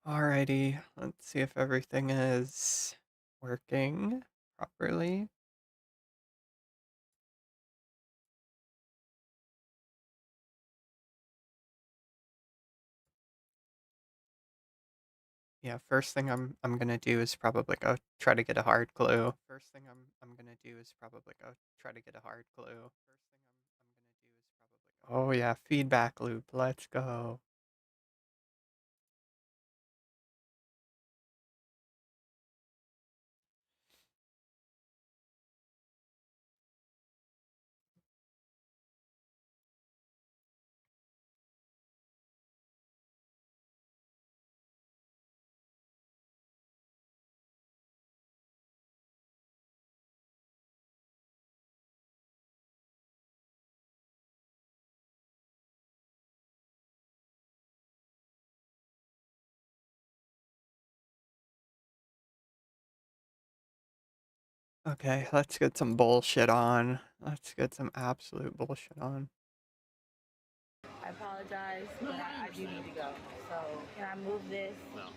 Alrighty, let's see if everything is working properly. Yeah, first thing I'm gonna do is probably go try to get a hard glue. First thing I'm gonna do is probably go try to get a hard glue. First thing I'm gonna do is probably go. Oh yeah, feedback loop. Let's go. Okay, let's get some bullshit on. Let's get some absolute bullshit on. I apologize, but I do need to go. So can I move this? No,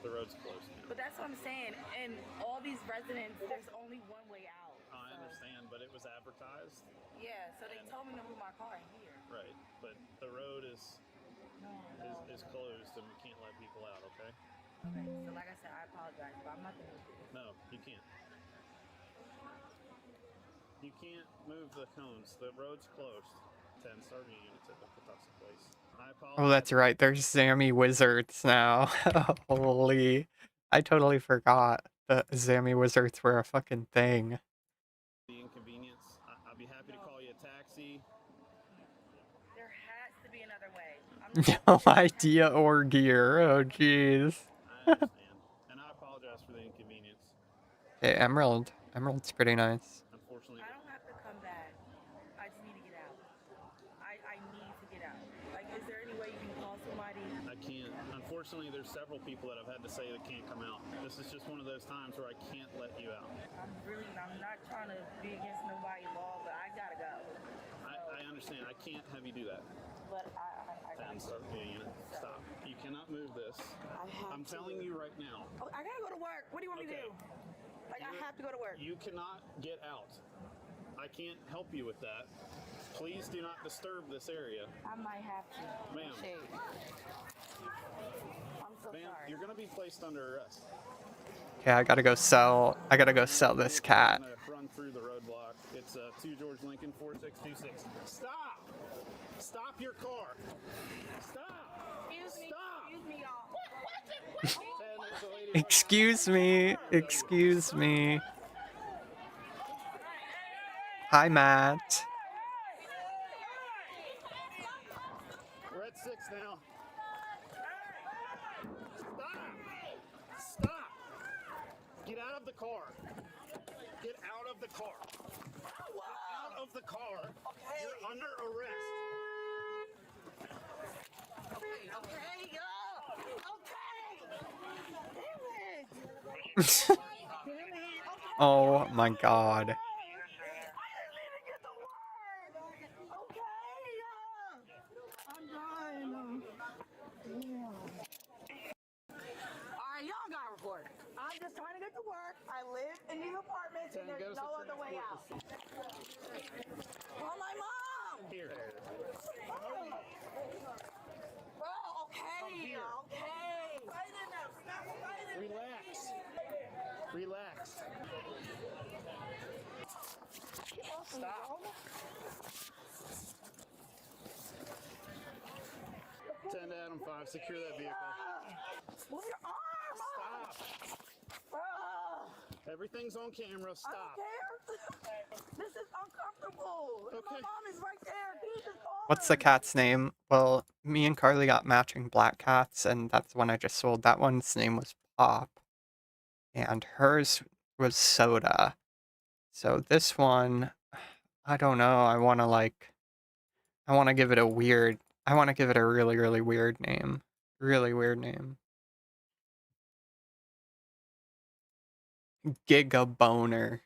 the road's closed now. But that's what I'm saying. And all these residents, there's only one way out. I understand, but it was advertised. Yeah, so they told me to move my car in here. Right, but the road is closed and we can't let people out, okay? Okay, so like I said, I apologize, but I'm not going to move this. No, you can't. You can't move the cones. The road's closed. 10 starving units at the Patuxent place. I apologize. Oh, that's right. There's Zammy Wizards now. Holy. I totally forgot that Zammy Wizards were a fucking thing. The inconvenience. I'd be happy to call you a taxi. There has to be another way. No idea or gear. Oh, jeez. I understand. And I apologize for the inconvenience. Okay, Emerald. Emerald's pretty nice. Unfortunately, I don't have to come back. I just need to get out. I need to get out. Like, is there any way you can call somebody? I can't. Unfortunately, there's several people that I've had to say that can't come out. This is just one of those times where I can't let you out. I'm not trying to be against nobody's law, but I gotta go. I understand. I can't have you do that. But I gotta Stop. Stop. You cannot move this. I'm telling you right now. Oh, I gotta go to work. What do you want me to do? Like, I have to go to work. You cannot get out. I can't help you with that. Please do not disturb this area. I might have to. Ma'am. I'm so Ma'am, sorry. you're gonna be placed under arrest. Okay, I gotta go sell this cat. I'm gonna run through the roadblock. It's 2 George Lincoln 4626. Stop! Stop your car! Stop! Excuse me, y'all. Excuse me. Excuse me. Hi, Matt. We're at 6 now. Stop! Get out of the car. Get out of the car. Get out of the car. Okay. You're under arrest. Oh my god. Y'all got a report. I'm just trying to get to work. I live in these apartments and there's no other way out. Call my mom! Here. Oh, okay. Relax. Relax. Stop. 10 to Adam 5, secure that vehicle. Move your arm! Stop. Everything's on camera. Stop. I don't care. This is uncomfortable. Okay. My mom is right there. Jesus, What's the cat's name? Well, me and Carly got matching black cats, and that's the one I just sold. That one's name was Pop. And hers was Soda. So this one, I don't know. I want to give it a really, really weird name. Really weird name. Giga Boner.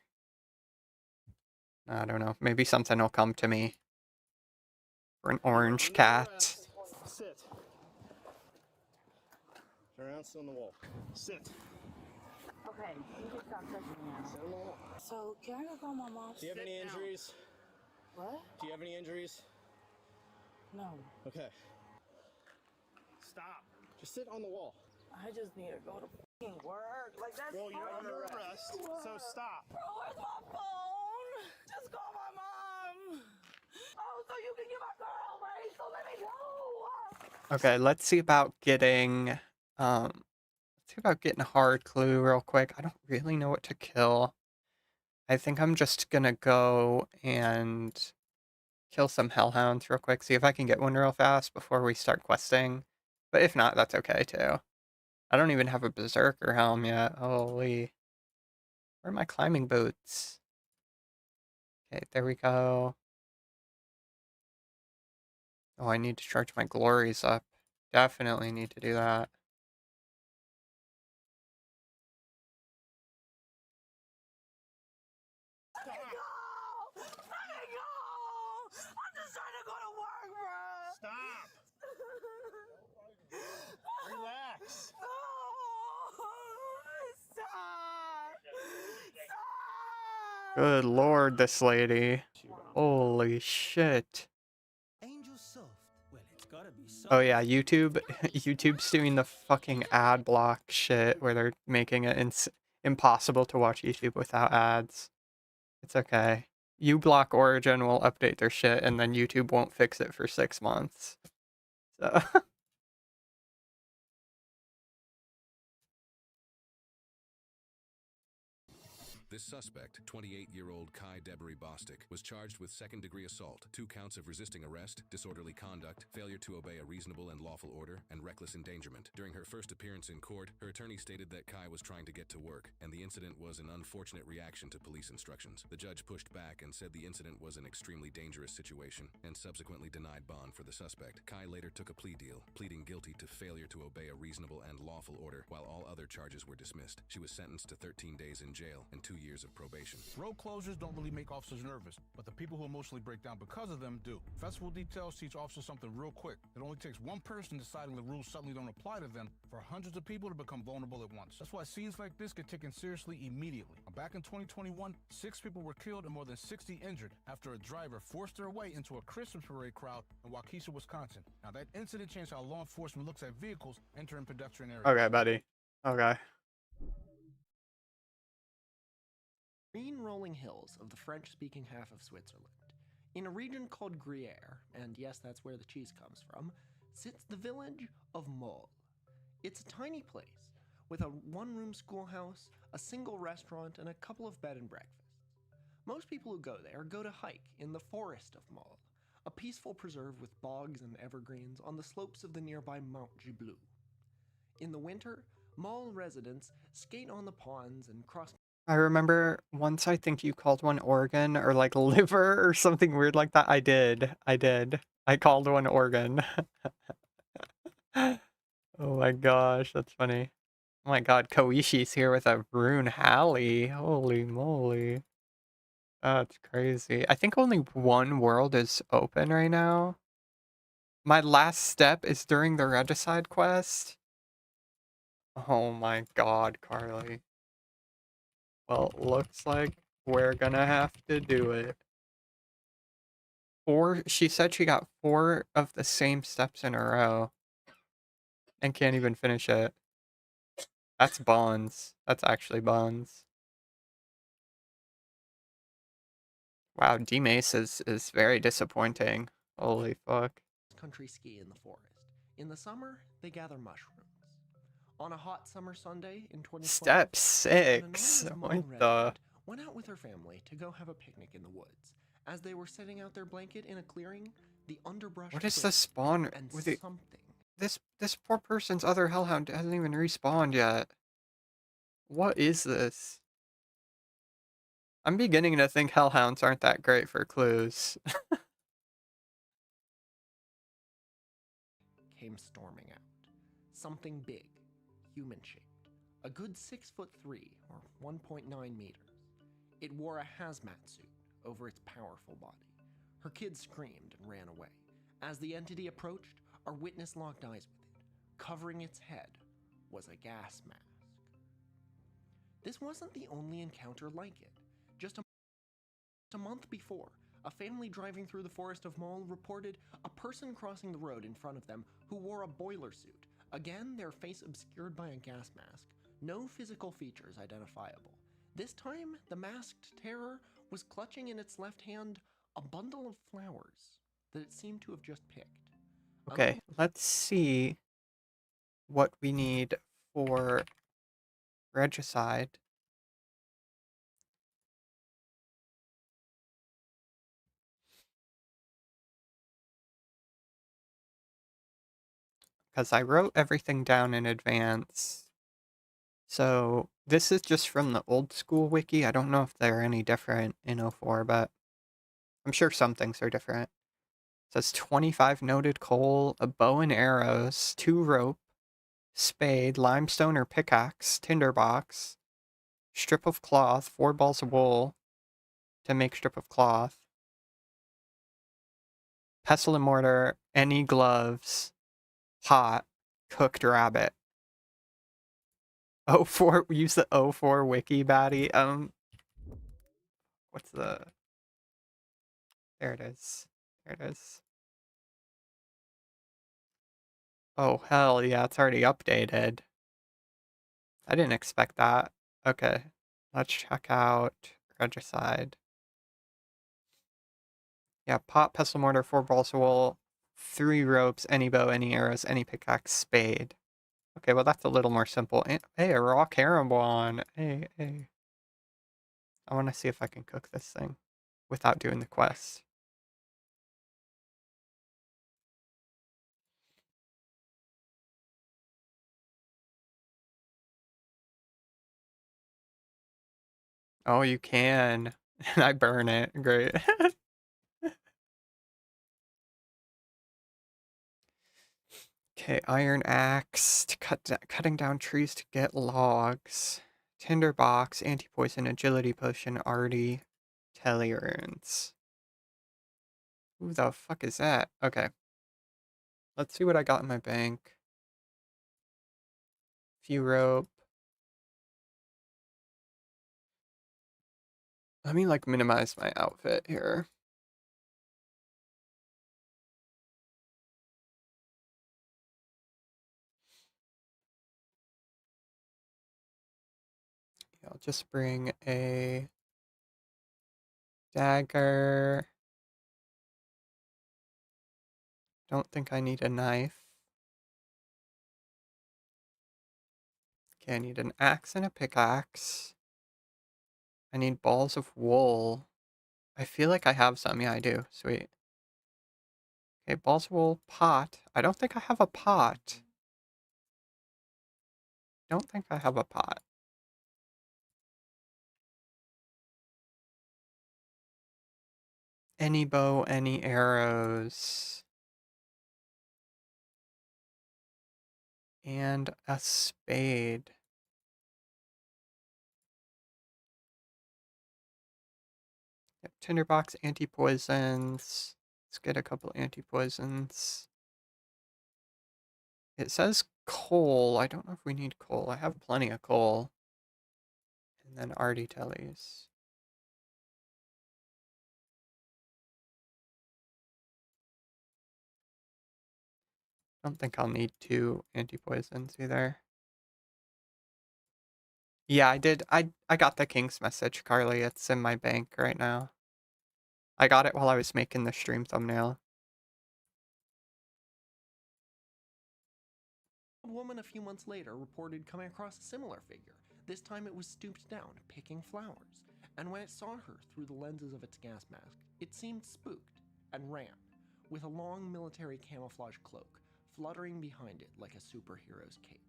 I don't know. Maybe something will come to me. For an orange cat. Sit. Turn around. sit on the wall. Sit. Okay, you can stop touching me now. Sit on the wall. So, can I go call my mom? Do you have any injuries? What? Do you have any injuries? No. Okay. Stop. Just sit on the wall. I just need to go to fucking work. Like, that's Well, you're under arrest, so stop. Bro, where's my phone? Just call my mom. Oh, so you can get my girl, right? So let me go. Okay, let's see about getting hard clue real quick. I don't really know what to kill. I think I'm just gonna go and kill some hellhounds real quick, see if I can get one real fast before we start questing. But if not, that's okay too. I don't even have a berserker helm yet. Holy. Where are my climbing boots? Okay, there we go. Oh, I need to charge my glories up. Definitely need to do that. Let me go! Let me go! I'm just trying to go to work, bro! Stop. Relax. No! Stop! Stop! Good lord, this lady. Holy shit. Angel soft. Well, it's gotta be soft. Oh yeah, YouTube. YouTube's doing the fucking ad block shit where they're making it impossible to watch YouTube without ads. It's okay. uBlock Origin will update their shit and then YouTube won't fix it for 6 months. So This suspect, 28-year-old Kai Debery Bostic, was charged with second-degree assault, 2 counts of resisting arrest, disorderly conduct, failure to obey a reasonable and lawful order, and reckless endangerment. During her first appearance in court, her attorney stated that Kai was trying to get to work, and the incident was an unfortunate reaction to police instructions. The judge pushed back and said the incident was an extremely dangerous situation, and subsequently denied bond for the suspect. Kai later took a plea deal, pleading guilty to failure to obey a reasonable and lawful order, while all other charges were dismissed. She was sentenced to 13 days in jail and 2 years of probation. Road closures don't really make officers nervous, but the people who emotionally break down because of them do. Festival details teach officers something real quick. It only takes one person deciding the rules suddenly don't apply to them for hundreds of people to become vulnerable at once. That's why scenes like this get taken seriously immediately. Back in 2021, 6 people were killed and more than 60 injured after a driver forced their way into a Christmas parade crowd in Waukesha, Wisconsin. Now that incident changed how law enforcement looks at vehicles entering pedestrian areas. okay, buddy. Okay. Green rolling hills of the French-speaking half of Switzerland. In a region called Gruyere, and yes, that's where the cheese comes from, sits the village of Mol. It's a tiny place, with a one-room schoolhouse, a single restaurant, and a couple of bed and breakfasts. Most people who go there go to hike in the forest of Mol, a peaceful preserve with bogs and evergreens on the slopes of the nearby Mount Gibloux. In the winter, Mol residents skate on the ponds and cross. I remember once I think you called one organ or like liver or something weird like that. I did. I called one organ. Oh my gosh, that's funny. Oh my god, Koishi's here with a rune Hallie. Holy moly. That's crazy. I think only one world is open right now. My last step is during the Regicide quest. Oh my god, Carly. Well, looks like we're gonna have to do it. She said she got 4 of the same steps in a row. And can't even finish it. That's bonds. That's actually bonds. Wow, D-Mace is very disappointing. Holy fuck. Country ski in the forest. In the summer, they gather mushrooms. On a hot summer Sunday in 2012, Step 6. an What anonymous the? resident went out with her family to go have a picnic in the woods. As they were setting out their blanket in a clearing, the underbrush What is the twitched, spawn and with it? something. This poor person's other hellhound hasn't even respawned yet. What is this? I'm beginning to think hellhounds aren't that great for clues. Came storming out. Something big, human-shaped. A good 6'3", or 1.9 meters. It wore a hazmat suit over its powerful body. Her kids screamed and ran away. As the entity approached, our witness locked eyes with it, covering its head was a gas mask. This wasn't the only encounter like it. Just a month before, a family driving through the forest of Mol reported a person crossing the road in front of them who wore a boiler suit. Again, their face obscured by a gas mask. No physical features identifiable. This time, the masked terror was clutching in its left hand a bundle of flowers that it seemed to have just picked. Okay, let's see what we need for regicide. Because I wrote everything down in advance. So this is just from the old school wiki. I don't know if they're any different in 04, but I'm sure some things are different. It says 25 noted coal, a bow and arrows, 2 rope, spade, limestone or pickaxe, tinderbox, strip of cloth, 4 balls of wool to make strip of cloth, pestle and mortar, any gloves, pot, cooked rabbit. 04, we use the 04 wiki baddie. What's the... There it is. There it is. Oh, hell yeah, it's already updated. I didn't expect that. Okay, let's check out regicide. Yeah, pot, pestle, mortar, 4 balls of wool, 3 ropes, any bow, any arrows, any pickaxe, spade. Okay, well that's a little more simple. Hey, a raw carambon. Hey. I want to see if I can cook this thing without doing the quest. Oh, you can. And I burn it. Great. Okay, iron axe, cutting down trees to get logs. Tinderbox, anti-poison, agility potion, arty, telly-runes. Who the fuck is that? Okay. Let's see what I got in my bank. Few rope. Let me like minimize my outfit here. I'll just bring a dagger. Don't think I need a knife. Okay, I need an axe and a pickaxe. I need balls of wool. I feel like I have some. Yeah, I do. Sweet. Okay, balls of wool, pot. I don't think I have a pot. Don't think I have a pot. Any bow, any arrows. And a spade. Yep, tinderbox, anti-poisons. Let's get a couple anti-poisons. It says coal. I don't know if we need coal. I have plenty of coal. And then arty tellies. Don't think I'll need 2 anti-poisons either. Yeah, I did. I got the King's message, Carly. It's in my bank right now. I got it while I was making the stream thumbnail. A woman a few months later reported coming across a similar figure. This time it was stooped down, picking flowers. And when it saw her through the lenses of its gas mask, it seemed spooked and ran, with a long military camouflage cloak fluttering behind it like a superhero's cape.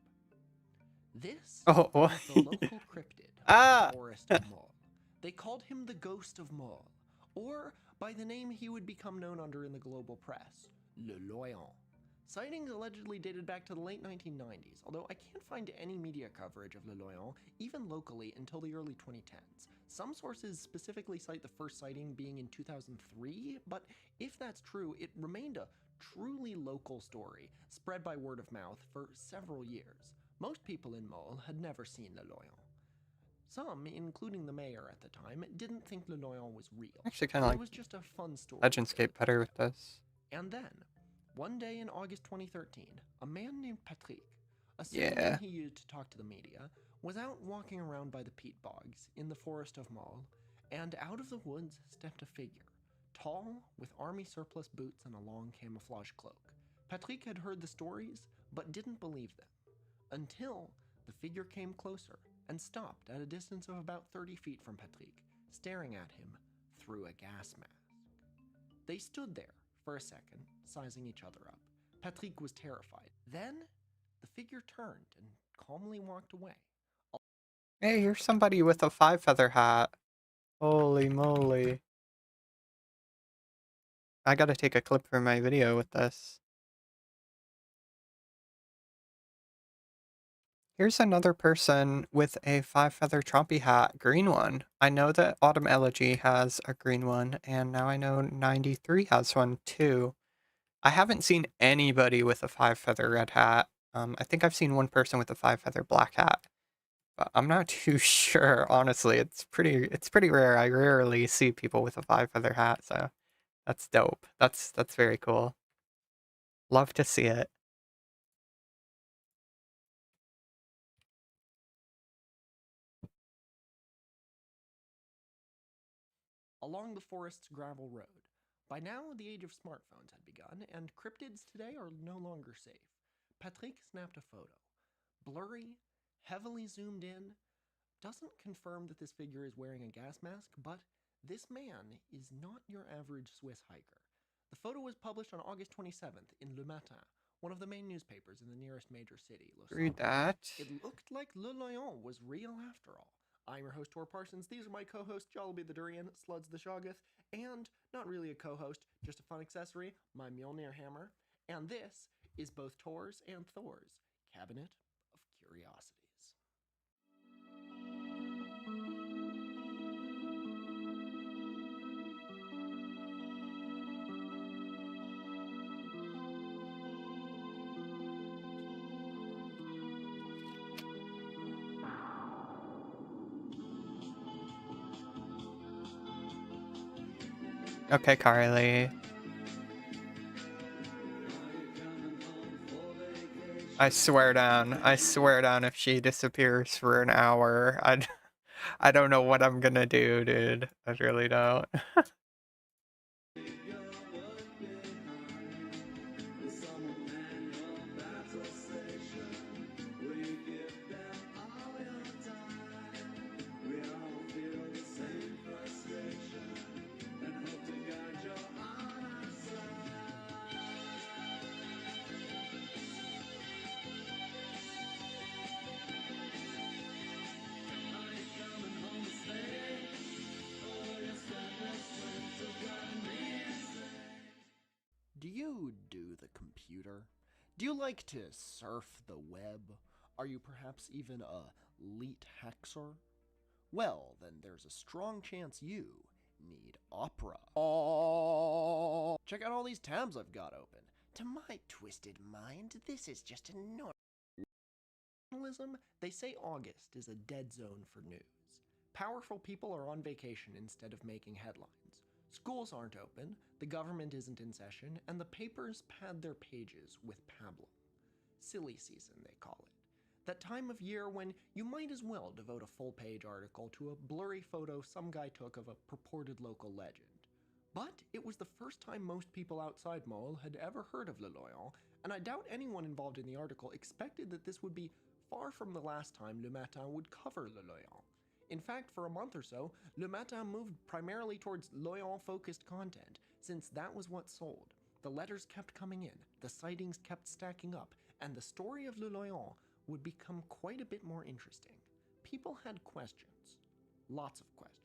This Oh, was the local cryptid of the Forest of Mol. They called him the Ghost of Mol, or by the name he would become known under in the global press, Le Loyant. Sightings allegedly dated back to the late 1990s, although I can't find any media coverage of Le Loyant, even locally, until the early 2010s. Some sources specifically cite the first sighting being in 2003, but if that's true, it remained a truly local story, spread by word of mouth for several years. Most people in Mole had never seen Le Loyon. Some, including the mayor at the time, didn't think Le Loyon was real. Actually kind of It like was just a fun story. RuneScape better with this. And then, one day in August 2013, a man named Patrick, a Yeah. pseudonym he used to talk to the media, was out walking around by the peat bogs in the forest of Mole, and out of the woods stepped a figure, tall, with army surplus boots and a long camouflage cloak. Patrick had heard the stories, but didn't believe them, until the figure came closer and stopped at a distance of about 30 feet from Patrick, staring at him through a gas mask. They stood there for a second, sizing each other up. Patrick was terrified. Then, the figure turned and calmly walked away. Hey, here's somebody with a 5-feather hat. Holy moly. I gotta take a clip for my video with this. Here's another person with a 5-feather Trumpy hat, green one. I know that Autumn Elegy has a green one, and now I know 93 has one too. I haven't seen anybody with a 5-feather red hat. I think I've seen one person with a 5-feather black hat, but I'm not too sure, honestly. It's pretty rare. I rarely see people with a 5-feather hat, so that's dope. That's very cool. Love to see it. Along the forest's gravel road. By now, the age of smartphones had begun, and cryptids today are no longer safe. Patrick snapped a photo. Blurry, heavily zoomed in, doesn't confirm that this figure is wearing a gas mask, but this man is not your average Swiss hiker. The photo was published on August 27th in Le Matin, one of the main newspapers in the nearest major city, Read that. It looked like Le Lion was real after all. I'm your host, Tor Parsons. These are my co-hosts, Jollibee the Durian, Sluds the Shoggoth, and, not really a co-host, just a fun accessory, my Mjolnir hammer. And this is both Tor's and Thor's Cabinet of Curiosities. Okay, Carly. I swear down if she disappears for an hour, I don't know what I'm gonna do, dude. I really don't. Do you do the computer? Do you like to surf the web? Are you perhaps even a leet hacker? Well, then there's a strong chance you need Opera. Oh, check out all these tabs I've got open. To my twisted mind, this is just a normal journalism. They say August is a dead zone for news. Powerful people are on vacation instead of making headlines. Schools aren't open, the government isn't in session, and the papers pad their pages with pablum. Silly season, they call it. That time of year when you might as well devote a full-page article to a blurry photo some guy took of a purported local legend. But it was the first time most people outside Mole had ever heard of Le Loyon, and I doubt anyone involved in the article expected that this would be far from the last time Le Matin would cover Le Loyon. In fact, for a month or so, Le Matin moved primarily towards Loyon-focused content, since that was what sold. The letters kept coming in, the sightings kept stacking up, and the story of Le Loyon would become quite a bit more interesting. People had questions. Lots of questions.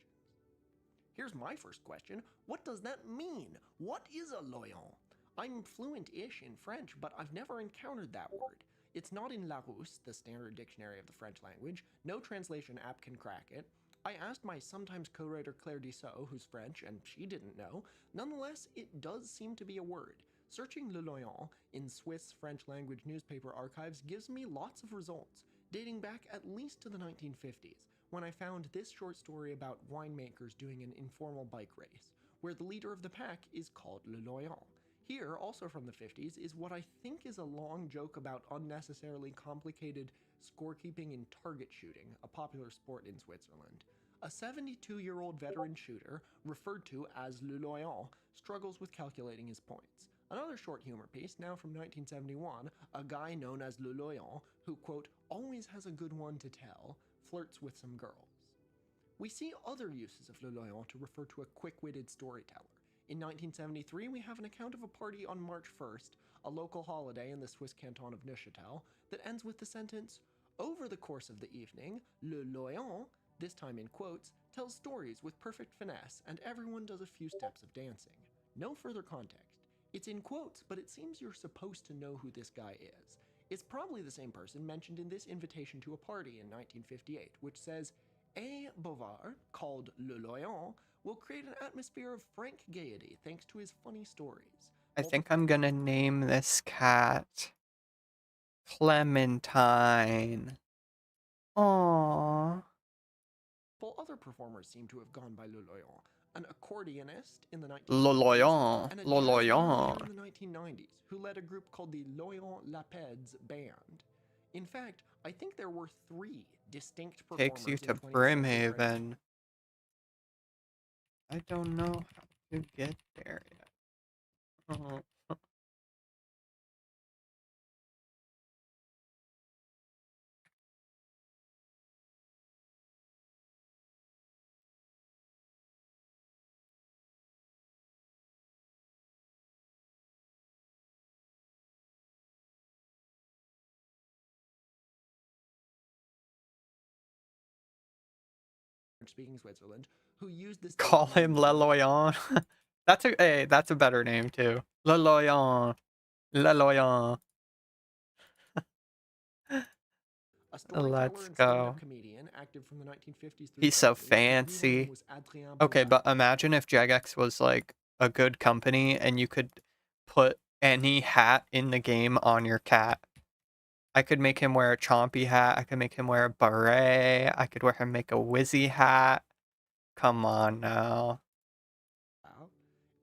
Here's my first question. What does that mean? What is a Loyon? I'm fluent-ish in French, but I've never encountered that word. It's not in Larousse, the standard dictionary of the French language. No translation app can crack it. I asked my sometimes co-writer Claire Dissot, who's French, and she didn't know. Nonetheless, it does seem to be a word. Searching Le Loyal in Swiss French language newspaper archives gives me lots of results, dating back at least to the 1950s, when I found this short story about winemakers doing an informal bike race, where the leader of the pack is called Le Loyal. Here, also from the 50s, is what I think is a long joke about unnecessarily complicated scorekeeping in target shooting, a popular sport in Switzerland. A 72-year-old veteran shooter, referred to as Le Loyal, struggles with calculating his points. Another short humor piece, now from 1971, a guy known as Le Loyal, who, quote, always has a good one to tell, flirts with some girls. We see other uses of Le Loyal to refer to a quick-witted storyteller. In 1973, we have an account of a party on March 1st, a local holiday in the Swiss canton of Neuchâtel, that ends with the sentence, over the course of the evening, Le Loyal, this time in quotes, tells stories with perfect finesse and everyone does a few steps of dancing. No further context. It's in quotes, but it seems you're supposed to know who this guy is. It's probably the same person mentioned in this invitation to a party in 1958, which says, A. Bovard, called Le Loyal, will create an atmosphere of frank gaiety thanks to his funny stories. I think I'm gonna name this cat Clementine. Aww. While other performers seem to have gone by Le Loyal, an accordionist in the 1950s Loloyan. and a jazz Loloyan. in the 1990s who led a group called the Loyal Lapeds Band. In fact, I think there were 3 distinct performers Takes you in to 20th century Brimhaven. I don't know how to get there yet. Oh. Speaking Switzerland, who used this Call him Leloyan. That's a better name too. Leloyan. Leloyan. a storyteller Let's and go. stand-up comedian active from the 1950s through He's the so 70s. His real name fancy. was Adrien Okay, Bovard. but imagine if Jagex was like a good company and you could put any hat in the game on your cat. I could make him wear a chompy hat. I could make him wear a beret. I could make a Wizzy hat. Come on now.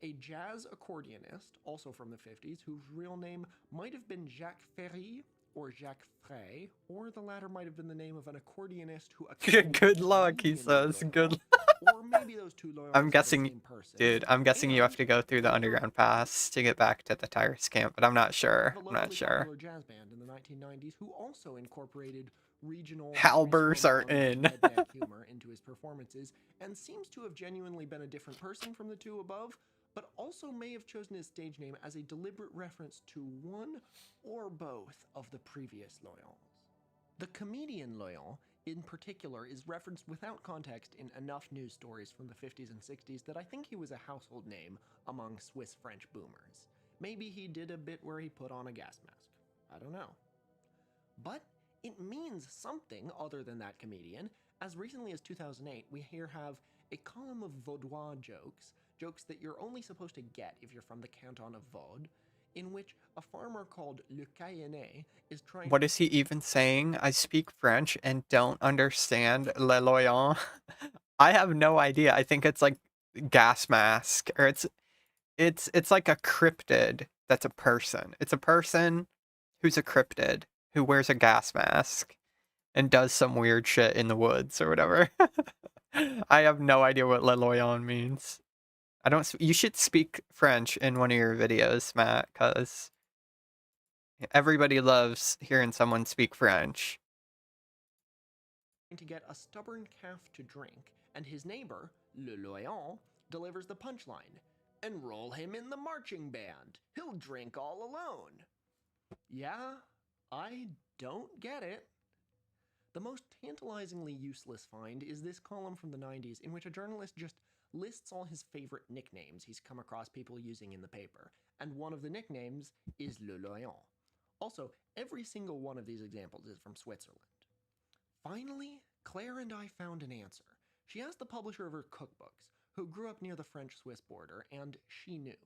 A jazz accordionist, also from the 50s, whose real name might have been Jacques Ferry or Jacques Frey, or the latter might have been the name of an accordionist who Good luck, he says. Good. Or maybe those two Loyals I'm are guessing, the same person. dude. I'm guessing you And have to go through the underground pass to get back to the Tyrus camp, but I'm not sure. a I'm not locally sure. popular jazz band in the 1990s who also incorporated regional Halbers are Swiss in. redneck humor into his performances, and seems to have genuinely been a different person from the two above, but also may have chosen his stage name as a deliberate reference to one or both of the previous Loyals. The comedian Loyal, in particular, is referenced without context in enough news stories from the 50s and 60s that I think he was a household name among Swiss French boomers. Maybe he did a bit where he put on a gas mask. I don't know. But it means something other than that comedian. As recently as 2008, we here have a column of Vaudois jokes that you're only supposed to get if you're from the canton of Vaud, in which a farmer called Le Cayennet is trying. What is he even saying? I speak French and don't understand Le Loyal. I have no idea. I think it's like gas mask, or it's like a cryptid that's a person. It's a person who's a cryptid who wears a gas mask and does some weird shit in the woods or whatever. I have no idea what Le Loyal means. I don't. You should speak French in one of your videos, Matt, because everybody loves hearing someone speak French. To get a stubborn calf to drink, and his neighbor, Le Loyal, delivers the punchline. Enroll him in the marching band. He'll drink all alone. Yeah, I don't get it. The most tantalizingly useless find is this column from the 90s in which a journalist just lists all his favorite nicknames he's come across people using in the paper, and one of the nicknames is Le Loyal. Also, every single one of these examples is from Switzerland. Finally, Claire and I found an answer. She asked the publisher of her cookbooks, who grew up near the French-Swiss border, and she knew.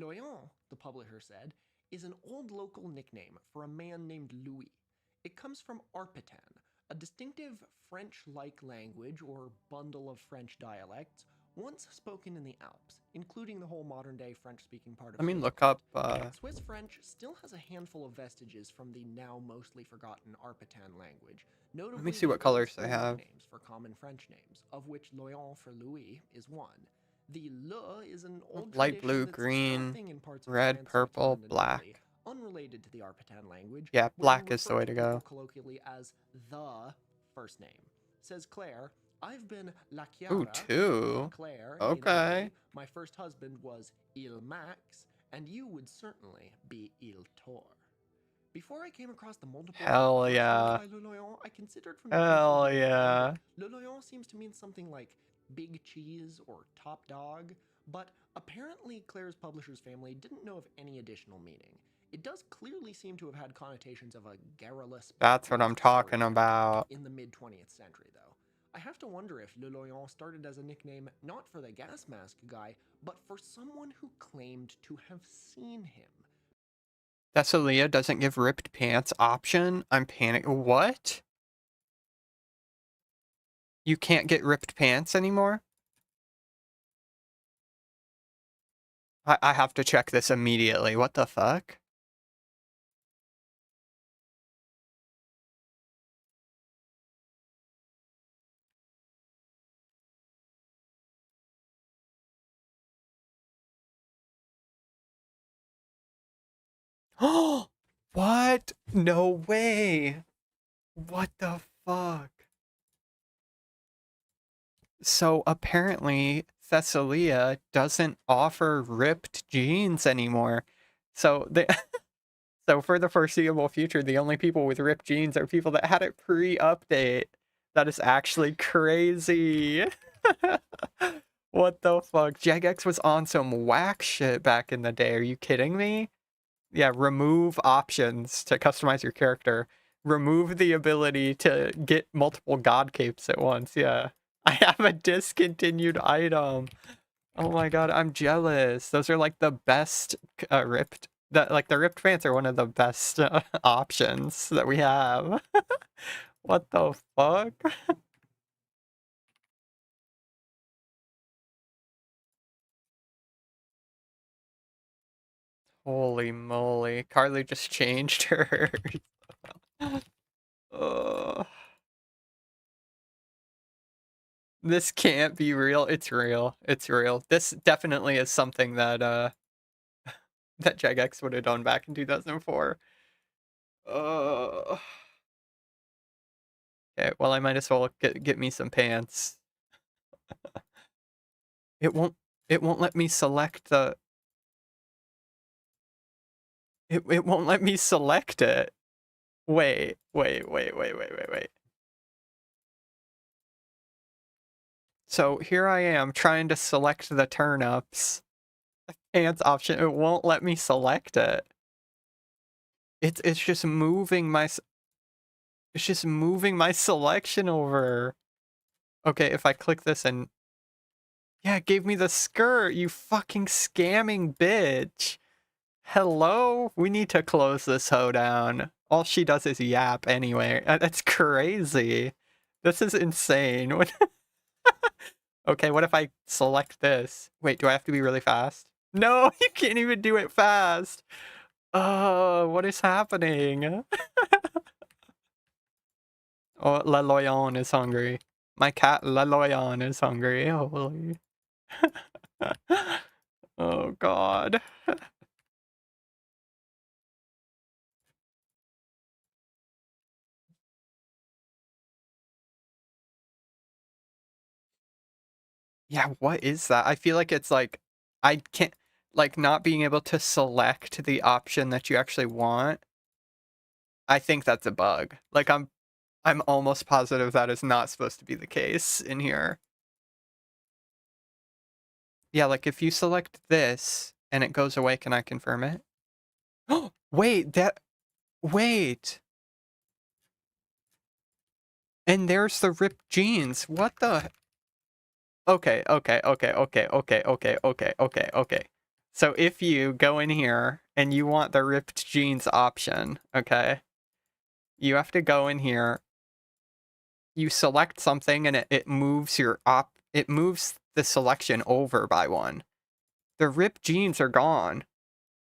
Loyon, the publisher said, is an old local nickname for a man named Louis. It comes from Arpitan, a distinctive French-like language or bundle of French dialects once spoken in the Alps, including the whole modern-day French-speaking part of Let me Switzerland. look up. Swiss French still has a handful of vestiges from the now mostly forgotten Arpitan language. Notably, Let me see what colors they earliest have. names for common French names, of which Loyon for Louis is one. The Le is an old Light tradition blue, that's still a green, thing in parts of red, France, purple, Switzerland, and black. Italy, unrelated to the Arpitan language. Yeah, where we black is the refer way to people go. colloquially as the first name. Says Claire, I've been La Ooh, Chiara, two. Claire, Okay. in Italy. My first husband was Il Max, and you would certainly be Il Tor. Before I came across the multiple Hell versions yeah. by Le Loyon, I considered from Hell the yeah. Le Loyon seems to mean something like big cheese or top dog, but apparently Claire's publisher's family didn't know of any additional meaning. It does clearly seem to have had connotations of a garrulous, That's what I'm talking about. in the mid-20th century, though. I have to wonder if Le Loyon started as a nickname not for the gas mask guy, but for someone who claimed to have seen him. Thessalia doesn't give ripped pants option. I'm panicked. What? You can't get ripped pants anymore? I have to check this immediately. What the fuck? Oh, what? No way. What the fuck? So apparently Thessalia doesn't offer ripped jeans anymore. So they so for the foreseeable future, the only people with ripped jeans are people that had it pre-update. That is actually crazy. What the fuck? Jagex was on some whack shit back in the day. Are you kidding me? Yeah, remove options to customize your character. Remove the ability to get multiple god capes at once. Yeah. I have a discontinued item. Oh my god, I'm jealous. Those are like the best ripped. The ripped pants are one of the best options that we have. What the fuck? Holy moly. Carly just changed her. This can't be real. It's real. It's real. This definitely is something that that Jagex would have done back in 2004. Okay, well I might as well get me some pants. It won't let me select the it won't let me select it. Wait. So here I am trying to select the turnips. Pants option. It won't let me select it. It's just moving my selection over. Okay, if I click this and yeah, it gave me the skirt. You fucking scamming bitch. Hello? We need to close this hoe down. All she does is yap anyway. That's crazy. This is insane. Okay, what if I select this? Wait, do I have to be really fast? No, you can't even do it fast. Oh, what is happening? Oh, La Loyon is hungry. My cat La Loyon is hungry. Holy. Oh god. Yeah, what is that? I feel like it's like I can't like not being able to select the option that you actually want. I think that's a bug. Like I'm almost positive that is not supposed to be the case in here. Yeah, like if you select this and it goes away, can I confirm it? Oh, wait. And there's the ripped jeans. What the? Okay. So if you go in here and you want the ripped jeans option, okay, you have to go in here. You select something and it moves it moves the selection over by one. The ripped jeans are gone.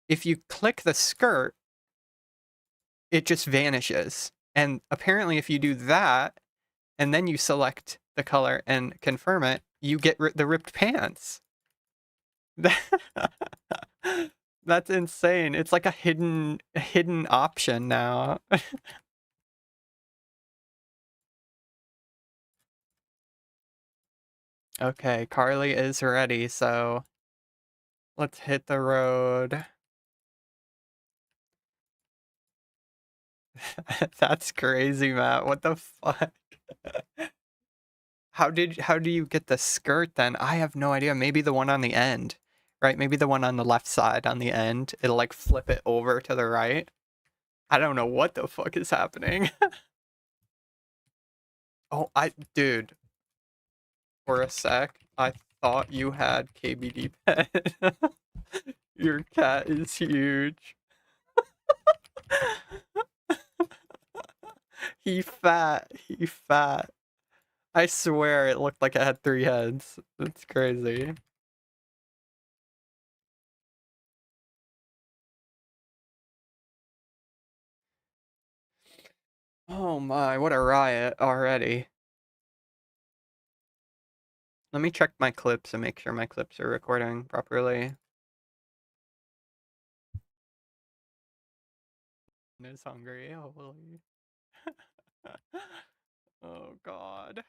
If you click the skirt, it just vanishes. And apparently if you do that and then you select the color and confirm it, you get the ripped pants. That's insane. It's like a hidden option now. Okay, Carly is ready, so let's hit the road. That's crazy, Matt. What the fuck? How do you get the skirt then? I have no idea. Maybe the one on the end, right? Maybe the one on the left side on the end. It'll like flip it over to the right. I don't know what the fuck is happening. Oh, dude, for a sec, I thought you had KBD pet. Your cat is huge. He fat. He fat. I swear it looked like it had 3 heads. That's crazy. Oh my, what a riot already. Let me check my clips and make sure my clips are recording properly. Is hungry, holy. Oh god.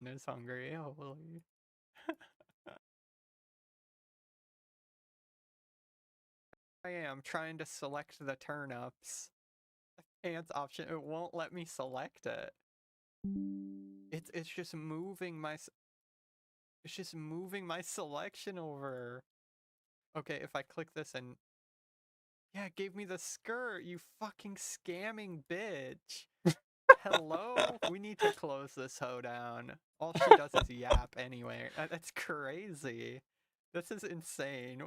Is hungry, holy. I am trying to select the turnips. Pants option, it won't let me select it. It's just moving my selection over. Okay, if I click this and yeah, it gave me the skirt, you fucking scamming bitch. Hello? We need to close this hoe down. All she does is yap anyway. That's crazy. This is insane.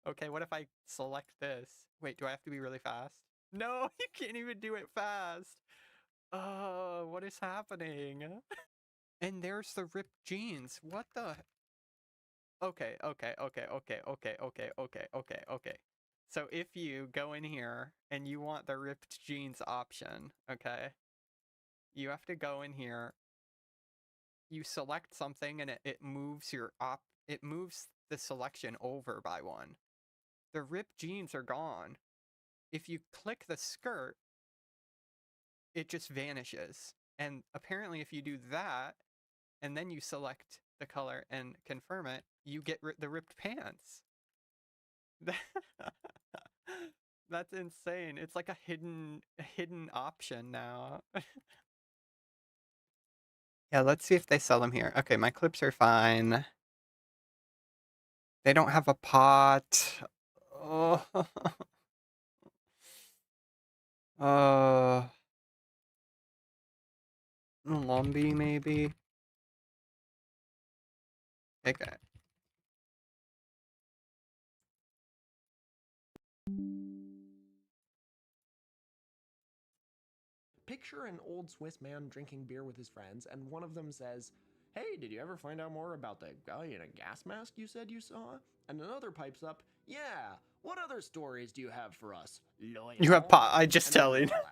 Okay, what if I select this? Wait, do I have to be really fast? No, you can't even do it fast. Oh, what is happening? And there's the ripped jeans. What the? Okay. So if you go in here and you want the ripped jeans option, okay, you have to go in here. You select something and it moves it moves the selection over by one. The ripped jeans are gone. If you click the skirt, it just vanishes. And apparently if you do that and then you select the color and confirm it, you get the ripped pants. That's insane. It's like a hidden option now. Yeah, let's see if they sell them here. Okay, my clips are fine. They don't have a pot. Oh. Lumbee maybe? Okay. Picture an old Swiss man drinking beer with his friends, and one of them says, "Hey, did you ever find out more about the guy in a gas mask you said you saw?" And another pipes up, "Yeah, what other stories do you have for us? Loyal?" You have pot. I just And everyone tellied. laughs.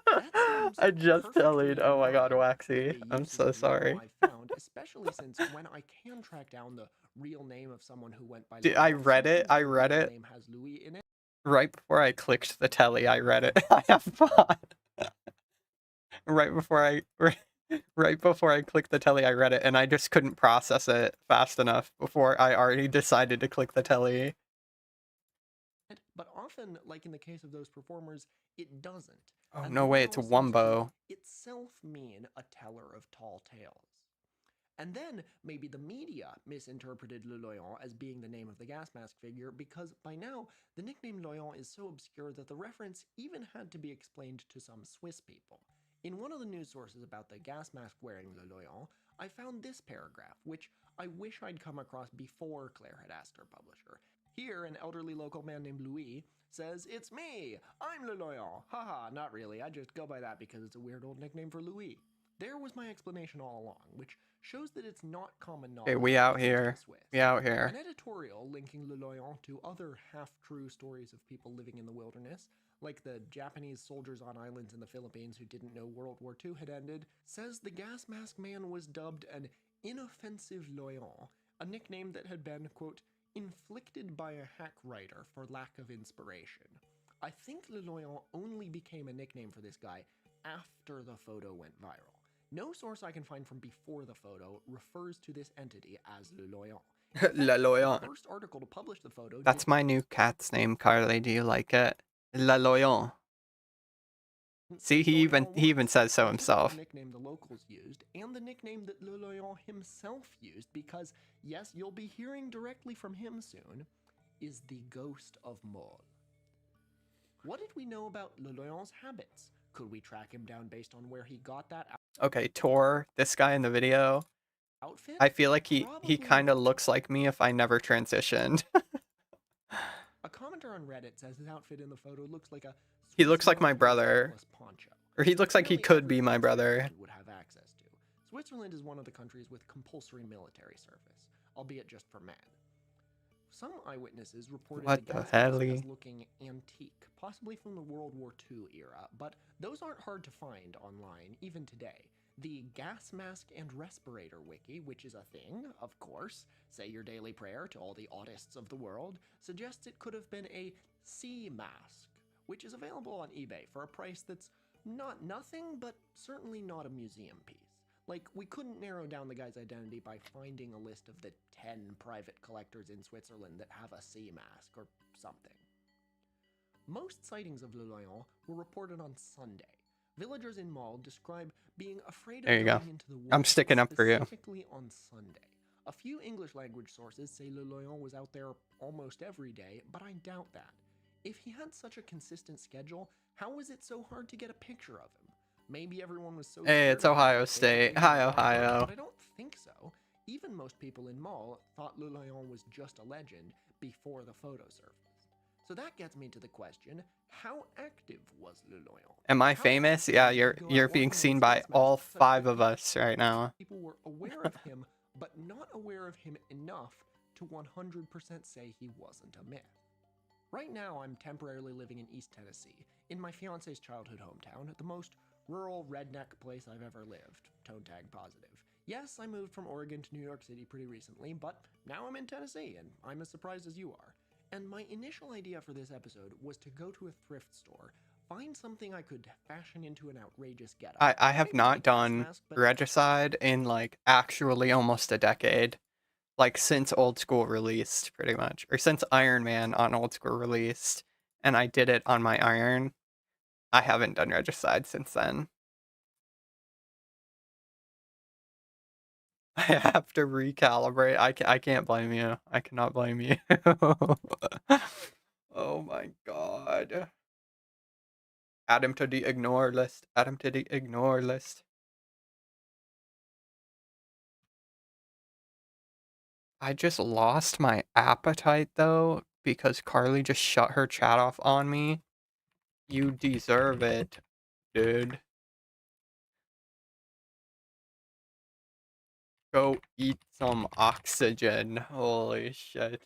That seems I just perfectly tellied. Oh my in god, line Waxy. with the I'm uses so of loyal sorry. I've found, especially since when I can track down the real name of someone who went by I loyal, read it. sometimes I their read real it. name has Louis in it. Right before I clicked the telly, I read it. I have pot. Right before I right before I clicked the telly, I read it, and I just couldn't process it fast enough before I already decided to click the telly. But often, like in the case of those performers, it doesn't. Oh, And no way, it's loyal seems to Wumbo. itself mean a teller of tall tales. And then maybe the media misinterpreted Le Loyal as being the name of the gas mask figure because by now the nickname Loyal is so obscure that the reference even had to be explained to some Swiss people. In one of the news sources about the gas mask wearing Le Loyal, I found this paragraph, which I wish I'd come across before Claire had asked her publisher. Here, an elderly local man named Louis says, "It's me! I'm Le Loyal! Haha, not really, I just go by that because it's a weird old nickname for Louis." There was my explanation all along, which shows that it's not common knowledge. Hey, we out that here. Swiss. We out here. An editorial linking Le Loyal to other half-true stories of people living in the wilderness, like the Japanese soldiers on islands in the Philippines who didn't know World War II had ended, says the gas mask man was dubbed an inoffensive Loyal, a nickname that had been, quote, inflicted by a hack writer for lack of inspiration. I think Le Loyal only became a nickname for this guy after the photo went viral. No source I can find from before the photo refers to this entity as Le Loyal. La Loyal. The first article to publish the photo. That's my new cat's name, Carly. Do you like it? La Loyal. See, he even says so himself. The nickname the locals used, and the nickname that Le Loyal himself used, because, yes, you'll be hearing directly from him soon, is the ghost of Mole. What did we know about Le Loyal's habits? Could we track him down based on where he got that Okay, Tor, this guy in the video, outfit? I feel like he kind of looks like me if I never transitioned. A commenter on Reddit says his outfit in the photo looks like a... He looks like my brother. Poncho. Or he looks like he could be my brother. Would have access to. Switzerland is one of the countries with compulsory military service, albeit just for men. Some eyewitnesses reported What the the gas hell? mask as looking antique, possibly from the World War II era, but those aren't hard to find online, even today. The Gas Mask and Respirator Wiki, which is a thing, of course, say your daily prayer to all the autists of the world, suggests it could have been a sea mask, which is available on eBay for a price that's not nothing, but certainly not a museum piece. Like, we couldn't narrow down the guy's identity by finding a list of the 10 private collectors in Switzerland that have a sea mask or something. Most sightings of Le Loyal were reported on Sunday. Villagers in Mall describe being afraid of going into the woods. I'm sticking up for you. Specifically on Sunday. A few English language sources say Le Loyal was out there almost every day, but I doubt that. If he had such a consistent schedule, how was it so hard to get a picture of him? Maybe everyone was so... Hey, it's Ohio State. Hi, Ohio. But I don't think so. Even most people in Mall thought Le Loyal was just a legend before the photo surfaced. So that gets me to the question, how active was Le Loyal? Am I famous? Yeah, you're being seen by all 5 of us right now. People were aware of him, but not aware of him enough to 100% say he wasn't a myth. Right now, I'm temporarily living in East Tennessee, in my fiance's childhood hometown, the most rural redneck place I've ever lived. Tone tag positive. Yes, I moved from Oregon to New York City pretty recently, but now I'm in Tennessee, and I'm as surprised as you are. And my initial idea for this episode was to go to a thrift store, find something I could fashion into an outrageous getup. I have not done regicide in, like, actually almost a decade. Like, since Old School released, pretty much. Or since Iron Man on Old School released, and I did it on my Iron. I haven't done regicide since then. I have to recalibrate. I can't blame you. I cannot blame you. Oh my god. Add him to the ignore list. Add him to the ignore list. I just lost my appetite though because Carly just shut her chat off on me. You deserve it, dude. Go eat some oxygen. Holy shit.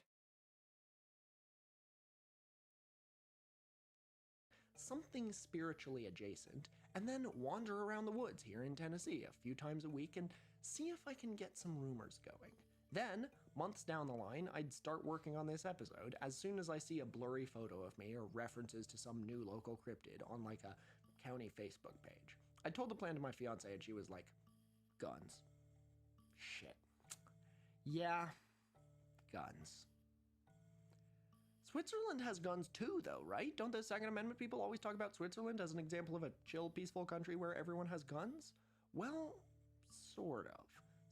Something spiritually adjacent, and then wander around the woods here in Tennessee a few times a week and see if I can get some rumors going. Then, months down the line, I'd start working on this episode as soon as I see a blurry photo of me or references to some new local cryptid on like a county Facebook page. I told the plan to my fiance and she was like, guns. Shit. Yeah, guns. Switzerland has guns too, though, right? Don't the Second Amendment people always talk about Switzerland as an example of a chill, peaceful country where everyone has guns? Well, sort of.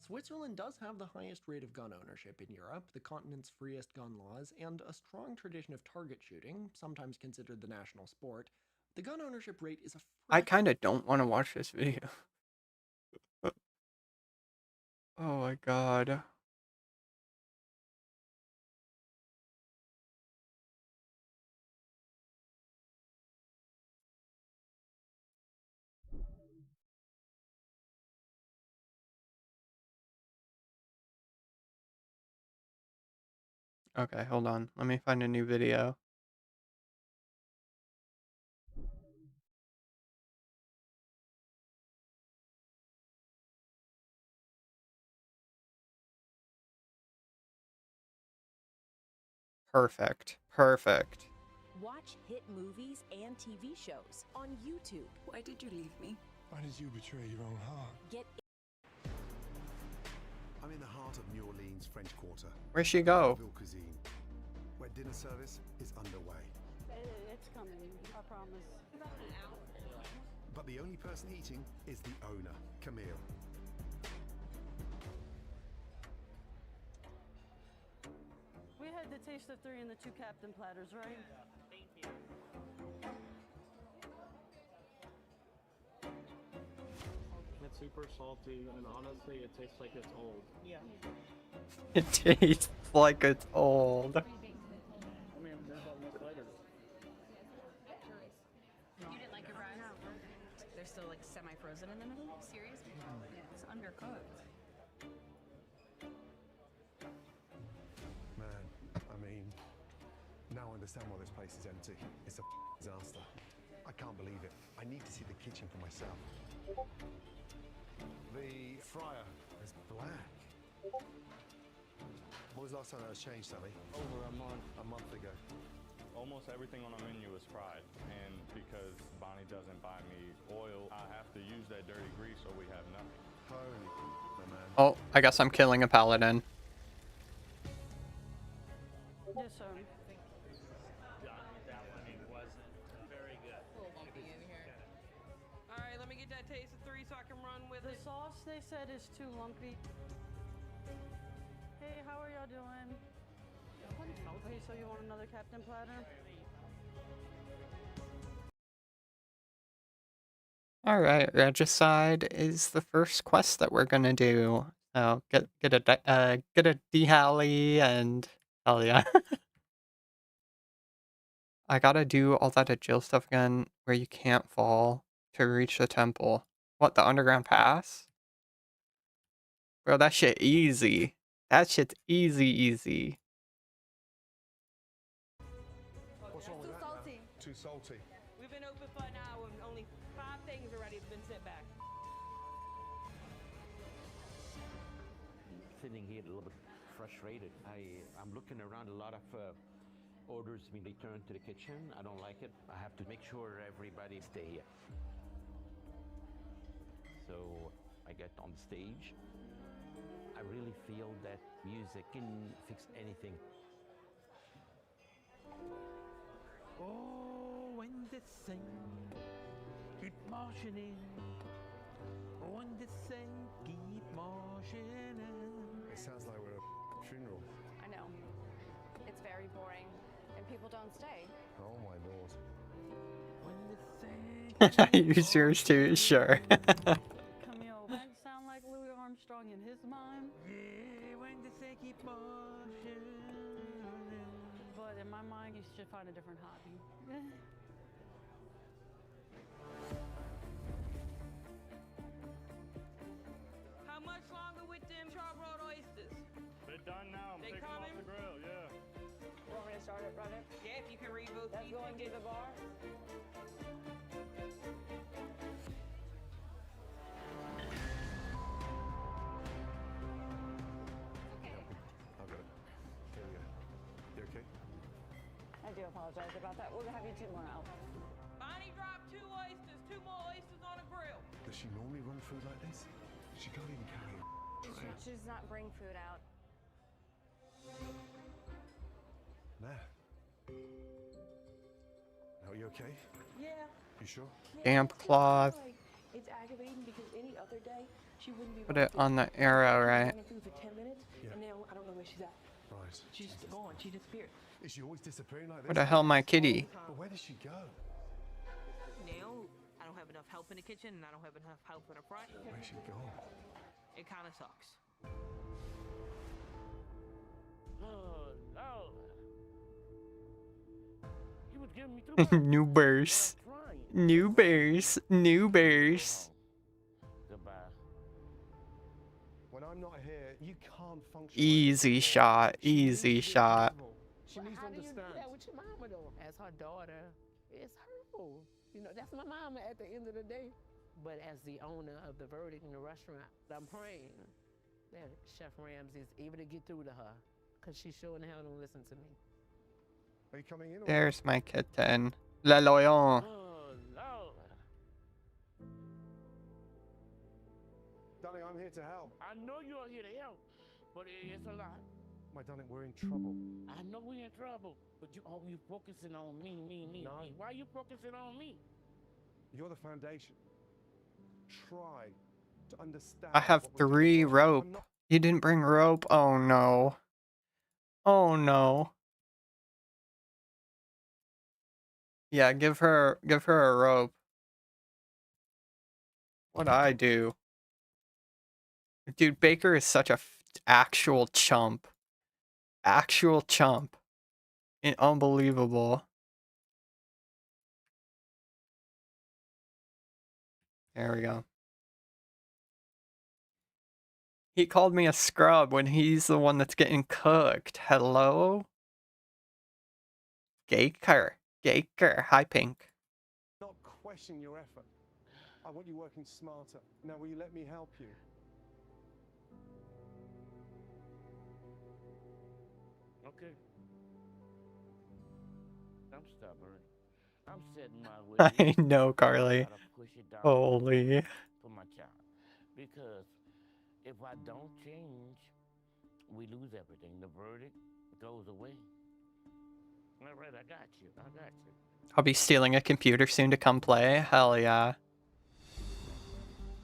Switzerland does have the highest rate of gun ownership in Europe, the continent's freest gun laws, and a strong tradition of target shooting, sometimes considered the national sport. The gun ownership rate is a... I kind of don't want to watch this video. Oh my god. Okay, hold on. Let me find a new video. Perfect. Perfect. Watch hit movies and TV shows on YouTube. Why did you leave me? Why did you betray your own heart? Get I'm in the heart of New Orleans, French Quarter. Where'd she go? Ville cuisine, where dinner service is underway. It's coming, I promise. About an hour. But the only person eating is the owner, Camille. We had the taste of 3 and the 2 captain platters, right? It's super salty, and honestly, it tastes like it's old. Yeah. It tastes like it's old. I mean, there's all no flavor. You didn't like your fries? No. They're still like semi-frozen in the middle? Seriously? Yeah, it's undercooked. Man, I mean, now I understand why this place is empty. It's a disaster. I can't believe it. I need to see the kitchen for myself. The fryer is black. When was the last time that was changed, Sally? Over a month. A month ago. Almost everything on our menu is fried, and because Bonnie doesn't buy me oil, I have to use that dirty grease or we have nothing. Holy my man. Oh, I guess I'm killing a paladin. Yes, sir. That one wasn't very good. Alright, let me get that taste of 3 so I can run with it. The sauce, they said, is too lumpy. Hey, how are y'all doing? Okay, so you want another captain platter? Alright, Regicide is the first quest that we're gonna do. So get a dehally and hell yeah. I gotta do all that Jill stuff again where you can't fall to reach the temple. What, the underground pass? Bro, that shit easy. That shit's easy. What's wrong with that now? Too salty. We've been open for an hour and only 5 things already have been sent back. Sitting here a little bit frustrated. I'm looking around, a lot of orders being returned to the kitchen. I don't like it. I have to make sure everybody stay here. So I get on the stage. I really feel that music can fix anything. Oh, when the sun keep marching in. When the sun keep marching in. It sounds like we're at a funeral. I know. It's very boring, and people don't stay. Oh my lord. When the sun Use yours too, sure. Camille, that sound like Louis Armstrong in his mind. yeah, when the sun keep marching in. But in my mind, you should find a different hobby. How much longer with them charbroiled oysters? They're done now. I'm They taking them off coming? the grill, yeah. Want me to start it, brother? Yeah, if you can read both. Let's go and get the bar. I've got it. Here we go. You okay? I do apologize about that. We'll have you 2 more out. Bonnie dropped 2 oysters. 2 more oysters on a grill. Does she normally run food like this? She can't even carry a tray. She does not bring food out. Nah. Are you okay? Yeah. You sure? Damp cloth. It's aggravating because any other day she wouldn't be. Put it on the arrow, right? Food for 10 minutes, and now I don't know where she's at. Right. She's gone. She disappeared. Is she always disappearing like this? Where the hell my kitty? But where does she go? Now I don't have enough help in the kitchen, and I don't have enough help in the front. Where's she gone? It kind of sucks. Oh, Lord. He was giving me New burst. New burst. New burst. Goodbye. When I'm not here, you can't function. Easy shot. Easy shot. She needs to understand. That with your mama though, as her daughter, it's hurtful. You know, that's my mama at the end of the day. But as the owner of the verdict in the restaurant, I'm praying that Chef Ramsay is able to get through to her, cause she sure in hell don't listen to me. Are you coming in? There's my kitten. Le Loyon. Oh, Lord. Darling, I'm here to help. I know you're here to help, but it's a lot. My darling, we're in trouble. I know we're in trouble, but you always focusing on me. No. Why are you focusing on me? You're the foundation. Try to understand. I have 3 rope. You didn't bring rope? Oh no. Oh no. Yeah, give her a rope. What'd I do? Dude, Baker is such a actual chump. Actual chump. Unbelievable. There we go. He called me a scrub when he's the one that's getting cooked. Hello? Gaker. Hi, Pink. Not question your effort. I want you working smarter. Now, will you let me help you? Okay. I'm stubborn. I'm setting my way. I know, Carly. Gotta push it down Holy. for my child. Because if I don't change, we lose everything. The verdict goes away. All right, I got you. I'll be stealing a computer soon to come play. Hell yeah.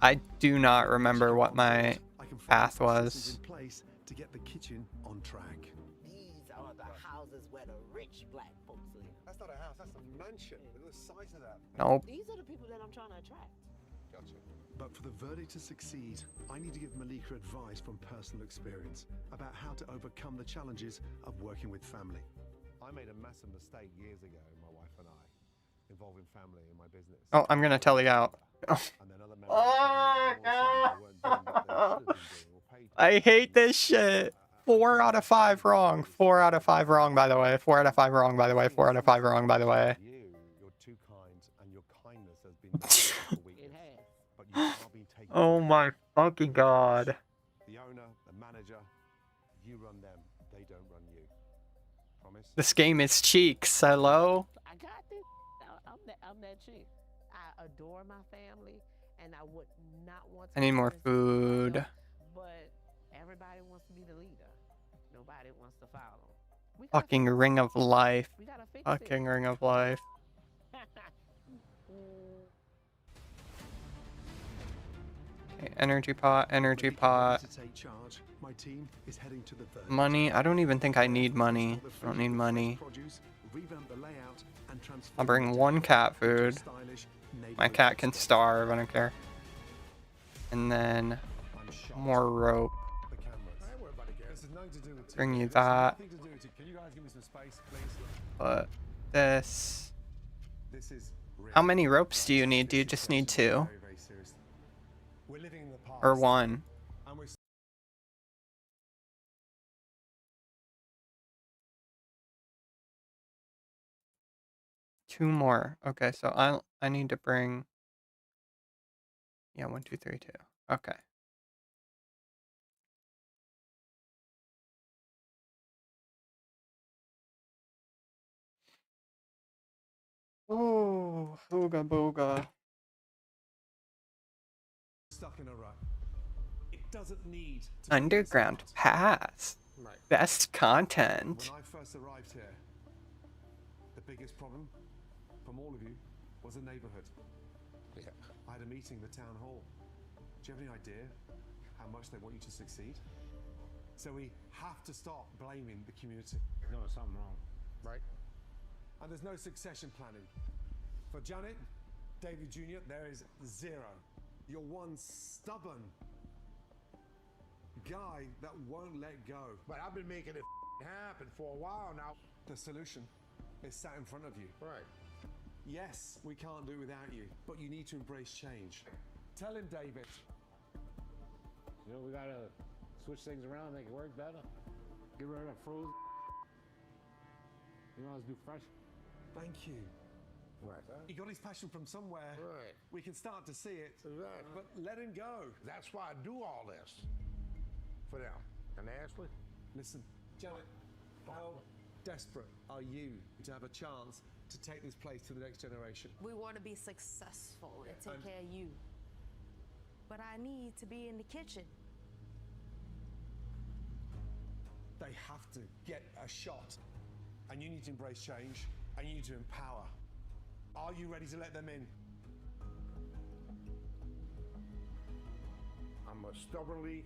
I do not remember what my path was. In place to get the kitchen on track. These are the houses where the rich black folks live. That's not a house, that's a mansion. Look at the size of that. Nope. These are the people that I'm trying to attract. Gotcha. But for the verdict to succeed, I need to give Malika advice from personal experience about how to overcome the challenges of working with family. I made a massive mistake years ago, my wife and I, involving family in my business. Oh, I'm gonna tell you out. Oh, I hate this shit. 4 out of 5 wrong. 4 out of 5 wrong, by the way. 4 out of 5 wrong, by the way. 4 out of 5 wrong, by the way. You're too kind, and your kindness has been It has. but you are being taken. Oh my fucking god. The owner, the manager, you run them. They don't run you. Promise? This game is cheeks. Hello? I got this. I'm that chick. I adore my family, and I would not want to. I need more food. But everybody wants to be the leader. Nobody wants to follow. Fucking ring of life. We gotta fix Fucking ring of life. Okay, energy pot, energy pot. Money. I don't even think I need money. I don't need money. I'll bring 1 cat food. My cat can starve, I don't care. And then more rope. Bring you that. But this. How many ropes do you need? Do you just need 2? Or 1? Two more. Okay, so I need to bring. Yeah, 1, 2, 3, 2. Okay. Oh, ooga booga. Stuck in a rut. It doesn't need to Underground Pass. Right. Best content. When I first arrived here, the biggest problem from all of you was the neighborhood. Yeah. I had a meeting in the town hall. Do you have any idea how much they want you to succeed? So we have to stop blaming the community. There's doing something wrong, right? And there's no succession planning. For Janet, David Jr., there is 0. You're one stubborn guy that won't let go. But I've been making it happened for a while now. The solution is sat in front of you. Right. Yes, we can't do it without you, but you need to embrace change. Tell him, David. You know, we gotta switch things around, make it work better. Get rid of that frozen. You know, let's do fresh. Thank you. Right. He got his passion from somewhere. Right. We can start to see it. Exactly. But let him go. That's why I do all this. For them. And Ashley? Listen, Janet, how desperate are you to have a chance to take this place to the next generation? We want to be successful and take And- care of you. But I need to be in the kitchen. They have to get a shot. And you need to embrace change, and you need to empower. Are you ready to let them in? I'm gonna stubbornly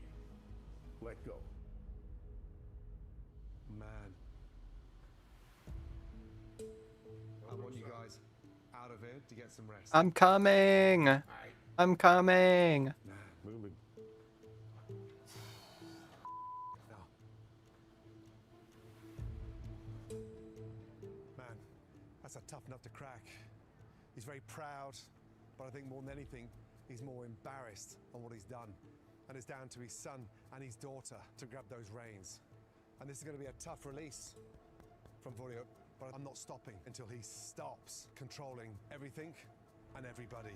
let go. Man. I want you guys out of here to get some rest. I'm coming. I'm coming. Moving. Man, that's a tough nut to crack. He's very proud, but I think more than anything, he's more embarrassed on what he's done. And it's down to his son and his daughter to grab those reins. And this is going to be a tough release from Volio, but I'm not stopping until he stops controlling everything and everybody.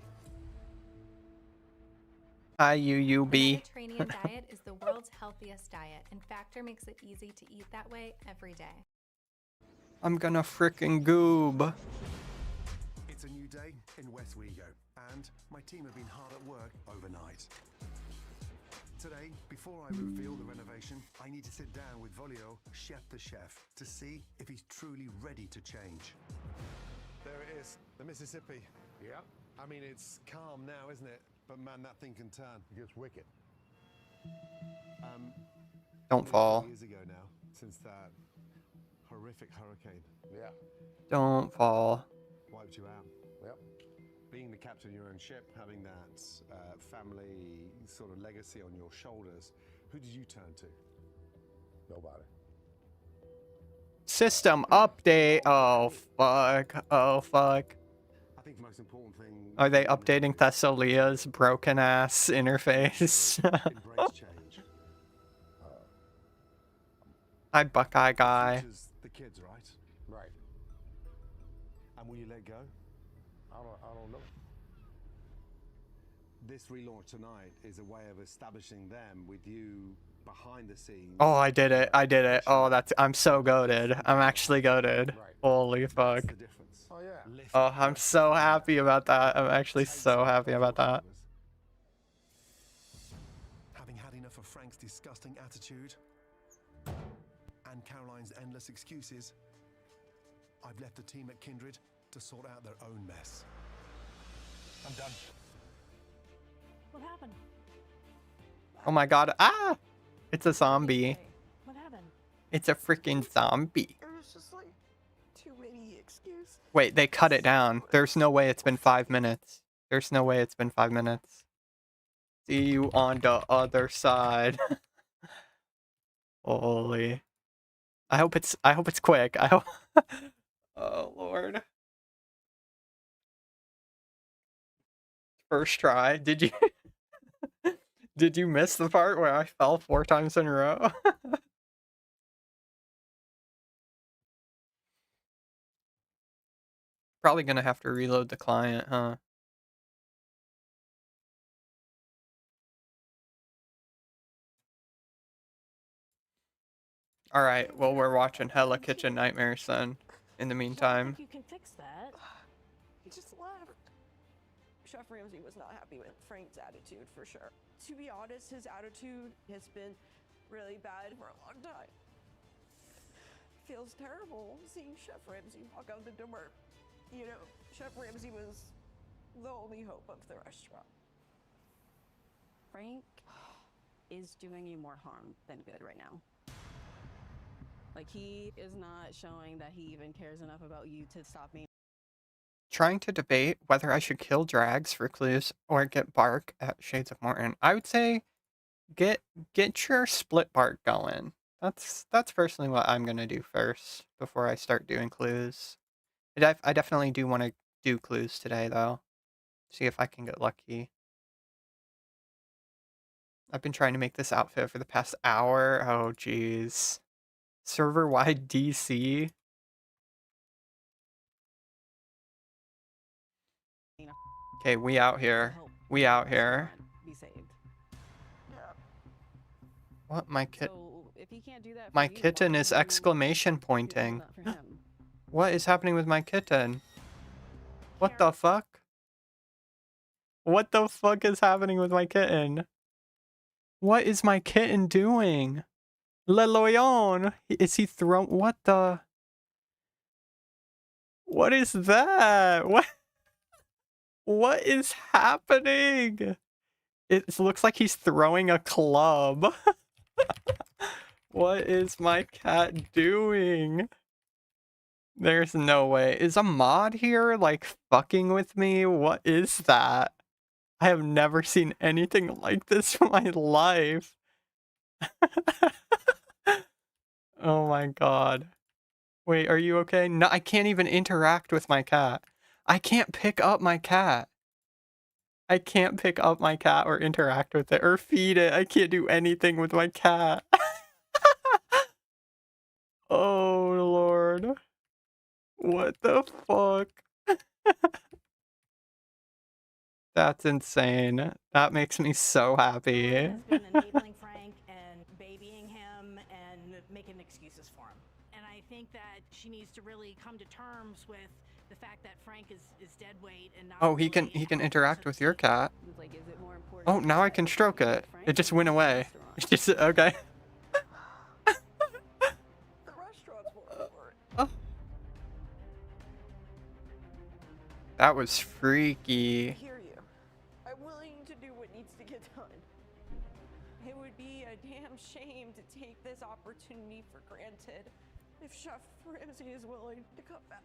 IUUB. Mediterranean diet is the world's healthiest diet, and Factor makes it easy to eat that way every day. I'm gonna frickin' goob. It's a new day in West Wego, and my team have been hard at work overnight. Today, before I reveal the renovation, I need to sit down with Volio, chef the chef, to see if he's truly ready to change. There it is, the Mississippi. Yep. I mean, it's calm now, isn't it? But man, that thing can turn. It gets wicked. Don't fall. years ago now, since that horrific hurricane. Yeah. Don't fall. Wiped you out. Yep. Being the captain of your own ship, having that family sort of legacy on your shoulders, who did you turn to? Nobody. System update. Oh, fuck. Oh, fuck. I think the most important thing... Are they updating Thessalia's broken-ass interface? Embrace change. Hi, Buckeye guy. The kids, right? Right. And will you let go? I don't know. This relaunch tonight is a way of establishing them with you behind the scenes. Oh, I did it. I did it. Oh, I'm so goated. I'm actually goated. Holy fuck. Oh, yeah. Oh, I'm so happy about that. I'm actually so happy about that. Having had enough of Frank's disgusting attitude and Caroline's endless excuses, I've left the team at Kindred to sort out their own mess. I'm done. What happened? Oh my god. Ah! It's a zombie. What happened? It's a freaking zombie. There was just like too many excuses. Wait, they cut it down. There's no way it's been 5 minutes. There's no way it's been 5 minutes. See you on the other side. Holy. I hope it's quick. I hope Oh Lord. First try. Did you Did you miss the part where I fell 4 times in a row? Probably gonna have to reload the client, huh? Alright, well we're watching Hella Kitchen Nightmares then, in the meantime. You can fix that. He just left. Chef Ramsay was not happy with Frank's attitude for sure. To be honest, his attitude has been really bad for a long time. Feels terrible seeing Chef Ramsay walk out the door. You know, Chef Ramsay was the only hope of the restaurant. Frank is doing you more harm than good right now. Like, he is not showing that he even cares enough about you to stop me. Trying to debate whether I should kill Drags, Recluse, or get Bark at Shades of Morton. I would say get your split Bark going. That's personally what I'm gonna do first before I start doing clues. I definitely do want to do clues today though. See if I can get lucky. I've been trying to make this outfit for the past hour. Oh jeez. Server-wide DC. Okay, we out here. We out here. Be saved. What my kit? So if he can't do that for My you, kitten why is would you exclamation do pointing. that for him? What is happening with my kitten? What the fuck? What the fuck is happening with my kitten? What is my kitten doing? Le Loyon! Is he thrown? What the? What is that? What? What is happening? It looks like he's throwing a club. What is my cat doing? There's no way. Is a mod here, like, fucking with me? What is that? I have never seen anything like this in my life. Oh my god. Wait, are you okay? No, I can't even interact with my cat. I can't pick up my cat. I can't pick up my cat or interact with it or feed it. I can't do anything with my cat. Oh, Lord. What the fuck? That's insane. That makes me so happy. Has been enabling Frank and babying him and making excuses for him. And I think that she needs to really come to terms with the fact that Frank is dead weight and not. Oh, he can interact with your cat. Like, is it more important Oh, now I can stroke it. It just went away. It just okay. The restaurant's more important. That was freaky. I hear you. I'm willing to do what needs to get done. It would be a damn shame to take this opportunity for granted. If Chef Ramsay is willing to come back,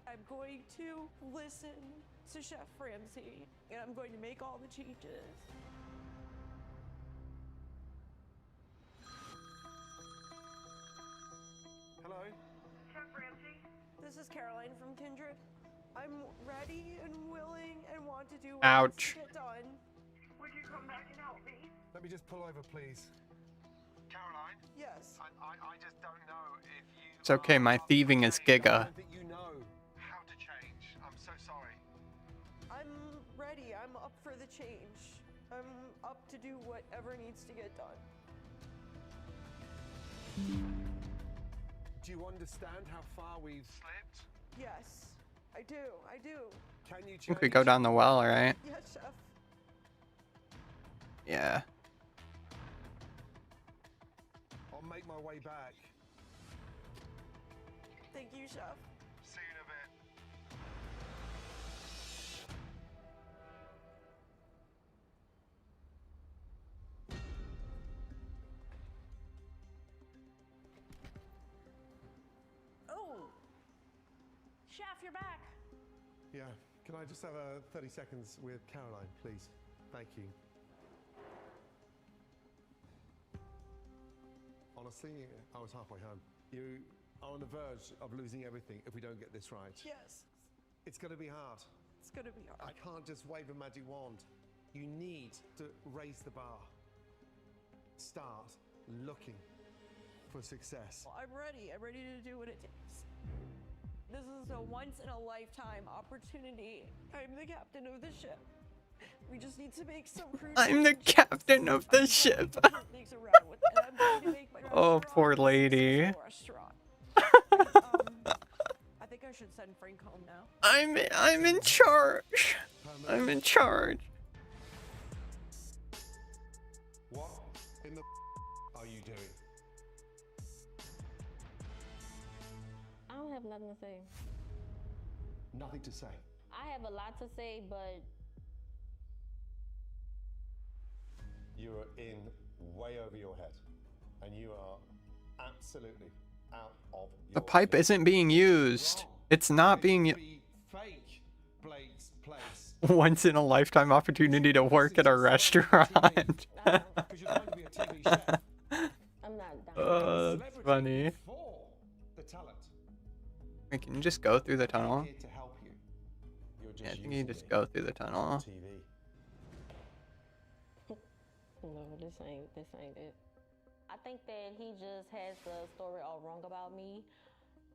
I'm going to listen to Chef Ramsay, and I'm going to make all the changes. Hello? Chef Ramsay? This is Caroline from Kindred. I'm ready and willing and want to do what Ouch. needs to get done. Would you come back and help me? Let me just pull over, please. Caroline? Yes. I just don't know if you... It's okay, my thieving is Giga. I don't think you know how to change. I'm so sorry. I'm ready. I'm up for the change. I'm up to do whatever needs to get done. Do you understand how far we've slipped? Yes, I do. I do. Can you I think we go down the well, right? Yes, Chef. Yeah. I'll make my way back. Thank you, Chef. See you in a bit. Oh, Chef, you're back. Yeah, can I just have 30 seconds with Caroline, please? Thank you. Honestly, I was halfway home. You are on the verge of losing everything if we don't get this right. Yes. It's going to be hard. It's gonna be hard. I can't just wave a magic wand. You need to raise the bar. Start looking for success. Well, I'm ready. I'm ready to do what it takes. This is a once-in-a-lifetime opportunity. I'm the captain of the ship. We just need to make some crucial I'm the captain of the ship. things around with, and I'm going to make my Oh, poor lady. restaurant. I think I should send Frank home now. I'm in charge. I'm in charge. What in the are you doing? I don't have nothing to say. Nothing to say. I have a lot to say, but You are in way over your head, and you are absolutely out of your The pipe isn't being used. It's not being fake Blake's place. once in a lifetime opportunity to work at a restaurant. I'm not done. That's funny. The talent. Wait, can you just go through the tunnel? Here to help you. You're just Yeah, I think you using just me go through the tunnel. TV. No, this ain't it. I think that he just has the story all wrong about me,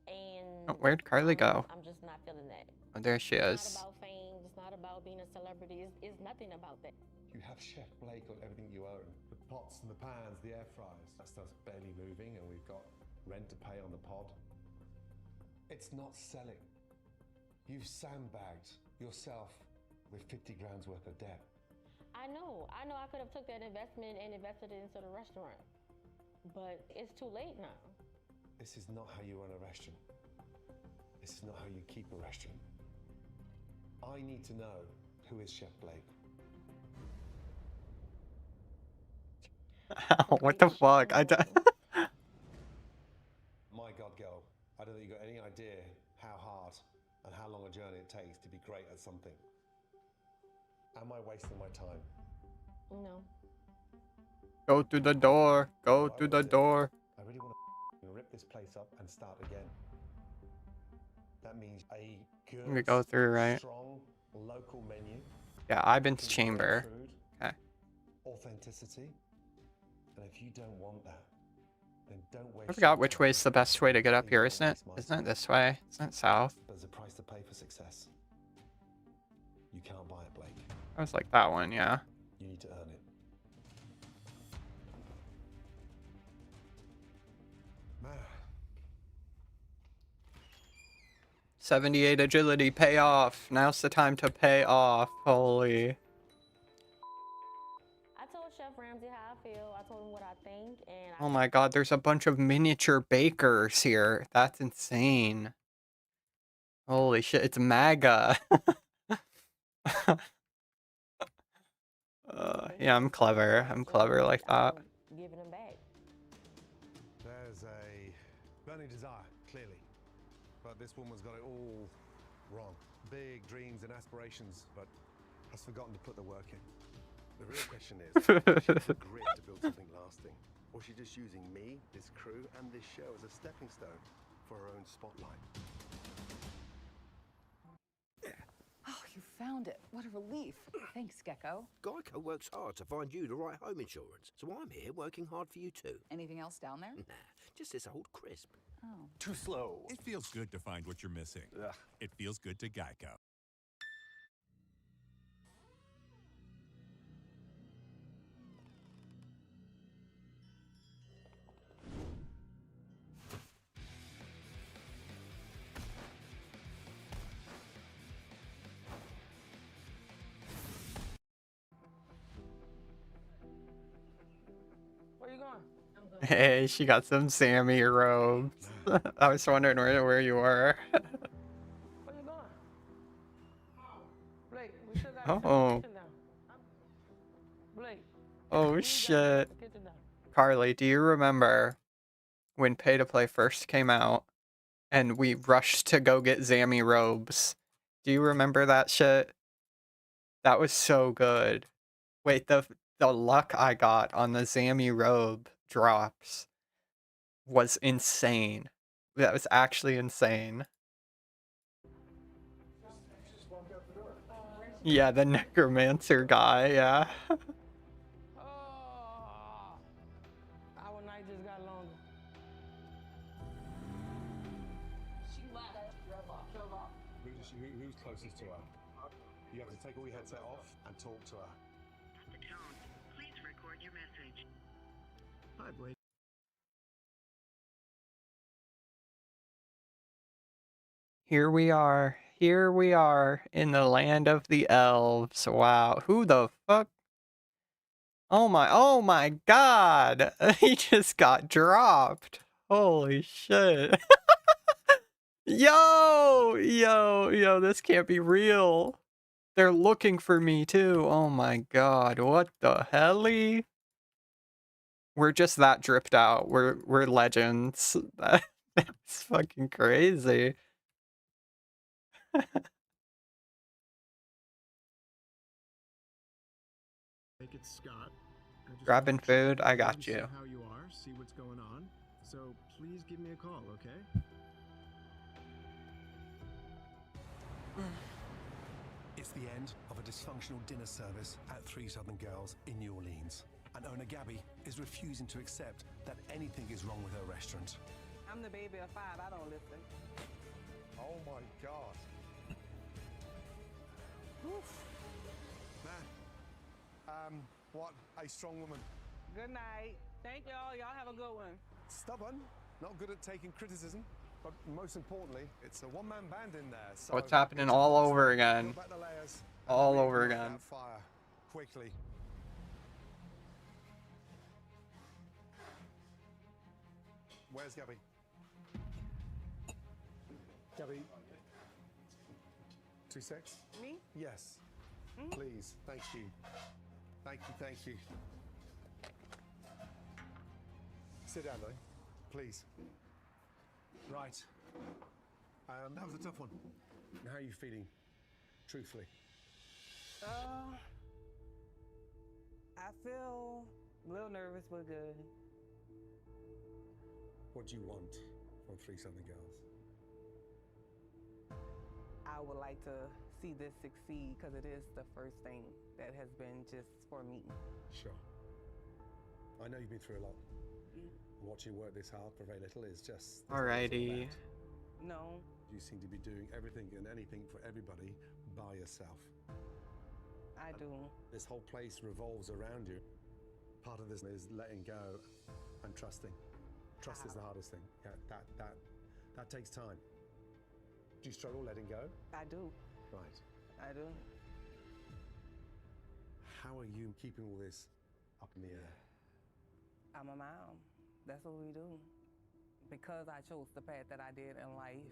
and Oh, where'd Carly go? I'm just not feeling that. Oh, there she It's is. not about fame. It's not about being a celebrity. It's nothing about that. You have Chef Blake on everything you own. The pots and the pans, the air fryers. That stuff's barely moving and we've got rent to pay on the pod. It's not selling. You've sandbagged yourself with 50 grand's worth of debt. I know I could have took that investment and invested it into the restaurant, but it's too late now. This is not how you run a restaurant. This is not how you keep a restaurant. I need to know who is Chef Blake. What the fuck? I don't. My God, girl, I don't think you've got any idea how hard and how long a journey it takes to be great at something. Am I wasting my time? No. Go through the door. Go through the door. I really want to rip this place up and start again. That means a good, We go through, right? strong local menu. Yeah, Ivan's chamber. Food, Okay. authenticity. And if you don't want that, then don't waste. I forgot which way is the best way to get up here, isn't it? Isn't it this way? Isn't it south? There's a price to pay for success. You can't buy it, Blake. I was like that one, yeah. You need to earn it. Man. 78 agility, pay off. Now's the time to pay off. Holy. I told Chef Ramsay how I feel. I told him what I think, and Oh my god, there's a bunch of miniature bakers here. That's insane. Holy shit, it's MAGA. Yeah, I'm clever. I'm clever like that. giving him back. There's a burning desire, clearly. But this woman's got it all wrong. Big dreams and aspirations, but has forgotten to put the work in. The real question is, does she have the grit to build something lasting? Or is she just using me, this crew, and this show as a stepping stone for her own spotlight? Oh, you found it. What a relief. Thanks, Gecko. Geico works hard to find you the right home insurance, so I'm here working hard for you too. Anything else down there? Nah, just this old crisp. Oh. Too slow. It feels good to find what you're missing. Ugh. It feels good to Geico. Where you going? Hey, she got some Sammy robes. I was wondering where you were. Where you going? Blake, we still got to Oh. the kitchen down. Blake. Oh shit. Carly, do you remember when Pay to Play first came out and we rushed to go get Zammy robes? Do you remember that shit? That was so good. Wait, the luck I got on the Zammy robe drops was insane. That was actually insane. Yeah, the necromancer guy, yeah. Our night just got longer. She left. Drove off. Who's closest to her? You have to take all your headset off and talk to her. At the tone, please record your message. Hi, Blake. Here we are. Here we are in the land of the elves. Wow. Who the fuck? Oh my god. He just got dropped. Holy shit. Yo, this can't be real. They're looking for me too. Oh my god. What the helly? We're just that dripped out. We're legends. That's fucking crazy. It's Scott. Grabbing food, I got you. How you are? See what's going on. So please give me a call, okay? It's the end of a dysfunctional dinner service at 3 Southern Girls in New Orleans. And owner Gabby is refusing to accept that anything is wrong with her restaurant. I'm the baby of 5. I don't listen. Oh my God. Man, what a strong woman. Good night. Thank y'all. Y'all have a good one. Stubborn, not good at taking criticism, but most importantly, it's a one-man band in there. So What's happening all over again? peel back the layers and All reignite over again. that fire quickly. Where's Gabby? Gabby. 2 secs? Me? Yes. Please. Thank you. Thank you, thank you. Sit down, though. Please. Right. That was a tough one. How are you feeling? Truthfully. I feel a little nervous, but good. What do you want from 3 Southern Girls? I would like to see this succeed because it is the first thing that has been just for me. Sure. I know you've been through a lot. Watching you work this hard for very little is just... Alrighty. No. You seem to be doing everything and anything for everybody by yourself. I do. This whole place revolves around you. Part of this is letting go and trusting. Trust is the hardest thing. Yeah, that takes time. Do you struggle letting go? I do. Right. I do. How are you keeping all this up in the air? I'm a mom. That's what we do. Because I chose the path that I did in life,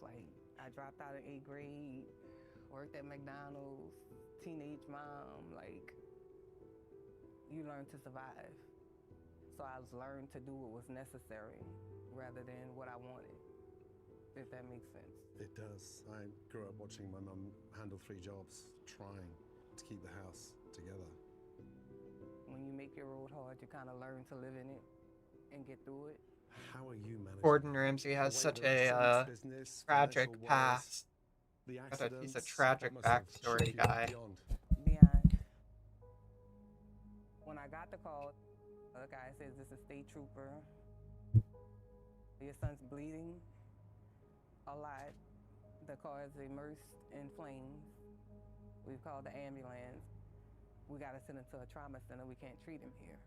like I dropped out of 8th grade, worked at McDonald's, teenage mom, like you learn to survive. So I learned to do what was necessary rather than what I wanted, if that makes sense. It does. I grew up watching my mum handle 3 jobs, trying to keep the house together. When you make your road hard, you kind of learn to live in it and get through it. How are you managing? Gordon Ramsay has such a tragic past. He's a tragic backstory guy. Beyond. When I got the call, the guy says, "This is a state trooper. Your son's bleeding a lot. The car is immersed in flames. We've called the ambulance. We got to send him to a trauma center. We can't treat him here."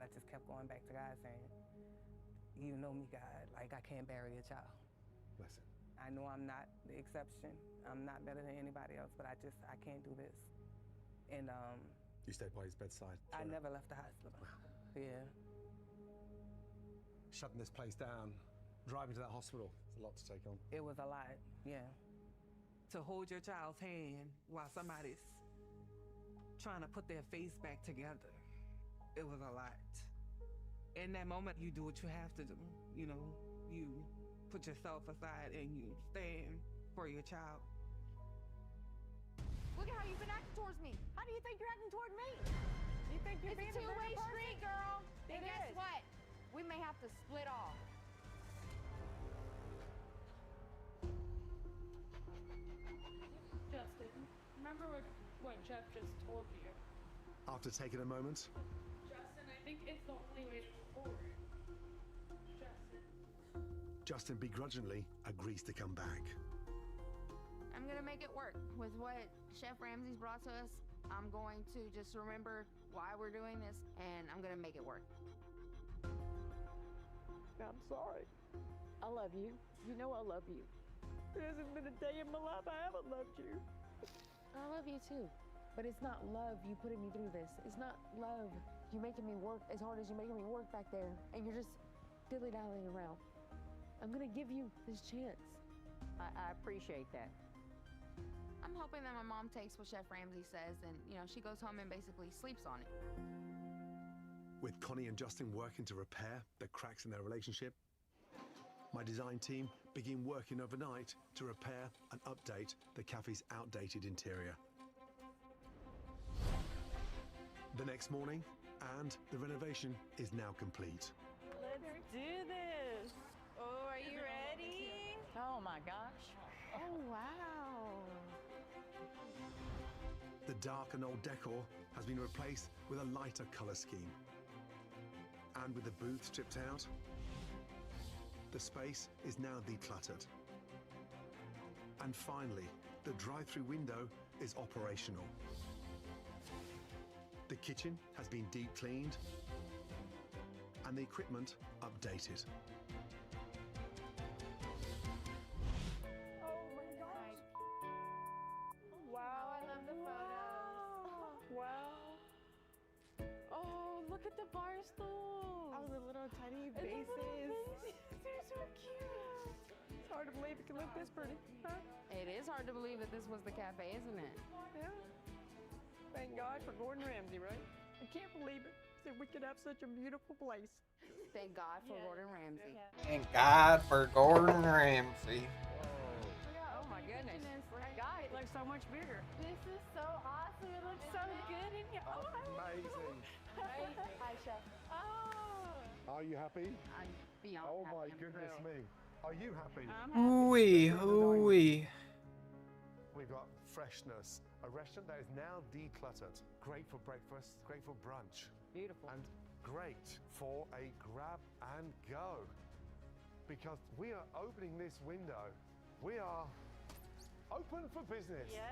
I just kept going back to God saying, "You know me, God. Like, I can't bury a child." Bless him. I know I'm not the exception. I'm not better than anybody else, but I can't do this. And You stayed by his bedside? I never left the hospital. Yeah. Shutting this place down, driving to that hospital, it's a lot to take on. It was a lot, yeah. To hold your child's hand while somebody's trying to put their face back together, it was a lot. In that moment, you do what you have to do. You know, you put yourself aside and you stand for your child. Look at how you've been acting towards me. How do you think you're acting toward me? You think you're It's being a a better two-way person? street, girl. It And guess is. what? We may have to split off. Justin, remember what Jeff just told you? After taking a moment, Justin, I think it's the only way to move forward. Justin. Justin begrudgingly agrees to come back. I'm gonna make it work with what Chef Ramsay's brought to us. I'm going to just remember why we're doing this, and I'm gonna make it work. I'm sorry. I love you. You know I love you. There hasn't been a day in my life I haven't loved you. I love you too. But it's not love you putting me through this. It's not love you making me work as hard as you're making me work back there, and you're just dilly-dallying around. I'm gonna give you this chance. I appreciate that. I'm hoping that my mom takes what Chef Ramsay says and, she goes home and basically sleeps on it. With Connie and Justin working to repair the cracks in their relationship, my design team begin working overnight to repair and update the cafe's outdated interior. The next morning, and the renovation is now complete. Let's my gosh. Oh, wow. The dark and old decor has been replaced with a lighter colour scheme. And with the booth stripped out, the space is now decluttered. And finally, the drive-through window is operational. The kitchen has been deep cleaned and the equipment updated. Oh my gosh. Wow, I love the photos. Wow. Oh, look at the bar stools. Oh, the little tiny bases. They're so cute. It's hard to believe it can look this pretty, huh? It is hard to believe that this was the cafe, isn't it? Yeah. Thank God for Gordon Ramsay, right? I can't believe it, that we could have such a beautiful place. Thank God for Gordon Ramsay. Thank God for Gordon Ramsay. Oh my goodness. God, it looks so much bigger. This is so awesome. It looks so good in here. Oh, Amazing. Hi, Chef. Oh. Are you happy? I'm beyond Oh happy. my I'm goodness thrilled. me. Are you happy? Ooh-wee, ooh-wee. We've got freshness. A restaurant that is now decluttered. Great for breakfast, great for brunch. Beautiful. And great for a grab and go. Because we are opening this window. We are open for business. Yes.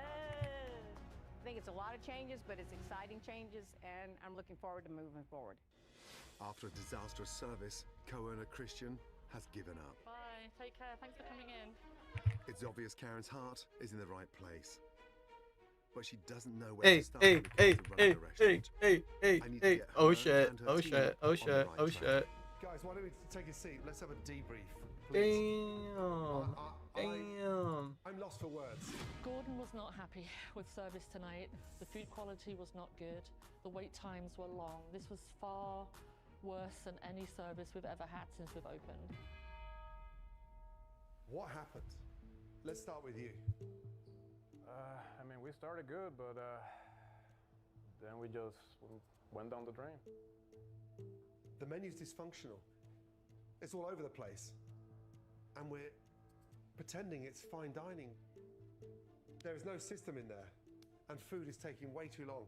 I think it's a lot of changes, but it's exciting changes, and I'm looking forward to moving forward. After a disastrous service, co-owner Christian has given up. Bye. Take care. Thanks for coming in. It's obvious Karen's heart is in the right place. But she doesn't know where to start when it comes to running the restaurant. I need to get her Oh and shit, her oh team shit, oh on the shit, right oh track. shit. Guys, why don't we take a seat? Let's have a debrief, please. Damn. I'm lost for words. Gordon was not happy with service tonight. The food quality was not good. The wait times were long. This was far worse than any service we've ever had since we've opened. What happened? Let's start with you. I mean, we started good, but then we just went down the drain. The menu's dysfunctional. It's all over the place. And we're pretending it's fine dining. There is no system in there, and food is taking way too long.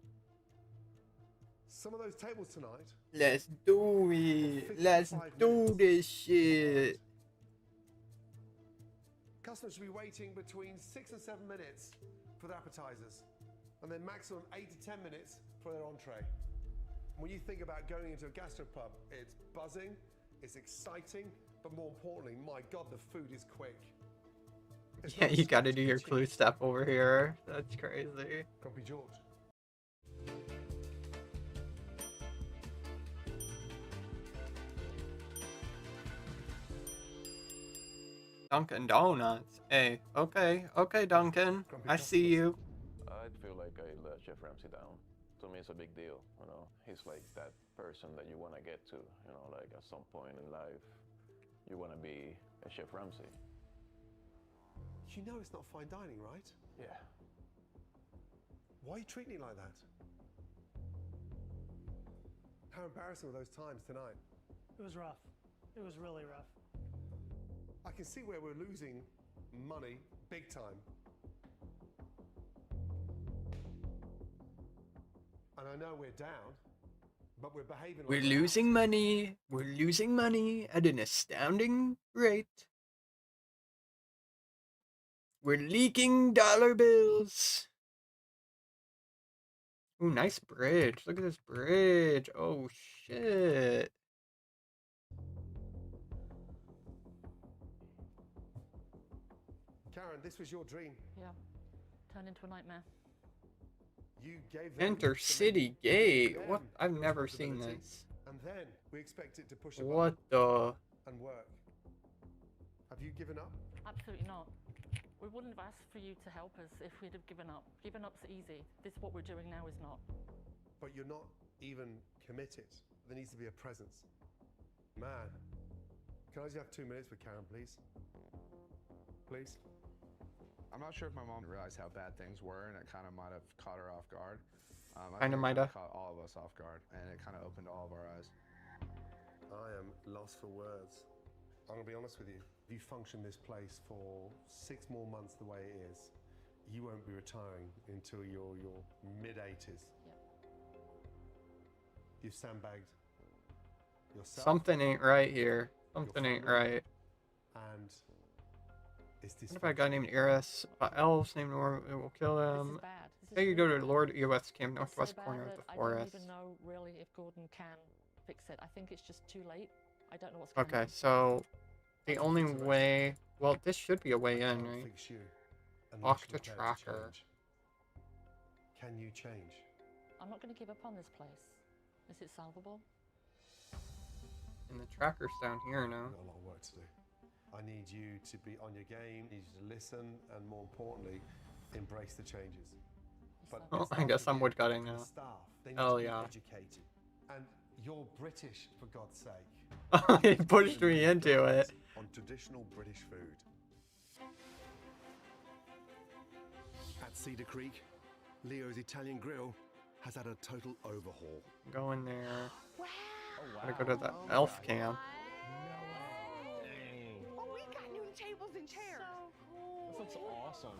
Some of those tables tonight. Let's do it. Let's do this shit. Customers should be waiting between 6 and 7 minutes for their appetizers, and then maximum 8 to 10 minutes for their entree. When you think about going into a gastropub, it's buzzing, it's exciting, but more importantly, my God, the food is quick. It's Yeah, not you gotta do your sketchy. clue step over here. That's crazy. Grumpy George. Dunkin' Donuts. Hey, okay, Dunkin'. I see you. I feel like I let Chef Ramsay down. To me, it's a big deal, you know. He's like that person that you want to get to, you know, like at some point in life, you want to be a Chef Ramsay. You know it's not fine dining, right? Yeah. Why are you treating it like that? How embarrassing were those times tonight? It was rough. It was really rough. I can see where we're losing money big time. And I know we're down, but we're behaving like We're that. losing money. We're losing money at an astounding rate. We're leaking dollar bills. Ooh, nice bridge. Look at this bridge. Oh, shit. Karen, this was your dream. Yeah. Turned into a nightmare. You gave them Enter the City menu. You Gate. gave What? them I've the never seen responsibility. this. And then we expect it to push a What button the? and work. Have you given up? Absolutely not. We wouldn't have asked for you to help us if we'd have given up. Giving up's easy. This, what we're doing now, is not. But you're not even committed. There needs to be a presence. Man, can I just have 2 minutes with Karen, please? Please? I'm not sure if my mom realized how bad things were, and it kind of might have caught her off guard. I Kinda think it mighta. caught all of us off guard, and it kind of opened all of our eyes. I am lost for words. I'm gonna be honest with you. If you function this place for 6 more months the way it is, you won't be retiring until your mid-80s. Yep. You've sandbagged yourself. Something ain't right here. Something ain't right. And it's What if I got named Eris? Elves named Norm, it will kill This them. is bad. This Say is you go really to bad. Lord US Camp, It's northwest so bad corner of that the I forest. don't even know really if Gordon can fix it. I think it's just too late. I don't know what's going on. Okay, so the only way, well, this should be a way in, right? Fix you unless Walk you're to prepared to tracker. change. Can you change? I'm not going to give up on this place. Is it solvable? And the tracker's down here now. We've got a lot of work to do. I need you to be on your game, need you to listen, and more importantly, embrace the changes. But Oh, I guess I'm woodcutting the now. staff, they need Oh to be yeah. educated. And you're British, for God's sake. He pushed me into it. On traditional British food. At Cedar Creek, Leo's Italian Grill has had a total overhaul. Go in there. Wow. Gotta go to the elf camp. Oh, we got new tables and chairs. So cool. This looks awesome.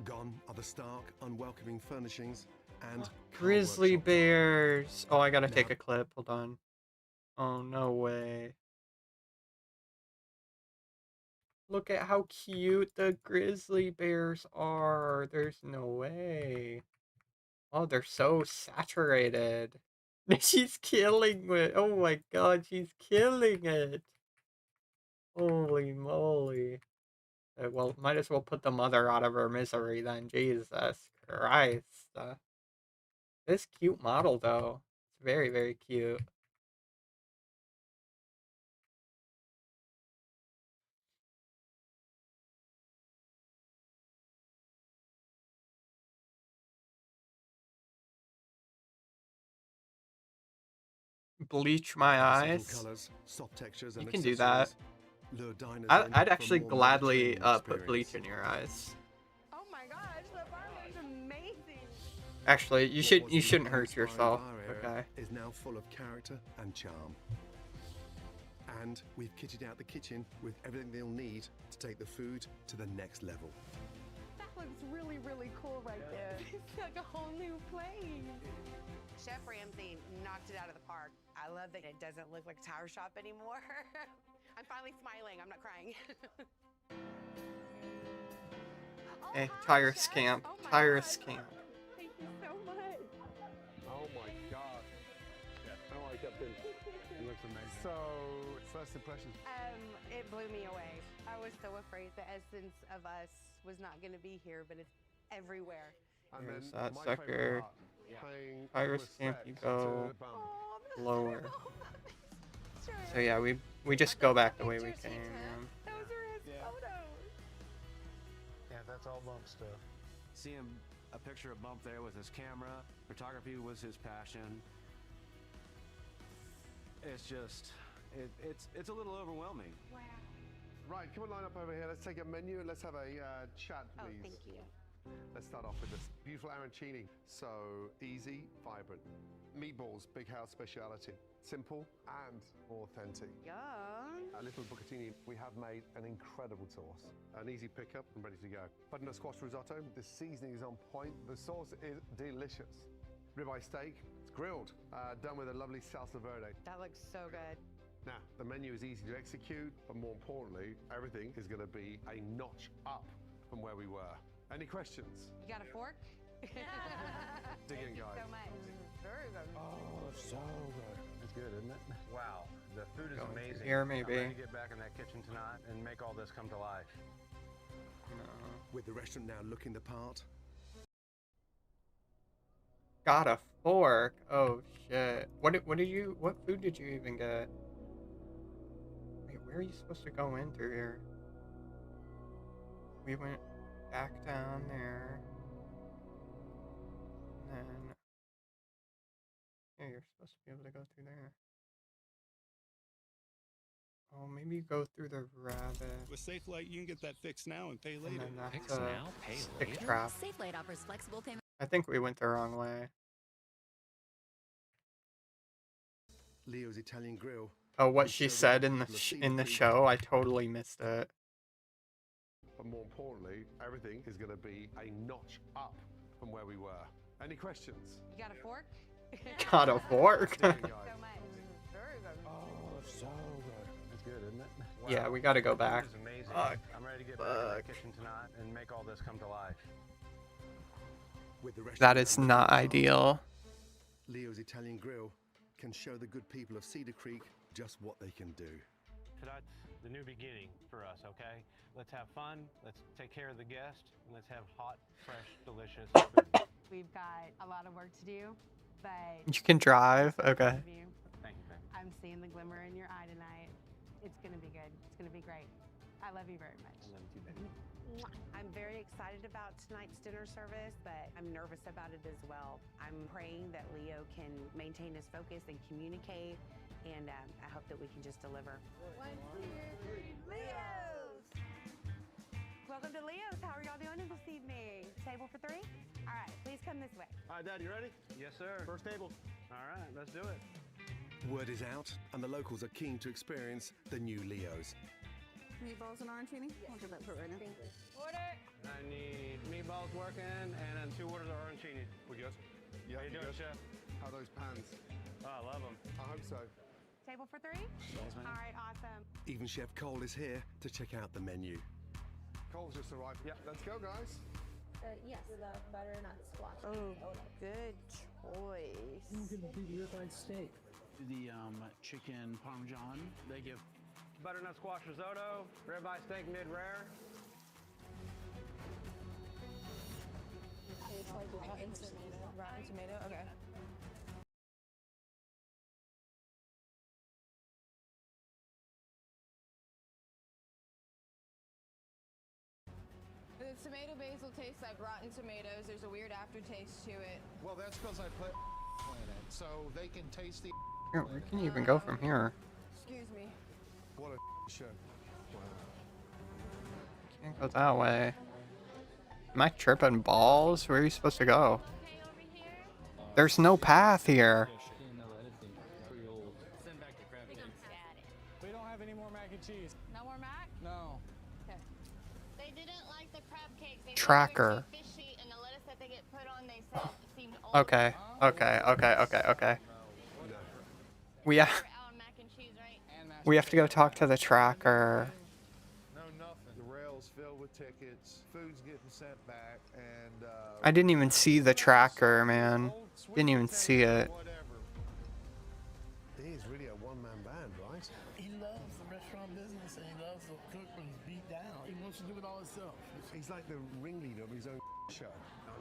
Gone are the stark, unwelcoming furnishings and Grizzly bears. Oh, I gotta take a clip. Hold on. Oh, no way. Look at how cute the grizzly bears are. There's no way. Oh, they're so saturated. She's killing it. Oh my god, she's killing it. Holy moly. Well, might as well put the mother out of her misery then. Jesus Christ. This cute model, though. It's very, very cute. Bleach my eyes. Colors, soft textures, You and can do that. lure diners in I'd for a actually more gladly Mediterranean put bleach experience. in your eyes. Oh my gosh, the bar is amazing. Actually, you shouldn't hurt Inspiring yourself. bar area Okay. is now full of character and charm. And we've kitted out the kitchen with everything they'll need to take the food to the next level. That looks really, really cool right there. It's like a whole new place. Chef Ramsay knocked it out of the park. I love that it doesn't look like a tire shop anymore. I'm finally smiling. I'm not crying. Hey, tire scamp. Tire scamp. Thank you so much. Oh my god. I like that thing. It looks amazing. So, first impressions. It blew me away. I was so afraid the essence of us was not going to be here, but it's everywhere. And There's then that my sucker. favorite part, paying Tire respect scamp, you to go the bum. lower. So yeah, we just go back the way we came. Those are his photos. Yeah, that's all Bump stuff. Seeing a picture of Bump there with his camera, photography was his passion. It's just, it's a little overwhelming. Wow. Right, come on, line up over here. Let's take a menu and let's have a chat, Oh, please. thank you. Let's start off with this beautiful arancini. So easy, vibrant. Meatballs, big house speciality. Simple and authentic. Yum. A little bucatini. We have made an incredible sauce. An easy pickup and ready to go. Butternut squash risotto. The seasoning is on point. The sauce is delicious. Ribeye steak. It's grilled. Done with a lovely salsa verde. That looks so good. Now, the menu is easy to execute, but more importantly, everything is going to be a notch up from where we were. Any questions? You got a fork? Dig Thank in, you guys. so much. Very good. Oh, so good. It's good, isn't it? Wow, the food is Going through amazing. here, I'm maybe. ready to get back in that kitchen tonight and make all this come to life. With the restaurant now looking the part. Got a fork. Oh shit. What food did you even get? Wait, where are you supposed to go in through here? We went back down there. And then yeah, you're supposed to be able to go through there. Oh, maybe you go through the rabbit. With SafeLight, you can get that fixed now and pay later. And then Fix that's a now, pay stick later? trap. SafeLight offers flexible payment. I think we went the wrong way. Leo's Italian Grill Oh, what she said in the show, I totally missed it. But more importantly, everything is going to be a notch up from where we were. Any questions? You got a fork? Got a fork? So much. Very good. Oh, so good. It's good, isn't it? Yeah, we gotta go back. It's amazing. Fuck. I'm ready to get back in that kitchen tonight and make all this come to life. With the rest That of is the not family, ideal. Leo's Italian Grill can show the good people of Cedar Creek just what they can do. Tonight's the new beginning for us, okay? Let's have fun, let's take care of the guest, and let's have hot, fresh, delicious food. We've got a lot of work to do, but You can drive? Okay. Thank you, babe. I'm seeing the glimmer in your eye tonight. It's gonna be good. It's gonna be great. I love you very much. I love you too, baby. I'm very excited about tonight's dinner service, but I'm nervous about it as well. I'm praying that Leo can maintain his focus and communicate, and I hope that we can just deliver. 1, 2, 3, Leos! Welcome to Leo's. How are y'all doing this evening? Table for 3? All right, please come this way. All right, Dad, you ready? Yes, sir. First table. All right, let's do it. Word is out, and the locals are keen to experience the new Leos. Meatballs and arancini? I'll get that put right now. Order! I need meatballs working and then 2 orders of arancini. We good? How you doing, Chef? How are those pans? Oh, I love them. I hope so. Table for 3? Yes, ma'am. All right, awesome. Even Chef Cole is here to check out the menu. Cole's just arrived. Yeah, let's go, guys. Yes, the butternut squash. Oh, good choice. You can do the ribeye steak. The chicken parmesan. They give Butternut squash risotto, ribeye steak mid-rare. It's like rotten tomato. Rotten tomato? Okay. The tomato basil tastes like rotten tomatoes. There's a weird aftertaste to it. Well, that's because I put in it, so they can taste the. Here, where can you even go from here? Excuse me. What a show. Wow. Can't go that way. Am I tripping balls? Where are you supposed to go? There's no path here. We don't have any more mac and cheese. No more mac? No. Okay. They didn't like the crab cakes. They Tracker. Too fishy, and the lettuce that they get put on, they said seemed old. Okay, okay. We have to go talk to the tracker. No, nothing. The rail's filled with tickets. Food's getting sent back, and. I didn't even see the tracker, man. Didn't even see it. He is really a one-man band, right? He loves the restaurant business and he loves to cook when he's beat down. He wants to do it all himself. He's like the ringleader of his own show.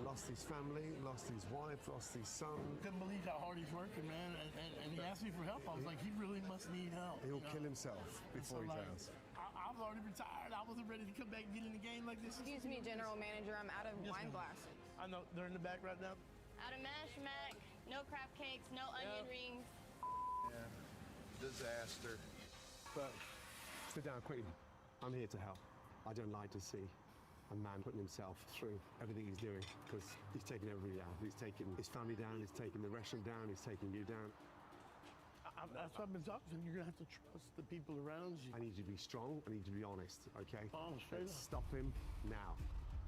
Lost his family, lost his wife, lost his son. Couldn't believe how hard he's working, man. And he asked me for help. I was like, he really must need help. He'll kill himself before he fails. I was already retired. I wasn't ready to come back and get in the game like this. Excuse me, General Manager. I'm out of wine glasses. I know. They're in the back right now. Out of mash, mac, no crab cakes, no onion rings. Yeah. Disaster. But sit down quickly. I'm here to help. I don't like to see a man putting himself through everything he's doing because he's taking everybody down. He's taking his family down, he's taking the restaurant down, he's taking you down. That's what I've been talking to. You're going to have to trust the people around you. I need you to be strong, I need you to be honest, okay? Oh, straight up. Stop him now.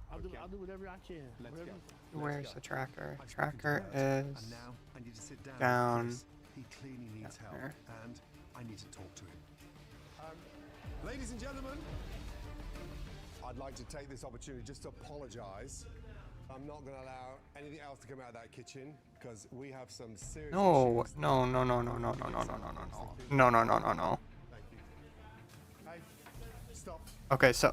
I'll do whatever I can. Let's go. Where's the tracker? Tracker And is now I need to sit down. down. because He clearly needs help, there. and I need to talk to him. Ladies and gentlemen, I'd like to take this opportunity just to apologize. I'm not going to allow anything else to come out of that kitchen because we have some serious No, issues. no. Thank you. Hey, stop. Okay, so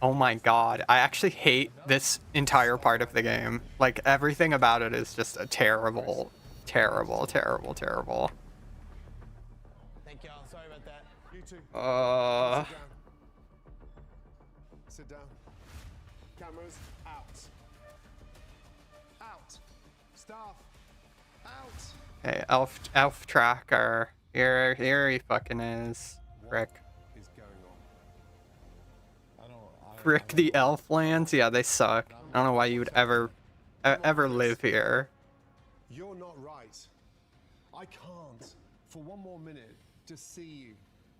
oh my god, I actually hate this entire part of the game. Like everything about it is just a terrible. Thank y'all. Sorry about that. You too. Sit down. Cameras out. Out. Staff. Out. Hey, elf tracker. Here he fucking is. Frick. What is going on? Frick the elf lands. Yeah, they suck. I don't know why you would ever live here. You're not right. I can't, for one more minute, just see you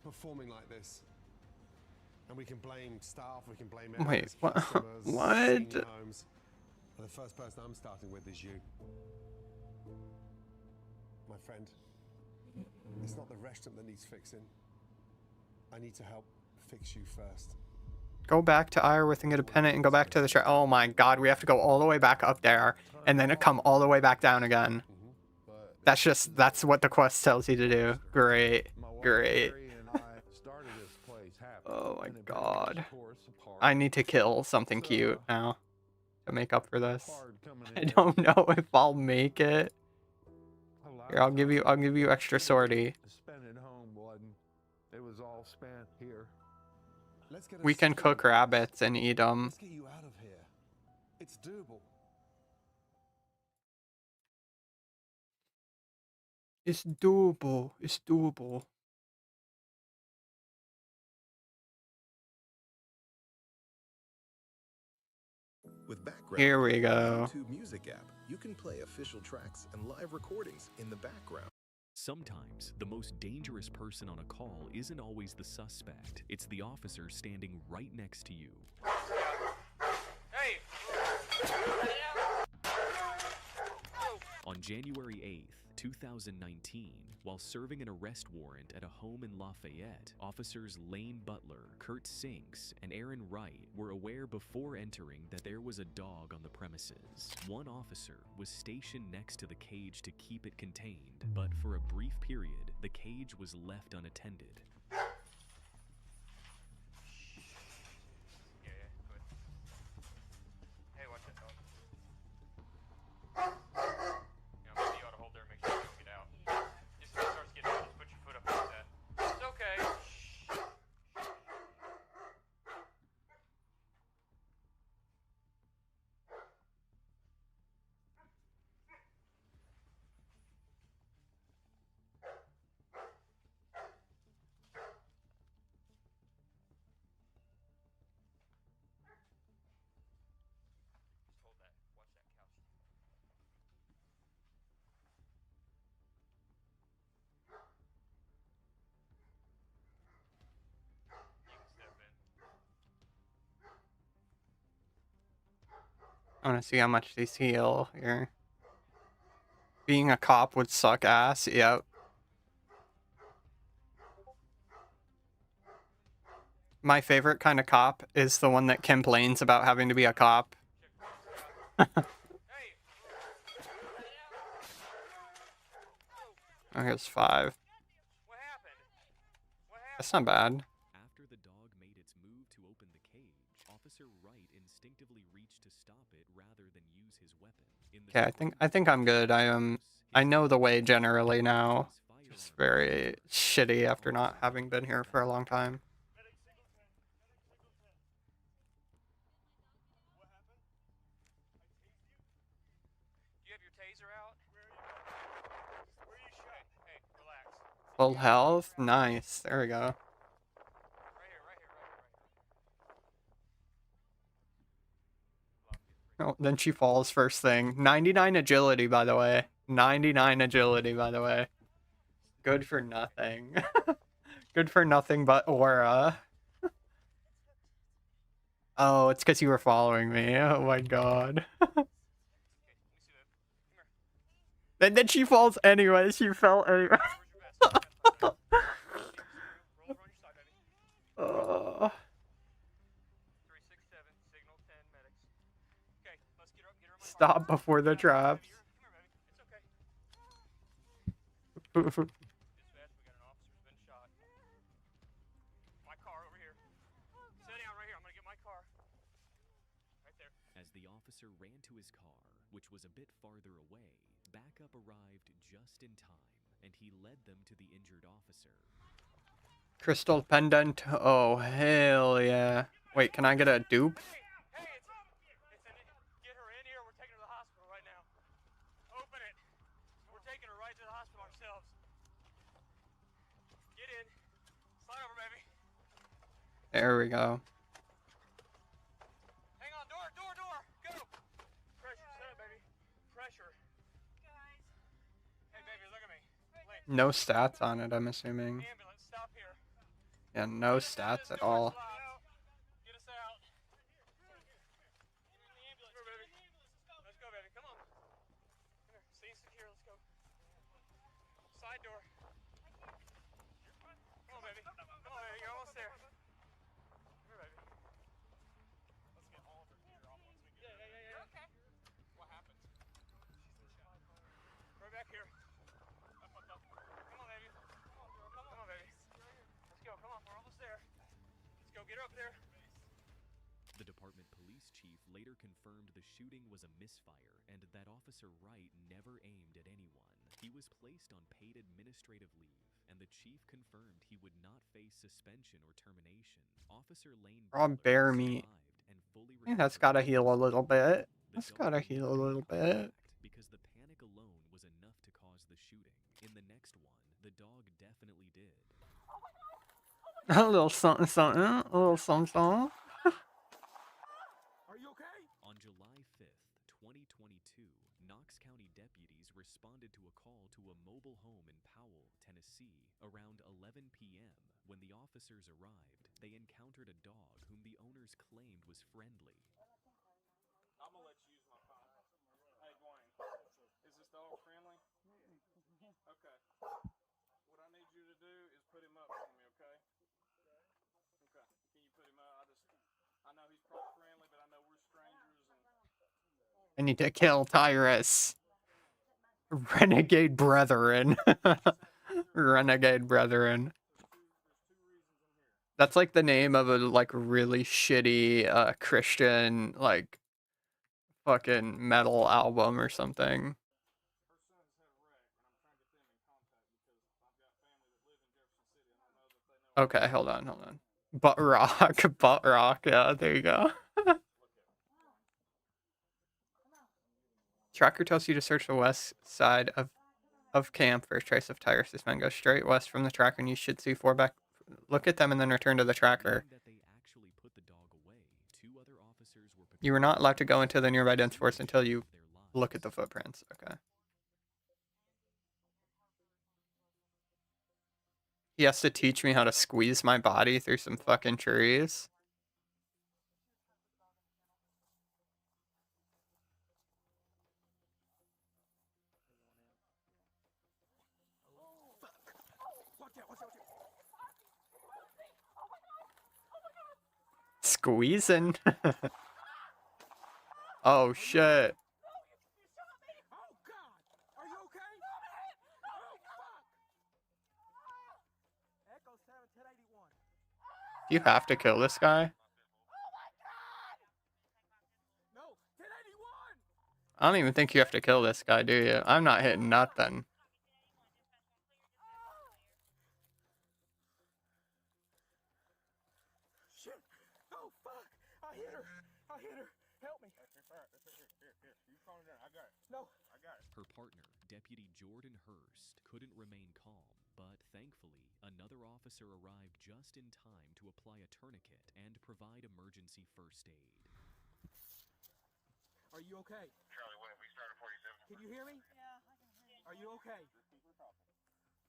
performing like this. And we can blame staff, we can blame Wait, areas, what? customers, What? senior homes. And the first person I'm starting with is you. My friend, it's not the restaurant that needs fixing. I need to help fix you first. Go back to Ireworth and get a pennant and go back to the track. Oh my god, we have to go all the way back up there and then come all the way back down again. That's what the quest tells you to do. Great. Great. Oh my god. I need to kill something cute now to make up for this. I don't know if I'll make it. Here, I'll give you extra sortie. Spent at home wasn't. It was all spent here. We can cook rabbits and eat them. Let's get you out of here. It's doable. It's doable. It's doable. With background, Here we go. YouTube music app, you can play official tracks and live recordings in the background. Sometimes, the most dangerous person on a call isn't always the suspect. It's the officer standing right next to you. Hey! On January 8th, 2019, while serving an arrest warrant at a home in Lafayette, officers Lane Butler, Kurt Sinks, and Aaron Wright were aware before entering that there was a dog on the premises. One officer was stationed next to the cage to keep it contained, but for a brief period, the cage was left unattended. Hey, watch that dog. Maybe you ought to hold there and make sure you don't get out. Just when it starts getting out, just put your foot up like that. It's okay. I want to see how much these heal here. Being a cop would suck ass. Yep. My favorite kind of cop is the one that complains about having to be a cop. Oh, here's 5. That's not bad. After the dog made its move to open the cage, Officer Wright instinctively reached to stop it rather than use his weapon. Okay, I think I'm good. I know the way generally now. It's very shitty after not having been here for a long time. Do you have your taser out? Where are you shot? Hey, relax. Full health? Nice. There we go. Oh, then she falls first thing. 99 agility, by the way. 99 agility, by the way. Good for nothing. Good for nothing but aura. Oh, it's because you were following me. Oh my god. Then she falls anyway. She fell anyway. Oh. Stop before the traps. As the officer ran to his car, which was a bit farther away, backup arrived just in time, and he led them to the injured officer. Crystal pendant. Oh, hell yeah. Wait, can I get a dupe? Get her in here. We're taking her to the hospital right now. Open it. We're taking her right to the hospital ourselves. Get in. Slide over, baby. There we go. Hang on. Door. Go. Pressure. Set up, baby. Pressure. Guys. Hey, baby, look at me. No stats on it, I'm assuming. Yeah, no stats at all. Side door. Come on, baby. Come on, baby. You're almost there. Here, baby. Let's get all of her gear off once we get yeah. Okay. What happened? She's in shock. Right back here. I fucked up. Come on, baby. Come on, baby. Let's go. Come on. We're almost there. Let's go. Get her up there. The department police chief later confirmed the shooting was a misfire and that Officer Wright never aimed at anyone. He was placed on paid administrative leave, and the chief confirmed he would not face suspension or termination. Officer Lane Raw bear meat. and fully Yeah, that's gotta heal a little bit. That's gotta heal a little bit. because the panic alone was enough to cause the shooting. In the next one, the dog definitely did. A little something, something. A little something, something. Are you okay? On July 5th, 2022, Knox County deputies responded to a call to a mobile home in Powell, Tennessee, around 11 p.m. When the officers arrived, they encountered a dog whom the owners claimed was friendly. I'm gonna let you use my phone. Hey, Dwayne. Is this dog friendly? Okay. What I need you to do is put him up for me, okay? Okay. Can you put him up? I know he's probably friendly, but I know we're strangers and I need to kill Tyrus. Renegade Brethren. Renegade Brethren. That's like the name of a like really shitty Christian like fucking metal album or something. Okay, hold on. Butt rock, butt rock. Yeah, there you go. Tracker tells you to search the west side of camp for a trace of Tyrus' men. Go straight west from the tracker and you should see 4 back. Look at them and then return to the tracker. You were not allowed to go into the nearby dense forest until you look at the footprints. Okay. He has to teach me how to squeeze my body through some fucking trees. Squeezing? Oh shit. You have to kill this guy? I don't even think you have to kill this guy, do you? I'm not hitting nothing. shit! Oh fuck! I hit her! Help me! Here. You calm down. I got it. No, I got it. Her partner, Deputy Jordan Hurst, couldn't remain calm, but thankfully, another officer arrived just in time to apply a tourniquet and provide emergency first aid. Are you okay? Charlie, what, we started 47. Can you hear me? Yeah, I can hear you. Are you okay? Just keep her talking.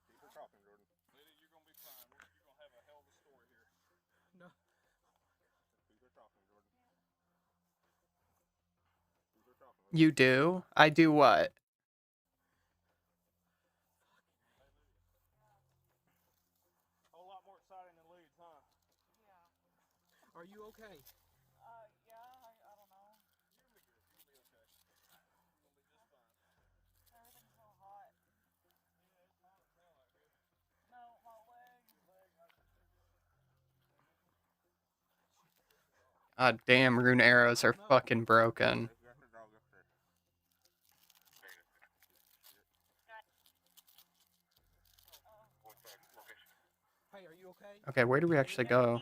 Keep her talking, Jordan. Lydia, you're gonna be fine. You're gonna have a hell of a story here. No. Keep her talking, Jordan. Keep her talking. You do? I do what? A whole lot more exciting than leads, huh? Yeah. Are you okay? Yeah, I don't know. You're gonna be good. You're gonna be okay. You're gonna be just fine. Everything's so hot. Yeah, it's hot as hell out here. No, my leg. Ah, damn, rune arrows are fucking broken. Hey, are you okay? Okay, where do we actually go?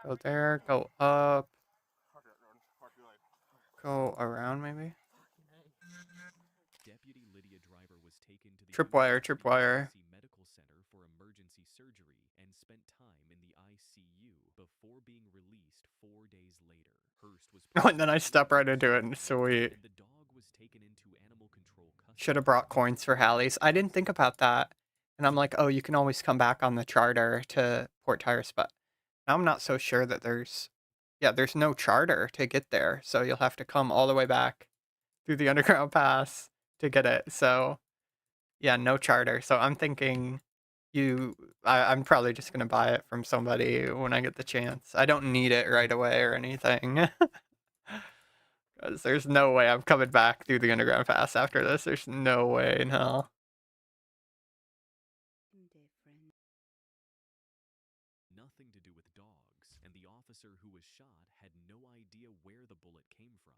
Go there, go up. Go around, maybe? Deputy Lydia Driver was taken to the Tripwire. Medical Center for emergency surgery and spent time in the ICU before being released 4 days later. Hurst was Oh, and then I step right into it, and sweet. The dog was taken into animal control custody. Should have brought coins for Hallie's. I didn't think about that. And I'm like, oh, you can always come back on the charter to Port Tyrus, but I'm not so sure that there's no charter to get there. So you'll have to come all the way back through the underground pass to get it. So yeah, no charter. So I'm thinking I'm probably just going to buy it from somebody when I get the chance. I don't need it right away or anything. Because there's no way I'm coming back through the underground pass after this. There's no way in hell. Nothing to do with dogs, and the officer who was shot had no idea where the bullet came from.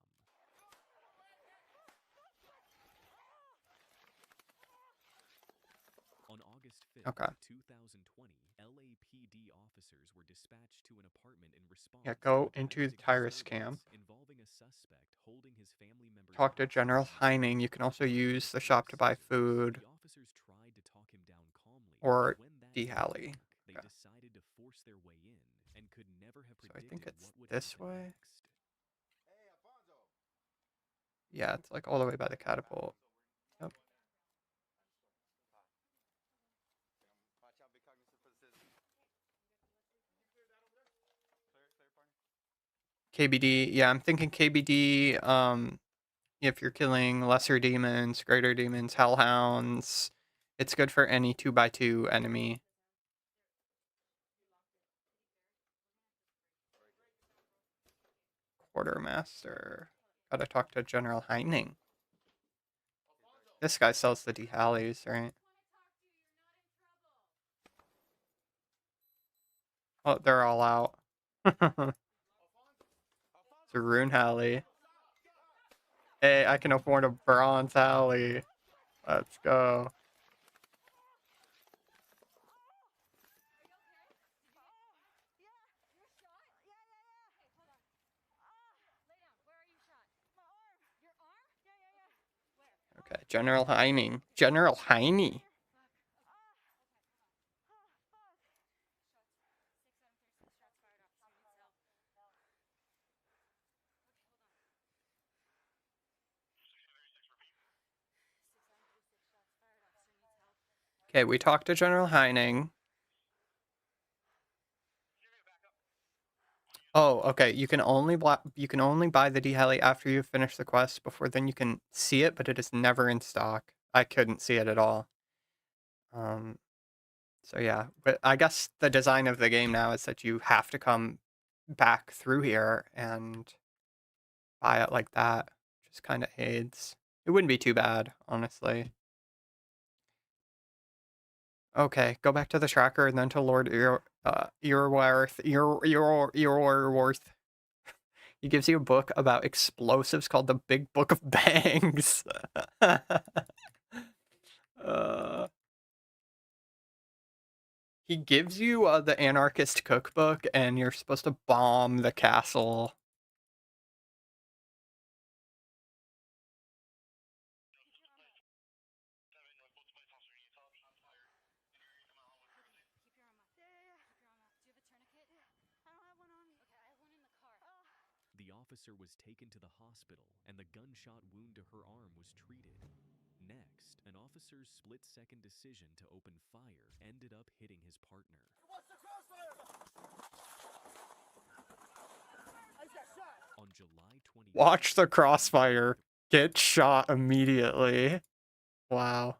On August 5th, Okay. 2020, LAPD officers were dispatched to an apartment in response Yeah, to go a into the domestic Tyrus disturbance camp. involving a suspect holding his family member's Talk to hostage General in Heining. You can also use the shop to buy food. The officers tried to talk him down calmly, Or but when that D. didn't Halley. work, they decided to force their way in and could never have So I predicted think it's what would this happen way. next. Yeah, it's like all the way by the catapult. Yep. KBD. Yeah, I'm thinking KBD. If you're killing lesser demons, greater demons, hellhounds, it's good for any 2x2 enemy. Quartermaster. Gotta talk to General Heining. This guy sells the D-Halleys, right? Oh, they're all out. It's a Rune Halley. Hey, I can afford a Bronze Halley. Let's go. Okay, General Heining. General Heining. Okay, we talked to General Heining. Oh, okay. You can only buy the D-Heli after you finish the quest. Before then, you can see it, but it is never in stock. I couldn't see it at all. So yeah, but I guess the design of the game now is that you have to come back through here and buy it like that, which is kind of aids. It wouldn't be too bad, honestly. Okay, go back to the tracker and then to Lord Earworth. He gives you a book about explosives called the Big Book of Bangs. He gives you the Anarchist Cookbook, and you're supposed to bomb the castle. The officer was taken to the hospital, and the gunshot wound to her arm was treated. Next, an officer's split-second decision to open fire ended up hitting his partner. On July 20th, Watch the crossfire. Get shot immediately. Wow.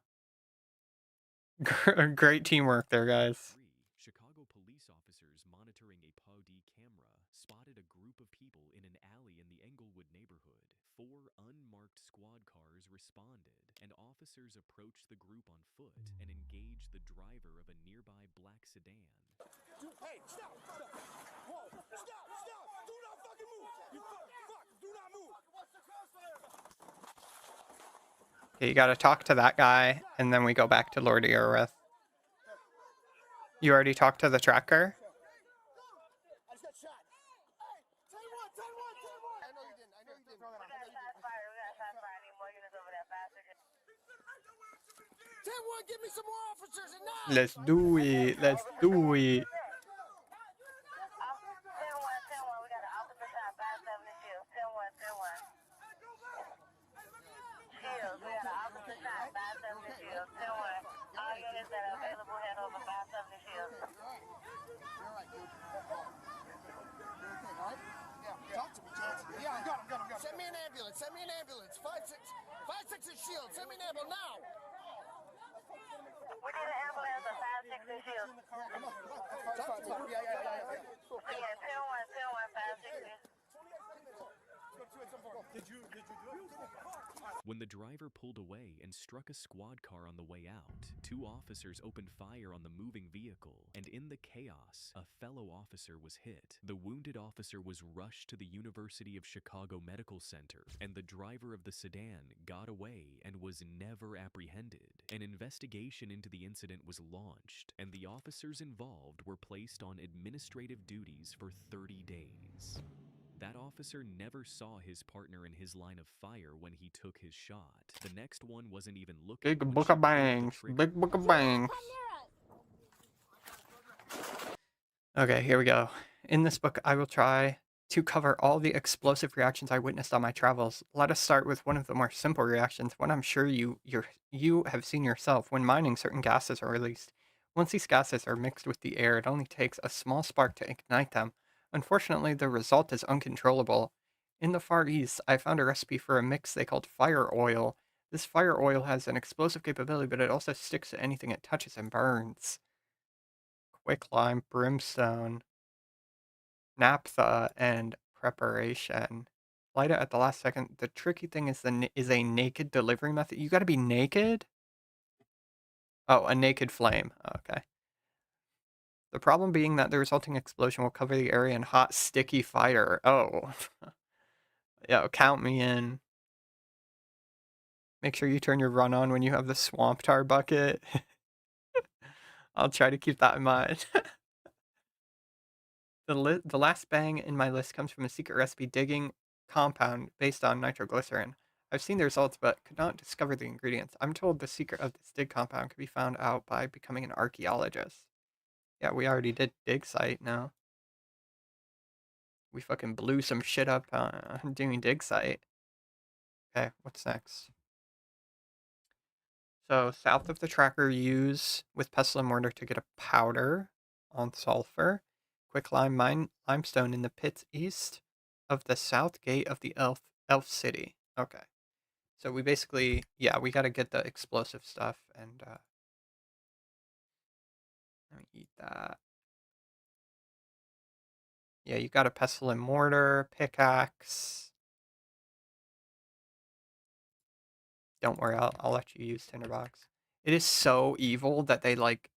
Great teamwork there, guys. Chicago police officers monitoring a POD camera spotted a group of people in an alley in the Englewood neighborhood. 4 unmarked squad cars responded, and officers approached the group on foot and engaged the driver of a nearby black sedan. Hey, stop! Whoa! Stop! Do not fucking move! You fuck! Do not move! What's the crossfire? Okay, you gotta talk to that guy, and then we go back to Lord Earworth. You already talked to the tracker? I just got shot. Hey! 10-1! I know you didn't. We got shots fired. Any more units over there faster. 10-1, give me some more officers and now! Let's do it. Let's do it. 10-1, we got an officer shot 572. 10-1. Shields, we got an officer shot 572. 10-1. All units that are available. ambulance. Send me an ambulance. 5-6 and Shield. Send me an ambulance now. We need an ambulance at 5-6 and Shield. Yeah, 201, 5-6. Did you do it? When the driver pulled away and struck a squad car on the way out, 2 officers opened fire on the moving vehicle, and in the chaos, a fellow officer was hit. The wounded officer was rushed to the University of Chicago Medical Center, and the driver of the sedan got away and was never apprehended. An investigation into the incident was launched, and the officers involved were placed on administrative duties for 30 days. That officer never saw his partner in his line of fire when he took his shot. The next one wasn't even looking. Big book of bangs. Big book of bangs. Okay, here we go. In this book, I will try to cover all the explosive reactions I witnessed on my travels. Let us start with one of the more simple reactions, one I'm sure you have seen yourself. When mining, certain gases are released. Once these gases are mixed with the air, it only takes a small spark to ignite them. Unfortunately, the result is uncontrollable. In the Far East, I found a recipe for a mix they called fire oil. This fire oil has an explosive capability, but it also sticks to anything it touches and burns. Quicklime, brimstone, naphtha, and preparation. Light it at the last second. The tricky thing is a naked delivery method. You gotta be naked? Oh, a naked flame. Okay. The problem being that the resulting explosion will cover the area in hot, sticky fire. Oh. Yeah, count me in. Make sure you turn your run on when you have the swamp tar bucket. I'll try to keep that in mind. The last bang in my list comes from a secret recipe digging compound based on nitroglycerin. I've seen the results, but could not discover the ingredients. I'm told the secret of this dig compound could be found out by becoming an archaeologist. Yeah, we already did dig site now. We fucking blew some shit up doing dig site. Okay, what's next? So south of the tracker, use with pestle and mortar to get a powder on sulfur. Quicklime limestone in the pits east of the south gate of the elf city. Okay. So we basically, yeah, we got to get the explosive stuff and let me eat that. Yeah, you got a pestle and mortar, pickaxe. Don't worry, I'll let you use tinderbox. It is so evil that they like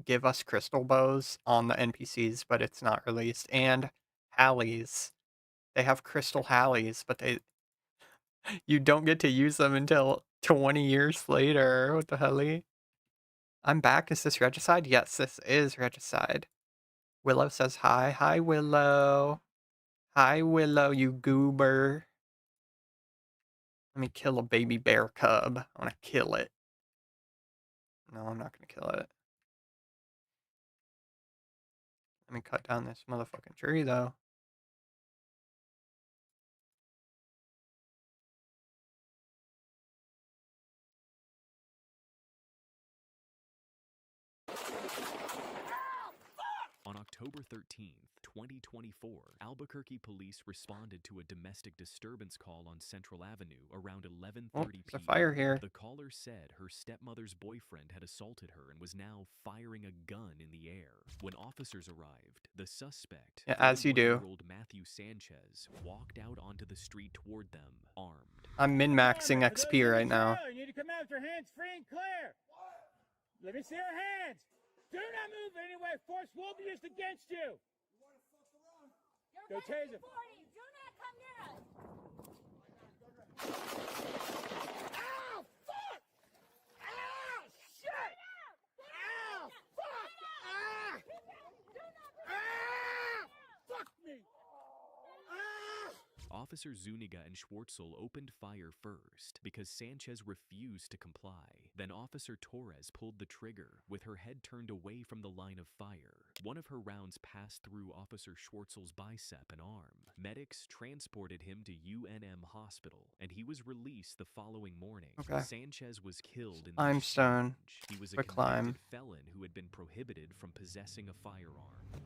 give us crystal bows on the NPCs, but it's not released. And Hallies. They have crystal Hallies, but you don't get to use them until 20 years later. What the hell? I'm back. Is this regicide? Yes, this is regicide. Willow says hi. Hi, Willow. Hi, Willow, you goober. Let me kill a baby bear cub. I want to kill it. No, I'm not going to kill it. Let me cut down this motherfucking tree, though. On October 13th, 2024, Albuquerque police responded to a domestic disturbance call on Central Avenue around 11:30 p.m. There's a fire here. The caller said her stepmother's boyfriend had assaulted her and was now firing a gun in the air. When officers arrived, the suspect, yeah, as you do, 41-year-old Matthew Sanchez, walked out onto the street toward them, armed. I'm min-maxing XP right now. You need to come out with your hands free and clear. Let me see your hands. Do not move anywhere. Force will be used against you. Go taser. Do not come near us. Ow! Fuck! Ow! Shit! Ow! Fuck! Ah! Ah! Fuck me! Ah! Officer Zuniga and Schwartzel opened fire first because Sanchez refused to comply. Then Officer Torres pulled the trigger with her head turned away from the line of fire. One of her rounds passed through Officer Schwartzel's bicep and arm. Medics transported him to UNM Hospital, and he was released the following morning. Okay. Sanchez was killed in the limestone. exchange. He was a Quicklime. convicted felon who had been prohibited from possessing a firearm.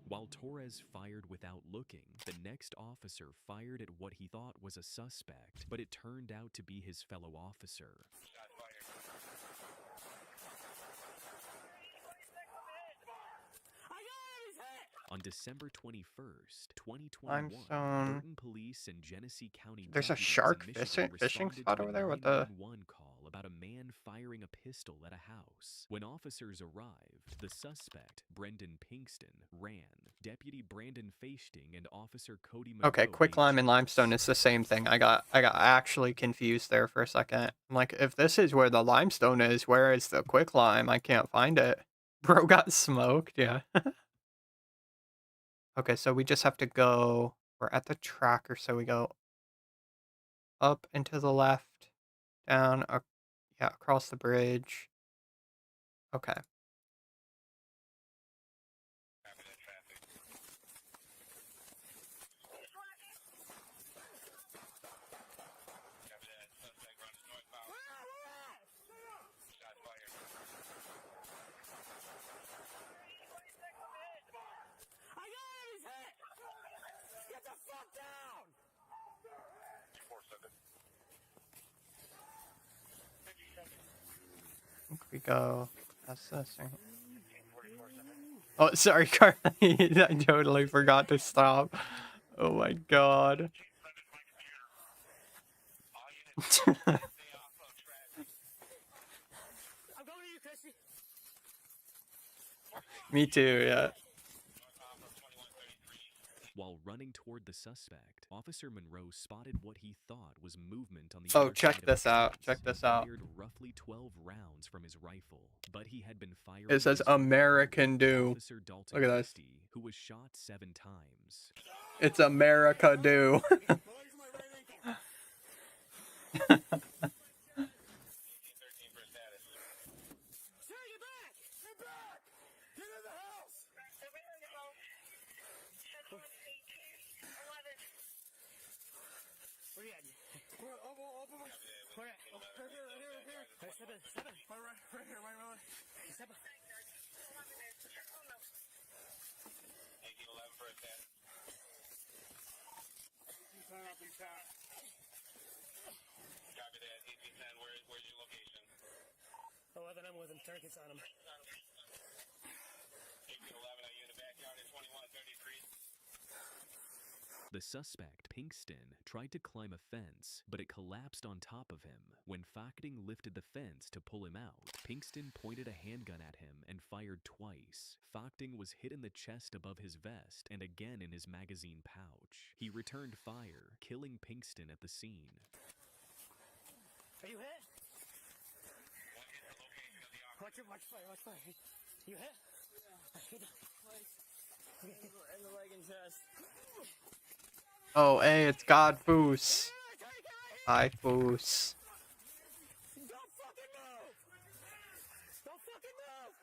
While Torres fired without looking, the next officer fired at what he thought was a suspect, but it turned out to be his fellow officer. On December 21st, 2021, Limestone. Burton Police and Genesee County There's a deputies shark in Michigan fishing responded spot to over a there with the... 911 call about a man firing a pistol at a house. When officers arrived, the suspect, Brendan Pinkston, ran. Deputy Brandon Feisting and Officer Cody Monroe Okay, quicklime and limestone is the same thing. I got actually confused there for a second. I'm like, if this is where the limestone is, where is the quicklime? I can't find it. Bro got smoked, yeah. Okay, so we just have to go... We're at the tracker, so we go up and to the left, down, yeah, across the bridge. Okay. Get the fuck down! I think we go past this. Right? Oh, sorry, Carly. I totally forgot to stop. Oh my god. Me too, yeah. While running toward the suspect, Officer Monroe spotted what he thought was movement on the Oh, other check side of this the out. fence Check this and out. fired roughly 12 rounds from his rifle, but he had been firing It says his own American bullet. Do. Officer Dalton Look at this. Christie, who was shot 7 times. It's America Do. Where you at? Where at? Right here. Hey, step in. Right here. Step in. Copy that. 1810, where's your location? 11, I'm with him. Tourniquets on him. 1811, are you in the backyard at 2133? The suspect, Pinkston, tried to climb a fence, but it collapsed on top of him. When Fachting lifted the fence to pull him out, Pinkston pointed a handgun at him and fired twice. Fachting was hit in the chest above his vest and again in his magazine pouch. He returned fire, killing Pinkston at the scene. Are you hit? Watch fire. You hit? Yeah. In the leg and chest. Oh, hey, it's God Foos. Hi, Foos. Don't fucking move! Don't fucking move!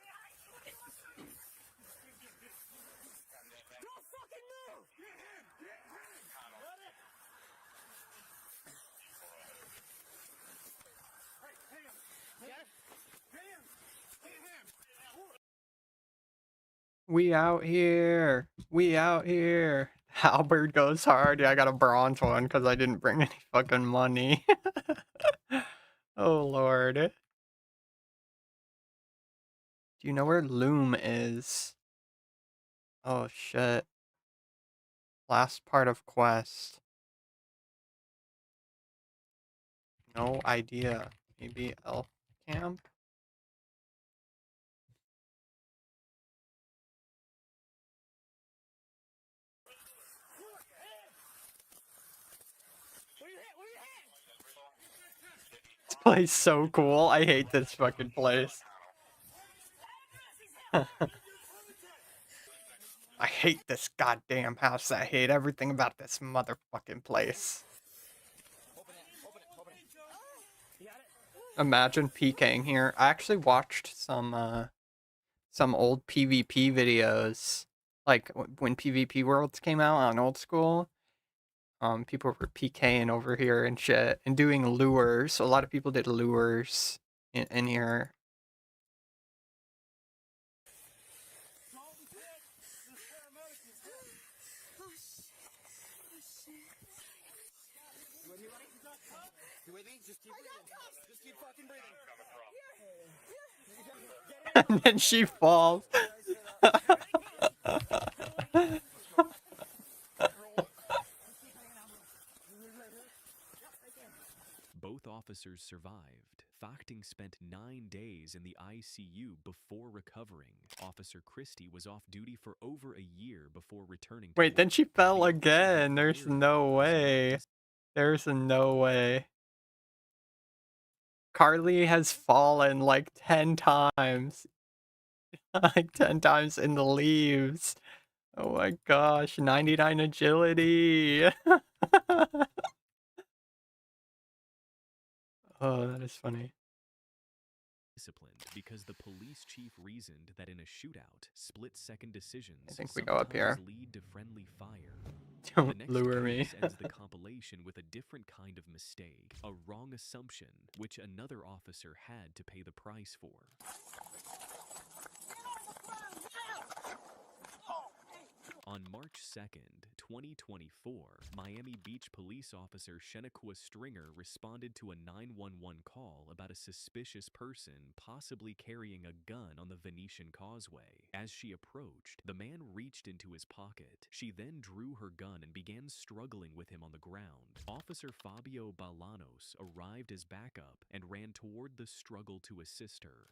Don't fucking move! We out here. We out here. Halberd goes hard. Yeah, I got a bronze one because I didn't bring any fucking money. Oh, Lord. Do you know where Loom is? Oh, shit. Last part of quest. No idea. Maybe Elf Camp? This place is so cool. I hate this fucking place. I hate this goddamn house. I hate everything about this motherfucking place. Imagine PKing here. I actually watched some old PvP videos, like when PvP Worlds came out on Old School. People were PKing over here and shit, and doing lures. A lot of people did lures in here. And then she falls. Both officers survived. Fachting spent 9 days in the ICU before recovering. Officer Christie was off duty for over a year before returning to Wait, then work. she fell again. There's no way. There's no way. Carly has fallen like 10 times. Like 10 times in the leaves. Oh my gosh, 99 agility. Oh, that is funny. Disciplined because the police chief reasoned that in a shootout, split-second decisions I think we go up sometimes here. lead to friendly fire. Don't The next lure me. case ends the compilation with a different kind of mistake, a wrong assumption, which another officer had to pay the price for. On March 2nd, 2024, Miami Beach police officer Shenekua Stringer responded to a 911 call about a suspicious person possibly carrying a gun on the Venetian Causeway. As she approached, the man reached into his pocket. She then drew her gun and began struggling with him on the ground. Officer Fabio Balanos arrived as backup and ran toward the struggle to assist her.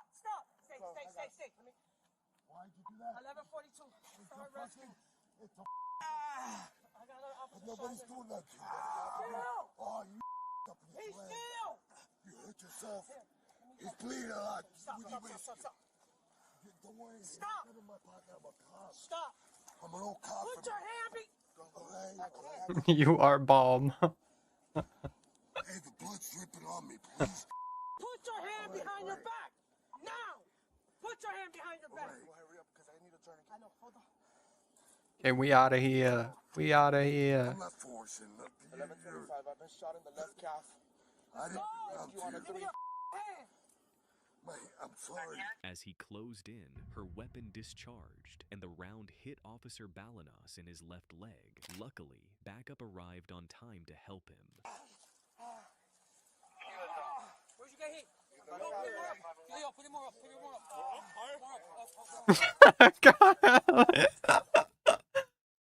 Stop. Stay. Why'd you do that? 1142. Start resting. Nobody's doing that to you. Oh, you up in his leg. You hurt yourself. He's bleeding a lot. Stop. Don't worry. Stop. I'm in my pocket. I'm a cop. Stop. I'm an old cop. Put your hand You are bomb. Hey, the blood's dripping on me, please. Put your hand behind your back. Now. Put your hand behind your back. Hurry up, because I need a tourniquet. I know. Hold on. Okay, we out of here. We out of here. I'm not forcing nothing. 11:25. I've been shot in the left calf. I didn't do that to you. I'm sorry. As he closed in, her weapon discharged, and the round hit Officer Balanos in his left leg. Luckily, backup arrived on time to help him. Where'd you get hit? Put him more up.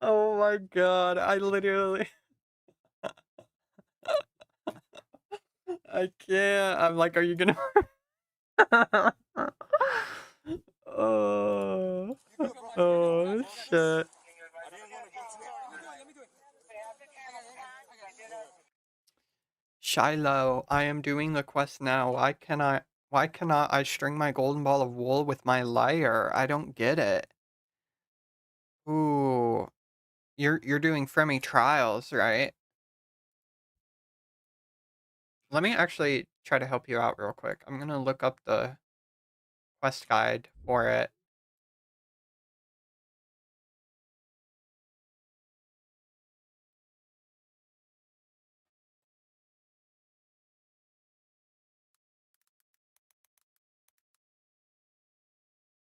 Oh my god, I literally... I can't. I'm like, are you gonna... Oh shit. Shiloh, I am doing the quest now. Why cannot I string my golden ball of wool with my lyre? I don't get it. Ooh. You're doing Fremi trials, right? Let me actually try to help you out real quick. I'm gonna look up the quest guide for it.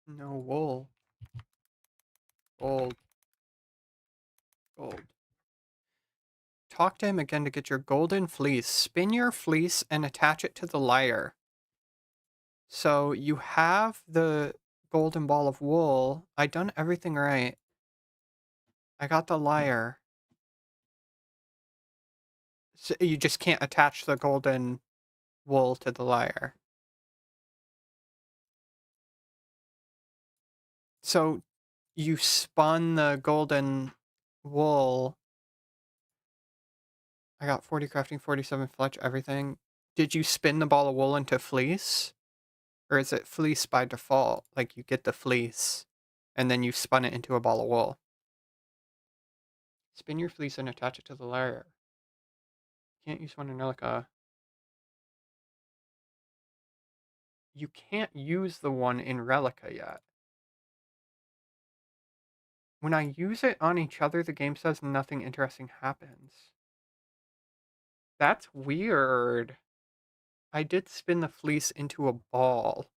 No wool. Gold. Talk to him again to get your golden fleece. Spin your fleece and attach it to the lyre. So you have the golden ball of wool. I done everything right. I got the lyre. So you just can't attach the golden wool to the lyre. So you spun the golden wool. I got 40 crafting, 47 fletch, everything. Did you spin the ball of wool into fleece? Or is it fleece by default? Like you get the fleece and then you spun it into a ball of wool. Spin your fleece and attach it to the lyre. Can't use one in Relica. You can't use the one in Relica yet. When I use it on each other, the game says nothing interesting happens. That's weird. I did spin the fleece into a ball.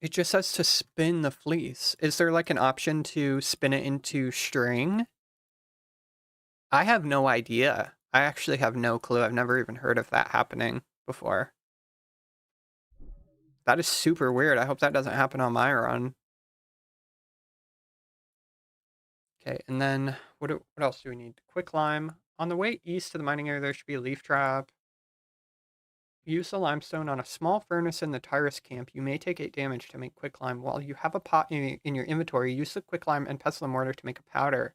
It just says to spin the fleece. Is there like an option to spin it into string? I have no idea. I actually have no clue. I've never even heard of that happening before. That is super weird. I hope that doesn't happen on my run. Okay, and then what else do we need? Quicklime. On the way east to the mining area, there should be a leaf trap. Use the limestone on a small furnace in the Tyrus camp. You may take 8 damage to make quicklime. While you have a pot in your inventory, use the quicklime and pestle and mortar to make a powder.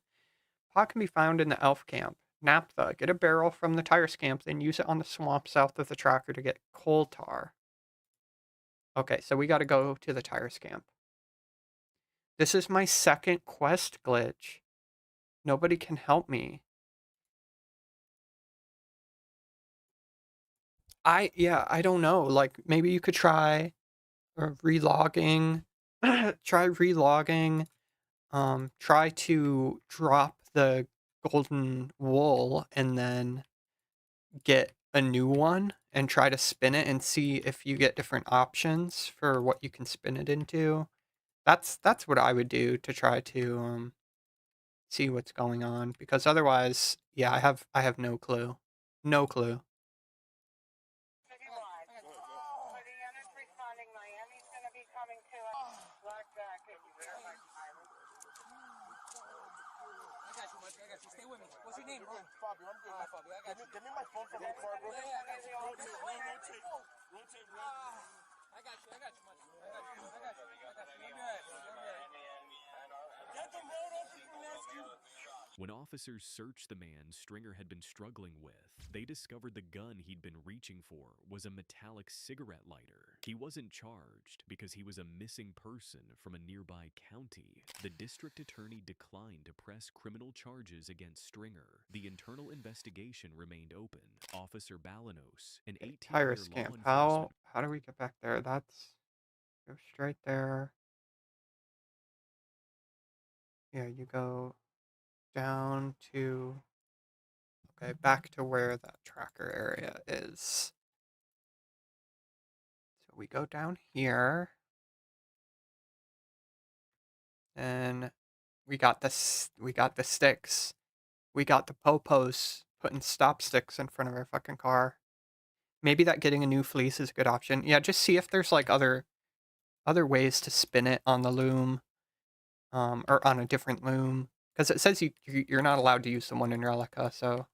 Pot can be found in the elf camp. Naphtha. Get a barrel from the Tyrus camp, then use it on the swamp south of the tracker to get coal tar. Okay, so we got to go to the Tyrus camp. This is my second quest glitch. Nobody can help me. I don't know. Like, maybe you could try relogging. Try relogging. Try to drop the golden wool and then get a new one and try to spin it and see if you get different options for what you can spin it into. That's what I would do to try to see what's going on, because otherwise, yeah, I have no clue. No clue. Stay with me. What's your name, bro? Fabio, I'm good. Fabio, I got you. Give me my phone from the car, bro. Yeah, I got you. Rotate, bro. I got you, man. Get the road open from rescue. When officers searched the man Stringer had been struggling with, they discovered the gun he'd been reaching for was a metallic cigarette lighter. He wasn't charged because he was a missing person from a nearby county. The district attorney declined to press criminal charges against Stringer. The internal investigation remained open. Officer Balanos, an 18-year Tyrus law camp. enforcement... How do we get back there? That's... Go straight there. Yeah, you go down to... Okay, back to where that tracker area is. So we go down here. And we got the sticks. We got the popos putting stop sticks in front of our fucking car. Maybe that getting a new fleece is a good option. Yeah, just see if there's like other ways to spin it on the loom. Or on a different loom. Because it says you're not allowed to use the one in Relica, so...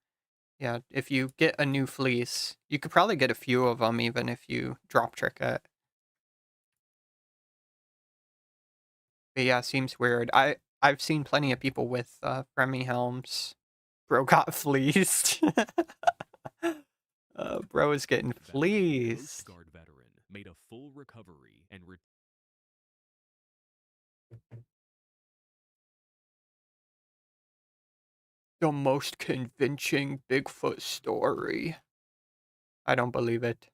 Yeah, if you get a new fleece, you could probably get a few of them even if you drop trick it. But yeah, seems weird. I've seen plenty of people with Fremi helms. Bro got fleeced. Bro is getting fleeced. Coast Guard veteran made a full recovery and the most convincing Bigfoot story. I don't believe it.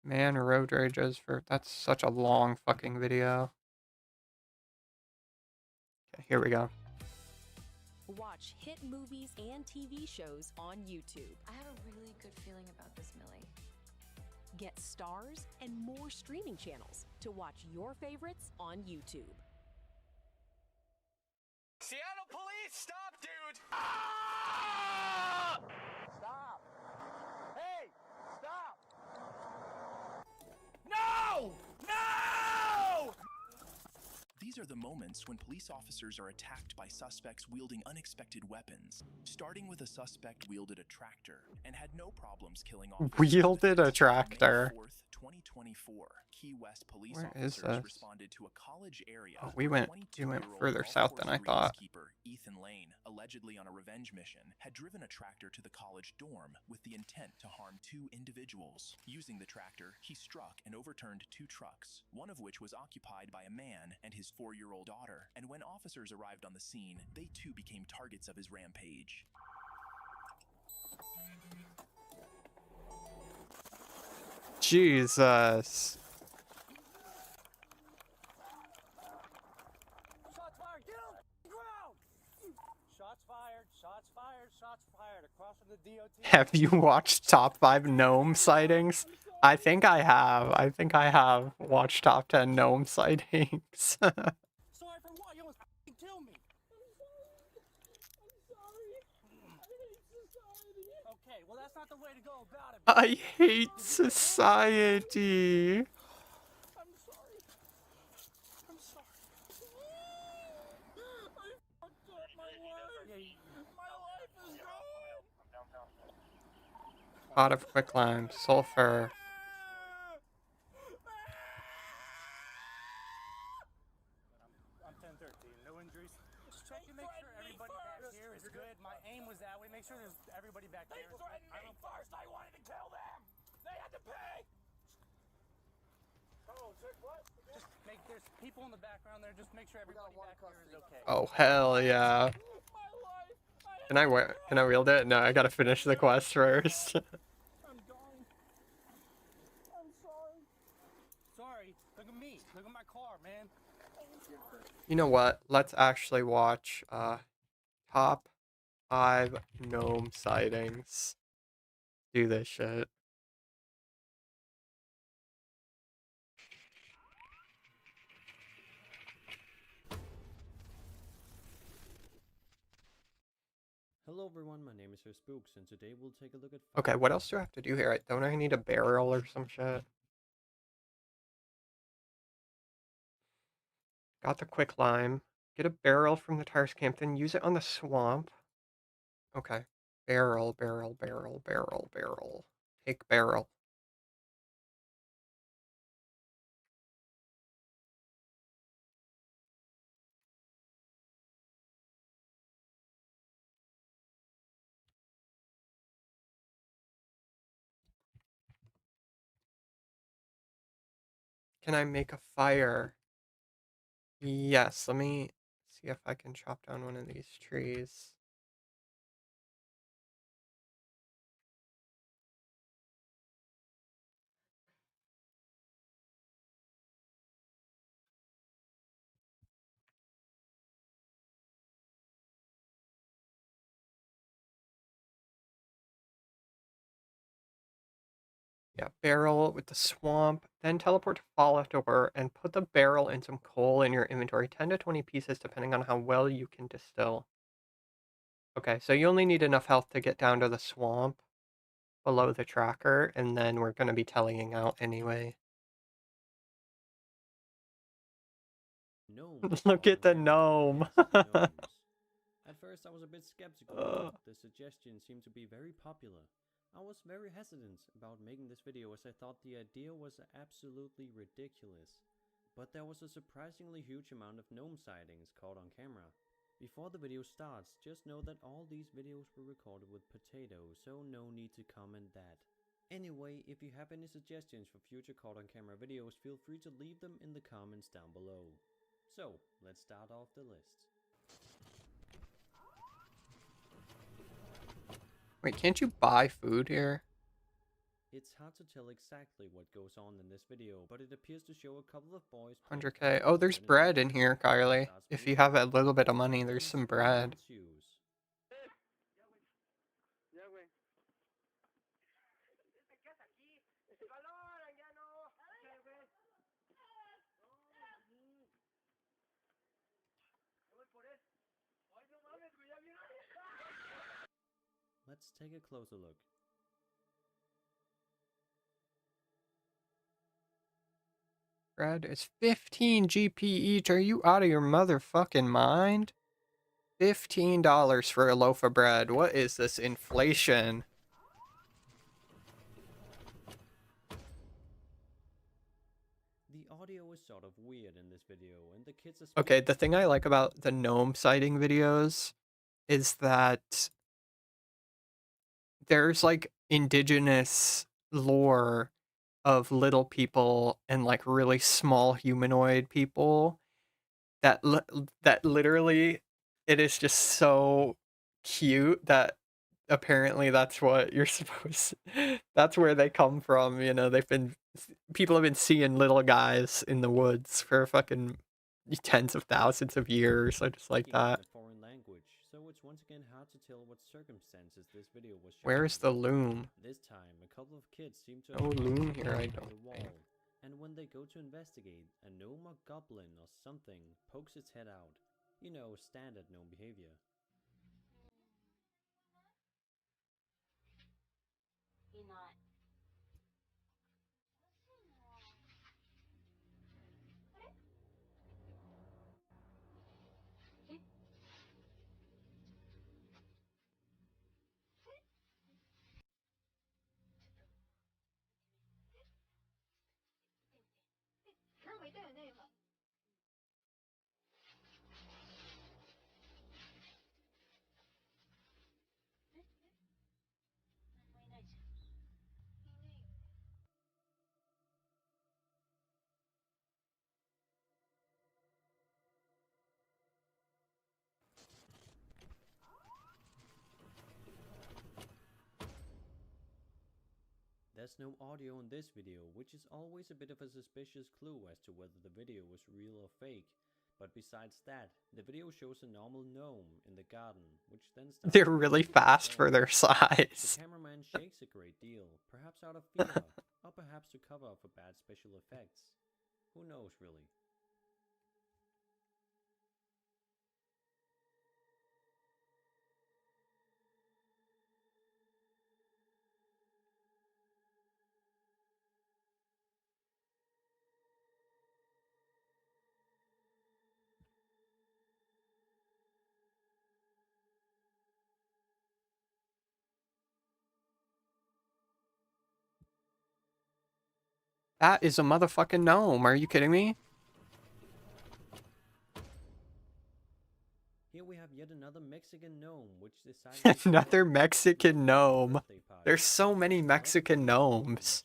Man, road rages for... That's such a long fucking video. Okay, here we go. Watch hit movies and TV shows on YouTube. I have a really good feeling about this, Millie. Get stars and more streaming channels to watch your favorites on YouTube. Seattle police, stop, dude! Ah! Stop! Hey, stop! No! No! These are the moments when police officers are attacked by suspects wielding unexpected weapons, starting with a suspect wielded a tractor and had no problems killing officers. Wielded a tractor. May 4th, 2024, Key West police Where officers is this? responded to a college area. Oh, we went further south than I thought. Ethan Lane, allegedly on a revenge mission, had driven a tractor to the college dorm with the intent to harm 2 individuals. Using the tractor, he struck and overturned 2 trucks, one of which was occupied by a man and his 4-year-old daughter, and when officers arrived on the scene, they too became targets of his rampage. Jesus. Shots fired! Get on the ground! Shots fired, shots fired, shots fired across from the DOT. Have you watched top 5 gnome sightings? I think I have. I think I have watched top 10 gnome sightings. Sorry for what? You almost f***ing killed me. Okay, well that's not the way to go about it. I hate society. I'm sorry. I'm sorry. I fucked up my life. My life is gone. Pot of quicklime, sulfur. I'm 10-13. No injuries. Just check to make sure everybody back here is good. My aim was that way. Make sure there's everybody back here. They threatened me first. I wanted to kill them. They had to pay. Oh, what? Just make there's people in the background there. Just make sure everybody back here is okay. Oh hell yeah. Can I wield it? No, I gotta finish the quest first. I'm going. I'm sorry. Sorry. Look at me. Look at my car, man. You know what? Let's actually watch top 5 gnome sightings. Do this shit. Hello everyone, my name is Sir Spooks, and today we'll take a look at... Okay, what else do I have to do here? Don't I need a barrel or some shit? Got the quicklime. Get a barrel from the tires camp, then use it on the swamp. Okay. Barrel, barrel, barrel, barrel, barrel. Take barrel. Can I make a fire? Yes, let me see if I can chop down one of these trees. Yeah, barrel with the swamp, then teleport to Fallout Door and put the barrel and some coal in your inventory, 10 to 20 pieces depending on how well you can distill. Okay, so you only need enough health to get down to the swamp below the tracker, and then we're going to be tallying out anyway. Look at the gnome! At first I was a bit skeptical, but the suggestion seemed to be very popular. I was very hesitant about making this video as I thought the idea was absolutely ridiculous. But there was a surprisingly huge amount of gnome sightings caught on camera. Before the video starts, just know that all these videos were recorded with potatoes, so no need to comment that. Anyway, if you have any suggestions for future caught on camera videos, feel free to leave them in the comments down below. So, let's start off the list. Wait, can't you buy food here? It's hard to tell exactly what goes on in this video, but it appears to show a couple of boys... 100k. Oh, there's bread in here, Kylie. If you have a little bit of money, there's some bread. Let's take a closer look. Bread is 15 GP each. Are you out of your motherfucking mind? $15 for a loaf of bread. What is this inflation? The audio is sort of weird in this video, and the kids are... Okay, the thing I like about the gnome sighting videos is that there's like indigenous lore of little people and like really small humanoid people that that literally it is just so cute that apparently that's what you're supposed that's where they come from, you know. People have been seeing little guys in the woods for fucking tens of thousands of years. I just like that. Foreign language, so it's once again hard to tell what circumstances this video was shot Where's the under. loom? This time, a couple of kids seem to No have loom found here, I on don't the wall, and when they go to investigate, a gnome or goblin or something pokes its head out. You know, standard gnome behavior. There's no audio in this video, which is always a bit of a suspicious clue as to whether the video was real or fake. But besides that, the video shows a normal gnome in the garden, which then starts They're really fast for their size. The cameraman shakes a great deal, perhaps out of fear, or perhaps to cover up for bad special effects. Who knows, really? That is a motherfucking gnome. Are you kidding me? Here we have yet another Mexican gnome, which decided to Another Mexican gnome. There's so many Mexican gnomes.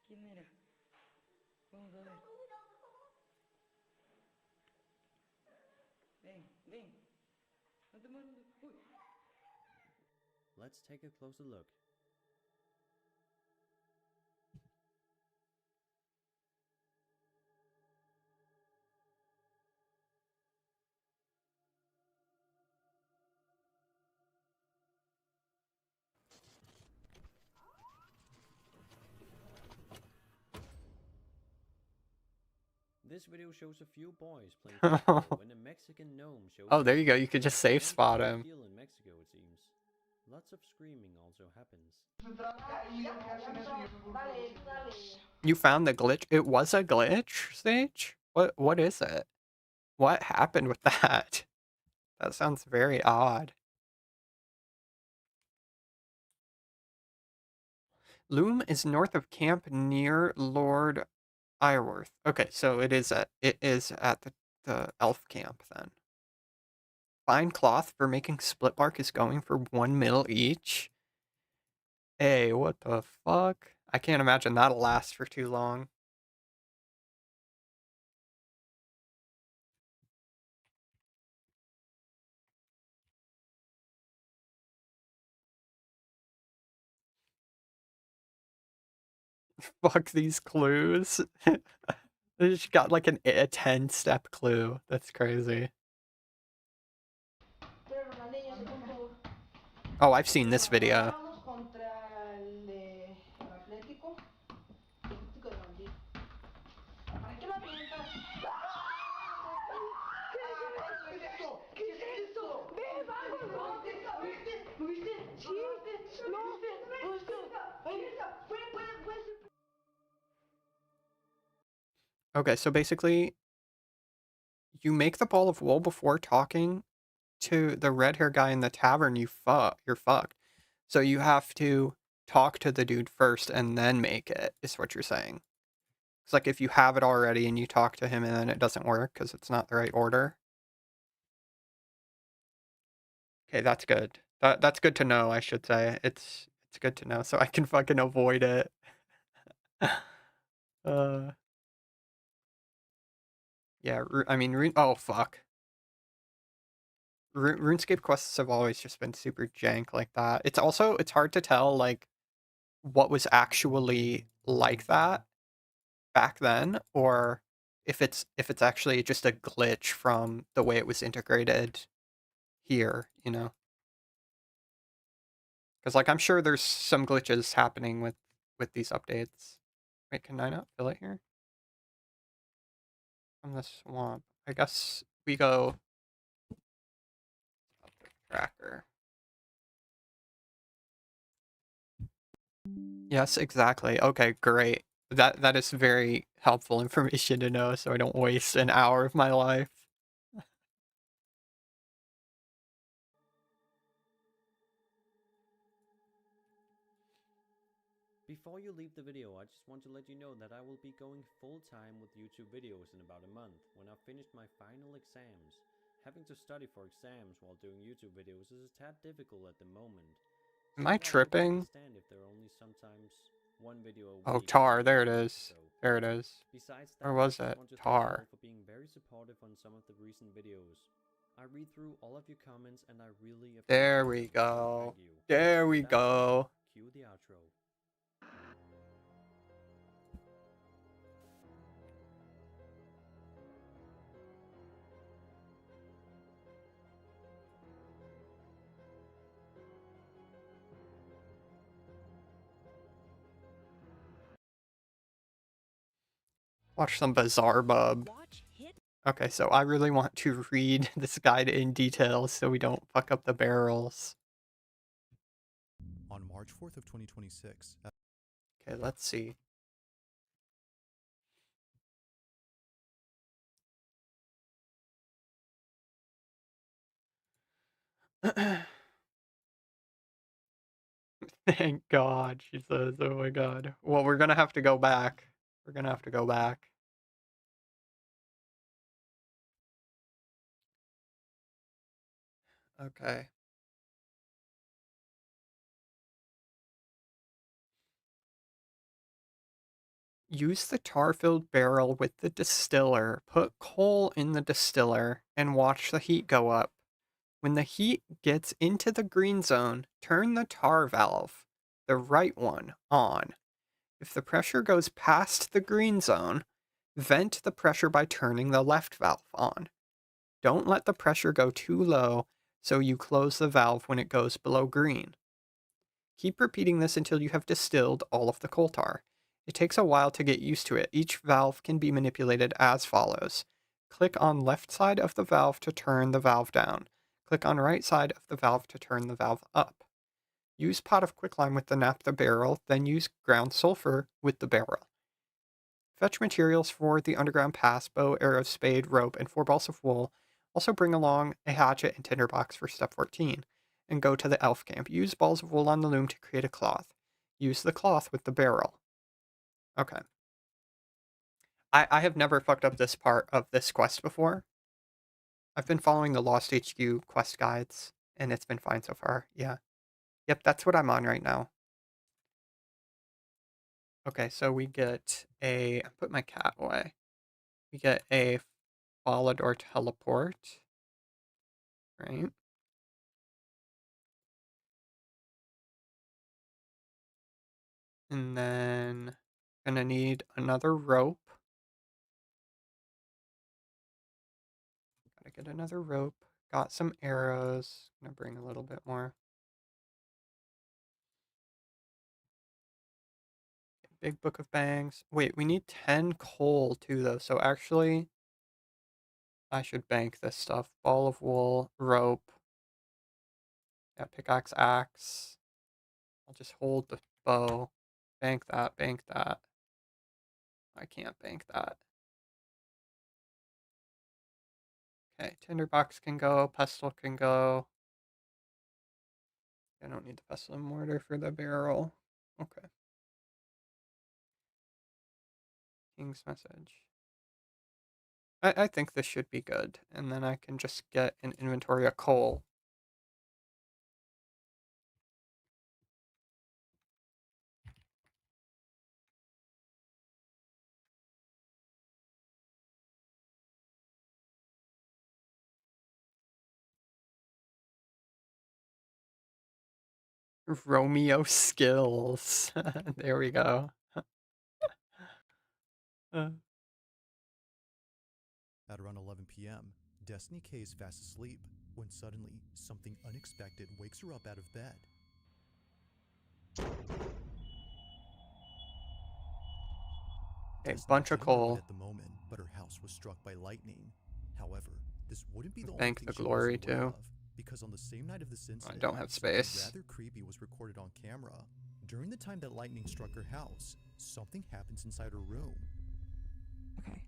¿Quién era? Vamos a ver. Ven, ven. No te mueras. Uy. Let's take a closer look. This video shows a few boys playing football when a Mexican gnome shows Oh, there you go. You could up. just safe spot him. Deal in Mexico, it seems. Lots of screaming also happens. You found the glitch? It was a glitch, Sage? What is it? What happened with that? That sounds very odd. Loom is north of camp near Lord Ireworth. Okay, so it is at the elf camp then. Fine cloth for making split bark is going for 1 mil each. Hey, what the fuck? I can't imagine that'll last for too long. Fuck these clues. They just got like a 10-step clue. That's crazy. Oh, I've seen this video. Okay, so basically, you make the ball of wool before talking to the red hair guy in the tavern. You're fucked. So you have to talk to the dude first and then make it, is what you're saying. It's like if you have it already and you talk to him and then it doesn't work because it's not the right order. Okay, that's good. That's good to know, I should say. It's good to know so I can fucking avoid it. Yeah, I mean, oh fuck. RuneScape quests have always just been super jank like that. It's hard to tell like what was actually like that back then, or if it's actually just a glitch from the way it was integrated here, you know? Because like I'm sure there's some glitches happening with these updates. Wait, can I not fill it here? From the swamp. I guess we go up the tracker. Yes, exactly. Okay, great. That is very helpful information to know so I don't waste an hour of my life. Before you leave the video, I just want to let you know that I will be going full-time with YouTube videos in about a month when I've finished my final exams. Having to study for exams while doing YouTube videos is a tad difficult at the moment. Am I So I hope you tripping? understand if there are only sometimes one video a Oh, week tar. or There it a month or is. so. There it is. Besides Or that, I was just it? want to thank you Tar. all for being very supportive on some of the recent videos. I read through all of your comments and I really appreciate There them, we so go. thank you. There we With that said, go. cue the outro. Watch some bizarre bub. Okay, so I really want to read this guide in detail so we don't fuck up the barrels. On March 4th of 2026. Okay, let's see. Thank God, she says. Oh my God. Well, we're gonna have to go back. We're gonna have to go back. Okay. Use the tar-filled barrel with the distiller. Put coal in the distiller and watch the heat go up. When the heat gets into the green zone, turn the tar valve, the right one, on. If the pressure goes past the green zone, vent the pressure by turning the left valve on. Don't let the pressure go too low, so you close the valve when it goes below green. Keep repeating this until you have distilled all of the coal tar. It takes a while to get used to it. Each valve can be manipulated as follows. Click on left side of the valve to turn the valve down. Click on right side of the valve to turn the valve up. Use pot of quicklime with the naphtha barrel, then use ground sulfur with the barrel. Fetch materials for the underground pass, bow, arrow, spade, rope, and 4 balls of wool. Also bring along a hatchet and tinderbox for step 14. And go to the elf camp. Use balls of wool on the loom to create a cloth. Use the cloth with the barrel. Okay. I have never fucked up this part of this quest before. I've been following the Lost HQ quest guides, and it's been fine so far. Yeah. Yep, that's what I'm on right now. Okay, so we get a... put my cat away. We get a Falador teleport. Right? And then gonna need another rope. Gotta get another rope. Got some arrows. Gonna bring a little bit more. Big book of bangs. Wait, we need 10 coal too though. So actually, I should bank this stuff. Ball of wool, rope. Yeah, pickaxe, axe. I'll just hold the bow. Bank that, bank that. I can't bank that. Okay, tinderbox can go, pestle can go. I don't need the pestle and mortar for the barrel. Okay. King's message. I think this should be good. And then I can just get an inventory of coal. Romeo skills. There we go. At around 11 p.m., Destiny K is fast asleep when suddenly something unexpected wakes her up out of bed. A Destiny bunch of didn't know it coal. at the moment, but her house was struck by lightning. However, this wouldn't be the only Bank thing the she was glory aware too. of, because on the same night of this incident, don't have something space. rather creepy was recorded on camera. During the time that lightning struck her house, something happens inside her room. Okay.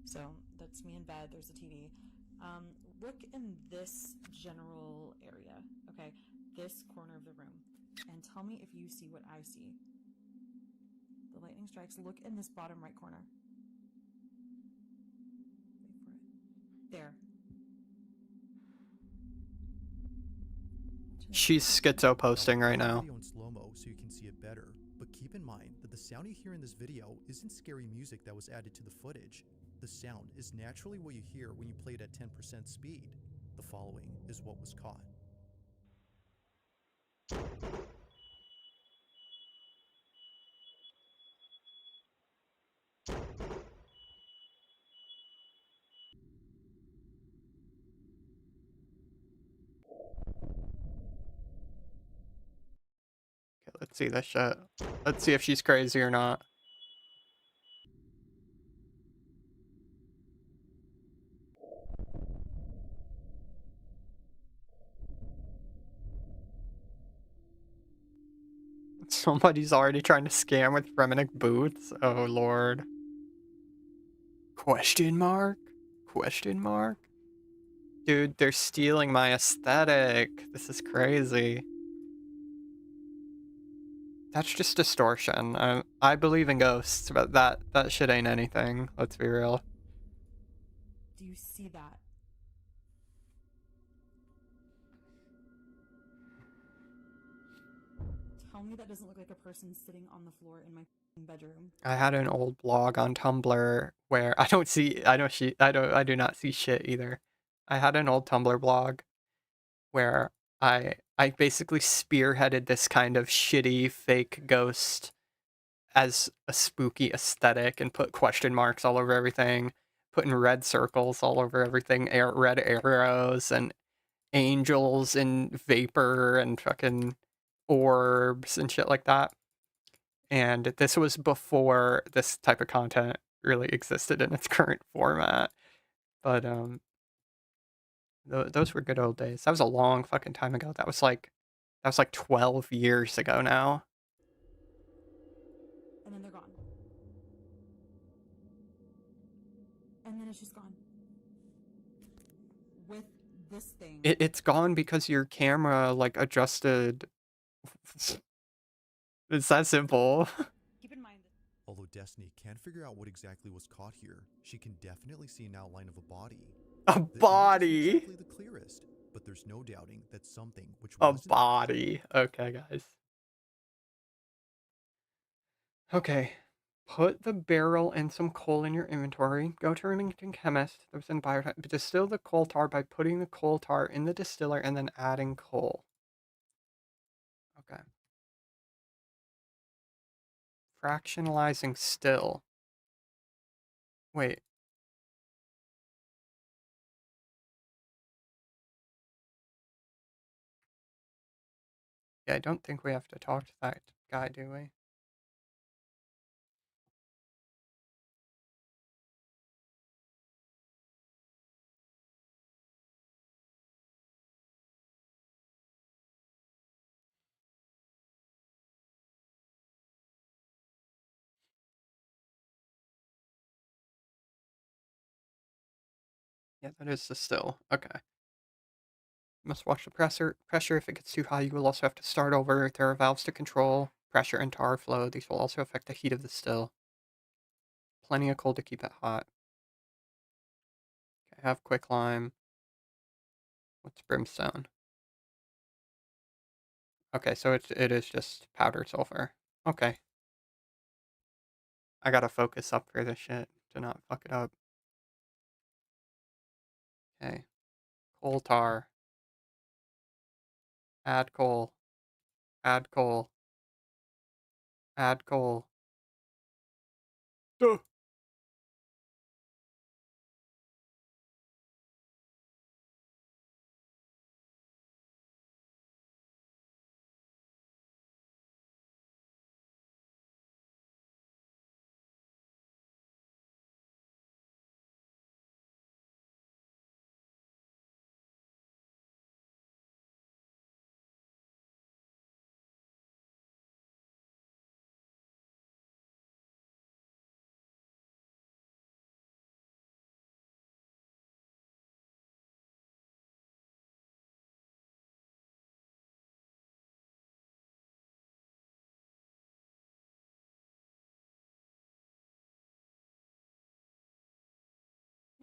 So that's me in bed. There's a TV. Look in this general area, okay? This corner of the room. And tell me if you see what I see. The lightning strikes. Look in this bottom right corner. Wait for it. There. She's schizo posting right now. Video in slow-mo so you can see it better, but keep in mind that the sound you hear in this video isn't scary music that was added to the footage. The sound is naturally what you hear when you play it at 10% speed. The following is what was caught. Okay, let's see this shit. Let's see if she's crazy or not. Somebody's already trying to scam with Reminic boots. Oh lord. Question mark? Question mark? Dude, they're stealing my aesthetic. This is crazy. That's just distortion. I believe in ghosts, but that shit ain't anything. Let's be real. Do you see that? Tell me that doesn't look like a person sitting on the floor in my bedroom. I had an old blog on Tumblr where I do not see shit either. I had an old Tumblr blog where I basically spearheaded this kind of shitty fake ghost as a spooky aesthetic and put question marks all over everything, putting red circles all over everything, red arrows and angels and vapor and fucking orbs and shit like that. And this was before this type of content really existed in its current format. But those were good old days. That was a long fucking time ago. That was like 12 years ago now. And then they're gone. And then it's just gone. With this thing. It's gone because your camera like adjusted. It's that simple. Keep in mind. Although Destiny can't figure out what exactly was caught here, she can definitely see an outline of a body. A body. Isn't exactly the clearest, but there's no doubting that something which a body. Okay, guys. Okay. Put the barrel and some coal in your inventory. Go to Remington Chemist. That was in biotech. Distill the coal tar by putting the coal tar in the distiller and then adding coal. Okay. Fractionalizing still. Wait. Yeah, I don't think we have to talk to that guy, do we? Yeah, that is the still. Okay. Must watch the pressure. If it gets too high, you will also have to start over. There are valves to control pressure and tar flow. These will also affect the heat of the still. Plenty of coal to keep it hot. Okay, have quicklime. What's brimstone? Okay, so it is just powdered sulfur. Okay. I gotta focus up for this shit to not fuck it up. Okay. Coal tar. Add coal. Add coal. Add coal. Duh.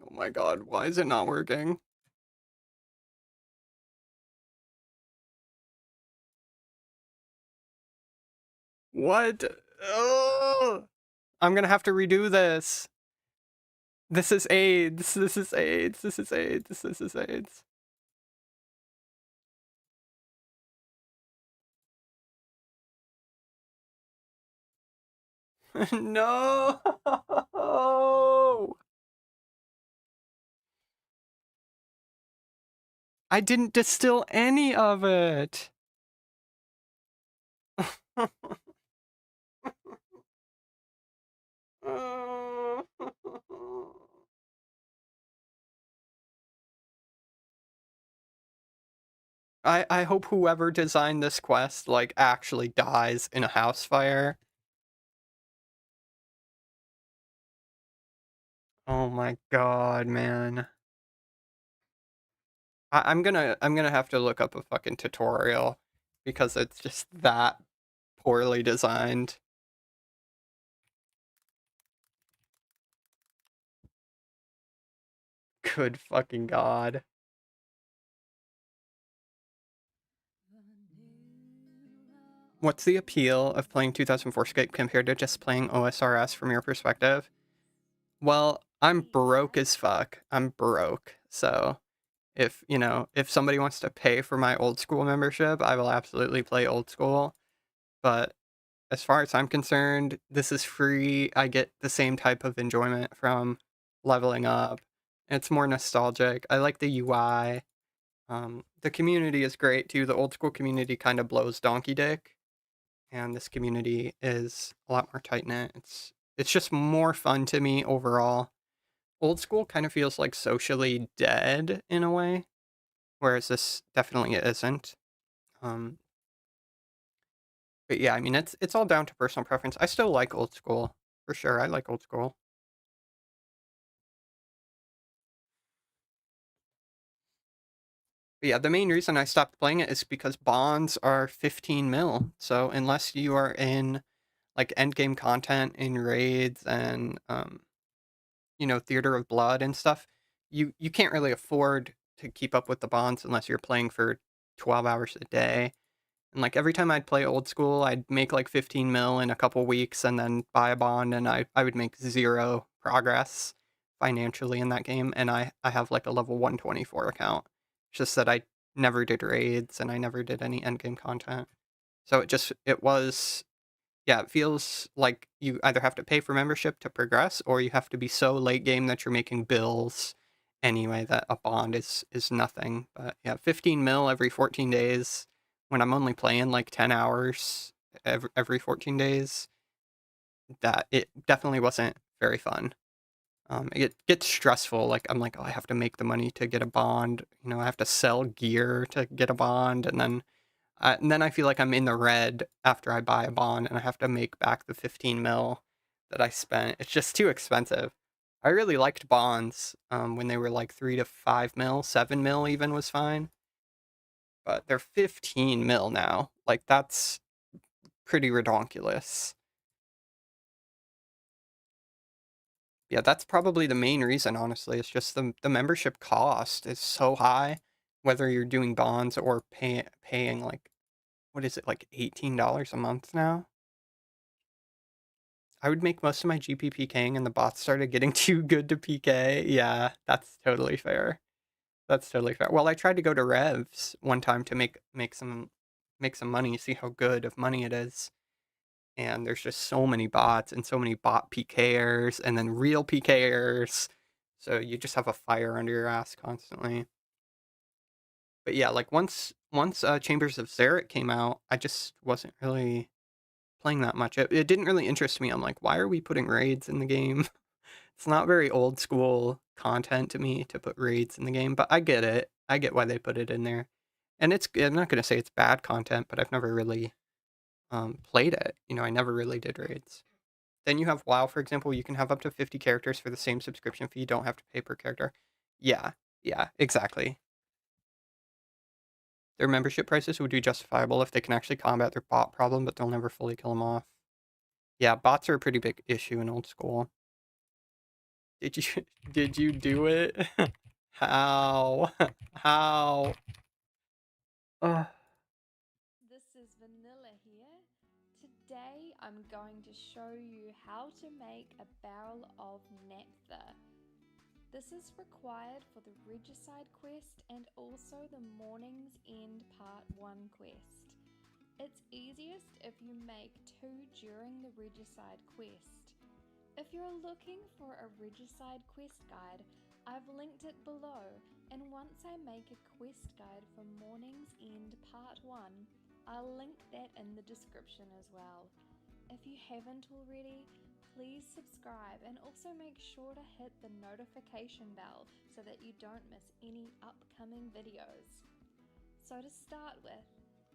Oh my god, why is it not working? What? Oh, I'm gonna have to redo this. This is AIDS. This is AIDS. This is AIDS. This is AIDS. No. I didn't distill any of it. I hope whoever designed this quest, like, actually dies in a house fire. Oh my god, man. I'm gonna have to look up a fucking tutorial because it's just that poorly designed. Good fucking god. What's the appeal of playing 2004scape compared to just playing OSRS from your perspective? Well, I'm broke as fuck. I'm broke. So, if, you know, if somebody wants to pay for my old school membership, I will absolutely play old school. But as far as I'm concerned, this is free. I get the same type of enjoyment from leveling up. It's more nostalgic. I like the UI. The community is great too. The old school community kind of blows donkey dick, and this community is a lot more tight knit. It's just more fun to me overall. Old school kind of feels like socially dead in a way, whereas this definitely isn't. Um, but yeah, I mean it's all down to personal preference. I still like old school for sure. I like old school. But yeah, the main reason I stopped playing it is because bonds are 15 mil. So unless you are in like end game content in raids and you know, Theater of Blood and stuff, you can't really afford to keep up with the bonds unless you're playing for 12 hours a day. And like every time I'd play old school, I'd make like 15 mil in a couple weeks and then buy a bond, and I would make zero progress financially in that game. And I have like a level 124 account. It's just that I never did raids and I never did any endgame content. So it was, yeah, it feels like you either have to pay for membership to progress or you have to be so late game that you're making bills anyway that a bond is nothing. But yeah, 15 mil every 14 days when I'm only playing like 10 hours every 14 days, that it definitely wasn't very fun. It gets stressful. Like I'm like, oh, I have to make the money to get a bond. You know, I have to sell gear to get a bond, and then I feel like I'm in the red after I buy a bond and I have to make back the 15 mil that I spent. It's just too expensive. I really liked bonds when they were like 3 to 5 mil, 7 mil even was fine. But they're 15 mil now. Like that's pretty redonkulous. Yeah, that's probably the main reason, honestly. It's just the membership cost is so high, whether you're doing bonds or paying like, what is it, like $18 a month now? I would make most of my GP PKing and the bots started getting too good to PK. Yeah, that's totally fair. That's totally fair. Well, I tried to go to Revs one time to make some money, see how good of money it is. and there's just so many bots and so many bot PKers and then real PKers. So you just have a fire under your ass constantly. But yeah, like once Chambers of Xeric came out, I just wasn't really playing that much. It didn't really interest me. I'm like, why are we putting raids in the game? It's not very old school content to me to put raids in the game, but I get it. I get why they put it in there. And I'm not going to say it's bad content, but I've never really played it. You know, I never really did raids. Then you have WoW, for example. You can have up to 50 characters for the same subscription fee. You don't have to pay per character. Yeah, exactly. Their membership prices would be justifiable if they can actually combat their bot problem, but they'll never fully kill them off. Yeah, bots are a pretty big issue in old school. Did you do it? How? How? This is Vanilla here. Today I'm going to show you how to make a barrel of naphtha. This is required for the Regicide quest and also the Morning's End Part 1 quest. It's easiest if you make 2 during the Regicide quest. If you're looking for a Regicide quest guide, I've linked it below, and once I make a quest guide for Morning's End Part 1, I'll link that in the description as well. If you haven't already, please subscribe and also make sure to hit the notification bell so that you don't miss any upcoming videos. So to start with,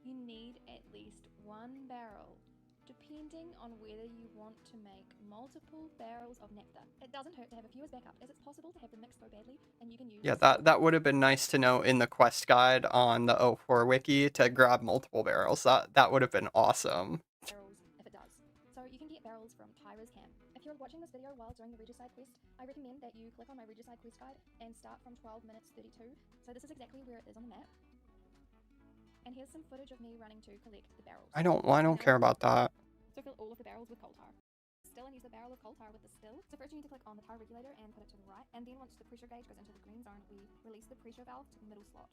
you need at least 1 barrel, depending on whether you want to make multiple barrels of naphtha. It doesn't hurt to have a few as backup, as it's possible to have the mix go badly, and you can use... Yeah, that would have been nice to know in the quest guide on the 04 wiki to grab multiple barrels. That would have been awesome. Barrels if it does. So you can get barrels from Tyra's camp. If you're watching this video while during the Regicide quest, I recommend that you click on my Regicide quest guide and start from 12 minutes 32. So this is exactly where it is on the map. And here's some footage of me running to collect the barrels. I don't care about that. So fill all of the barrels with coal tar. Still, and use the barrel of coal tar with the still. So first you need to click on the tar regulator and put it to the right. And then once the pressure gauge goes into the green zone, we release the pressure valve to the middle slot.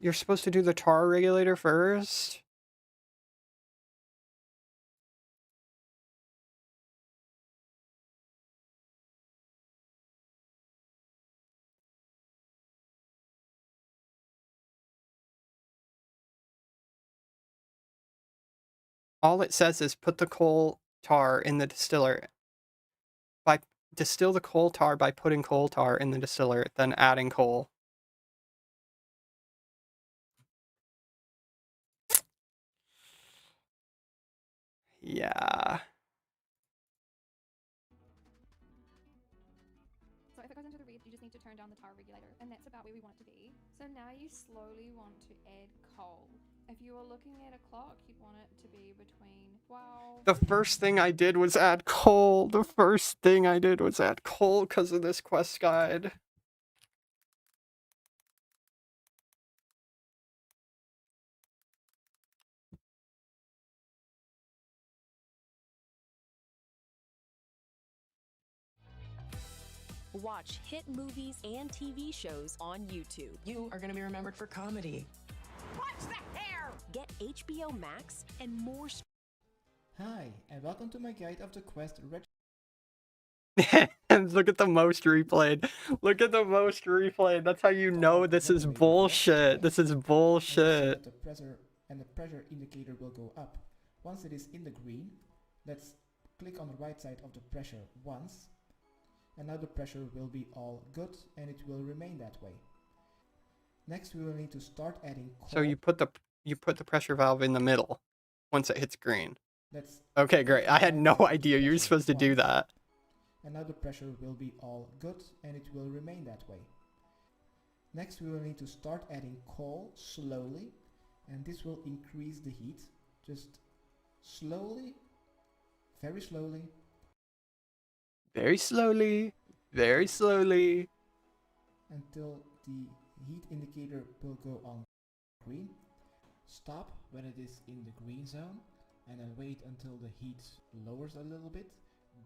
You're supposed to do the tar regulator first? All it says is put the coal tar in the distiller. Distill the coal tar by putting coal tar in the distiller, then adding coal. Yeah. So if it goes into the red, you just need to turn down the tar regulator, and that's about where we want it to be. So now you slowly want to add coal. If you were looking at a clock, you'd want it to be between 12... The first thing I did was add coal. The first thing I did was add coal because of this quest guide. Watch hit movies and TV shows on YouTube. You are going to be remembered for comedy. Watch the hair! Get HBO Max and more. Hi, and welcome to my guide of the quest And look at the most replayed. Look at the most replayed. That's how you know this is bullshit. This is bullshit. The pressure indicator will go up. Once it is in the green, let's click on the right side of the pressure once. And now the pressure will be all good, and it will remain that way. Next we will need to start adding coal. So you put the pressure valve in the middle once it hits green. Okay, great. I had no idea you were supposed to do that. And now the pressure will be all good, and it will remain that way. Next we will need to start adding coal slowly, and this will increase the heat. Just slowly, very slowly. Very slowly, very slowly. Until the heat indicator will go on green. Stop when it is in the green zone, and then wait until the heat lowers a little bit.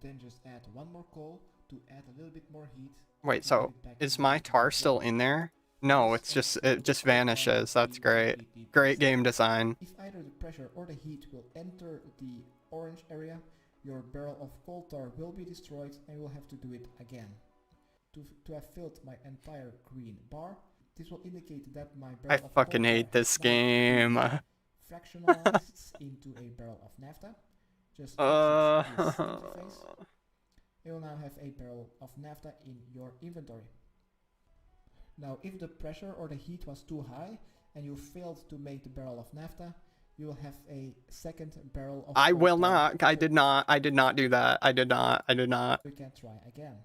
Then just add 1 more coal to add a little bit more heat. Wait, so is my tar still in there? No, it just vanishes. That's great. Great game design. If either the pressure or the heat will enter the orange area, your barrel of coal tar will be destroyed and you will have to do it again. To have filled my entire green bar, this will indicate that my barrel I of fucking coal tar hate this has now been game. fractionalized into a barrel of naphtha. Just exit this interface. You will now have a barrel of naphtha in your inventory. Now, if the pressure or the heat was too high and you failed to make the barrel of naphtha, you will have a second barrel of I coal will tar. not. I did not do that. I did not. We can try again.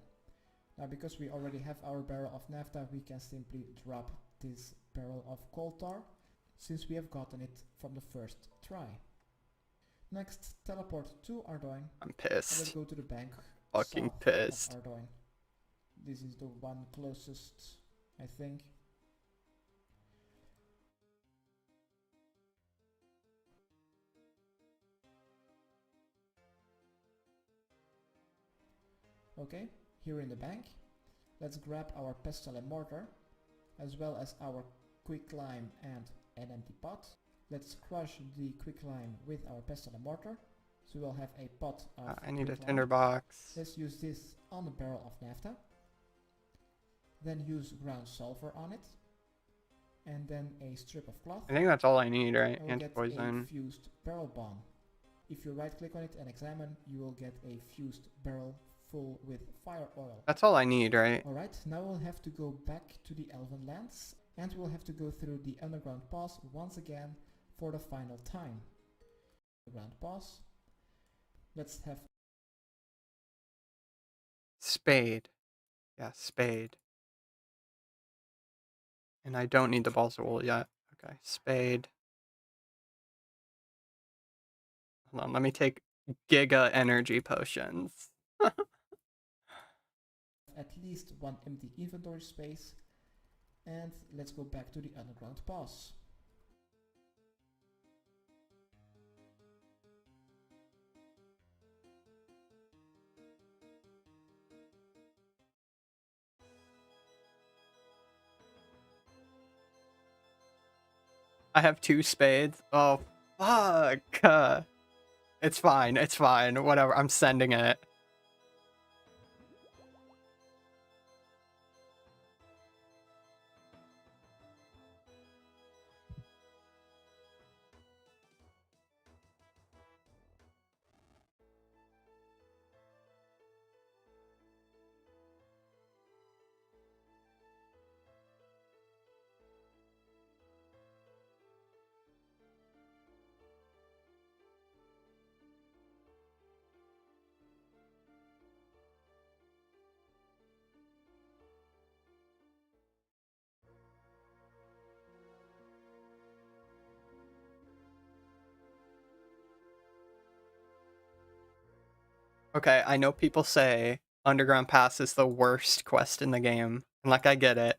Now, because we already have our barrel of naphtha, we can simply drop this barrel of coal tar, since we have gotten it from the first try. Next, teleport to Ardoin. I'm pissed. Let's go to the bank. Fucking south pissed. of Ardoin. This is the one closest, I think. Okay, here in the bank, let's grab our pestle and mortar, as well as our quicklime and an empty pot. Let's crush the quicklime with our pestle and mortar, so we'll have a pot of I need a quicklime. tinderbox. Let's use this on the barrel of naphtha, then use ground sulfur on it, and then a strip of cloth. I think that's all I need, right? And we'll get Anti-poison. a fused barrel bomb. If you right click on it and examine, you will get a fused barrel full with fire oil. That's all I need, right? Alright, now we'll have to go back to the Elven Lands, and we'll have to go through the underground pass once again for the final time. Underground pass. Let's have Spade. Yeah, spade. And I don't need the balls of wool yet. Okay, spade. Hold on, let me take giga energy potions. at least one empty inventory space, and let's go back to the underground pass. I have 2 spades. Oh, fuck. It's fine. It's fine. Whatever. I'm sending it. Okay, I know people say Underground Pass is the worst quest in the game, and like I get it.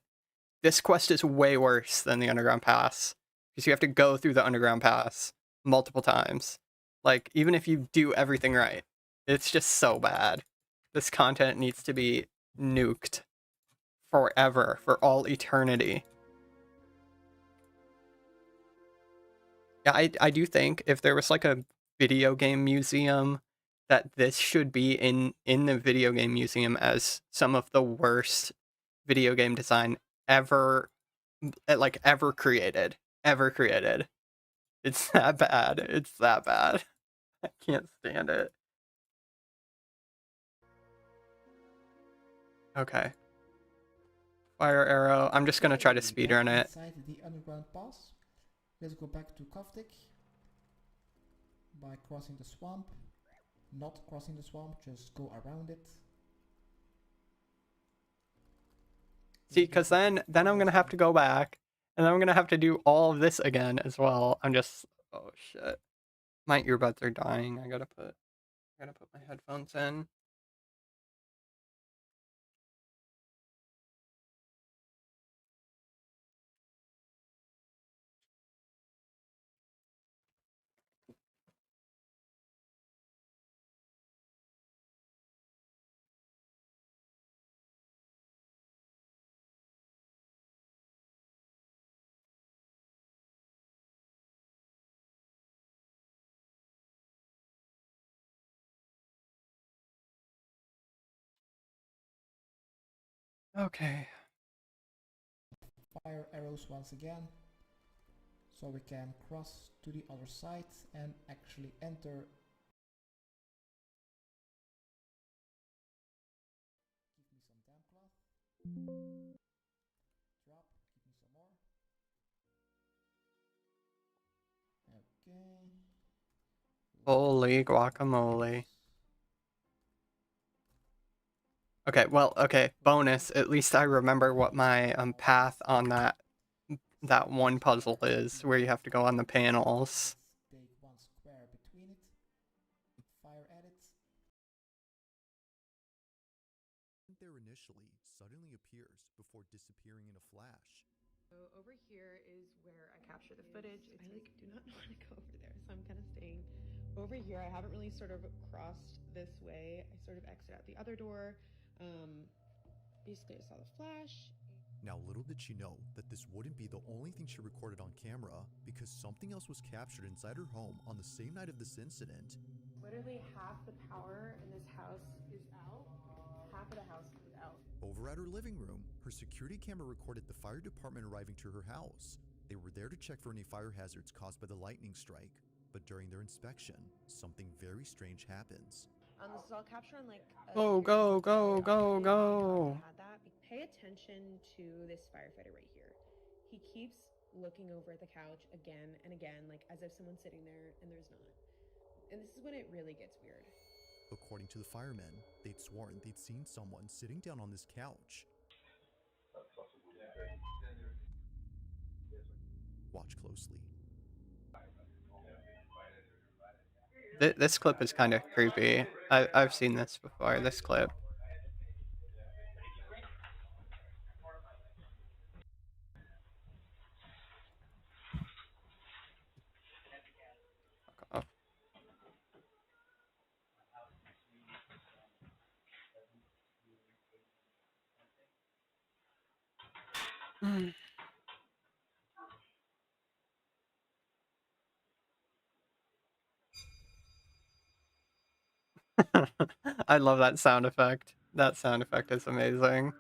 This quest is way worse than the Underground Pass, because you have to go through the Underground Pass multiple times. Like, even if you do everything right, it's just so bad. This content needs to be nuked forever, for all eternity. Yeah, I do think if there was like a video game museum, that this should be in the video game museum as some of the worst video game design ever, like ever created. It's that bad. It's that bad. I can't stand it. Okay. Fire arrow. I'm just gonna try to speedrun it. Inside the underground pass, let's go back to Kovdik by crossing the swamp. Not crossing the swamp, just go around it. See, because then I'm gonna have to go back, and then I'm gonna have to do all of this again as well. I'm just, oh shit, my earbuds are dying. I gotta put my headphones in. Okay. Fire arrows once again, so we can cross to the other side and actually enter. Give me some damp cloth. Drop, give me some more. Okay. Holy guacamole. Okay, well, okay, bonus. At least I remember what my path on that one puzzle is, where you have to go on the panels. Take one square between it. Fire at it. There initially suddenly appears before disappearing in a flash. So over here is where I capture the footage. I like do not want to go over there, so I'm kind of staying over here. I haven't really sort of crossed this way. I sort of exit out the other door. Basically, I saw the flash. Now, little did she know that this wouldn't be the only thing she recorded on camera, because something else was captured inside her home on the same night of this incident. Literally half the power in this house is out. Half of the house is out. Over at her living room, her security camera recorded the fire department arriving to her house. They were there to check for any fire hazards caused by the lightning strike, but during their inspection, something very strange happens. This is all captured on like Go, go, go, go, go. had that. Pay attention to this firefighter right here. He keeps looking over at the couch again and again, like as if someone's sitting there and there's not. And this is when it really gets weird. According to the firemen, they'd sworn they'd seen someone sitting down on this couch. Watch closely. This clip is kind of creepy. I've seen this before, this clip. Oh. I love that sound effect. That sound effect is amazing.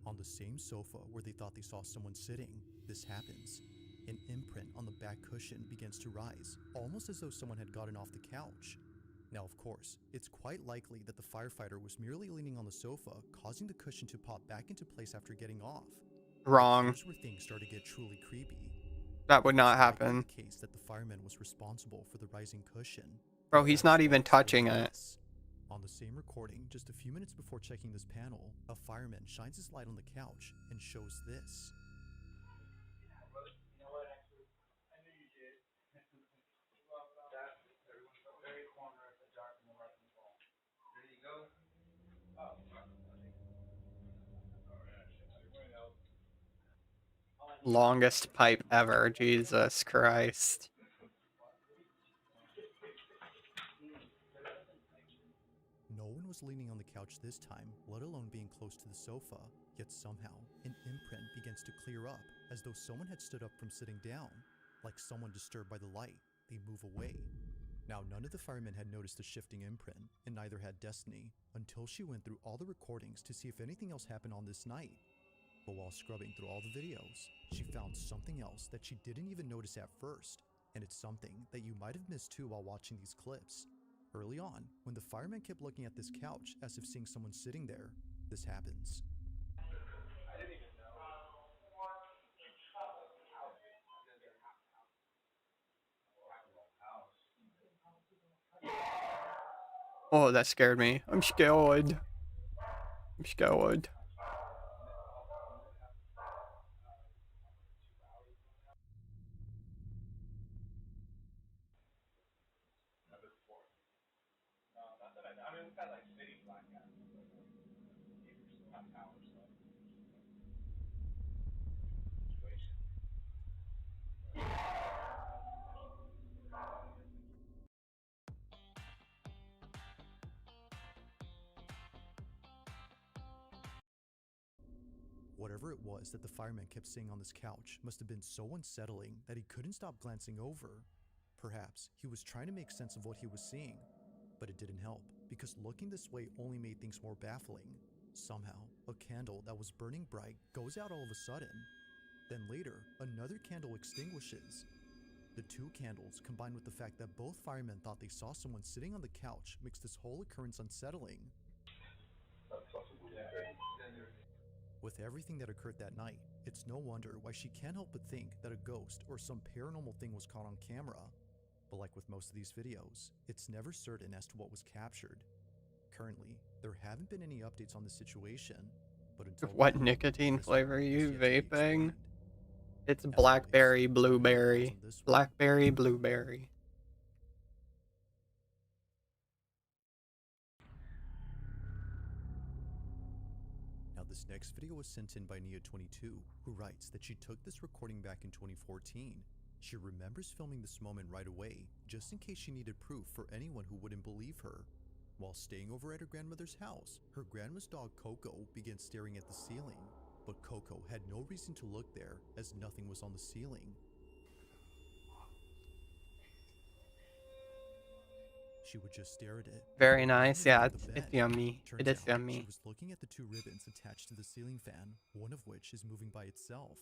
On the same sofa where they thought they saw someone sitting, this happens. An imprint on the back cushion begins to rise, almost as though someone had gotten off the couch. Now, of course, it's quite likely that the firefighter was merely leaning on the sofa, causing the cushion to pop back into place after getting off. Wrong. Here's where things start to get truly creepy. That would not happen. The case that the fireman was responsible for the rising cushion. Bro, he's not even touching it. On the same recording, just a few minutes before checking this panel, a fireman shines his light on the couch and shows this. Longest pipe ever, Jesus Christ. No one was leaning on the couch this time, let alone being close to the sofa, yet somehow, an imprint begins to clear up, as though someone had stood up from sitting down. Like someone disturbed by the light, they move away. Now, none of the firemen had noticed the shifting imprint, and neither had Destiny, until she went through all the recordings to see if anything else happened on this night. But while scrubbing through all the videos, she found something else that she didn't even notice at first, and it's something that you might have missed too while watching these clips. Early on, when the fireman kept looking at this couch as if seeing someone sitting there, this happens. Oh, that scared me. I'm scared. I'm scared. Whatever it was that the fireman kept seeing on this couch must have been so unsettling that he couldn't stop glancing over. Perhaps he was trying to make sense of what he was seeing, but it didn't help because looking this way only made things more baffling. Somehow, a candle that was burning bright goes out all of a sudden. Then later, another candle extinguishes. The two candles, combined with the fact that both firemen thought they saw someone sitting on the couch, makes this whole occurrence unsettling. With everything that occurred that night, it's no wonder why she can't help but think that a ghost or some paranormal thing was caught on camera. But like with most of these videos, it's never certain as to what was captured. Currently, there haven't been any updates on the situation, but until What then, nicotine this flavor are one you has yet to be vaping? explained. It's As blackberry, always, what are your thoughts blueberry. on this one? Blackberry, blueberry. Now this next video was sent in by Nia22, who writes that she took this recording back in 2014. She remembers filming this moment right away, just in case she needed proof for anyone who wouldn't believe her. While staying over at her grandmother's house, her grandma's dog Coco began staring at the ceiling, but Coco had no reason to look there as nothing was on the ceiling. She would just stare at it. Very Her nice. grandmother Yeah, looked at the it's bed. yummy. Turns It is out, yummy. She was looking at the two ribbons attached to the ceiling fan, one of which is moving by itself.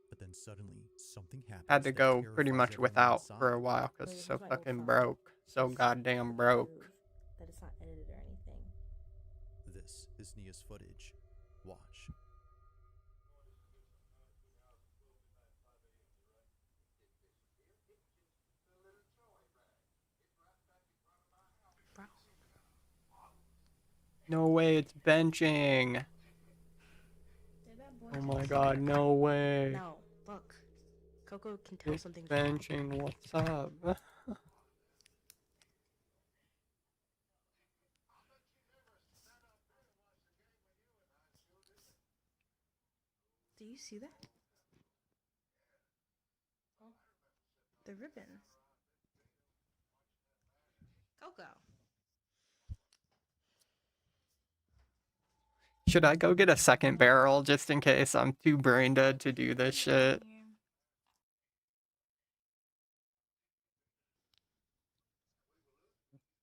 But then suddenly, something happens. Had to that go pretty terrifies much everyone without inside. for a while because it's so Here's my old fucking file. broke. So Just goddamn to broke. prove that it's not edited or anything. This is Nia's footage. Watch. Bro. No way, it's benching. Oh my god, no way. No, look. Coco can tell It's something's wrong. benching, what's up? Do you see that? The ribbon. Coco. Should I go get a second barrel just in case I'm too brain dead to do this shit?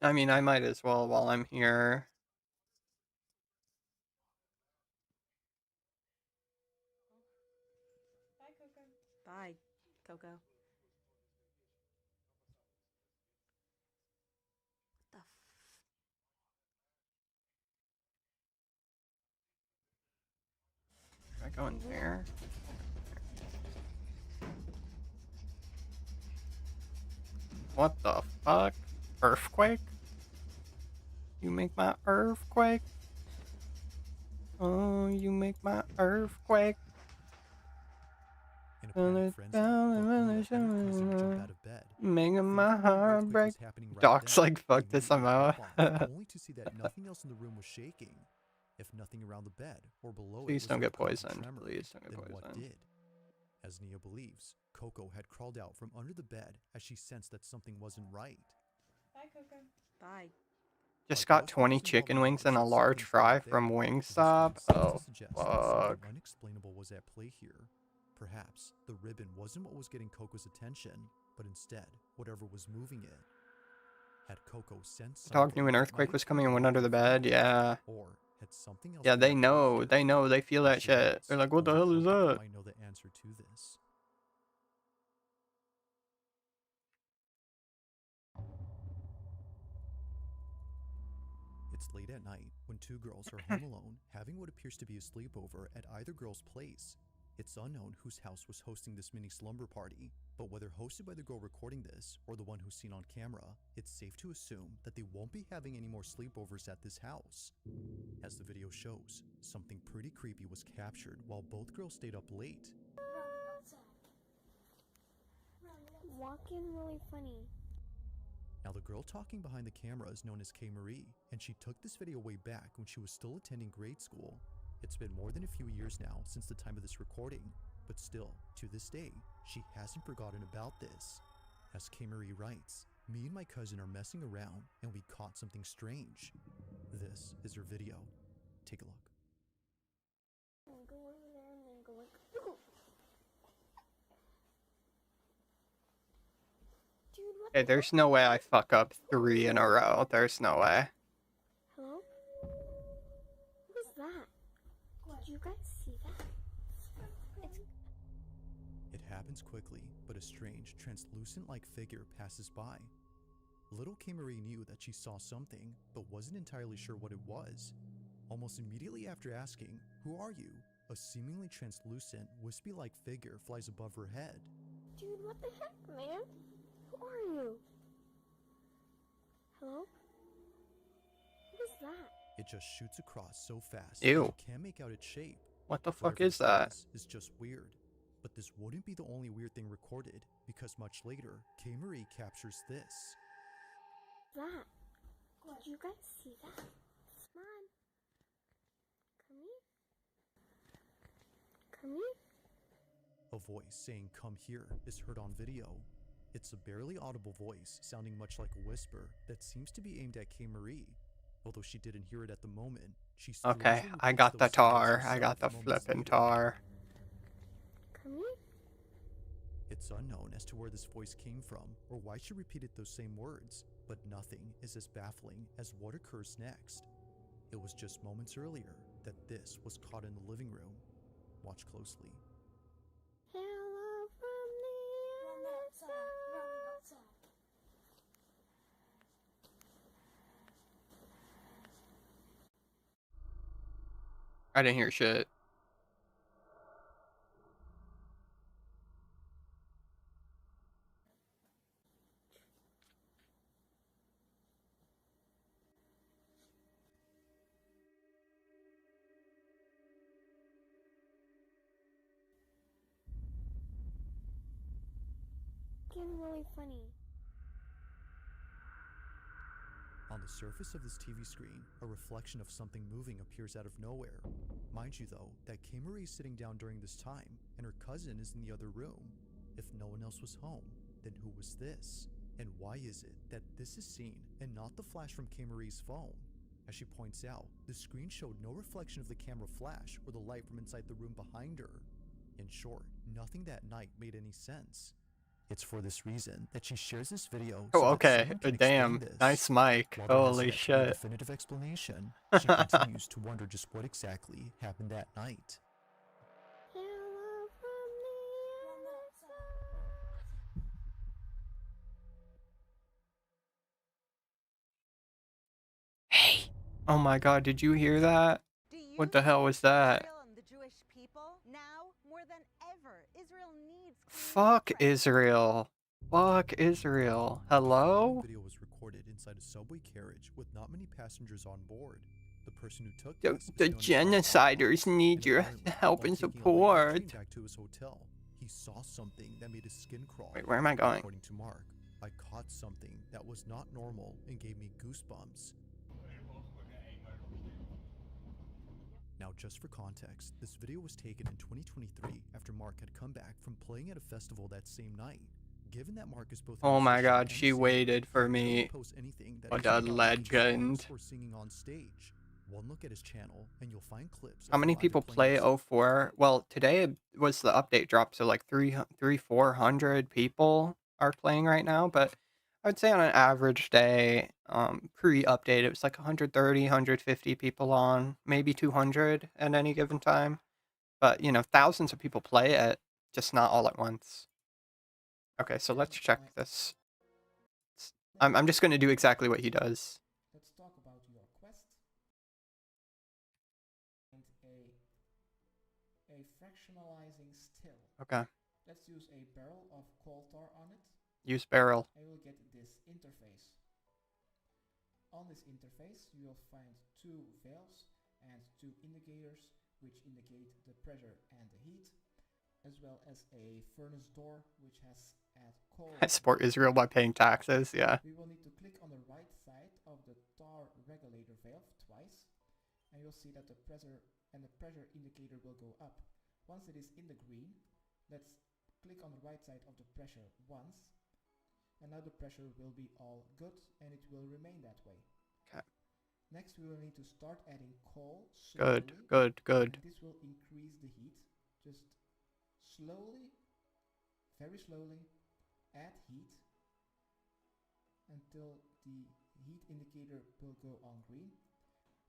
I mean, I might as well while I'm here. Bye, Coco. What the Should I go in there? What the fuck? Earthquake? You make my earthquake? Oh, you make my earthquake. In a panic frenzy, both Nia and her cousin jump out of bed. Making my Thinking the heart earthquake break. was happening right Doc's then, like, fuck they this, immediately I'm out. jump off, only to see that nothing else in the room was shaking. If nothing around the bed or below Please it was don't get recording the poisoned. tremor, Please don't get then what poisoned. did? As Nia believes, Coco had crawled out from under the bed as she sensed that something wasn't right. Bye, Coco. Bye. Just Like got most 20 videos chicken involving wings and a dogs, large something's fry not there. from This one Wingstop. seems to Oh, suggest that something fuck. unexplainable was at play here. Perhaps the ribbon wasn't what was getting Coco's attention, but instead, whatever was moving it. Had Coco sensed The dog something knew an that earthquake might was have been coming and went under the beyond bed. her control, Yeah. Or had something else Yeah, been they at play know. here? They know. They feel that As she shit. waits, They're like, what the only hell is Coco that? might know the answer to this. It's late at night when two girls are home alone, having what appears to be a sleepover at either girl's place. It's unknown whose house was hosting this mini slumber party, but whether hosted by the girl recording this or the one who's seen on camera, it's safe to assume that they won't be having any more sleepovers at this house. As the video shows, something pretty creepy was captured while both girls stayed up late. Walking really funny. Now the girl talking behind the camera is known as K. Marie, and she took this video way back when she was still attending grade school. It's been more than a few years now since the time of this recording, but still, to this day, she hasn't forgotten about this. As K. Marie writes, me and my cousin are messing around and we caught something strange. This is her video. Take a look. Go over there and Hey, there's no way I fuck up 3 in a row. There's no way. Hello? What was that? Did you guys see that? It happens quickly, but a strange, translucent-like figure passes by. Little K. Marie knew that she saw something, but wasn't entirely sure what it was. Almost immediately after asking, "Who are you?" a seemingly translucent, wispy-like figure flies above her head. Dude, what the heck, man? Who are you? Hello? What is that? It just shoots across so fast Ew. that you can't make out its shape. What the fuck Whatever is this that? is just weird. But this wouldn't be the only weird thing recorded, because much later, K. Marie captures this. That. Did you guys see that? Come on. Come here. Come here. A voice saying "come here" is heard on video. It's a barely audible voice sounding much like a whisper that seems to be aimed at K. Marie. Although she didn't hear it at the moment, she Okay, strangely I repeats got the those tar. sounds I got the herself moments flippin' later. tar. Come here. It's unknown as to where this voice came from or why she repeated those same words, but nothing is as baffling as what occurs next. It was just moments earlier that this was caught in the living room. Watch closely. Hello from the other side. I didn't hear shit. Getting really funny. On the surface of this TV screen, a reflection of something moving appears out of nowhere. Mind you though, that K. Marie is sitting down during this time, and her cousin is in the other room. If no one else was home, then who was this? And why is it that this is seen and not the flash from K. Marie's phone? As she points out, the screen showed no reflection of the camera flash or the light from inside the room behind her. In short, nothing that night made any sense. It's for this reason that she shares this video Oh, so that okay. someone can Damn. explain this. Nice mic. While there hasn't Holy yet been a shit. definitive explanation, she continues to wonder just what exactly happened that night. Hello from the other side. Hey! Oh my god, did you hear that? What the hell was that? The Jewish people now more than ever. Israel needs Fuck Israel. Fuck Israel. Hello? The video was recorded inside a subway carriage with not many passengers on board. The person who took The this is known as genociders need your help and support. back to his hotel. He saw something that made his skin crawl. Wait, where am I going? According to Mark, I caught something that was not normal and gave me goosebumps. Now, just for context, this video was taken in 2023 after Mark had come back from playing at a festival that same night. Given that Mark is both Oh my god, she waited for me. What a legend. or singing on stage. One look at his channel and you'll find clips. How many people play 04? Well, today was the update drop, so like 400 people are playing right now, but I would say on an average day, pre-update, it was like 130, 150 people on, maybe 200 at any given time. But, you know, thousands of people play it, just not all at once. Okay, so let's check this. I'm just going to do exactly what he does. Let's talk about your quest. And a fractionalizing still. Okay. Let's use a barrel of coal tar on it. Use barrel. And we'll get this interface. On this interface, you will find two valves and two indicators, which indicate the pressure and the heat, as well as a furnace door, which has add coal. I support Israel by paying taxes, yeah. We will need to click on the right side of the tar regulator valve twice, and you'll see that the pressure indicator will go up. Once it is in the green, let's click on the right side of the pressure once, and now the pressure will be all good and it will remain that way. Okay. Next we will need to start adding coal slowly. Good. And this will increase the heat. Just slowly, very slowly, add heat until the heat indicator will go on green.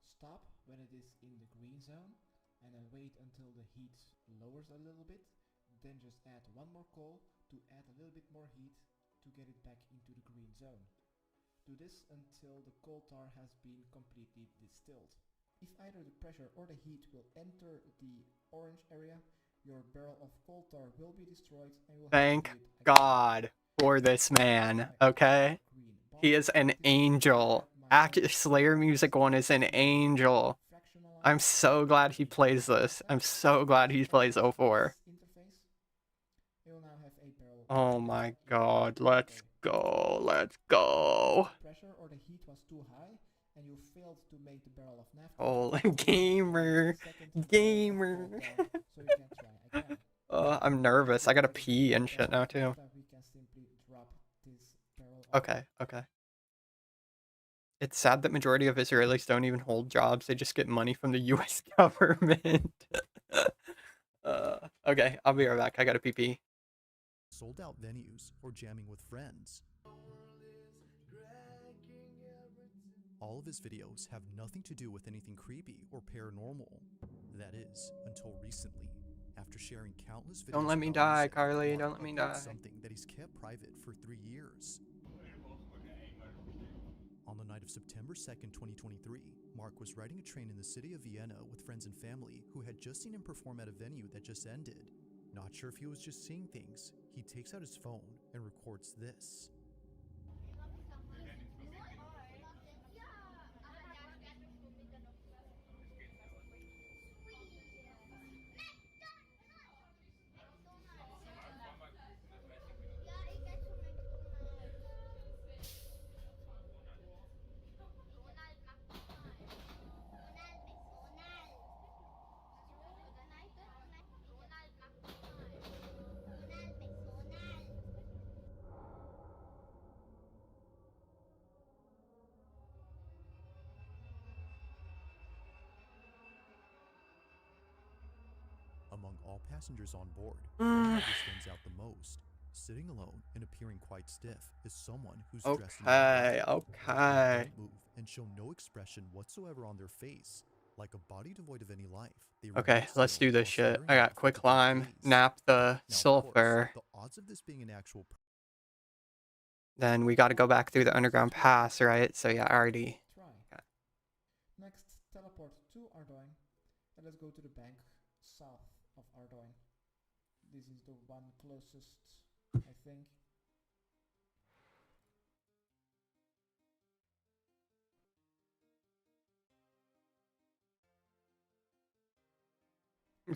Stop when it is in the green zone, and then wait until the heat lowers a little bit. Then just add one more coal to add a little bit more heat to get it back into the green zone. Do this until the coal tar has been completely distilled. If either the pressure or the heat will enter the orange area, your barrel of coal tar will be destroyed and you will Thank have to do it again. God for this man, okay? He is an angel. Slayer Music 1 is an angel. I'm so glad he plays this. I'm so glad he plays 04. Oh my god, let's go, let's go. Pressure or the heat was too high and you failed to make the barrel of naphtha. Oh, gamer. So you can try again. I'm nervous. I gotta pee and shit now too. We can simply drop this barrel. Okay, okay. It's sad that majority of Israelis don't even hold jobs. They just get money from the US government. Okay, I'll be right back. I gotta pee. Sold out venues or jamming with friends. All of his videos have nothing to do with anything creepy or paranormal. That is, until recently. After sharing countless videos. Don't let me die, Carly. Don't let me die. Something that he's kept private for 3 years. On the night of September 2nd, 2023, Mark was riding a train in the city of Vienna with friends and family who had just seen him perform at a venue that just ended. Not sure if he was just seeing things, he takes out his phone and records this. Among all passengers on board, one who stands out the most, sitting alone and appearing quite stiff, is someone who's dressed in black. They don't move and show no expression whatsoever on their face, like a body devoid of any life. Okay, let's do this shit. I got quick climb, naphtha, sulfur. The odds of this being an actual. Then we got to go back through the underground pass, right? So yeah, I already. Okay. Next, teleport to Ardoin, and let's go to the bank south of Ardoin. This is the one closest, I think.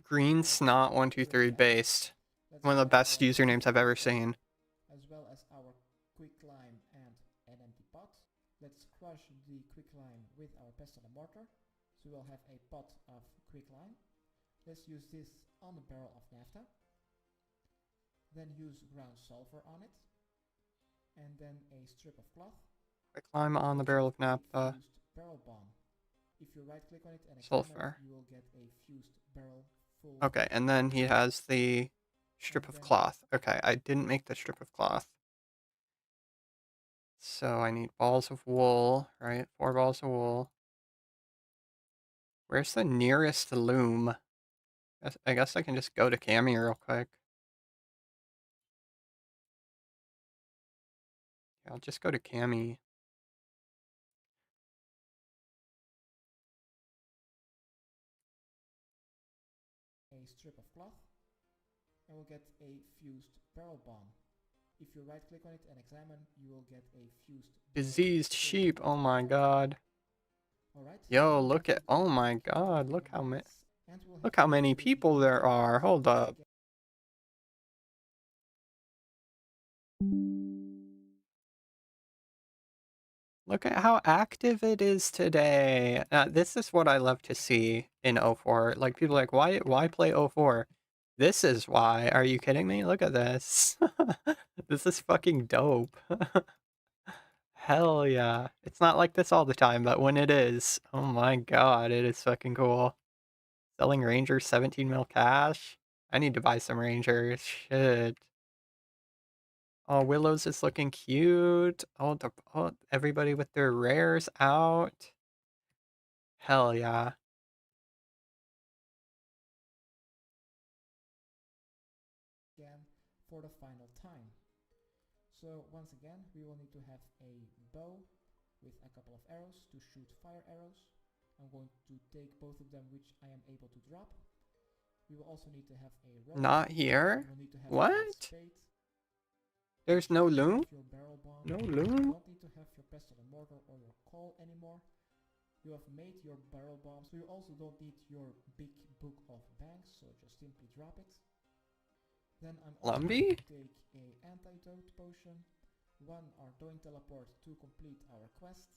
Green Snot 123 based. One of the best usernames I've ever seen. As well as our quicklime and an empty pot. Let's crush the quicklime with our pestle and mortar. So we'll have a pot of quicklime. Let's use this on the barrel of naphtha. Then use ground sulfur on it. And then a strip of cloth. Quicklime on the barrel of naphtha. Barrel bomb. If you right click on it and sulfur. You will get a fused barrel full. Okay, and then he has the strip of cloth. Okay, I didn't make the strip of cloth. So I need balls of wool, right? 4 balls of wool. Where's the nearest loom? I guess I can just go to Cami real quick. I'll just go to Cami. A strip of cloth, and we'll get a fused barrel bomb. If you right click on it and examine, you will get a fused Diseased sheep, oh my god. Yo, look at, oh my god, look how many people there are. Hold up. Look at how active it is today. This is what I love to see in 04. Like, people are like, why play 04? This is why. Are you kidding me? Look at this. This is fucking dope. Hell yeah. It's not like this all the time, but when it is, oh my god, it is fucking cool. Selling Rangers 17 mil cash? I need to buy some Rangers. Shit. Oh, Willow's is looking cute. Oh, everybody with their rares out. Hell yeah. Again for the final time. So once again, we will need to have a bow with a couple of arrows to shoot fire arrows. I'm going to take both of them, which I am able to drop. We will also need to have a rope. Not here? We will need to have What? a spade. There's no loom? Your barrel bomb. No You loom? don't need to have your pestle and mortar or your coal anymore. You have made your barrel bombs, so you also don't need your big book of banks, so just simply drop it. Then I'm also going to take a antidote potion, one Ardoin teleport to complete our quest.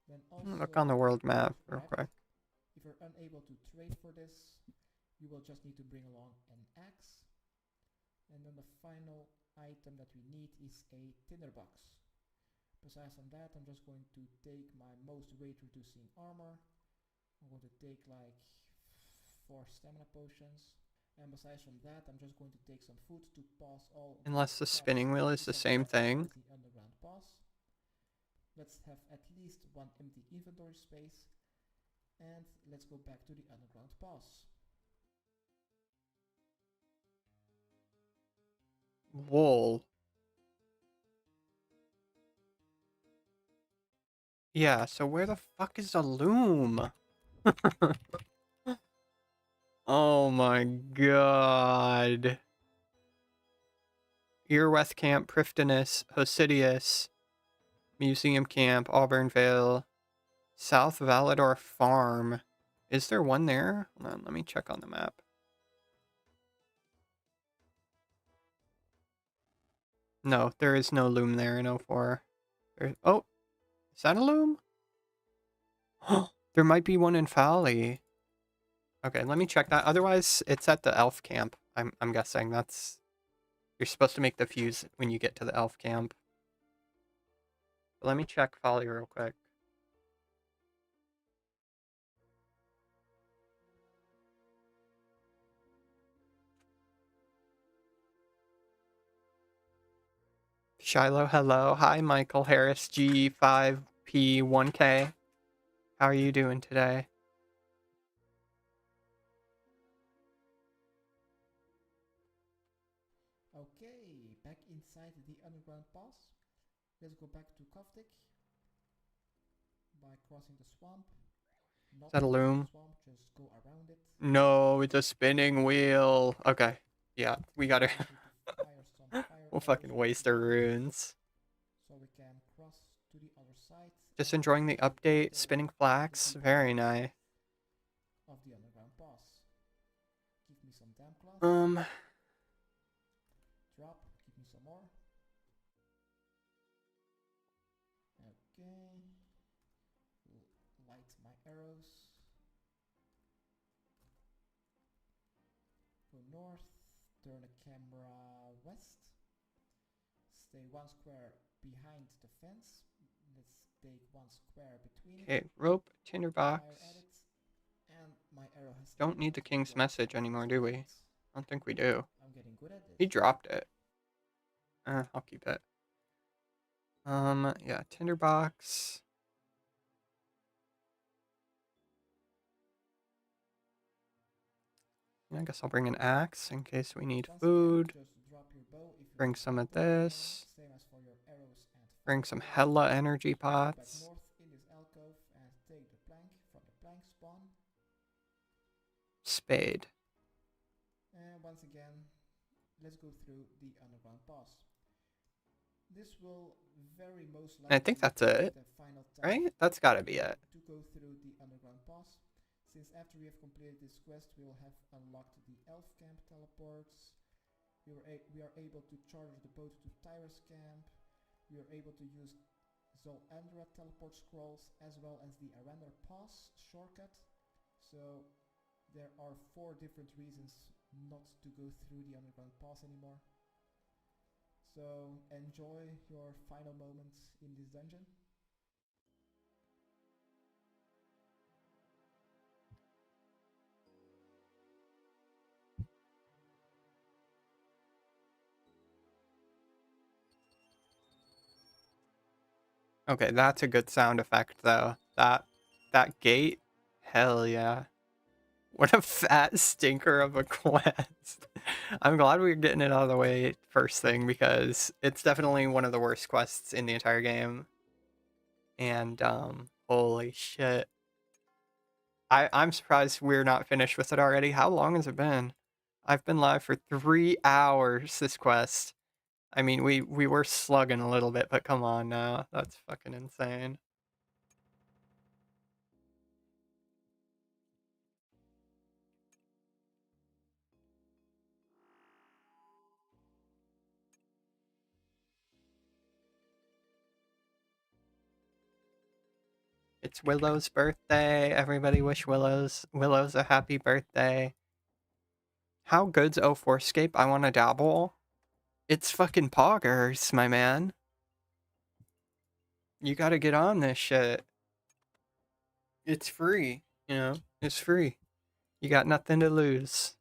Then also Look on the world map real quick. if you're unable to trade for this, you will just need to bring along an axe. And then the final item that we need is a tinderbox. Besides from that, I'm just going to take my most weight reducing armor. I'm going to take like 4 stamina potions. And besides from that, I'm just going to take some food to pass all. Unless the spinning wheel is the same thing. The underground pass. Let's have at least one empty inventory space. And let's go back to the underground pass. Wool. Yeah, so where the fuck is the loom? Oh my god. Earwest Camp, Prifddinas, Hosidius, Museum Camp, Auburn Vale, South Valador Farm. Is there one there? Hold on, let me check on the map. No, there is no loom there in 04. Oh, is that a loom? There might be one in Fowley. Okay, let me check that. Otherwise, it's at the elf camp. I'm guessing that's... You're supposed to make the fuse when you get to the elf camp. But let me check Folly real quick. Shiloh, hello. Hi, Michael Harris, G5P1K. How are you doing today? Okay, back inside the underground pass. Let's go back to Kovdik by crossing the swamp. Is that a loom? Swamp, just go around it. No, it's a spinning wheel. Okay. Yeah, we gotta... We'll fucking waste our runes. So we can cross to the other side. Just enjoying the update. Spinning flax. Very nice. Of the underground pass. Give me some damn cloth. Drop. Give me some more. Okay. Light my arrows. Go north. Turn the camera west. Stay 1 square behind the fence. Let's take 1 square between. Okay, rope, tinderbox. And my arrow has Don't need the king's message anymore, do we? I don't think we do. I'm getting good at this. He dropped it. I'll keep it. Yeah, tinderbox. I guess I'll bring an axe in case we need food. Bring some of this. Bring some hella energy pots. North in this alcove and take the plank from the plank spawn. Spade. And once again, let's go through the underground pass. This will very most likely I think that's it, the final right? That's gotta be it. To go through the underground pass. Since after we have completed this quest, we will have unlocked the elf camp teleports. We are able to charge the boat to Tyrus camp. We are able to use Zolandra teleport scrolls as well as the Arender Pass shortcut. So there are 4 different reasons not to go through the underground pass anymore. So enjoy your final moments in this dungeon. Okay, that's a good sound effect though. That gate, hell yeah. What a fat stinker of a quest. I'm glad we're getting it out of the way first thing because it's definitely one of the worst quests in the entire game. And holy shit. I'm surprised we're not finished with it already. How long has it been? I've been live for 3 hours this quest. I mean, we were slugging a little bit, but come on now. That's fucking insane. It's Willow's birthday. Everybody wish Willow's a happy birthday. How good's 04scape? I want to dabble. It's fucking poggers, my man. You gotta get on this shit. It's free, you know? It's free. You got nothing to lose.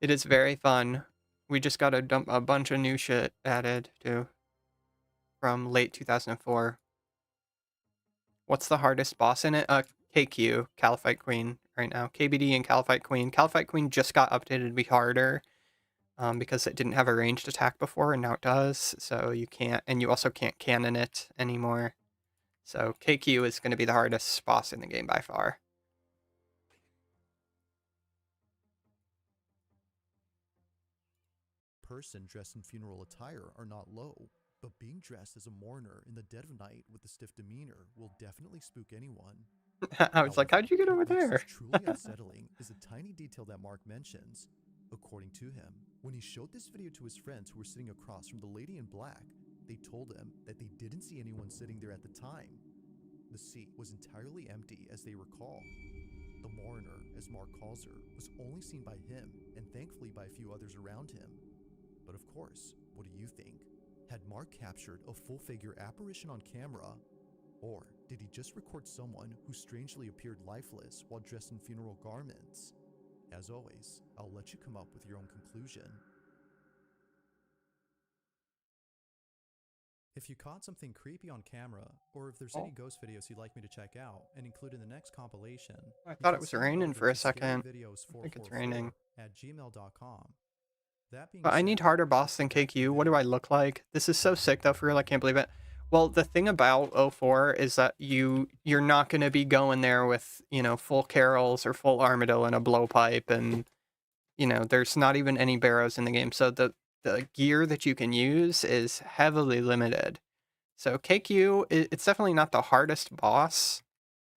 It is very fun. We just got a bunch of new shit added too. From late 2004. What's the hardest boss in it? KQ, Caliphite Queen, right now. KBD and Caliphite Queen. Caliphite Queen just got updated to be harder. Because it didn't have a ranged attack before, and now it does. So you can't, and you also can't cannon it anymore. So KQ is going to be the hardest boss in the game by far. Person dressed in funeral attire are not low, but being dressed as a mourner in the dead of night with a stiff demeanor will definitely spook anyone. I was like, how'd you get over there? What's truly unsettling is a tiny detail that Mark mentions. According to him, when he showed this video to his friends who were sitting across from the lady in black, they told him that they didn't see anyone sitting there at the time. The seat was entirely empty as they recall. The mourner, as Mark calls her, was only seen by him and thankfully by a few others around him. But of course, what do you think? Had Mark captured a full-figure apparition on camera? Or did he just record someone who strangely appeared lifeless while dressed in funeral garments? As always, I'll let you come up with your own conclusion. If you caught something creepy on camera, or if there's any ghost videos you'd like me to check out and include in the next compilation, I thought it was raining for a second. I think it's raining. at gmail.com. But I need harder boss than KQ. What do I look like? This is so sick though, for real. I can't believe it. Well, the thing about 04 is that you're not going to be going there with, you know, full carols or full armadillo and a blowpipe, and, you know, there's not even any barrows in the game. So the gear that you can use is heavily limited. So KQ, it's definitely not the hardest boss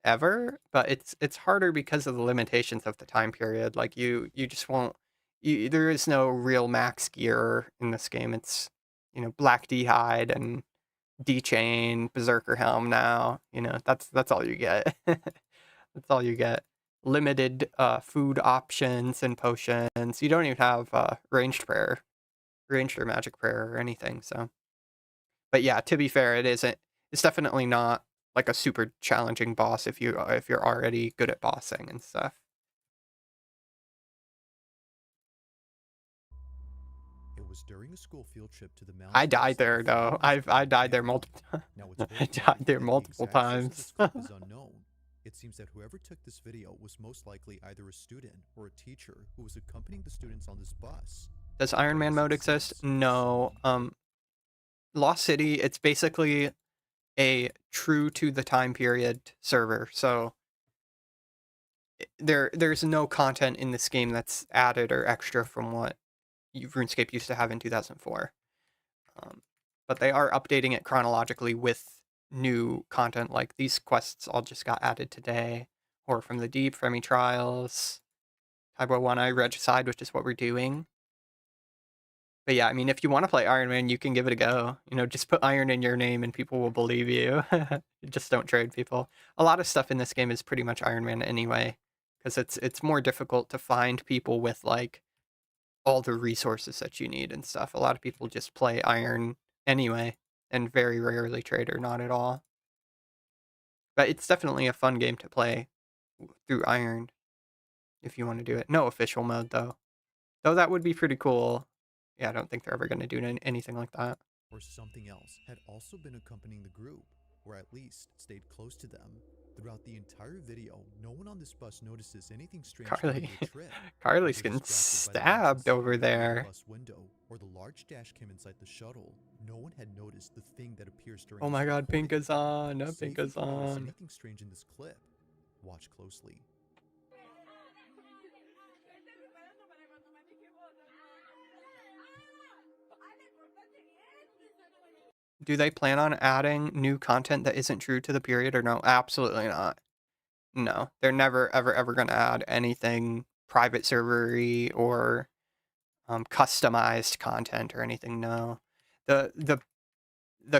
ever, but it's harder because of the limitations of the time period. Like you just won't. There is no real max gear in this game. It's, you know, Black D-Hide and D-Chain, Berserker Helm now. You know, that's all you get. That's all you get. Limited food options and potions. You don't even have ranged prayer, ranged or magic prayer or anything, so. But yeah, to be fair, it's definitely not like a super challenging boss if you're already good at bossing and stuff. It was during a school field trip to the mountains. I died there though. I died there multiple times. I died there multiple times. Is unknown. It seems that whoever took this video was most likely either a student or a teacher who was accompanying the students on this bus. Does Iron Man mode exist? No. Lost City, it's basically a true to the time period server. So there's no content in this game that's added or extra from what RuneScape used to have in 2004. But they are updating it chronologically with new content, like these quests all just got added today. Horror from the Deep, Fremi Trials, Tybo 1-Eye Regicide, which is what we're doing. But yeah, I mean, if you want to play Iron Man, you can give it a go. You know, just put Iron in your name and people will believe you. Just don't trade people. A lot of stuff in this game is pretty much Iron Man anyway, because it's more difficult to find people with, like, all the resources that you need and stuff. A lot of people just play Iron anyway, and very rarely trade or not at all. But it's definitely a fun game to play through Iron if you want to do it. No official mode, though. Though that would be pretty cool yeah, I don't think they're ever going to do anything like that. Or something else had also been accompanying the group, or at least stayed close to them. Throughout the entire video, no one on this bus notices anything strange about Carly, their trip. Carly's They're getting distracted by the lights stabbed over inside the there. bus window or the large dash cam inside the shuttle. No one had noticed the thing that appears during Oh this my god, recording. pink is on. See Pink if is you can notice on. anything strange in this clip. Watch closely. Do they plan on adding new content that isn't true to the period or no? Absolutely not. No, they're never, ever, ever going to add anything private servery or customized content or anything. No, the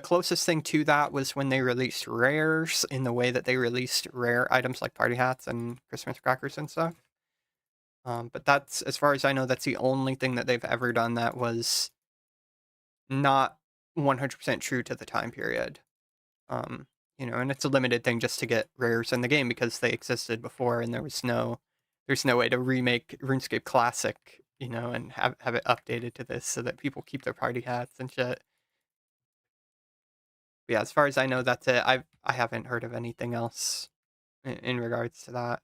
closest thing to that was when they released rares in the way that they released rare items like party hats and Christmas crackers and stuff. But that's, as far as I know, that's the only thing that they've ever done that was not 100% true to the time period. You know, and it's a limited thing just to get rares in the game because they existed before and there's no way to remake RuneScape Classic, you know, and have it updated to this so that people keep their party hats and shit. But yeah, as far as I know, that's it. I haven't heard of anything else in regards to that.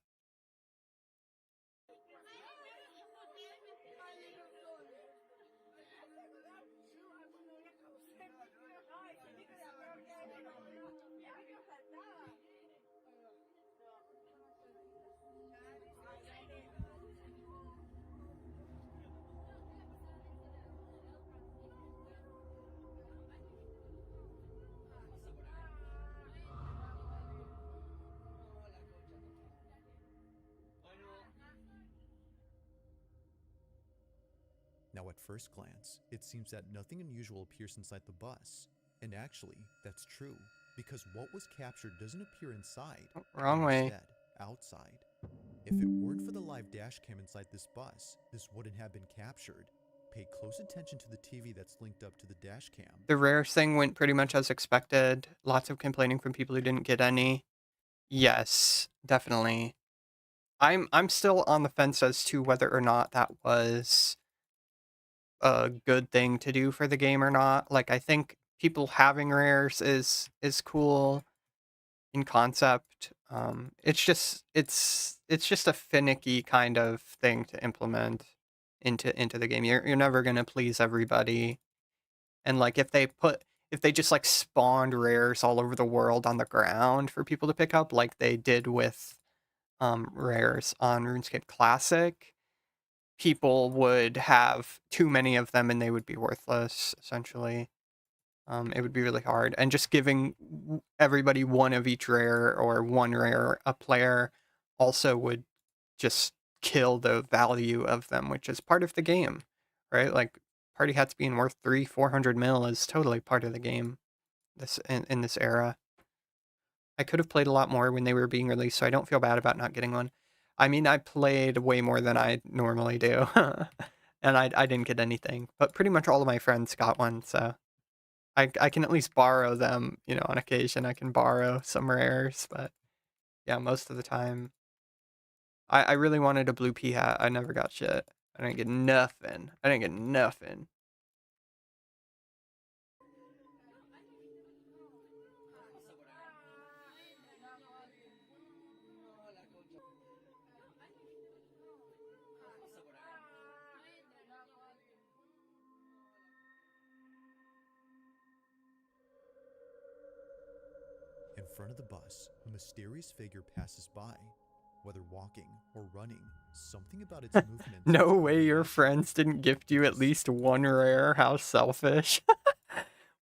Now at first glance, it seems that nothing unusual appears inside the bus. And actually, that's true, because what was captured doesn't appear inside, Wrong but way. instead, outside. If it weren't for the live dash cam inside this bus, this wouldn't have been captured. Pay close attention to the TV that's linked up to the dash cam. The rares thing went pretty much as expected. Lots of complaining from people who didn't get any. Yes, definitely. I'm still on the fence as to whether or not that was a good thing to do for the game or not. Like, I think people having rares is cool in concept. It's just a finicky kind of thing to implement into the game. You're never gonna please everybody. And like if they just like spawned rares all over the world on the ground for people to pick up, like they did with rares on RuneScape Classic, people would have too many of them and they would be worthless, essentially. It would be really hard. And just giving everybody one of each rare or one rare a player also would just kill the value of them, which is part of the game, right? Like party hats being worth 300-400 mil is totally part of the game in this era. I could have played a lot more when they were being released, so I don't feel bad about not getting one. I mean, I played way more than I normally do, and I didn't get anything, but pretty much all of my friends got one, so I can at least borrow them, you know, on occasion. I can borrow some rares, but yeah, most of the time. I really wanted a blue pea hat. I never got shit. I didn't get nothing. In front of the bus, a mysterious figure passes by. Whether walking or running, something about its movements... No way your friends didn't gift you at least one rare. How selfish.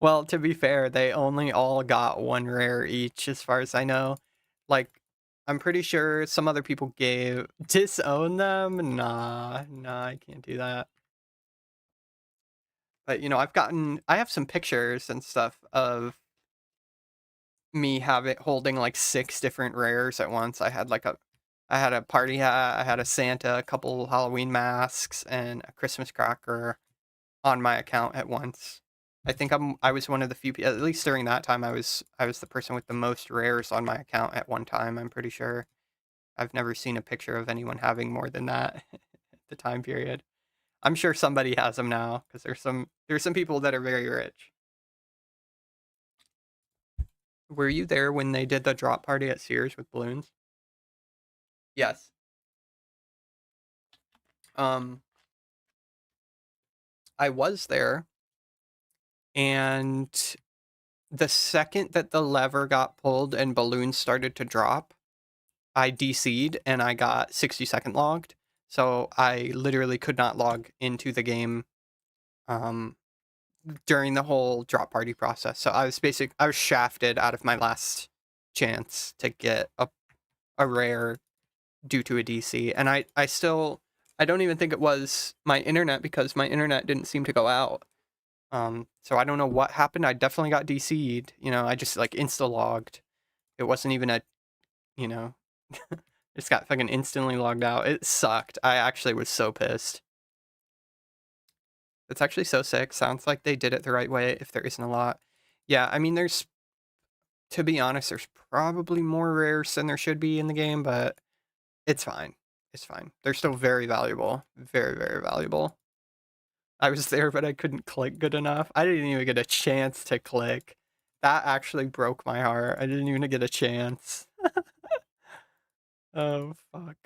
Well, to be fair, they only all got one rare each, as far as I know. Like, I'm pretty sure some other people disown them? Nah, I can't do that. But, you know, I have some pictures and stuff of me holding like 6 different rares at once. I had a party hat, I had a Santa, a couple Halloween masks, and a Christmas cracker on my account at once. I think I was one of the few, at least during that time, I was the person with the most rares on my account at one time. I'm pretty sure. I've never seen a picture of anyone having more than that at the time period. I'm sure somebody has them now because there's some people that are very rich. Were you there when they did the drop party at Sears with balloons? Yes. I was there, and the second that the lever got pulled and balloons started to drop, I DC'd and I got 60-second logged. So I literally could not log into the game during the whole drop party process. So I was shafted out of my last chance to get a rare due to a DC. And I don't even think it was my internet because my internet didn't seem to go out. So I don't know what happened. I definitely got DC'd. You know, I just like insta logged. It wasn't even a, you know, just got fucking instantly logged out. It sucked. I actually was so pissed. It's actually so sick. Sounds like they did it the right way if there isn't a lot. Yeah, I mean, to be honest, there's probably more rares than there should be in the game, but it's fine. It's fine. They're still very valuable. Very, very valuable. I was there, but I couldn't click good enough. I didn't even get a chance to click. That actually broke my heart. I didn't even get a chance. Oh, fuck.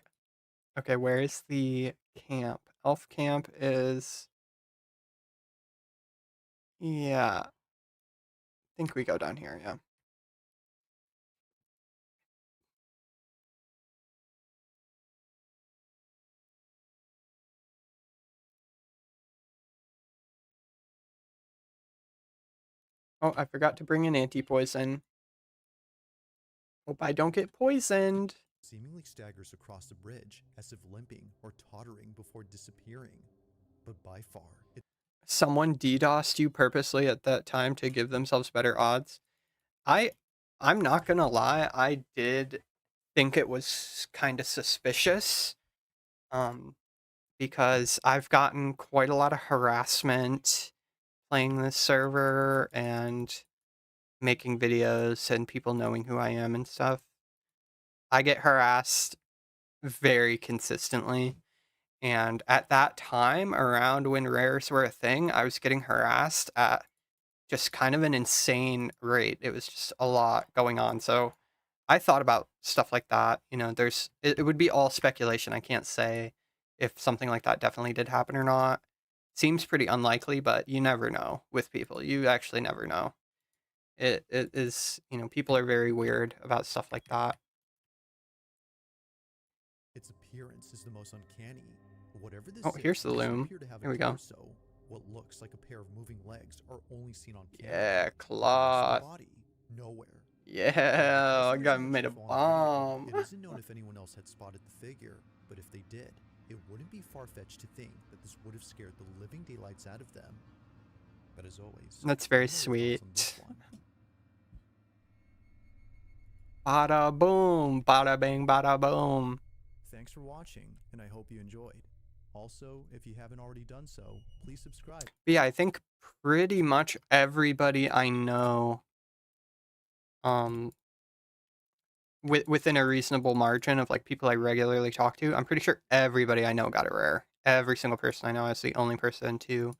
Okay, where is the camp? Elf camp is... Yeah. I think we go down here, yeah. Oh, I forgot to bring an anti-poison. Hope I don't get poisoned. Seemingly staggers across the bridge, as if limping or tottering before disappearing. But by far, Someone DDoSed you purposely at that time to give themselves better odds. I'm not gonna lie, I did think it was kind of suspicious. Because I've gotten quite a lot of harassment playing this server and making videos and people knowing who I am and stuff. I get harassed very consistently. And at that time, around when rares were a thing, I was getting harassed at just kind of an insane rate. It was just a lot going on. So I thought about stuff like that. You know, it would be all speculation. I can't say if something like that definitely did happen or not. Seems pretty unlikely, but you never know with people. You actually never know. It is, you know, people are very weird about stuff like that. its appearance is the most uncanny. Whatever this Oh, here's the it doesn't loom. appear to have Here a we go. torso. What looks like a pair of moving legs are only seen on camera. Yeah, But the rest of the cloth. body, nowhere. Yeah, I Because there got isn't made a info on the video, bomb. it isn't known if anyone else had spotted the figure, but if they did, it wouldn't be far-fetched to think that this would have scared the living daylights out of them. But as always, That's very let me know your thoughts on this sweet. one. Bada boom, bada bang, bada boom. Thanks for watching, and I hope you enjoyed. Also, if you haven't already done so, please subscribe. But yeah, I think pretty much everybody I know, within a reasonable margin of like people I regularly talk to, I'm pretty sure everybody I know got a rare. Every single person I know is the only person to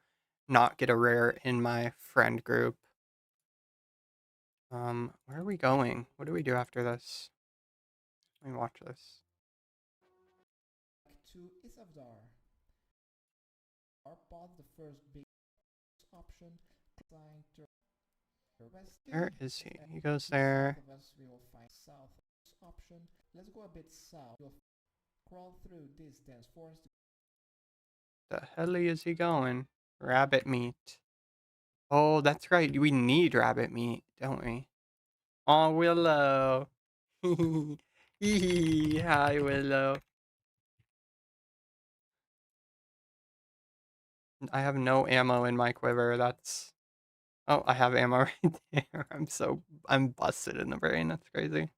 not get a rare in my friend group. Where are we going? What do we do after this? Let me watch this. To Isavdar. Our path, the first big option, designed to west. Where is he? He goes there. South of us, we will find south option. Let's go a bit south. We'll crawl through this dense forest. The hell is he going? Rabbit meat. Oh, that's right. We need rabbit meat, don't we? Oh, Willow. Hi, Willow. I have no ammo in my quiver. That's... Oh, I have ammo right there. I'm busted in the brain. That's crazy.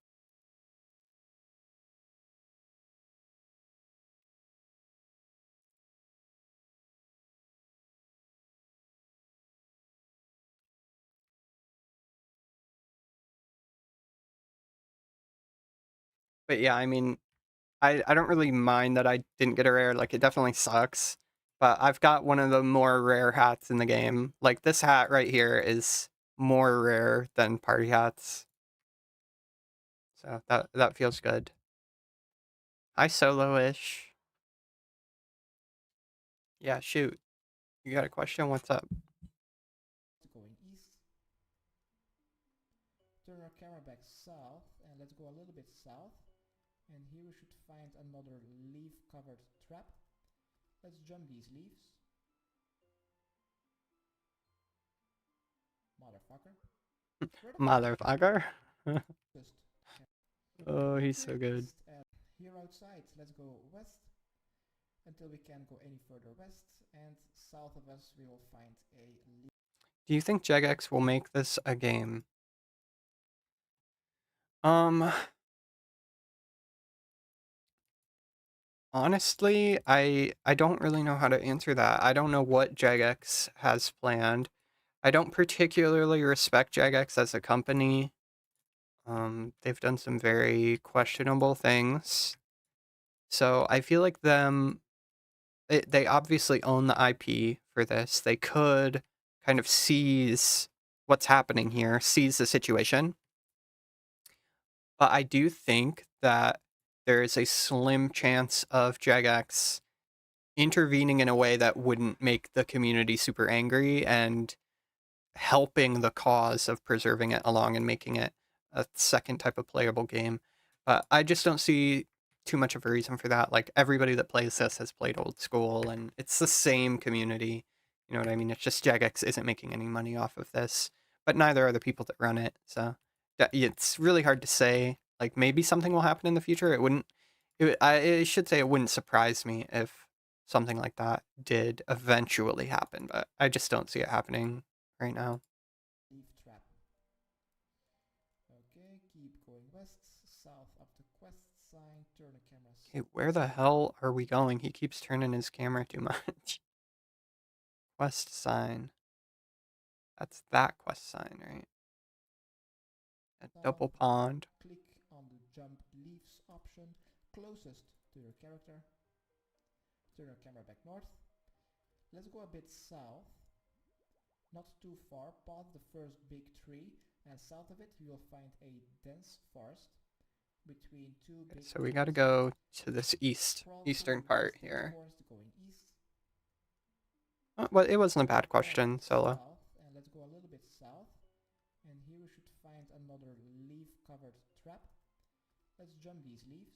But yeah, I mean, I don't really mind that I didn't get a rare. Like, it definitely sucks. but I've got one of the more rare hats in the game. Like, this hat right here is more rare than party hats. So that feels good. Hi, Solo-ish. Yeah, shoot. You got a question? What's up? Going east. Turn our camera back south and let's go a little bit south. And here we should find another leaf-covered trap. Let's jump these leaves. Motherfucker. Motherfucker. Oh, he's so good. Here outside, let's go west until we can't go any further west, and south of us we will find a leaf. Do you think Jagex will make this a game? Honestly, I don't really know how to answer that. I don't know what Jagex has planned. I don't particularly respect Jagex as a company. They've done some very questionable things. So I feel like they obviously own the IP for this. They could kind of seize what's happening here, seize the situation. But I do think that there is a slim chance of Jagex intervening in a way that wouldn't make the community super angry and helping the cause of preserving it along and making it a second type of playable game. But I just don't see too much of a reason for that. Like, everybody that plays this has played old school, and it's the same community. You know what I mean? It's just Jagex isn't making any money off of this, but neither are the people that run it. So it's really hard to say. Like, maybe something will happen in the future. I should say it wouldn't surprise me if something like that did eventually happen, but I just don't see it happening right now. Leaf trap. Okay, keep going west, south of the quest sign, turn the camera. Okay, where the hell are we going? He keeps turning his camera too much. Quest sign. That's that quest sign, right? A double pond. Click on the jump leaves option closest to your character. Turn your camera back north. Let's go a bit south. Not too far, past the first big tree, and south of it you will find a dense forest between two big So we gotta go to this eastern part here. Going east. Well, it wasn't a bad question, Solo. South, and let's go a little bit south, and here we should find another leaf-covered trap. Let's jump these leaves.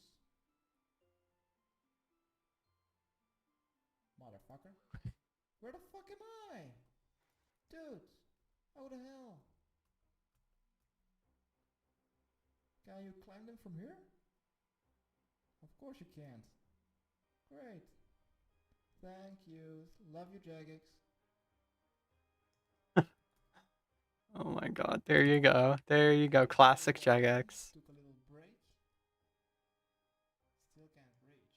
Motherfucker. Where the fuck am I? Dude, how the hell? Can you climb them from here? Of course you can't. Great. Thank you. Love you, Jagex. Oh my god, there you go. There you go. Classic Jagex. Took a little break. Still can't reach.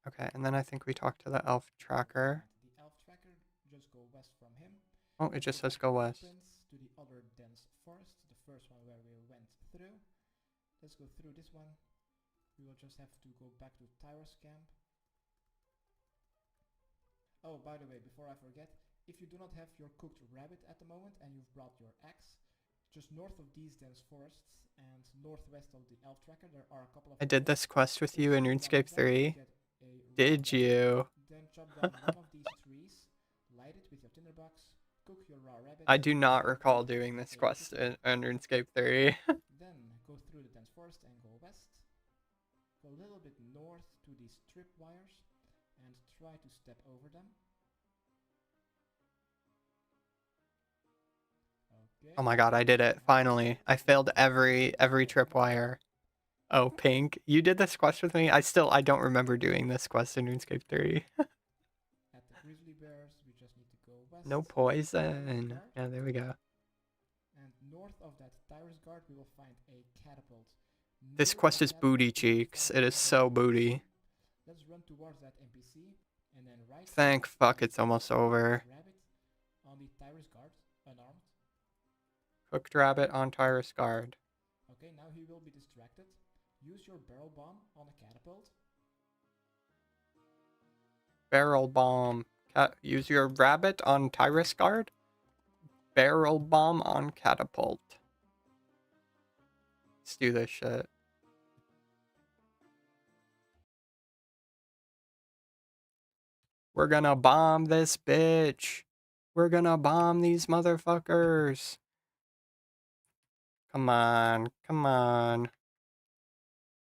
Okay, and then I think we talked to the elf tracker. The elf tracker, just go west from him. Oh, it just says go west. To the other dense forest, the first one where we went through. Let's go through this one. We will just have to go back to Tyrus camp. Oh, by the way, before I forget, if you do not have your cooked rabbit at the moment and you've brought your axe, just north of these dense forests and northwest of the elf tracker, there are a couple of... I did this quest with you in RuneScape 3. Did you? Then chop down one of these trees, light it with your tinderbox, cook your raw rabbit... I do not recall doing this quest in RuneScape 3. Then go through the dense forest and go west. Go a little bit north to these tripwires and try to step over them. Okay. Oh my god, I did it. Finally. I failed every tripwire. Oh, Pink. You did this quest with me? I don't remember doing this quest in RuneScape 3. At the grizzly bears, we just need to go west. No poison. Yeah, there we go. And north of that Tyrus guard, we will find a catapult. This quest is booty cheeks. It is so booty. Let's run towards that NPC and then right. Thank fuck it's almost over. Rabbit on the Tyrus guard, unarmed. Cooked rabbit on Tyrus guard. Okay, now he will be distracted. use your barrel bomb on a catapult. Barrel bomb. Use your rabbit on Tyrus Guard. Barrel bomb on catapult. Let's do this shit. We're gonna bomb this bitch. We're gonna bomb these motherfuckers. Come on, come on.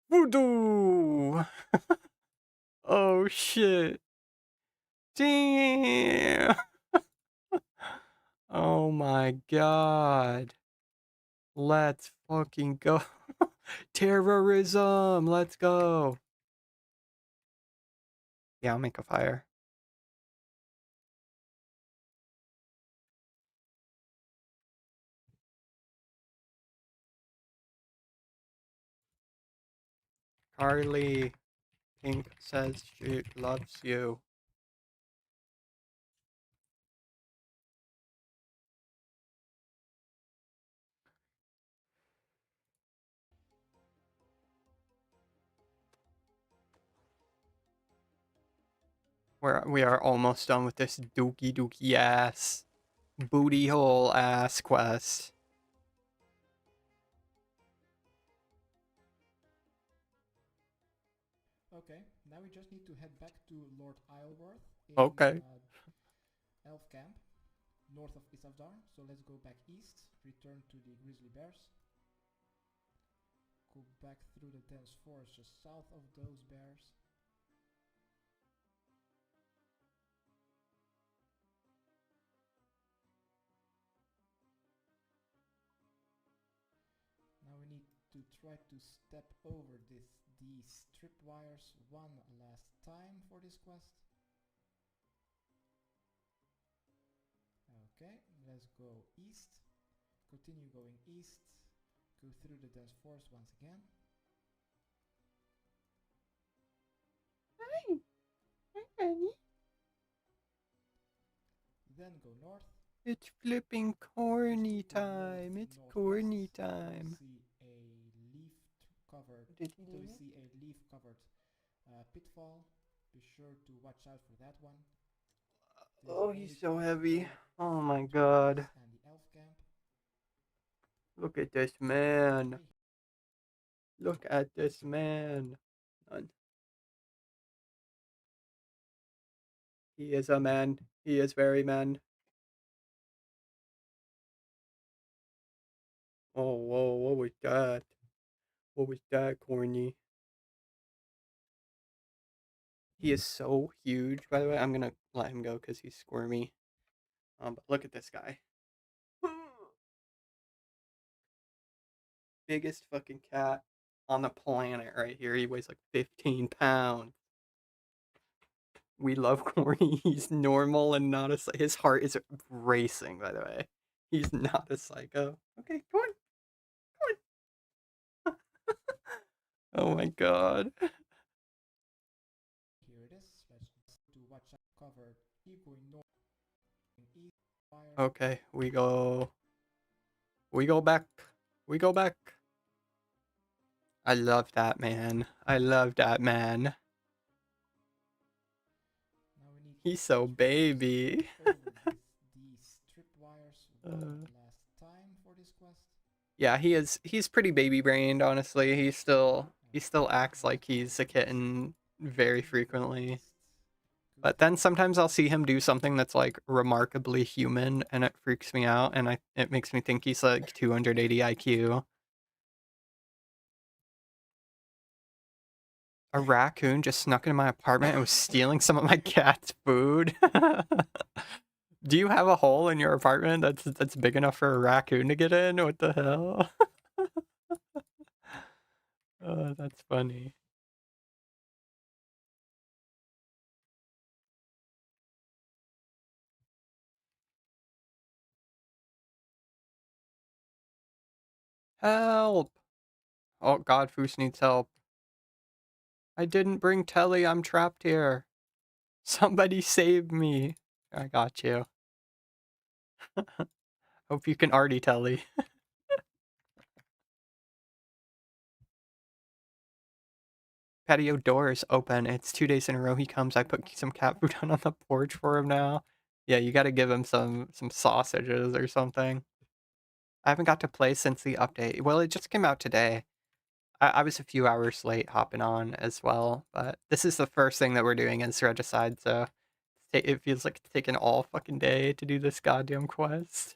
Voodoo! Oh shit. Damn! Oh my god. Let's fucking go. Terrorism! Let's go. Yeah, I'll make a fire. Carly Pink says she loves you. We are almost done with this dookie ass, booty hole ass quest. Okay, now we just need to head back to Lord Isleworth in Okay. Elf Camp, north of Isafdar. So let's go back east, return to the Grizzly Bears. Go back through the dense forest just south of those bears. Now we need to try to step over these tripwires one last time for this quest. Okay, let's go east. Continue going east. Go through the dense forest once again. Hi. Hi, Benny. Then go north. It's flipping corny time. It's corny time. See a leaf covered. Did he Until leave you it? see a leaf covered pitfall. Be sure to watch out for that one. Oh, he's so heavy. Oh my god. And the elf camp. Look at this man. Look at this man. None. He is a man. He is very man. Oh, whoa, what was that? What was that, corny? He is so huge, by the way. I'm gonna let him go because he's squirmy. But look at this guy. Biggest fucking cat on the planet right here. He weighs like 15 pounds. We love Corny. He's normal and not a... His heart is racing, by the way. He's not a psycho. Okay, come on. Come on. Oh my god. Here it is. Let's to watch out covered. Keep going north. East fire. Okay, we go back. We go back. I love that man. I love that man. He's so baby. These tripwires one last time for this quest. Yeah, he's pretty baby brained, honestly. He still acts like he's a kitten very frequently. But then sometimes I'll see him do something that's like remarkably human and it freaks me out and it makes me think he's like 280 IQ. A raccoon just snuck into my apartment and was stealing some of my cat's food. Do you have a hole in your apartment that's big enough for a raccoon to get in? What the hell? Oh, that's funny. Help! Oh god, Foos needs help. I didn't bring Telly, I'm trapped here. Somebody save me. I got you. Hope you can already Telly. patio door is open. It's 2 days in a row he comes. I put some cat food on the porch for him now. Yeah, you gotta give him some sausages or something. I haven't got to play since the update. Well, it just came out today. I was a few hours late hopping on as well, but this is the first thing that we're doing in Regicide, so it feels like it's taken all fucking day to do this goddamn quest.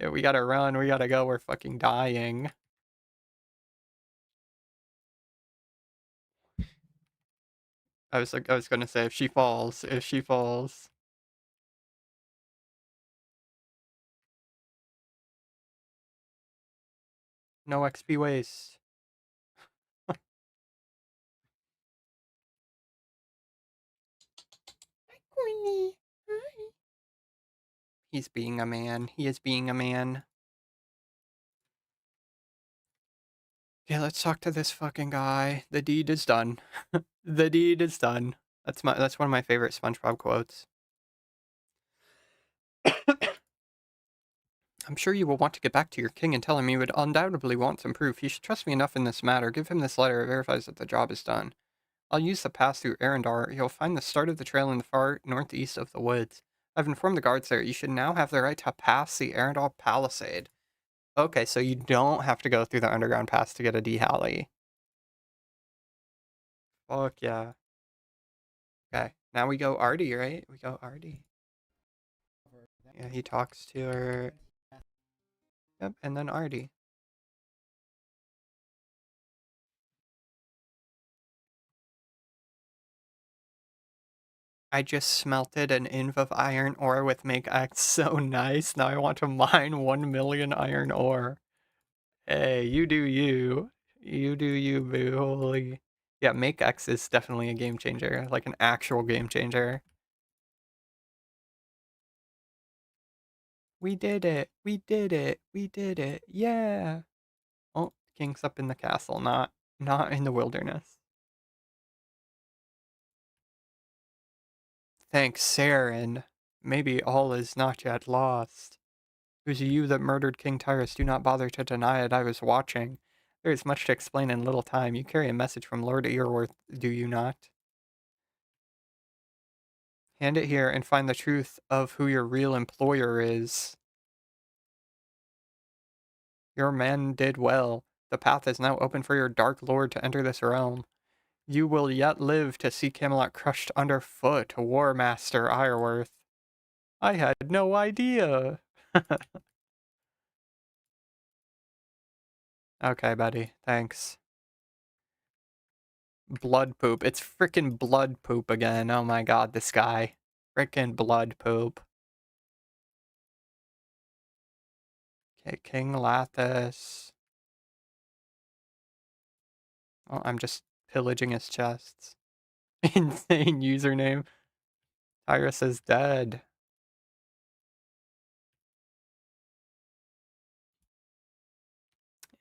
Yeah, we gotta run, we gotta go, we're fucking dying. I was gonna say, if she falls. No XP waste. He's being a man. He is being a man. Okay, let's talk to this fucking guy. The deed is done. The deed is done. That's one of my favorite SpongeBob quotes. I'm sure you will want to get back to your king and tell him you would undoubtedly want some proof. He should trust me enough in this matter. Give him this letter. It verifies that the job is done. I'll use the pass through Arendar. You'll find the start of the trail in the far northeast of the woods. I've informed the guards there. You should now have the right to pass the Arendar Palisade. Okay, so you don't have to go through the underground pass to get a D-Halley. Fuck yeah. Okay, now we go Artie, right? We go Artie. Yeah, he talks to her. Yep, and then Artie. I just smelted an inv of iron ore with Make X. So nice. Now I want to mine 1 million iron ore. Hey, you do you. You do you, boo. Holy. Yeah, Make X is definitely a game changer. Like an actual game changer. We did it. We did it. We did it. Yeah. Oh, King's up in the castle, not in the wilderness. Thanks, Saren. Maybe all is not yet lost. It was you that murdered King Tyrus. Do not bother to deny it. I was watching. There is much to explain in little time. You carry a message from Lord Earworth, do you not? Hand it here and find the truth of who your real employer is. Your men did well. The path is now open for your Dark Lord to enter this realm. You will yet live to see Camelot crushed underfoot, War Master Ireworth. I had no idea. Okay, buddy. Thanks. Blood poop. It's frickin' blood poop again. Oh my god, this guy. Frickin' blood poop. Okay, King Lathis. Oh, I'm just pillaging his chests. Insane username. Tyrus is dead.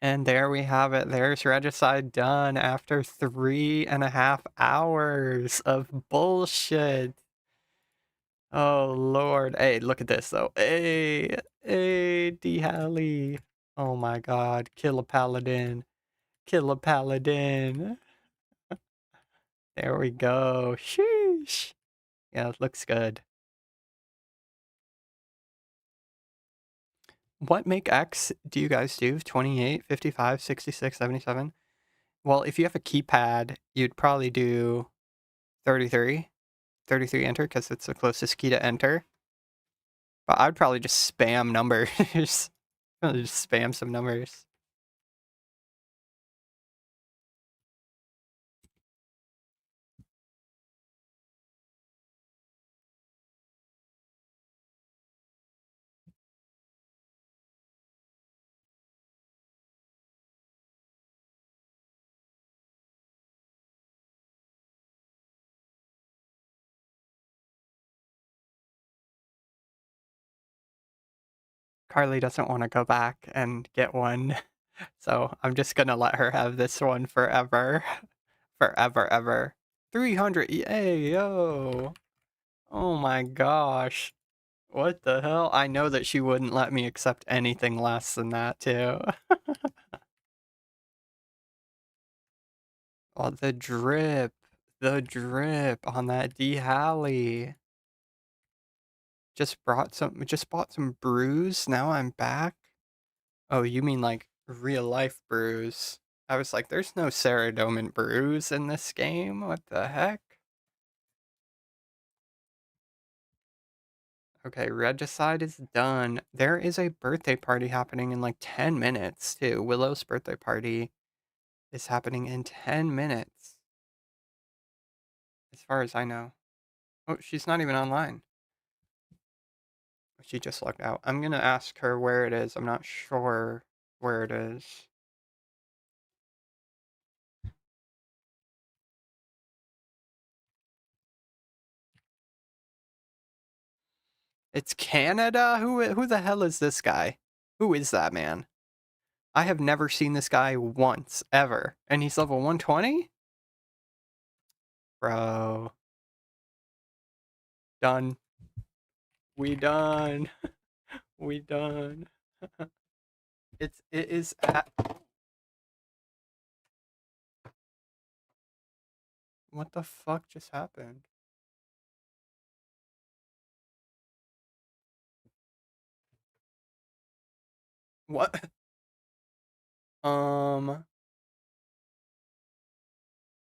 And there we have it. There's Regicide done after 3.5 hours of bullshit. Oh, Lord. Hey, look at this, though. Hey, D-Halley. Oh, my God. Kill a paladin. Kill a paladin. There we go. Sheesh. Yeah, it looks good. What make X do you guys do? 28, 55, 66, 77? Well, if you have a keypad, you'd probably do 33. 33 enter, because it's the closest key to enter. But I'd probably just spam numbers. Probably just spam some numbers. Carly doesn't want to go back and get one. So I'm just gonna let her have this one forever. Forever, ever. 300, yay, yo. Oh my gosh. What the hell? I know that she wouldn't let me accept anything less than that, too. Oh, the drip on that D Halley. Just bought some brews. Now I'm back. Oh, you mean like real life brews? I was like, there's no Ceridome brews in this game. What the heck? Okay, Regicide is done. There is a birthday party happening in like 10 minutes, too. Willow's birthday party is happening in 10 minutes. As far as I know. Oh, she's not even online. She just logged out. I'm gonna ask her where it is. I'm not sure where it is. It's Canada? Who the hell is this guy? Who is that man? I have never seen this guy once, ever. And he's level 120? Bro. Done. We done. We done. It is at... What the fuck just happened? What?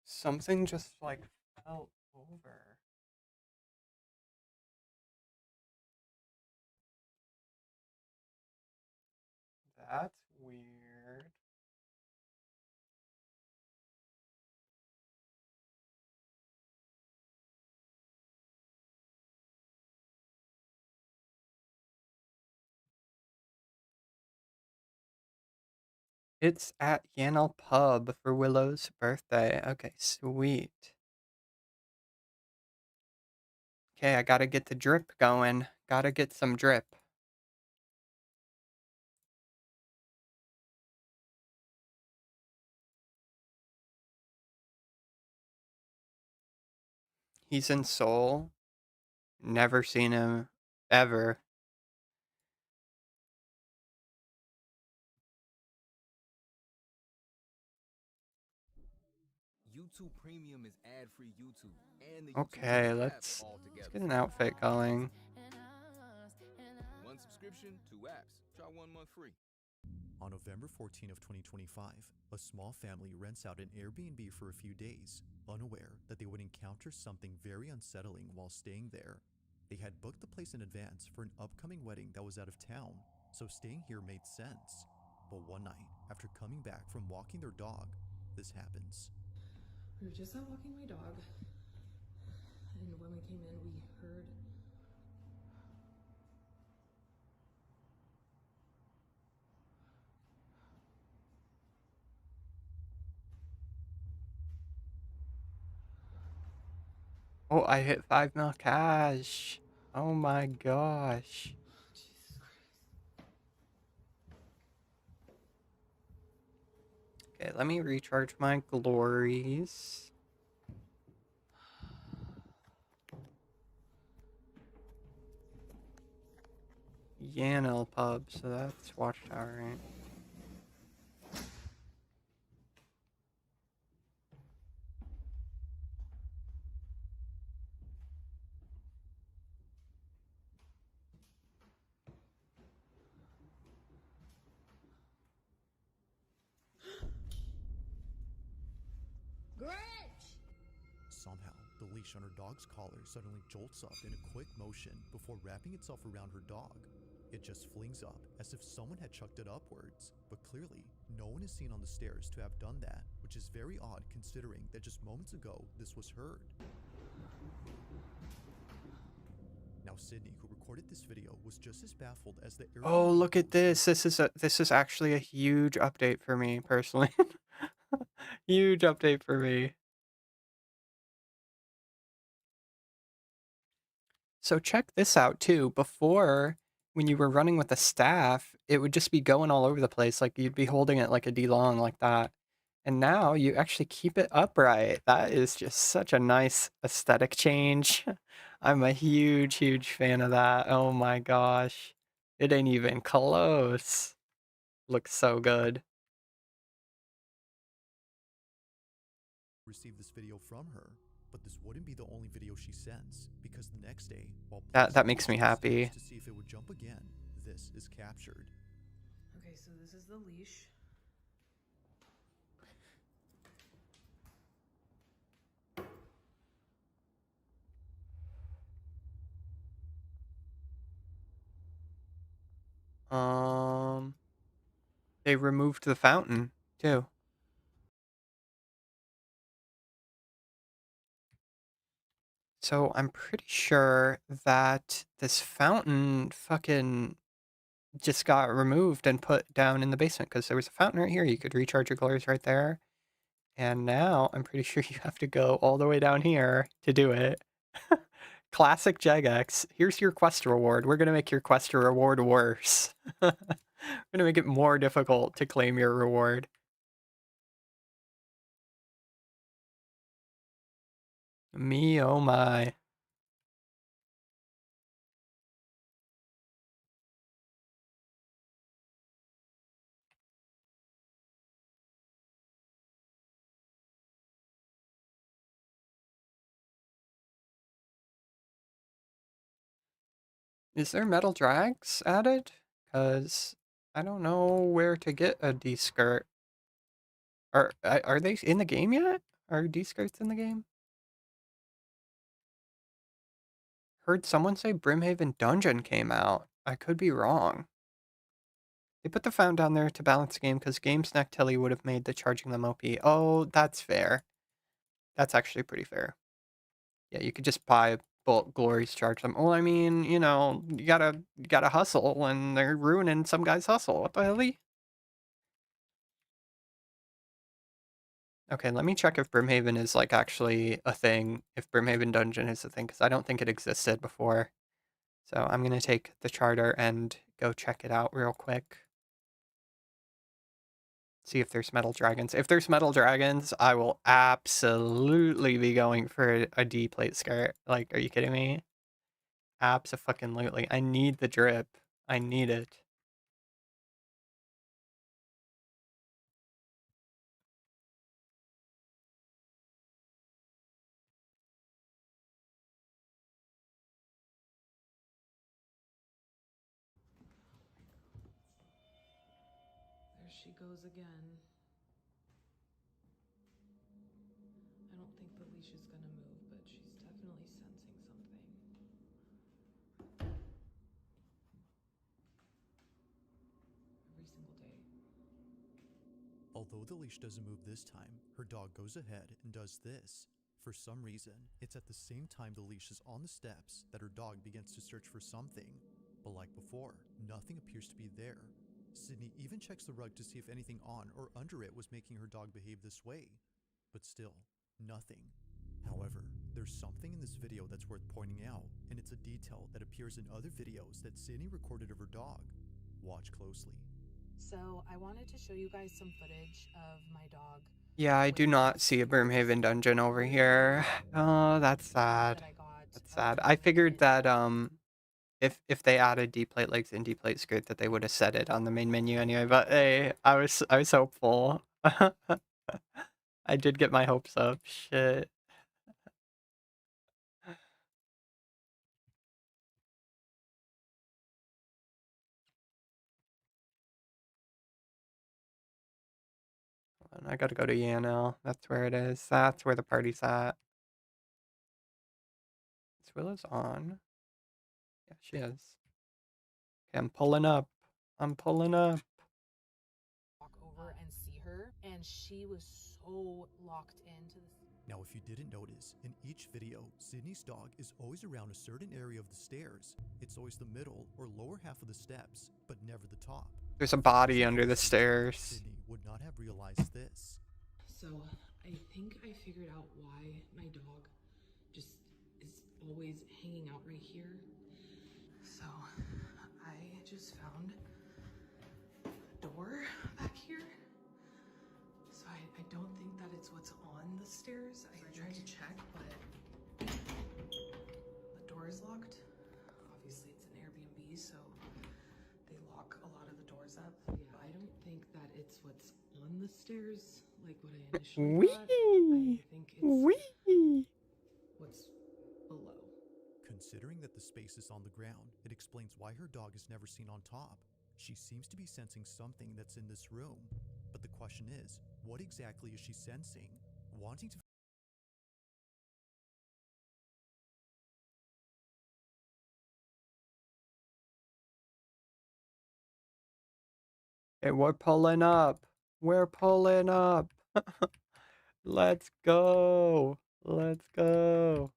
Something just like fell over. That's weird. It's at Yannel Pub for Willow's birthday. Okay, sweet. Okay, I gotta get the drip going. Gotta get some drip. He's in Seoul. Never seen him ever. YouTube Premium is ad-free YouTube and the Okay, YouTube let's all together. get an outfit going. One subscription, 2 apps. Try 1 month free. On November 14 of 2025, a small family rents out an Airbnb for a few days, unaware that they would encounter something very unsettling while staying there. They had booked the place in advance for an upcoming wedding that was out of town, so staying here made sense. But one night, after coming back from walking their dog, this happens. We were just out walking my dog, and when we came in, we heard. Oh, I hit 5 mil cash. Oh my gosh. Okay, let me recharge my glories. Yannel Pub, so that's Watchtower, right? Somehow, the leash on her dog's collar suddenly jolts up in a quick motion before wrapping itself around her dog. It just flings up as if someone had chucked it upwards, but clearly, no one is seen on the stairs to have done that, which is very odd considering that just moments ago this was heard. Now Sydney, who recorded this video, was just as baffled as the Oh, look at this. This is actually a huge update for me personally. Huge update for me. So check this out too. Before, when you were running with the staff, it would just be going all over the place. Like you'd be holding it like a D-long like that. And now you actually keep it upright. That is just such a nice aesthetic change. I'm a huge, huge fan of that. Oh my gosh. It ain't even close. Looks so good. received this video from her. But this wouldn't be the only video she sends, because the next day, while That makes me happy. to see if it would jump again, this is captured. Okay, so this is the leash. They removed the fountain too. So I'm pretty sure that this fountain fucking just got removed and put down in the basement because there was a fountain right here. You could recharge your glories right there. And now I'm pretty sure you have to go all the way down here to do it. Classic Jagex. Here's your quest reward. We're going to make your quest reward worse. We're going to make it more difficult to claim your reward. Me, oh my. Is there metal drags added? Because I don't know where to get a D-skirt. Are they in the game yet? Are D-skirts in the game? Heard someone say Brimhaven Dungeon came out. I could be wrong. They put the fountain down there to balance the game because Game Snack Tilly would have made the charging them OP. Oh, that's fair. That's actually pretty fair. Yeah, you could just buy bulk glories, charge them. Well, I mean, you know, you gotta hustle, and they're ruining some guy's hustle. What the hell? Okay, let me check if Brimhaven is like actually a thing. If Brimhaven Dungeon is a thing, because I don't think it existed before. So I'm gonna take the charter and go check it out real quick. See if there's metal dragons. If there's metal dragons, I will absolutely be going for a D plate skirt. Like, are you kidding me? Abso-fucking-lutely. I need the drip. I need it. There she goes again. I don't think the leash is gonna move, but she's definitely sensing something. Every single day. Although the leash doesn't move this time, her dog goes ahead and does this. For some reason, it's at the same time the leash is on the steps that her dog begins to search for something. But like before, nothing appears to be there. Sydney even checks the rug to see if anything on or under it was making her dog behave this way. But still, nothing. However, there's something in this video that's worth pointing out, and it's a detail that appears in other videos that Sydney recorded of her dog. Watch closely. So I wanted to show you guys some footage of my dog. Yeah, I do not see a Brimhaven Dungeon over here. Oh, that's sad. That's sad. I figured that if they added D plate legs and D plate skirt that they would have set it on the main menu anyway, but hey, I was hopeful. I did get my hopes up. Shit. I gotta go to Yanel. That's where it is. That's where the party's at. Is Willow's on? Yeah, she is. Okay, I'm pulling up. I'm pulling up. Walk over and see her, and she was so locked into this. Now, if you didn't notice, in each video, Sydney's dog is always around a certain area of the stairs. It's always the middle or lower half of the steps, but never the top. There's a body under the stairs. Sydney would not have realized this. So I think I figured out why my dog just is always hanging out right here. So I just found a door back here. So I don't think that it's what's on the stairs. I tried to check, but the door is locked. Obviously it's an Airbnb, so they lock a lot of the doors up. Yeah, I don't think that it's what's on the stairs. like what I initially Wee! thought. I think it's Wee! what's below. Considering that the space is on the ground, it explains why her dog is never seen on top. She seems to be sensing something that's in this room. But the question is, what exactly is she sensing? Wanting to Hey, we're pulling up. We're pulling up. Let's go. Let's go.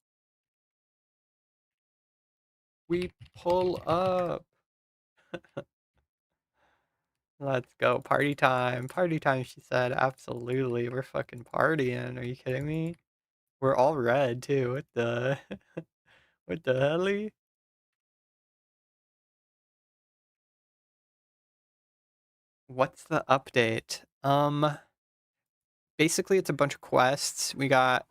We pull up. Let's go. Party time. Party time, she said. Absolutely. We're fucking partying. Are you kidding me? We're all red, too. What the... what the helly? What's the update? Basically, it's a bunch of quests. We got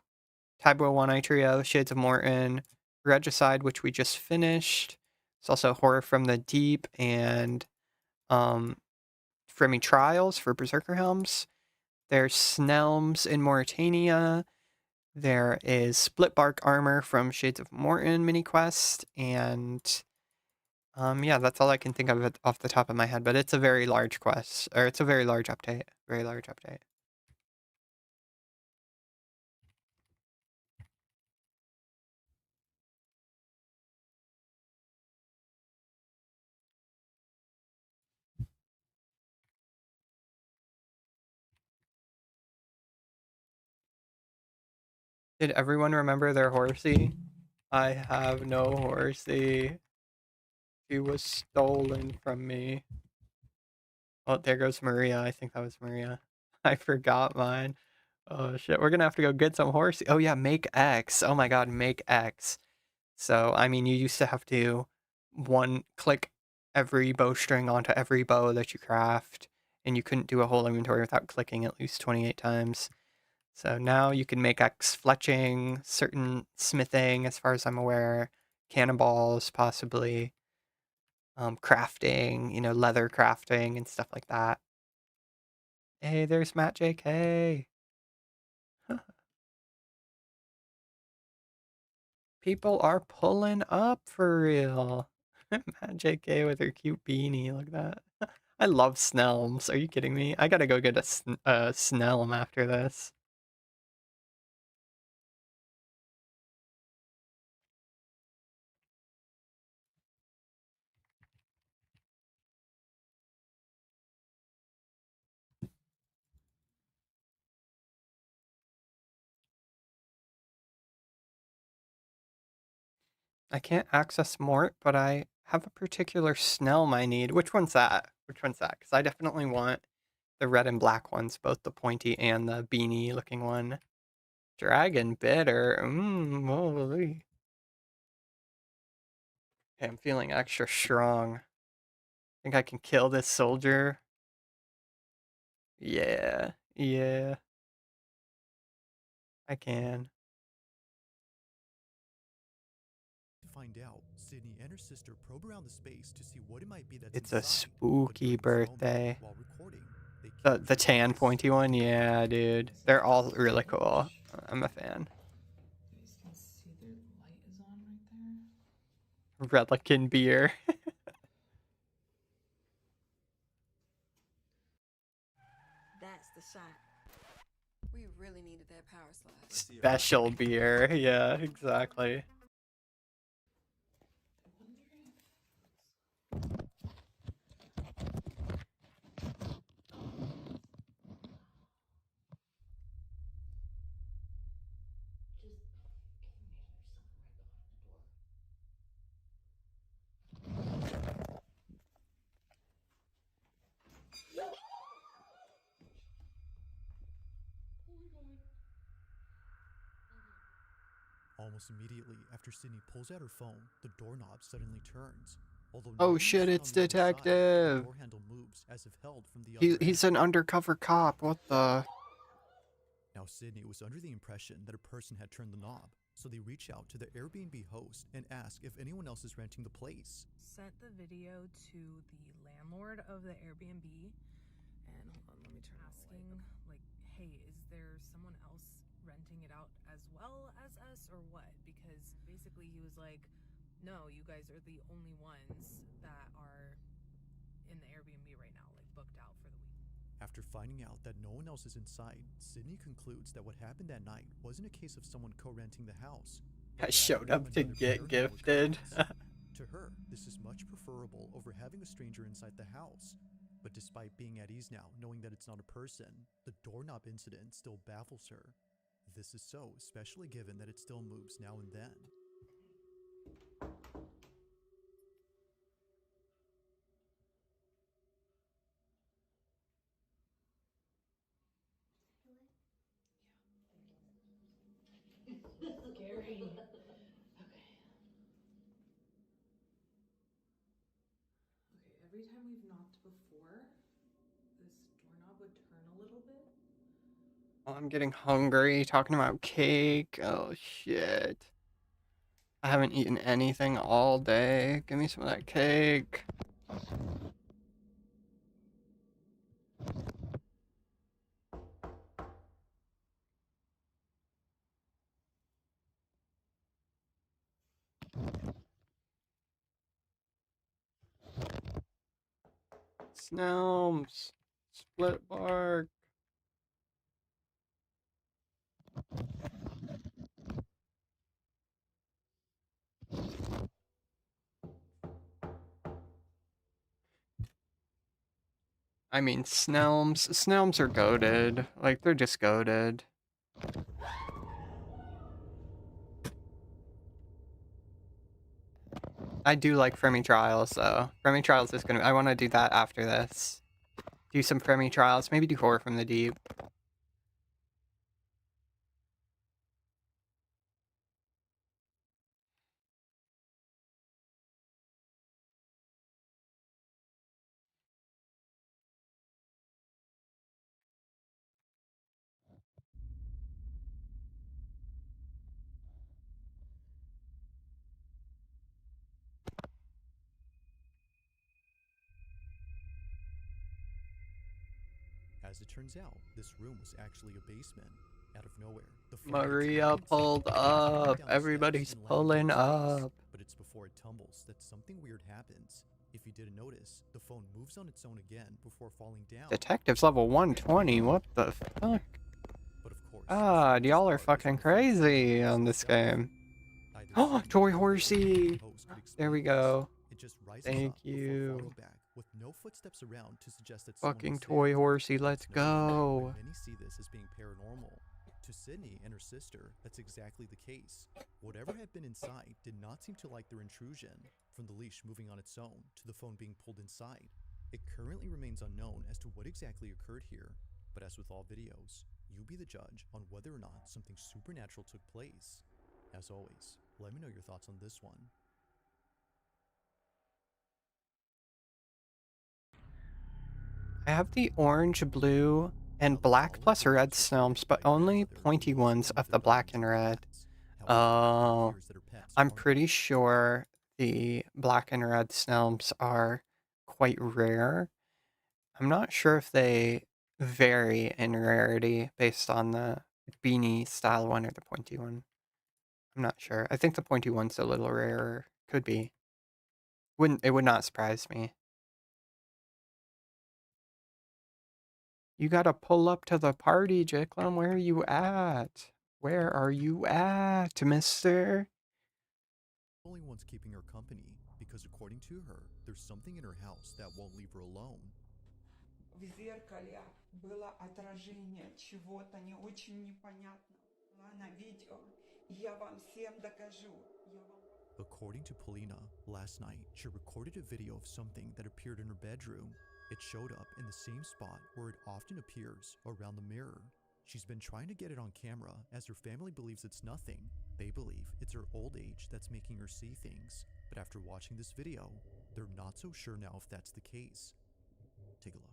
Tybro One-Eye Trio, Shades of Morton, Regicide, which we just finished. It's also Horror from the Deep and Fremi Trials for Berserker Helms. There's Snelms in Mauritania. There is Split Bark Armor from Shades of Morton mini quest, and yeah, that's all I can think of it off the top of my head. But it's a very large quest, or it's a very large update. Very large update. Did everyone remember their horsey? I have no horsey. She was stolen from me. Oh, there goes Maria. I think that was Maria. I forgot mine. Oh shit, we're gonna have to go get some horsey. Oh yeah, make X. Oh my god, make X. So, I mean, you used to have to click every bowstring onto every bow that you craft, and you couldn't do a whole inventory without clicking at least 28 times. So now you can make X fletching, certain smithing, as far as I'm aware, cannonballs, possibly, crafting, leather crafting and stuff like that. Hey, there's Matt JK. People are pulling up for real. Matt JK with her cute beanie, look at that. I love Snelms, are you kidding me? I gotta go get a Snelm after this. I can't access Mort, but I have a particular Snelm I need. Which one's that? Which one's that? Because I definitely want the red and black ones, both the pointy and the beanie looking one. Dragon Bitter. Holy. Okay, I'm feeling extra strong. Think I can kill this soldier? Yeah. Yeah. I can. To find out, Sydney and her sister probe around the space to see what it might be that's It's a inside. spooky birthday. While recording, they The tan pointy one? Yeah, dude. They're all really cool. I'm a fan. You guys can see their light is on right there. Relican beer. That's the shot. We really needed that power slide. Special beer. Yeah, exactly. Almost immediately after Sydney pulls out her phone, the doorknob suddenly turns. Although Oh no one shit, is it's on the other side, the Detective. door handle moves as if held from the other He's end. an undercover cop. What the? Now Sydney was under the impression that a person had turned the knob, so they reach out to the Airbnb host and ask if anyone else is renting the place. Sent the video to the landlord of the Airbnb, and hold on, let me turn asking, like, hey, is there someone else renting it out as well as us or what? Because basically he was like, no, you guys are the only ones that are in the Airbnb right now, like booked out for the week. After finding out that no one else is inside, Sydney concludes that what happened that night wasn't a case of someone co-renting the house. I showed up to get gifted. To her, this is much preferable over having a stranger inside the house. But despite being at ease now, knowing that it's not a person, the doorknob incident still baffles her. This is so, especially given that it still moves now and then. Scary. Okay. Okay, every time we've knocked before, this doorknob would turn a little bit. Oh, I'm getting hungry. Talking about cake. Oh, shit. I haven't eaten anything all day. Give me some of that cake. Snelms. Split bark. I mean, Snelms. Snelms are goated. Like, they're just goated. I do like Fermi Trials, though. Fermi Trials is gonna... I want to do that after this. Do some Fermi Trials. Maybe do Horror from the Deep. As it turns out, this room was actually a basement. Out of nowhere, the phone Maria pulled up. Everybody's pulling up. But it's before it tumbles that something weird happens. If you didn't notice, the phone moves on its own again before falling down. Detective's level 120. What the fuck? But of course, God, y'all are fucking crazy on this game. Oh, Toy Horsey! There we go. It just rises Thank up before you. falling back, with no footsteps around to suggest that Fucking someone Toy Horsey, let's no wonder go. why many see this as being paranormal. To Sydney and her sister, that's exactly the case. Whatever had been inside did not seem to like their intrusion, from the leash moving on its own to the phone being pulled inside. It currently remains unknown as to what exactly occurred here, but as with all videos, you be the judge on whether or not something supernatural took place. As always, let me know your thoughts on this one. I have the orange, blue, and black plus red Snelms, but only pointy ones of the black and red. Oh, I'm pretty sure the black and red Snelms are quite rare. I'm not sure if they vary in rarity based on the beanie style one or the pointy one. I'm not sure. I think the pointy one's a little rarer. Could be. It would not surprise me. You gotta pull up to the party, Jicklum. Where are you at? Where are you at, mister? Only one's keeping her company, because according to her, there's something in her house that won't leave her alone. В зеркале было отражение чего-то не очень непонятного. На видео. Я вам всем докажу. According to Polina, last night she recorded a video of something that appeared in her bedroom. It showed up in the same spot where it often appears, around the mirror. She's been trying to get it on camera as her family believes it's nothing. They believe it's her old age that's making her see things. But after watching this video, they're not so sure now if that's the case. Take a look.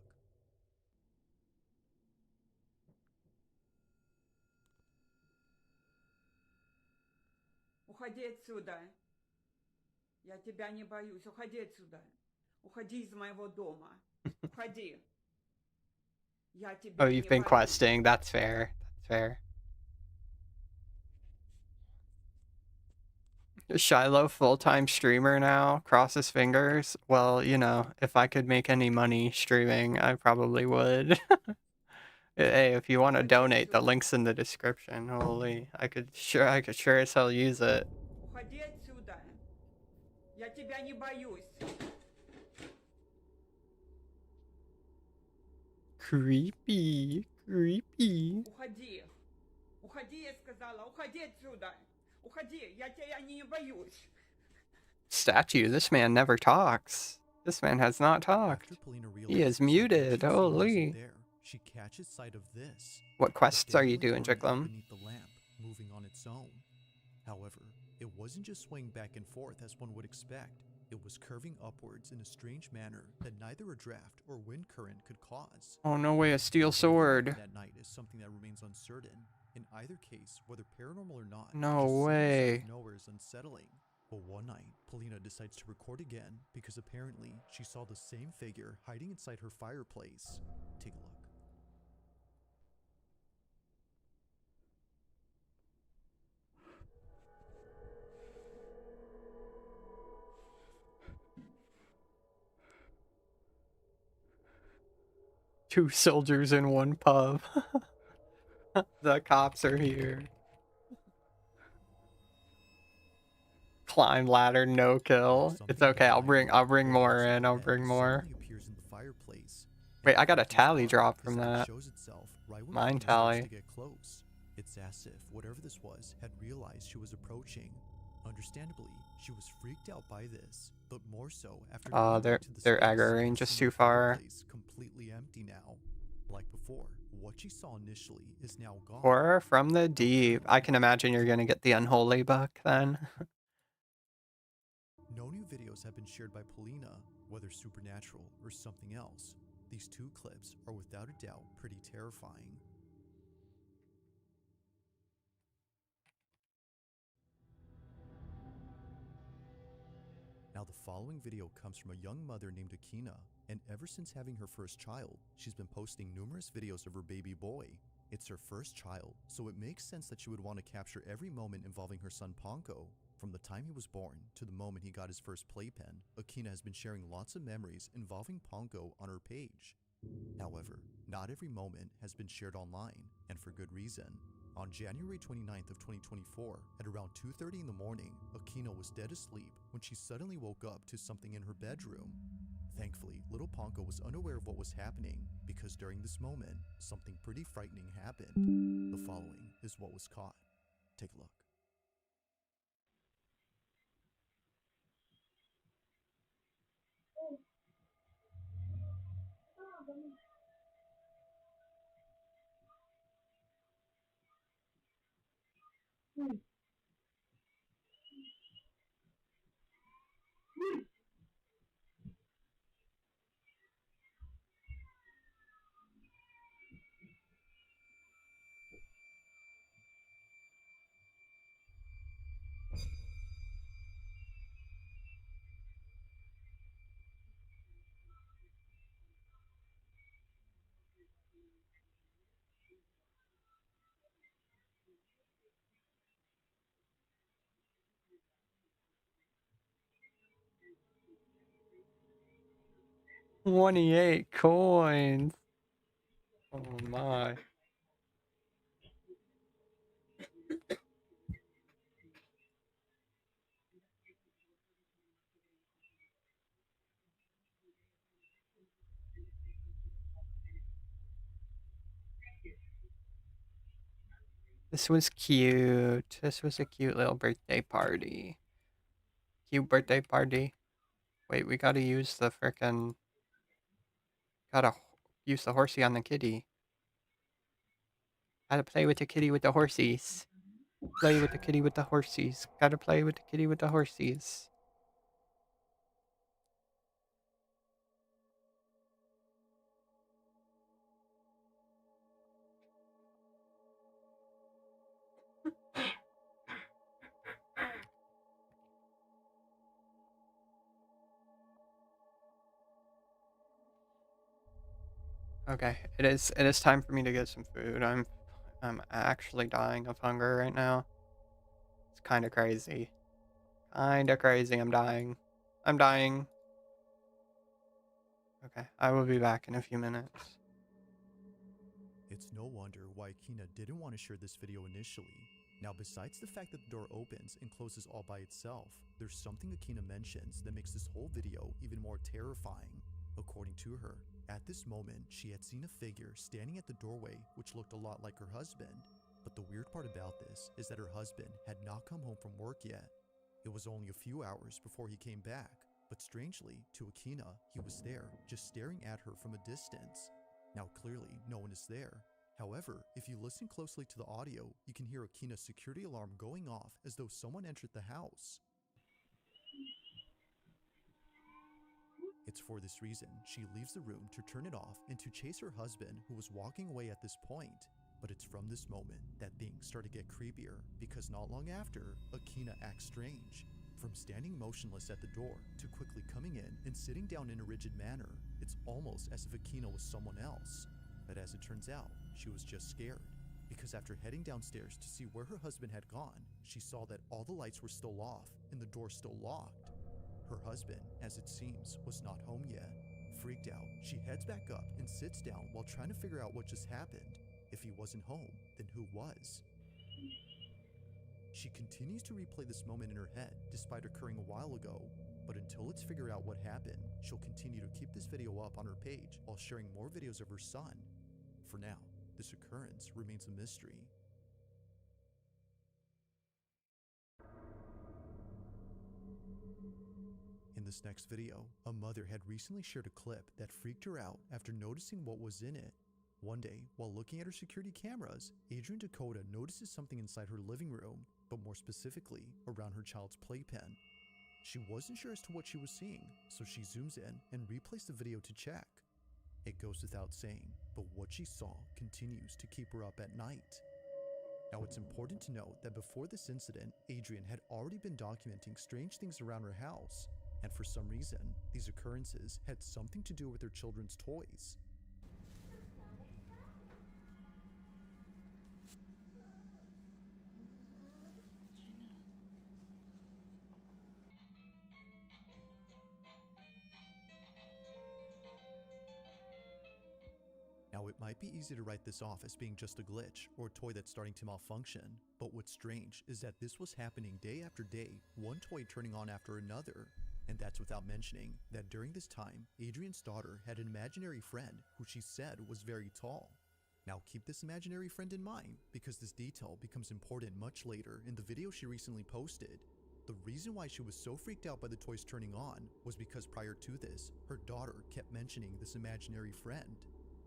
Уходи отсюда. Я тебя не боюсь. Уходи отсюда. Уходи из моего дома. Уходи. Я Oh, тебя you've не been боюсь. questing. That's fair. That's fair. Is Shiloh full-time streamer now? Cross his fingers. Well, you know, if I could make any money streaming, I probably would. Hey, if you want to donate, the link's in the description. Holy, I could sure as hell use it. Уходи отсюда. Я тебя не боюсь. Creepy. Creepy. Уходи. Уходи, я сказала. Уходи отсюда. Уходи. Я тебя не боюсь. Statue, this man never talks. This man has not talked. He is muted. Holy. There, she catches sight of this. What quests are you doing, Jicklum? Beneath the lamp, moving on its own. However, it wasn't just swaying back and forth as one would expect. It was curving upwards in a strange manner that neither a draft or wind current could cause. Oh, no way, a steel sword. That night is something that remains uncertain. In either case, whether paranormal or not, No just seeing this out way. of nowhere is unsettling. But one night, Polina decides to record again because apparently she saw the same figure hiding inside her fireplace. Take a look. Two soldiers in one pub. The cops are here. Climb ladder, no kill. It's okay. I'll bring more in. I'll bring more. Wait, I got a tally drop from that. Mine tally. It's as if whatever this was had realized she was approaching. Understandably, she was freaked out by this, but more so after their aggro range is too far. Completely empty now. Like before, what she saw initially is now gone. Horror from the deep. I can imagine you're gonna get the unholy book then. No new videos have been shared by Polina, whether supernatural or something else. These two clips are without a doubt pretty terrifying. Now the following video comes from a young mother named Akina, and ever since having her first child, she's been posting numerous videos of her baby boy. It's her first child, so it makes sense that she would want to capture every moment involving her son Ponko. From the time he was born to the moment he got his first playpen, Akina has been sharing lots of memories involving Ponko on her page. However, not every moment has been shared online, and for good reason. On January 29th of 2024, at around 2:30 in the morning, Akina was dead asleep when she suddenly woke up to something in her bedroom. Thankfully, little Ponko was unaware of what was happening, because during this moment, something pretty frightening happened. The following is what was caught. Take a look. $28 coins. Oh my. This was cute. This was a cute little birthday party. Cute birthday party. Wait, we gotta use the frickin'... Gotta use the horsey on the kitty. Gotta play with the kitty with the horsies. Play with the kitty with the horsies. Gotta play with the kitty with the horsies. Okay, it is time for me to get some food. I'm actually dying of hunger right now. It's kind of crazy. Kind of crazy. I'm dying. I'm dying. Okay, I will be back in a few minutes. It's no wonder why Akina didn't want to share this video initially. Now, besides the fact that the door opens and closes all by itself, there's something Akina mentions that makes this whole video even more terrifying. According to her, at this moment, she had seen a figure standing at the doorway which looked a lot like her husband. But the weird part about this is that her husband had not come home from work yet. It was only a few hours before he came back, but strangely, to Akina, he was there, just staring at her from a distance. Now clearly, no one is there. However, if you listen closely to the audio, you can hear Akina's security alarm going off as though someone entered the house. It's for this reason she leaves the room to turn it off and to chase her husband, who was walking away at this point. But it's from this moment that things start to get creepier, because not long after, Akina acts strange. From standing motionless at the door to quickly coming in and sitting down in a rigid manner, it's almost as if Akina was someone else. But as it turns out, she was just scared, because after heading downstairs to see where her husband had gone, she saw that all the lights were still off and the door still locked. Her husband, as it seems, was not home yet. Freaked out, she heads back up and sits down while trying to figure out what just happened. If he wasn't home, then who was? She continues to replay this moment in her head despite occurring a while ago, but until it's figured out what happened, she'll continue to keep this video up on her page while sharing more videos of her son. For now, this occurrence remains a mystery. In this next video, a mother had recently shared a clip that freaked her out after noticing what was in it. One day, while looking at her security cameras, Adrian Dakota notices something inside her living room, but more specifically, around her child's playpen. She wasn't sure as to what she was seeing, so she zooms in and replays the video to check. It goes without saying, but what she saw continues to keep her up at night. Now, it's important to note that before this incident, Adrian had already been documenting strange things around her house, and for some reason, these occurrences had something to do with her children's toys. Now, it might be easy to write this off as being just a glitch or a toy that's starting to malfunction, but what's strange is that this was happening day after day, one toy turning on after another. And that's without mentioning that during this time, Adrian's daughter had an imaginary friend who she said was very tall. Now, keep this imaginary friend in mind, because this detail becomes important much later in the video she recently posted. The reason why she was so freaked out by the toys turning on was because prior to this, her daughter kept mentioning this imaginary friend.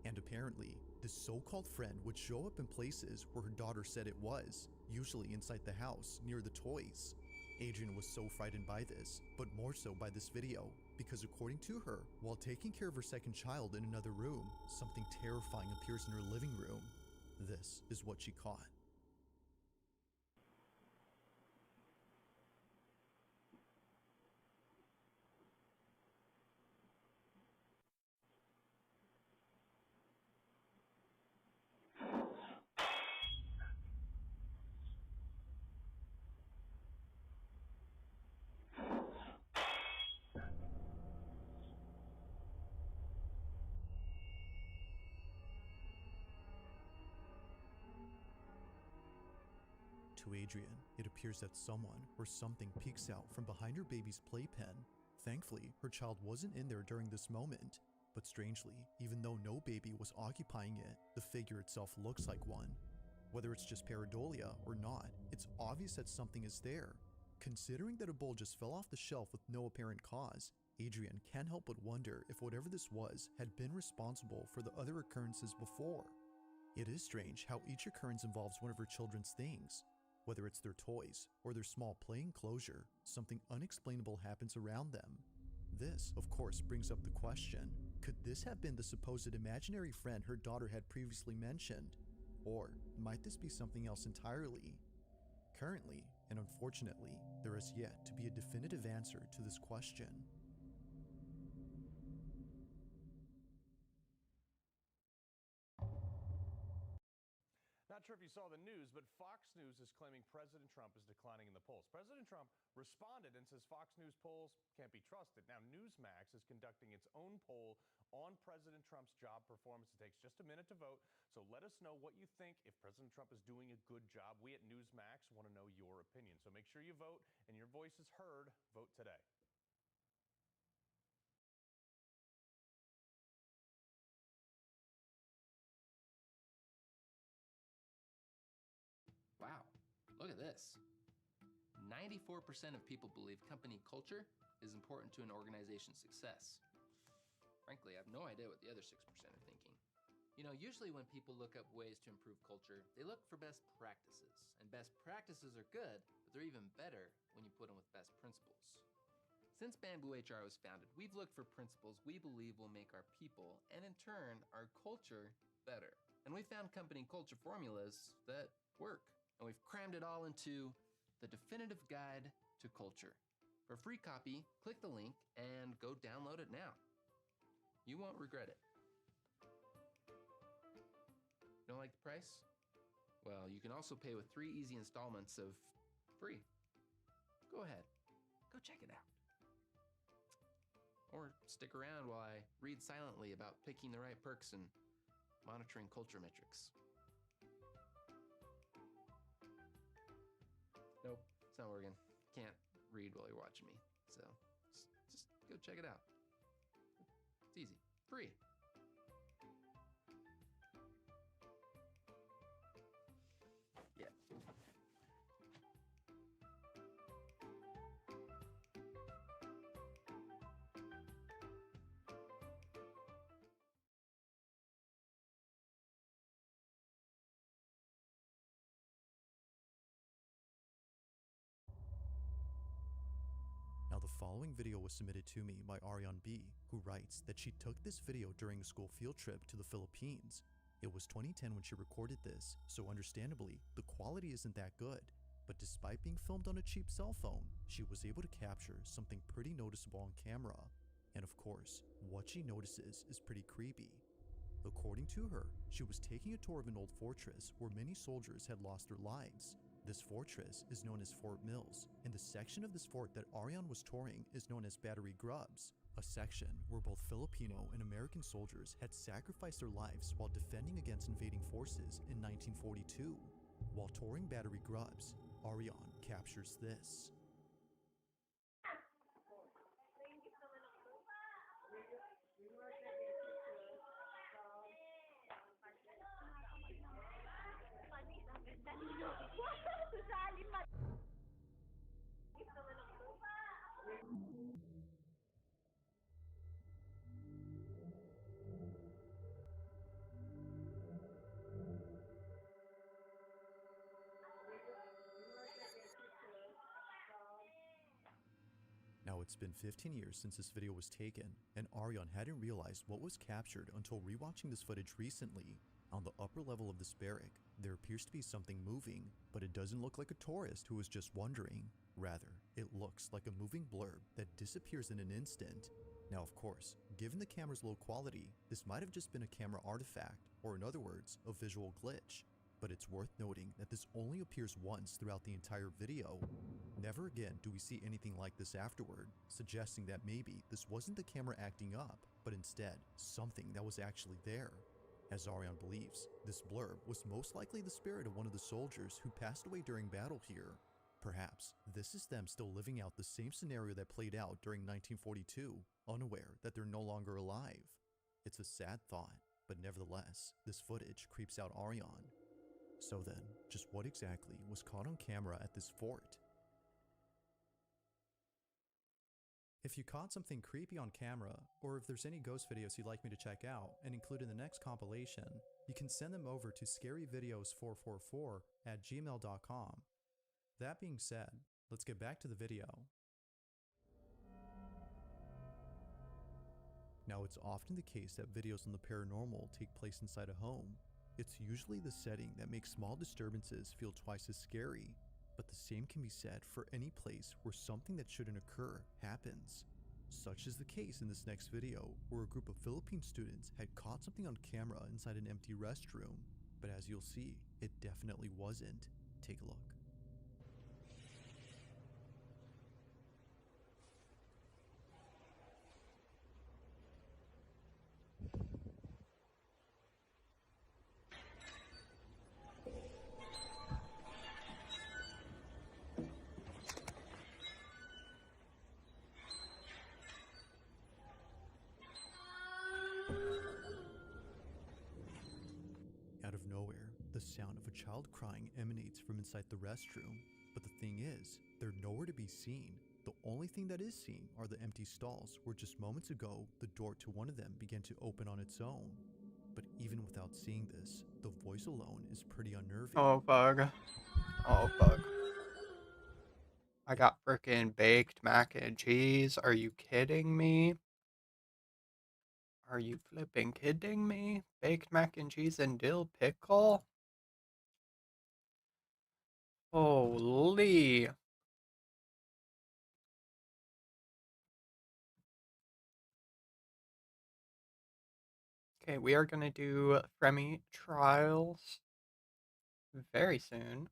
And apparently, this so-called friend would show up in places where her daughter said it was, usually inside the house, near the toys. Adrian was so frightened by this, but more so by this video, because according to her, while taking care of her second child in another room, something terrifying appears in her living room. This is what she caught. To Adrian, it appears that someone or something peeks out from behind her baby's playpen. Thankfully, her child wasn't in there during this moment, but strangely, even though no baby was occupying it, the figure itself looks like one. Whether it's just pareidolia or not, it's obvious that something is there. Considering that a bowl just fell off the shelf with no apparent cause, Adrian can't help but wonder if whatever this was had been responsible for the other occurrences before. It is strange how each occurrence involves one of her children's things. Whether it's their toys or their small play enclosure, something unexplainable happens around them. This, of course, brings up the question, could this have been the supposed imaginary friend her daughter had previously mentioned? Or might this be something else entirely? Currently, and unfortunately, there has yet to be a definitive answer to this question. Not sure if you saw the news, but Fox News is claiming President Trump is declining in the polls. President Trump responded and says Fox News polls can't be trusted. Now, Newsmax is conducting its own poll on President Trump's job performance. It takes just a minute to vote, so let us know what you think if President Trump is doing a good job. We at Newsmax want to know your opinion, so make sure you vote and your voice is heard. Vote today. Wow, look at this. 94% of people believe company culture is important to an organization's success. Frankly, I have no idea what the other 6% are thinking. You know, usually when people look up ways to improve culture, they look for best practices. And best practices are good, but they're even better when you put them with best principles. Since Bamboo HR was founded, we've looked for principles we believe will make our people, and in turn, our culture, better. And we found company culture formulas that work. And we've crammed it all into the definitive guide to culture. For a free copy, click the link and go download it now. You won't regret it. Don't like the price? Well, you can also pay with 3 easy installments of free. Go ahead, go check it out. Or stick around while I read silently about picking the right perks and monitoring culture metrics. Nope, it's not working. Can't read while you're watching me. So just go check it out. It's easy, free. Yeah. Now the following video was submitted to me by Ariane B, who writes that she took this video during a school field trip to the Philippines. It was 2010 when she recorded this, so understandably, the quality isn't that good. But despite being filmed on a cheap cell phone, she was able to capture something pretty noticeable on camera. And of course, what she notices is pretty creepy. According to her, she was taking a tour of an old fortress where many soldiers had lost their lives. This fortress is known as Fort Mills, and the section of this fort that Ariane was touring is known as Battery Grubs, a section where both Filipino and American soldiers had sacrificed their lives while defending against invading forces in 1942. While touring Battery Grubs, Ariane captures this. Now it's been 15 years since this video was taken, and Ariane hadn't realized what was captured until rewatching this footage recently. On the upper level of this barrack, there appears to be something moving, but it doesn't look like a tourist who was just wandering. Rather, it looks like a moving blurb that disappears in an instant. Now of course, given the camera's low quality, this might have just been a camera artifact, or in other words, a visual glitch. But it's worth noting that this only appears once throughout the entire video. Never again do we see anything like this afterward, suggesting that maybe this wasn't the camera acting up, but instead something that was actually there. As Ariane believes, this blurb was most likely the spirit of one of the soldiers who passed away during battle here. Perhaps this is them still living out the same scenario that played out during 1942, unaware that they're no longer alive. It's a sad thought, but nevertheless, this footage creeps out Ariane. So then, just what exactly was caught on camera at this fort? If you caught something creepy on camera, or if there's any ghost videos you'd like me to check out and include in the next compilation, you can send them over to scaryvideos444@gmail.com. That being said, let's get back to the video. Now it's often the case that videos on the paranormal take place inside a home. It's usually the setting that makes small disturbances feel twice as scary, but the same can be said for any place where something that shouldn't occur happens. Such is the case in this next video, where a group of Philippine students had caught something on camera inside an empty restroom. But as you'll see, It definitely wasn't. Take a look. Out of nowhere, the sound of a child crying emanates from inside the restroom. But the thing is, they're nowhere to be seen. The only thing that is seen are the empty stalls where just moments ago, the door to one of them began to open on its own. But even without seeing this, the voice alone is pretty unnerving. Oh, bug. Oh, bug. I got frickin' baked mac and cheese. Are you kidding me? Are you flipping kidding me? Baked mac and cheese and dill pickle? Holy. Okay, we are gonna do Fremi trials very soon.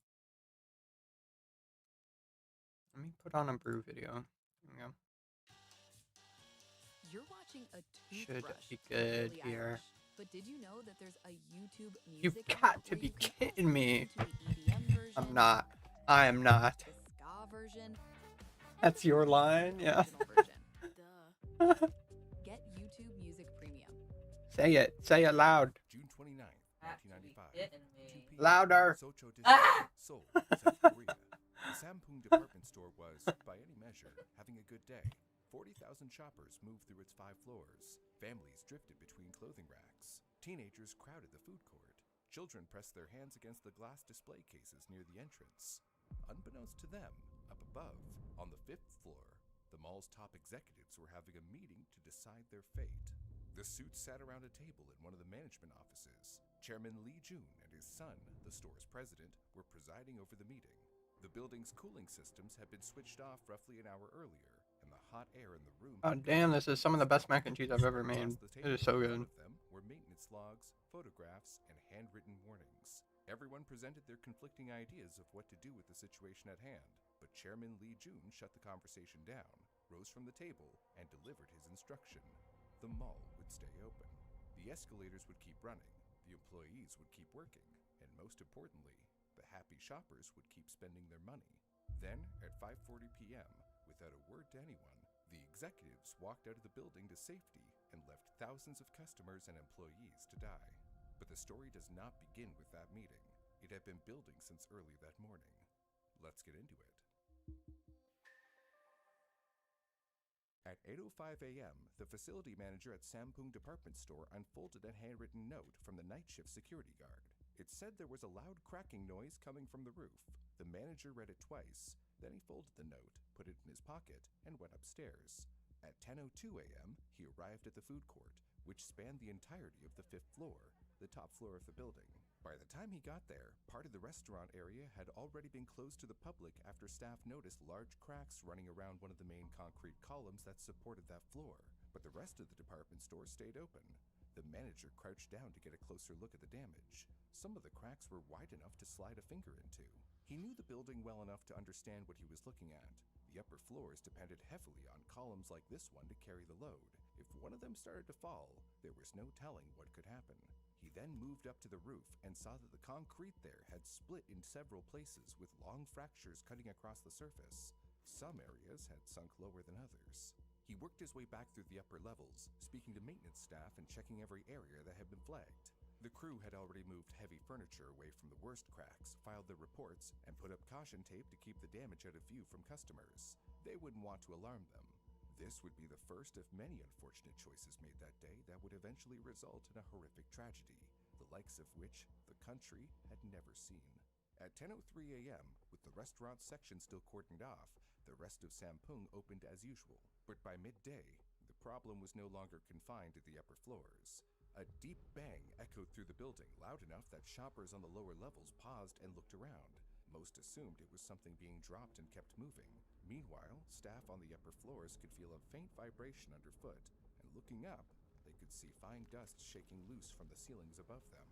Let me put on a brew video. There we go. You're watching a Should toothbrush be from good Billie here. Eilish. But did you know that there's a YouTube You've music got app to where be you can kidding also me. listen to the EDM version, I'm not. I am not. the ska version, That's your line? Yeah. original version. Duh. Get YouTube Music Premium. Say it. Say it loud. June 29th, 1995. Louder. Socho District, Seoul, South Korea. The Sampoong department store was, by any measure, having a good day. 40,000 shoppers moved through its 5 floors. Families drifted between clothing racks. Teenagers crowded the food court. Children pressed their hands against the glass display cases near the entrance. Unbeknownst to them, up above, on the 5th floor, the mall's top executives were having a meeting to decide their fate. The suits sat around a table in one of the management offices. Chairman Lee Jun and his son, the store's president, were presiding over the meeting. The building's cooling systems had been switched off roughly an hour earlier, and the hot air in the room... Oh, damn, this is some of the best mac and cheese I've ever made. It is so good. In front of them were maintenance logs, photographs, and handwritten warnings. Everyone presented their conflicting ideas of what to do with the situation at hand, but Chairman Lee Jun shut the conversation down, rose from the table, and delivered his instruction. The mall would stay open. The escalators would keep running, the employees would keep working, and most importantly, the happy shoppers would keep spending their money. Then, at 5:40 p.m., without a word to anyone, the executives walked out of the building to safety and left thousands of customers and employees to die. But the story does not begin with that meeting. It had been building since early that morning. Let's get into it. At 8:05 a.m., the facility manager at Sampoong department store unfolded a handwritten note from the night shift security guard. It said there was a loud cracking noise coming from the roof. The manager read it twice, then he folded the note, put it in his pocket, and went upstairs. At 10:02 a.m., he arrived at the food court, which spanned the entirety of the 5th floor, the top floor of the building. By the time he got there, part of the restaurant area had already been closed to the public after staff noticed large cracks running around one of the main concrete columns that supported that floor. But the rest of the department store stayed open. The manager crouched down to get a closer look at the damage. Some of the cracks were wide enough to slide a finger into. He knew the building well enough to understand what he was looking at. The upper floors depended heavily on columns like this one to carry the load. If one of them started to fall, there was no telling what could happen. He then moved up to the roof and saw that the concrete there had split in several places with long fractures cutting across the surface. Some areas had sunk lower than others. He worked his way back through the upper levels, speaking to maintenance staff and checking every area that had been flagged. The crew had already moved heavy furniture away from the worst cracks, filed their reports, and put up caution tape to keep the damage out of view from customers. They wouldn't want to alarm them. This would be the first of many unfortunate choices made that day that would eventually result in a horrific tragedy, the likes of which the country had never seen. At 10:03 a.m., with the restaurant section still cordoned off, the rest of Sampoong opened as usual. But by midday, the problem was no longer confined to the upper floors. A deep bang echoed through the building, loud enough that shoppers on the lower levels paused and looked around. Most assumed it was something being dropped and kept moving. Meanwhile, staff on the upper floors could feel a faint vibration underfoot, and looking up, they could see fine dust shaking loose from the ceilings above them.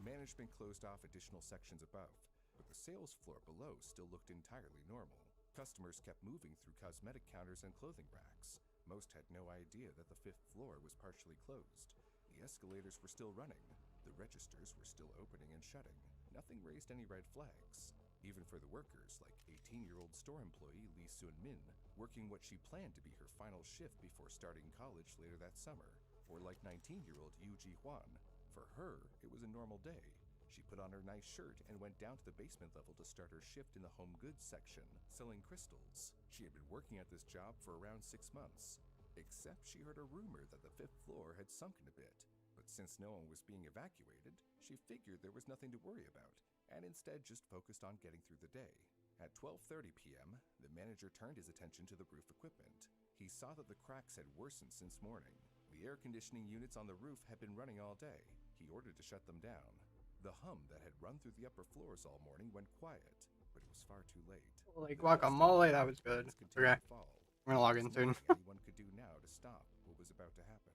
Management closed off additional sections above, but the sales floor below still looked entirely normal. Customers kept moving through cosmetic counters and clothing racks. Most had no idea that the 5th floor was partially closed. The escalators were still running. The registers were still opening and shutting. Nothing raised any red flags. Even for the workers, like 18-year-old store employee Lee Sun-min, working what she planned to be her final shift before starting college later that summer. Or like 19-year-old Yu Ji-hwan. For her, it was a normal day. She put on her nice shirt and went down to the basement level to start her shift in the home goods section, selling crystals. She had been working at this job for around 6 months. Except she heard a rumor that the 5th floor had sunken a bit. But since no one was being evacuated, she figured there was nothing to worry about, and instead just focused on getting through the day. At 12:30 p.m., the manager turned his attention to the roof equipment. He saw that the cracks had worsened since morning. The air conditioning units on the roof had been running all day. He ordered to shut them down. The hum that had run through the upper floors all morning went quiet, but it was far too late. Like guacamole, that was good. Okay, I'm gonna log in soon. Anyone could do now to stop what was about to happen.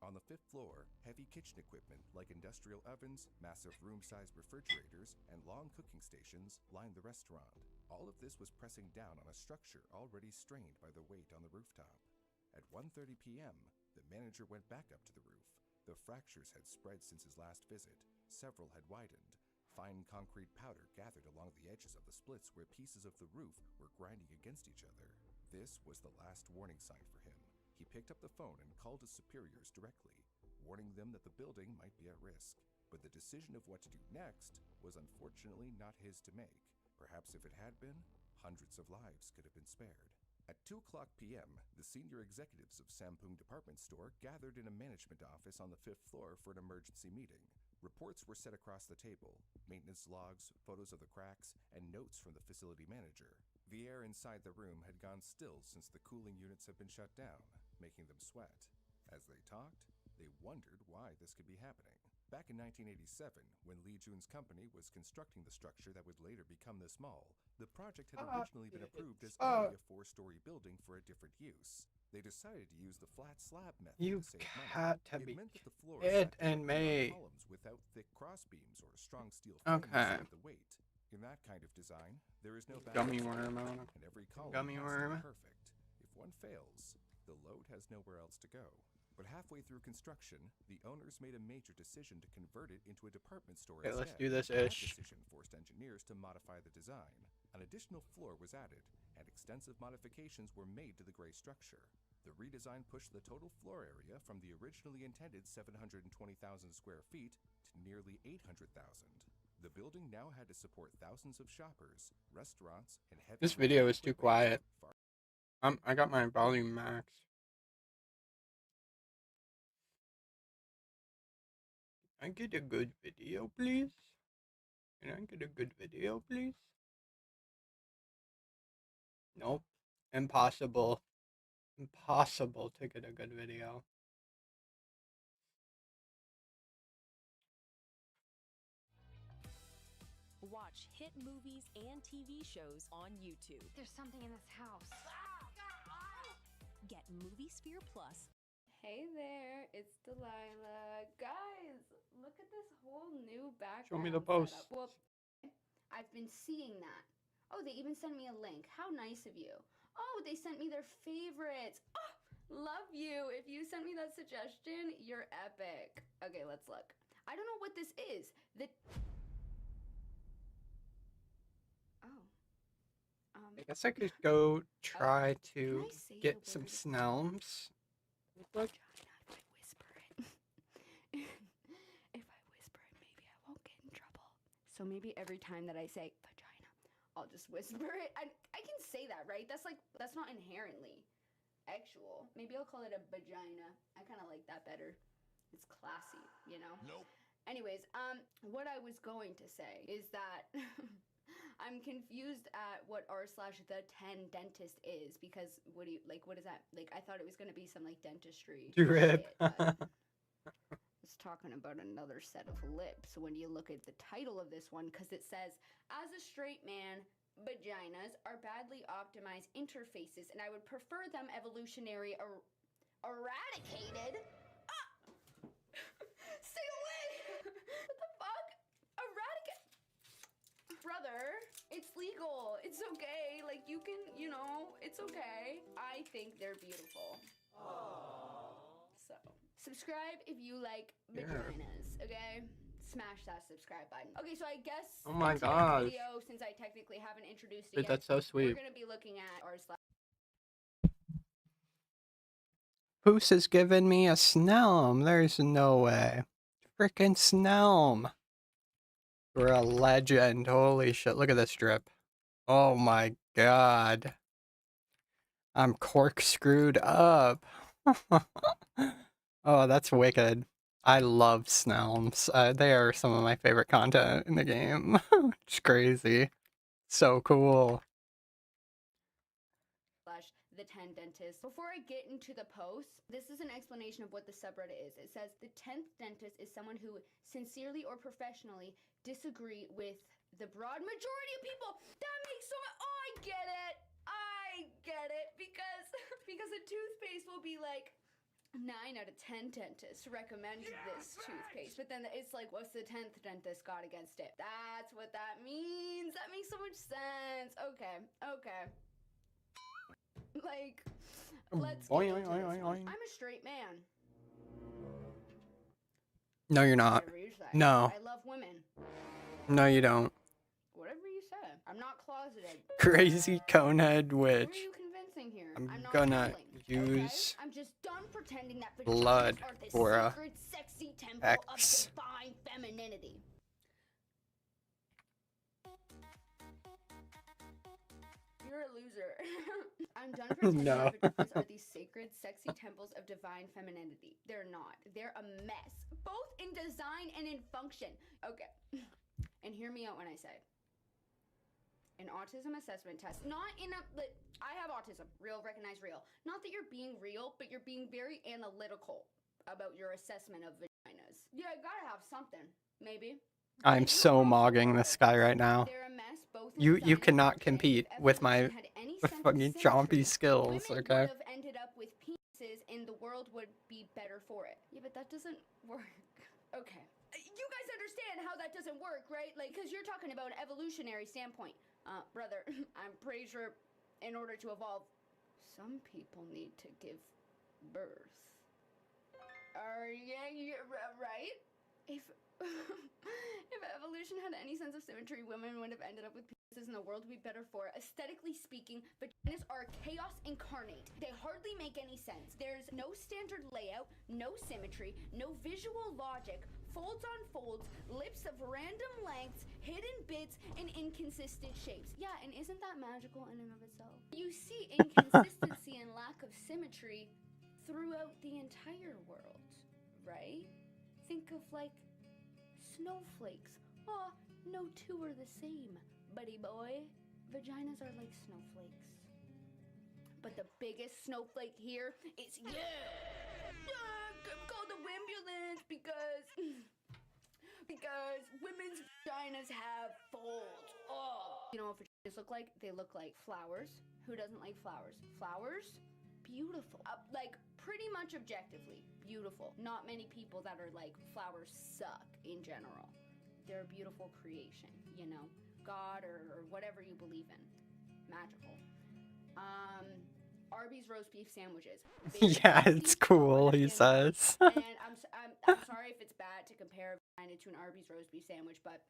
On the 5th floor, heavy kitchen equipment like industrial ovens, massive room-sized refrigerators, and long cooking stations lined the restaurant. All of this was pressing down on a structure already strained by the weight on the rooftop. At 1:30 p.m., the manager went back up to the roof. The fractures had spread since his last visit. Several had widened. Fine concrete powder gathered along the edges of the splits where pieces of the roof were grinding against each other. This was the last warning sign for him. He picked up the phone and called his superiors directly, warning them that the building might be at risk. But the decision of what to do next was unfortunately not his to make. Perhaps if it had been, hundreds of lives could have been spared. At 2 o'clock p.m., the senior executives of Sampung Department Store gathered in a management office on the 5th floor for an emergency meeting. Reports were set across the table, maintenance logs, photos of the cracks, and notes from the facility manager. The air inside the room had gone still since the cooling units had been shut down, making them sweat. As they talked, they wondered why this could be happening. Back in 1987, when Lee Jun's company was constructing the structure that would later become this mall, the project had originally been approved as only a 4-story building for a different use. They decided to use the flat slab method You to save money. got to It be meant that the floors it sat and directly on me. columns without thick crossbeams or strong steel frames Okay. with the weight. In that kind of design, there is no Gummy balance, worm, I wanna- and every column gummy has worm. to be perfect. If one fails, the load has nowhere else to go. But halfway through construction, the owners made a major decision to convert it into a department store Okay, instead. let's do this That ish. decision forced engineers to modify the design. An additional floor was added, and extensive modifications were made to the gray structure. The redesign pushed the total floor area from the originally intended 720,000 square feet to nearly 800,000. The building now had to support thousands of shoppers, restaurants, and heavy This video is too equipment. quiet. I got my volume max. Can I get a good video, please? Can I get a good video, please? Nope. Impossible. Impossible to get a good video. Watch hit movies and TV shows on YouTube. There's something in this house. Get MovieSphere Plus. Hey there, it's Delilah. Guys, look at this whole new background. Show me the post. setup. Well, I've been seeing that. Oh, they even sent me a link. How nice of you. Oh, they sent me their favorites. Oh, love you. If you sent me that suggestion, you're epic. Okay, let's look. I don't know what this is. I guess I could go try to Can I say get the some word? snelms. Look. If I whisper it, maybe I won't get in trouble. So maybe every time that I say vagina, I'll just whisper it. I can say that, right? That's not inherently actual. Maybe I'll call it a vagina. I kind of like that better. It's classy, you know? Nope. Anyways, what I was going to say is that I'm confused at what r/the10 dentist is, because what is that? Like, I thought it was gonna be some like dentistry Drip. shit, but it's talking about another set of lips when you look at the title of this one, because it says, as a straight man, vaginas are badly optimized interfaces, and I would prefer them evolutionary eradicated. Ah! Stay away! What the fuck? brother, it's legal. It's okay. Like, you can, you know, it's okay. I think they're beautiful. So, subscribe if you like vaginas, okay? Smash that subscribe button. Okay, so I guess Oh my in today's gosh. video, since I technically haven't introduced it Dude, yet, that's so sweet. we're gonna be looking at our Poos has given me a Snellum. There's no way. Frickin' Snellum. We're a legend. Holy shit. Look at this drip. Oh my god. I'm corkscrewed up. Oh, that's wicked. I love Snellums. They are some of my favorite content in the game. It's crazy. So cool. The 10 dentist. Before I get into the post, this is an explanation of what the subreddit is. It says the 10th dentist is someone who sincerely or professionally disagree with the broad majority of people. That makes so much. Oh, I get it. Because a toothpaste will be like 9 out of 10 dentists recommend this toothpaste, but then it's like, what's the 10th dentist got against it? That's what that means. That makes so much sense. Okay. Like, let's get into this one. I'm a straight man. No, you're not. Whatever you say. No. I love women. No, you don't. Whatever you say. I'm not closeted. Crazy conehead What are witch. you convincing here? I'm not gonna killing, use okay? I'm just done pretending that blood vaginas are the for a sacred, sexy temple X. of divine femininity. You're a loser. I'm done pretending No. that vaginas are these sacred, sexy temples of divine femininity. They're not. They're a mess, both in design and in function. Okay, and hear me out when I say an autism assessment test. Not in a, like, I have autism. Real, recognize real. Not that you're being real, but you're being very analytical about your assessment of vaginas. Yeah, I gotta have something. Maybe. I'm so mogging this guy right now. They're a mess, both in You design and cannot function. compete If with my evolution had any sense of fucking symmetry, chompy skills, women okay? would have ended up with penises and the world would be better for it. Yeah, but that doesn't work. Okay. You guys understand how that doesn't work, right? Like, because you're talking about an evolutionary standpoint. Brother, I'm pretty sure in order to evolve, some people need to give birth. Yeah, right? If evolution had any sense of symmetry, women would have ended up with penises and the world would be better for it. Aesthetically speaking, vaginas are chaos incarnate. They hardly make any sense. There's no standard layout, no symmetry, no visual logic, folds on folds, lips of random lengths, hidden bits, and inconsistent shapes. Yeah, and isn't that magical in and of itself? You see inconsistency and lack of symmetry throughout the entire world, right? Think of, like, snowflakes. Aw, no two are the same, buddy boy. Vaginas are like snowflakes. But the biggest snowflake here is you! Call the ambulance because women's vaginas have folds. Oh. You know what vaginas look like? They look like flowers. Who doesn't like flowers? Flowers? Beautiful. Like, pretty much objectively beautiful. Not many people that are like, flowers suck in general. They're a beautiful creation, you know? God or whatever you believe in. Magical. Arby's roast beef sandwiches. Yeah, it's cool, he says. And I'm sorry if it's bad to compare a vagina to an Arby's roast beef sandwich, but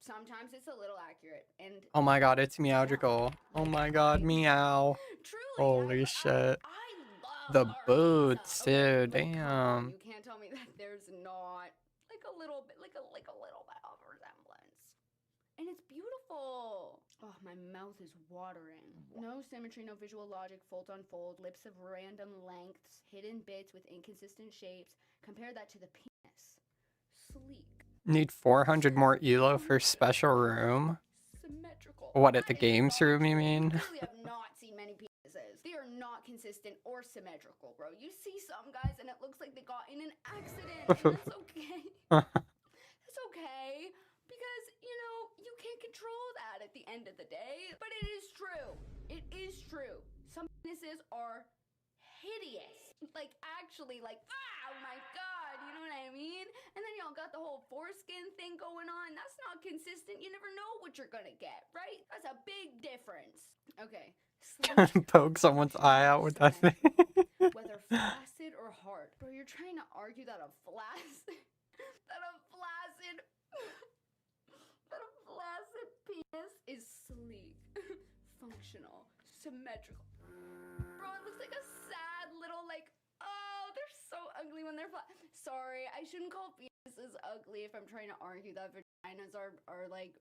sometimes it's a little accurate. And Oh my god, it's meowgical. Oh my god, meow. Holy shit. The boots, too, damn. You can't tell me that there's not like a little bit of resemblance. And it's beautiful. Oh, my mouth is watering. No symmetry, no visual logic, fold on fold, lips of random lengths, hidden bits with inconsistent shapes. Compare that to the penis. Sleek. Need 400 more ELO for special room? Symmetrical. What, at the games room, you mean? Really have not seen many penises. They are not consistent or symmetrical, bro. You see some guys and it looks like they got in an accident. And that's okay. That's okay. Because, you know, you can't control that at the end of the day. But it is true. It is true. Some penises are hideous. like actually like, oh my god, you know what I mean? And then y'all got the whole foreskin thing going on. That's not consistent. You never know what you're gonna get, right? That's a big difference. Okay. Poke someone's eye out with that thing. Whether flaccid or hard. Bro, you're trying to argue that a flaccid penis is sleek, functional, symmetrical. Bro, it looks like a sad little like, oh, they're so ugly when they're flat. Sorry, I shouldn't call penises ugly if I'm trying to argue that vaginas are like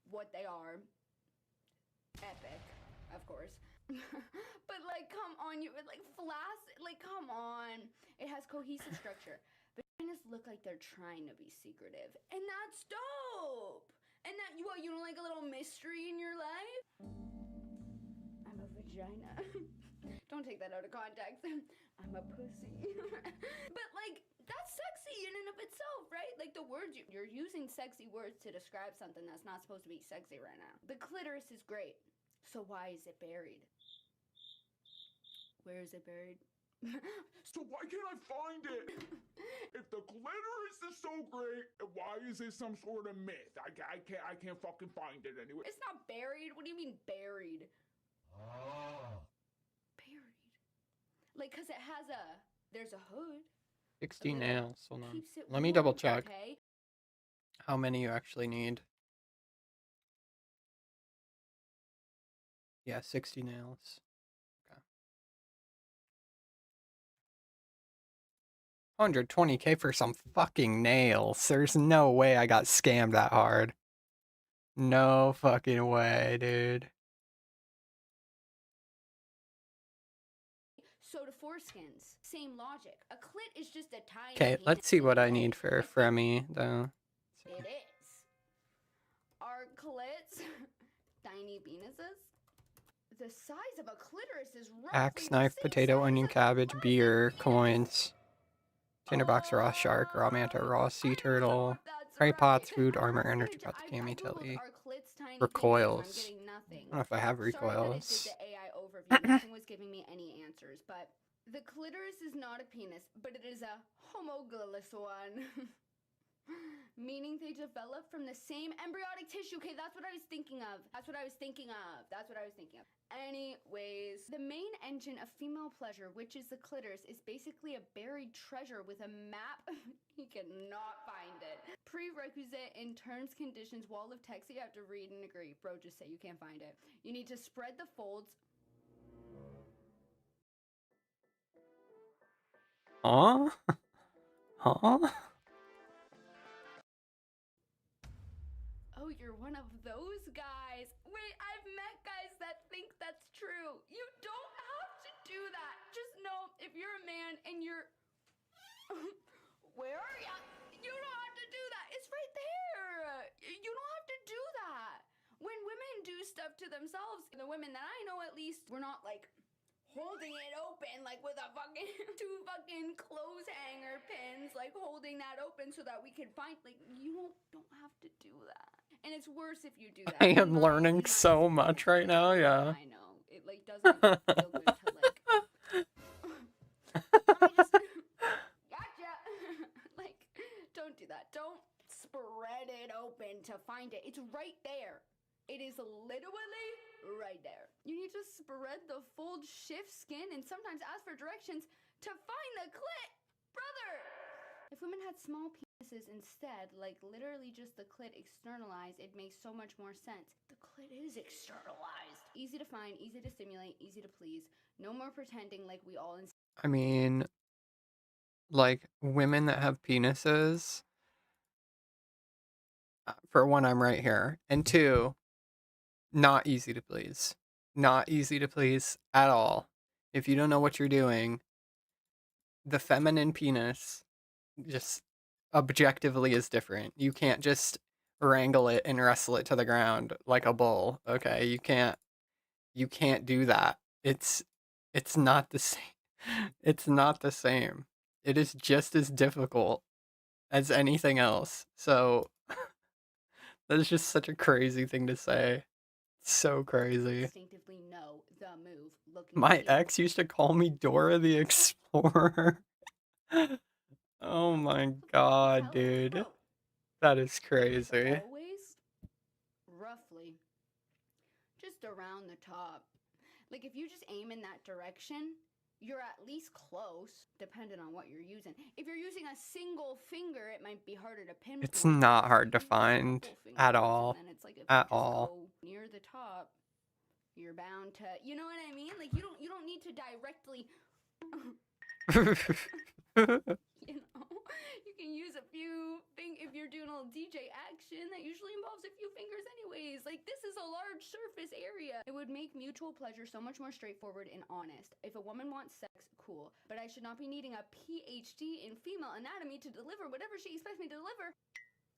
what they are. Epic, of course. But like, come on, you like flaccid, like come on. It has cohesive structure. Vaginas look like they're trying to be secretive, and that's dope. And that you don't like a little mystery in your life? I'm a vagina. Don't take that out of context. I'm a pussy. But like, that's sexy in and of itself, right? Like the words you're using sexy words to describe something that's not supposed to be sexy right now. The clitoris is great. So why is it buried? Where is it buried? So why can't I find it? If the clitoris is so great, why is it some sort of myth? I can't fucking find it anyway. It's not buried. What do you mean buried? Buried. Like, cause there's a hood. 60 nails. Hold on. Keeps it Let me warm, double check okay? how many you actually need. Yeah, 60 nails. Okay. 120K for some fucking nails. There's no way I got scammed that hard. No fucking way, dude. So do foreskins. Same logic. A clit is just a tiny Okay, let's see what I need for Fremi, though. It is. Are clits tiny penises? The size of a clitoris is roughly Axe, knife, potato, onion, cabbage, beer, coins, tinderbox, raw shark, raw manta, raw sea turtle, prey pots, food, armor, energy pots, cami telly, recoils. I don't know if I have recoils. Sorry that it did the AI overview. Nothing was giving me any answers, but the clitoris is not a penis, but it is a homoglous one. Meaning they develop from the same embryonic tissue. Okay, that's what I was thinking of. Anyways, the main engine of female pleasure, which is the clitoris, is basically a buried treasure with a map. He cannot find it. Prerequisite in terms, conditions, wall of text you have to read and agree. Bro, just say you can't find it. You need to spread the folds. Huh? Huh? Oh, you're one of those guys. Wait, I've met guys that think that's true. You don't have to do that. Just know if you're a man and you're... Where are ya? You don't have to do that. It's right there. You don't have to do that. When women do stuff to themselves, the women that I know at least, we're not like holding it open like with a fucking two fucking clothes hanger pins, like holding that open so that we can find, like, you don't have to do that. And it's worse if you do that. I am learning so much right now, yeah. I know. It like doesn't feel good to like let me just gotcha. Like, don't do that. Don't spread it open to find it. It's right there. It is literally right there. You need to spread the fold, shift skin, and sometimes ask for directions to find the clit. Brother! If women had small penises instead, like literally just the clit externalized, it makes so much more sense. The clit is externalized. Easy to find, easy to stimulate, easy to please. No more pretending like we all... I mean, like, women that have penises, for one, I'm right here. And two, not easy to please. Not easy to please at all. If you don't know what you're doing, the feminine penis just objectively is different. You can't just wrangle it and wrestle it to the ground like a bull, okay? You can't do that. It's not the same. It's not the same. It is just as difficult as anything else. So that's just such a crazy thing to say. So crazy. Instinctively know the move. Looking My ex used to call me Dora the Explorer. horror. Oh my god, dude. That is crazy. Always, roughly, just around the top. Like if you just aim in that direction, you're at least close, depending on what you're using. If you're using a single finger, it might be harder to pinpoint. It's not hard to find at all. And then it's like if At you just all. go near the top, you're bound to, you know what I mean? Like you don't need to directly you know, you can use a few if you're doing a little DJ action, that usually involves a few fingers anyways. Like this is a large surface area. It would make mutual pleasure so much more straightforward and honest. If a woman wants sex, cool, but I should not be needing a PhD in female anatomy to deliver whatever she expects me to deliver.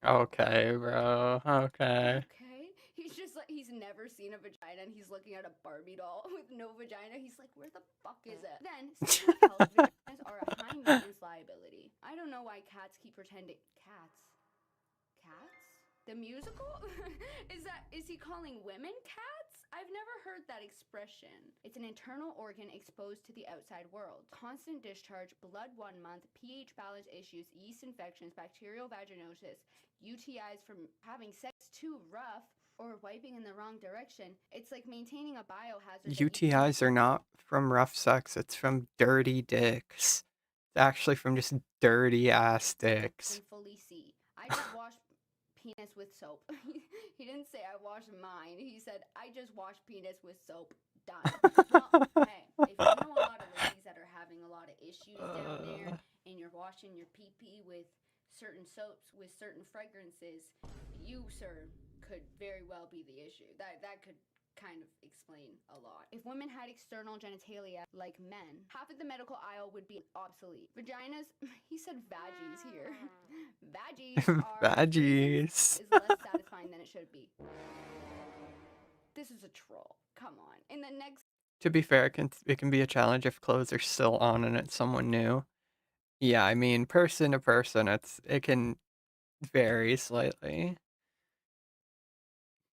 Okay, bro. Okay. Okay, he's just like, he's never seen a vagina and he's looking at a Barbie doll with no vagina. He's like, where the fuck is it? Then someone tells vaginas are a high maintenance liability. I don't know why cats keep pretending. Cats? The musical? Is he calling women cats? I've never heard that expression. It's an internal organ exposed to the outside world. Constant discharge, blood 1 month, pH balance issues, yeast infections, bacterial vaginosis, UTIs from having sex too rough, or wiping in the wrong direction. It's like maintaining a biohazard. UTIs are not from rough sex, it's from dirty dicks. It's actually from just dirty ass dicks. Can fully see. I just washed penis with soap. He didn't say I washed mine. He said I just washed penis with soap. Done. Hey, if you know a lot of ladies that are having a lot of issues down there, and you're washing your pee-pee with certain soaps with certain fragrances, you, sir, could very well be the issue. That could kind of explain a lot. If women had external genitalia like men, half of the medical aisle would be obsolete. Vaginas, he said vaggies here. Vaggies are Vaggies. is less satisfying than it should be. This is a troll. Come on. In the next To be fair, it can be a challenge if clothes are still on and it's someone new. Yeah, I mean, person to person, it can vary slightly.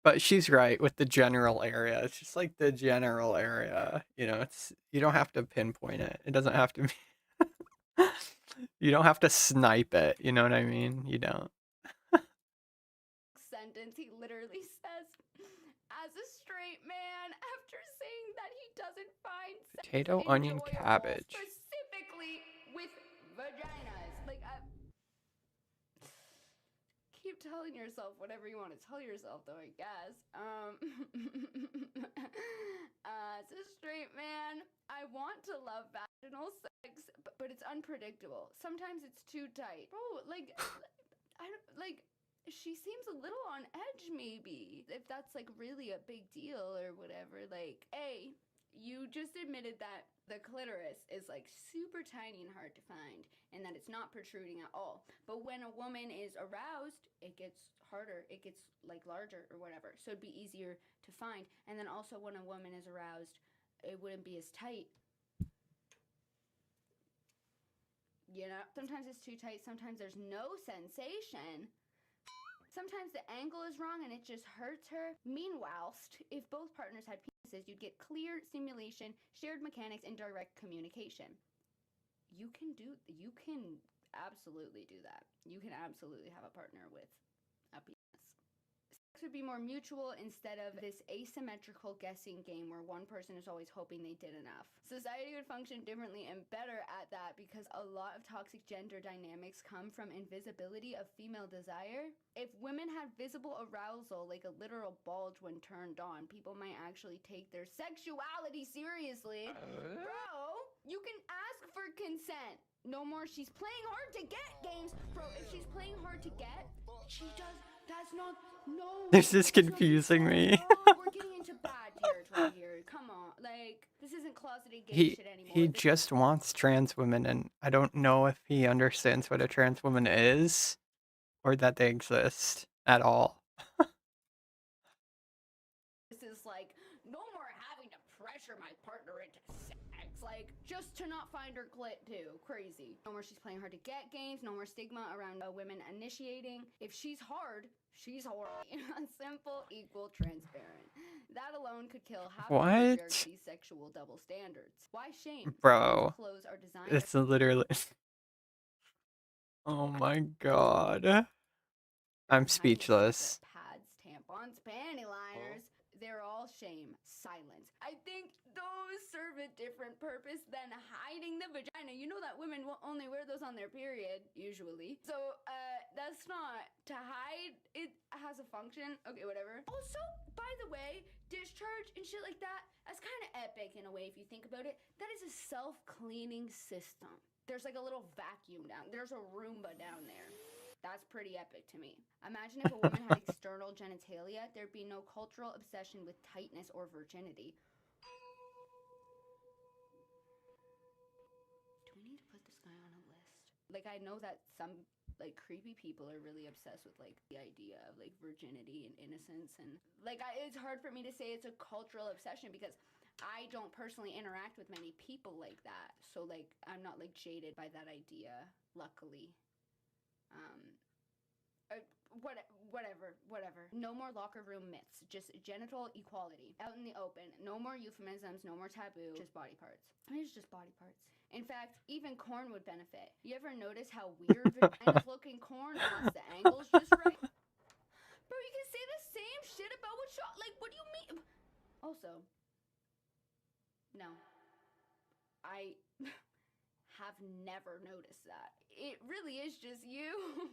But she's right with the general area. It's just like the general area. You know, you don't have to pinpoint it. It doesn't have to be. You don't have to snipe it. You know what I mean? You don't. sentence, he literally says, as a straight man, after saying that he doesn't find sex Potato, onion, enjoyable, cabbage. specifically with vaginas. Like, keep telling yourself whatever you want to tell yourself, though, I guess. As a straight man, I want to love vaginal sex, but it's unpredictable. Sometimes it's too tight. Bro, like, I don't, like, she seems a little on edge, maybe. If that's, like, really a big deal or whatever. Like, A, you just admitted that the clitoris is, like, super tiny and hard to find, and that it's not protruding at all. But when a woman is aroused, it gets harder. It gets, like, larger or whatever. So it'd be easier to find. And then also when a woman is aroused, it wouldn't be as tight. You know? Sometimes it's too tight. Sometimes there's no sensation. Sometimes the angle is wrong and it just hurts her. Meanwhile, if both partners had penises, you'd get clear stimulation, shared mechanics, and direct communication. You can absolutely do that. You can absolutely have a partner with a penis. Sex would be more mutual instead of this asymmetrical guessing game where one person is always hoping they did enough. Society would function differently and better at that because a lot of toxic gender dynamics come from invisibility of female desire. If women had visible arousal, like a literal bulge when turned on, people might actually take their sexuality seriously. Bro, you can ask for consent. No more she's playing hard to get games. Bro, if she's playing hard to get, she does. That's not. No. This is confusing me. We're getting into bad territory here. Come on. Like, this isn't closeted gay shit anymore. He just wants trans women, and I don't know if he understands what a trans woman is or that they exist at all. This is like, no more having to pressure my partner into sex. Like, just to not find her clit too. Crazy. No more she's playing hard to get games. No more stigma around women initiating. If she's hard, she's horny. Simple, equal, transparent. That alone could kill half What? the patriarchy's sexual double standards. Why shame? Bro, Women's clothes are designed. it's literally. Oh my god. I'm speechless. Pads, tampons, panty liners. They're all shame. Silence. I think those serve a different purpose than hiding the vagina. You know that women will only wear those on their period, usually. So, that's not to hide. It has a function. Okay, whatever. Also, by the way, discharge and shit like that, that's kind of epic in a way if you think about it. That is a self-cleaning system. There's like a little vacuum down. There's a Roomba down there. That's pretty epic to me. Imagine if a woman had external genitalia, there'd be no cultural obsession with tightness or virginity. Do we need to put this guy on a list? Like, I know that some, like, creepy people are really obsessed with, like, the idea of, like, virginity and innocence. And, like, it's hard for me to say it's a cultural obsession because I don't personally interact with many people like that. So, like, I'm not, like, jaded by that idea, luckily. Whatever. No more locker room myths, just genital equality. Out in the open. No more euphemisms, no more taboo, just body parts. It's just body parts. In fact, even corn would benefit. You ever notice how weird vaginas look in corn unless the angle's just right? Bro, you can say the same shit about what shot. Like, what do you mean? Also, no. I have never noticed that. It really is just you.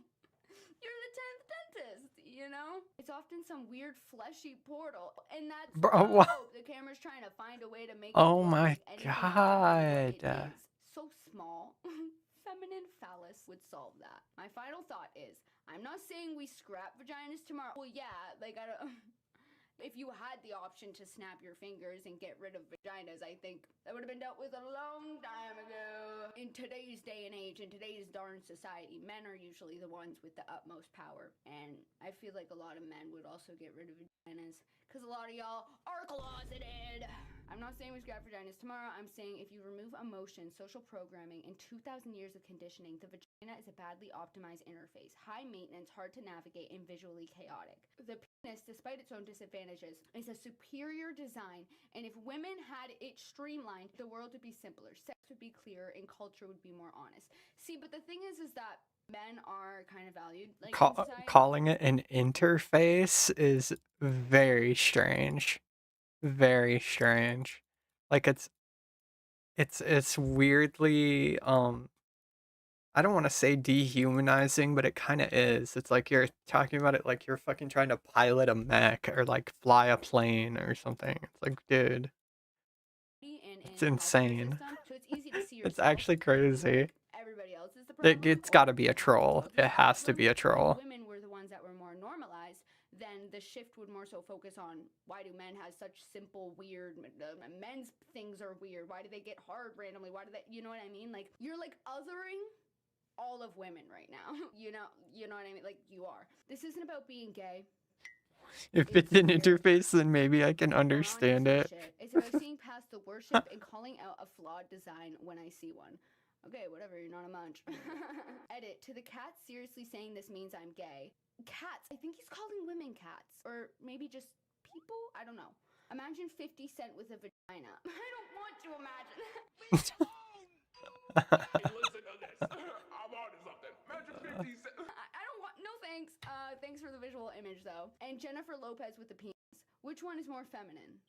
You're the 10th dentist, you know? It's often some weird fleshy portal, and that's Bro, what? The camera's trying to find a way to make Oh it look my like anything but what god. it is. So small. Feminine phallus would solve that. My final thought is, I'm not saying we scrap vaginas tomorrow. Well, yeah, like, I don't... If you had the option to snap your fingers and get rid of vaginas, I think that would have been dealt with a long time ago. In today's day and age, in today's darn society, men are usually the ones with the utmost power. And I feel like a lot of men would also get rid of vaginas, because a lot of y'all are closeted. I'm not saying we scrap vaginas tomorrow. I'm saying if you remove emotion, social programming, and 2,000 years of conditioning, the vagina is a badly optimized interface. High maintenance, hard to navigate, and visually chaotic. The penis, despite its own disadvantages, is a superior design, and if women had it streamlined, the world would be simpler, sex would be clearer, and culture would be more honest. See, but the thing is that men are kind of valued like in society. Calling it an interface is very strange. Very strange. Like it's weirdly I don't want to say dehumanizing, but it kind of is. It's like you're talking about it like you're fucking trying to pilot a mech or like fly a plane or something. It's like, dude. It's insane. So it's easy to see It's yourself. actually crazy. Everybody else is the problem. It's got to be a troll. It has to be a troll. If women were the ones that were more normalized, then the shift would more so focus on why do men have such simple, weird, men's things are weird. Why do they get hard randomly? Why do they, you know what I mean? Like, you're like othering all of women right now. You know what I mean? Like, you are. This isn't about being gay. If it's an interface, then maybe I can understand it. It's about seeing past the worship and calling out a flawed design when I see one. Okay, whatever, you're not a munch. Edit, to the cats seriously saying this means I'm gay. Cats, I think he's calling women cats. Or maybe just people? I don't know. Imagine 50 Cent with a vagina. I don't want to imagine. Hey, listen to this. I'm on to something. Imagine 50 Cent. I don't want, no thanks. Thanks for the visual image though. And Jennifer Lopez with the penis. Which one is more feminine?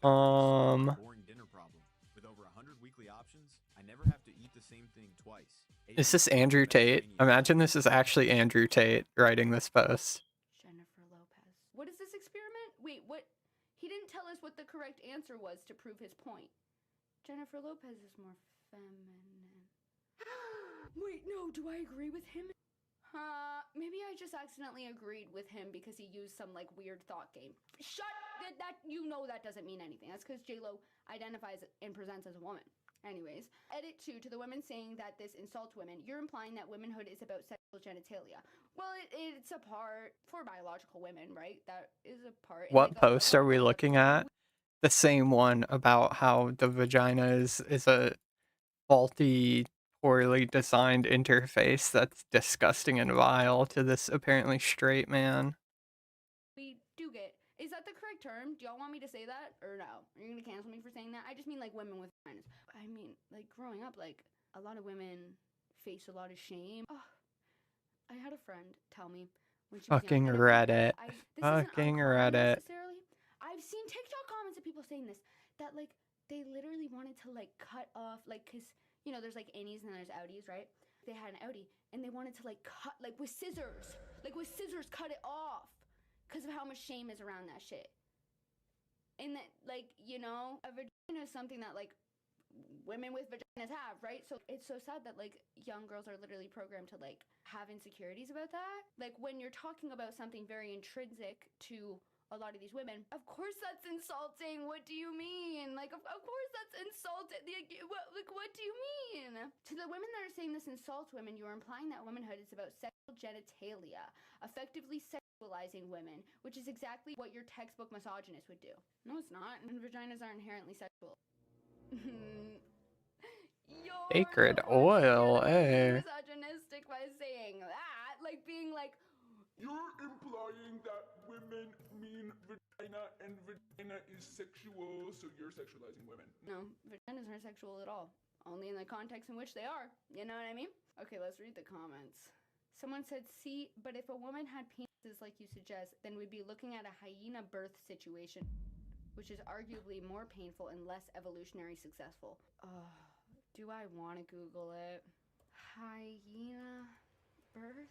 Boring dinner problem. With over 100 weekly options, I never have to eat the same thing twice. Is this Andrew Tate? Imagine this is actually Andrew Tate writing this post. Jennifer Lopez. What is this experiment? Wait, what? He didn't tell us what the correct answer was to prove his point. Jennifer Lopez is more feminine. Wait, no, do I agree with him? Maybe I just accidentally agreed with him because he used some, like, weird thought game. Shut that, you know that doesn't mean anything. That's because J-Lo identifies and presents as a woman. Anyways, edit 2, to the women saying that this insults women. You're implying that womanhood is about sexual genitalia. Well, it's a part for biological women, right? That is a part. What post are we looking at? The same one about how the vagina is a faulty poorly designed interface that's disgusting and vile to this apparently straight man. We do get. Is that the correct term? Do y'all want me to say that or no? Are you gonna cancel me for saying that? I just mean like women with vaginas. I mean, like growing up, like a lot of women face a lot of shame. Oh, I had a friend tell me when she was Fucking young. Reddit. This Fucking isn't uncommon Reddit. necessarily. I've seen TikTok comments of people saying this, that like they literally wanted to like cut off, like, cause you know there's like innies and there's outies, right? They had an outie and they wanted to like cut, like with scissors, cut it off, cause of how much shame is around that shit. And that, like, you know, a vagina is something that like women with vaginas have, right? So it's so sad that like young girls are literally programmed to like have insecurities about that. Like when you're talking about something very intrinsic to a lot of these women, of course that's insulting. What do you mean? Like of course that's insulting. What do you mean? To the women that are saying this insults women, you are implying that womanhood is about sexual genitalia, effectively sexualizing women, which is exactly what your textbook misogynist would do. No, it's not. And vaginas are inherently sexual. Sacred oil, eh? Misogynistic by saying that, like being like, you're implying that women mean vagina and vagina is sexual, so you're sexualizing women. No, vaginas aren't sexual at all. Only in the context in which they are. You know what I mean? Okay, let's read the comments. Someone said, see, but if a woman had penises like you suggest, then we'd be looking at a hyena birth situation, which is arguably more painful and less evolutionary successful. Oh, do I want to Google it? Hyena birth?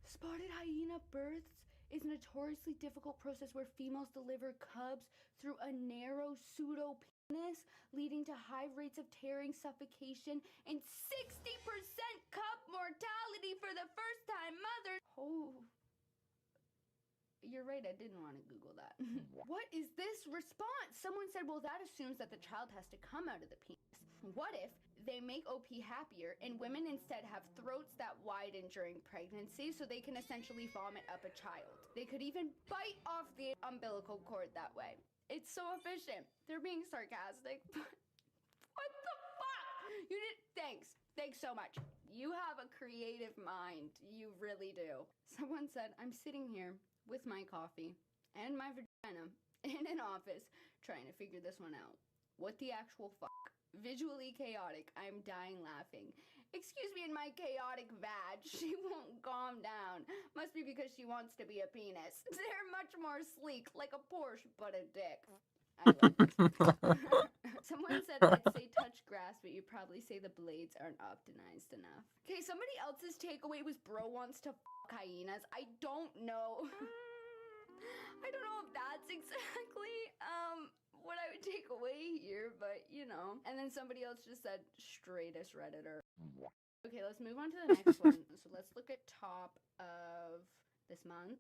Spotted hyena births is a notoriously difficult process where females deliver cubs through a narrow pseudo-penis, leading to high rates of tearing, suffocation, and 60% cub mortality for the first-time mother. Oh. You're right, I didn't want to Google that. What is this response? Someone said, well, that assumes that the child has to come out of the penis. What if they make OP happier and women instead have throats that widen during pregnancy so they can essentially vomit up a child? They could even bite off the umbilical cord that way. It's so efficient. They're being sarcastic. What the fuck? You did. Thanks so much. You have a creative mind. You really do. Someone said, I'm sitting here with my coffee and my vagina in an office trying to figure this one out. What the actual fuck? Visually chaotic. I'm dying laughing. Excuse me, in my chaotic vag, she won't calm down. Must be because she wants to be a penis. They're much more sleek, like a Porsche, but a dick. I love this. Someone said I'd say touch grass, but you probably say the blades aren't optimized enough. Okay, somebody else's takeaway was bro wants to fuck hyenas. I don't know. I don't know if that's exactly what I would take away here, but you know. And then somebody else just said straightest Redditor. Okay, let's move on to the next one. So let's look at top of this month.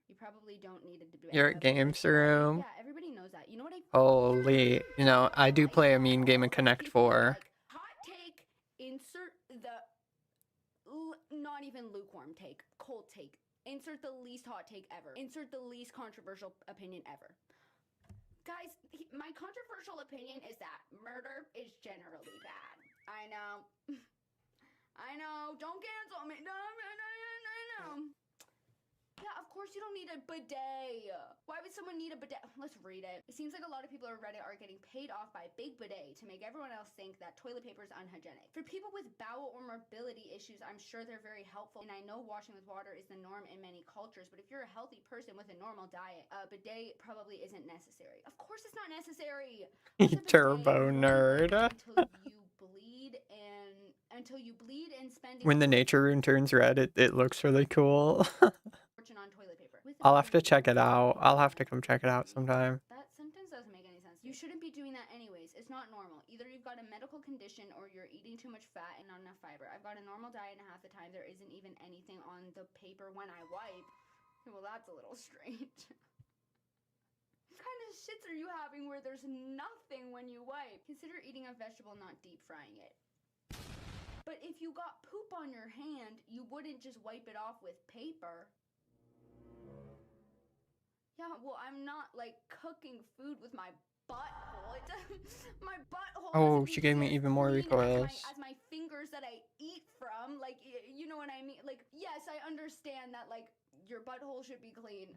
You probably don't need a debate. You're at Games Room. Yeah, everybody knows that. You know what I Holy, you know, I do play a mean game of Connect 4. hot take, insert the not even lukewarm take, cold take. Insert the least hot take ever. Insert the least controversial opinion ever. Guys, my controversial opinion is that murder is generally bad. I know. I know. Don't cancel me. No, I know. Yeah, of course you don't need a bidet. Why would someone need a bidet? Let's read it. It seems like a lot of people on Reddit are getting paid off by Big Bidet to make everyone else think that toilet paper is unhygienic. For people with bowel or mobility issues, I'm sure they're very helpful, and I know washing with water is the norm in many cultures, but if you're a healthy person with a normal diet, a bidet probably isn't necessary. Of course it's not necessary. Turbo nerd. Until you bleed and spending When the nature rune turns red, it looks really cool. on toilet paper. I'll have to check it out. I'll have to come check it out sometime. That sentence doesn't make any sense. You shouldn't be doing that anyways. It's not normal. Either you've got a medical condition or you're eating too much fat and not enough fiber. I've got a normal diet and half the time there isn't even anything on the paper when I wipe. Well, that's a little strange. What kind of shits are you having where there's nothing when you wipe? Consider eating a vegetable, not deep frying it. But if you got poop on your hand, you wouldn't just wipe it off with paper. Yeah, well, I'm not like cooking food with my butthole. My butthole Oh, doesn't she need to gave be me as even more clean recoils. as my fingers that I eat from. Like, you know what I mean? Like, yes, I understand that, like, your butthole should be clean.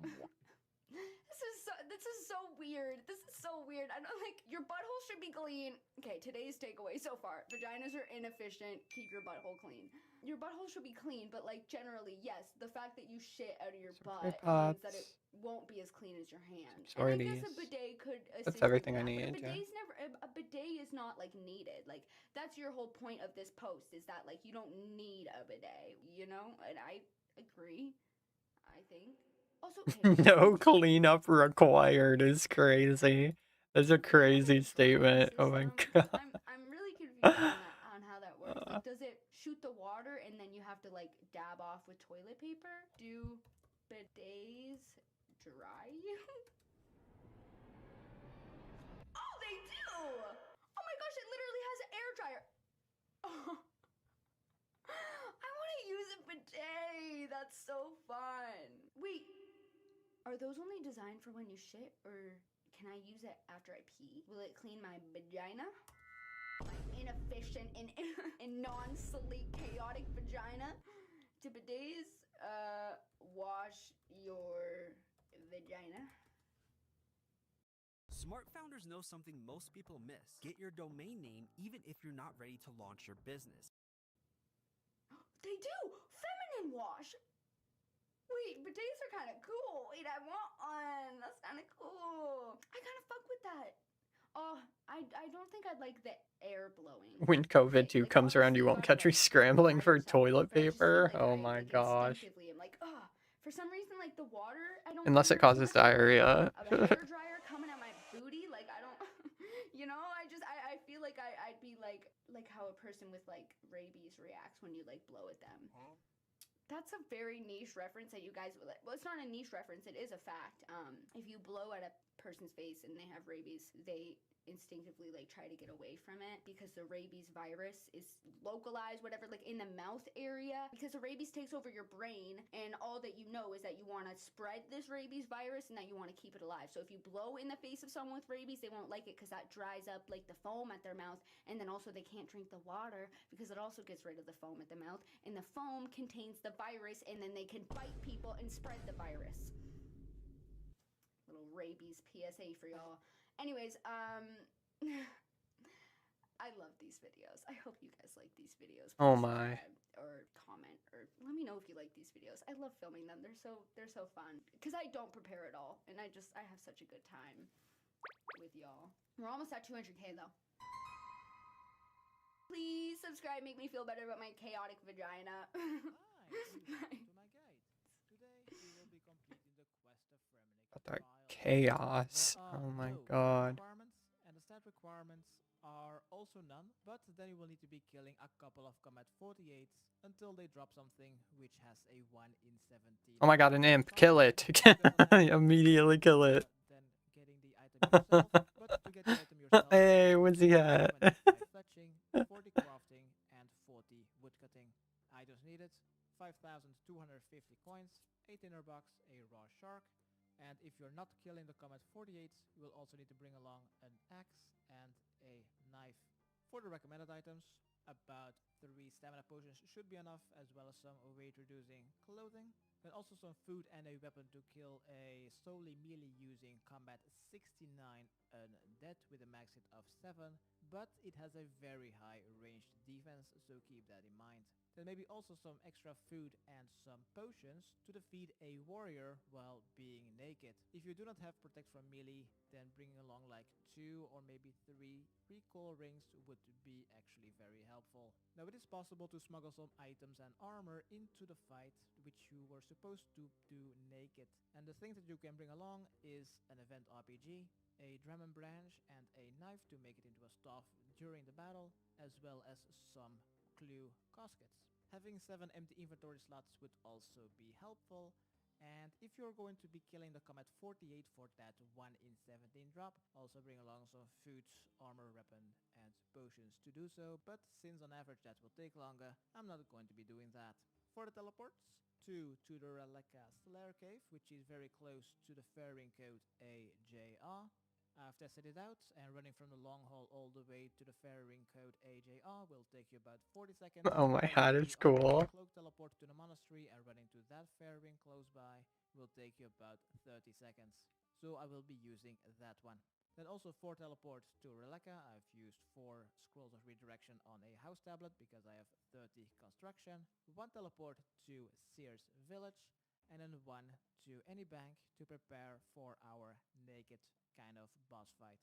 This is so weird. This is so weird. I don't like your butthole should be clean. Okay, today's takeaway so far. Vaginas are inefficient. Keep your butthole clean. Your butthole should be clean, but like generally, yes, the fact that you shit out of your butt means that it won't be as clean as your hand. And I guess a bidet could assist That's everything with that, I need, but a bidet is not like needed. Like that's your whole point of this post is that like you don't need a bidet, you know? And I agree. I think. Also, okay, No cleanup required is crazy. That's a crazy statement. Oh my god. I'm really confused on how that works. Like, does it shoot the water and then you have to like dab off with toilet paper? Do bidets dry you? Oh, they do! Oh my gosh, it literally has an air dryer. Oh. I want to use a bidet. That's so fun. Wait, are those only designed for when you shit, or can I use it after I pee? Will it clean my vagina? My inefficient and non-sleek, chaotic vagina? Do bidets wash your vagina? Smart founders know something most people miss. Get your domain name even if you're not ready to launch your business. They do! Feminine wash! Wait, bidets are kind of cool. Wait, I want one. That's kind of cool. I kind of fuck with that. Oh, I don't think I'd like the air blowing. When COVID-2 comes around, you won't catch me scrambling for toilet paper. Oh my gosh. Instinctively, I'm like, ugh. For some reason, like the water, I don't. Unless it causes diarrhea. A hair dryer coming at my booty, like I don't. You know, I feel like I'd be like how a person with like rabies reacts when you like blow at them. That's a very niche reference that you guys will. Well, it's not a niche reference. It is a fact. If you blow at a person's face and they have rabies, they instinctively like try to get away from it because the rabies virus is localized, whatever, like in the mouth area. Because the rabies takes over your brain, and all that you know is that you want to spread this rabies virus and that you want to keep it alive. So if you blow in the face of someone with rabies, they won't like it because that dries up like the foam at their mouth, and then also they can't drink the water because it also gets rid of the foam at the mouth, and the foam contains the virus, and then they can bite people and spread the virus. Little rabies PSA for y'all. Anyways, I love these videos. I hope you guys like these videos. Oh my. Or comment, or let me know if you like these videos. I love filming them. They're so fun because I don't prepare at all, and I have such a good time with y'all. We're almost at 200K though. Please subscribe, make me feel better about my chaotic vagina. About that chaos. Oh my god. And the stat requirements are also none, but then you will need to be killing a couple of combat 48s until they drop something which has a 1 in 17. Oh my god, an imp. Kill it. Immediately kill it. Hey, what's he at? 40 crafting and 40 woodcutting. Items needed: 5,250 coins, 8 inner box, a raw shark, and if you're not killing the combat 48s, you will also need to bring along an axe and a knife. For the recommended items, about 3 stamina potions should be enough, as well as some weight reducing clothing, and also some food and a weapon to kill a solely melee using combat 69 undead with a max hit of 7, but it has a very high ranged defense, so keep that in mind. Then maybe also some extra food and some potions to defeat a warrior while being naked. If you do not have protect from melee, then bringing along like 2 or maybe 3 recall rings would be actually very helpful. Now it is possible to smuggle some items and armor into the fight, which you were supposed to do naked. And the things that you can bring along is an event RPG, a Dramon branch, and a knife to make it into a staff during the battle, as well as some clue caskets. Having 7 empty inventory slots would also be helpful, and if you're going to be killing the combat 48 for that 1 in 17 drop, also bring along some food, armor, weapon, and potions to do so, but since on average that will take longer, I'm not going to be doing that. For the teleports, 2 to the Relica Slayer Cave, which is very close to the fairing code AJR, I've tested it out, and running from the long hall all the way to the fairing code AJR will take you about 40 seconds. Oh my god, Running it's on the cool. cloak teleport to the monastery and running to that fairing close by will take you about 30 seconds. So I will be using that one. Then also 4 teleports to Releka. I've used 4 scrolls of redirection on a house tablet because I have 30 construction. 1 teleport to Sears Village, and then 1 to any bank to prepare for our naked kind of boss fight.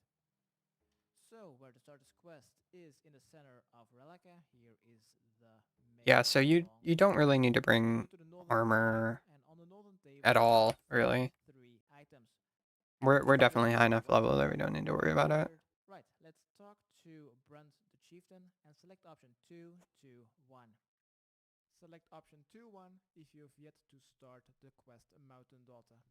So where the starter's quest is in the center of Releka, here is the main Yeah, so you don't really need to bring armor at all, really. 3 items. We're definitely high enough level that we don't need to worry about it. Right, let's talk to Brunt the Chieftain and select option 2 to 1. Select option 2-1 if you've yet to start the quest Mountain Daughter.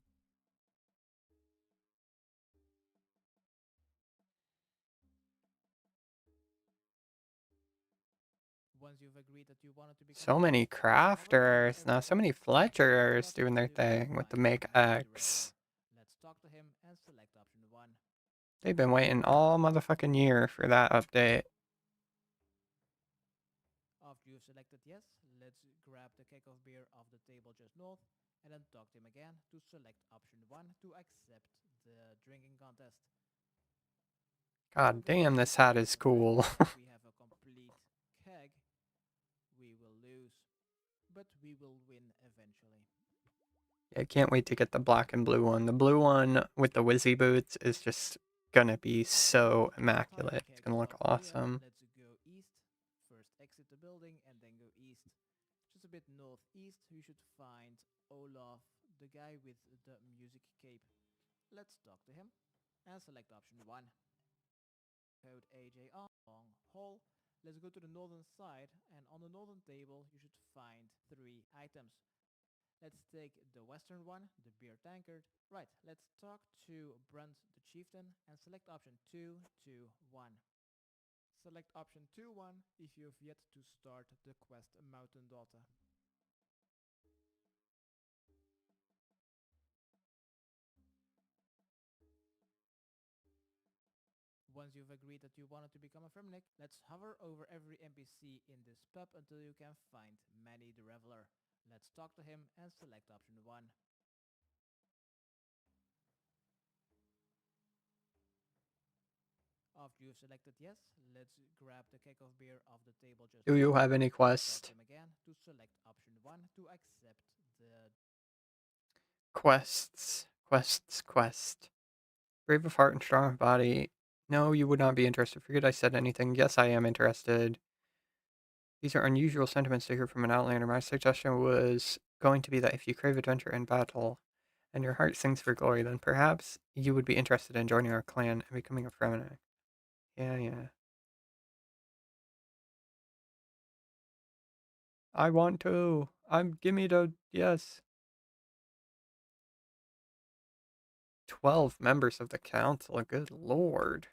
Once you've agreed that you wanted to become So many crafters. Now so many Fletchers doing their thing with the make X. Let's talk to him and select option 1. They've been waiting all motherfucking year for that update. After you've selected yes, let's grab the keg of beer off the table just north and then talk to him again to select option 1 to accept the drinking contest. God damn, this hat is cool. We have a complete keg. We will lose, but we will win eventually. I can't wait to get the black and blue one. The blue one with the Wizzy boots is just gonna be so immaculate. It's gonna look awesome. Let's go east. First exit the building and then go east. Just a bit northeast, you should find Olaf, the guy with the music cape. Let's talk to him and select option 1. Code AJR, long hall. Let's go to the northern side, and on the northern table you should find 3 items. Let's take the western one, the beer tankard. Right, let's talk to Brunt the Chieftain and select option 2 to 1. Select option 2-1 if you've yet to start the quest Mountain Daughter. Once you've agreed that you wanted to become a Firmnik, let's hover over every NPC in this pub until you can find Manny the Reveler. Let's talk to him and select option 1. After you've selected yes, let's grab the keg of beer off the table just Do you have any talk quest? to him again to select option 1 to accept the Quest. Brave of heart and strong of body. No, you would not be interested. Forget I said anything. Yes, I am interested. These are unusual sentiments to hear from an outlander. My suggestion was going to be that if you crave adventure and battle, and your heart sings for glory, then perhaps you would be interested in joining our clan and becoming a Fremennik. Yeah. I want to. Give me the, yes. 12 members of the council, good lord.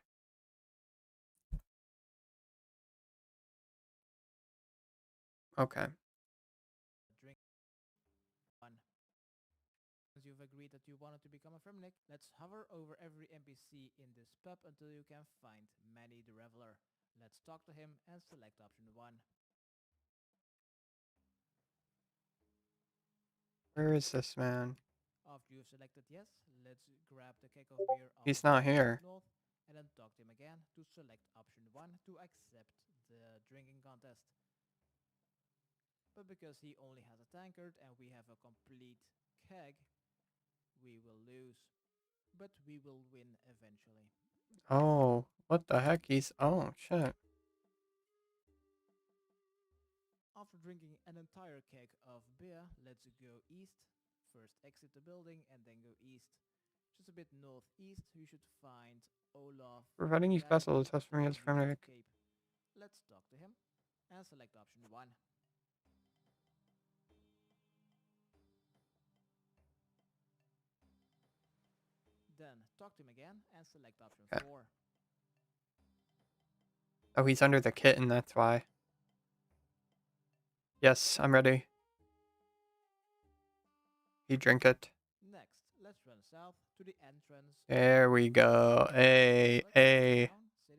Okay. drink 1. Once you've agreed that you wanted to become a Firmnik, let's hover over every NPC in this pub until you can find Manny the Reveler. Let's talk to him and select option 1. Where is this man? After you've selected yes, let's grab the keg of beer off He's the not table here. just north and then talk to him again to select option 1 to accept the drinking contest. But because he only has a tankard and we have a complete keg, we will lose, but we will win eventually. Oh, what the heck? Oh, shit. After drinking an entire keg of beer, let's go east. First exit the building and then go east. Just a bit northeast, you should find Olaf. Providing you special to test for me as Fremennik. Let's talk to him and select option 1. Then talk to him again and select option 4. Oh, he's under the kitten, that's why. Yes, I'm ready. You drink it. Next, let's let's run south to the entrance. There we go. Hey,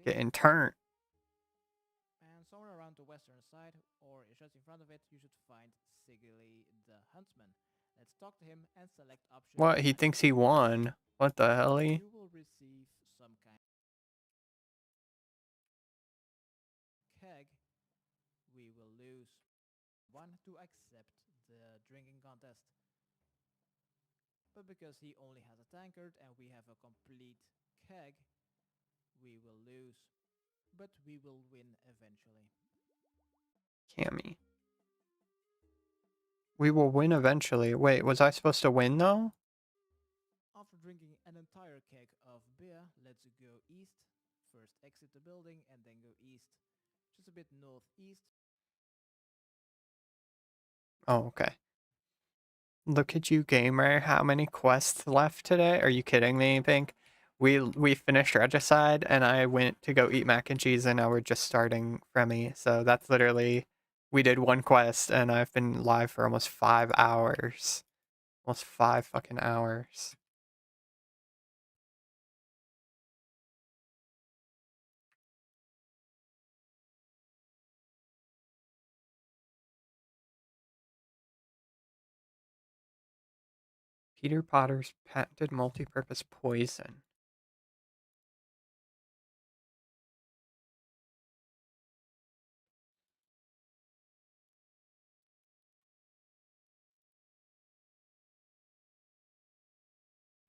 getting turned. And somewhere around the western side, or just in front of it, you should find Sigily the Huntsman. Let's talk to him and select option. What? He thinks he won. What the hell? You will receive some kind keg. We will lose one to accept the drinking contest. But because he only has a tankard and we have a complete keg, we will lose. But we will win eventually. Cammy. We will win eventually. Wait, was I supposed to win though? After drinking an entire keg of beer, let's go east. First exit the building and then go east. Just a bit northeast. Oh, okay. Look at you, gamer. How many quests left today? Are you kidding me, Pink? We finished Regicide and I went to go eat mac and cheese and now we're just starting Fremi. So that's literally, we did one quest and I've been live for almost 5 hours. Almost 5 fucking hours. Peter Potter's patented multi-purpose poison.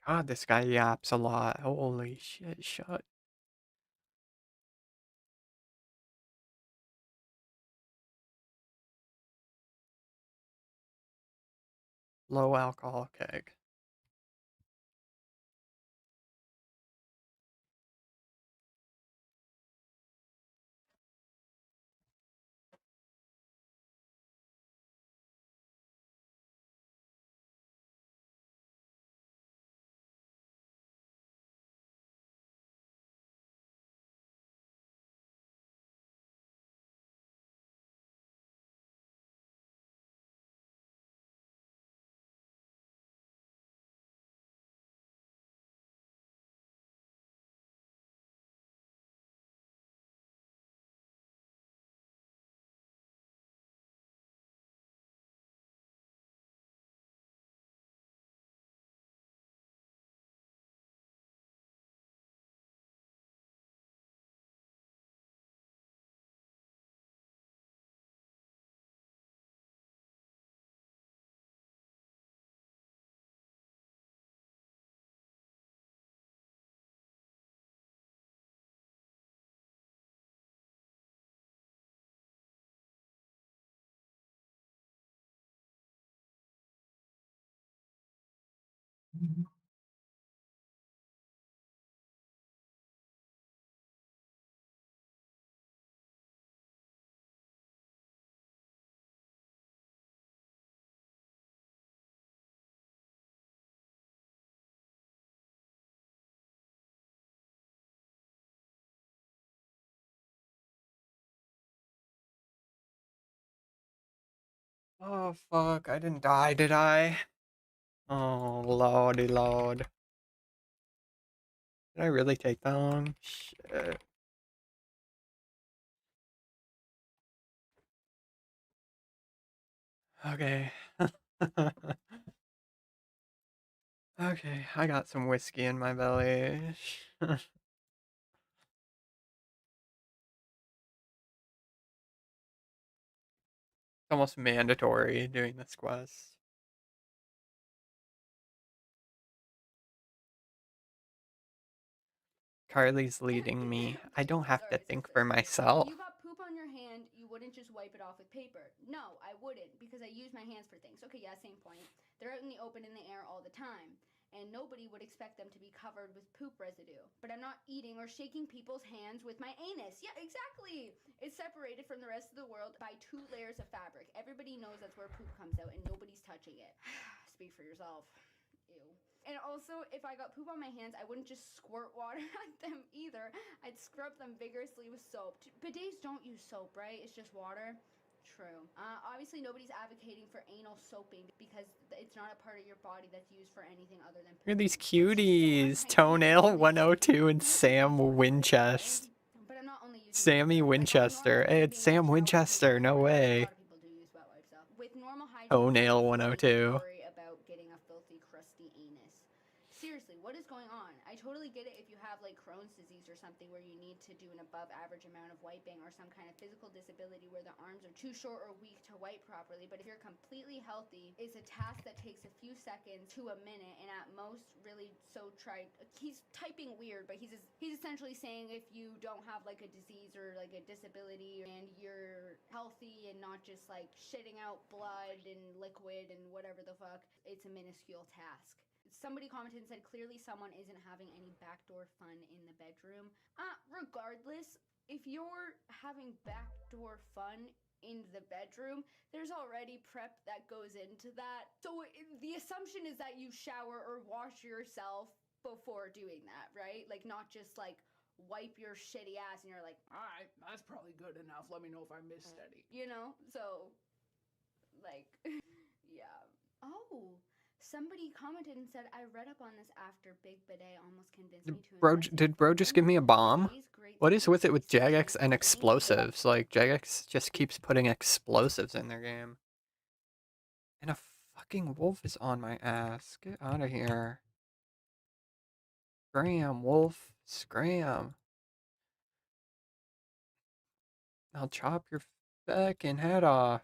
God, this guy yaps a lot. Holy shit, shut. Low alcohol keg. Oh fuck, I didn't die, did I? Oh lordy lord. Did I really take that long? Shit. Okay. Okay, I got some whiskey in my belly. Almost mandatory doing this quest. Carly's leading me. I don't have to think for myself. You got poop on your hand, you wouldn't just wipe it off with paper. No, I wouldn't, because I use my hands for things. Okay, yeah, same point. They're out in the open in the air all the time, and nobody would expect them to be covered with poop residue. But I'm not eating or shaking people's hands with my anus. Yeah, exactly. It's separated from the rest of the world by 2 layers of fabric. Everybody knows that's where poop comes out, and nobody's touching it. Speak for yourself. Ew. And also, if I got poop on my hands, I wouldn't just squirt water at them either. I'd scrub them vigorously with soap. Bidets don't use soap, right? It's just water. True. Obviously, nobody's advocating for anal soaping because it's not a part of your body that's used for anything other than. Look at these cuties. Toenail 102 and Sam Winchester. But I'm not only using Sammy Winchester. Hey, it's Sam Winchester. No way. With normal hygiene, Toenail you don't 102. worry about getting a filthy, crusty anus. Seriously, what is going on? I totally get it if you have like Crohn's disease or something where you need to do an above average amount of wiping or some kind of physical disability where the arms are too short or weak to wipe properly. But if you're completely healthy, it's a task that takes a few seconds to a minute and at most really so try. He's typing weird, but he's essentially saying if you don't have like a disease or like a disability and you're healthy and not just like shitting out blood and liquid and whatever the fuck, it's a minuscule task. Somebody commented and said clearly someone isn't having any backdoor fun in the bedroom. Regardless, if you're having backdoor fun in the bedroom, there's already prep that goes into that. So the assumption is that you shower or wash yourself before doing that, right? Like not just like wipe your shitty ass and you're like, all right, that's probably good enough. Let me know if I missed any. You know? So, like, yeah. Oh. Somebody commented and said, I read up on this after Big Bidet almost convinced me to Did bro just give me a bomb? What is with it with Jagex and explosives? Like, Jagex just keeps putting explosives in their game. And a fucking wolf is on my ass. Get out of here. Scram, wolf. Scram. I'll chop your fucking head off.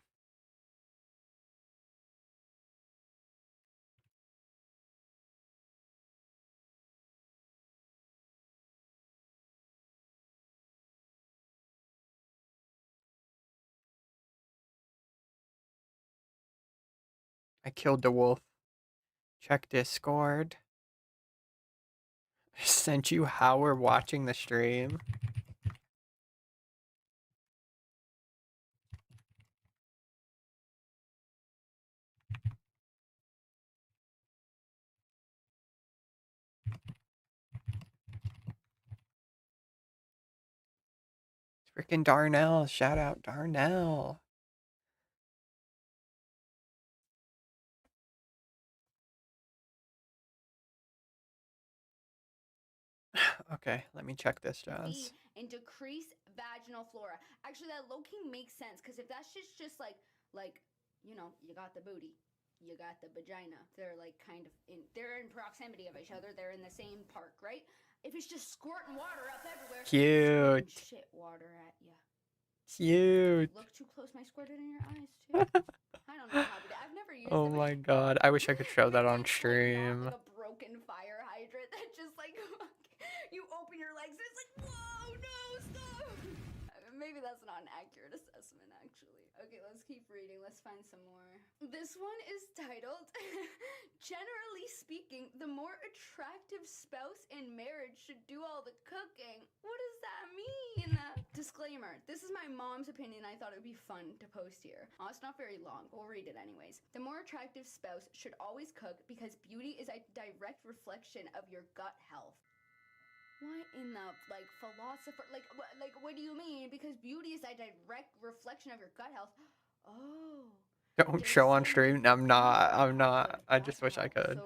I killed the wolf. Check Discord. I sent you how we're watching the stream. Freaking Darnell. Shout out Darnell. Okay, let me check this, Jazz. And decrease vaginal flora. Actually, that low-key makes sense because if that's just like, you know, you got the booty, you got the vagina. They're like kind of they're in proximity of each other. They're in the same park, right? If it's just squirting water up everywhere, Cute. shit water at you. Cute. Look too close, might squirt it in your eyes too. I don't know how to do. I've never used Oh them. my god, I wish I could show that on stream. Like a broken fire hydrant that just like you open your legs and it's like, whoa, no, stop. Maybe that's not an accurate assessment, actually. Okay, let's keep reading. Let's find some more. This one is titled, Generally speaking, the more attractive spouse in marriage should do all the cooking. What does that mean? Disclaimer, this is my mom's opinion. I thought it would be fun to post here. Oh, it's not very long, but we'll read it anyways. The more attractive spouse should always cook because beauty is a direct reflection of your gut health. What in the, like, philosopher, like, what do you mean? Because beauty is a direct reflection of your gut health. Oh. Don't show on stream. I'm not. I just wish I could.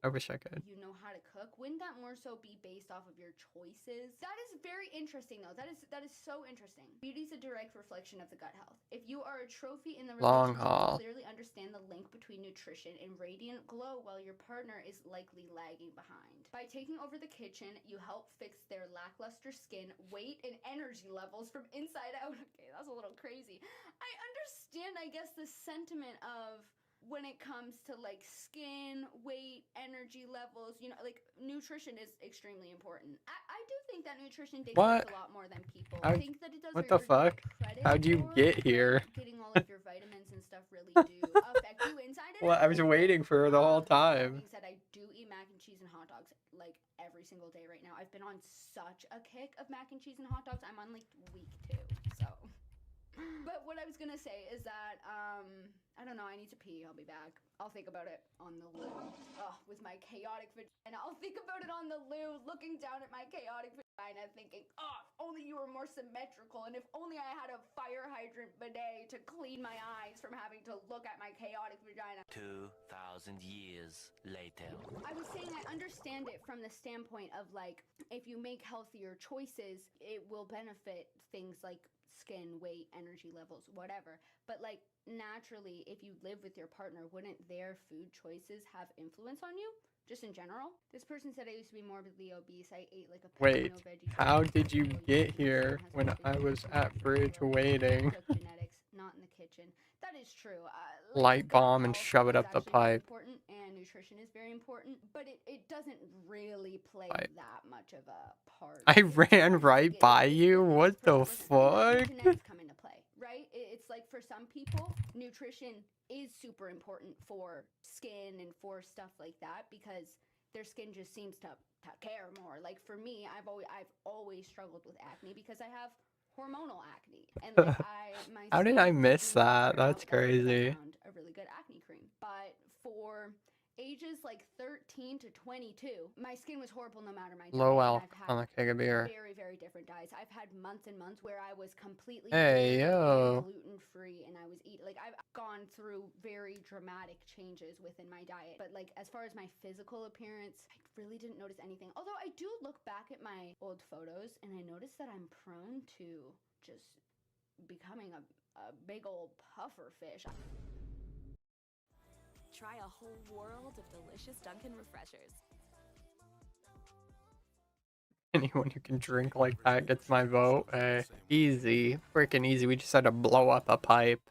I wish I could. You know how to cook? Wouldn't that more so be based off of your choices? That is very interesting, though. That is so interesting. Beauty is a direct reflection of the gut health. If you are a trophy in the Long relationship, haul. you clearly understand the link between nutrition and radiant glow while your partner is likely lagging behind. By taking over the kitchen, you help fix their lackluster skin, weight, and energy levels from inside out. Okay, that's a little crazy. I understand, I guess, the sentiment of when it comes to like skin, weight, energy levels, you know, like nutrition is extremely important. I do think that nutrition dictates a lot more than people think that it does. What the fuck? How'd you get here? Getting all of your vitamins and stuff really do affect you inside and Well, I out. was waiting for the whole time. That being said, I do eat mac and cheese and hot dogs like every single day right now. I've been on such a kick of mac and cheese and hot dogs. I'm on like week 2, so. But what I was gonna say is that, I don't know, I need to pee, I'll be back. I'll think about it on the loop. Oh, with my chaotic vagina, I'll think about it on the loo, looking down at my chaotic vagina, thinking, oh, if only you were more symmetrical, and if only I had a fire hydrant bidet to clean my eyes from having to look at my chaotic vagina. 2,000 years later. I was saying I understand it from the standpoint of like, if you make healthier choices, it will benefit things like skin, weight, energy levels, whatever. But like naturally, if you live with your partner, wouldn't their food choices have influence on you? Just in general? This person said I used to be morbidly obese. I ate like a Wait, no veggies. how did you get here when I was at bridge waiting? Genetics, not in the kitchen. That is true. Light bomb and shove it up the pipe. Important, and nutrition is very important, but it doesn't really play that much of a part. I ran right by you? What the fuck? Genetics come into play, right? It's like for some people, nutrition is super important for skin and for stuff like that because their skin just seems to care more. Like for me, I've always struggled with acne because I have hormonal acne, and like my How did I miss that? That's crazy. found a really good acne cream. But for ages like 13 to 22, my skin was horrible no matter my diet. Low And alc I've had on a keg of beer. very, very different diets. I've had months and months where I was completely Hey, yo. gluten free, and I was eating like I've gone through very dramatic changes within my diet. But like as far as my physical appearance, I really didn't notice anything. Although I do look back at my old photos and I notice that I'm prone to just becoming a big old puffer fish. Try a whole world of delicious Dunkin' refreshers. Anyone who can drink like that gets my vote. Hey, easy. Freaking easy. We just had to blow up a pipe.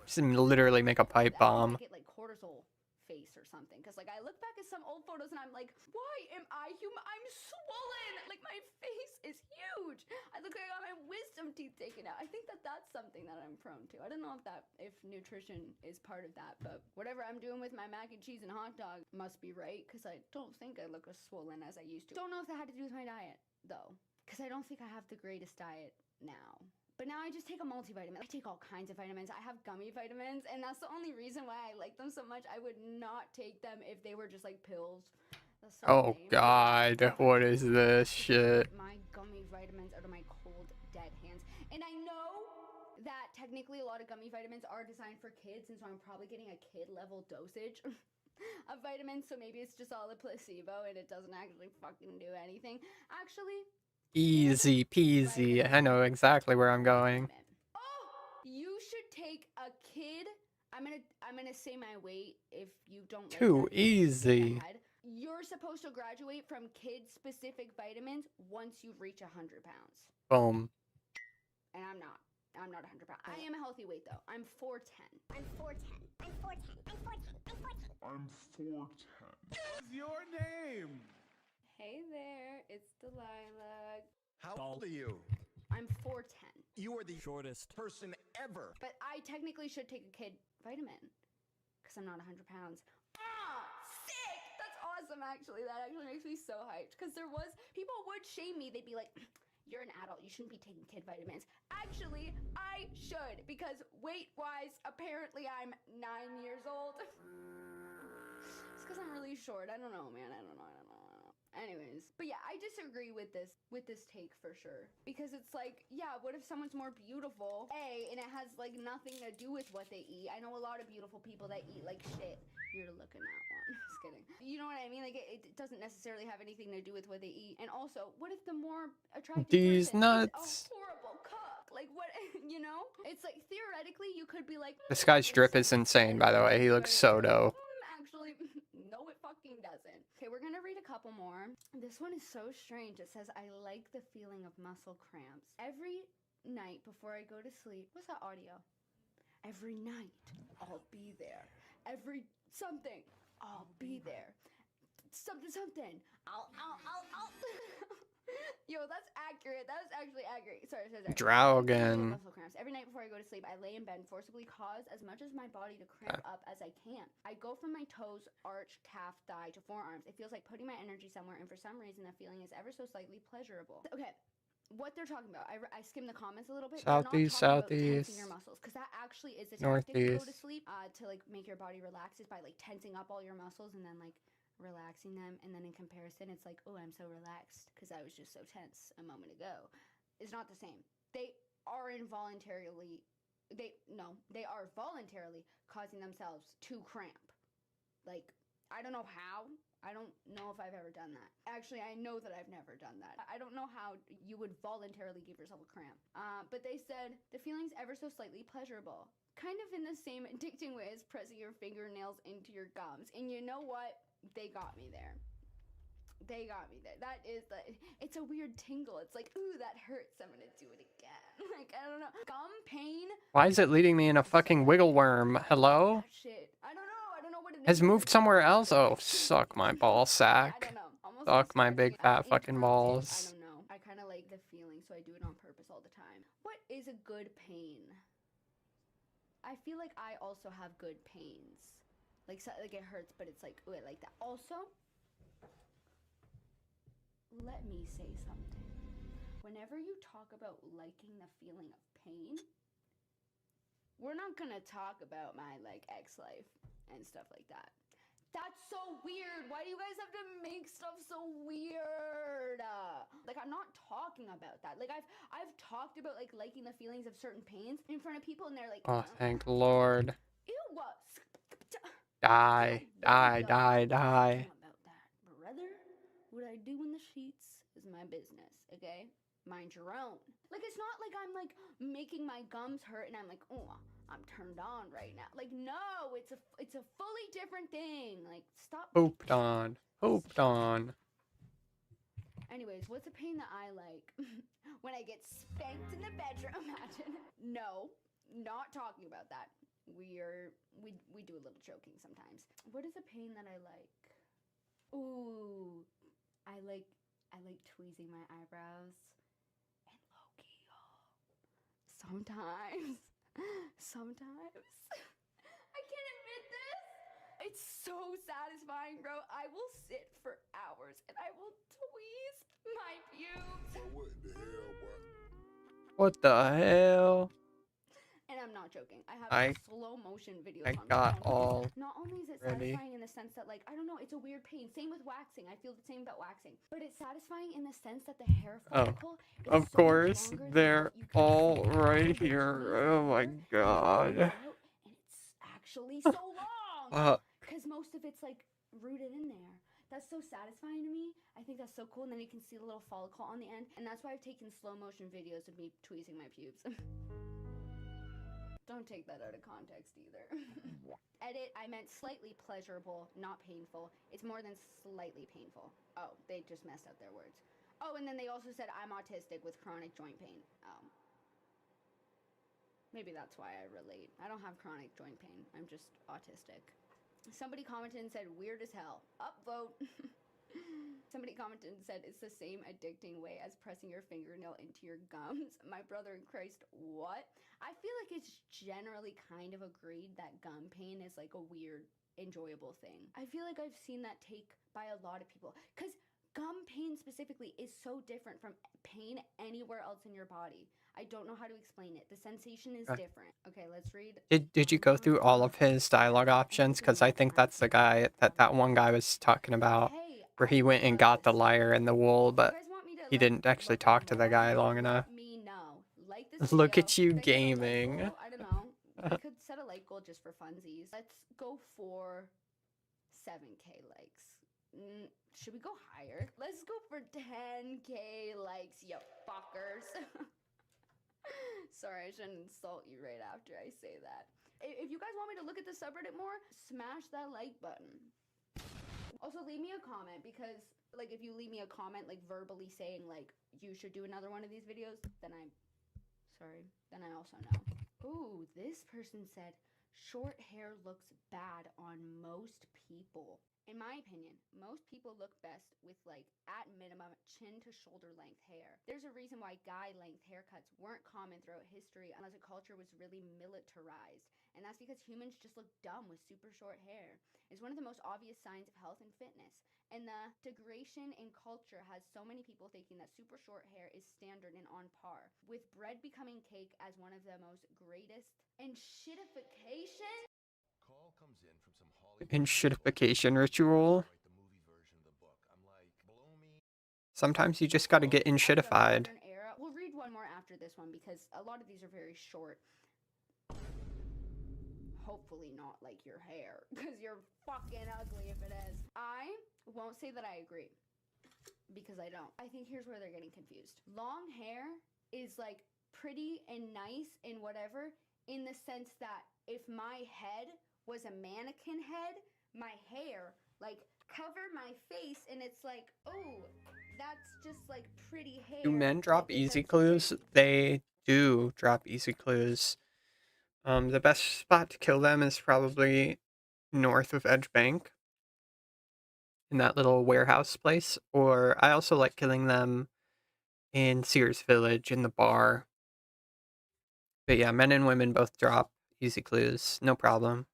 Just literally make a pipe bomb. I get like cortisol face or something because like I look back at some old photos and I'm like, why am I human? I'm swollen. Like my face is huge. I look like I got my wisdom teeth taken out. I think that that's something that I'm prone to. I don't know if nutrition is part of that, but whatever I'm doing with my mac and cheese and hot dog must be right because I don't think I look as swollen as I used to. Don't know if that had to do with my diet though, because I don't think I have the greatest diet now. But now I just take a multivitamin. I take all kinds of vitamins. I have gummy vitamins, and that's the only reason why I like them so much. I would not take them if they were just like pills. That's so Oh lame. god, what is this shit? My gummy vitamins out of my cold, dead hands. And I know that technically a lot of gummy vitamins are designed for kids, and so I'm probably getting a kid-level dosage of vitamins, so maybe it's just all a placebo and it doesn't actually fucking do anything. Actually, Easy peasy. I know exactly where I'm going. you should take a kid. I'm gonna say my weight if you don't. Too easy. You're supposed to graduate from kid-specific vitamins once you reach 100 pounds. Boom. And I'm not 100 pounds. I am a healthy weight though. I'm 4'10". I'm 4'10". What's your name? Hey there, it's Delilah. How old are you? I'm 4'10". You are the shortest person ever. But I technically should take a kid vitamin because I'm not 100 pounds. Ah, sick! That's awesome, actually. That actually makes me so hyped because people would shame me. They'd be like, you're an adult, you shouldn't be taking kid vitamins. Actually, I should because weight-wise, apparently I'm 9 years old. It's because I'm really short. I don't know, man. I don't know. Anyways, but yeah, I disagree with this take for sure because it's like, yeah, what if someone's more beautiful? And it has like nothing to do with what they eat. I know a lot of beautiful people that eat like shit. You're looking at one. Just kidding. You know what I mean? Like it doesn't necessarily have anything to do with what they eat. And also, what if the more attractive These person nuts. is a horrible cook? Like what? You know? It's like theoretically you could be like, This guy's drip is insane, by the way. He looks so dope. actually, no, it fucking doesn't. Okay, we're gonna read a couple more. This one is so strange. It says, I like the feeling of muscle cramps. Every night before I go to sleep. What's that audio? Every night, I'll be there. Every something, I'll be there. Something. I'll. Yo, that's accurate. That was actually accurate. Sorry. Dragon. Muscle cramps. Every night before I go to sleep, I lay in bed and forcibly cause as much as my body to cramp up as I can. I go from my toes, arch, calf, thigh to forearms. It feels like putting my energy somewhere, and for some reason, the feeling is ever so slightly pleasurable. Okay. What they're talking about, I skimmed the comments a little bit. Southeast, southeast. Tensing your muscles, because that actually is a tactic to go to Northeast. sleep. To like make your body relax is by like tensing up all your muscles and then like relaxing them, and then in comparison, it's like, oh, I'm so relaxed because I was just so tense a moment ago. It's not the same. They are involuntarily, they are voluntarily causing themselves to cramp. Like, I don't know how. I don't know if I've ever done that. Actually, I know that I've never done that. I don't know how you would voluntarily give yourself a cramp. But they said the feeling's ever so slightly pleasurable. Kind of in the same addicting way as pressing your fingernails into your gums. And you know what? They got me there. They got me there. That is it's a weird tingle. It's like, ooh, that hurts. I'm gonna do it again. Like, I don't know. Gum pain. Why is it leading me in a fucking wiggle worm? Hello? Shit. I don't know what it Has is. moved somewhere else? Oh, suck my ball sack. I don't know. Almost Suck my scratching big it. fat It fucking hurts. I balls. don't know. I kind of like the feeling, so I do it on purpose all the time. What is a good pain? I feel like I also have good pains. Like it hurts, but it's like, ooh, I like that. Also, let me say something. Whenever you talk about liking the feeling of pain, we're not gonna talk about my ex-life and stuff like that. That's so weird. Why do you guys have to make stuff so weird? Like, I'm not talking about that. Like, I've talked about liking the feelings of certain pains in front of people, and they're like, Oh, thank Lord. ew, Die. Die, die, die. about that, brother. What I do in the sheets is my business, okay? Mind your own. Like, it's not like I'm making my gums hurt and I'm like, oh, I'm turned on right now. Like, no, it's a fully different thing. Like, stop. Hooped on. Hooped on. Anyways, what's a pain that I like? When I get spanked in the bedroom, imagine. No, not talking about that. We do a little joking sometimes. What is a pain that I like? Ooh, I like tweezing my eyebrows. And low-key, sometimes. I can't admit this. It's so satisfying, bro. I will sit for hours and I will tweeze my pubes. What the hell, bro? What the hell? And I'm not joking. I have slow motion videos I on got my phone. all Not only is it ready. satisfying in the sense that, I don't know, it's a weird pain. Same with waxing. I feel the same about waxing. But it's satisfying in the sense that the hair follicle is Of so course, much longer than they're what you can all see. right So the here. tweeze Oh my hair, god. and it's actually so long. Because most of it's rooted in there. That's so satisfying to me. I think that's so cool. And then you can see the little follicle on the end. And that's why I've taken slow motion videos of me tweezing my pubes. Don't take that out of context either. Edit, I meant slightly pleasurable, not painful. It's more than slightly painful. Oh, they just messed up their words. Oh, and then they also said I'm autistic with chronic joint pain. Maybe that's why I relate. I don't have chronic joint pain. I'm just autistic. Somebody commented and said, weird as hell. Upvote. Somebody commented and said, it's the same addicting way as pressing your fingernail into your gums. My brother in Christ, what? I feel like it's generally kind of agreed that gum pain is a weird, enjoyable thing. I feel like I've seen that take by a lot of people. Because gum pain specifically is so different from pain anywhere else in your body. I don't know how to explain it. The sensation is different. Okay, let's read. Did you go through all of his dialogue options? Because I think that's the guy that one guy was talking about, where he went and got the lyre and the wool, but he didn't actually talk to the guy long enough. Look at you gaming. I don't know. We could set a like goal just for funsies. Let's go for 7K likes. Should we go higher? Let's go for 10K likes, you fuckers. Sorry, I shouldn't insult you right after I say that. If you guys want me to look at the subreddit more, smash that like button. Also, leave me a comment because, if you leave me a comment, verbally saying, you should do another one of these videos, then I also know. Ooh, this person said, short hair looks bad on most people. In my opinion, most people look best with at minimum chin to shoulder length hair. There's a reason why guy length haircuts weren't common throughout history unless a culture was really militarized. And that's because humans just look dumb with super short hair. It's one of the most obvious signs of health and fitness. And the degradation in culture has so many people thinking that super short hair is standard and on par, with bread becoming cake as one of the most greatest. And shitification? Call comes in from some Hollywood In shitification ritual. Sometimes you just got to get in shitified. Era. We'll read one more after this one because a lot of these are very short. Hopefully not like your hair, because you're fucking ugly if it is. I won't say that I agree, because I don't. I think here's where they're getting confused. Long hair is like pretty and nice and whatever, in the sense that if my head was a mannequin head, my hair like cover my face and it's like, oh, that's just like pretty hair. Do men drop easy clues? They do drop easy clues. The best spot to kill them is probably north of Edge Bank, in that little warehouse place. Or I also like killing them in Sears Village in the bar. But yeah, men and women both drop easy clues, no problem.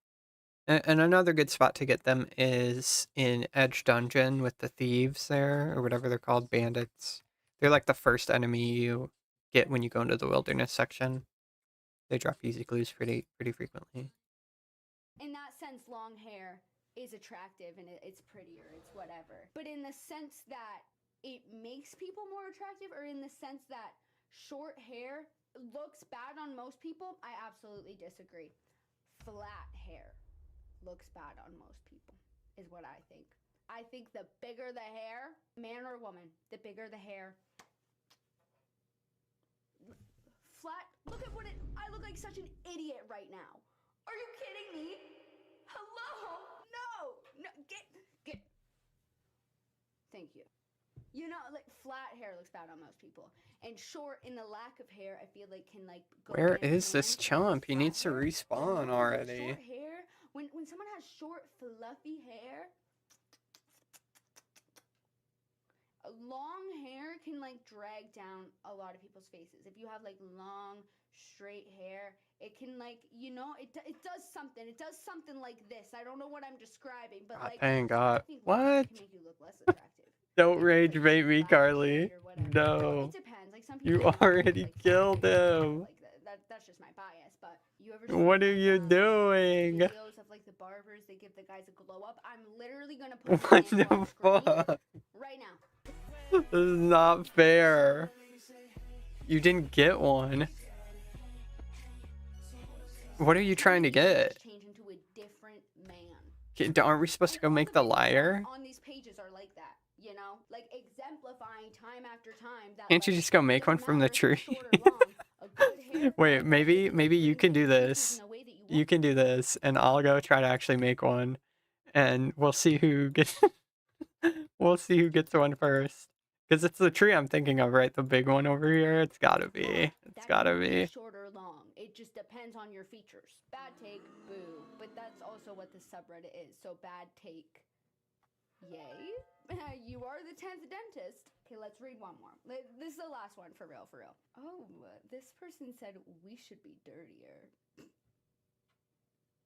And another good spot to get them is in Edge Dungeon with the thieves there, or whatever they're called, bandits. They're like the first enemy you get when you go into the wilderness section. They drop easy clues pretty frequently. In that sense, long hair is attractive and it's prettier, it's whatever. But in the sense that it makes people more attractive, or in the sense that short hair looks bad on most people, I absolutely disagree. Flat hair looks bad on most people, is what I think. I think the bigger the hair, man or woman, the bigger the hair. Flat, look at what it, I look like such an idiot right now. Are you kidding me? Hello? No, get. Thank you. You know, like flat hair looks bad on most people, and short, in the lack of hair, I feel like can like go. Where is this chump? He needs to respawn already. Short hair, when someone has short, fluffy hair, long hair can like drag down a lot of people's faces. If you have like long, straight hair, it can like, you know, it does something. It does something like this. I don't know what I'm describing, but like, Thank God. I think What? can make you look less attractive. Don't rage bait me, Carly. No. It depends. Like some people You already killed him. like that's just my bias. But you ever What are you doing? videos of like the barbers? They give the guys a glow up. I'm literally gonna put What the fuck? right now. This is not fair. You didn't get one. What are you trying to get? Change into a different man. Aren't we supposed to go make the liar? On these pages are like that, you know, like exemplifying time after time. That, Can't you just go make one from the tree? Wait, maybe you can do this. You can do this, and I'll go try to actually make one, and we'll see who gets. We'll see who gets one first. Because it's the tree I'm thinking of, right? The big one over here. It's gotta be. It's gotta be. Short or long. It just depends on your features. Bad take, boo. But that's also what the subreddit is. So bad take, yay. You are the 10th dentist. Okay, let's read one more. This is the last one, for real, for real. Oh, this person said we should be dirtier.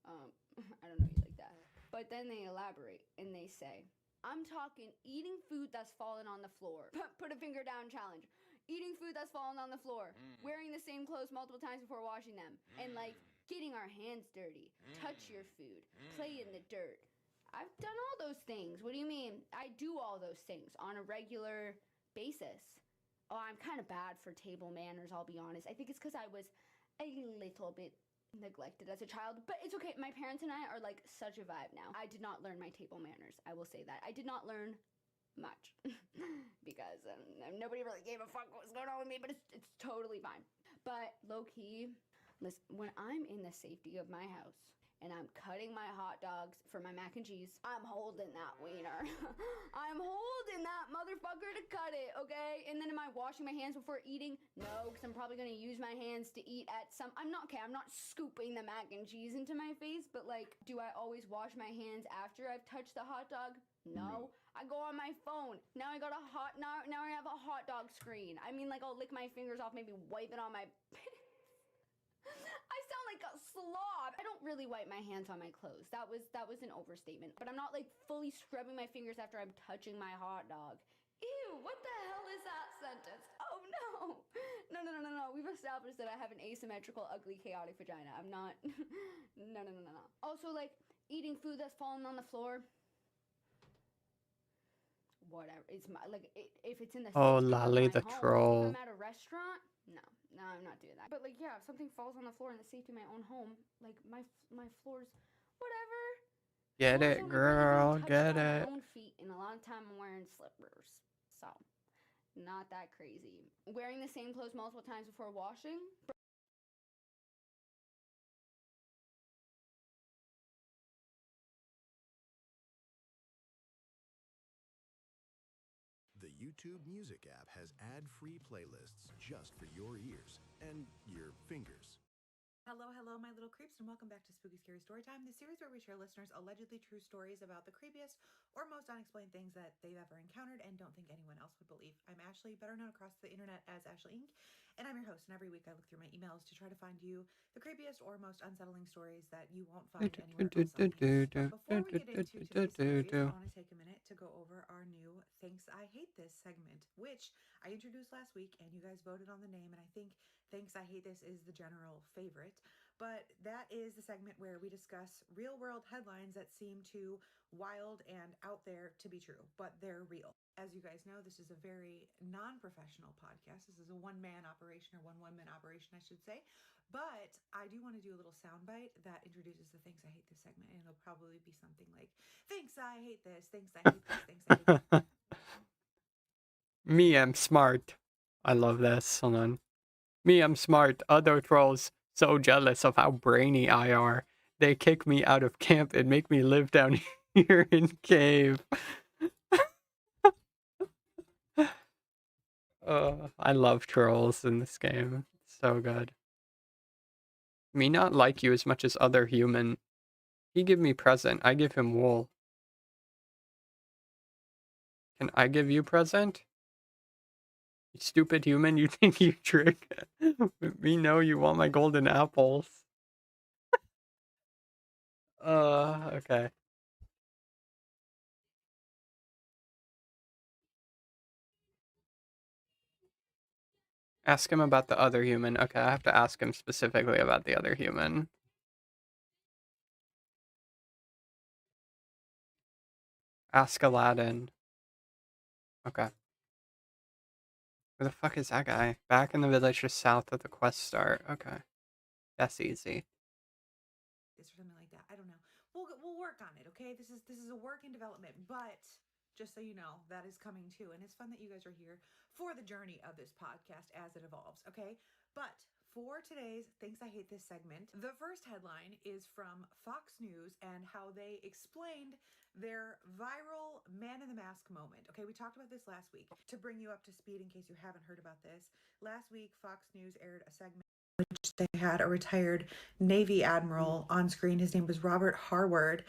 I don't know you like that. But then they elaborate and they say, I'm talking eating food that's fallen on the floor. Put a finger down challenge. Eating food that's fallen on the floor. Wearing the same clothes multiple times before washing them. And like getting our hands dirty. Touch your food. Play in the dirt. I've done all those things. What do you mean? I do all those things on a regular basis. Oh, I'm kind of bad for table manners, I'll be honest. I think it's because I was a little bit neglected as a child, but it's okay. My parents and I are like such a vibe now. I did not learn my table manners. I will say that. I did not learn much because nobody really gave a fuck what was going on with me, but it's totally fine. But low-key, listen, when I'm in the safety of my house and I'm cutting my hot dogs for my mac and cheese, I'm holding that wiener. I'm holding that motherfucker to cut it, okay? And then am I washing my hands before eating? No, because I'm probably going to use my hands to eat at some... I'm not scooping the mac and cheese into my face, but like, do I always wash my hands after I've touched the hot dog? No. I go on my phone. Now I got now I have a hot dog screen. I mean, like, I'll lick my fingers off, maybe wipe it on my... I sound like a slob. I don't really wipe my hands on my clothes. That was an overstatement. But I'm not like fully scrubbing my fingers after I'm touching my hot dog. Ew, what the hell is that sentence? Oh no. No. We've established that I have an asymmetrical, ugly, chaotic vagina. I'm not. No. Also, like, eating food that's fallen on the floor. whatever. It's my like if it's in the Oh, safety of Lolly my the home. If troll. I'm at a restaurant, no, I'm not doing that. But like, yeah, if something falls on the floor in the safety of my own home, like my floors, whatever. Get Floors it, only really being girl, touched get by my it. own feet, and a lot of time I'm wearing slippers, so not that crazy. Wearing the same clothes multiple times before washing. The YouTube Music app has ad-free playlists just for your ears and your fingers. Hello, hello, my little creeps, and welcome back to Spooky Scary Storytime, the series where we share listeners' allegedly true stories about the creepiest or most unexplained things that they've ever encountered and don't think anyone else would believe. I'm Ashley, better known across the internet as Ashley Inc., and I'm your host, and every week I look through my emails to try to find you the creepiest or most unsettling stories that you won't find anywhere else on the internet. But before we get into today's stories, I want to take a minute to go over our new Thanks I Hate This segment, which I introduced last week, and you guys voted on the name, and I think Thanks I Hate This is the general favorite. But that is the segment where we discuss real world headlines that seem too wild and out there to be true, but they're real. As you guys know, this is a very non-professional podcast. This is a one-man operation, or one-woman operation, I should say. But I do want to do a little soundbite that introduces the Thanks I Hate This segment, and it'll probably be something like, Thanks I hate this, thanks I hate this, thanks I hate this. Me, I'm smart. I love this. Hold on. Me, I'm smart. Other trolls so jealous of how brainy I are. They kick me out of camp and make me live down here in cave. I love trolls in this game. It's so good. Me not like you as much as other human. He give me present. I give him wool. Can I give you present? You stupid human, you think you trick? Me know you want my golden apples. Okay. Ask him about the other human. Okay, I have to ask him specifically about the other human. Ask Aladdin. Okay. Where the fuck is that guy? Back in the village just south of the quest start. Okay. That's easy. This or something like that. I don't know. We'll work on it, okay? This is a work in development, but just so you know, that is coming too. And it's fun that you guys are here for the journey of this podcast as it evolves, okay? But for today's Thanks I Hate This segment, the first headline is from Fox News and how they explained their viral man in the mask moment. Okay, we talked about this last week. To bring you up to speed in case you haven't heard about this, last week Fox News aired a segment which they had a retired Navy admiral on screen. His name was Robert Harward.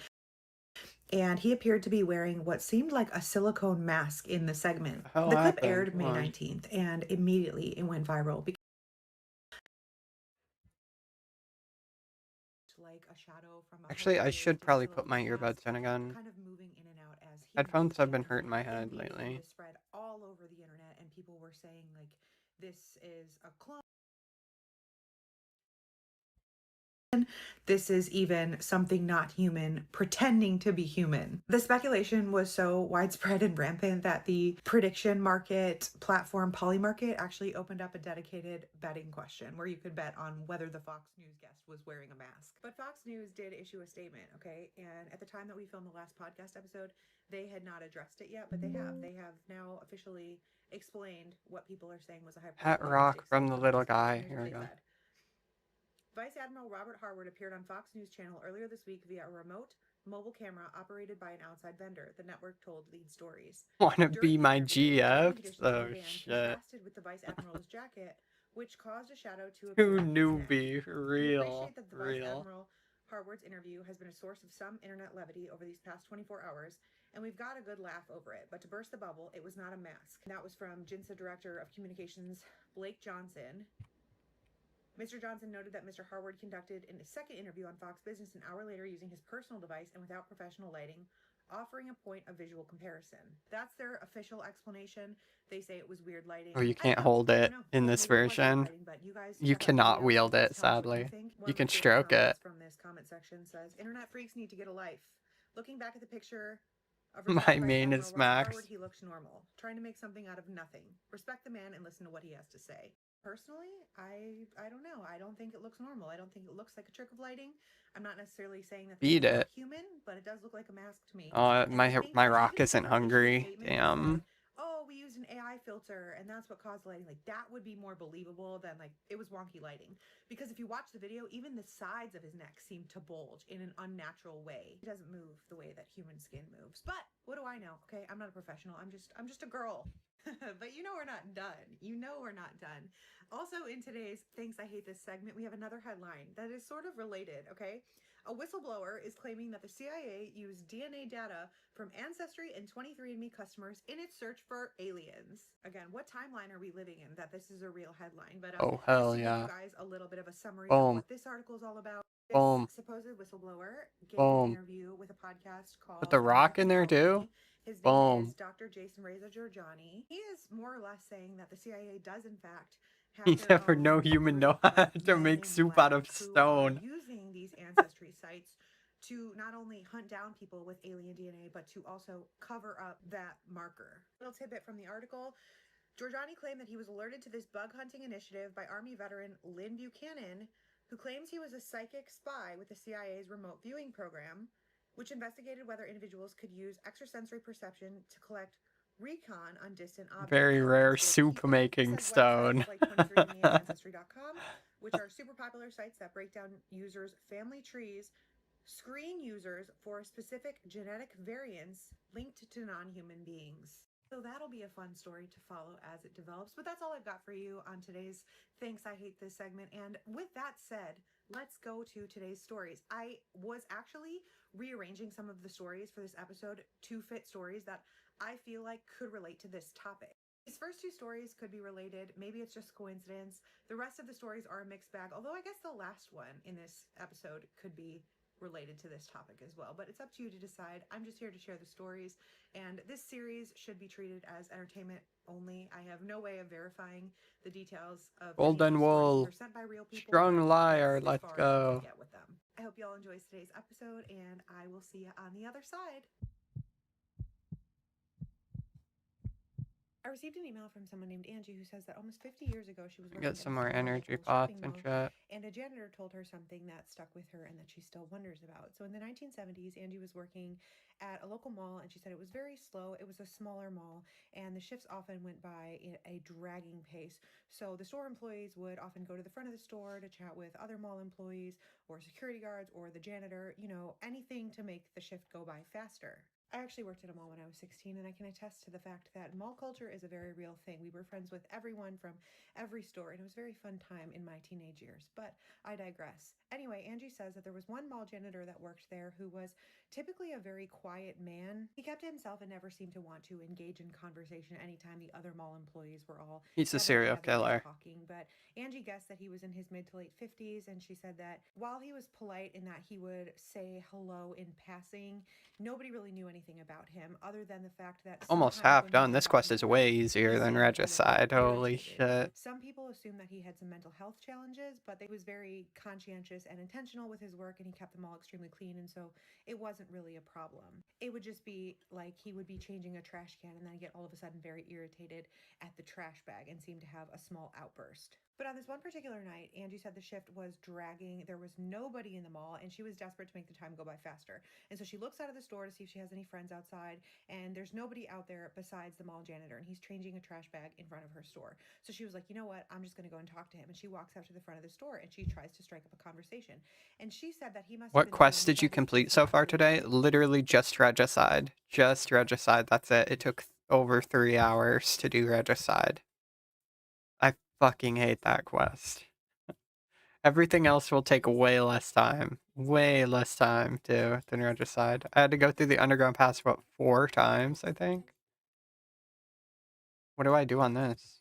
And he appeared to be wearing what seemed like a silicone mask in the segment. The clip aired May 19th, and immediately it went viral. Like a shadow from Actually, I should probably put my earbuds in again. Kind of moving in and out as he Headphones have been hurting my head lately. This spread all over the internet, and people were saying like, this is a clone. This is even something not human pretending to be human. The speculation was so widespread and rampant that the prediction market platform Polymarket actually opened up a dedicated betting question where you could bet on whether the Fox News guest was wearing a mask. But Fox News did issue a statement, okay? And at the time that we filmed the last podcast episode, they had not addressed it yet, but they have. They have now officially explained what people are saying was a Hat rock from the little guy. Here we go. Vice Admiral Robert Harward appeared on Fox News Channel earlier this week via a remote mobile camera operated by an outside vendor, the network told Lead Stories. Wanna be my GF? Oh shit. Contrasted with the Vice Admiral's jacket, which caused a shadow to Too appear. newbie. We Real. appreciate that the Vice Admiral Harward's interview has been a source of some internet levity over these past 24 hours, and we've got a good laugh over it. But to burst the bubble, it was not a mask. That was from JINSA Director of Communications Blake Johnson. Mr. Johnson noted that Mr. Harward conducted a second interview on Fox Business an hour later using his personal device and without professional lighting, offering a point of visual comparison. That's their official explanation. They say it was weird lighting. Oh, you can't hold it in this version. You cannot wield it, sadly. You can stroke it. From this comment section says, Internet freaks need to get a life. Looking back at the picture My main is Max. He looks normal, trying to make something out of nothing. Respect the man and listen to what he has to say. Personally, I don't know. I don't think it looks normal. I don't think it looks like a trick of lighting. I'm not necessarily saying that Beat they look it. human, but it does look like a mask to me. My rock isn't hungry. Damn. Oh, we used an AI filter and that's what caused the lighting. Like that would be more believable than like it was wonky lighting. Because if you watch the video, even the sides of his neck seem to bulge in an unnatural way. He doesn't move the way that human skin moves. But what do I know? Okay, I'm not a professional. I'm just a girl. But you know we're not done. You know we're not done. Also in today's Thanks I Hate This segment, we have another headline that is sort of related, okay? A whistleblower is claiming that the CIA used DNA data from Ancestry and 23andMe customers in its search for aliens. Again, what timeline are we living in that this is a real headline? But Oh, hell just to yeah. give you guys a little bit of a summary of Boom. what this article is all about. Boom. This supposed whistleblower gave Boom. an interview with a podcast called Put the rock in there too? His name Boom. is Dr. Jason Reza Georgiani. He is more or less saying that the CIA does in fact have You their never own know human know how to make soup out of stone. using these ancestry sites to not only hunt down people with alien DNA, but to also cover up that marker. Little tidbit from the article. Georgiani claimed that he was alerted to this bug hunting initiative by Army veteran Lynn Buchanan, who claims he was a psychic spy with the CIA's remote viewing program, which investigated whether individuals could use extrasensory perception to collect recon on distant objects. Very rare soup making stone. Like 23andMe and Ancestry.com, which are super popular sites that break down users' family trees, screen users for specific genetic variants linked to non-human beings. So that'll be a fun story to follow as it develops. But that's all I've got for you on today's Thanks I Hate This segment. And with that said, let's go to today's stories. I was actually rearranging some of the stories for this episode to fit stories that I feel like could relate to this topic. These first two stories could be related. Maybe it's just coincidence. The rest of the stories are a mixed bag, although I guess the last one in this episode could be related to this topic as well, but it's up to you to decide. I'm just here to share the stories, and this series should be treated as entertainment only. I have no way of verifying the details of Golden Wool. sent by real people. Strong liar. Let's go. Get with them. I hope you all enjoy today's episode, and I will see you on the other side. I received an email from someone named Angie who says that almost 50 years ago she was working Get at some a more small energy local pots shopping and mall, shit. and a janitor told her something that stuck with her and that she still wonders about. So in the 1970s, Angie was working at a local mall, and she said it was very slow. It was a smaller mall, and the shifts often went by in a dragging pace. So the store employees would often go to the front of the store to chat with other mall employees or security guards or the janitor, you know, anything to make the shift go by faster. I actually worked at a mall when I was 16, and I can attest to the fact that mall culture is a very real thing. We were friends with everyone from every store, and it was a very fun time in my teenage years, but I digress. Anyway, Angie says that there was one mall janitor that worked there who was typically a very quiet man. He kept to himself and never seemed to want to engage in conversation anytime the other mall employees were all He's a serial killer. Talking. But Angie guessed that he was in his mid to late 50s, and she said that while he was polite in that he would say hello in passing, nobody really knew anything about him other than the fact that Almost half done. This quest is way easier than Regicide. Holy shit. Some people assumed that he had some mental health challenges, but he was very conscientious and intentional with his work, and he kept them all extremely clean, and so it wasn't really a problem. It would just be like he would be changing a trash can and then get all of a sudden very irritated at the trash bag and seem to have a small outburst. But on this one particular night, Angie said the shift was dragging. There was nobody in the mall, and she was desperate to make the time go by faster. And so she looks out of the store to see if she has any friends outside, and there's nobody out there besides the mall janitor, and he's changing a trash bag in front of her store. So she was like, you know what? I'm just going to go and talk to him. And she walks out to the front of the store, and she tries to strike up a conversation. And she said that he must have What quest did you complete so far today? Literally just Regicide. Just Regicide. That's it. It took over 3 hours to do Regicide. I fucking hate that quest. Everything else will take way less time. Way less time, too, than Regicide. I had to go through the underground pass, what, 4 times, I think? What do I do on this?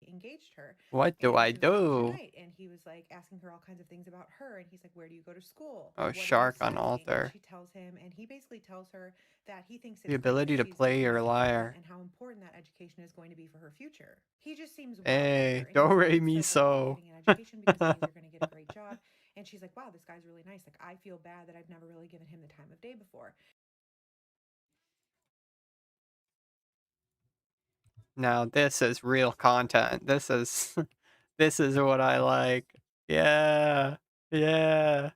Engaged her. What do I do? And he was like asking her all kinds of things about her, and he's like, where do you go to school? Oh, What are you shark on studying? altar. And she tells him, and he basically tells her that he thinks The ability to play your liar. and how important that education is going to be for her future. He just seems Hey, do re mi so. education because he thinks you're going to get a great job. And she's like, wow, this guy's really nice. Like, I feel bad that I've never really given him the time of day before. Now this is real content. This is this is what I like. Yeah. Yeah.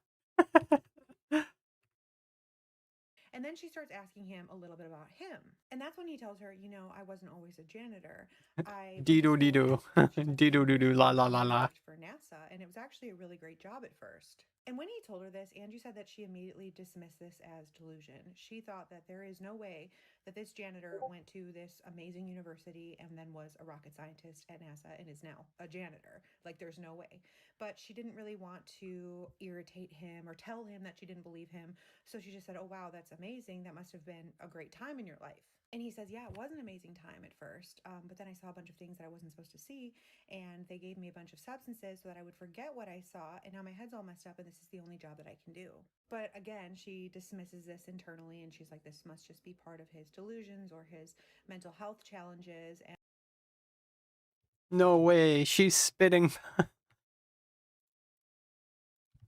And then she starts asking him a little bit about him. And that's when he tells her, you know, I wasn't always a janitor. I Dido dido. Dido dido la la la la. worked for NASA, and it was actually a really great job at first. And when he told her this, Angie said that she immediately dismissed this as delusion. She thought that there is no way that this janitor went to this amazing university and then was a rocket scientist at NASA and is now a janitor. Like, there's no way. But she didn't really want to irritate him or tell him that she didn't believe him. So she just said, oh, wow, that's amazing. That must have been a great time in your life. And he says, yeah, it was an amazing time at first, but then I saw a bunch of things that I wasn't supposed to see, and they gave me a bunch of substances so that I would forget what I saw, and now my head's all messed up, and this is the only job that I can do. But again, she dismisses this internally, and she's like, this must just be part of his delusions or his mental health challenges. And No way, she's spitting.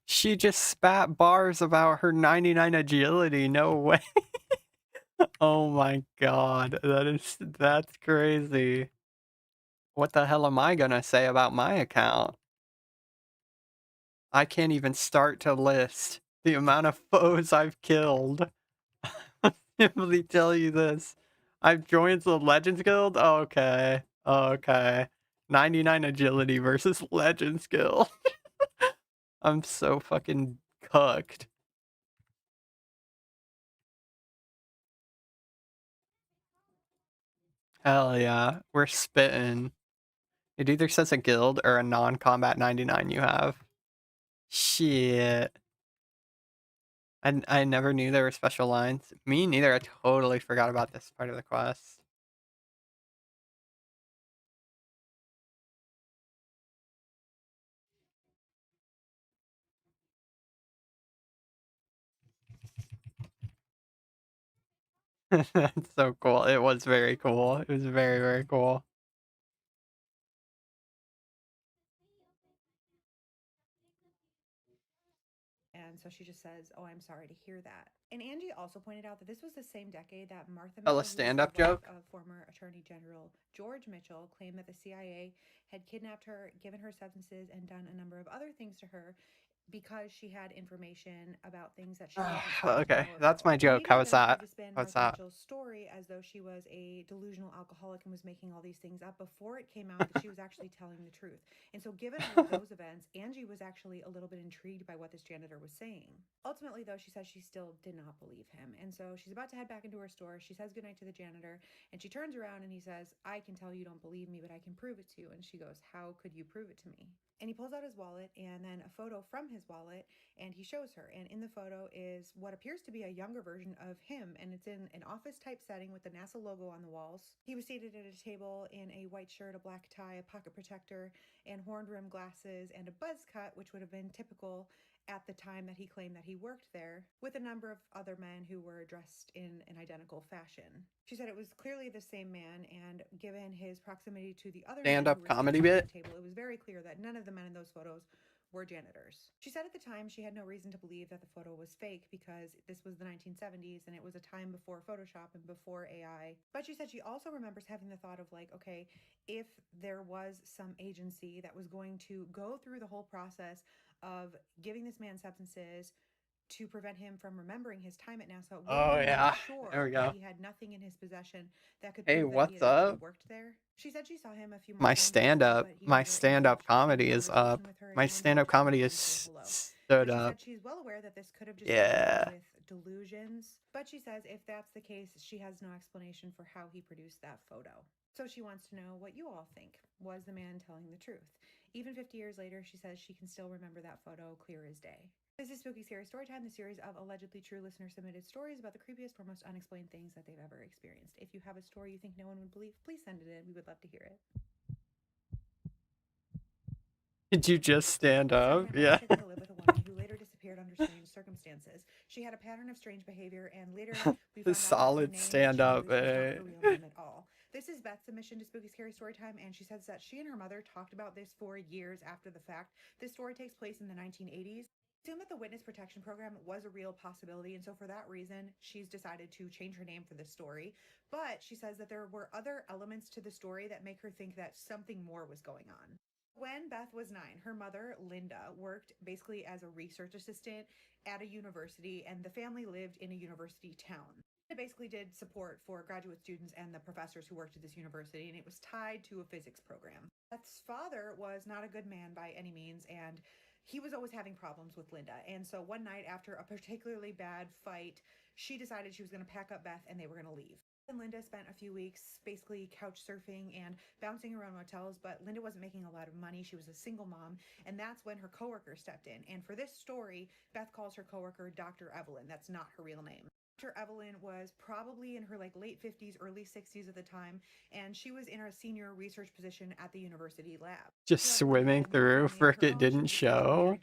She just spat bars about her 99 agility. No way. Oh my god, that's crazy. What the hell am I gonna say about my account? I can't even start to list the amount of foes I've killed. I'll simply tell you this. I've joined the Legends Guild? Okay. Okay. 99 agility versus Legends Guild. I'm so fucking cooked. Hell yeah. We're spitting. It either says a guild or a non-combat 99 you have. Shit. I never knew there were special lines. Me neither. I totally forgot about this part of the quest. That's so cool. It was very cool. It was very, very cool. And so she just says, oh, I'm sorry to hear that. And Angie also pointed out that this was the same decade that Martha Oh, Mitchell, a stand-up who was the joke? wife of former Attorney General George Mitchell, claimed that the CIA had kidnapped her, given her substances, and done a number of other things to her because she had information about things that she wasn't supposed to Okay, know about. that's my The joke. media How was then tried that? to spin What's Martha that? Mitchell's story as though she was a delusional alcoholic and was making all these things up before it came out that she was actually telling the truth. And so given all of those events, Angie was actually a little bit intrigued by what this janitor was saying. Ultimately, though, she says she still did not believe him. And so she's about to head back into her store. She says goodnight to the janitor, and she turns around and he says, I can tell you don't believe me, but I can prove it to you. And she goes, how could you prove it to me? And he pulls out his wallet and then a photo from his wallet, and he shows her. And in the photo is what appears to be a younger version of him, and it's in an office type setting with the NASA logo on the walls. He was seated at a table in a white shirt, a black tie, a pocket protector, and horned rimmed glasses, and a buzz cut, which would have been typical at the time that he claimed that he worked there, with a number of other men who were dressed in an identical fashion. She said it was clearly the same man, and given his proximity to the other men Stand-up who were comedy sitting at bit? the table, it was very clear that none of the men in those photos were janitors. She said at the time she had no reason to believe that the photo was fake because this was the 1970s and it was a time before Photoshop and before AI. But she said she also remembers having the thought of like, okay, if there was some agency that was going to go through the whole process of giving this man substances to prevent him from remembering his time at NASA, would Oh they make yeah. sure There we that go. he had nothing in his possession that could Hey, prove that he what's had actually up? worked there? She said she saw him a few more My times stand-up. but he My never stand-up engaged in comedy a is conversation up. with her My again. He stand-up would just comedy leave is and say hello. stood But she up. said she's well aware that this could have just Yeah. been with delusions. But she says if that's the case, she has no explanation for how he produced that photo. So she wants to know what you all think. Was the man telling the truth? Even 50 years later, she says she can still remember that photo clear as day. This is Spooky Scary Storytime, the series of allegedly true listener-submitted stories about the creepiest or most unexplained things that they've ever experienced. If you have a story you think no one would believe, please send it in. We would love to hear it. Did you just stand This up? segment, I Yeah. was taken to live with a woman who later disappeared under strange circumstances. She had a pattern of strange behavior, and later we The found out that the solid name stand that she up, used was not eh? her real name at all. This is Beth's submission to Spooky Scary Storytime, and she says that she and her mother talked about this for years after the fact. This story takes place in the 1980s. Assume that the witness protection program was a real possibility, and so for that reason, she's decided to change her name for this story. But she says that there were other elements to the story that make her think that something more was going on. When Beth was 9, her mother, Linda, worked basically as a research assistant at a university, and the family lived in a university town. It basically did support for graduate students and the professors who worked at this university, and it was tied to a physics program. Beth's father was not a good man by any means, and he was always having problems with Linda. And so one night after a particularly bad fight, she decided she was going to pack up Beth and they were going to leave. And Linda spent a few weeks basically couch surfing and bouncing around motels, but Linda wasn't making a lot of money. She was a single mom, and that's when her coworker stepped in. And for this story, Beth calls her coworker Dr. Evelyn. That's not her real name. Dr. Evelyn was probably in her late 50s, early 60s at the time, and she was in a senior research position at the university lab. Just swimming through, frick it didn't show.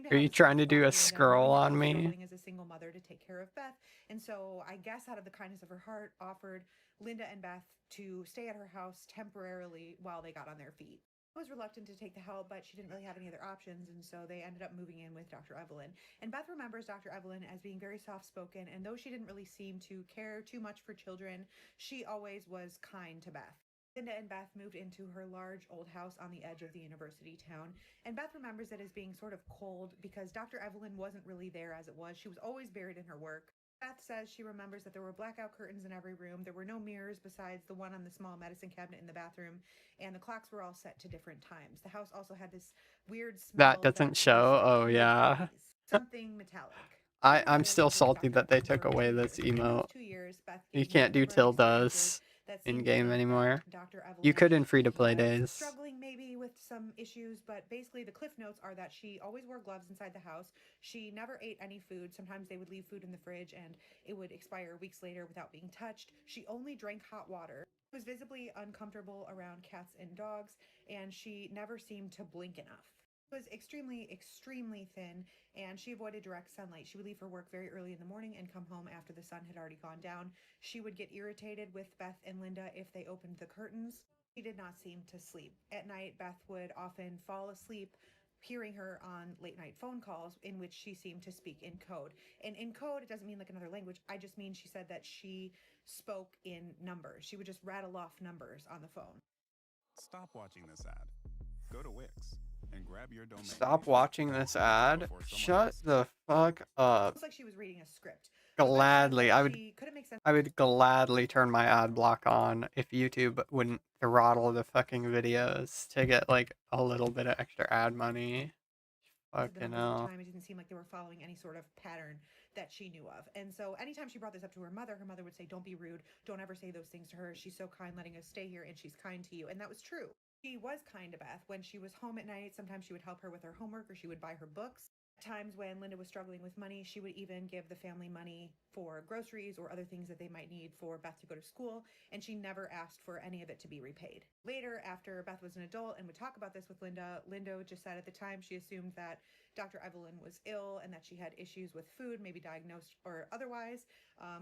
Are you trying to do a scroll on me? Struggling as a single mother to take care of Beth, and so I guess out of the kindness of her heart, offered Linda and Beth to stay at her house temporarily while they got on their feet. Was reluctant to take the help, but she didn't really have any other options, and so they ended up moving in with Dr. Evelyn. And Beth remembers Dr. Evelyn as being very soft-spoken, and though she didn't really seem to care too much for children, she always was kind to Beth. Linda and Beth moved into her large old house on the edge of the university town, and Beth remembers it as being sort of cold because Dr. Evelyn wasn't really there as it was. She was always buried in her work. Beth says she remembers that there were blackout curtains in every room. There were no mirrors besides the one on the small medicine cabinet in the bathroom, and the clocks were all set to different times. The house also had this weird smell That doesn't show. Oh yeah. something metallic. I'm still salty that they took away this emote. You can't do tildes in game anymore. You could in free-to-play days. Struggling maybe with some issues, but basically the cliff notes are that she always wore gloves inside the house. She never ate any food. Sometimes they would leave food in the fridge and it would expire weeks later without being touched. She only drank hot water. Was visibly uncomfortable around cats and dogs, and she never seemed to blink enough. She was extremely thin, and she avoided direct sunlight. She would leave for work very early in the morning and come home after the sun had already gone down. She would get irritated with Beth and Linda if they opened the curtains. She did not seem to sleep. At night, Beth would often fall asleep hearing her on late night phone calls in which she seemed to speak in code. And in code, it doesn't mean like another language. I just mean she said that she spoke in numbers. She would just rattle off numbers on the phone. Stop watching this ad. Go to Wix and grab your domain. Stop watching this ad. Shut the fuck up. Looks like she was reading a script. Gladly, I would gladly turn my ad block on if YouTube wouldn't throttle the fucking videos to get like a little bit of extra ad money. Fucking hell. It didn't seem like they were following any sort of pattern that she knew of. And so anytime she brought this up to her mother would say, "Don't be rude. Don't ever say those things to her. She's so kind letting us stay here, and she's kind to you." And that was true. She was kind to Beth. When she was home at night, sometimes she would help her with her homework or she would buy her books. Times when Linda was struggling with money, she would even give the family money for groceries or other things that they might need for Beth to go to school, and she never asked for any of it to be repaid. Later, after Beth was an adult and would talk about this with Linda, Linda just said at the time she assumed that Dr. Evelyn was ill and that she had issues with food, maybe diagnosed or otherwise,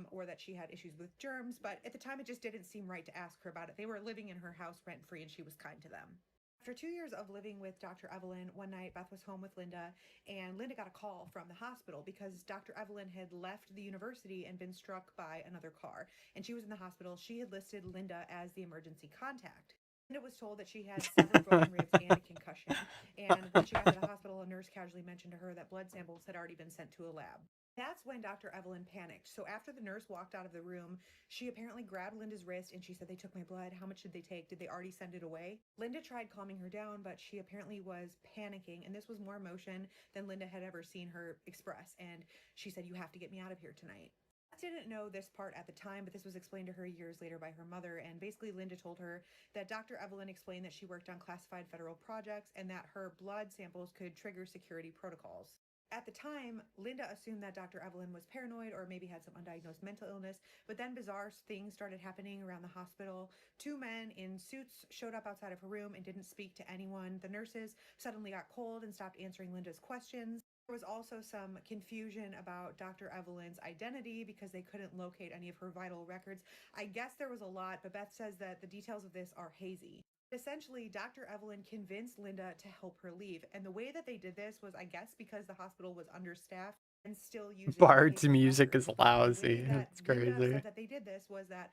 or that she had issues with germs, but at the time it just didn't seem right to ask her about it. They were living in her house rent-free and she was kind to them. After 2 years of living with Dr. Evelyn, one night Beth was home with Linda, and Linda got a call from the hospital because Dr. Evelyn had left the university and been struck by another car, and she was in the hospital. She had listed Linda as the emergency contact. Linda was told that she had several broken ribs and a concussion, and when she got to the hospital, a nurse casually mentioned to her that blood samples had already been sent to a lab. That's when Dr. Evelyn panicked. So after the nurse walked out of the room, she apparently grabbed Linda's wrist and she said, "They took my blood. How much did they take? Did they already send it away?" Linda tried calming her down, but she apparently was panicking, and this was more emotion than Linda had ever seen her express. And she said, "You have to get me out of here tonight." I didn't know this part at the time, but this was explained to her years later by her mother, and basically Linda told her that Dr. Evelyn explained that she worked on classified federal projects and that her blood samples could trigger security protocols. At the time, Linda assumed that Dr. Evelyn was paranoid or maybe had some undiagnosed mental illness, but then bizarre things started happening around the hospital. 2 men in suits showed up outside of her room and didn't speak to anyone. The nurses suddenly got cold and stopped answering Linda's questions. There was also some confusion about Dr. Evelyn's identity because they couldn't locate any of her vital records. I guess there was a lot, but Beth says that the details of this are hazy. Essentially, Dr. Evelyn convinced Linda to help her leave. And the way that they did this was, I guess, because the hospital was understaffed and still using Bard's paper music is records. lousy. The way that It's Linda crazy. said that they did this was that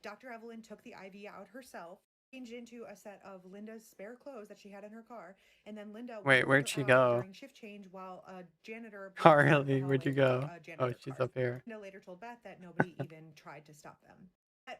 Dr. Evelyn took the IV out herself, changed into a set of Linda's spare clothes that she had in her car, and then Linda Wait, went where'd her she out go? during shift change while a janitor blew a horn up the Carly, where'd hallway you to take go? a Oh, janitor's she's car. up here. Linda later told Beth that nobody even tried to stop them.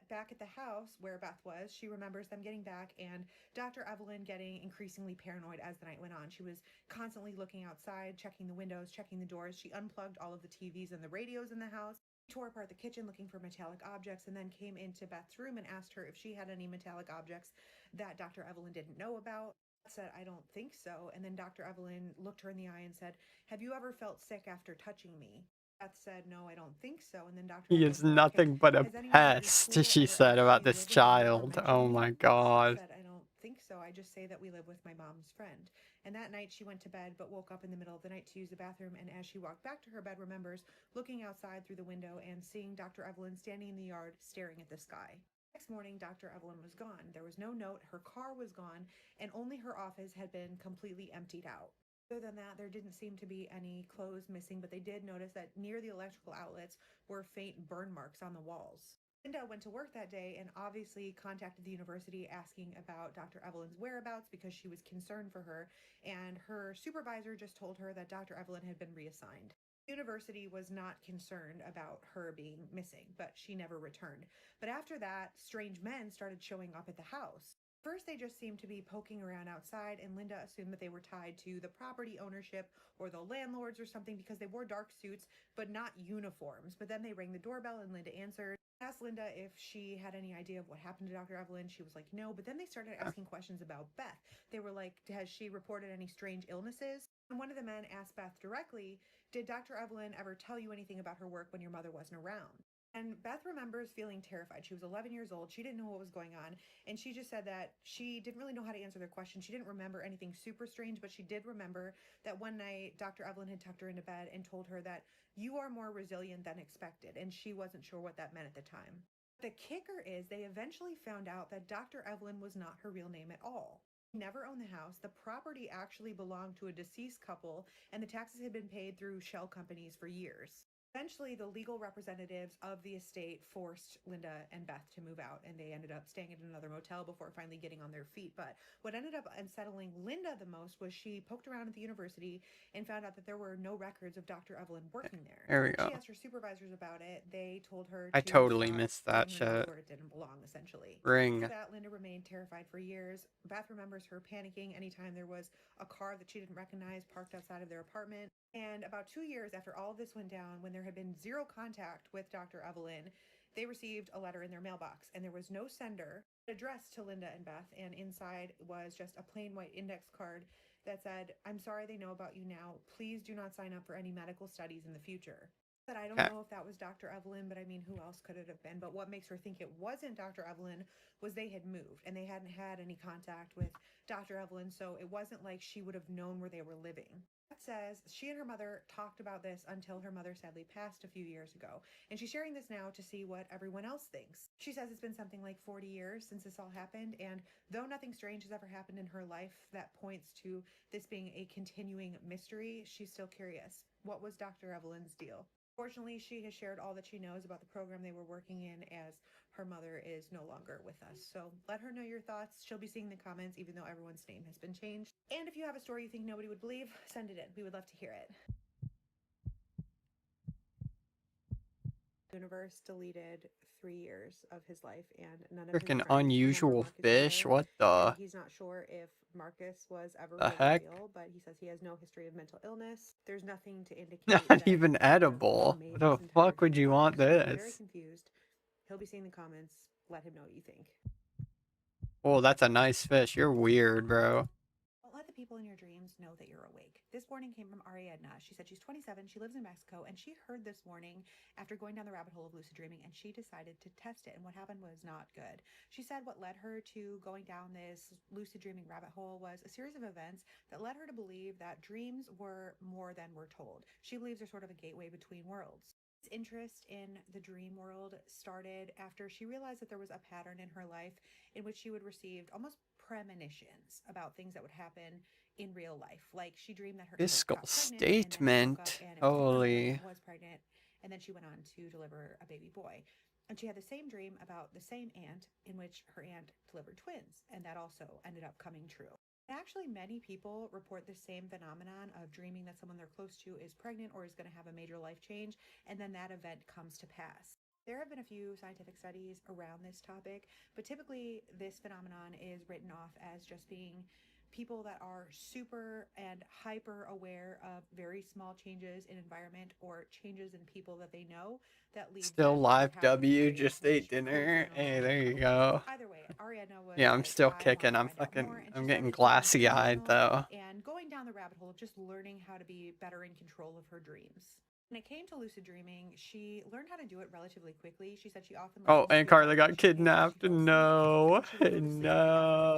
Back at the house where Beth was, she remembers them getting back and Dr. Evelyn getting increasingly paranoid as the night went on. She was constantly looking outside, checking the windows, checking the doors. She unplugged all of the TVs and the radios in the house, tore apart the kitchen looking for metallic objects, and then came into Beth's room and asked her if she had any metallic objects that Dr. Evelyn didn't know about. Beth said, "I don't think so." And then Dr. Evelyn looked her in the eye and said, "Have you ever felt sick after touching me?" Beth said, "No, I don't think so." And then Dr. He Evelyn is said, "Okay, nothing but a has anyone at your pest," school she ever said asked about you to this live with them or child. mention Oh me?" my Beth god. said, "I don't think so. I just say that we live with my mom's friend." And that night she went to bed but woke up in the middle of the night to use the bathroom, and as she walked back to her bed, remembers looking outside through the window and seeing Dr. Evelyn standing in the yard staring at the sky. Next morning, Dr. Evelyn was gone. There was no note, her car was gone, and only her office had been completely emptied out. Other than that, there didn't seem to be any clothes missing, but they did notice that near the electrical outlets were faint burn marks on the walls. Linda went to work that day and obviously contacted the university asking about Dr. Evelyn's whereabouts because she was concerned for her, and her supervisor just told her that Dr. Evelyn had been reassigned. The university was not concerned about her being missing, but she never returned. But after that, strange men started showing up at the house. First, they just seemed to be poking around outside, and Linda assumed that they were tied to the property ownership or the landlords or something because they wore dark suits but not uniforms. But then they rang the doorbell, and Linda answered. Asked Linda if she had any idea of what happened to Dr. Evelyn. She was like, no. But then they started asking questions about Beth. They were like, has she reported any strange illnesses? And one of the men asked Beth directly, did Dr. Evelyn ever tell you anything about her work when your mother wasn't around? And Beth remembers feeling terrified. She was 11 years old. She didn't know what was going on. And she just said that she didn't really know how to answer their question. She didn't remember anything super strange, but she did remember that one night Dr. Evelyn had tucked her into bed and told her that you are more resilient than expected. And she wasn't sure what that meant at the time. The kicker is they eventually found out that Dr. Evelyn was not her real name at all. She never owned the house. The property actually belonged to a deceased couple, and the taxes had been paid through shell companies for years. Eventually, the legal representatives of the estate forced Linda and Beth to move out, and they ended up staying at another motel before finally getting on their feet. But what ended up unsettling Linda the most was she poked around at the university and found out that there were no records of Dr. Evelyn working there. There we go. She asked her supervisors about it. They told her I to totally stop missed that putting her notes shit. where it didn't belong, essentially. Ring. After that, Linda remained terrified for years. Beth remembers her panicking anytime there was a car that she didn't recognize parked outside of their apartment. And about 2 years after all of this went down, when there had been zero contact with Dr. Evelyn, they received a letter in their mailbox, and there was no sender addressed to Linda and Beth, and inside was just a plain white index card that said, "I'm sorry they know about you now. Please do not sign up for any medical studies in the future." But I don't know if that was Dr. Evelyn, but I mean, who else could it have been? But what makes her think it wasn't Dr. Evelyn was they had moved, and they hadn't had any contact with Dr. Evelyn, so it wasn't like she would have known where they were living. Beth says she and her mother talked about this until her mother sadly passed a few years ago, and she's sharing this now to see what everyone else thinks. She says it's been something like 40 years since this all happened, and though nothing strange has ever happened in her life that points to this being a continuing mystery, she's still curious. What was Dr. Evelyn's deal? Fortunately, she has shared all that she knows about the program they were working in, as her mother is no longer with us. So let her know your thoughts. She'll be seeing the comments even though everyone's name has been changed. And if you have a story you think nobody would believe, send it in. We would love to hear it. Universe deleted 3 years of his life, and none of his Freaking friends know where unusual Marcus fish. is. What the? And he's not sure if Marcus was ever The really heck? real, but he says he has no history of mental illness. There's nothing to indicate Not that even Dr. Evelyn edible. made What the his entire fuck would you life. want So he's very this? confused. He'll be seeing the comments. Let him know what you think. Oh, that's a nice fish. You're weird, bro. Don't let the people in your dreams know that you're awake. This warning came from Ariadna. She said she's 27, she lives in Mexico, and she heard this warning after going down the rabbit hole of lucid dreaming, and she decided to test it, and what happened was not good. She said what led her to going down this lucid dreaming rabbit hole was a series of events that led her to believe that dreams were more than we're told. She believes they're sort of a gateway between worlds. Interest in the dream world started after she realized that there was a pattern in her life in which she would receive almost premonitions about things that would happen in real life. Like she dreamed that her aunt Fiscal got pregnant, and then she woke up statement. and it was Holy. and was pregnant, and then she went on to deliver a baby boy. And she had the same dream about the same aunt in which her aunt delivered twins, and that also ended up coming true. Actually, many people report the same phenomenon of dreaming that someone they're close to is pregnant or is going to have a major life change, and then that event comes to pass. There have been a few scientific studies around this topic, but typically this phenomenon is written off as just being people that are super and hyper aware of very small changes in environment or changes in people that they know that leads Still them to live have W, this just dream, ate which goes dinner. in Hey, on there you out. go. Either way, Ariadna was Yeah, I'm like, still I want kicking. to I'm find out fucking, more, and I'm she getting started getting glassy-eyed though. and going down the rabbit hole of just learning how to be better in control of her dreams. When it came to lucid dreaming, she learned how to do it relatively quickly. She said she often Oh, listened and to Carly meditation got tapes as she kidnapped. fell asleep, No, and she would go to sleep with the no,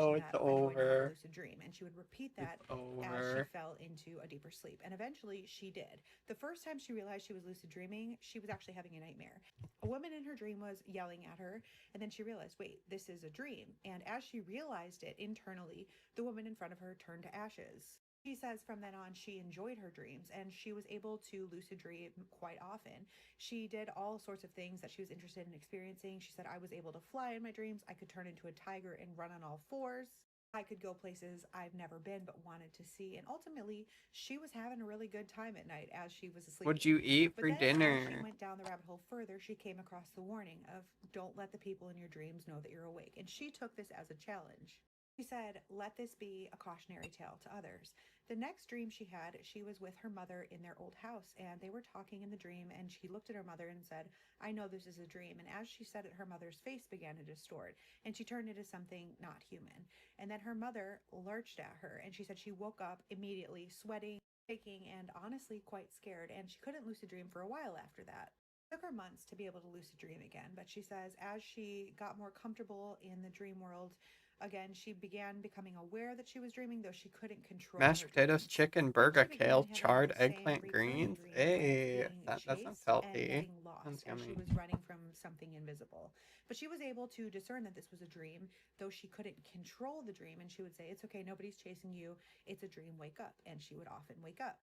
affirmation it's that I'm going to have a over. lucid dream, and she would repeat It's that as she over. fell into a deeper sleep. And eventually she did. The first time she realized she was lucid dreaming, she was actually having a nightmare. A woman in her dream was yelling at her, and then she realized, wait, this is a dream. And as she realized it internally, the woman in front of her turned to ashes. She says from then on, she enjoyed her dreams and she was able to lucid dream quite often. She did all sorts of things that she was interested in experiencing. She said, I was able to fly in my dreams. I could turn into a tiger and run on all fours. I could go places I've never been but wanted to see. And ultimately, she was having a really good time at night as she was asleep. What'd you eat But for then as she dinner? went down the rabbit hole further, she came across the warning of don't let the people in your dreams know that you're awake. And she took this as a challenge. She said, let this be a cautionary tale to others. The next dream she had, she was with her mother in their old house, and they were talking in the dream, and she looked at her mother and said, I know this is a dream. And as she said it, her mother's face began to distort, and she turned into something not human. And then her mother lurched at her, and she said she woke up immediately, sweating, shaking, and honestly quite scared, and she couldn't lucid dream for a while after that. It took her months to be able to lucid dream again, but she says as she got more comfortable in the dream world, again, she began becoming aware that she was dreaming, though she couldn't control Mashed her potatoes, dreams. chicken, Then burger, she began kale, having charred the same eggplant, recurring greens. dream of Hey, being that sounds chased and healthy. getting Sounds lost as she yummy. was running from something invisible. But she was able to discern that this was a dream, though she couldn't control the dream. And she would say, it's okay, nobody's chasing you. It's a dream, wake up. And she would often wake up.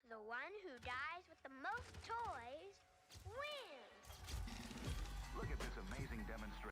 The one who dies with the most toys wins. Look at this amazing demonstration.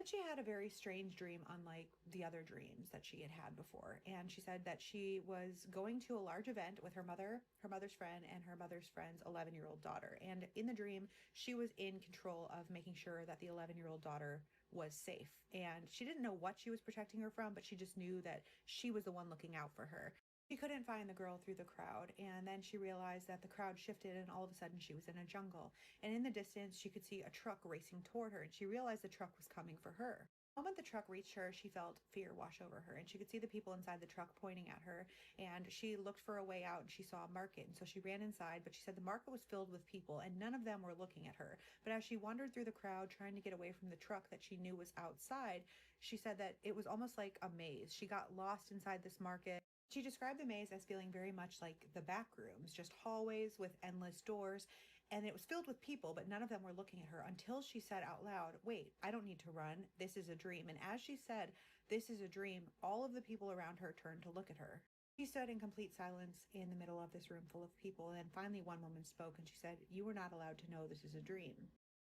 She had a very strange dream, unlike the other dreams that she had had before. And she said that she was going to a large event with her mother, her mother's friend, and her mother's friend's 11-year-old daughter. And in the dream, she was in control of making sure that the 11-year-old daughter was safe. And she didn't know what she was protecting her from, but she just knew that she was the one looking out for her. She couldn't find the girl through the crowd, and then she realized that the crowd shifted and all of a sudden she was in a jungle. And in the distance, she could see a truck racing toward her, and she realized the truck was coming for her. The moment the truck reached her, she felt fear wash over her, and she could see the people inside the truck pointing at her, and she looked for a way out, and she saw a market, and so she ran inside, but she said the market was filled with people, and none of them were looking at her. But as she wandered through the crowd, trying to get away from the truck that she knew was outside, she said that it was almost like a maze. She got lost inside this market. She described the maze as feeling very much like the back rooms, just hallways with endless doors, and it was filled with people, but none of them were looking at her until she said out loud, wait, I don't need to run. This is a dream. And as she said, this is a dream, all of the people around her turned to look at her. She stood in complete silence in the middle of this room full of people, and finally one woman spoke and she said, you were not allowed to know this is a dream.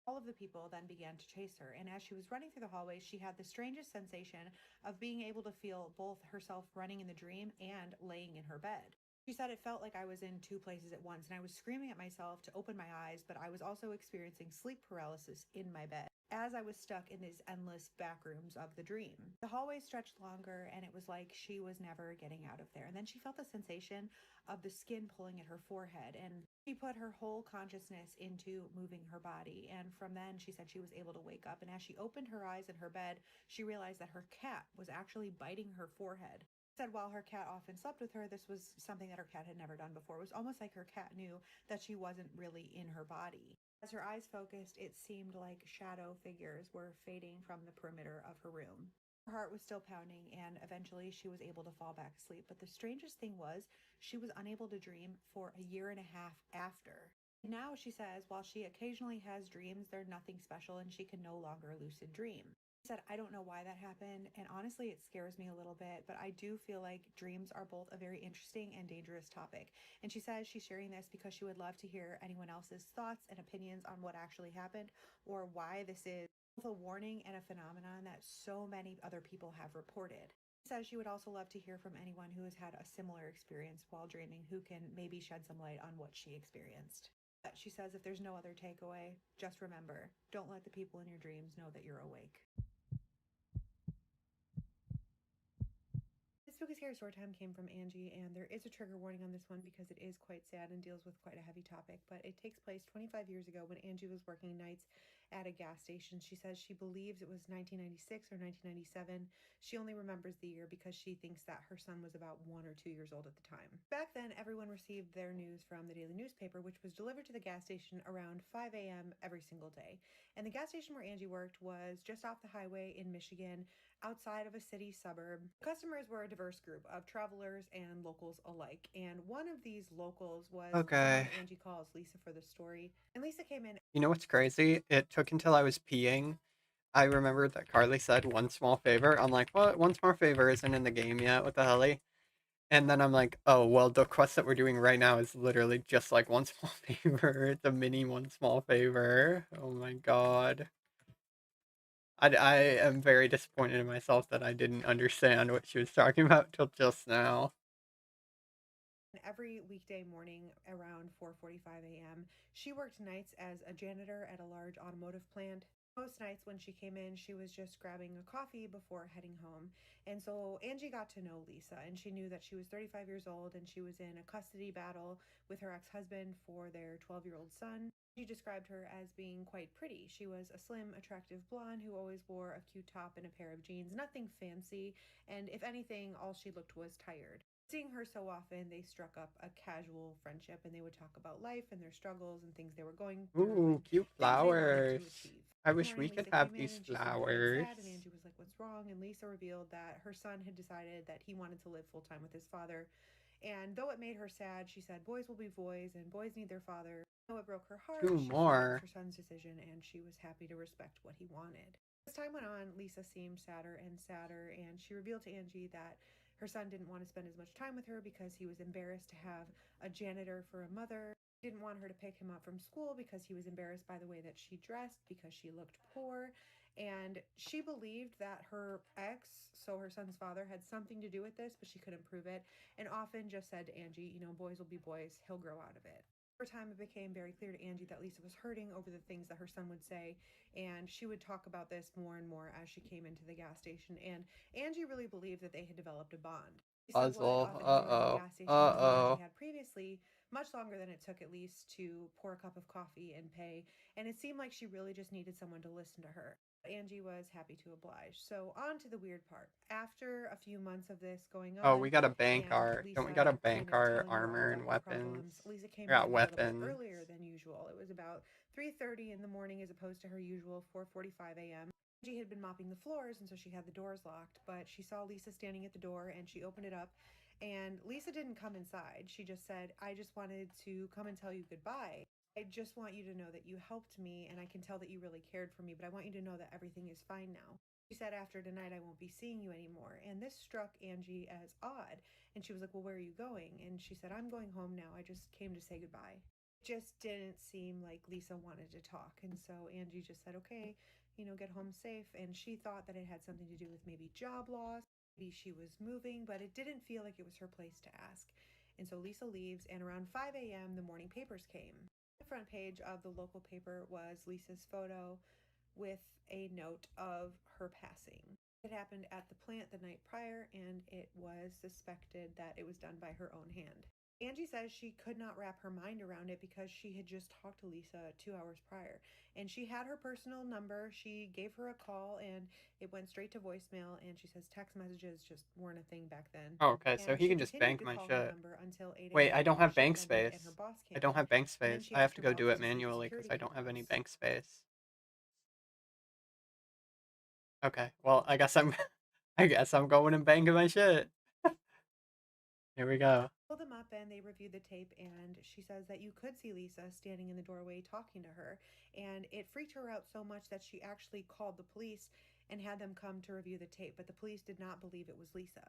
All of the people then began to chase her, and as she was running through the hallways, she had the strangest sensation of being able to feel both herself running in the dream and laying in her bed. She said it felt like I was in two places at once, and I was screaming at myself to open my eyes, but I was also experiencing sleep paralysis in my bed as I was stuck in these endless back rooms of the dream. The hallway stretched longer, and it was like she was never getting out of there. And then she felt the sensation of the skin pulling at her forehead, and she put her whole consciousness into moving her body. And from then, she said she was able to wake up. And as she opened her eyes in her bed, she realized that her cat was actually biting her forehead. Said while her cat often slept with her, this was something that her cat had never done before. It was almost like her cat knew that she wasn't really in her body. As her eyes focused, it seemed like shadow figures were fading from the perimeter of her room. Her heart was still pounding, and eventually she was able to fall back asleep. But the strangest thing was, she was unable to dream for a year and a half after. Now she says while she occasionally has dreams, they're nothing special and she can no longer lucid dream. She said, I don't know why that happened, and honestly, it scares me a little bit, but I do feel like dreams are both a very interesting and dangerous topic. And she says she's sharing this because she would love to hear anyone else's thoughts and opinions on what actually happened or why this is both a warning and a phenomenon that so many other people have reported. She says she would also love to hear from anyone who has had a similar experience while dreaming who can maybe shed some light on what she experienced. But she says if there's no other takeaway, just remember, don't let the people in your dreams know that you're awake. This Spooky Scary Storytime came from Angie, and there is a trigger warning on this one because it is quite sad and deals with quite a heavy topic, but it takes place 25 years ago when Angie was working nights at a gas station. She says she believes it was 1996 or 1997. She only remembers the year because she thinks that her son was about 1 or 2 years old at the time. Back then, everyone received their news from the daily newspaper, which was delivered to the gas station around 5 a.m. every single day. And the gas station where Angie worked was just off the highway in Michigan, outside of a city suburb. Customers were a diverse group of travelers and locals alike, and one of these locals was Okay. someone Angie calls Lisa for the story. And Lisa came in. You know what's crazy? It took until I was peeing. I remembered that Carly said one small favor. I'm like, what? One small favor isn't in the game yet. What the hell? And then I'm like, oh, well, the quest that we're doing right now is literally just like one small favor. It's a mini one small favor. Oh my god. I am very disappointed in myself that I didn't understand what she was talking about till just now. Every weekday morning around 4:45 a.m., she worked nights as a janitor at a large automotive plant. Most nights when she came in, she was just grabbing a coffee before heading home. And so Angie got to know Lisa, and she knew that she was 35 years old and she was in a custody battle with her ex-husband for their 12-year-old son. She described her as being quite pretty. She was a slim, attractive blonde who always wore a cute top and a pair of jeans, nothing fancy, and if anything, all she looked was tired. Seeing her so often, they struck up a casual friendship and they would talk about life and their struggles and things they were going through. Ooh, cute things they wanted flowers. to achieve. I One wish we morning, could Lisa have came in these and she seemed quite flowers. sad, and Angie was like, "What's wrong?" And Lisa revealed that her son had decided that he wanted to live full time with his father. And though it made her sad, she said, "Boys will be boys, and boys need their father." Though it broke her heart, Two she said it more. was her son's decision, and she was happy to respect what he wanted. As time went on, Lisa seemed sadder and sadder, and she revealed to Angie that her son didn't want to spend as much time with her because he was embarrassed to have a janitor for a mother. He didn't want her to pick him up from school because he was embarrassed by the way that she dressed because she looked poor. And she believed that her ex, so her son's father, had something to do with this, but she couldn't prove it, and often just said to Angie, boys will be boys, he'll grow out of it. Over time, it became very clear to Angie that Lisa was hurting over the things that her son would say, and she would talk about this more and more as she came into the gas station, and Angie really believed that they had developed a bond. Lisa would Puzzle. often go into the gas station more than Angie had previously, much longer than it took at least to pour a cup of coffee and pay, and it seemed like she really just needed someone to listen to her. Angie was happy to oblige. So on to the weird part. After a few months of this going on, Oh, we gotta bank our. Don't we gotta Lisa bank kind of our telling her all armor and about her weapons? problems, Lisa came We in got a little bit weapons. earlier than usual. It was about 3:30 in the morning as opposed to her usual 4:45 a.m. Angie had been mopping the floors, and so she had the doors locked, but she saw Lisa standing at the door and she opened it up, and Lisa didn't come inside. She just said, "I just wanted to come and tell you goodbye. I just want you to know that you helped me, and I can tell that you really cared for me, but I want you to know that everything is fine now." She said, "After tonight, I won't be seeing you anymore." And this struck Angie as odd. And she was like, "Well, where are you going?" And she said, "I'm going home now. I just came to say goodbye." It just didn't seem like Lisa wanted to talk. And so Angie just said, "Okay, get home safe." And she thought that it had something to do with maybe job loss. Maybe she was moving, but it didn't feel like it was her place to ask. And so Lisa leaves, and around 5 a.m., the morning papers came. The front page of the local paper was Lisa's photo with a note of her passing. It happened at the plant the night prior, and it was suspected that it was done by her own hand. Angie says she could not wrap her mind around it because she had just talked to Lisa 2 hours prior. And she had her personal number. She gave her a call and it went straight to voicemail. And she says text messages just weren't a thing back then. Oh, okay, so And he she can just continued bank to my call her shit. number until 8 Wait, a.m. I don't when her have bank shift ended space. and her boss came I don't in. have bank And then space. she I have asked to her go boss do it to see the manually because security I don't have any cameras. bank space. Okay, well, I guess I'm I guess I'm going and banking my shit. Here we go. Pulled them up and they reviewed the tape, and she says that you could see Lisa standing in the doorway talking to her, and it freaked her out so much that she actually called the police and had them come to review the tape, but the police did not believe it was Lisa.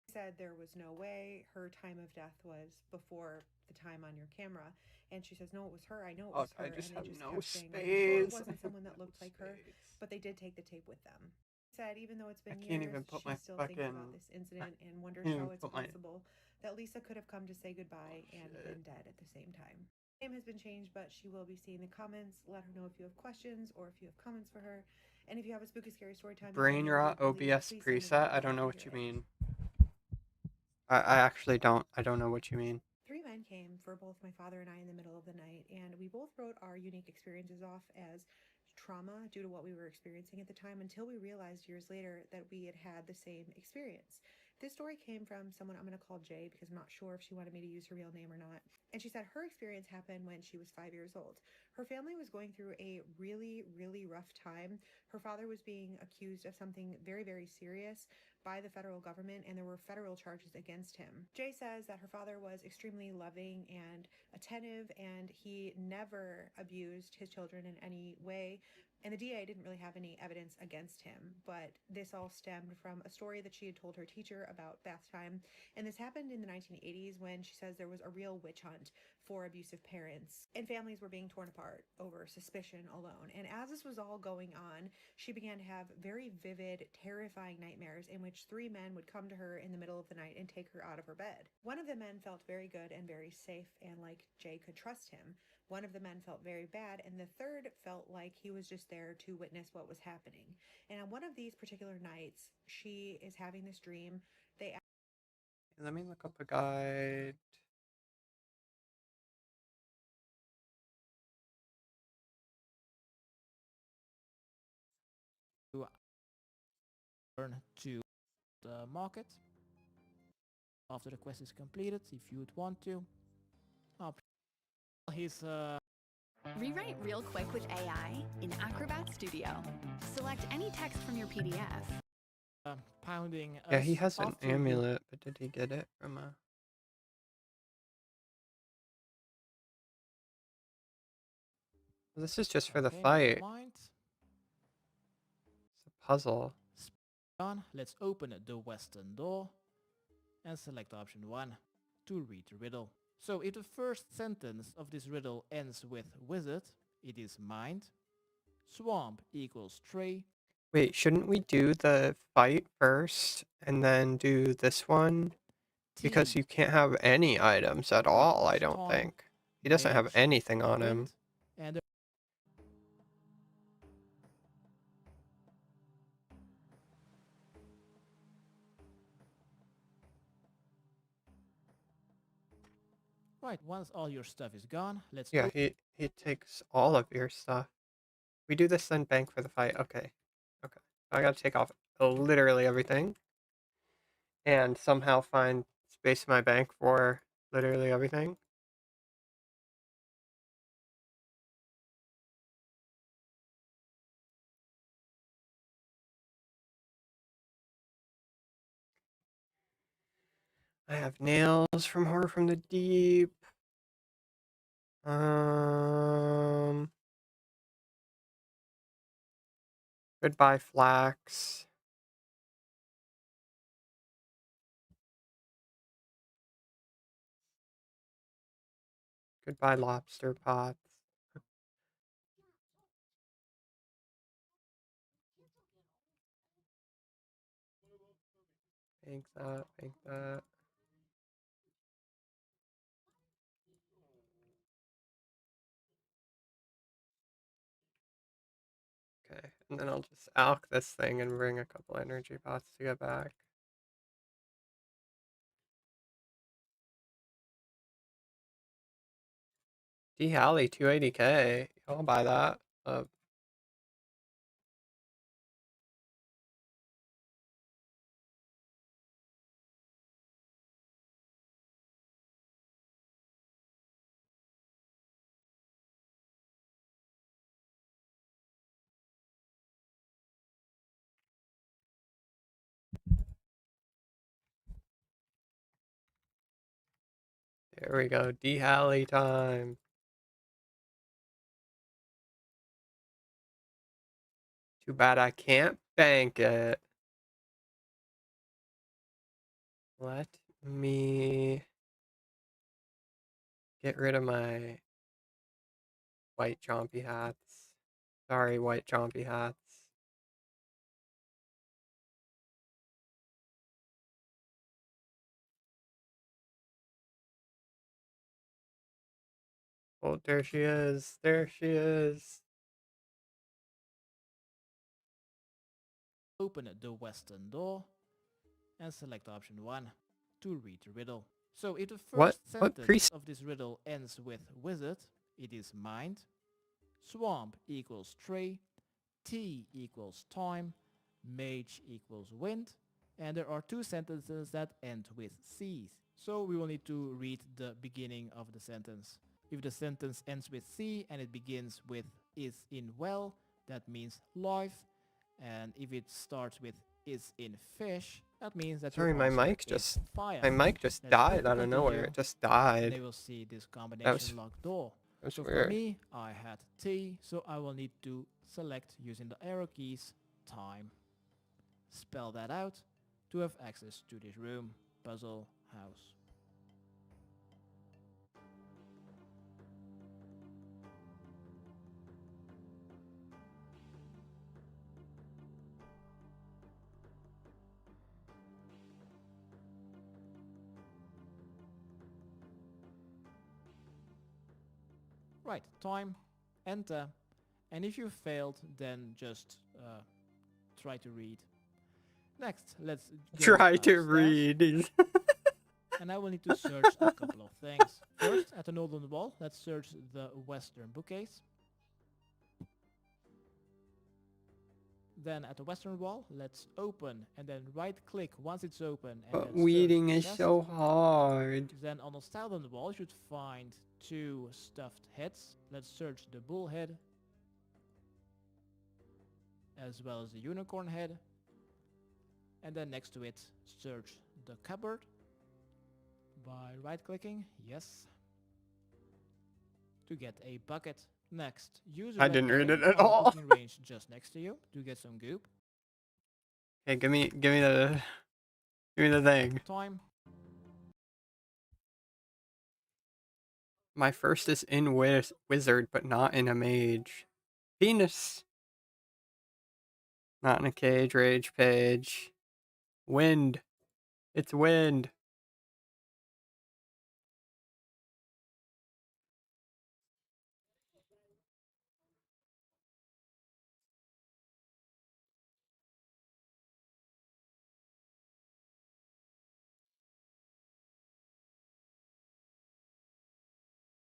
They said there was no way her time of death was before the time on your camera, and she says no, it was her, I know it was Fuck, I her. just And they have just no kept saying, are you sure it space. wasn't someone that looked like her? But they did take the tape with them. Said even though it's I been can't years, even put she my still thinks fucking. about this incident and wonders Can't even how it's put my. possible that Lisa could have come to say goodbye and been dead at the same time. Her name has been changed, but she will be seeing the comments. Let her know if you have questions or if you have comments for her. And if you have a spooky scary story time, Brain rot OBS preset? I don't know what you mean. I actually don't. I don't know what you mean. 3 men came for both my father and I in the middle of the night, and we both wrote our unique experiences off as trauma due to what we were experiencing at the time until we realized years later that we had had the same experience. This story came from someone I'm going to call Jay because I'm not sure if she wanted me to use her real name or not. And she said her experience happened when she was 5 years old. Her family was going through a really, really rough time. Her father was being accused of something very, very serious by the federal government, and there were federal charges against him. Jay says that her father was extremely loving and attentive, and he never abused his children in any way. And the DA didn't really have any evidence against him, but this all stemmed from a story that she had told her teacher about bath time. And this happened in the 1980s when she says there was a real witch hunt for abusive parents, and families were being torn apart over suspicion alone. And as this was all going on, she began to have very vivid, terrifying nightmares in which 3 men would come to her in the middle of the night and take her out of her bed. One of the men felt very good and very safe and like Jay could trust him. One of the men felt very bad, and the third felt like he was just there to witness what was happening. And on one of these particular nights, she is having this dream. Let me look up a guide. Turn to the market after the quest is completed, if you would want to. Oh, he's Rewrite real quick with AI in Acrobat Studio. Select any text from your PDF. Pounding Yeah, he has an after you- amulet, but did he get it from a... This is just for the fight. It's a puzzle. Let's open the western door and select option 1 to read the riddle. So if the first sentence of this riddle ends with wizard, it is mind. Swamp equals tree. Wait, shouldn't we do the fight first and then do this one? Because you can't have any items at all, I don't think. He doesn't have anything on him. And right, once all your stuff is gone, let's Yeah, he takes all of your stuff. We do this then bank for the fight. Okay. Okay. I gotta take off literally everything. And somehow find space in my bank for literally everything. I have nails from Horror from the Deep. Goodbye, Flax. Goodbye, lobster pots. Bank that, bank that. Okay, and then I'll just alch this thing and bring a couple energy pots to get back. D Halley 280K. I'll buy that. There we go. D Halley time. Too bad I can't bank it. Let me get rid of my white chompy hats. Sorry, white chompy hats. Oh, there she is. There she is. Open the western door and select option 1 to read the riddle. So if the first sentence of this riddle ends with wizard, it is mind. Swamp equals tree. Tea equals time. Mage equals wind. And there are 2 sentences that end with seas. So we will need to read the beginning of the sentence. If the sentence ends with C and it begins with is in well, that means life. And if it starts with is in fish, that means that Sorry, your my answer mic is just fire. my mic just Let's died click to out of nowhere. continue, It just and died. they will see this That combination was locked door. So weird. for me, I had T, so I will need to select using the arrow keys time. Spell that out to have access to this room, puzzle house. Right, time, enter, and if you failed, then just try to read. Next, let's go Try to upstairs. read. And I will need to search a couple of things. First, at the northern wall, let's search the western bookcase. Then at the western wall, let's open and then right click once it's open and But then weeding search the is chest. so hard. Then on the southern wall, you should find 2 stuffed heads. Let's search the bull head as well as the unicorn head. And then next to it, search the cupboard by right clicking, yes, to get a bucket. Next, use a I red didn't read herring it at on the all. cooking range just next to you to get some goop. Hey, give me the thing. Time. My first is in wizard, but not in a mage. Penis. Not in a cage. Rage page. Wind. It's wind.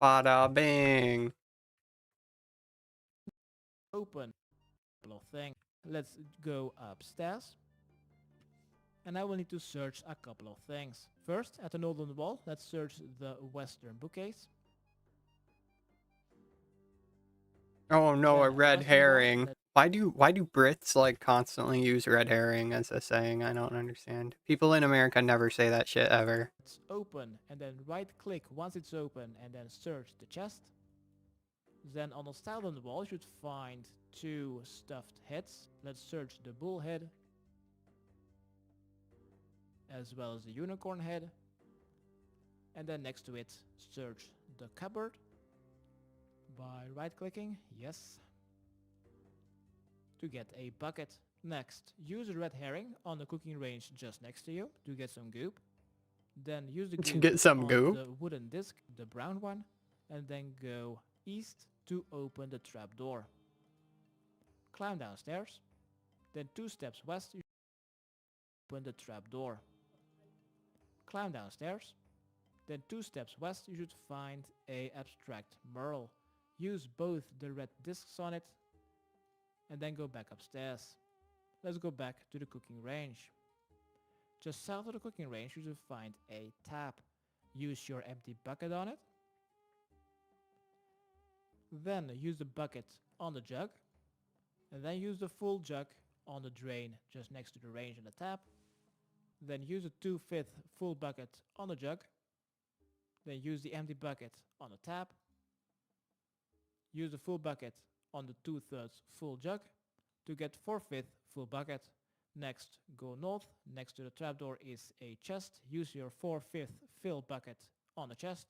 Bada bing. Open. Couple of things. Let's go upstairs. And I will need to search a couple of things. First, at the northern wall, let's search the western bookcase. Oh no, Then a at the red western wall, herring. Why do Brits like constantly use red herring as a saying? I don't understand. People in America never say that shit ever. Let's open and then right click once it's open and then search the chest. Then on the southern wall, you should find 2 stuffed heads. Let's search the bull head as well as the unicorn head. And then next to it, search the cupboard by right clicking, yes, to get a bucket. Next, use a red herring on the cooking range just next to you to get some goop. Then use the To goop get some on goop? the wooden disc, the brown one, and then go east to open the trapdoor. Climb downstairs, then 2 steps west, you open the trapdoor. Climb downstairs, Then 2 steps west you should find a abstract Merle. Use both the red discs on it and then go back upstairs. Let's go back to the cooking range. Just south of the cooking range you should find a tap. Use your empty bucket on it. Then use the bucket on the jug. And then use the full jug on the drain just next to the range and the tap. Then use a 2/5 full bucket on the jug. Then use the empty bucket on the tap. Use the full bucket on the 2/3 full jug to get 4/5 full bucket. Next, go north. Next to the trapdoor is a chest. Use your 4/5 fill bucket on the chest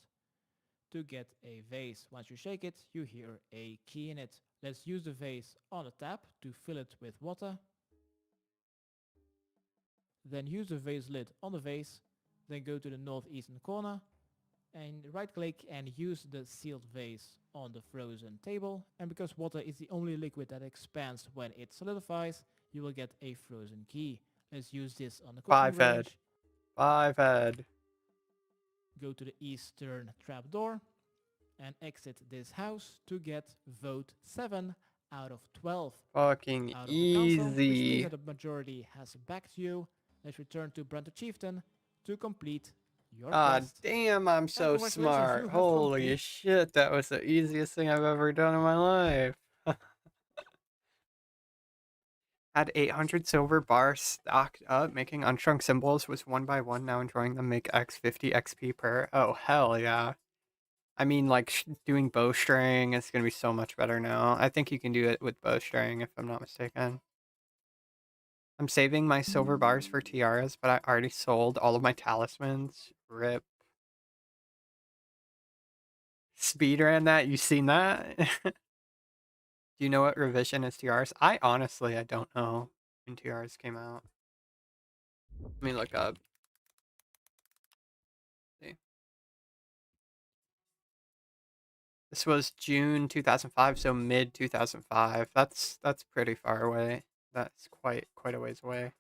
to get a vase. Once you shake it, you hear a key in it. Let's use the vase on the tap to fill it with water. Then use the vase lid on the vase. Then go to the northeastern corner and right click and use the sealed vase on the frozen table. And because water is the only liquid that expands when it solidifies, you will get a frozen key. Let's use this on the cooking range. 5 head. Go to the eastern trapdoor and exit this house to get vote 7 out of 12. Fucking out of the council, which means easy. that the majority has backed you. Let's return to Brent the Chieftain to complete your quest. Damn, I'm so congratulations, you smart. have Holy complete- shit, that was the easiest thing I've ever done in my life. Had 800 silver bars stocked up, making unshrunk symbols was 1 by 1, now enjoying them make X50 XP per. Oh, hell yeah. I mean, like, doing bowstring is going to be so much better now. I think you can do it with bowstring, if I'm not mistaken. I'm saving my silver bars for tiaras, but I already sold all of my talismans. RIP. Speedran that? You seen that? Do you know what revision is tiaras? I don't know when tiaras came out. Let me look up. See. This was June 2005, so mid 2005. That's pretty far away. That's quite a ways away.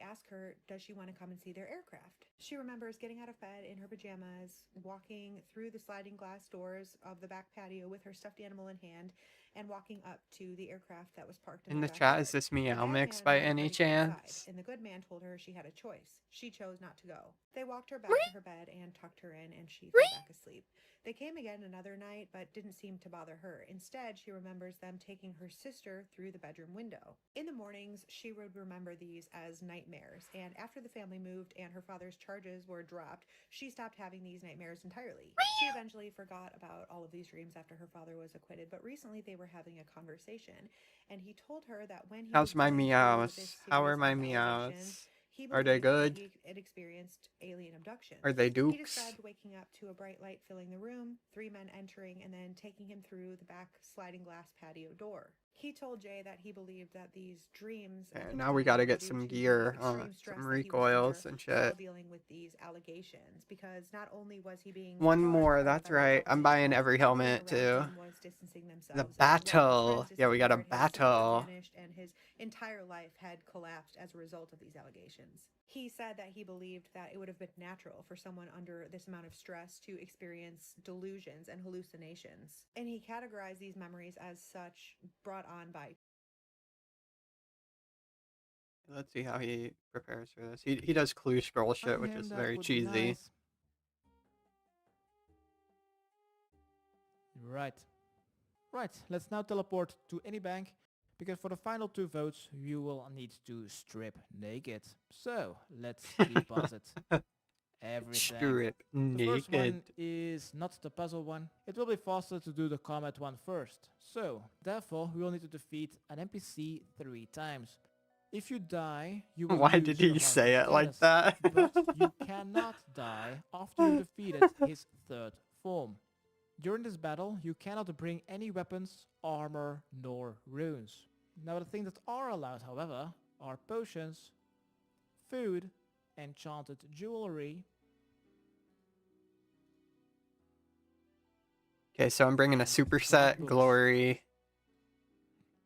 Ask her, does she want to come and see their aircraft? She remembers getting out of bed in her pajamas, walking through the sliding glass doors of the back patio with her stuffed animal in hand, and walking up to the aircraft that was parked in In the the chat, is backyard. this The Meow bad Mix man by told her any to come inside, chance? and the good man told her she had a choice. She chose not to go. They walked her back to her bed and tucked her in, and she fell back asleep. They came again another night, but didn't seem to bother her. Instead, she remembers them taking her sister through the bedroom window. In the mornings, she would remember these as nightmares, and after the family moved and her father's charges were dropped, she stopped having these nightmares entirely. She eventually forgot about all of these dreams after her father was acquitted, but recently they were having a conversation, and he told her that when he How's was my going through meows? this How series are my of allegations, meows? he Are they believed good? that he had experienced alien abductions. Are they He dukes? described waking up to a bright light filling the room, 3 men entering, and then taking him through the back sliding glass patio door. He told Jay that he believed that these dreams at Okay, the now we time gotta were get due some to the gear, extreme stress some that he was recoils under and while shit. dealing with these allegations, because not only was he being One charged more, by the that's federal right. I'm government, buying but every everyone helmet around too. him was distancing The themselves. As one of his battle. friends Yeah, we got a disappeared, his sister battle. vanished, and his entire life had collapsed as a result of these allegations. He said that he believed that it would have been natural for someone under this amount of stress to experience delusions and hallucinations. And he categorized these memories as such brought on by. Let's see how he prepares for this. He does clue scroll shit, which him, is that very would be cheesy. nice. Right. Right, let's now teleport to any bank, because for the final 2 votes you will need to strip naked. So, let's deposit everything. Strip The first naked. one is not the puzzle one. It will be faster to do the combat one first. So, therefore, we will need to defeat an NPC 3 times. If you die, you will Why lose did your he heart say and it like status, that? but you cannot die after you defeated his 3rd form. During this battle, you cannot bring any weapons, armor, nor runes. Now the things that are allowed, however, are potions, food, enchanted jewelry. Okay, so I'm bringing a superset, glory.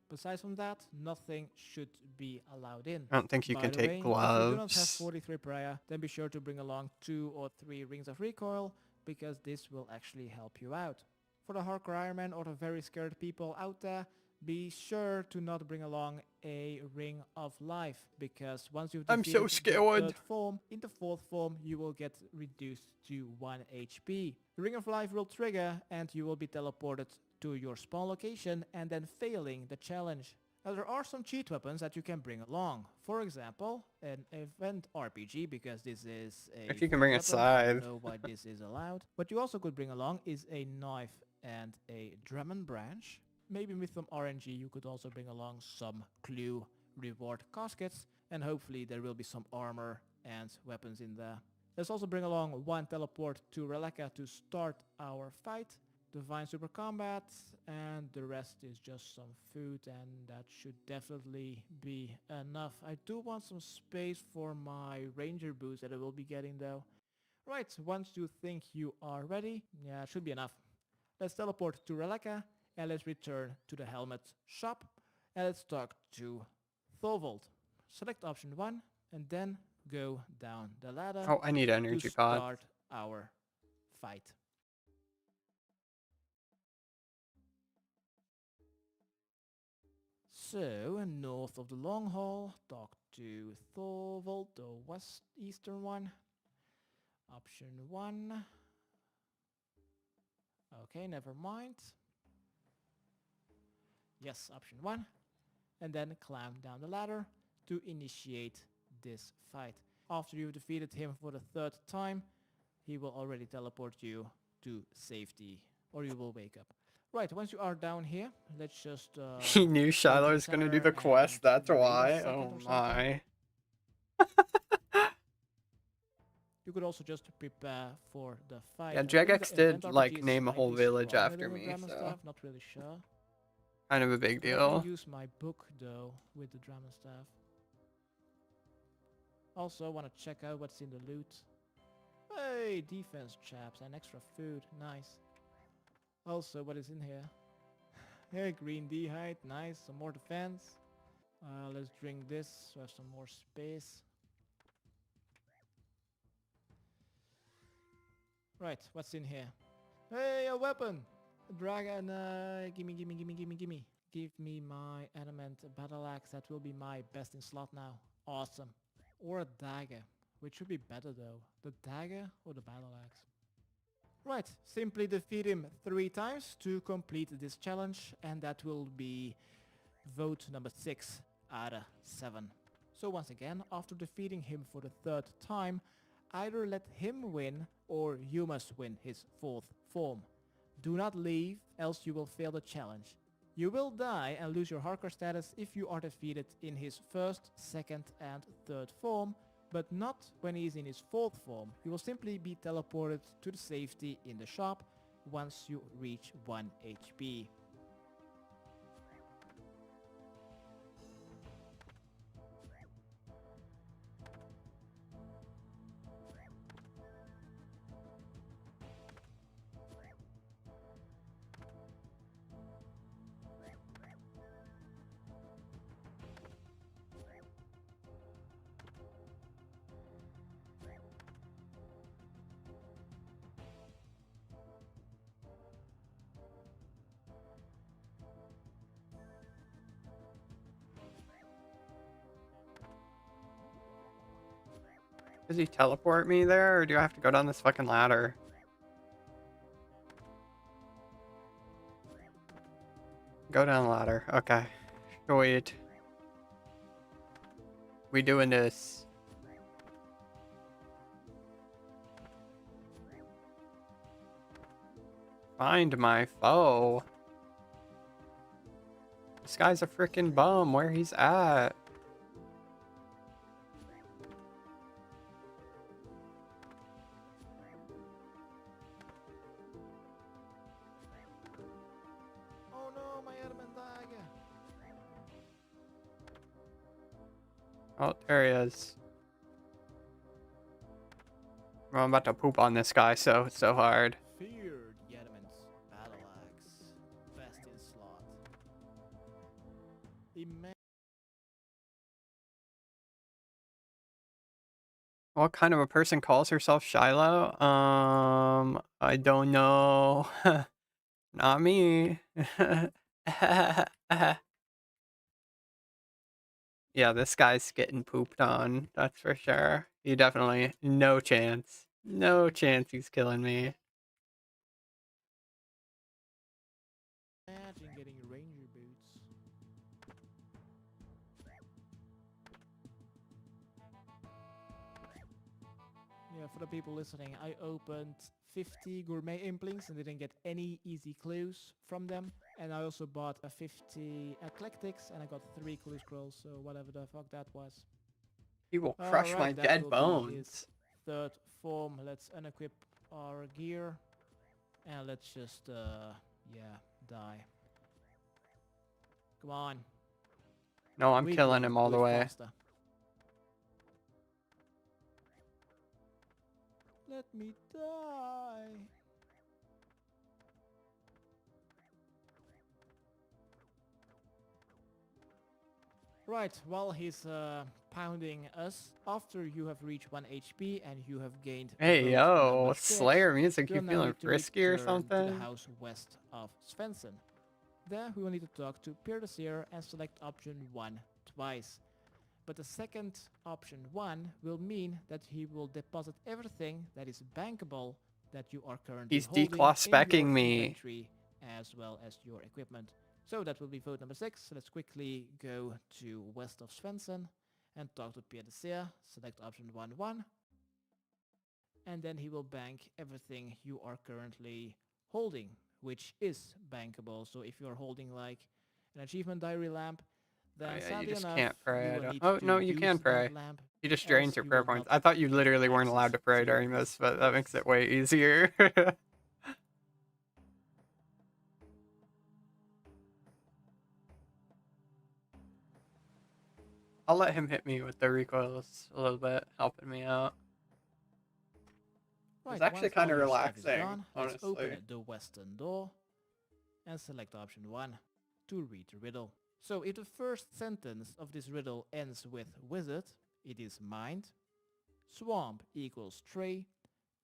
Besides from that, nothing should be allowed in. I don't think you By can the take way, if you do not have gloves. 43 prayer, then be sure to bring along 2 or 3 rings of recoil, because this will actually help you out. For the hardcore Iron Man or the very scared people out there, be sure to not bring along a ring of life, because once you've I'm defeated so the scared. 3rd form, in the 4th form you will get reduced to 1 HP. The ring of life will trigger and you will be teleported to your spawn location and then failing the challenge. Now there are some cheat weapons that you can bring along. For example, an event RPG, because this is a If you can fight bring a weapon. I scythe. don't know why this is allowed. What you also could bring along is a knife and a Drummond branch. Maybe with some RNG you could also bring along some clue reward caskets, and hopefully there will be some armor and weapons in there. Let's also bring along 1 teleport to Releka to start our fight. Divine Super Combat, and the rest is just some food, and that should definitely be enough. I do want some space for my ranger boots that I will be getting though. Right, once you think you are ready, yeah, it should be enough. Let's teleport to Releka and let's return to the helmet shop and let's talk to Thorvald. Select option 1 and then go down the ladder. Oh, I need an energy to pot. start our fight. So, north of the long hall, talk to Thorvald, the eastern one. Option 1. Okay, never mind. Yes, option 1. And then climb down the ladder to initiate this fight. After you've defeated him for the 3rd time, he will already teleport you to safety, or you will wake up. Right, once you are down here, let's just... He knew Shiloh was going to do the quest, that's why. Oh my. You could also just prepare for the fight. Yeah, I think Jagex the did, event RPG like, is name a whole slightly village stronger after than the me, Drum and so... Staff, not really sure. Kind of a big But I deal. can use my book though with the Drum and Staff. Also want to check out what's in the loot. Hey, defense chaps and extra food, nice. Also, what is in here? Hey, green dehyde, nice, some more defense. Let's drink this so I have some more space. Right, what's in here? Hey, a weapon! A dragon, gimme. Give me my adamant battle axe, that will be my best in slot now. Awesome. Or a dagger, which should be better though. The dagger or the battle axe? Right, simply defeat him 3 times to complete this challenge, and that will be vote number 6 out of 7. So once again, after defeating him for the 3rd time, either let him win or you must win his 4th form. Do not leave, else you will fail the challenge. You will die and lose your hardcore status if you are defeated in his 1st, 2nd and 3rd form, but not when he is in his 4th form. You will simply be teleported to the safety in the shop once you reach 1 HP. Does he teleport me there, or do I have to go down this fucking ladder? Go down the ladder. Okay. Sweet. We doing this. Find my foe. This guy's a freaking bum where he's at. Oh no, my adamant dagger! Oh, there he is. Well, I'm about to poop on this guy so hard. Feared Yedamant's battle axe. Best in slot. What kind of a person calls herself Shiloh? I don't know. Not me. Yeah, this guy's getting pooped on, that's for sure. He definitely, no chance. No chance he's killing me. Imagine getting ranger boots. Yeah, for the people listening, I opened 50 gourmet implings and didn't get any easy clues from them. And I also bought a 50 eclectics and I got 3 clue scrolls, so whatever the fuck that was. He will crush my dead bones. Third form. Let's unequip our gear and let's just yeah, die. Come on. No, I'm killing him all the way. Faster. Let me die. Right, while he's pounding us, after you have reached 1 HP and you have gained Hey yo, Slayer music, you feeling frisky or something? To the house west of Svensson. There we will need to talk to Peer the Seer and select option 1 twice. But the second option 1 will mean that he will deposit everything that is bankable that you are currently holding in your inventory, as well as your equipment. So that will be vote number 6. Let's quickly go to west of Svensson and talk to Peer the Seer. Select option 1. And then he will bank everything you are currently holding, which is bankable. So if you're holding like an achievement diary lamp, then you just enough, can't pray. you Oh, no, you can pray. You just drains your prayer points. I thought you literally weren't allowed to pray during this, but that makes it way easier. I'll let him hit me with the recoils a little bit, helping me out. It's actually kind of relaxing, honestly. Let's open the western door and select option 1 to read the riddle. So if the first sentence of this riddle ends with wizard, it is mind, swamp equals tree,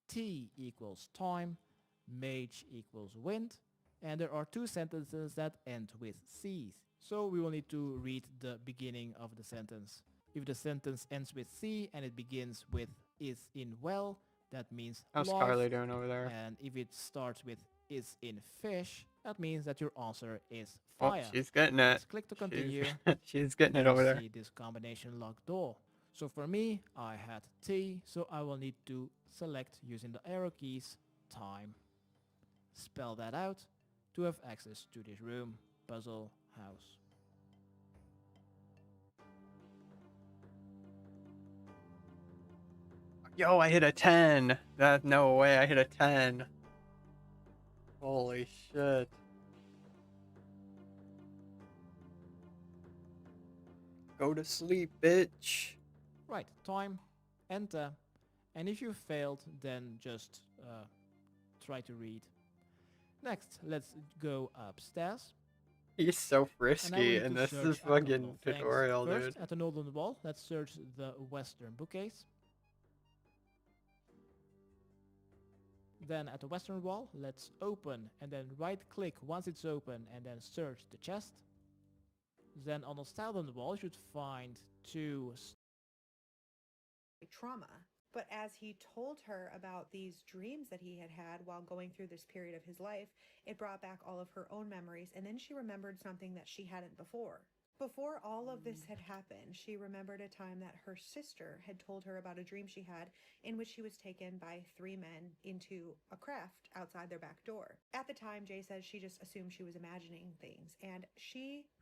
tea equals time, mage equals wind, and there are 2 sentences that end with seas. So we will need to read the beginning of the sentence. If the sentence ends with C and it begins with is in well, that means how's love. Carly doing over there? And if it starts with is in fish, that means that your answer is fire. Oh, she's getting it. Let's click to continue. She's getting it over there. See this combination locked door. So for me, I had T, so I will need to select using the arrow keys time. Spell that out to have access to this room, puzzle, house. Yo, I hit a 10. No way, I hit a 10. Holy shit. Go to sleep, bitch. Right, time, enter, and if you failed, then just try to read. Next, let's go upstairs. He's so frisky, and this is fucking tutorial, dude. First, at the northern wall, let's search the western bookcase. Then at the western wall, let's open and then right click once it's open and then search the chest. Then on the southern wall, you should find 2 trauma. But as he told her about these dreams that he had had while going through this period of his life, it brought back all of her own memories, and then she remembered something that she hadn't before. Before all of this had happened, she remembered a time that her sister had told her about a dream she had in which she was taken by 3 men into a craft outside their back door. At the time, Jay says she just assumed she was imagining things, and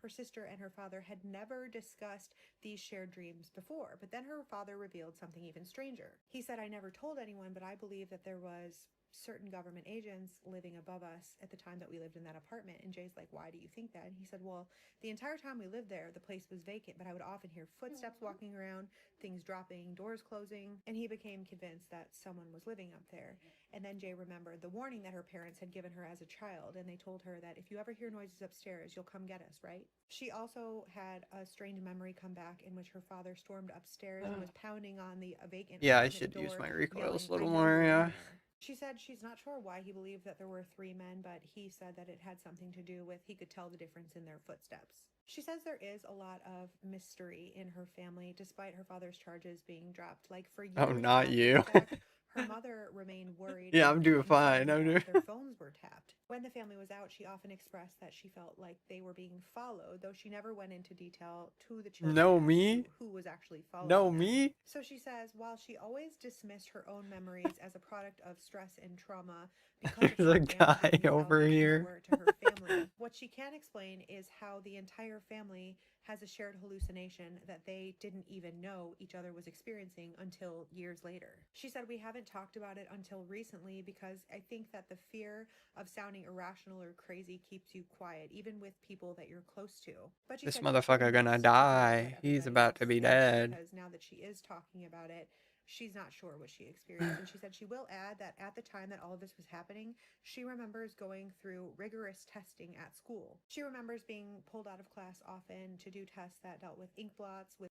her sister, and her father had never discussed these shared dreams before, but then her father revealed something even stranger. He said, "I never told anyone, but I believe that there was certain government agents living above us at the time that we lived in that apartment. And Jay's like, why do you think that? And he said, well, the entire time we lived there, the place was vacant, but I would often hear footsteps walking around, things dropping, doors closing, and he became convinced that someone was living up there. And then Jay remembered the warning that her parents had given her as a child, and they told her that if you ever hear noises upstairs, you'll come get us, right? She also had a strange memory come back in which her father stormed upstairs and was pounding on the vacant Yeah, I apartment should use door, my yelling, recoils a "I little know more, you're in yeah. there." She said she's not sure why he believed that there were 3 men, but he said that it had something to do with he could tell the difference in their footsteps. She says there is a lot of mystery in her family, despite her father's charges being dropped. Like for years Oh, not after you. the fact, her mother remained worried Yeah, and I'm doing fine. concerned I'm doing. that their phones were tapped. When the family was out, she often expressed that she felt like they were being followed, though she never went into detail to the children No as me. to who was actually following No them. me. So she says, while she always dismissed her own memories as a product of stress and trauma because of There's how a damaging guy these over allegations here. were to her family, what she can explain is how the entire family has a shared hallucination that they didn't even know each other was experiencing until years later. She said, we haven't talked about it until recently because I think that the fear of sounding irrational or crazy keeps you quiet, even with people that you're close to. But she This said she's sure motherfucker gonna this compared to what die. He's everybody about else to be thinks, dead. because now that she is talking about it, she's not sure what she experienced. And she said she will add that at the time that all of this was happening, she remembers going through rigorous testing at school. She remembers being pulled out of class often to do tests that dealt with ink blots, with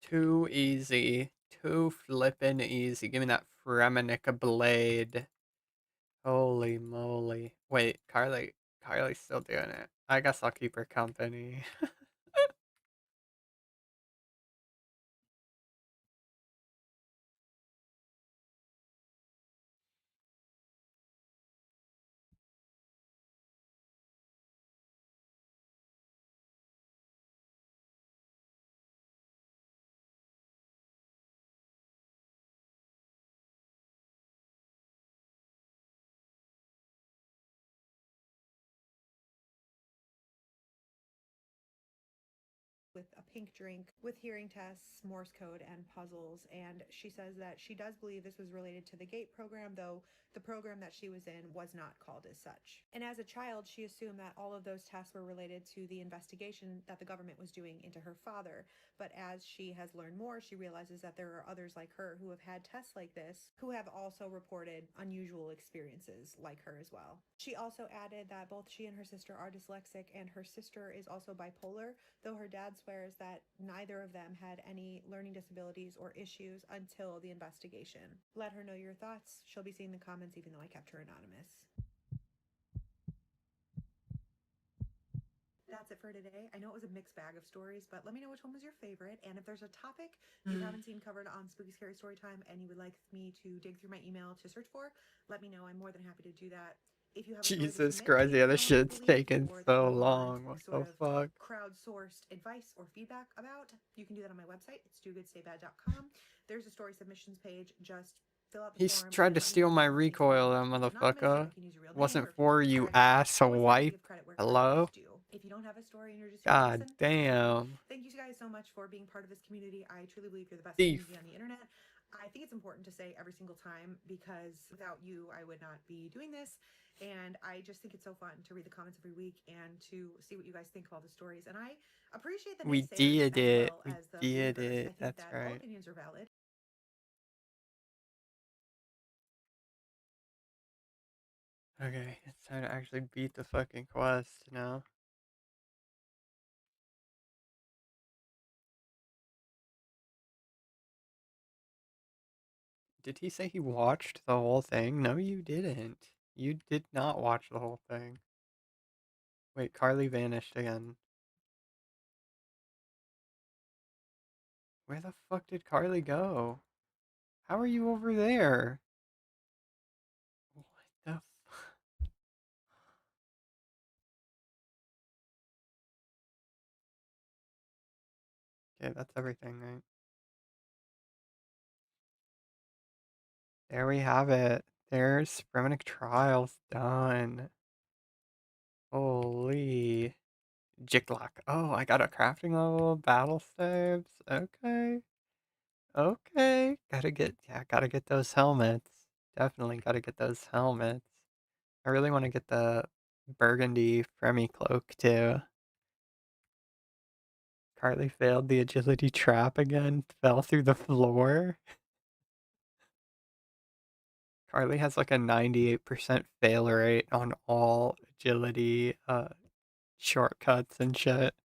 Too easy. Too flippin' easy. Give me that Fremenica blade. Holy moly. Wait, Carly's still doing it. I guess I'll keep her company. a pink drink, with hearing tests, Morse code, and puzzles. And she says that she does believe this was related to the GATE program, though the program that she was in was not called as such. And as a child, she assumed that all of those tests were related to the investigation that the government was doing into her father. But as she has learned more, she realizes that there are others like her who have had tests like this, who have also reported unusual experiences like her as well. She also added that both she and her sister are dyslexic, and her sister is also bipolar, though her dad swears that neither of them had any learning disabilities or issues until the investigation. Let her know your thoughts. She'll be seeing the comments even though I kept her anonymous. That's it for today. I know it was a mixed bag of stories, but let me know which one was your favorite. And if there's a topic you haven't seen covered on Spooky Scary Storytime and you would like me to dig through my email to search for, let me know. I'm more than happy to do that. If you have a story to Jesus submit Christ, that yeah, you this don't want to shit's be believed, taking or that so you want long. What sort the of fuck? crowdsourced advice or feedback about, you can do that on my website. It's dogoodstaybad.com. There's a story submissions page. Just fill out the He's form tried and to let me steal know if my you want me to recoil, that keep it anonymous, or I motherfucker. can use your real name, or Wasn't if you want for to you credit. ass Always like to wipe. give credit where Hello? credit is due. If you don't have a story and you're just here to God listen, damn. thank you guys so much for being part of this community. I truly believe you're the best Thief. community on the internet. I think it's important to say every single time, because without you, I would not be doing this. And I just think it's so fun to read the comments every week and to see what you guys think of all the stories. And I appreciate the We naysayers did as it. well We as the did believers. it. I think That's that all right. opinions are valid. Okay, it's time to actually beat the fucking quest now. Did he say he watched the whole thing? No, you didn't. You did not watch the whole thing. Wait, Carly vanished again. Where the fuck did Carly go? How are you over there? What the fuck? Okay, that's everything, right? There we have it. There's Spreminic Trials done. Holy. Jicklock. Oh, I got a crafting level, battle stabs. Okay. Okay. Gotta get those helmets. Definitely gotta get those helmets. I really want to get the burgundy Fremi cloak too. Carly failed the agility trap again, fell through the floor. Carly has like a 98% fail rate on all agility shortcuts and shit.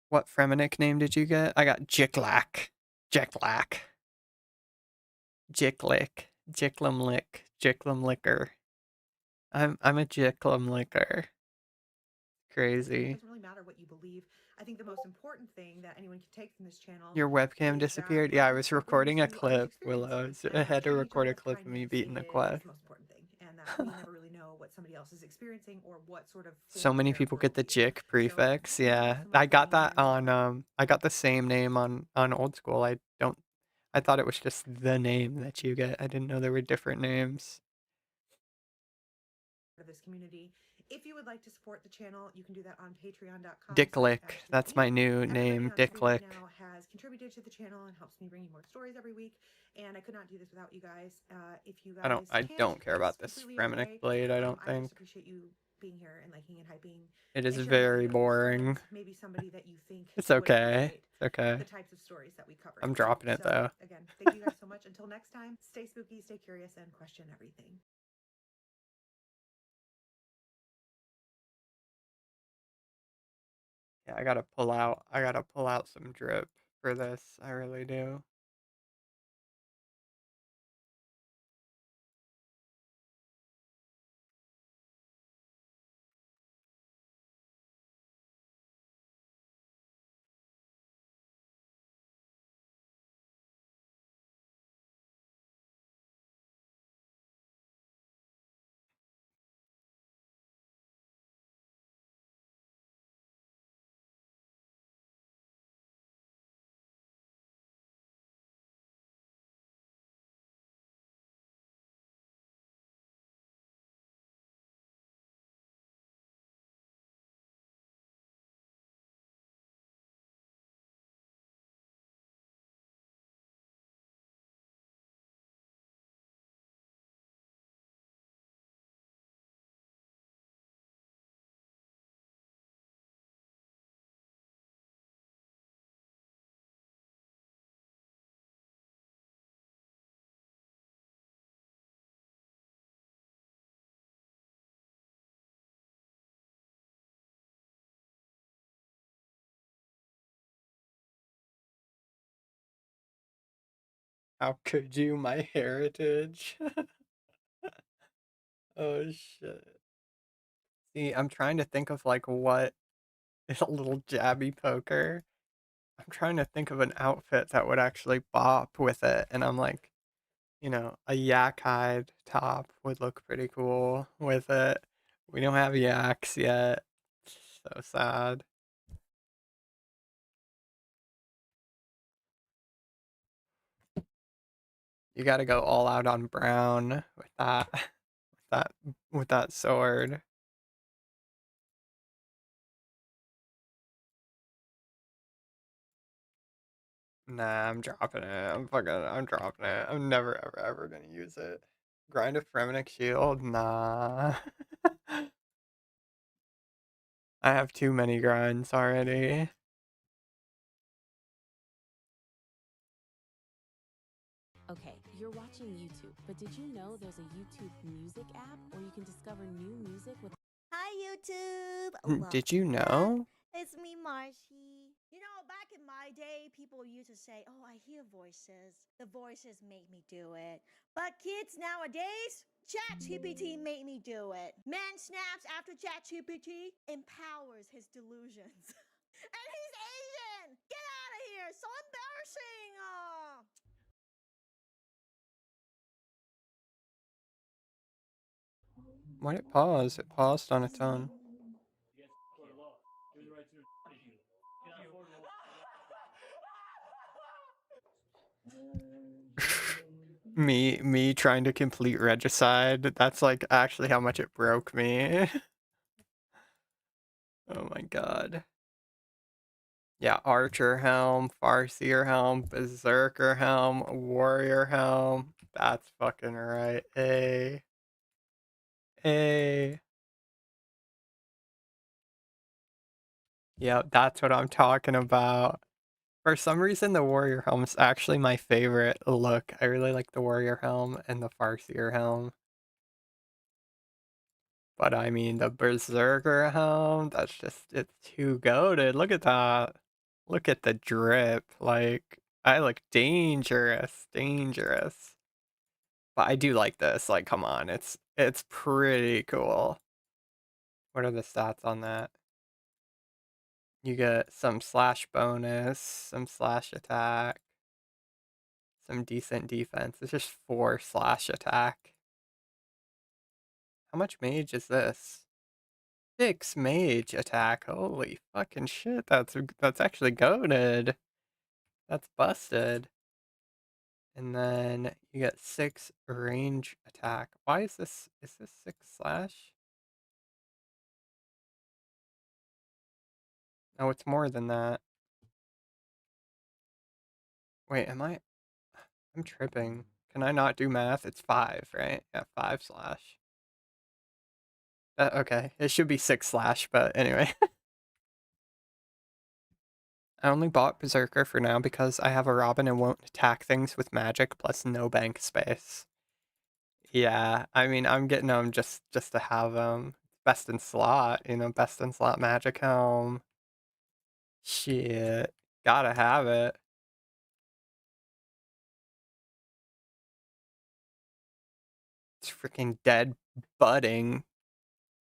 What Fremenic name did you get? I got Jiklak. Jiklak. Jiklick. Jiklimlick. Jiklimlicker. I'm a Jiklimlicker. Crazy. It doesn't really matter what you believe. I think the most important thing that anyone can take from this channel Your webcam is disappeared? that Yeah, I we're was open recording a to others' clip, Willow. I had to treating each record other a with clip of me kindness beating a is quest. the most important thing, and that we never really know what somebody else is experiencing or what sort of So many people get the Jik prefix. Yeah, I got that on I got the same name on Old School. I thought it was just the name that you get. I didn't know there were different names. of this community. If you would like to support the channel, you can do that on patreon.com. Dicklick. That's my new name, Dicklick. Right now has contributed to the channel and helps me bring you more stories every week. And I could not do this without you guys. If you guys I don't care about this Fremenic blade, I don't I think. just appreciate you being here and liking and hyping. It is and sharing very videos with boring. friends, maybe somebody that you think It's would okay. appreciate It's okay. the types of stories that we cover. I'm dropping it though. Again, thank you guys so much. Until next time, stay spooky, stay curious, and question everything. Yeah, I gotta pull out some drip for this. I really do. How could you, my heritage? Oh shit. See, I'm trying to think of like what is a little jabby poker. I'm trying to think of an outfit that would actually bop with it, and I'm like, a yak hide top would look pretty cool with it. We don't have yaks yet. So sad. You gotta go all out on brown with that with that sword. Nah, I'm dropping it. I'm dropping it. I'm never ever gonna use it. Grind a Fremenic shield? Nah. I have too many grinds already. Okay, you're watching YouTube, but did you know there's a YouTube music app where you can discover new music with... Hi, YouTube. Did you know? It's me, Marshy. You know, back in my day, people used to say, oh, I hear voices. The voices make me do it. But kids nowadays, ChatGPT made me do it. Man snaps after ChatGPT empowers his delusions. And he's Asian! Get out of here! So embarrassing! Why'd it pause? It paused on its own. Me trying to complete regicide. That's like actually how much it broke me. Oh my god. Yeah, Archer Helm, Farseer Helm, Berserker Helm, Warrior Helm. That's fucking right. A. Yep, that's what I'm talking about. For some reason, the Warrior Helm's actually my favorite look. I really like the Warrior Helm and the Farseer Helm. But I mean, the Berserker Helm, that's just, it's too goated. Look at that. Look at the drip. Like, I look dangerous. Dangerous. But I do like this. Like, come on. It's pretty cool. What are the stats on that? You get some slash bonus, some slash attack, some decent defense. It's just 4 slash attack. How much mage is this? 6 mage attack. Holy fucking shit. That's actually goated. That's busted. And then you get 6 range attack. Why is this 6 slash? Oh, it's more than that. Wait, I'm tripping. Can I not do math? It's 5, right? Yeah, 5 slash. Okay, it should be 6 slash, but anyway. I only bought Berserker for now because I have a Robin and won't attack things with magic plus no bank space. Yeah, I mean, I'm getting them just to have them. Best in slot, best in slot magic helm. Shit, gotta have it. It's freaking dead budding.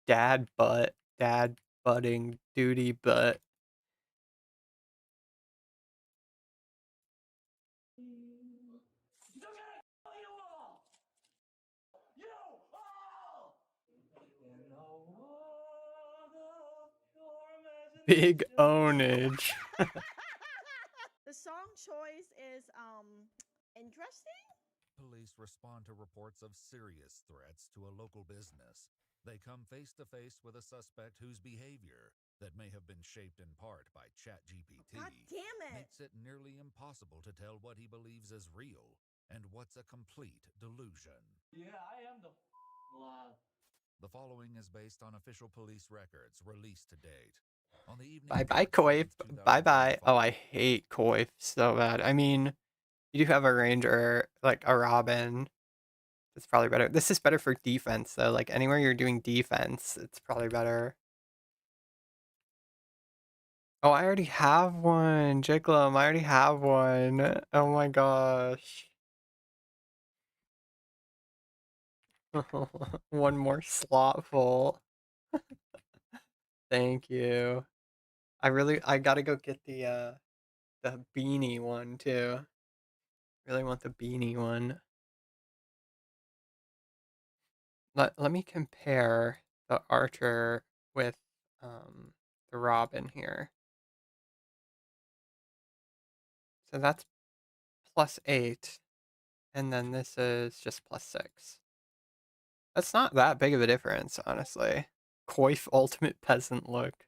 Dad budding, duty butt. Big ownage. The song choice is interesting. Police respond to reports of serious threats to a local business. They come face to face with a suspect whose behavior, that may have been shaped in part by ChatGPT, God damn it. makes it nearly impossible to tell what he believes is real and what's a complete delusion. Yeah, I am the law. The following is based on official police records released to date. On the evening Bye of bye, March 7th, Coif. Bye bye. 2005, Oh, I hate Coif so bad. I mean, you do have a Ranger, like a Robin. It's probably better. This is better for defense, though. Like, anywhere you're doing defense, it's probably better. Oh, I already have one. Jiglum, I already have one. Oh my gosh. One more slot full. Thank you. I gotta go get the beanie one, too. Really want the beanie one. Let me compare the Archer with the Robin here. So that's +8, and then this is just +6. That's not that big of a difference, honestly. Coif ultimate peasant look.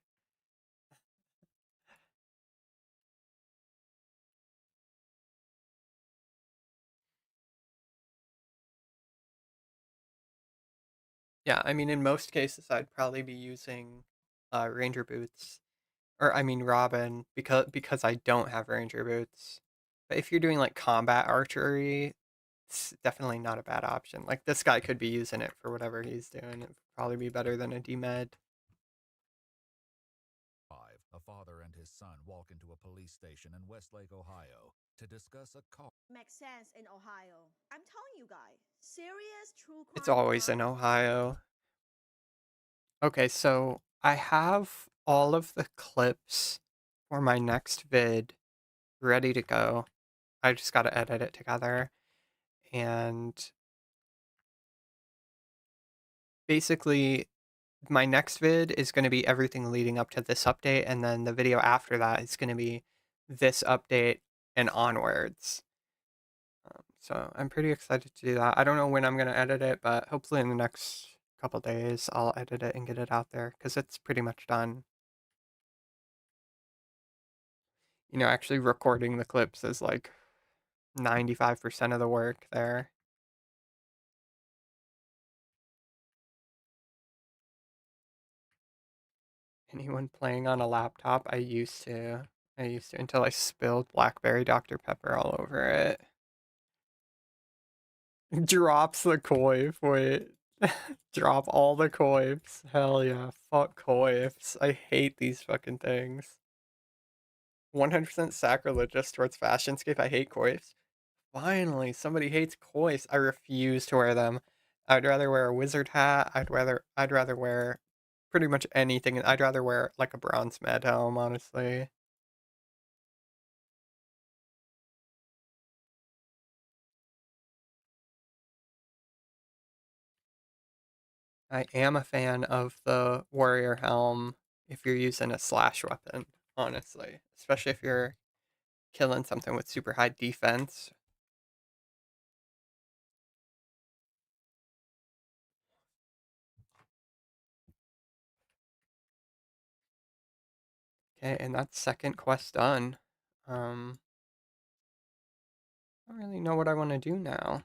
Yeah, I mean, in most cases, I'd probably be using Ranger boots, or I mean Robin, because I don't have Ranger boots. But if you're doing like combat archery, it's definitely not a bad option. Like this guy could be using it for whatever he's doing. It'd probably be better than a DMed. A father and his son walk into a police station in Westlake, Ohio, to discuss a car. Makes sense in Ohio. I'm telling you guys, serious true crime. It's always in Ohio. Okay, so I have all of the clips for my next vid ready to go. I just got to edit it together. And basically, my next vid is going to be everything leading up to this update, and then the video after that is going to be this update and onwards. So I'm pretty excited to do that. I don't know when I'm going to edit it, but hopefully in the next couple days I'll edit it and get it out there because it's pretty much done. You know, actually recording the clips is like 95% of the work there. Anyone playing on a laptop? I used to until I spilled blackberry Dr. Pepper all over it. Drops the coif. Wait. Drop all the coifs. Hell yeah. Fuck coifs. I hate these fucking things. 100% sacrilegious towards Fashionscape. I hate coifs. Finally, somebody hates coifs. I refuse to wear them. I'd rather wear a wizard hat. I'd rather wear pretty much anything. I'd rather wear like a bronze med helm, honestly. I am a fan of the warrior helm if you're using a slash weapon, honestly. Especially if you're killing something with super high defense. Okay, and that's second quest done. I don't really know what I want to do now.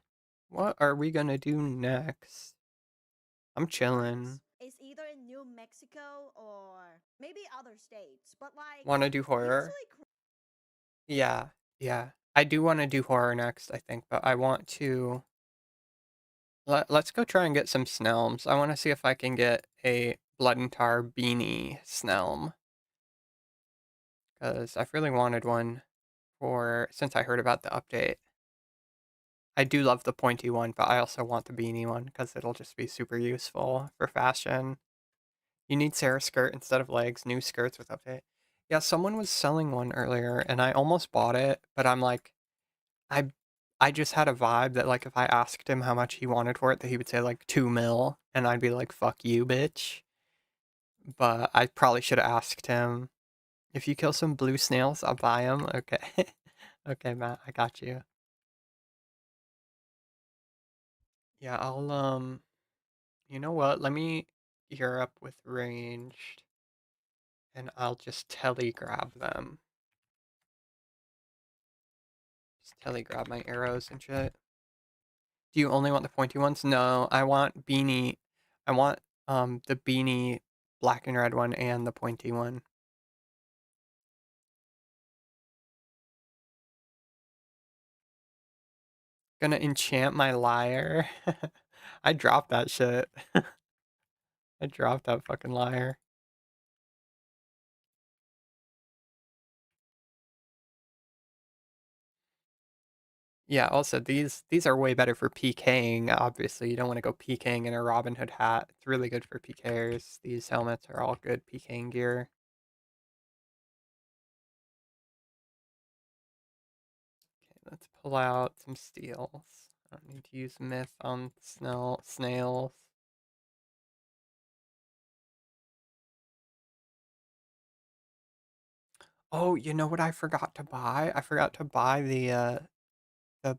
What are we gonna do next? I'm chilling. It's either in New Mexico or maybe other states, but like Want to do horror? Yeah, yeah. I do want to do horror next, I think, but I want to... Let's go try and get some Snelms. I want to see if I can get a Blood and Tar beanie Snelm. Because I've really wanted one since I heard about the update. I do love the pointy one, but I also want the beanie one because it'll just be super useful for fashion. You need Sarah skirt instead of legs, new skirts with update. Yeah, someone was selling one earlier and I almost bought it, but I'm like, I I just had a vibe that like if I asked him how much he wanted for it, that he would say like 2 mil, and I'd be like, fuck you, bitch. But I probably should have asked him. If you kill some blue snails, I'll buy them. Okay. Okay, Matt, I got you. Yeah, you know what? Let me gear up with ranged, and I'll just telegrab them. Just telegrab my arrows and shit. Do you only want the pointy ones? No, I want beanie. I want the beanie black and red one and the pointy one. Gonna enchant my lyre. I dropped that shit. I dropped that fucking lyre. Yeah, also these are way better for PKing. Obviously, you don't want to go PKing in a Robin Hood hat. It's really good for PKers. These helmets are all good PKing gear. Okay, let's pull out some steels. I don't need to use myth on snails. Oh, you know what I forgot to buy? I forgot to buy the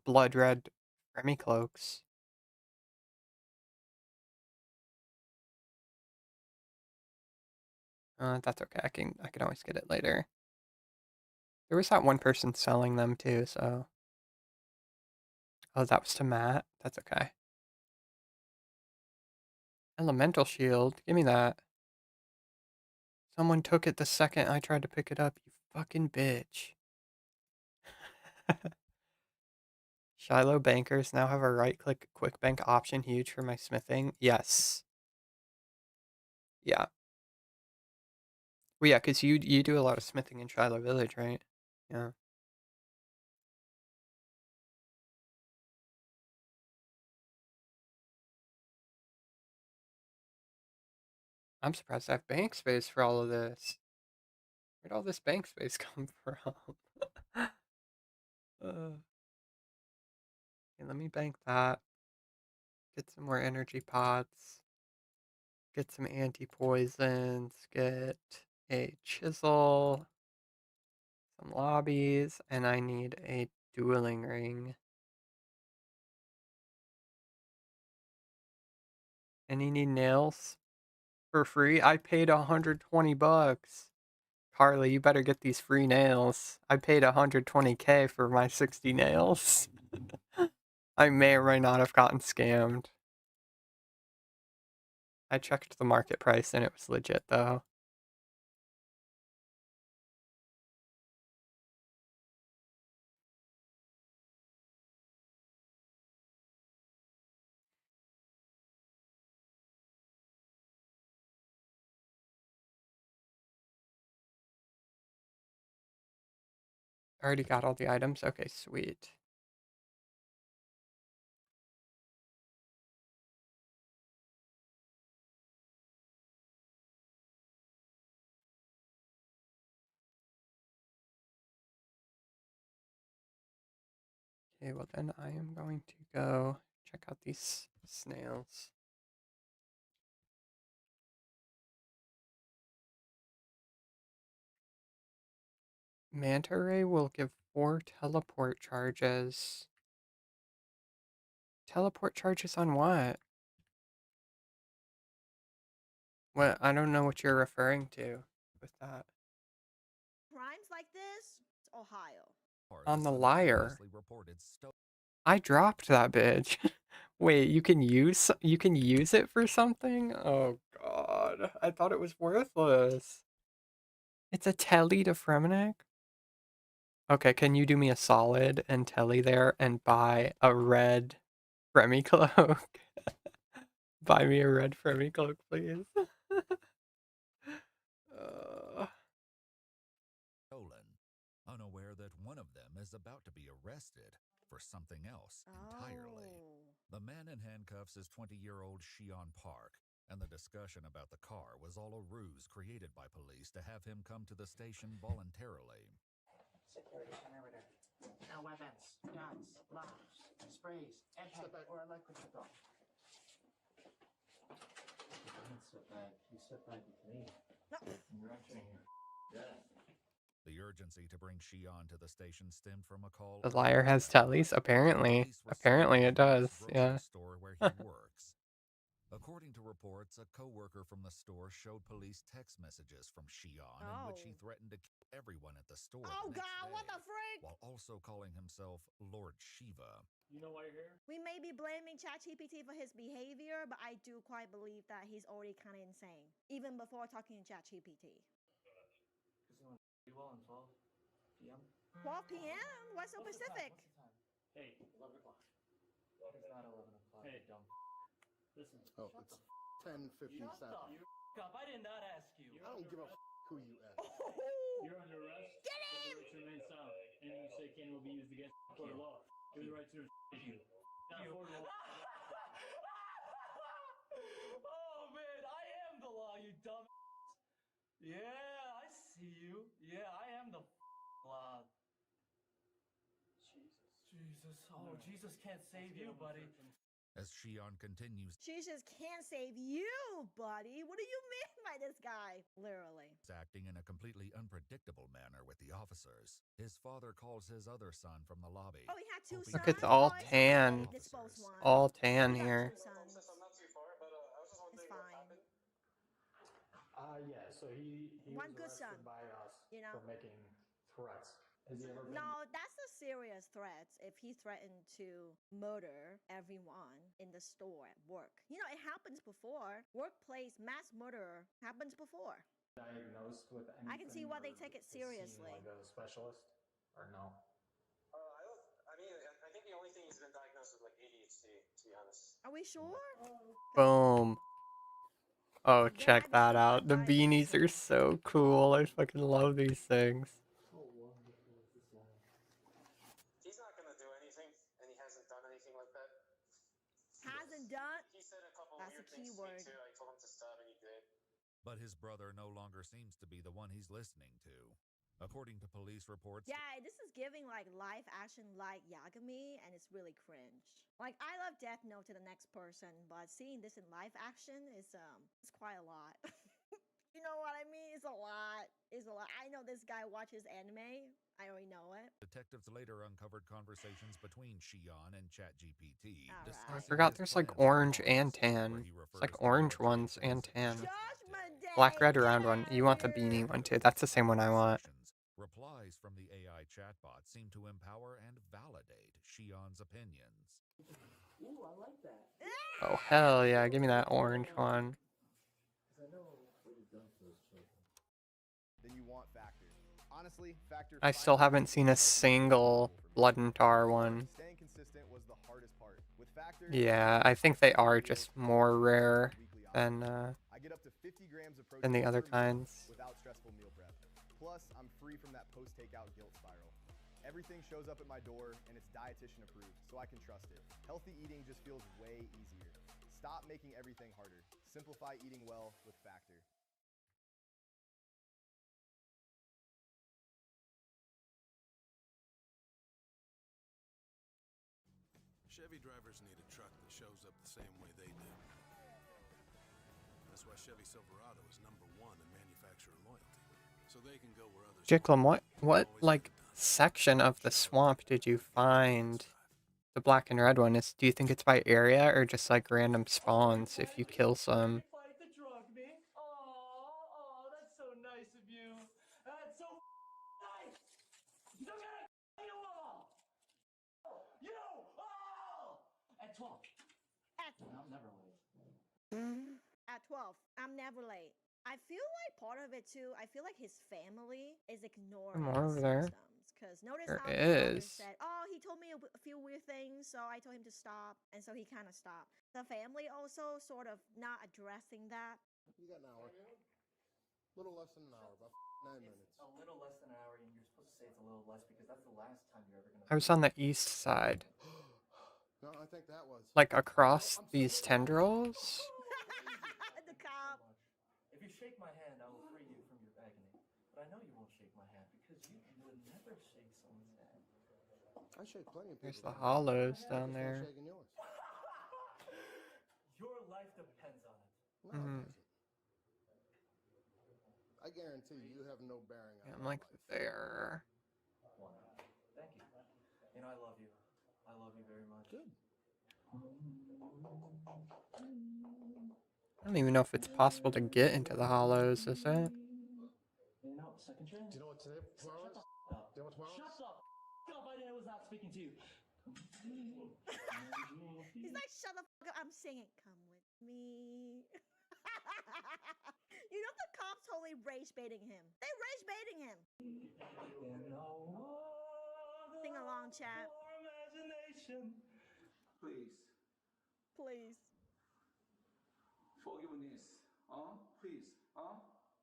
blood red Remy cloaks. That's okay. I can always get it later. There was that one person selling them too, so. Oh, that was to Matt. That's okay. Elemental shield. Give me that. Someone took it the second I tried to pick it up. You fucking bitch. Shiloh bankers now have a right-click quick bank option. Huge for my smithing. Yes. Yeah. Well, yeah, because you do a lot of smithing in Shiloh Village, right? Yeah. I'm surprised I have bank space for all of this. Where'd all this bank space come from? Okay, let me bank that. Get some more energy pots. Get some anti-poisons. Get a chisel. Some lobbies. And I need a dueling ring. And you need nails for free? I paid 120 bucks. Carly, you better get these free nails. I paid 120K for my 60 nails. I may or may not have gotten scammed. I checked the market price and it was legit though. Already got all the items? Okay, sweet. Okay, well then I am going to go check out these snails. Manta Ray will give 4 teleport charges. Teleport charges on what? What? I don't know what you're referring to with that. Crimes like this, it's Ohio. On the liar. I dropped that bitch. Wait, you can use it for something? Oh god. I thought it was worthless. It's a telly to Fremenic? Okay, can you do me a solid and telly there and buy a red Fremi cloak? Buy me a red Fremi cloak, please. Stolen, unaware that one of them is about to be arrested for something else entirely. The man in handcuffs is 20-year-old Shion Park, and the discussion about the car was all a ruse created by police to have him come to the station voluntarily. Security, come over there. No weapons, guns, bombs, sprays, anything, or electrical. Don't sit back. You sit back with me. You're entering your death. The urgency to bring Shion to the station stemmed from a call. The liar has tellies? Apparently. Apparently it does, yeah. Store where he works. According to reports, a co-worker from the store showed police text messages from Shion in which he threatened to kill everyone at the store the next day, What the freak? while also calling himself Lord Shiva. You know why you're here? We may be blaming ChatGPT for his behavior, but I do quite believe that he's already kind of insane, even before talking to ChatGPT. Because you want to be well in 12 p.m.? 12 p.m.? What's so specific? What's the time? Hey, 11 o'clock. It's not 11 o'clock, hey. You dumb. Listen. Oh, it's 10:57. Shut the up. I did not ask you. I don't give a who you ask. You're under arrest. Get him! You have the right to remain silent. Anything you say can will be used against you. Court of law. You have the right to you. Not affordable. Oh man, I am the law, you dumb. Yeah, I see you. Yeah, I am the law. Jesus. Oh, Jesus can't save you, buddy. As Shion continues Jesus can't save you, buddy. What do you mean by this guy? Literally. acting in a completely unpredictable manner with the officers, his father calls his other son from the lobby. Oh, he had 2 sons? Look, it's all tan. Dispose one. All tan He got here. 2 sons. It's fine. Yeah, so he One was good arrested son, by us you know? for making threats. Has he ever been? No, that's a serious threat if he threatened to murder everyone in the store at work. You know, it happens before. Workplace mass murder happens before. Diagnosed with anything? I can see why they take it is seen seriously. like a specialist, or no? I think the only thing he's been diagnosed with like ADHD, to be honest. Are we sure? Boom. Oh, check that out. The beanies are so cool. I fucking love these things. How wonderful is this life? He's not gonna do anything, and he hasn't done anything like that. Hasn't done? He said a couple That's a weird things to me keyword. too. I told him to stop, and he did. But his brother no longer seems to be the one he's listening to. According to police reports, Yeah, this is giving like live action like Yagami, and it's really cringe. Like I love Death Note to the next person, but seeing this in live action is it's quite a lot. You know what I mean? It's a lot. It's a lot. I know this guy watches anime. I already know it. detectives later uncovered conversations between Shion and ChatGPT. I forgot there's like orange and tan. It's like orange ones and tan. Judgment Day! Black red round one. You want the beanie one too. That's the same one I want. Replies from the AI chatbot seem to empower and validate Shion's opinions. Ooh, I like that. Oh hell yeah, give me that orange one. I know what you've done for those children. Then you want Factor. Honestly, Factor. I still haven't seen a single Blood and Tar one. Staying consistent was the hardest part. With Factor, Yeah, I think they are just more rare than I get up to 50 grams of than the protein other per meal kinds. without stressful meal prep. Plus, I'm free from that post-takeout guilt spiral. Everything shows up at my door and it's dietitian approved, so I can trust it. Healthy eating just feels way easier. Stop making everything harder. Simplify eating well with Factor. Chevy drivers need a truck that shows up the same way they do. That's why Chevy Silverado is #1 in manufacturer loyalty. So they can go where others Jicklum, what like section of the swamp did you find the black and red one? Do you think it's by area or just like random spawns if you kill some? Fight the drug me. Oh, that's so nice of you. That's so nice. Look at you all. You all. At 12. I'm never late. At 12, I'm never late. I feel like part of it too, I feel like his family is ignoring More over his there. systems. Because notice There how his mother is. said, oh, he told me a few weird things, so I told him to stop. And so he kind of stopped. The family also sort of not addressing that. You got an hour. Little less than an hour, about 9 minutes. A little less than an hour, and you're supposed to say it's a little less because that's the last time you're ever gonna. I was on the east side. No, I think that was. Like across these tendrils? The cop. If you shake my hand, I will free you from your agony. But I know you won't shake my hand because you would never shake someone's hand. I shake plenty of people. There's the hollows down there. Shaking yours. Your life depends on it. No, it doesn't. I guarantee you have no bearing on Yeah, I'm my like Thank life. there. you. You know, I love you. I love you very much. Good. I don't even know if it's possible to get into the hollows, is it? You know, second chance. Do you know what today tomorrow is? Shut the f up. Do you know what tomorrow is? Shut the f up. I was not speaking to you. He's like, shut the fuck up. I'm singing. Come with me. You know the cops totally rage baiting him. They rage baiting him. Sing along, chat. Please. Please. Forgiveness. Please.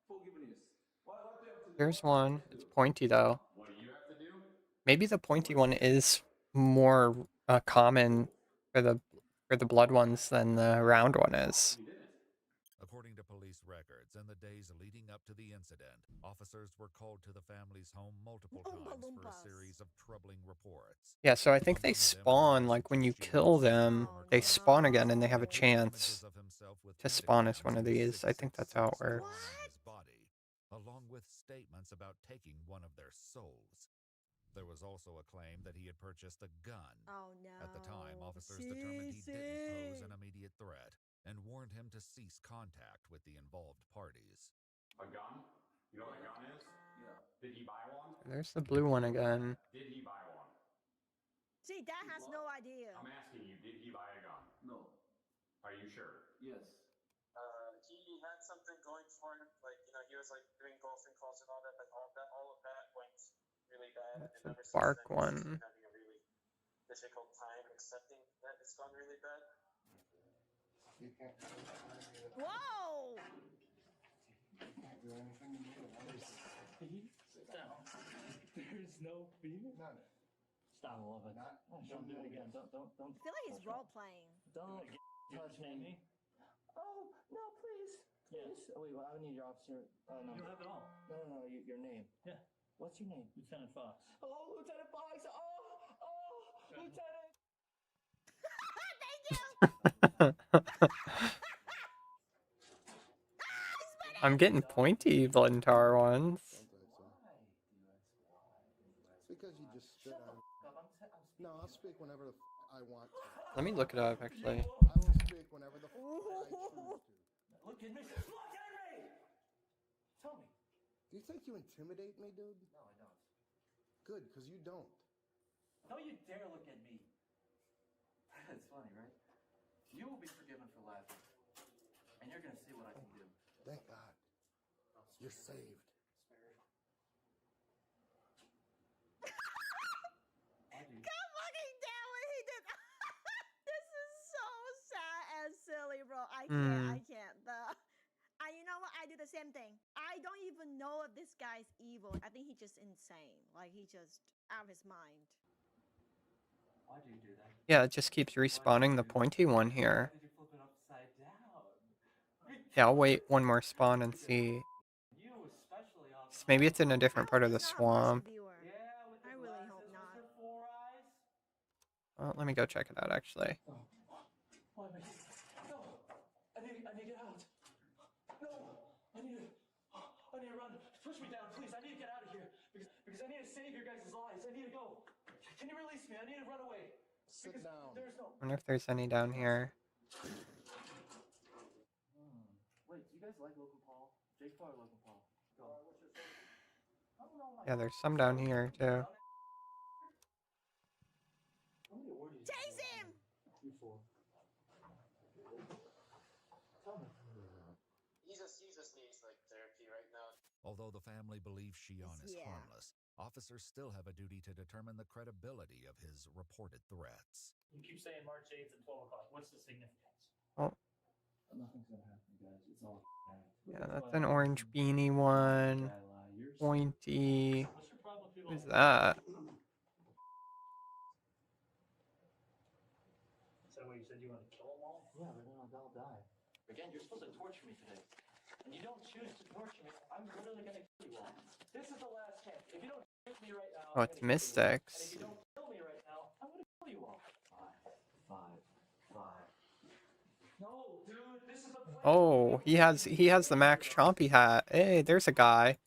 Forgiveness. What do you have to do? Here's one. It's pointy though. What do you have to do? Maybe the pointy one is more common for the blood ones than the round one is. According to police records, in the days leading up to the incident, officers were called to the family's home multiple times for a series of troubling reports. Yeah, so I think they spawn, like when you kill them, they spawn again and they have a chance to spawn as one of these. I think that's how it works. His body, along with statements about taking one of their souls. There was also a claim that he had purchased a gun. Oh no. At the time, officers determined he didn't pose an immediate threat and warned him to cease contact with the involved parties. A gun? You know what a gun is? Yeah. Did he buy one? There's the blue one again. Did he buy one? See, Dad has no idea. I'm asking you, did he buy a gun? No. Are you sure? Yes. He had something going for him, like, you know, he was like doing golfing calls and all that, but all of that went really bad. That's and a ever since bark then, he's one. been having a really difficult time accepting that it's gone really bad. Whoa! Sit down. There's no fear? None. Stop, love it. Don't do it again. Don't. I feel like he's role playing. Don't touch me. Oh, no, please. Please. Oh, wait, well, I need your officer. No. You have it all. No, your name. Yeah. What's your name? Lieutenant Fox. Oh, Lieutenant Fox. Oh, Lieutenant. I'm getting pointy blood and tar ones. It's because you just spit on. No, I'll speak whenever the I want to. Let me look it up actually. I will speak whenever the I choose to. Look at me. Look at me. Tell me. Do you think you intimidate me, dude? No, I don't. Good, because you don't. Don't you dare look at me. It's funny, right? You will be forgiven for laughing. And you're gonna see what I can do. Thank God. You're saved. God fucking damn what he did. This is so sad and silly, bro. I can't. You know what? I do the same thing. I don't even know if this guy's evil. I think he's just insane. Like, he just out of his mind. Why do you do that? Yeah, it just keeps respawning the pointy one here. Why did you flip it upside down? Yeah, I'll wait one more spawn and see. You especially off. Maybe it's in a different part of the swamp. Yeah, with the I really hope glasses, not. Mr. Four Eyes. Well, let me go check it out, actually. Why am I here? No! I need to get out. No! I need to run. Push me down, please. I need to get out of here. Because I need to save your guys' lives. I need to go. Can you release me? I need to run away. Sit down. There's no... I wonder if there's any down here. Wait, do you guys like Logan Paul? Jake Paul or Logan Paul? Go. What's your favorite? I don't know. Yeah, there's some down here, too. Chase him! You fool. Tell me. He just needs like therapy right now. Although the family believes Shion is Yeah. harmless, officers still have a duty to determine the credibility of his reported threats. You keep saying March 8th and 12 o'clock. What's the significance? Oh, Nothing's gonna happen, guys. It's all yeah, that's an orange beanie one. Pointy. What's your problem with people? Who's that? Is that what you said you want to kill them all? Yeah, but then they'll die. Again, you're supposed to torture me today. And you don't choose to torture me. I'm literally gonna kill you all. This is the last chance. If you don't kill me right now, Oh, it's Mystics. and if you don't kill me right now, I'm gonna kill you all. Five. No, dude, this is a plan. Oh, he has the Max Chompy hat. Hey, there's a guy.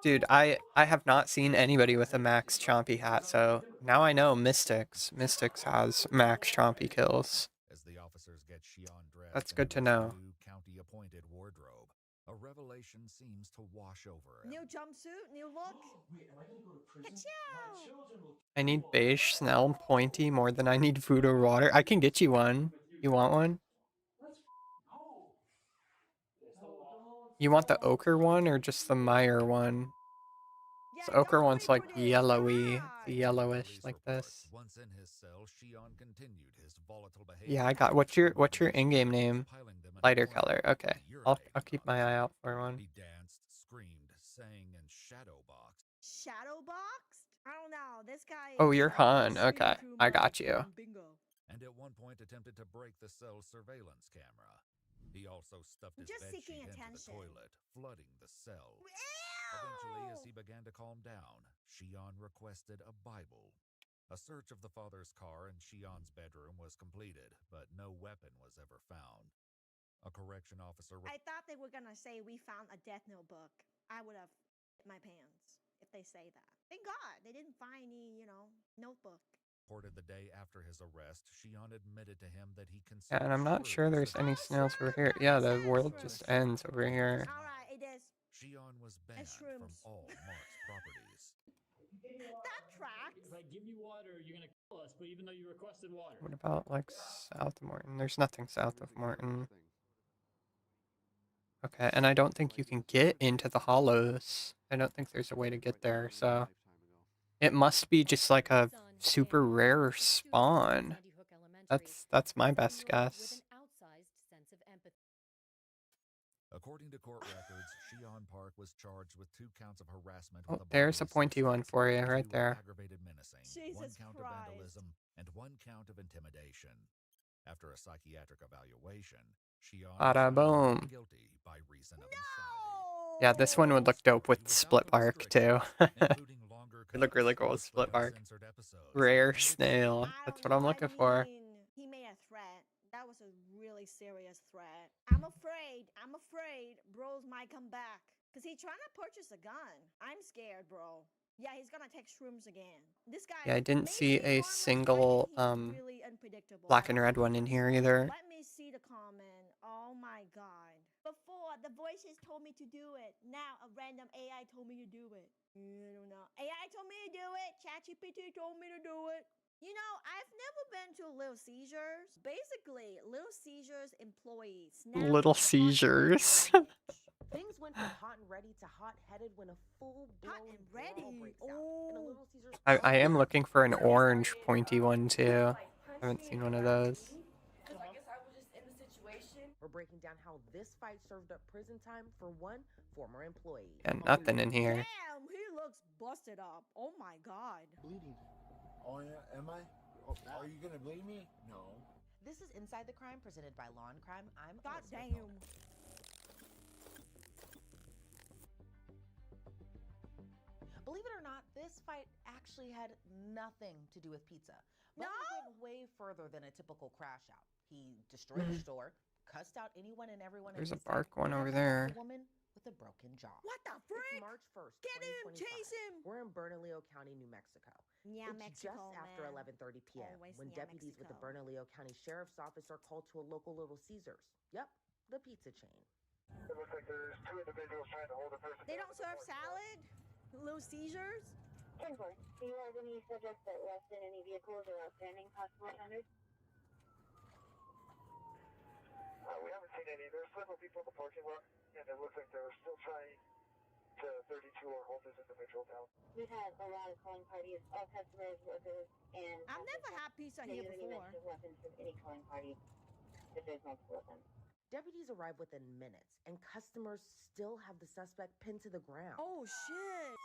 Dude, I have not seen anybody with a Max Chompy hat, so now I know Mystics. Mystics has Max Chompy kills. As the officers get Shion dressed That's in good to his know. new county-appointed wardrobe, a revelation seems to wash over him. New jumpsuit, new look. Wait, am I gonna go to prison? Ka-chow! My children will... I need beige Snell Pointy more than I need food or water. I can get you one. You want one? Let's go. You want the ochre one or just the Meyer one? Yeah, The ochre don't one's like put it. yellowy, God. the yellowish Police like report, this. Once in his cell, Shion continued his volatile behavior. Yeah, I got. What's your in-game name? Piling them in a Lighter corner color. while Okay, he I'll urinated keep on my them. eye out for one. He danced, screamed, sang, and shadowboxed. Shadowboxed? I don't know. This guy. Oh, is, you're Han. listening Okay, to I my got you. Bingo. And at one point attempted to break the cell's surveillance camera. He also stuffed his Just bedsheet seeking into the attention. toilet, flooding the cell. Ew! Eventually, as he began to calm down, Shion requested a Bible. A search of the father's car and Shion's bedroom was completed, but no weapon was ever found. A correction officer I thought they were gonna say we found a Death Note book. I would have my pants if they say that. Thank God they didn't find any, notebook. reported the day after his arrest. Shion admitted to him that he Yeah, considered and I'm not sure there's any snails over here. Yeah, the world just ends over here. Alright, it is. Shion was banned from shrooms. all Mark's properties. That tracks. If I give you water, you're gonna kill us. But even though you requested water, What about like south of Morton? There's nothing south of Morton. Okay, and I don't think you can get into the hollows. I don't think there's a way to get there, so it must be just like a super rare spawn. That's my best guess. According to court records, Shion Park was charged with 2 counts of harassment Oh, with a there's a bodily pointy one suspect, for you right 2 there. aggravated menacing, 1 Jesus count of Christ. vandalism, and 1 count of intimidation. After a psychiatric evaluation, Shion was Bada found not boom. guilty by reason of insanity. Yeah, this one would look dope with split bark too. Including longer Would look really cool with split bark. Rare snail. That's what I'm looking for. He made a threat. That was a really serious threat. I'm afraid bros might come back. Cause he's trying to purchase a gun. I'm scared, bro. Yeah, he's gonna take shrooms again. This guy. Yeah, I didn't see a harmless, single but I think he's really unpredictable. black and red one in here either. Let me see the comment. Oh my god. Before, the voices told me to do it. Now, a random AI told me to do it. I don't know. AI told me to do it. ChatGPT told me to do it. You know, I've never been to Little Seizures. Basically, Little Seizures employees. Little seizures. Things went from hot and ready to hot-headed when a full-blown brawl breaks out in a Little Caesars. I am looking for an orange pointy one too. I haven't seen one of those. Because I guess I was just in the situation. We're breaking down how this fight served up prison time for one former employee. And nothing in here. Damn, he looks busted up. Oh my god. Bleeding. Oh yeah, am I? Oh, are you gonna blame me? No. This is Inside the Crime, presented by Law and Crime. I'm God Elizabeth damn. Miller. Believe it or not, this fight actually had nothing to do with pizza. But he went way further than a typical crash out. He destroyed the store, cussed out anyone and everyone. There's in a his bark sight, one and over left there. a woman with a broken jaw. What the frick? It's March 1st, Get him, 2025. chase him. We're in Bernalillo County, New Mexico. Yeah, It's Mexico, just after man. 11:30 p.m. Always when yeah, deputies with the Mexico. Bernalillo County Sheriff's Office are called to a local Little Caesars. Yep, the pizza chain. It looks like there's two individuals trying to hold a person. They don't serve salad? Little Seizures? 10-4. Do you have any subjects that left in any vehicles or outstanding possible offenders? We haven't seen any. There's several people in the parking lot, and it looks like they're still trying to 32 or hold this individual down. We've had a lot of calling parties, all customers, workers, and... I've never had pizza here before. Any weapons from any calling party, if there's multiple of them. Deputies arrive within minutes, and customers still have the suspect pinned to the ground. Oh, shit.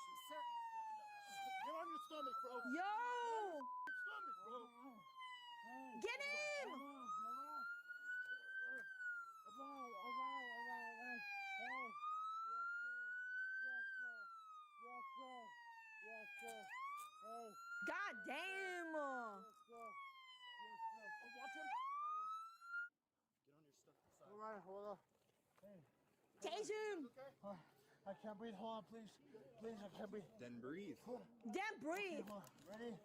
Get on your stomach, bro. Yo! Stomach, bro. Get him! God damn! Alright, hold on. Tase him! I can't breathe. Hold on, please. Please, I can't breathe. Then breathe. Then breathe. Ready?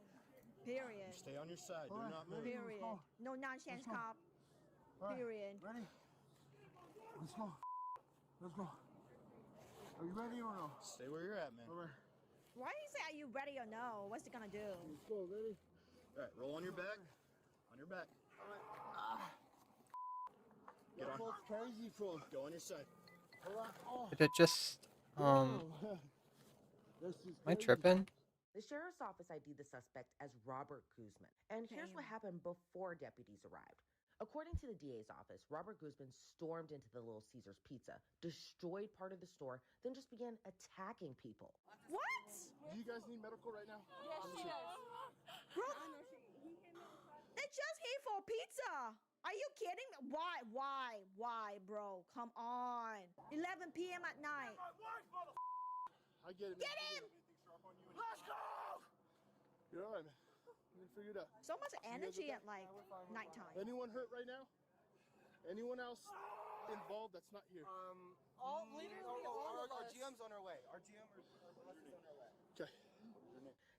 Period. Stay on your side. Do not move. Period. No nonsense, cop. Right. Period. Ready? Let's go. Let's go. Are you ready or no? Stay where you're at, man. All right. Why do you say, are you ready or no? What's it gonna do? Let's go. Ready? All right, roll on your back. On your back. All right. Ah. Get on. That's crazy, bro. Go on your side. Hold on. Oh. Did it just This is am I crazy. tripping? The sheriff's office ID'd the suspect as Robert Guzman. And here's what happened before deputies arrived. According to the DA's office, Robert Guzman stormed into the Little Caesars Pizza, destroyed part of the store, then just began attacking people. What? Do you guys need medical right now? Yes, she does. Bro, they just here for pizza. Are you kidding me? Why, bro? Come on. 11 p.m. at night. I get it. Get him! Let's go! You're all right, man. I'm gonna figure it out. So much You guys energy okay? at like nighttime. Anyone hurt right now? Anyone else involved that's not here? Our GM's on our way. Our GM is on our way. Okay.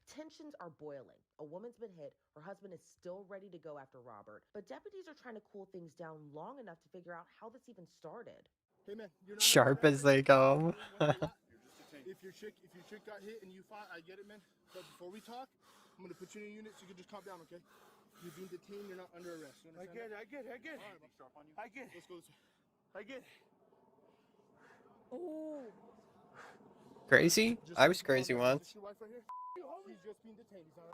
Tensions are boiling. A woman's been hit. Her husband is still ready to go after Robert. But deputies are trying to cool things down long enough to figure out how this even started. Hey, man. You're not Sharp as they go. If your chick got hit and you fought, I get it, man. But before we talk, I'm gonna put you in a unit so you can just calm down, okay? You're being detained. You're not under arrest. You understand? I get it. All right, sharp on you. I get it. Let's go this way. I get it. Oh. Crazy? I was crazy once. Is your wife right here? He's just being detained. He's not.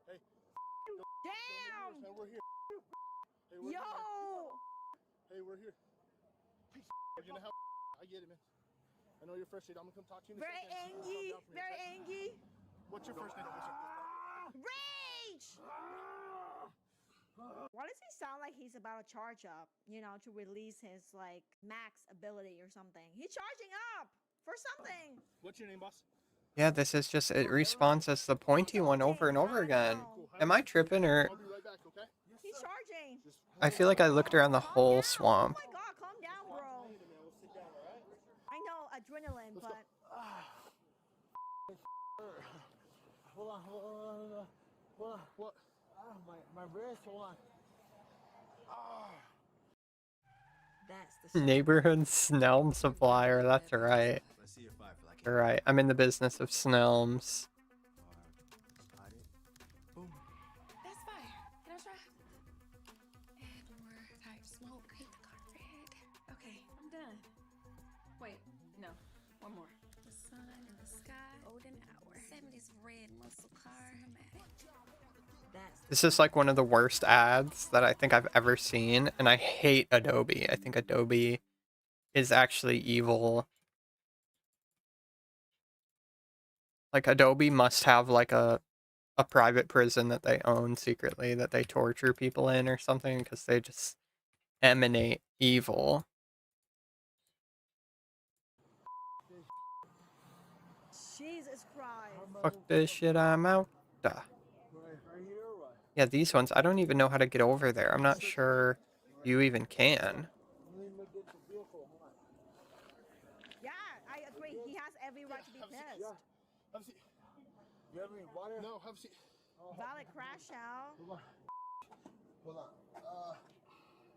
Hey. Damn! Don't we're here. Hey, we're Yo! Here. Hey, we're here. You know how? I get it, man. I know you're frustrated. I'm gonna come talk to you. In a Very second. angry. Calm down for me, Very okay? angry. What's your first name? Rage! Why does he sound like he's about to charge up, you know, to release his, like, max ability or something? He's charging up for something. What's your name, boss? Yeah, this is just, it respawns as the pointy one over and over again. Am I tripping or? I'll be right back, okay? He's charging. I feel like I looked around the whole swamp. Oh my god, calm down, bro. I know, adrenaline, but... Hold on. What? My wrist, hold on. Neighborhood Snelm supplier, that's right. Alright, I'm in the business of Snelms. That's fire. Can I try? Add more type smoke. Hit the color red. Okay, I'm done. Wait, no, one more. The sun in the sky, golden hour. 70s red muscle car. Cinematic. This is like one of the worst ads that I think I've ever seen, and I hate Adobe. I think Adobe is actually evil. Like, Adobe must have like a private prison that they own secretly that they torture people in or something, because they just emanate evil. Jesus Christ. Fuck this shit, I'm out. Yeah, these ones, I don't even know how to get over there. I'm not sure you even can. Yeah, I agree. He has every right to be pissed. You have any water? No, have a seat. Valid crash out. Hold on.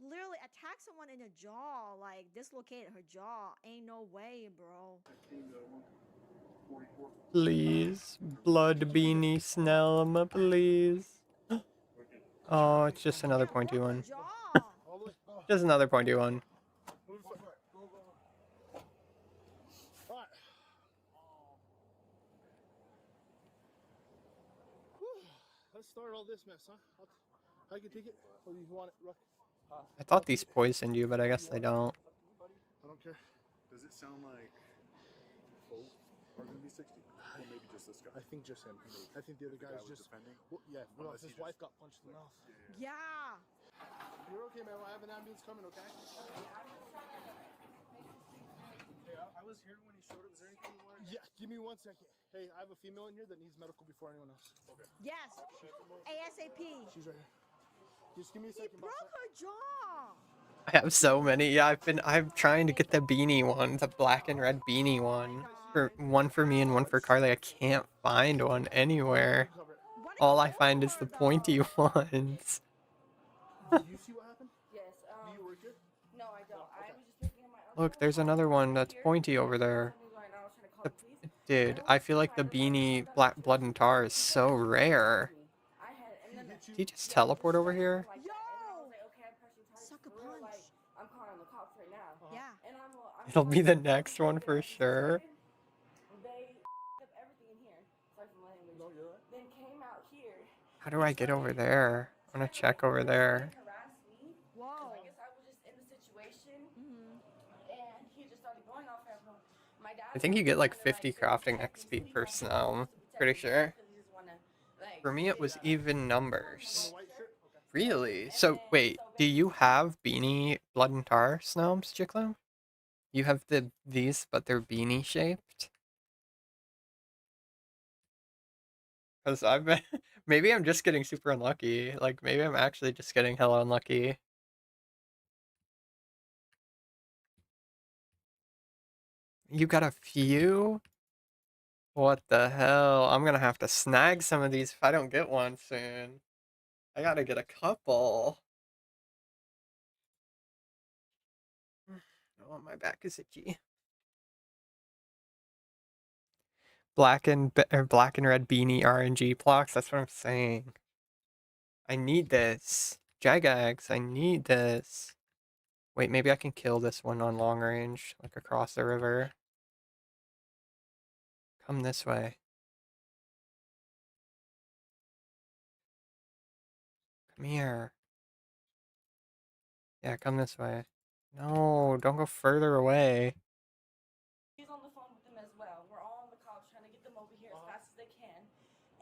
Literally attack someone in the jaw, like dislocated her jaw. Ain't no way, bro. Please, blood beanie Snellma, please. Oh, it's just another pointy one. Just another pointy one. Let's start all this mess, huh? I can take it. Or you want it, Ruck? I thought these poisoned you, but I guess they don't. I don't care. Does it sound like both are going to be 60? Or maybe just this guy? I think just him. I think the other guy's just defending. Well, yeah, well, his wife got punched in the mouth. Yeah. You're okay, man. I have an ambulance coming, okay? Hey, I was here when he showed it. Was there anything you wanted? Yeah, give me 1 second. Hey, I have a female in here that needs medical before anyone else. Okay. Yes. ASAP. She's right here. Just give me a He second. broke her jaw. I have so many. Yeah, I'm trying to get the beanie one, the black and red beanie one. One for me and one for Carly. I can't find one anywhere. All I find is the pointy ones. Do you see what happened? Yes. Do you work here? No, I don't. I was just thinking of my own. Look, there's another one that's pointy over there. Dude, I feel like the beanie black blood and tar is so rare. Did he just teleport over here? Yo! Suck a punch. I'm calling the cops right now. Yeah. And I'm It'll be the next one for sure. They up everything in here. Sorry for my language. No, you're right. Then came out here. How do I get over there? I want to check over there. Harassed me. Whoa. I guess I was just in the situation. And he just started going off everyone. My dad. I think you get like 50 crafting XP per snow. Pretty sure. For me, it was even numbers. Really? So, wait, do you have beanie blood and tar snows, Jicklum? You have these, but they're beanie shaped? Because I've been... Maybe I'm just getting super unlucky. Like, maybe I'm actually just getting hella unlucky. You got a few? What the hell? I'm gonna have to snag some of these if I don't get one soon. I gotta get a couple. Oh, my back is itchy. Black and red beanie RNG blocks. That's what I'm saying. I need this. Jagex, I need this. Wait, maybe I can kill this one on long range, like across the river. Come this way. Come here. Yeah, come this way. No, don't go further away. He's on the phone with them as well. We're all on the couch trying to get them over here as fast as they can.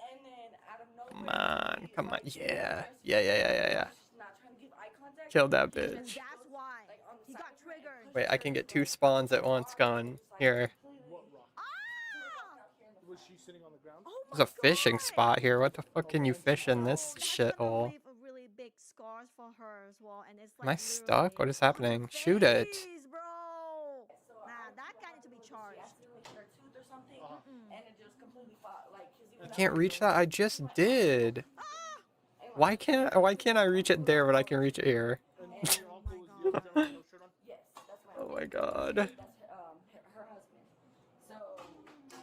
And then out of nowhere. Come on, come on. Yeah. Yeah. Not trying to give eye contact. Kill that bitch. That's why. He got triggered. Wait, I can get 2 spawns at once going. Here. Was she sitting on the ground? There's a fishing spot here. What the fuck can you fish in this shithole? Leave a really big scars for her as well, and it's Am I like stuck? What is happening? Shoot it. Jeez, bro. Nah, that guy needs to be charged. I can't reach that. I just did. Why can't I reach it there, but I can reach it here? my god. That's her husband. So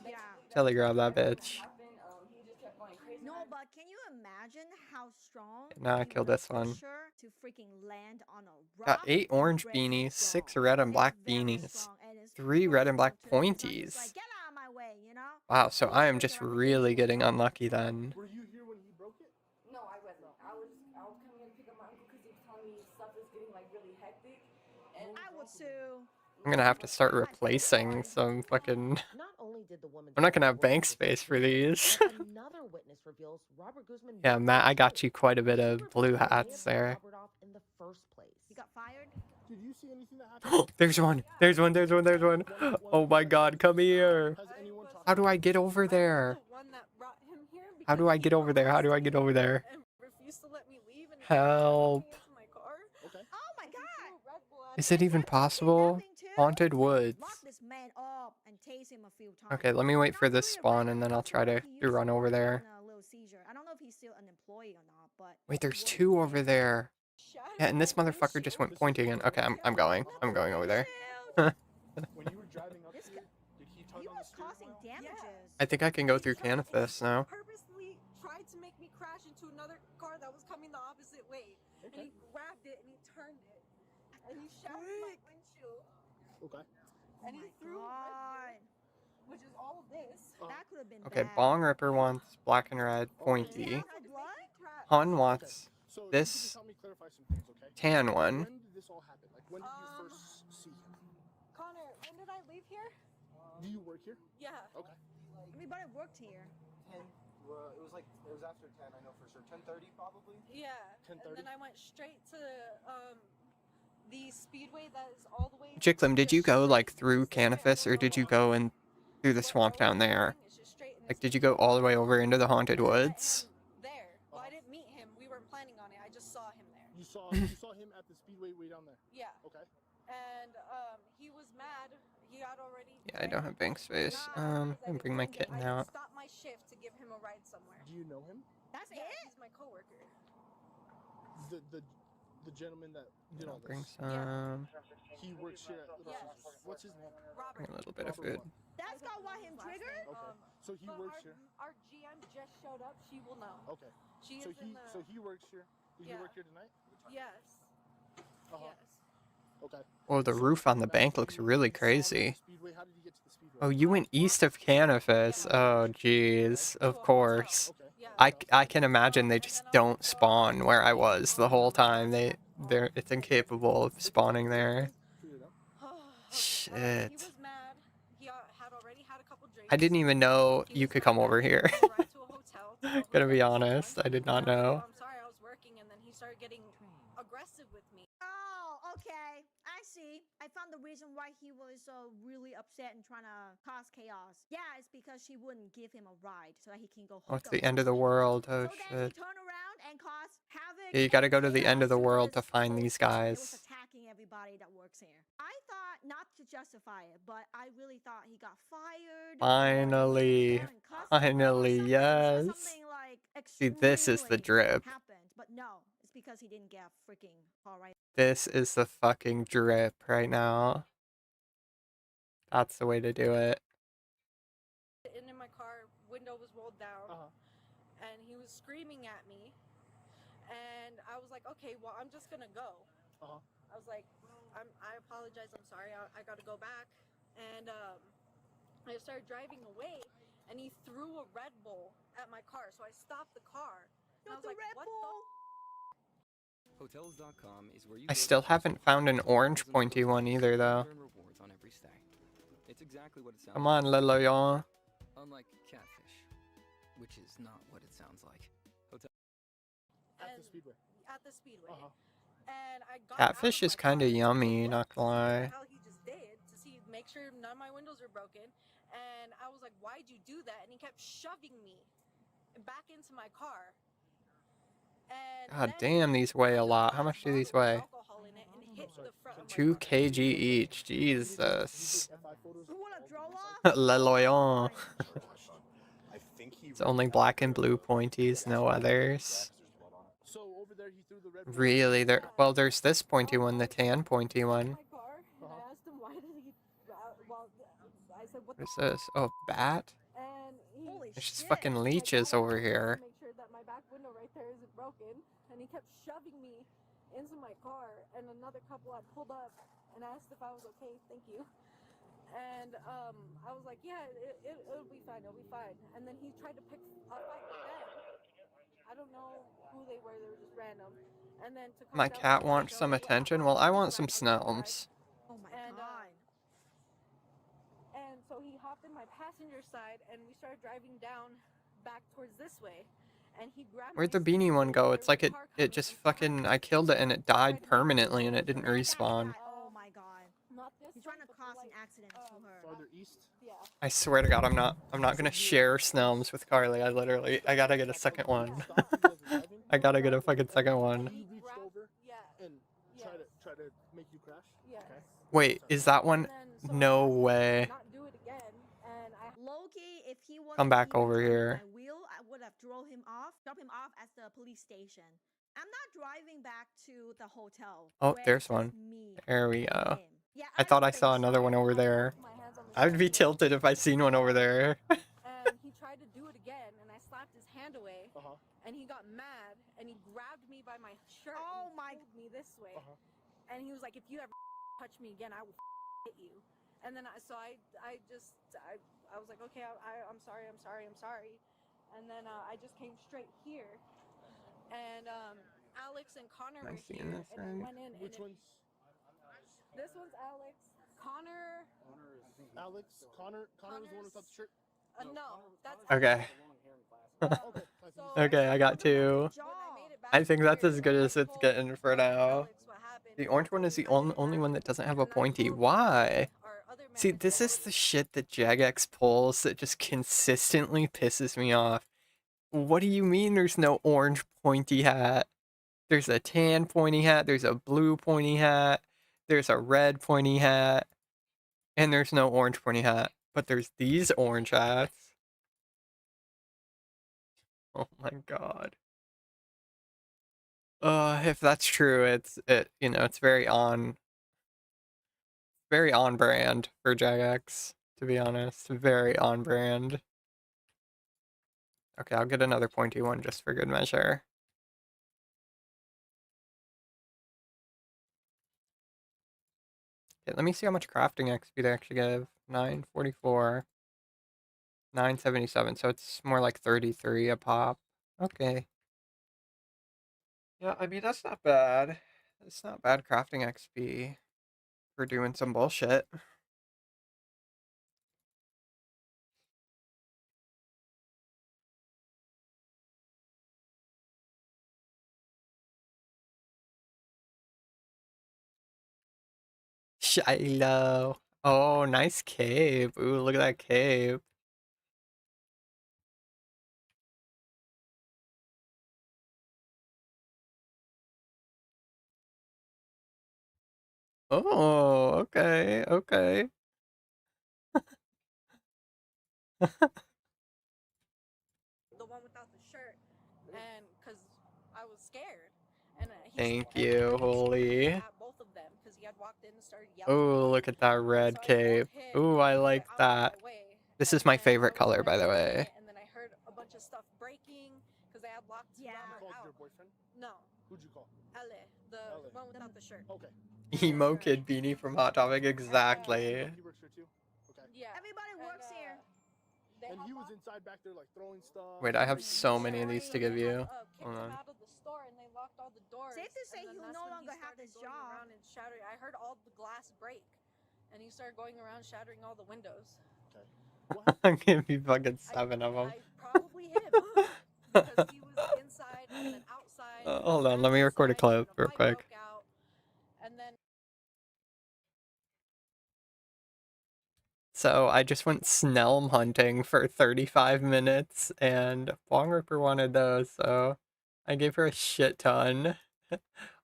Yeah. Telegraph that bitch. He just kept going crazy. No, but can you imagine how strong Now I you killed would this one. push her to freaking land on a rock? Got 8 orange beanies, 6 red and black beanies, 3 red and black pointies. Like, get out of my way, you know? Wow, so I am just really getting unlucky then. Were you here when he broke it? No, I wasn't. I was coming in to pick up my uncle because he was telling me stuff is getting like really hectic. And I would sue. I'm gonna have to start replacing some fucking... Not only did the woman I'm not gonna have bank space for these. another witness reveals Robert Guzman. Yeah, Matt, I got you quite a bit of blue hats there. Robert off in the first place. He got fired? Did you see anything that happened? Oh, there's one. There's one. There's one. There's one. Oh my god, come here. How do I get over there? How do I get over there? How do I get over there? Help. Oh my god! Is it even possible? Haunted woods. Lock this man up and tase him a few times. Okay, let me wait for this spawn and then I'll try to run over there. A little seizure. I don't know if he's still an employee or not, but Wait, there's 2 over there. Yeah, and this motherfucker just went pointing in. Okay, I'm going. I'm going over there. When you were driving up here, did he tug on the steering causing wheel? damages. I think I can go through Canifis now. Purposely tried to make me crash into another car that was coming the opposite way. And he grabbed it and he turned it. And he shattered my windshield. Okay. And he threw red, which is all of this. That could have been Okay, bad. Bong Ripper wants black and red, pointy. Han wants this tan one. When did this all happen? Like, when did you first see him? Connor, when did I leave here? Do you work here? Yeah. Okay. Everybody worked here. 10. It was after 10. I know for sure. 10:30 probably. Yeah. 10:30? And then I went straight to the speedway that is all the way. Jiklim, did you go like through Canifis or did you go in through the swamp down there? Like, did you go all the way over into the haunted woods? There. Well, I didn't meet him. We weren't planning on it. I just saw him there. You saw him at the speedway way down there. Yeah. Okay. And he was mad. He had already. Yeah, I don't have bank space. I'm gonna bring my kitten out. Stopped my shift to give him a ride somewhere. Do you know him? That's it. He's my coworker. The gentleman that did all Bring this. some. He works here at Little Caesars. What's his name? Bring a little bit of food. That's got what him triggered? Okay. So he works here. Our GM just showed up. She will know. Okay. She So is in the. so he works here. Did he work here tonight? Yes. Uh-huh. Yes. Okay. Oh, the roof on the bank looks really crazy. Speedway. How did he get to the speedway? Oh, you went east of Canifis. Oh, jeez. Of course. I can imagine they just don't spawn where I was the whole time. It's incapable of spawning there. Shit. He was mad. He had already had a couple drinks. I didn't even know you could come over here. Gonna be honest, I did not know. I'm sorry, I was working, and then he started getting aggressive with me. Oh, okay. I see. I found the reason why he was really upset and trying to cause chaos. Yeah, it's because she wouldn't give him a ride so that he can go. Oh, it's the end of the world. Oh, so then shit. he turned around and caused havoc. Yeah, you gotta go to the end of the world to find these It was guys. attacking everybody that works here. I thought not to justify it, but I really thought he got fired. Finally. Finally, yes. Something like See, this is the drip. happened, but no, it's because he didn't get a freaking call right. This is the fucking drip right now. That's the way to do it. And in my car, window was rolled down, and he was screaming at me. And I was like, okay, well, I'm just gonna go. I was like, I apologize, I'm sorry, I gotta go back. And I started driving away, and he threw a Red Bull at my car, so I stopped the car. And I was like, what Hotels.com is where you I still haven't found an orange pointy one either, though. earn rewards on every stay. It's exactly what it sounds Come on, Le Lion. Unlike catfish, which is not what it sounds like. At the speedway. At the speedway. And I got Catfish is kind of yummy, not gonna lie. how he just did to make sure none of my windows were broken. And I was like, why'd you do that? And he kept shoving me back into my car. And God damn, these weigh a lot. How much do these weigh? alcohol in it and hit the front of my 2 kg each. Jesus. You wanna draw Le Lion. I think he It's only black and blue pointies, no others. So over there he threw the red. Really? Well, there's this pointy one, the tan pointy one. car. And I asked him why What is this? Oh, bat? And There's just fucking leeches over here. make sure that my back window right there isn't broken, and he kept shoving me into my car, and another couple had pulled up and asked if I was okay. Thank you. And I was like, yeah, it'll be fine, it'll be fine. And then he tried to pick a fight with them. I don't know who they were just random. And then to My calm down the cat wants some situation, attention. Well, I want some Snelms. Oh my and, god. And so he hopped in my passenger side, and we started driving down back towards this way. And he grabbed Where'd my the beanie one go? It's like it just car fucking, I killed it and it died permanently and it didn't respawn. Oh my god. Not this He's trying to cause an accident to her. Farther east? Yeah. I swear to God, I'm not gonna share Snelms with Carly. I gotta get a second one. I gotta get a fucking second one. He reached over and try to make you crash? Yes. Okay. Wait, is that one? No way. Not do it again. And I Loki, if he wasn't Come back even over turning here. my wheel, I would have drove him off at the police station. I'm not driving back to the hotel. Oh, where there's it's one. just me There we and go. him. Yeah, I thought I saw another one over there. I would be tilted if I seen one over there. and he tried to do it again, and I slapped his hand away. And he got mad, and he grabbed me by my shirt and pulled me this way. And he was like, "If you ever touch me again, I will hit you." And then I was like, "Okay, I'm sorry. And then I just came straight here, and Alex and Connor were here, and we went in. Which one's? This one's Alex. Connor. Alex? Connor was the one without the shirt? No, that's Okay. Okay, I got two. I think that's as good as it's getting for now. The orange one is the only one that doesn't have a pointy. Why? See, this is the shit that Jagex pulls that just consistently pisses me off. What do you mean there's no orange pointy hat? There's a tan pointy hat, there's a blue pointy hat, there's a red pointy hat, and there's no orange pointy hat. But there's these orange hats. Oh my god. If that's true, it's very on brand for Jagex, to be honest. Very on brand. Okay, I'll get another pointy one just for good measure. Okay, let me see how much crafting XP they actually give. 944. 977, so it's more like 33 a pop. Okay. Yeah, I mean, that's not bad. It's not bad crafting XP for doing some bullshit. Shiloh. Oh, nice cape. Ooh, look at that cape. Oh, okay, okay. the one without the shirt, and because I was scared, and Thank you, holy. at both of them because he had walked in and started yelling. Oh, look at that red cape. Ooh, I like that. This is my favorite color, by the way. And then I heard a bunch of stuff breaking because they had locked Robert out. Your boyfriend? No, Who'd you call? Ale, the one without the shirt. Okay. Emo Kid Beanie from Hot Topic, exactly. He works here too? Okay. Yeah. Everybody works here. And he was inside back there like throwing stuff. Wait, I have so many of these to give you. Hold on. Out of the store and they locked all the doors. Safe to say he will no longer have this job. Around and shattering. I heard all the glass break, and he started going around shattering all the windows. I'm gonna be fucking 7 of them. Probably him because he was inside and then outside. Hold on, let me record a clip real quick. And then So I just went Snelm hunting for 35 minutes, and Bong Ripper wanted those, so I gave her a shit ton.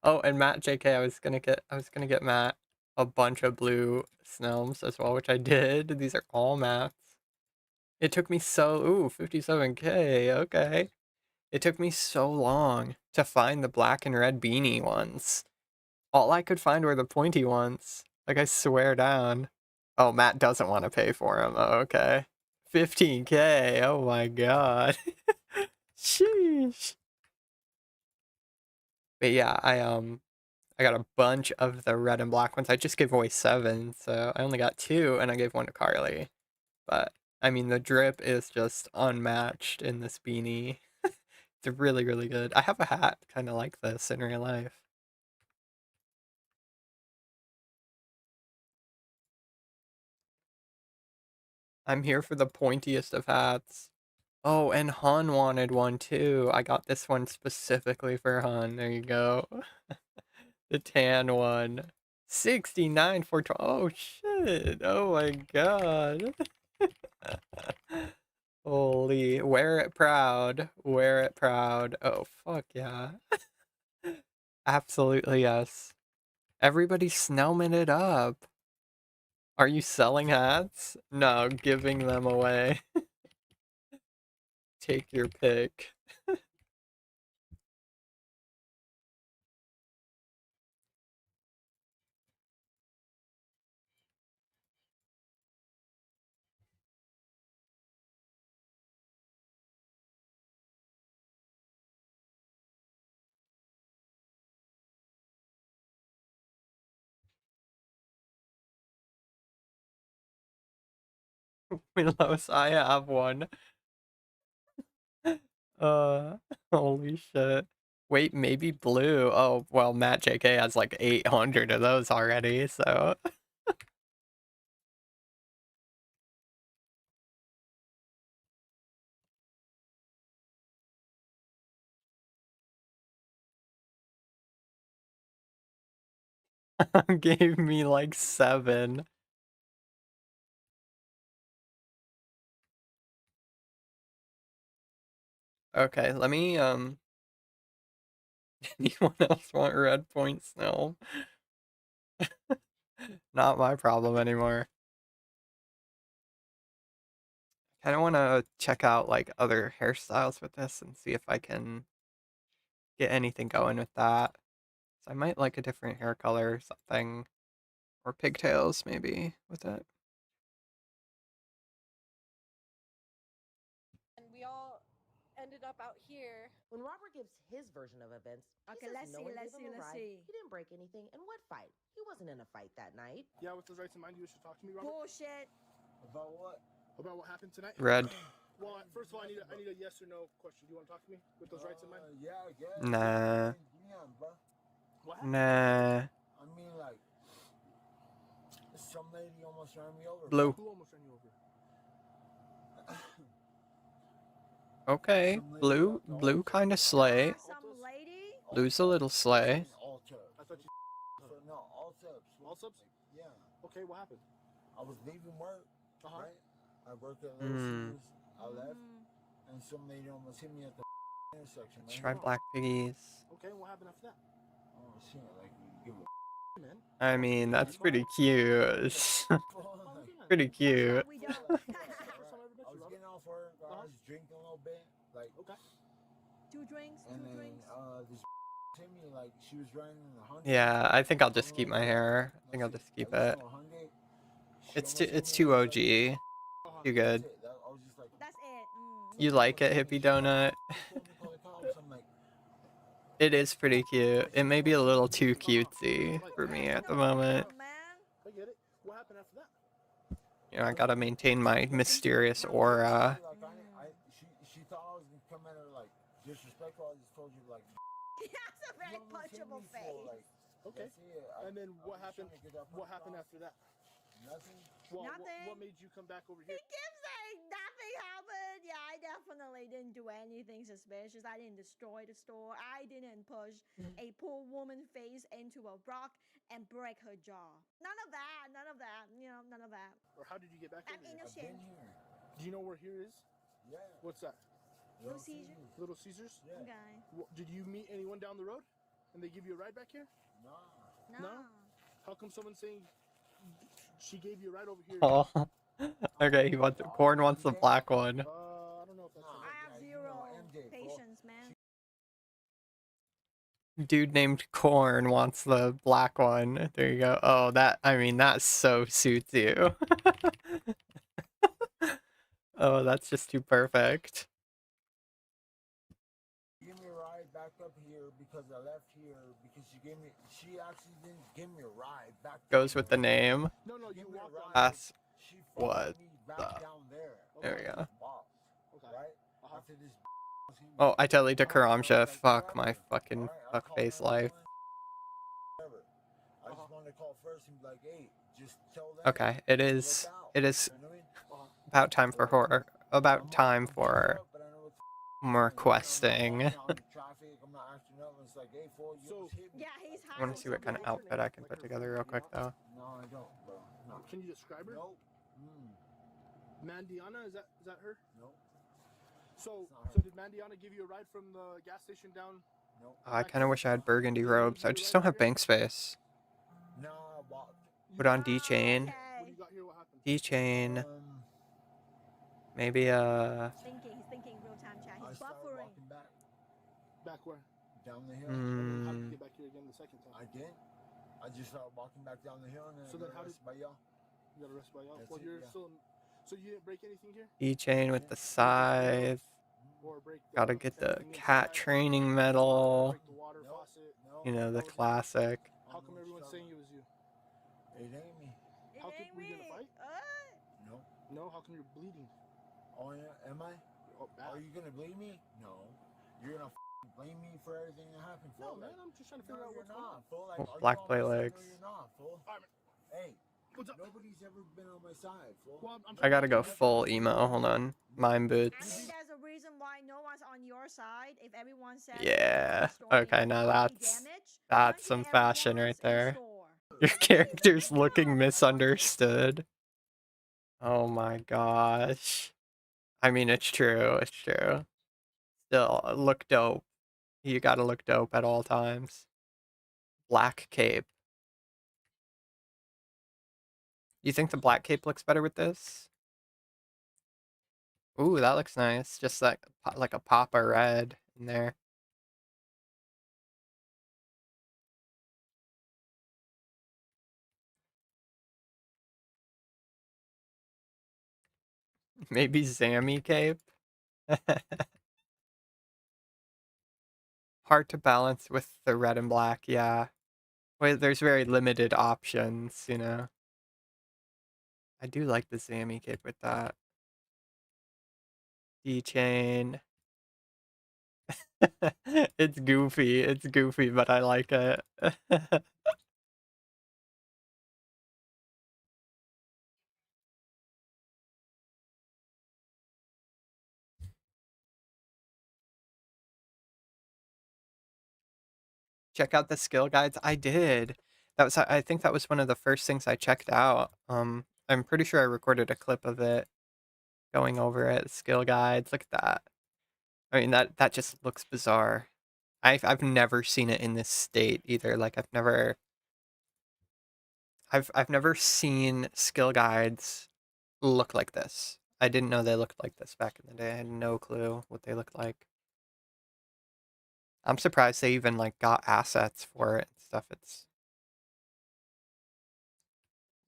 Oh, and Matt JK, I was gonna get Matt a bunch of blue Snelms as well, which I did. These are all Matt's. It took me ooh, 57k, okay. It took me so long to find the black and red beanie ones. All I could find were the pointy ones. Like, I swear down. Oh, Matt doesn't want to pay for him. Oh, okay. 15K. Oh my god. Sheesh. But yeah, I got a bunch of the red and black ones. I just gave away 7, so I only got 2, and I gave 1 to Carly. But I mean, the drip is just unmatched in this beanie. It's really, really good. I have a hat kind of like this in real life. I'm here for the pointiest of hats. Oh, and Han wanted one too. I got this one specifically for Han. There you go. The tan one. 69 for oh shit. Oh my god. Holy, wear it proud. Wear it proud. Oh fuck yeah. Absolutely yes. Everybody's snowing it up. Are you selling hats? No, giving them away. Take your pick. Milos, I have one. Uh, holy shit. Wait, maybe blue. Oh, well, Matt JK has like 800 of those already, so. Gave me like 7. Okay, let me, anyone else want red points? No. Not my problem anymore. I don't want to check out like other hairstyles with this and see if I can get anything going with that. So I might like a different hair color or something. Or pigtails, maybe, with it. And we all ended up out here. When Robert gives his version of events, Okay, he says let's no see, one let's gave see, him a let's ride. see. He didn't break anything. In what fight? He wasn't in a fight that night. Yeah, with those rights in mind, you should talk to me, Robert. Bullshit. About what? About what happened tonight? Red. Well, first of all, I need a yes or no question. Do you want to talk to me with those rights in mind? Yeah, I guess. Nah. Yeah, bro. What happened? Nah. I mean, like, some lady almost ran me over. Blue. Who almost ran you over? Okay, blue kind of slay. Some lady? Blue's a little slay. I thought you. No, all subs. All subs? Yeah. Okay, what happened? I was leaving work, right? I worked at Little Hmm. Caesars. I left, and some lady almost hit me at the intersection. Let's try black piggies. Okay, what happened after that? Oh shit! Like, you give a man. I mean, that's pretty cute. Pretty cute. We don't. I was getting off work. I was drinking a little bit, like. Okay. 2 drinks. And 2 then drinks. this hit me like she was running in the 100. Yeah, I think I'll just keep my hair. I think I'll just keep it. It's too OG. Too good. That's it. You like it, Hippie Donut? It is pretty cute. It may be a little too cutesy for me at the moment. I get it. What happened after that? You know, I gotta maintain my mysterious aura. She thought I was gonna come at her like disrespectful. I just told you like. He has a very punchable face. Okay. And then what happened? What happened after that? Nothing. Well, Nothing. What made you come back over here? He keeps saying nothing happened. Yeah, I definitely didn't do anything suspicious. I didn't destroy the store. I didn't push a poor woman's face into a rock and break her jaw. None of that. None of that. You know, none of that. Or how did you get back I'm over here? innocent. Do you know where here is? Yeah. What's that? Little Caesar. Little Caesars? Yeah. Okay. Did you meet anyone down the road? And they give you a ride back here? No. How come someone's saying she gave you a ride over here? Oh. Okay, Corn wants the black one. I don't know if that's I have zero patience, man. Dude named Corn wants the black one. There you go. Oh, I mean, that so suits you. Oh, that's just too perfect. Give me a ride back up here because I left here because she actually didn't give me a ride back. Goes with the name. No, you walked on. That's She what me back down there. There we go. Okay. Right? After this. Oh, I totally took Karamja. Fuck my fucking fuckface life. I just wanted to call first and be like, hey, just tell them. Okay, it is about time for horror. About time for more questing. I want to see what kind of outfit I can put together real quick, though. No, I don't, bro. No. Can you describe her? Nope. Mandiana, is that her? Nope. So did Mandiana give you a ride from the gas station down? Nope. I kind of wish I had burgundy robes. I just don't have bank space. No, I walked. Put on D-chain. What do you got here? What happened? D-chain. Maybe He's thinking real time chat. He's buffering. Back where? Down the hill. How did you get back here again the second time? I did. I just started walking back down the hill and then so then how did by y'all? You got arrested by y'all? Well, you're still. So you didn't break anything here? D-chain with the scythe. Gotta get the cat training medal. Break the water faucet. You know, the classic. How come everyone's saying it was you? It ain't me. How come were you in a fight? No. No. How come you're bleeding? Oh yeah, am I? Oh, bad. Are you gonna blame me? No. You're gonna blame me for everything that happened. No, man. I'm just trying to figure out what's going on. Fool. Oh, black play legs. No, you're not, fool. Hey. Nobody's ever been on my side, fool. Well, I gotta go full emo. Hold on. Mime boots. I think there's a reason why no one's on your side. If everyone says Yeah. Okay, now that's some fashion right there. Your character's looking misunderstood. Oh my gosh. I mean, it's true. It's true. Still, look dope. You gotta look dope at all times. Black cape. You think the black cape looks better with this? Ooh, that looks nice. Just like a pop of red in there. Maybe Zammy cape? Hard to balance with the red and black, yeah. Wait, there's very limited options, you know. I do like the Zammy cape with that. D-chain. It's goofy, but I like it. Check out the skill guides. I did. I think that was one of the first things I checked out. I'm pretty sure I recorded a clip of it going over it. Skill guides. Look at that. I mean, that just looks bizarre. I've never seen it in this state either. Like I've never seen skill guides look like this. I didn't know they looked like this back in the day. I had no clue what they looked like. I'm surprised they even like got assets for it and stuff.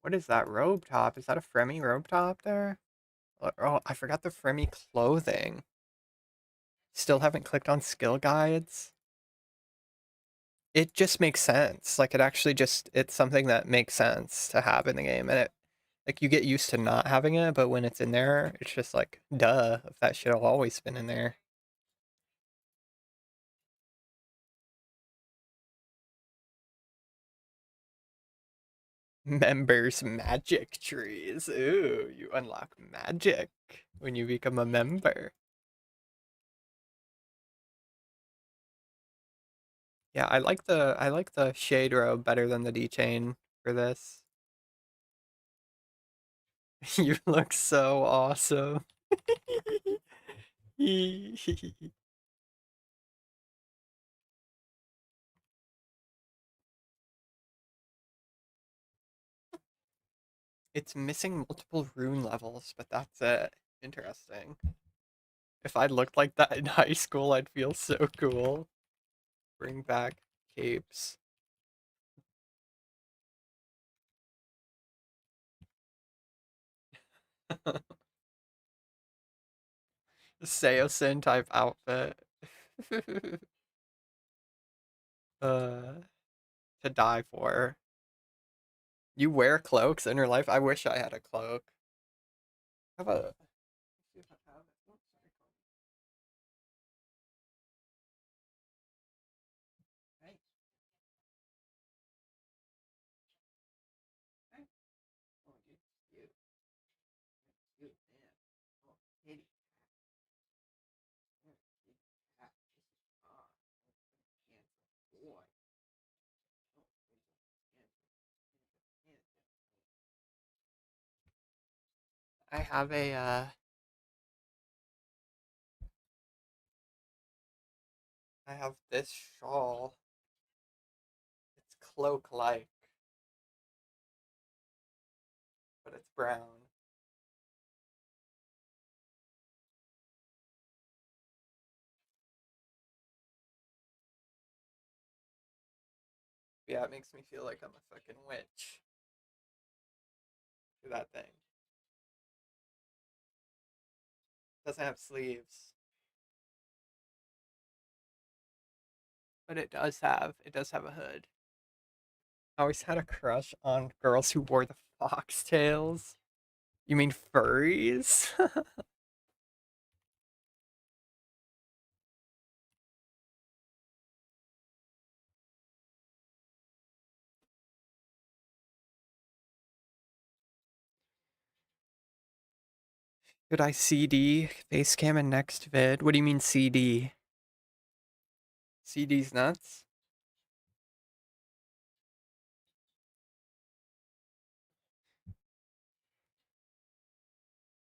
What is that robe top? Is that a Fremi robe top there? Oh, I forgot the Fremi clothing. Still haven't clicked on skill guides. It just makes sense. Like it's something that makes sense to have in the game, and like you get used to not having it, but when it's in there, it's just like duh. If that should have always been in there. Members magic trees. Ooh, you unlock magic when you become a member. Yeah, I like the shade robe better than the D-chain for this. You look so awesome. It's missing multiple rune levels, but that's it. Interesting. If I looked like that in high school, I'd feel so cool. Bring back capes. Seosin type outfit. To die for. You wear cloaks in your life? I wish I had a cloak. How about I have a I have this shawl. It's cloak-like, but it's brown. Yeah, it makes me feel like I'm a fucking witch. Do that thing. Doesn't have sleeves. But it does have a hood. I always had a crush on girls who wore the foxtails. You mean furries? Could I CD face cam in next vid? What do you mean CD? CD's nuts?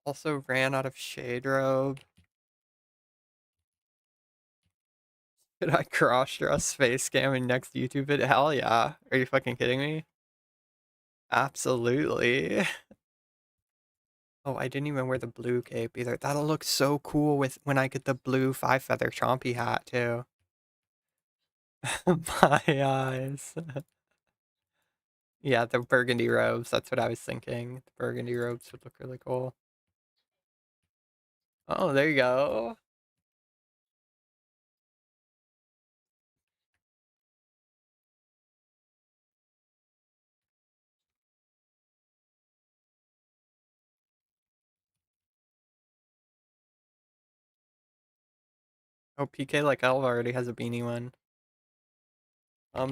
Also ran out of shade robe. Could I cross dress face cam in next YouTube vid? Hell yeah. Are you fucking kidding me? Absolutely. Oh, I didn't even wear the blue cape either. That'll look so cool with when I get the blue 5-feather chompy hat too. My eyes. Yeah, the burgundy robes. That's what I was thinking. The burgundy robes would look really cool. Oh, there you go. Oh, PK like Elva already has a beanie one.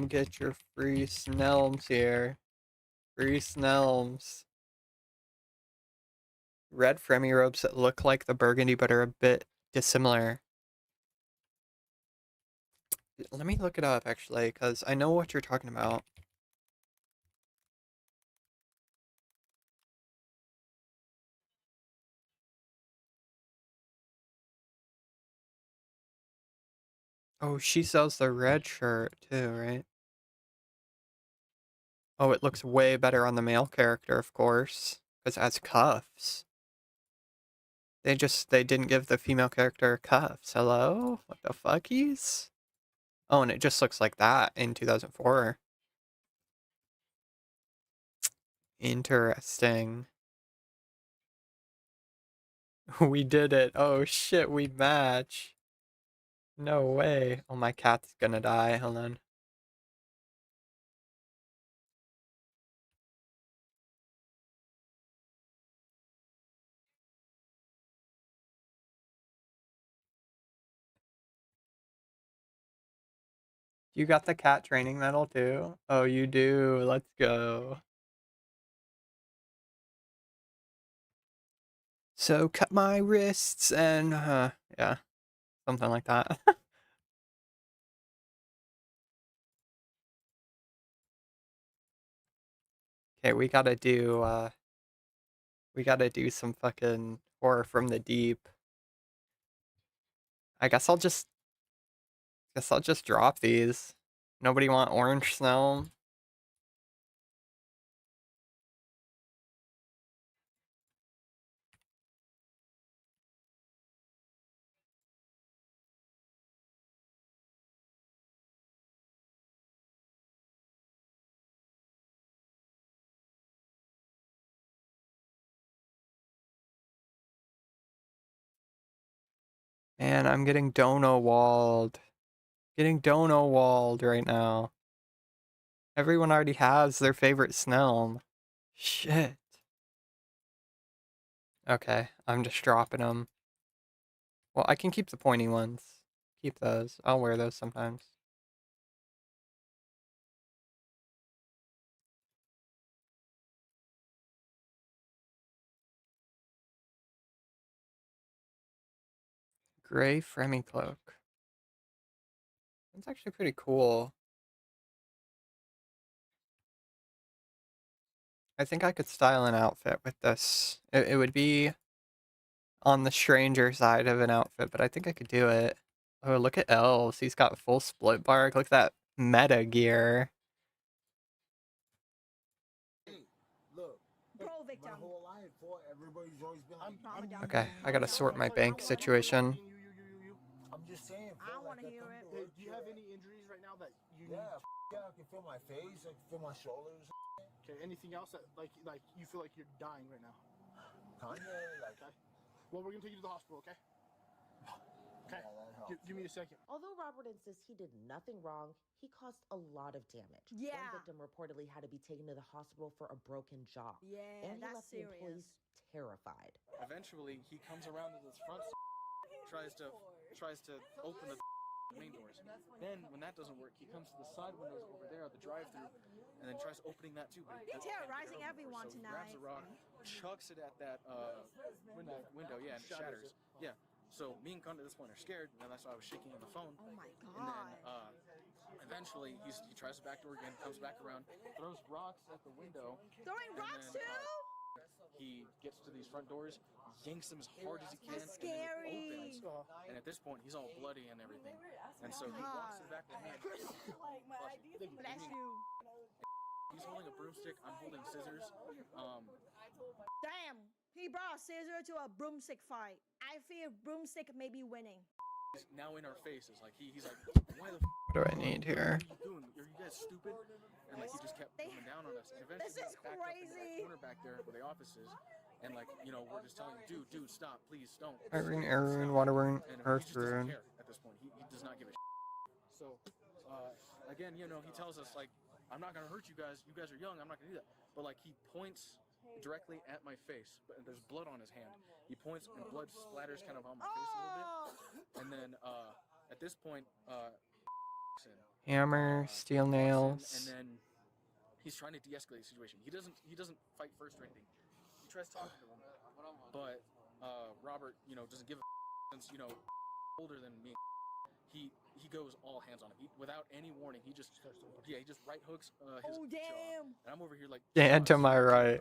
Get your free Snelms here. Free Snelms. Red Fremi robes that look like the burgundy but are a bit dissimilar. Let me look it up actually, because I know what you're talking about. Oh, she sells the red shirt too, right? Oh, it looks way better on the male character, of course, because it has cuffs. They didn't give the female character cuffs. Hello? What the fuckies? Oh, and it just looks like that in 2004. Interesting. We did it. Oh shit, we match. No way. Oh, my cat's gonna die. Hold on. You got the cat training medal too? Oh, you do. Let's go. So cut my wrists and yeah, something like that. Okay, we gotta do some fucking horror from the deep. I guess I'll just drop these. Nobody want orange snow? Man, I'm getting dono walled. Getting dono walled right now. Everyone already has their favorite Snelm. Shit. Okay, I'm just dropping them. Well, I can keep the pointy ones. Keep those. I'll wear those sometimes. Gray Fremy Cloak. That's actually pretty cool. I think I could style an outfit with this. It would be on the stranger side of an outfit, but I think I could do it. Oh, look at Elves. He's got full split bark. Look at that meta gear. Look, Bro, Victor. my whole life, everybody's always been like, Okay, I gotta sort my bank situation. I'm just saying. I don't want to hear it. Hey, do you have any injuries right now that you need? Yeah, I can feel my face. I can feel my shoulders. Okay, anything else that like you feel like you're dying right now? Kinda like. Okay. Well, we're gonna take you to the hospital, okay? Okay. Give me a second. Although Robert insists he did nothing wrong, he caused a lot of damage. Yeah. One victim reportedly had to be taken to the hospital for a broken jaw. Yeah, and he that's left the employees serious. terrified. Eventually, he comes around to this front, tries to open the main doors. Then, when that doesn't work, he comes to the side windows over there at the drive-through, and then tries opening that too. But You're terrorizing everyone so tonight. he grabs a rock, chucks it at that window, yeah, and it shatters. Yeah. So me and Gunn at this point are scared, and that's why I was shaking on the phone. Oh my god. And then eventually he tries the back door again, comes back around, throws rocks at the window. Throwing rocks too? He gets to these front doors, yanks them as hard as he can, That's scary. and then it opens. And at this point, he's all bloody and everything. And so he walks to the back of the hand. Bless you. He's holding a broomstick. I'm holding scissors. Damn. He brought a scissor to a broomstick fight. I fear broomstick may be winning. He's now in our faces. Like he's like, why the? What do I need here? What are you doing? Are you guys stupid? And like he just kept coming down on us. And eventually This is we got backed up into crazy. that corner back there where the office is. And like we're just telling him, dude, stop, please, don't. Fire rune, air rune, water rune, And earth he just doesn't rune. care at this point. He does not give a shit. So again, he tells us like, I'm not gonna hurt you guys. You guys are young. I'm not gonna do that. But like he points directly at my face, but there's blood on his hand. He points and blood splatters kind of on my face a little bit. And then at this point, Hammer, steel nails. and then he's trying to de-escalate the situation. He doesn't fight first or anything. He tries talking to him, but Robert, doesn't give a since older than me. He goes all hands on him without any warning. He just right hooks his jaw, and I'm over here like Stand to my right.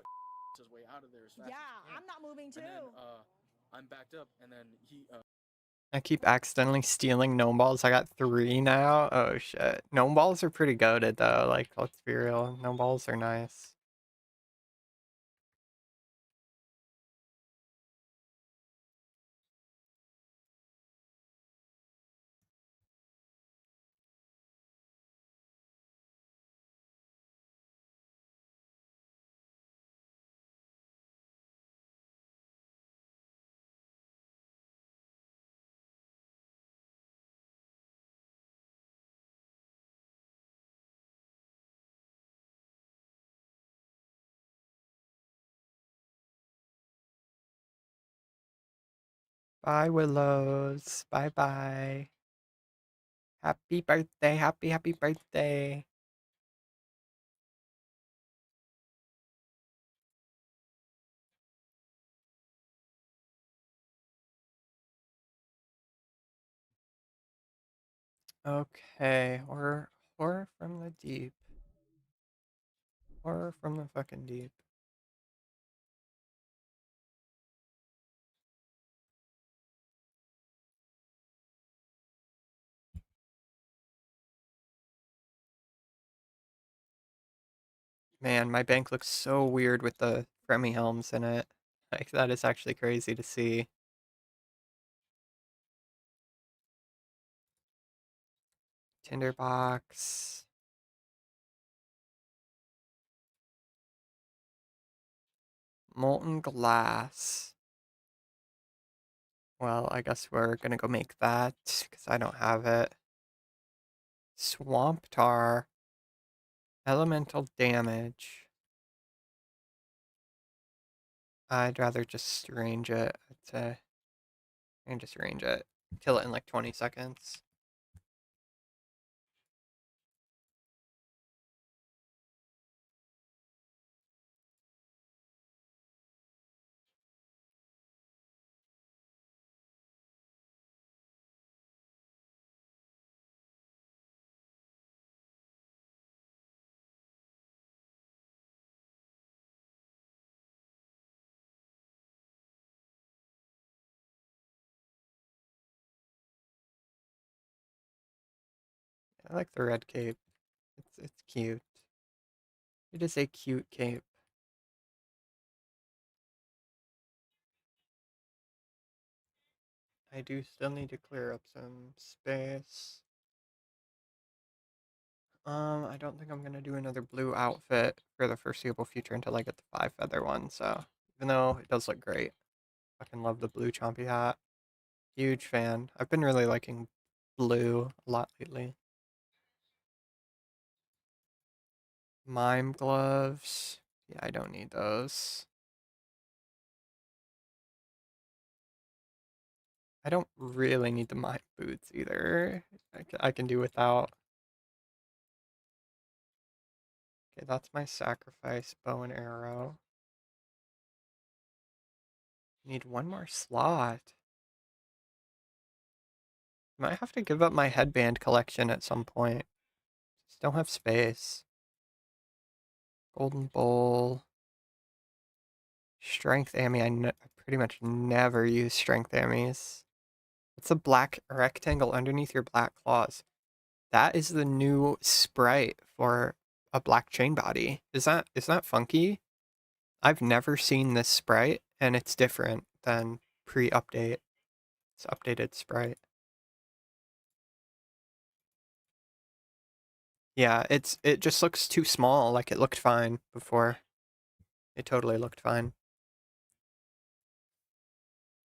his way out of there as fast Yeah, as he can. I'm not moving too. And then I'm backed up, and then he. I keep accidentally stealing gnome balls. I got 3 now. Oh shit. Gnome balls are pretty goated though. Like, let's be real. Gnome balls are nice. Bye, Willows. Bye bye. Happy birthday. Happy birthday. Okay, horror from the deep. Horror from the fucking deep. Man, my bank looks so weird with the Fremy helms in it. Like, that is actually crazy to see. Tinderbox. Molten glass. Well, I guess we're gonna go make that, because I don't have it. Swamp Tar. Elemental damage. I'd rather just range it. I'd say. And just range it. Kill it in like 20 seconds. I like the red cape. It's cute. It is a cute cape. I do still need to clear up some space. I don't think I'm gonna do another blue outfit for the foreseeable future until I get the 5 feather one, so even though it does look great. Fucking love the blue chompy hat. Huge fan. I've been really liking blue a lot lately. Mime gloves. Yeah, I don't need those. I don't really need the mime boots either. I can do without. Okay, that's my sacrifice bow and arrow. Need one more slot. Might have to give up my headband collection at some point. Just don't have space. Golden bowl. Strength Ammy. I pretty much never use strength Ammies. What's a black rectangle underneath your black claws? That is the new sprite for a black chain body. Is that funky? I've never seen this sprite, and it's different than pre-update. It's updated sprite. Yeah, it just looks too small. Like it looked fine before. It totally looked fine.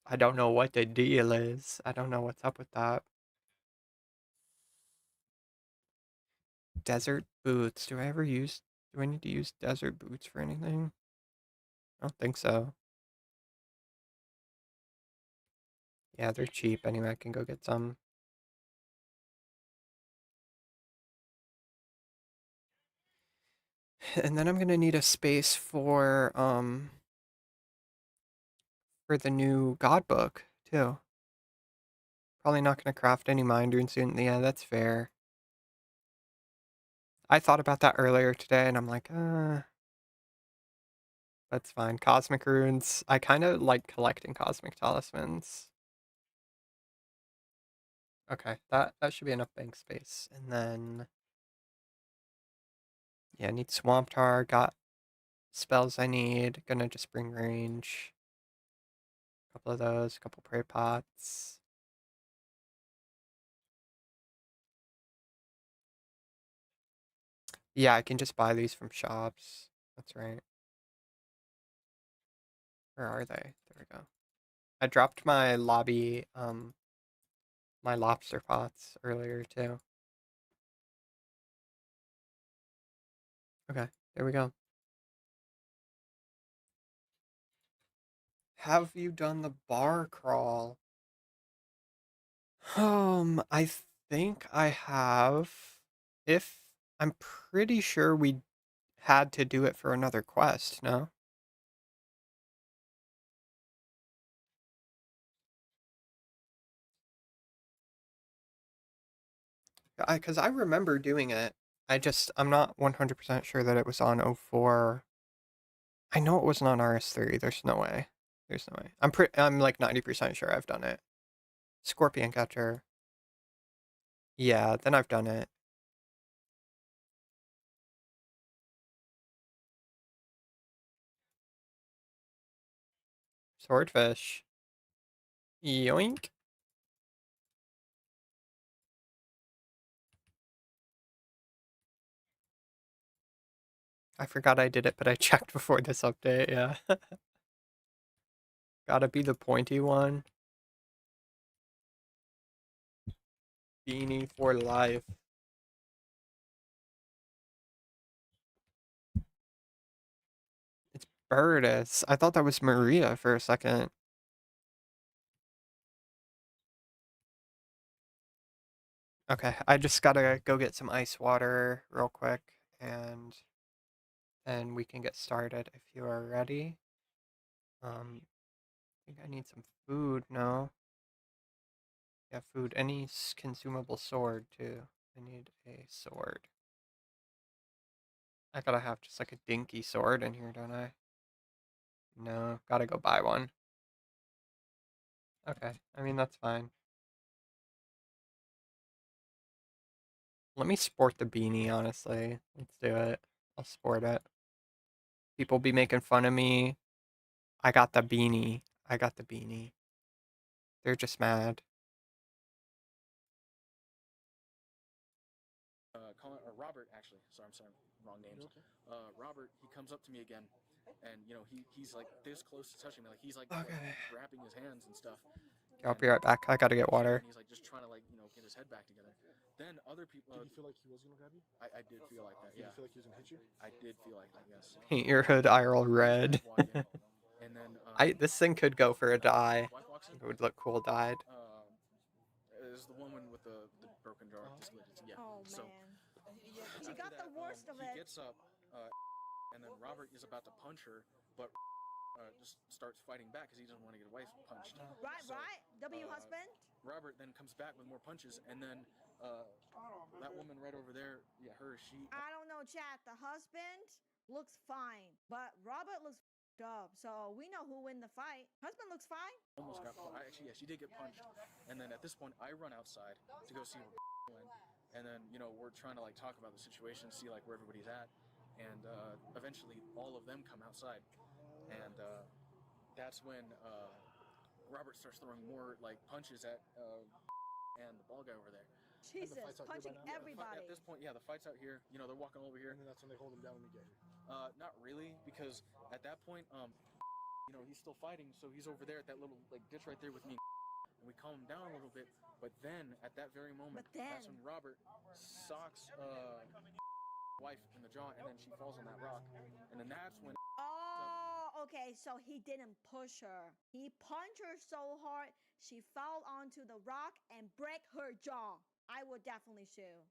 I don't know what the deal is. I don't know what's up with that. Desert boots. Do I need to use desert boots for anything? I don't think so. Yeah, they're cheap. Anyway, I can go get some. And then I'm gonna need a space for the new god book too. Probably not gonna craft any mind runes soon. Yeah, that's fair. I thought about that earlier today, and I'm like, that's fine. Cosmic runes. I kind of like collecting cosmic talismans. Okay, that should be enough bank space. And then, yeah, I need swamp tar. Got spells I need. Gonna just bring range. A couple of those. A couple prey pots. Yeah, I can just buy these from shops. That's right. Where are they? There we go. I dropped my lobby, my lobster pots earlier too. Okay, there we go. Have you done the bar crawl? I think I have. If I'm pretty sure we had to do it for another quest, no? Because I remember doing it. I'm not 100% sure that it was on 04. I know it wasn't on RS3. There's no way. There's no way. I'm like 90% sure I've done it. Scorpion catcher. Yeah, then I've done it. Swordfish. Yoink. I forgot I did it, but I checked before this update, yeah. Gotta be the pointy one. Beanie for life. It's Burtis. I thought that was Maria for a second. Okay, I just gotta go get some ice water real quick, and then we can get started if you are ready. I think I need some food, no? Yeah, food. Any consumable sword, too. I need a sword. I gotta have just like a dinky sword in here, don't I? No, gotta go buy one. Okay, I mean, that's fine. Let me sport the beanie, honestly. Let's do it. I'll sport it. People be making fun of me. I got the beanie. I got the beanie. They're just mad. Robert, actually. Sorry, I'm sorry. Wrong names. Okay. Robert, he comes up to me again, and, you know, he's like this close to touching me. Like, he's like, Okay. like wrapping his hands and stuff. I'll be right back. I gotta get water. And he's like just trying to, like, you know, get his head back together. Then other people. Did you feel like he was gonna grab you? I did feel like that. Did Yeah. you feel like he was gonna hit you? I did feel like that. Yes. Paint your hood IRL red. And then This thing could go for a dye. It would look cool dyed. Is the woman with the broken jar. Yeah. Oh, so, man. She got the worst of it. He gets up, and then Robert is about to punch her, but just starts fighting back because he doesn't want to get his wife punched. Right, so, right. Husband. Robert then comes back with more punches, and then that woman right over there, yeah, she. I don't know, chat. The husband looks fine, but Robert looks up. So we know who win the fight. Husband looks fine. Almost got. Actually, yeah, she did get punched, and then at this point, I run outside to go see where went, and then, you know, we're trying to like talk about the situation, see like where everybody's at, and eventually all of them come outside, and that's when Robert starts throwing more like punches at and the ball guy over there. Jesus, punching everybody. At this point, yeah, the fight's out here. You know, they're walking over here. And then that's when they hold him down when we get here. Not really, because at that point, you know, he's still fighting, so he's over there at that little like ditch right there with me. And we calm him down a little bit, but then at that very moment, that's when Robert socks wife in the jaw, and then she falls on that rock, and then that's when. Oh, okay. So he didn't push her. He punched her so hard she fell onto the rock and break her jaw. I would definitely sue.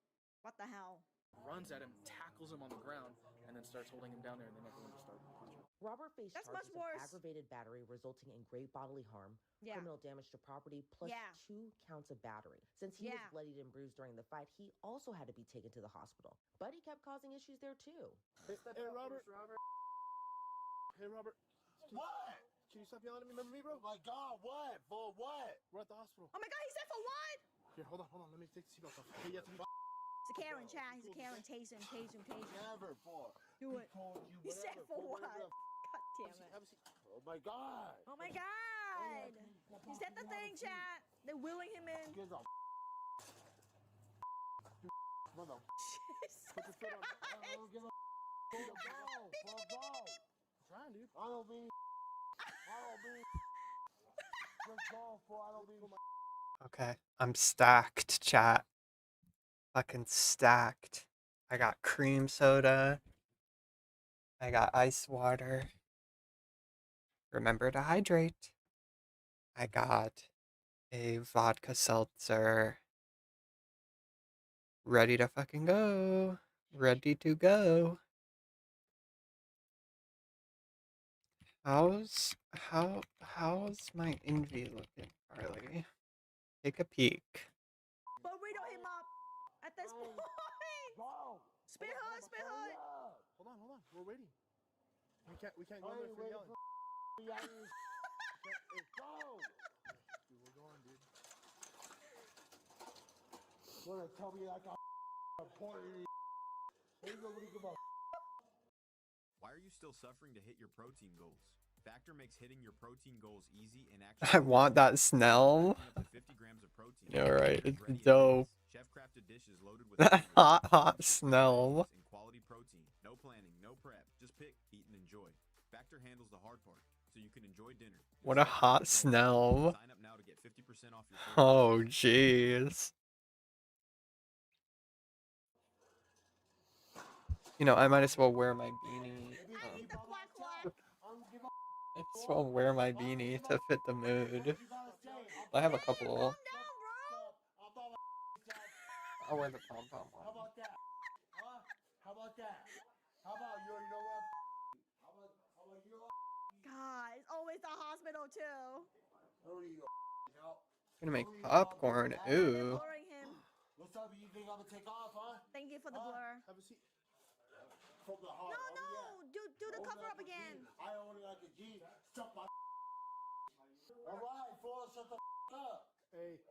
What the hell? Runs at him, tackles him on the ground, and then starts holding him down there, and then everyone just starts punching. Robert faced charges of aggravated battery resulting in great bodily harm, criminal damage to property, plus 2 counts of battery. Since he was bloodied and bruised during the fight, he also had to be taken to the hospital. But he kept causing issues there too. Hey, Robert. Hey, Robert. What? Can you stop yelling at me? Remember me, bro? Oh my God, what? For what? We're at the hospital. Oh my God, he said for what? Here, hold on. Let me take the seatbelt off. Hey, you have to be. He's a Karen, chat. He's a Karen. Tase him. Never for. Do it. He said for what? God damn it. Oh my God. Oh my God. He said the thing, chat. They're wheeling him in. Give a mother. Jesus Put your foot on. I don't give a go. Trying, dude. I don't mean. Just go for. I don't mean. Okay, I'm stacked, chat. Fucking stacked. I got cream soda. I got ice water. Remember to hydrate. I got a vodka seltzer. Ready to fucking go. Ready to go. How's my envy looking, Carly? Take a peek. But we don't him up at this point. Spit hood. Hold on. We're waiting. We can't go there for yelling. Dude, we're going, dude. Wanna tell me like I'm important? Ain't nobody give a. Why are you still suffering to hit your protein goals? Factor makes hitting your protein goals easy and actually. I want that Snell. 50 grams of protein. Alright, it's dope. Chef-crafted dishes loaded with That hot Snell. and quality protein. No planning, no prep. Just pick, eat, and enjoy. Factor handles the hard part, so you can enjoy dinner. What a hot Snell. Sign up now to get 50% off your Oh, jeez. You know, I might as well wear my beanie. I just want to wear my beanie to fit the mood. I have a couple. I'll wear the pom-pom one. How about that? Huh? How about that? How about you already know what? How about you? God, it's always the hospital too. I don't need your help. Gonna make popcorn. Ooh. Blurring him. What's up? You think I'm gonna take off, huh? Thank you for the blur. Have a seat. From the heart. No, do the cover up again. I own it like a G. Suck my. All right, fool, shut the up. Hey.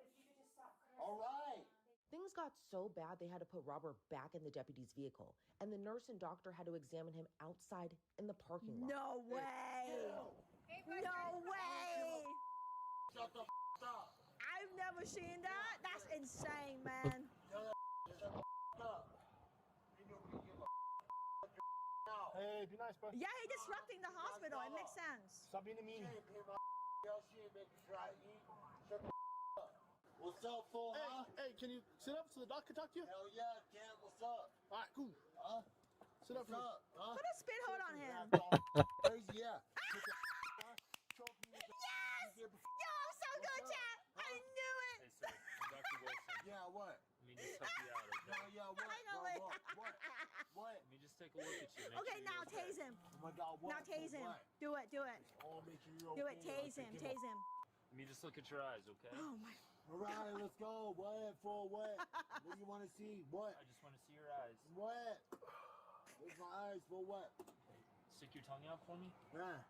All right. Things got so bad they had to put Robert back in the deputy's vehicle, and the nurse and doctor had to examine him outside in the parking lot. No way! No way! Shut the up. I've never seen that. That's insane, man. Hey, be nice, bro. Yeah, he's disrupting the hospital. It makes sense. Stop being a meanie. What's up, fool? Huh? Hey, can you sit up so the doc can talk to you? Hell yeah, Cam. What's up? All right, cool. Huh? Sit up. What's up? Huh? Put a spit hold on him. Crazy, yeah. Yes! Yo, so good, chat. I knew it. Hey, sir, I'm Dr. Wilson. Yeah, what? Let me just help you out, okay? No, yeah, what? Finally. What? What? Let me just take a look at you. Make Okay, sure now you're okay. tase him. Oh my God, what? Now tase him. What? Do it, do it. Oh, make sure you're Do okay. it, tase him, tase him. Let me just look at your eyes, okay? Oh my. All right, let's go. What, fool? What? What do you want to see? What? I just want to see your eyes. What? Where's my eyes? For what? Stick your tongue out for me. Huh?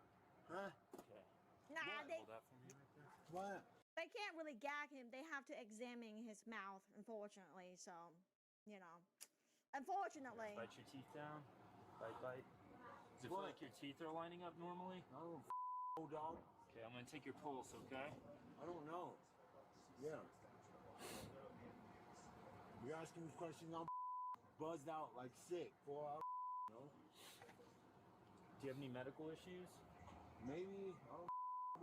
Huh? Okay. Nah, Hold that for me right there. What? they can't really gag him. They have to examine his mouth, unfortunately. So, you know, unfortunately. Bite your teeth down. Bite. Does it feel like your teeth are lining up normally? No, dog. Okay, I'm gonna take your pulse, okay? I don't know. Yeah. You're asking me questions, I'm buzzed out like sick. 4 hours, you know? Do you have any medical issues? Maybe. I don't.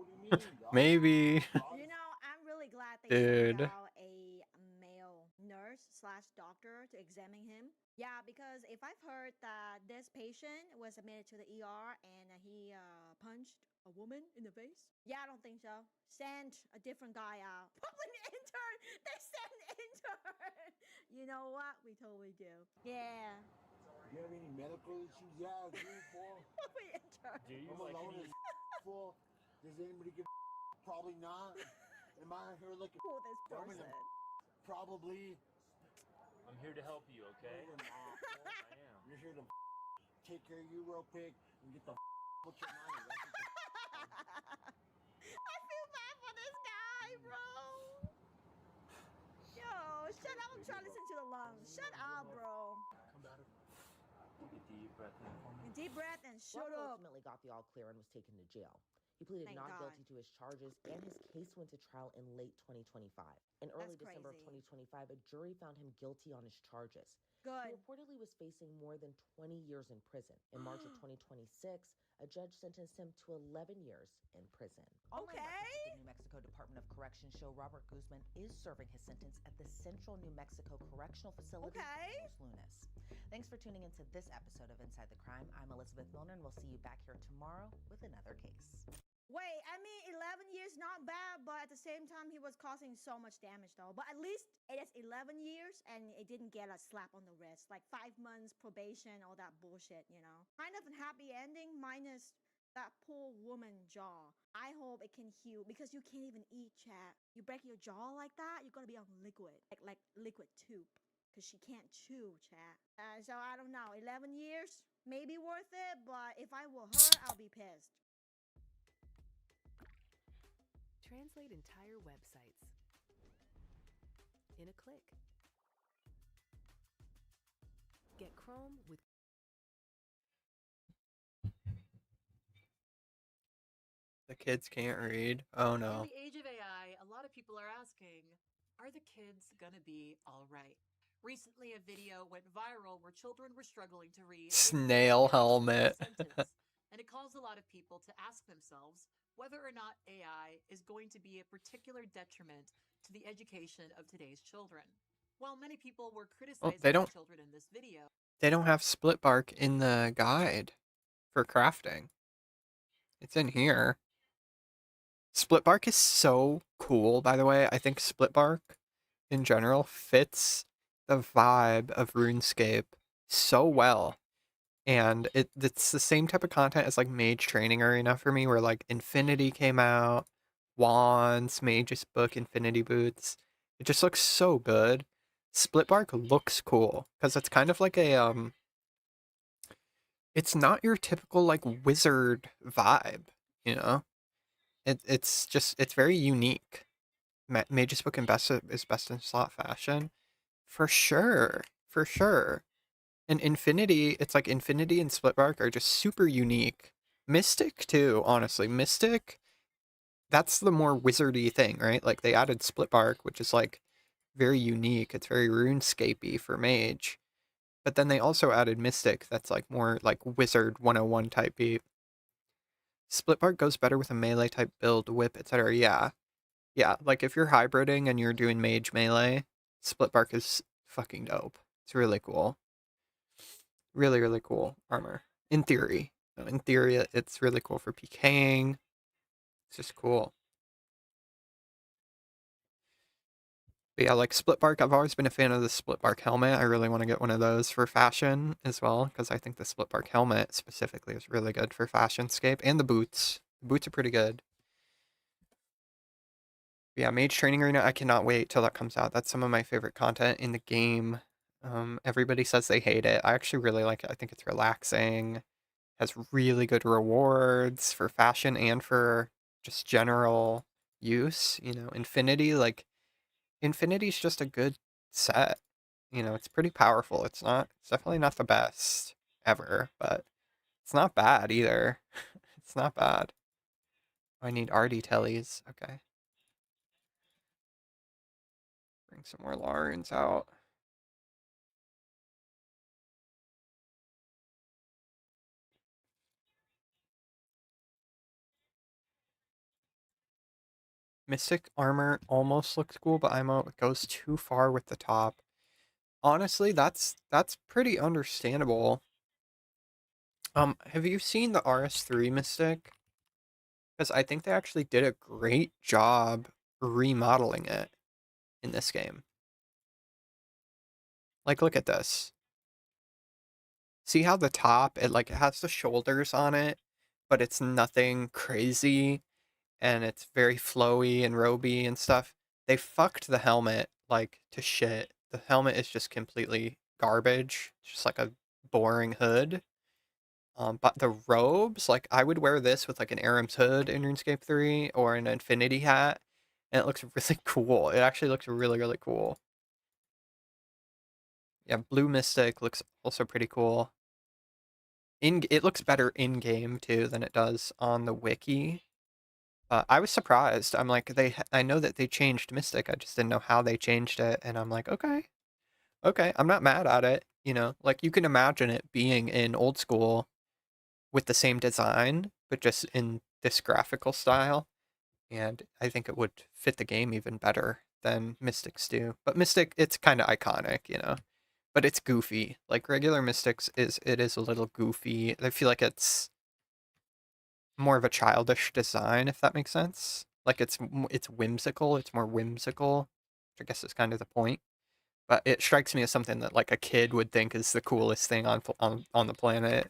What do you mean, dog? Maybe. You know, I'm really glad they Dude. sent out a male nurse / doctor to examine him. Yeah, because if I've heard that this patient was admitted to the ER and he punched a woman in the face, yeah, I don't think so. Send a different guy out. Probably an intern. They send an intern. You know what? We totally do. Yeah. Do you have any medical issues? Yeah, I do, fool. Probably intern. Do you I'm like alone any... as fool. Does anybody give a Probably not. Am I here looking for this I'm in person? Probably. I'm here to help you, okay? No, you're not, fool. I am. You're here to take care of you real quick and get the with your money. That's what I feel bad for this guy, bro. Yo, shut up. I'm trying to listen to the lungs. Shut up, bro. Come back. Take a deep breath in for me. Deep breath and shut Robert up. ultimately got the all clear and was taken to jail. He pleaded Thank not God. guilty to his charges, and his case went to trial in late 2025. In early That's December of crazy. 2025, a jury found him guilty on his charges. He Good. reportedly was facing more than 20 years in prison. In March of 2026, a judge sentenced him to 11 years in prison. Online records of the New Mexico Department of Corrections show Robert Guzman is serving his sentence at the Central New Mexico Correctional Facility in Los Lunas. Thanks for tuning into this episode of Inside the Crime. I'm Elizabeth Milner, and we'll see you back here tomorrow with another case. Wait, I mean, 11 years not bad, but at the same time, he was causing so much damage, though. But at least it is 11 years, and it didn't get a slap on the wrist. Like 5 months probation, all that bullshit, you know? Kind of a happy ending, minus that poor woman jaw. I hope it can heal, because you can't even eat, chat. You break your jaw like that, you're gonna be on liquid. Like liquid tube. Because she can't chew, chat. So I don't know, 11 years? Maybe worth it, but if I were her, I'll be pissed. Translate entire websites in a click. Get Chrome with The kids can't read. Oh no. In the age of AI, a lot of people are asking, are the kids gonna be all right? Recently, a video went viral where children were struggling to read a Snail helmet. sentence, and it caused a lot of people to ask themselves whether or not AI is going to be a particular detriment to the education of today's children. While many people were criticizing they don't- children in this video, they don't have split bark in the guide for crafting. It's in here. Split bark is so cool, by the way. I think split bark in general fits the vibe of RuneScape so well. And it's the same type of content as like Mage Training Arena for me, where like Infinity came out, wands, Mage's Book, Infinity Boots. It just looks so good. Split bark looks cool because it's kind of like a it's not your typical like wizard vibe, you know. It's very unique. Mage's Book and best is best in slot fashion, for sure, for sure. And Infinity, it's like Infinity and Splitbark are just super unique. Mystic too, honestly. Mystic, that's the more wizardy thing, right? Like they added Splitbark, which is like very unique. It's very RuneScapey for Mage. But then they also added Mystic, that's like more like Wizard 101 type beat. Splitbark goes better with a melee type build, whip, etc. Yeah. Yeah, like if you're hybriding and you're doing Mage melee, Splitbark is fucking dope. It's really cool. Really, really cool armor. In theory. In theory, it's really cool for PKing. It's just cool. But yeah, like split bark, I've always been a fan of the split bark helmet. I really want to get one of those for fashion as well, because I think the split bark helmet specifically is really good for fashionscape. And the boots. The boots are pretty good. But yeah, Mage Training Arena, I cannot wait till that comes out. That's some of my favorite content in the game. Everybody says they hate it. I actually really like it. I think it's relaxing. Has really good rewards for fashion and for just general use. You know, Infinity, like Infinity's just a good set. You know, it's pretty powerful. It's definitely not the best ever, but it's not bad either. It's not bad. I need RD tellies. Okay. Bring some more Larns out. Mystic armor almost looks cool, but IMO goes too far with the top. Honestly, that's pretty understandable. Have you seen the RS3 Mystic? Because I think they actually did a great job remodeling it in this game. Like, look at this. See how the top, it has the shoulders on it, but it's nothing crazy, and it's very flowy and roby and stuff. They fucked the helmet, like, to shit. The helmet is just completely garbage, just like a boring hood. But the robes, like I would wear this with like an Aram's hood in RuneScape 3 or an Infinity hat, and it looks really cool. It actually looks really, really cool. Yeah, Blue Mystic looks also pretty cool. It looks better in game too than it does on the wiki. I was surprised. I'm like I know that they changed Mystic. I just didn't know how they changed it, and I'm like, okay, okay, I'm not mad at it. You know, like you can imagine it being in old school with the same design, but just in this graphical style. And I think it would fit the game even better than Mystics do. But Mystic, it's kind of iconic, you know. But it's goofy. Like regular Mystics is a little goofy. I feel like it's more of a childish design, if that makes sense. Like it's whimsical. It's more whimsical, which I guess is kind of the point. But it strikes me as something that like a kid would think is the coolest thing on the planet.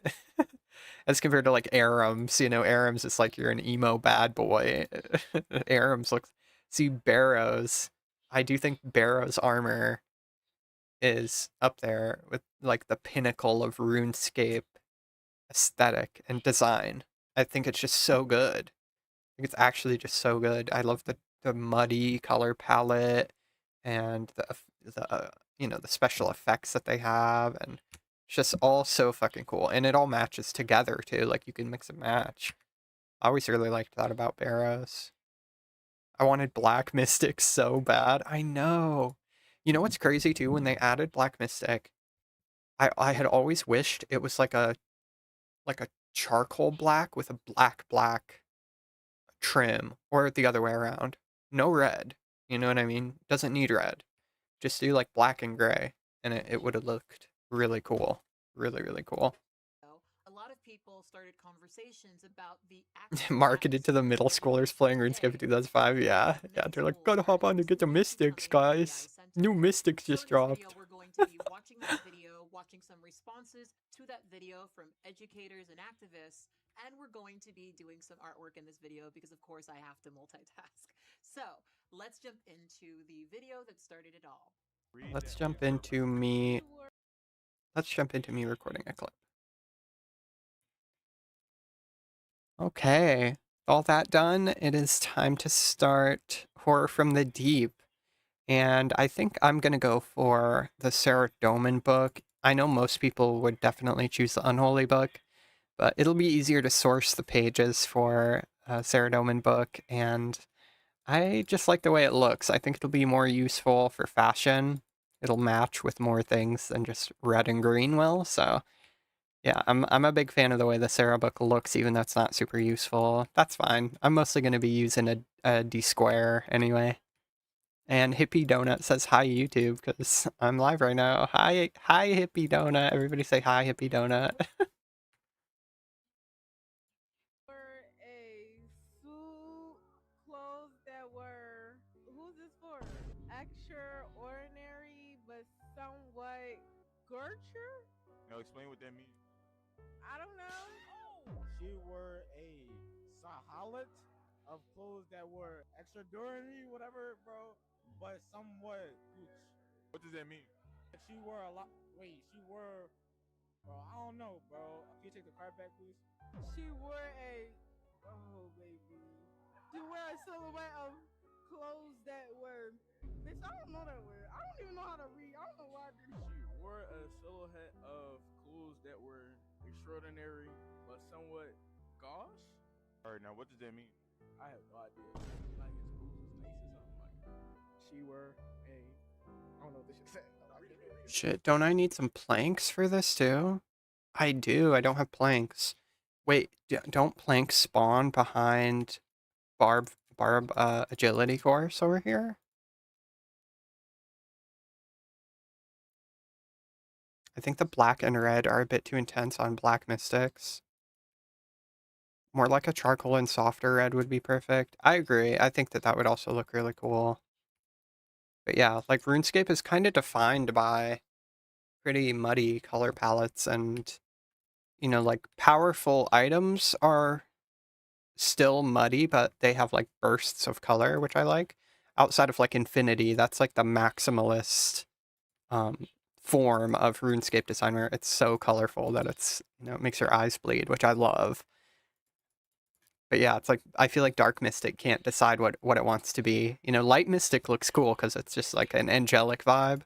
As compared to like Arams, you know, Arams is like you're an emo bad boy. Arams looks see Barrows. I do think Barrows armor is up there with like the pinnacle of RuneScape aesthetic and design. I think it's just so good. I think it's actually just so good. I love the muddy color palette and the you know, the special effects that they have, and it's just all so fucking cool. And it all matches together too. Like you can mix and match. I always really liked that about Barrows. I wanted Black Mystic so bad. I know. You know what's crazy too? When they added Black Mystic, I had always wished it was like a charcoal black with a black trim, or the other way around. No red. You know what I mean? Doesn't need red. Just do like black and gray, and it would have looked really cool. really, really cool. A lot of people started conversations about the Marketed to the middle schoolers playing RuneScape 2005. Yeah, they're like, gotta hop on to get the Mystics, guys. New Mystics just dropped. We're going to be watching that video, watching some responses to that video from educators and activists, and we're going to be doing some artwork in this video because, of course, I have to multitask. So let's jump into the video that started it all. Let's jump into me recording a clip. Okay, all that done, it is time to start Horror from the Deep. And I think I'm going to go for the Sarah Doman book. I know most people would definitely choose the Unholy book, but it'll be easier to source the pages for a Sarah Doman book, and I just like the way it looks. I think it'll be more useful for fashion. It'll match with more things than just red and green will, so yeah, I'm a big fan of the way the Sarah book looks, even though it's not super useful. That's fine. I'm mostly going to be using a D-square anyway. And Hippie Donut says hi YouTube, because I'm live right now. Hi Hippie Donut. Everybody say hi Hippie Donut. Clothes that were, who's this for? Extraordinary, but somewhat Gertrude? Now explain what that means. I don't know. She wore a sahalat of clothes that were extraordinary, whatever, bro, but somewhat gooch. What does that mean? She wore a lot. Wait, she wore. Bro, I don't know, bro. Can you take the card back, please? She wore a, oh baby. She wore a silhouette of clothes that were, bitch, I don't know that word. I don't even know how to read. I don't know why I did it. She wore a silhouette of clothes that were extraordinary, but somewhat gauche. All right, now what does that mean? I have no idea. Like it's cool, it's nice or something like that. She wore a. I don't know what this shit said. Shit, don't I need some planks for this too? I do, I don't have planks. Wait, don't planks spawn behind Barb agility course over here? I think the black and red are a bit too intense on black mystics. More like a charcoal and softer red would be perfect. I agree. I think that would also look really cool. But yeah, like RuneScape is kind of defined by pretty muddy color palettes, and you know, like powerful items are still muddy, but they have like bursts of color, which I like. Outside of like Infinity, that's like the maximalist form of RuneScape design, where it's so colorful that it's, you know, it makes your eyes bleed, which I love. But yeah, it's like, I feel like Dark Mystic can't decide what it wants to be. You know, Light Mystic looks cool because it's just like an angelic vibe.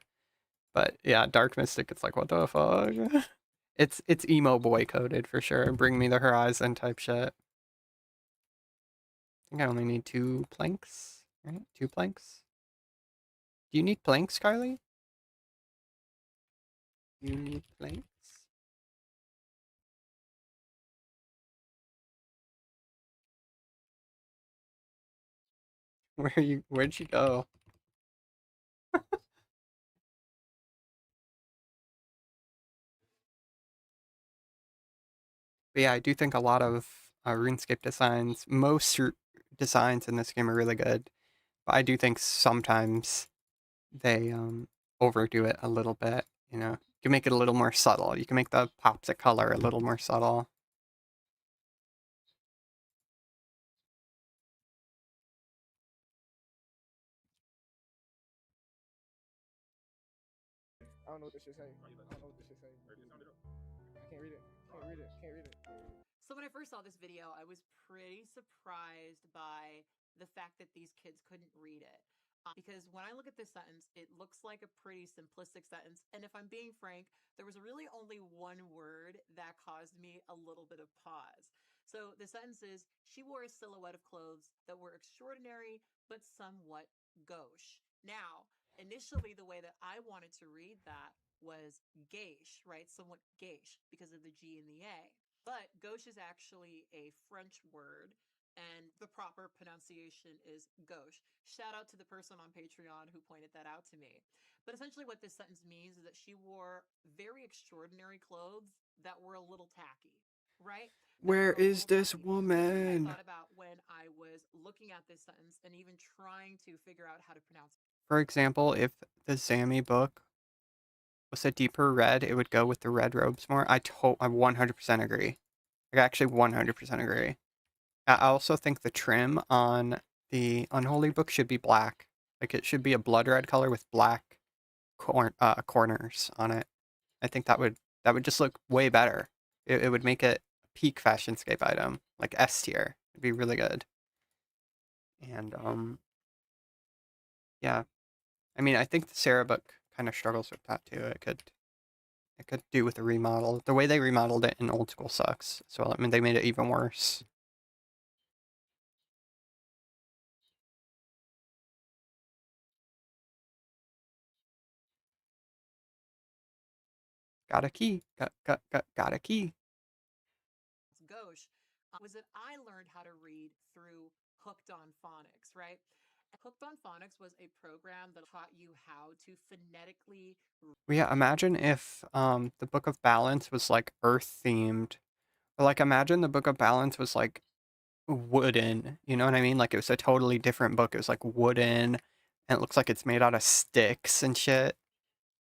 But yeah, Dark Mystic, it's like, what the fuck? It's emo boy coded for sure. Bring me the horizon type shit. I think I only need 2 planks, right? 2 planks. Do you need planks, Carly? You need planks? Where'd you go? But yeah, I do think a lot of RuneScape designs, designs in this game are really good. But I do think sometimes they overdo it a little bit, you know. You can make it a little more subtle. You can make the pops of color a little more subtle. I don't know what this shit say. I don't know what this shit say. I can't read it. Can't read it. Can't read it. So when I first saw this video, I was pretty surprised by the fact that these kids couldn't read it. Because when I look at this sentence, it looks like a pretty simplistic sentence. And if I'm being frank, there was really only one word that caused me a little bit of pause. So the sentence is, she wore a silhouette of clothes that were extraordinary, but somewhat gauche. Now, initially, the way that I wanted to read that was gauche, right? Somewhat gauche because of the G and the A. But gauche is actually a French word, and the proper pronunciation is gauche. Shout out to the person on Patreon who pointed that out to me. But essentially what this sentence means is that she wore very extraordinary clothes that were a little tacky, right? Where is this woman? I thought about when I was looking at this sentence and even trying to figure out how to pronounce it. For example, if the Zammy book was a deeper red, it would go with the red robes more. I 100% agree. I actually 100% agree. I also think the trim on the Unholy book should be black. Like it should be a blood red color with black corners on it. I think that would just look way better. It would make it a peak fashionscape item, like S tier. It'd be really good. And yeah. I mean, I think the Sarah book kind of struggles with that too. It could do with a remodel. The way they remodeled it in old school sucks. So I mean, they made it even worse. Got a key. Got a key. Gauche was that I learned how to read through Hooked on Phonics, right? Hooked on Phonics was a program that taught you how to phonetically. Well, yeah, imagine if the Book of Balance was like Earth themed. Or like imagine the Book of Balance was like wooden. You know what I mean? Like it was a totally different book. It was like wooden and it looks like it's made out of sticks and shit.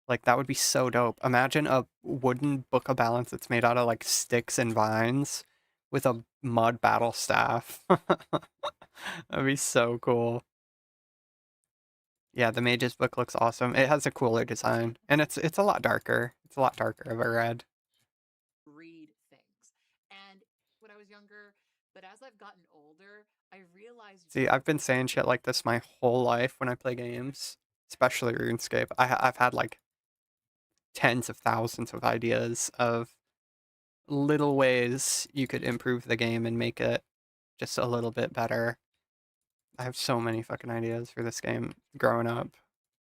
Like that would be so dope. Imagine a wooden Book of Balance that's made out of like sticks and vines with a mud battle staff. That'd be so cool. Yeah, the Mage's book looks awesome. It has a cooler design, and it's a lot darker. It's a lot darker of a red. Read things. And when I was younger, but as I've gotten older, I realized. See, I've been saying shit like this my whole life when I play games, especially RuneScape. I've had like tens of thousands of ideas of little ways you could improve the game and make it just a little bit better. I have so many fucking ideas for this game growing up.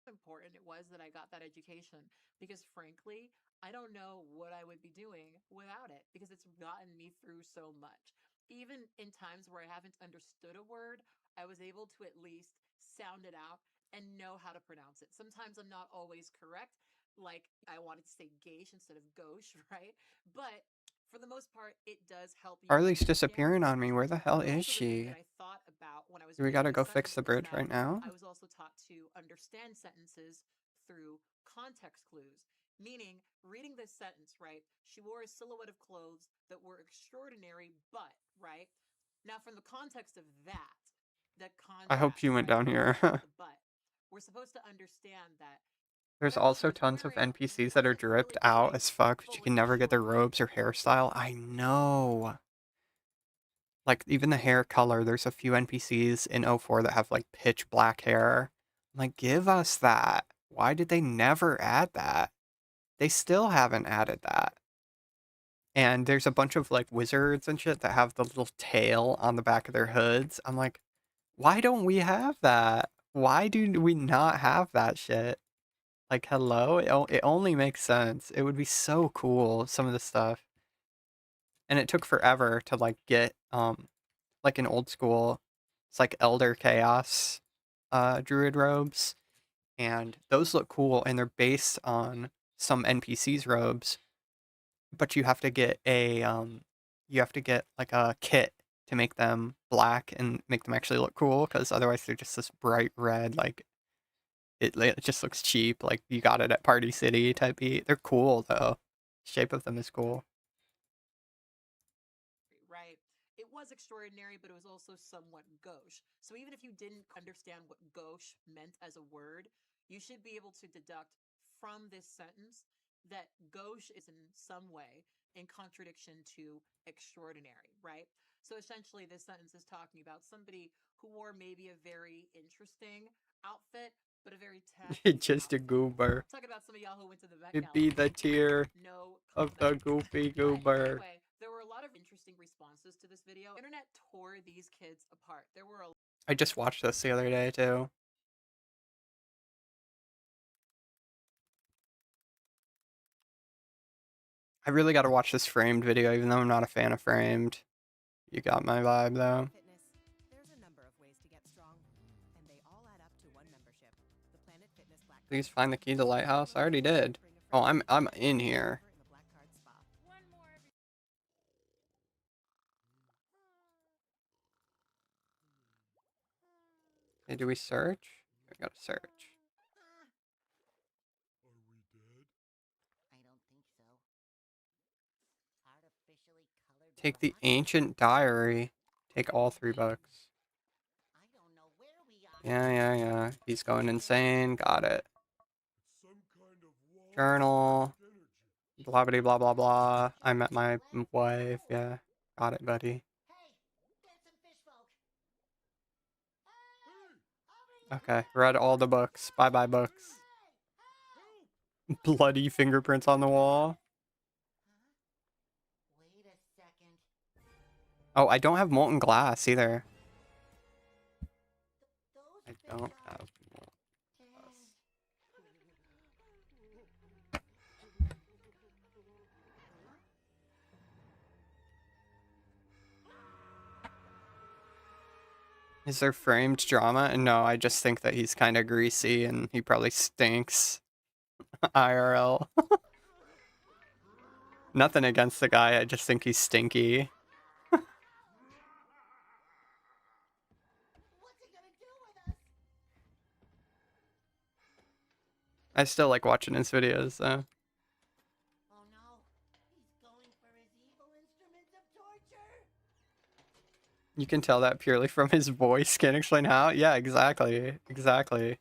Important it was that I got that education because frankly, I don't know what I would be doing without it because it's gotten me through so much. Even in times where I haven't understood a word, I was able to at least sound it out and know how to pronounce it. Sometimes I'm not always correct. Like I wanted to say gauche instead of gauche, right? But for the most part, it does help you. Harley's disappearing on me. Where the hell is she? I thought about when I was Do we gotta go fix the bridge right now? I was also taught to understand sentences through context clues, meaning reading this sentence, right? She wore a silhouette of clothes that were extraordinary, but, right? Now, from the context of that, I hope you went down here. but we're supposed to understand that. There's also tons of NPCs that are dripped out as fuck, but you can never get their robes or hairstyle. I know. Like, even the hair color, there's a few NPCs in 04 that have, like, pitch black hair. I'm like, give us that. Why did they never add that? They still haven't added that. And there's a bunch of, like, wizards and shit that have the little tail on the back of their hoods. I'm like, why don't we have that? Why do we not have that shit? Like, hello? It only makes sense. It would be so cool, some of the stuff. And it took forever to, like, get, like, in old school, it's like Elder Chaos, druid robes. And those look cool, and they're based on some NPC's robes. But you have to get like, a kit to make them black and make them actually look cool, because otherwise they're just this bright red, like, it just looks cheap, like you got it at Party City type beat. They're cool though. Shape of them is cool. Right. It was extraordinary, but it was also somewhat gauche. So even if you didn't understand what gauche meant as a word, you should be able to deduct from this sentence that gauche is in some way in contradiction to extraordinary, right? So essentially, this sentence is talking about somebody who wore maybe a very interesting outfit, but a very Just a goober. talking about some of y'all who went to the Met To Gala. be the tier of the goofy goober. Anyway, there were a lot of interesting responses to this video. Internet tore these kids apart. There were a I just watched this the other day too. I really gotta watch this Framed video, even though I'm not a fan of Framed. You got my vibe though. There's a number of ways to get strong, and they all add up to one membership, the Planet Fitness Black Please find the key to the lighthouse. I already did. Oh, I'm in here. Hey, do we search? We gotta search. Take the ancient diary. Take all 3 books. Yeah. He's going insane. Got it. Journal. Blah blah blah blah blah. I met my wife. Yeah. Got it, buddy. Okay. Read all the books. Bye bye books. Bloody fingerprints on the wall. Oh, I don't have molten glass either. I don't have molten glass. Is there framed drama? No, I just think that he's kind of greasy and he probably stinks. IRL. Nothing against the guy, I just think he's stinky. I still like watching his videos, though. You can tell that purely from his voice. Can't explain how? Yeah, exactly. Exactly.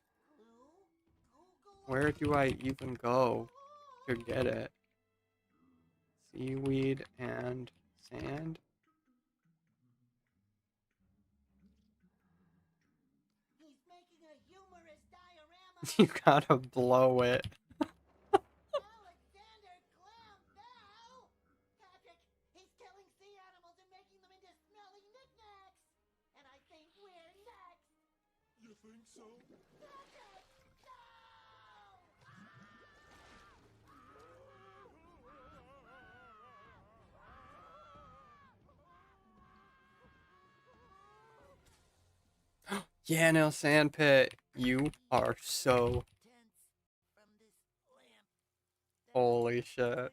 Where do I even go to get it? Seaweed and sand? You gotta blow it. You think so? Yeah, no, sand pit. You are so... Holy shit.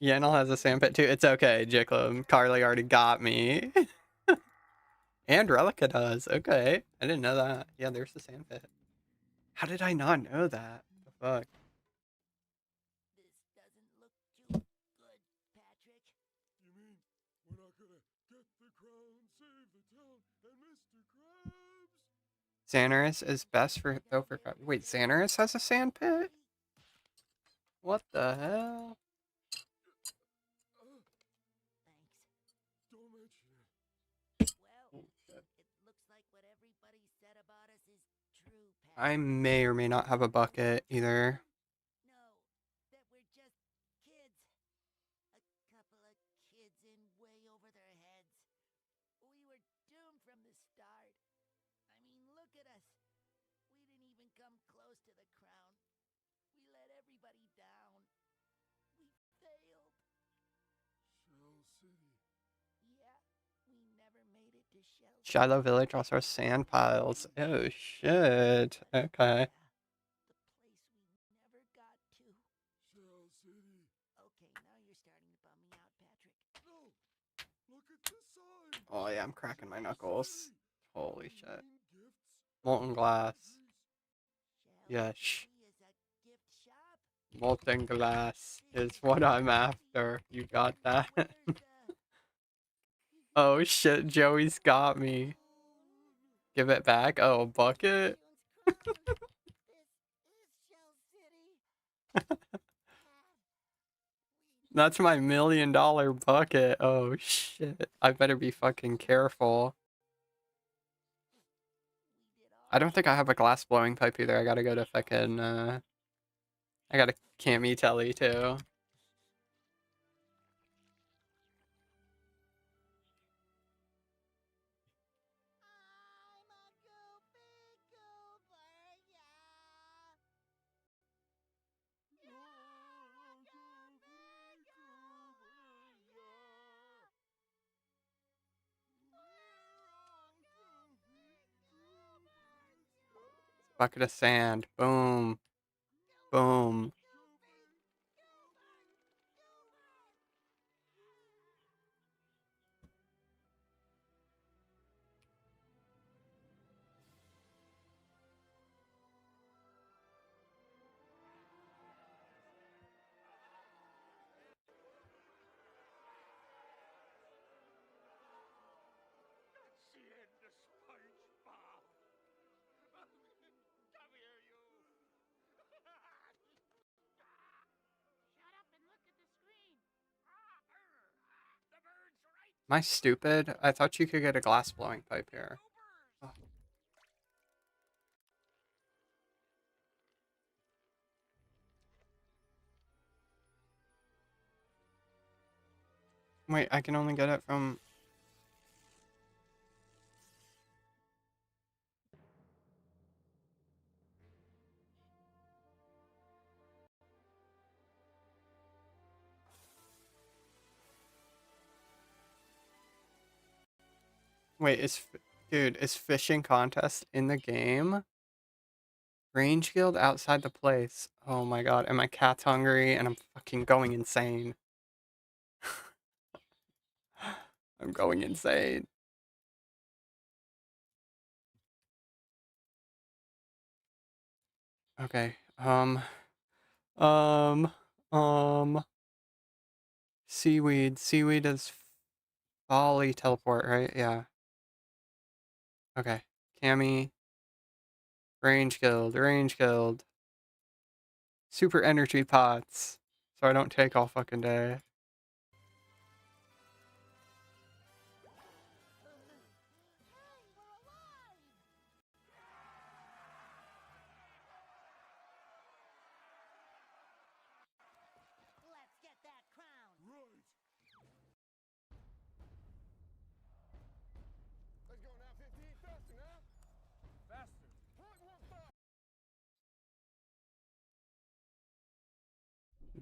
Yannel has a sand pit too. It's okay, Jicklum. Carly already got me. And Relica does. Okay. I didn't know that. Yeah, there's the sand pit. How did I not know that? The fuck? You mean we're not gonna get the crown, save the town, and Mr. Krabs? Xanaris is best for overcut. Wait, Xanaris has a sand pit? What the hell? Don't mention it. I may or may not have a bucket either. Shiloh Village also has sand piles. Oh shit. Okay. Shell City. No! Look at the sign! Oh yeah, I'm cracking my knuckles. Holy shit. Molten glass. Yes. Molten glass is what I'm after. You got that? Oh shit, Joey's got me. Give it back? Oh, bucket? That's my $1 million bucket. Oh shit. I better be fucking careful. I don't think I have a glass blowing pipe either. I gotta go to fucking, I got a cami telly too. Bucket of sand. Boom. Boom. Am I stupid? I thought you could get a glass blowing pipe here. Oh. Wait, I can only get it from... Wait, dude, is fishing contest in the game? Range guild outside the place. Oh my god, and my cat's hungry and I'm fucking going insane. I'm going insane. Okay, seaweed. Seaweed is volley teleport, right? Yeah. Okay. Cammy. Range guild. Range guild. Super energy pots. So I don't take all fucking day. Let's get that crown. Right. Let's go now, 15. Faster now. Faster.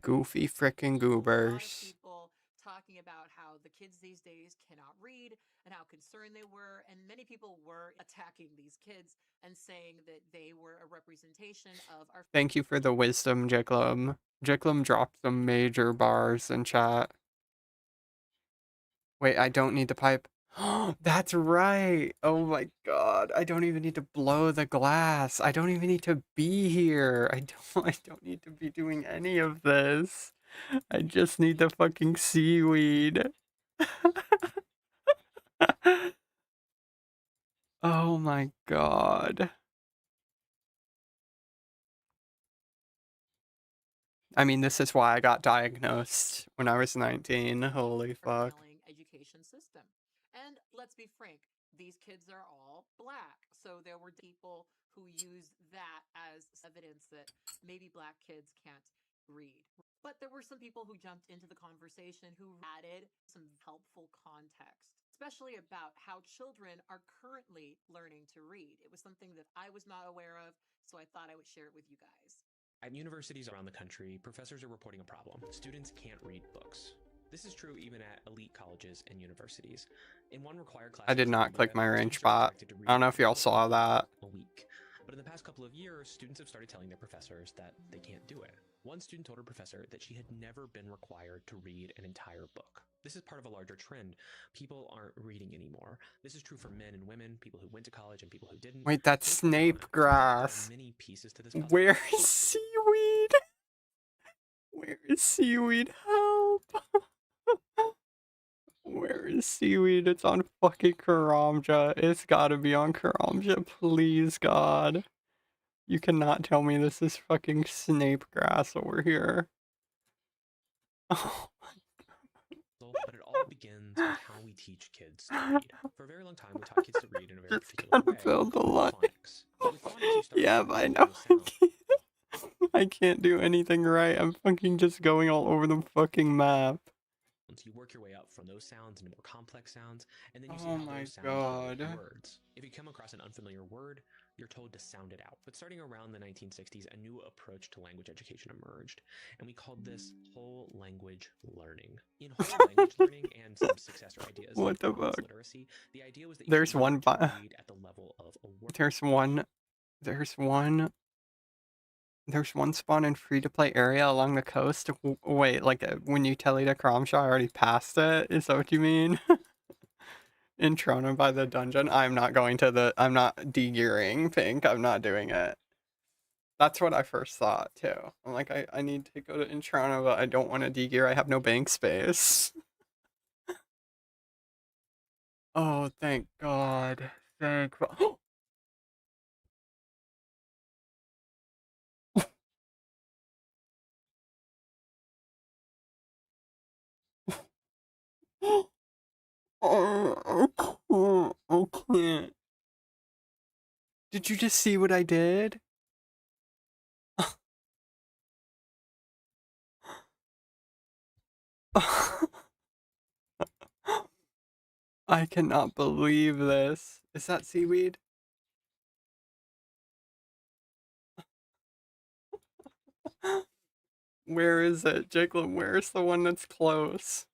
Goofy frickin' goobers. People talking about how the kids these days cannot read and how concerned they were, and many people were attacking these kids and saying that they were a representation of our... Thank you for the wisdom, Jiklum. Jiklum dropped some major bars in chat. Wait, I don't need the pipe. That's right. Oh my god. I don't even need to blow the glass. I don't even need to be here. I don't need to be doing any of this. I just need the fucking seaweed. Oh my god. I mean, this is why I got diagnosed when I was 19. Holy fuck. Education system. And let's be frank, these kids are all black. So there were people who used that as evidence that maybe black kids can't read. But there were some people who jumped into the conversation who added some helpful context, especially about how children are currently learning to read. It was something that I was not aware of, so I thought I would share it with you guys. At universities around the country, professors are reporting a problem. Students can't read books. This is true even at elite colleges and universities. In one required class, I did not click my range bot. I don't know if y'all saw that. A week. But in the past couple of years, students have started telling their professors that they can't do it. One student told her professor that she had never been required to read an entire book. This is part of a larger trend. People aren't reading anymore. This is true for men and women, people who went to college and people who didn't. Wait, that's Snape grass. Many pieces to this Where is seaweed? Where is seaweed? Help! Where is seaweed? It's on fucking Karamja. It's gotta be on Karamja. Please, God. You cannot tell me this is fucking Snape grass over here. Oh but it all begins with how we teach kids to read. For a very long time, we taught kids to read in a very particular way. Build the line. Yeah, but I know I can't do anything right. I'm fucking just going all over the fucking map. You work your way up from those sounds into more complex sounds, and then you see Oh how my those sounds God. are words. If you come across an unfamiliar word, you're told to sound it out. But starting around the 1960s, a new approach to language education emerged, and we called this whole language learning. In whole language learning and some successor ideas What like the advanced fuck? literacy, the idea was that There's one read at the level of a word. There's one There's one spawn in free-to-play area along the coast. Wait, like when you tele to Cromshaw, I already passed it? Is that what you mean? In Trona by the dungeon? I'm not de-gearing Pink. I'm not doing it. That's what I first thought, too. I'm like, I need to go to Introna, but I don't want to de-gear. I have no bank space. Oh, thank God. Thank God. Oh, I can't. Did you just see what I did? I cannot believe this. Is that seaweed? Where is it, Jacqueline? Where's the one that's close?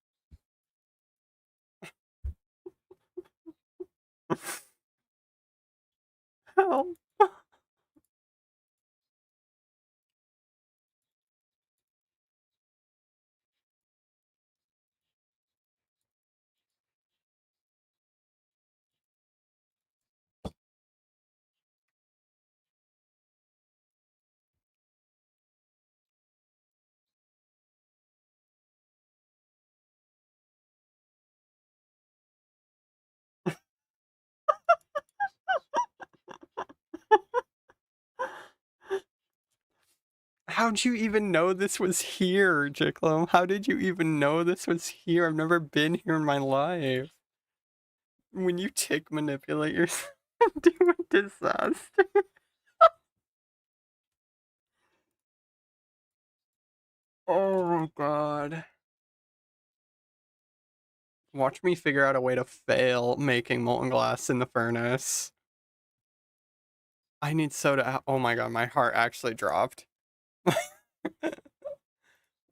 Help. How'd you even know this was here, Jicklum? How did you even know this was here? I've never been here in my life. When you tick manipulate yourself into a disaster. Oh my God. Watch me figure out a way to fail making molten glass in the furnace. I need soda. Oh my God, my heart actually dropped.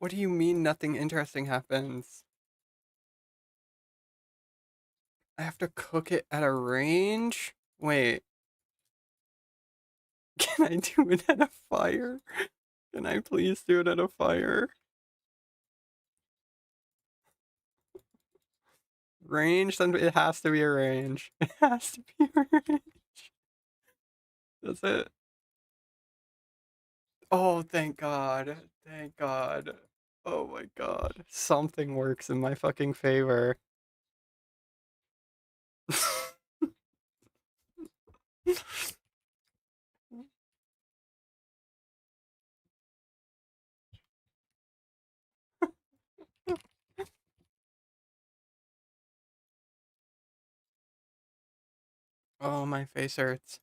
What do you mean nothing interesting happens? I have to cook it at a range? Wait. Can I do it at a fire? Can I please do it at a fire? Range? Then it has to be a range. It has to be a range. That's it. Oh, thank God. Thank God. Oh my God. Something works in my fucking favor. Oh, my face hurts.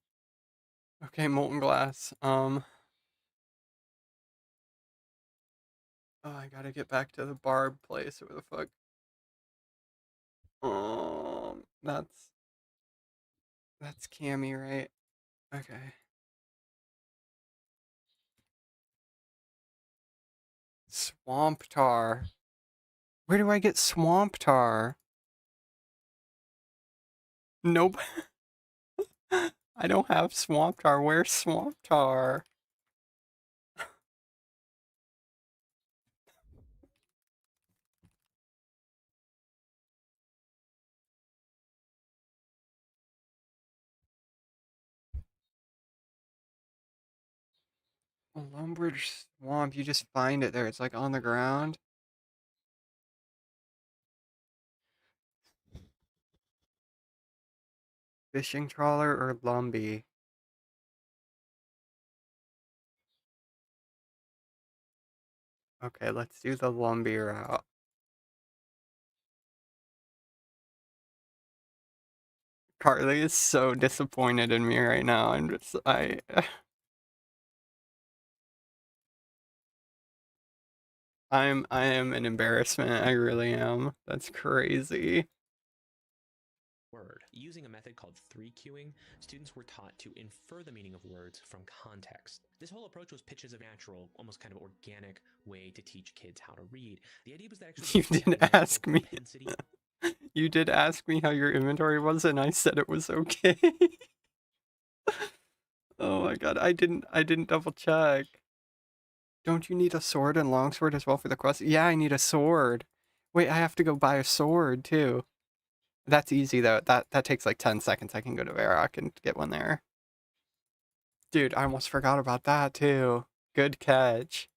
Okay, molten glass. Oh, I gotta get back to the barb place. Where the fuck? That's Cammy, right? Okay. Swamp tar. Where do I get swamp tar? Nope. I don't have swamp tar. Where's swamp tar? Lumbridge Swamp. You just find it there. It's like on the ground. Fishing trawler or Lumbee? Okay, let's do the Lumbee route. Carly is so disappointed in me right now. I am an embarrassment. I really am. That's crazy. Word. Using a method called 3-cueing, students were taught to infer the meaning of words from context. This whole approach was pitched as a natural, almost kind of organic way to teach kids how to read. The idea was that actually You did ask me. You did ask me how your inventory was, and I said it was okay. Oh my god, I didn't double check. Don't you need a sword and longsword as well for the quest? Yeah, I need a sword. Wait, I have to go buy a sword too. That's easy though. That takes like 10 seconds. I can go to Varrock and get one there. Dude, I almost forgot about that too. Good catch.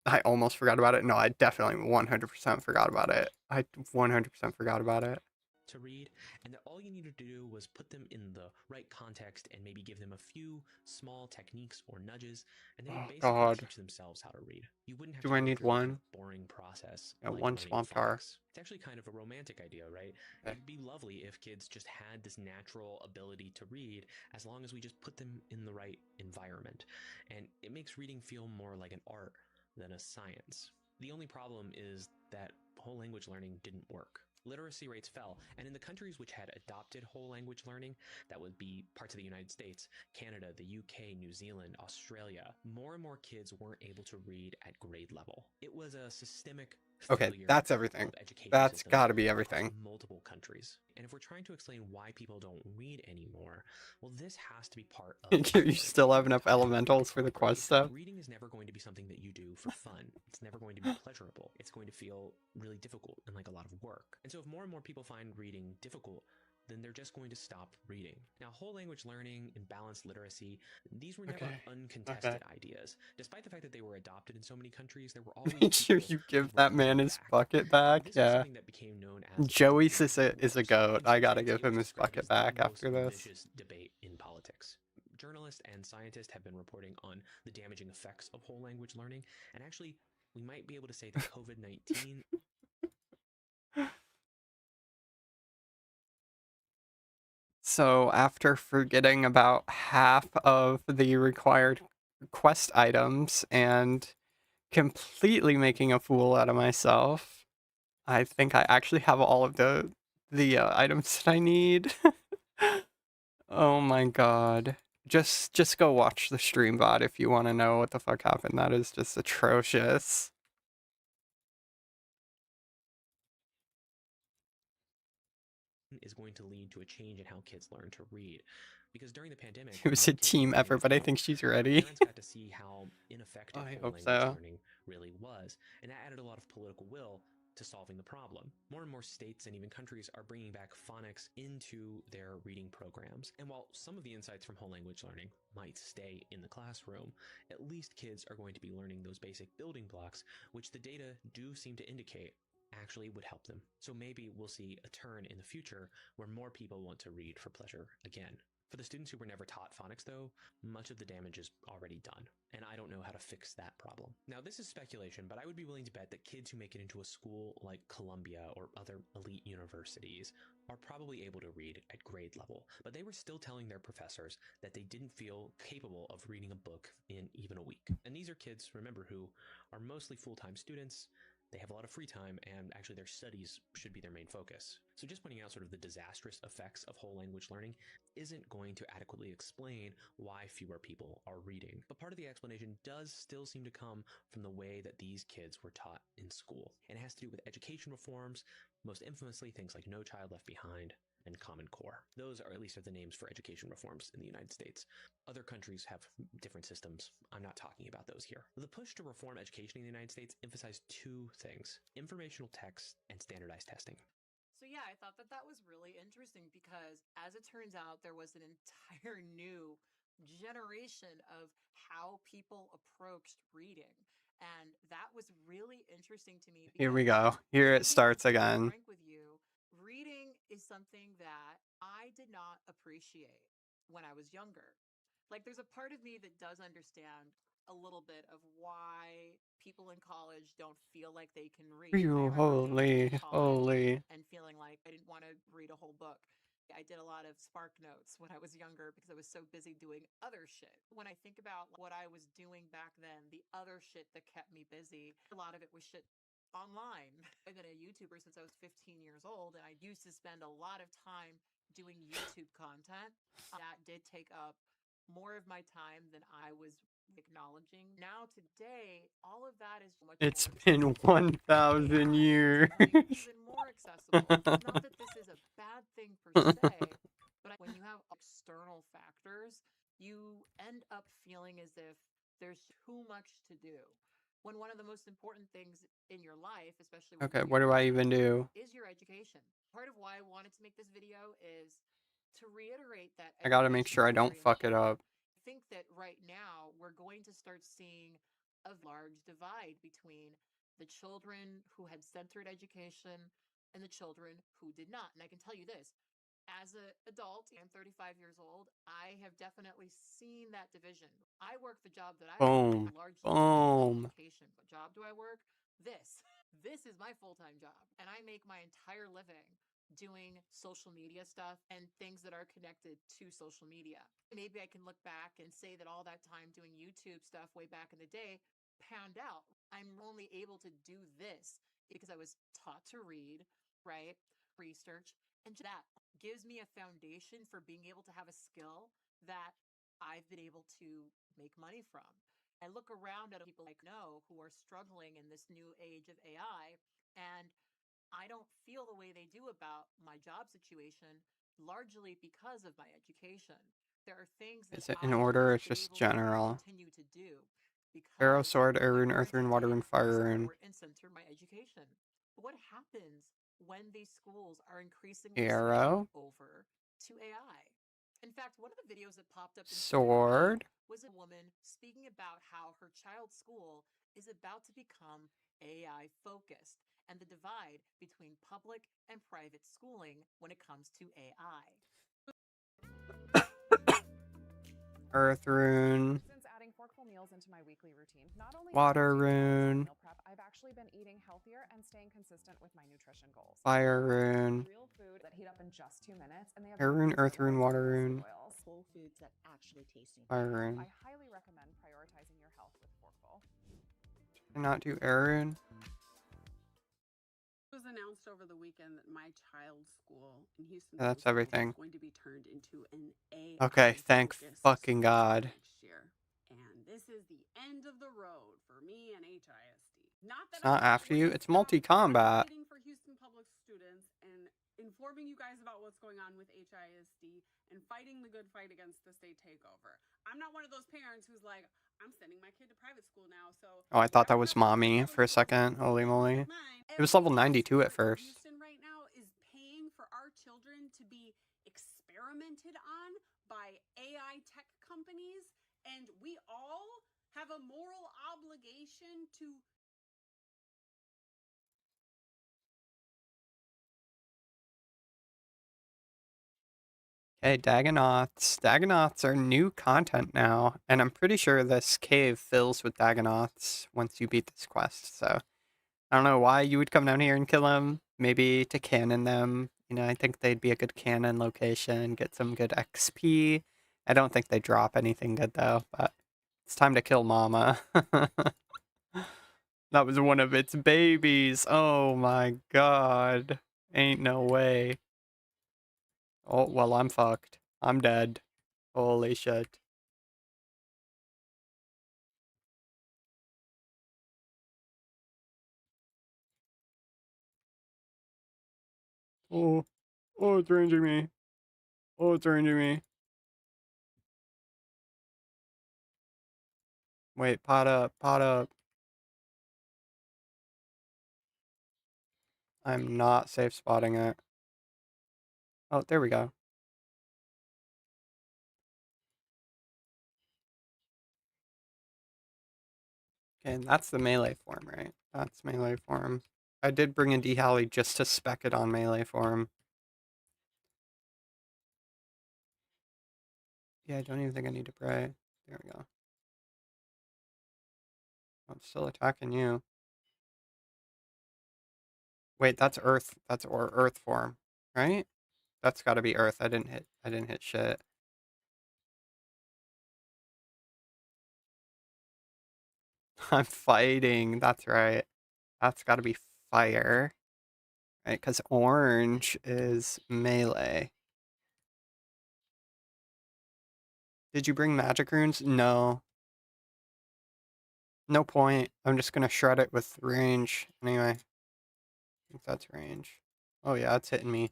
I almost forgot about it. No, I definitely 100% forgot about it. I 100% forgot about it. To read, and that all you needed to do was put them in the right context and maybe give them a few small techniques or nudges, and they would Oh basically god. teach themselves how to read. You wouldn't have Do to I go need through a kind one? of boring process Yeah, like one learning swamp tar. phonics. It's actually kind of a romantic idea, right? Okay. It'd be lovely if kids just had this natural ability to read as long as we just put them in the right environment. And it makes reading feel more like an art than a science. The only problem is that whole language learning didn't work. Literacy rates fell, and in the countries which had adopted whole language learning, that would be parts of the United States, Canada, the UK, New Zealand, Australia, more and more kids weren't able to read at grade level. It was a systemic Okay, failure that's everything. of education That's systems gotta be across everything. multiple countries. And if we're trying to explain why people don't read anymore, well, this has to be part of the You story. still have enough To understand elementals it for the properly, quest stuff? reading is never going to be something that you do for fun. It's never going to be pleasurable. It's going to feel really difficult and like a lot of work. And so if more and more people find reading difficult, then they're just going to stop reading. Now, whole language learning and balanced literacy, these were never uncontested ideas. Despite the fact that they were adopted in so many countries, there were always Make sure people you who give were that man holding his back. bucket back. This was Yeah. something that became known as Joey's reading is a wars. goat. In I some gotta sense, give it was him his described bucket as the back most after this. vicious debate in politics. Journalists and scientists have been reporting on the damaging effects of whole language learning, and actually, we might be able to say that COVID-19 So after forgetting about half of the required quest items and completely making a fool out of myself, I think I actually have all of the items that I need. Oh my god. Just go watch the stream bot if you want to know what the fuck happened. That is just atrocious. is going to lead to a change in how kids learn to read. Because during the pandemic, It was a team effort, but I think she's ready. parents got to see how ineffective I whole hope language so. learning really was, and that added a lot of political will to solving the problem. More and more states and even countries are bringing back phonics into their reading programs. And while some of the insights from whole language learning might stay in the classroom, at least kids are going to be learning those basic building blocks, which the data do seem to indicate actually would help them. So maybe we'll see a turn in the future where more people want to read for pleasure again. For the students who were never taught phonics, though, much of the damage is already done, and I don't know how to fix that problem. Now, this is speculation, but I would be willing to bet that kids who make it into a school like Columbia or other elite universities are probably able to read at grade level, but they were still telling their professors that they didn't feel capable of reading a book in even a week. And these are kids, remember, who are mostly full-time students. They have a lot of free time, and actually their studies should be their main focus. So just pointing out sort of the disastrous effects of whole language learning isn't going to adequately explain why fewer people are reading. But part of the explanation does still seem to come from the way that these kids were taught in school. And it has to do with education reforms, most infamously things like No Child Left Behind and Common Core. Those are at least the names for education reforms in the United States. Other countries have different systems. I'm not talking about those here. The push to reform education in the United States emphasized two things: informational text and standardized testing. So yeah, I thought that that was really interesting because as it turns out, there was an entire new generation of how people approached reading. And that was really interesting to me Here because we go. Here it to be starts completely again. frank with you, reading is something that I did not appreciate when I was younger. Like there's a part of me that does understand a little bit of why people in college don't feel like they can read. I Phew, remember being in holy, college holy. and feeling like I didn't want to read a whole book. I did a lot of Spark Notes when I was younger because I was so busy doing other shit. When I think about what I was doing back then, the other shit that kept me busy, a lot of it was shit online. I've been a YouTuber since I was 15 years old, and I used to spend a lot of time doing YouTube content. That did take up more of my time than I was acknowledging. Now today, all of that is much It's more been accessible. 1,000 years. Even more accessible. Not that this is a bad thing per se, but when you have external factors much to do. When one of the most important things in your life, especially Okay, what do I even do? is your education. Part of why I wanted to make this video is to reiterate that I gotta make sure I don't fuck it up. I think that right now we're going to start seeing a large divide between the children who had centered education and the children who did not. And I can tell you this, as an adult, I'm 35 years old, I have definitely seen that division. I work the job that I Boom. work largely Boom. education. What job do I work? This. This is my full-time job. And I make my entire living doing social media stuff and things that are connected to social media. Maybe I can look back and say that all that time doing YouTube stuff way back in the day panned out. I'm only able to do this because I was taught to read, right? Research, and that gives me a foundation for being able to have a skill that I've been able to make money from. I look around at people I know who are struggling in this new age of AI, and I don't feel the way they do about my job situation, largely because of my education. There are things that Is it in order or it's just general? continue to do because Arrow, sword, air rune, earth rune, water rune, fire rune. and center my education. But what happens when these schools are increasingly Arrow. switching over to AI? In fact, one of the videos that popped up in Sword. was a woman speaking about how her child's school is about to become AI focused and the divide between public and private schooling when it comes to AI. Earth rune. Since adding forkful meals into my weekly routine, not only Water rune. meal prep, I've actually been eating healthier and staying consistent with my nutrition goals. Fire rune. Real food that heat up in just 2 minutes, and they have Air rune, earth rune, water rune. whole foods that actually taste Fire rune. I highly recommend prioritizing your health with forkful. Can I not do air rune? It was announced over the weekend that my child's school in Houston Yeah, that's everything. is going to be turned into an AI Okay, thank fucking God. next year. And this is the end of the road for me and HISD. Not that It's not after you, it's multi-combat. for Houston public students and informing you guys about what's going on with HISD and fighting the good fight against the state takeover. I'm not one of those parents who's like, I'm sending my kid to private school now, so Oh, I thought that was mommy for a second. Holy moly. It was level 92 at first. Houston right now is paying for our children to be experimented on by AI tech companies, and we all have a moral obligation to Hey, Dagonoths. Dagonoths are new content now, and I'm pretty sure this cave fills with Dagonoths once you beat this quest, so I don't know why you would come down here and kill them. Maybe to cannon them. You know, I think they'd be a good cannon location, get some good XP. I don't think they drop anything good, though, but it's time to kill Mama. That was one of its babies. Oh my god. Ain't no way. Oh, well, I'm fucked. I'm dead. Holy shit. Oh. Oh, it's ranging me. Oh, it's ranging me. Wait, pot up, pot up. I'm not safe spotting it. Oh, there we go. Okay, and that's the melee form, right? That's melee form. I did bring a D-Halley just to spec it on melee form. Yeah, I don't even think I need to pray. There we go. I'm still attacking you. Wait, that's earth. That's or earth form, right? That's got to be earth. I didn't hit shit. I'm fighting. That's right. That's got to be fire. Right? Because orange is melee. Did you bring magic runes? No. No point. I'm just going to shred it with range. Anyway. I think that's range. Oh yeah, it's hitting me.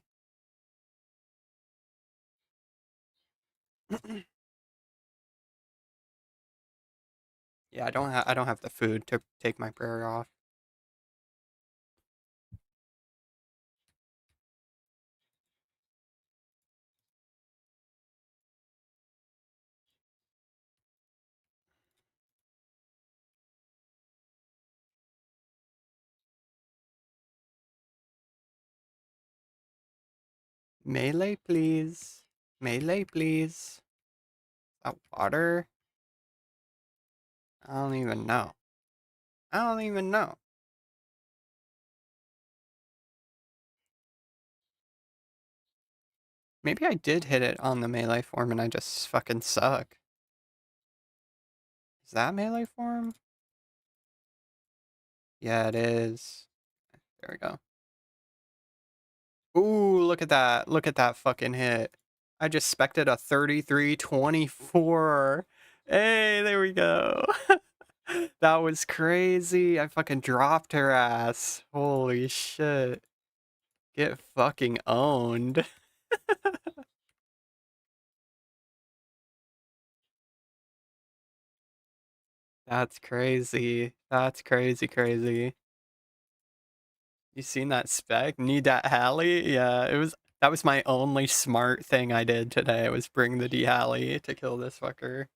Yeah, I don't have the food to take my prayer off. Melee, please. Melee, please. That water? I don't even know. I don't even know. Maybe I did hit it on the melee form and I just fucking suck. Is that melee form? Yeah, it is. There we go. Ooh, look at that. Look at that fucking hit. I just spected a 33-24. Hey, there we go. That was crazy. I fucking dropped her ass. Holy shit. Get fucking owned. That's crazy. That's crazy, crazy. You seen that spec? Need that Hallie? Yeah, that was my only smart thing I did today was bring the D-Hallie to kill this fucker.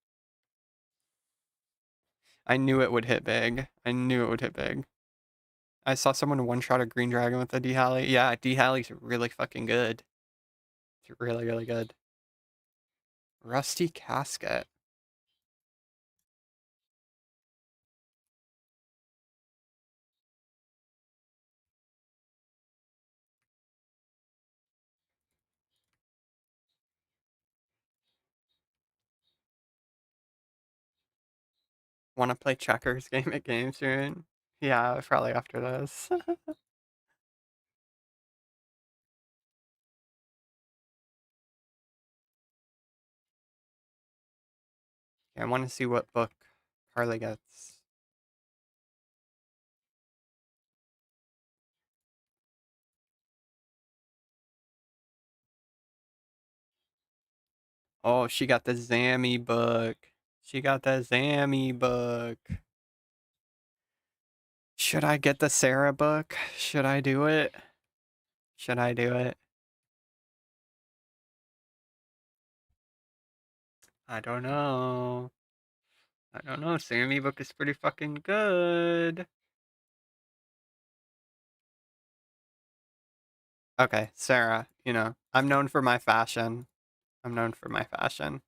I knew it would hit big. I knew it would hit big. I saw someone one-shot a green dragon with a D-Hallie. Yeah, D-Hallie's really fucking good. It's really, really good. Rusty casket. Want to play checkers game at game soon? Yeah, probably after this. I want to see what book Carly gets. Oh, she got the Zammy book. She got the Zammy book. Should I get the Sarah book? Should I do it? Should I do it? I don't know. I don't know. Sammy book is pretty fucking good. Okay, Sarah, you know, I'm known for my fashion. I'm known for my fashion.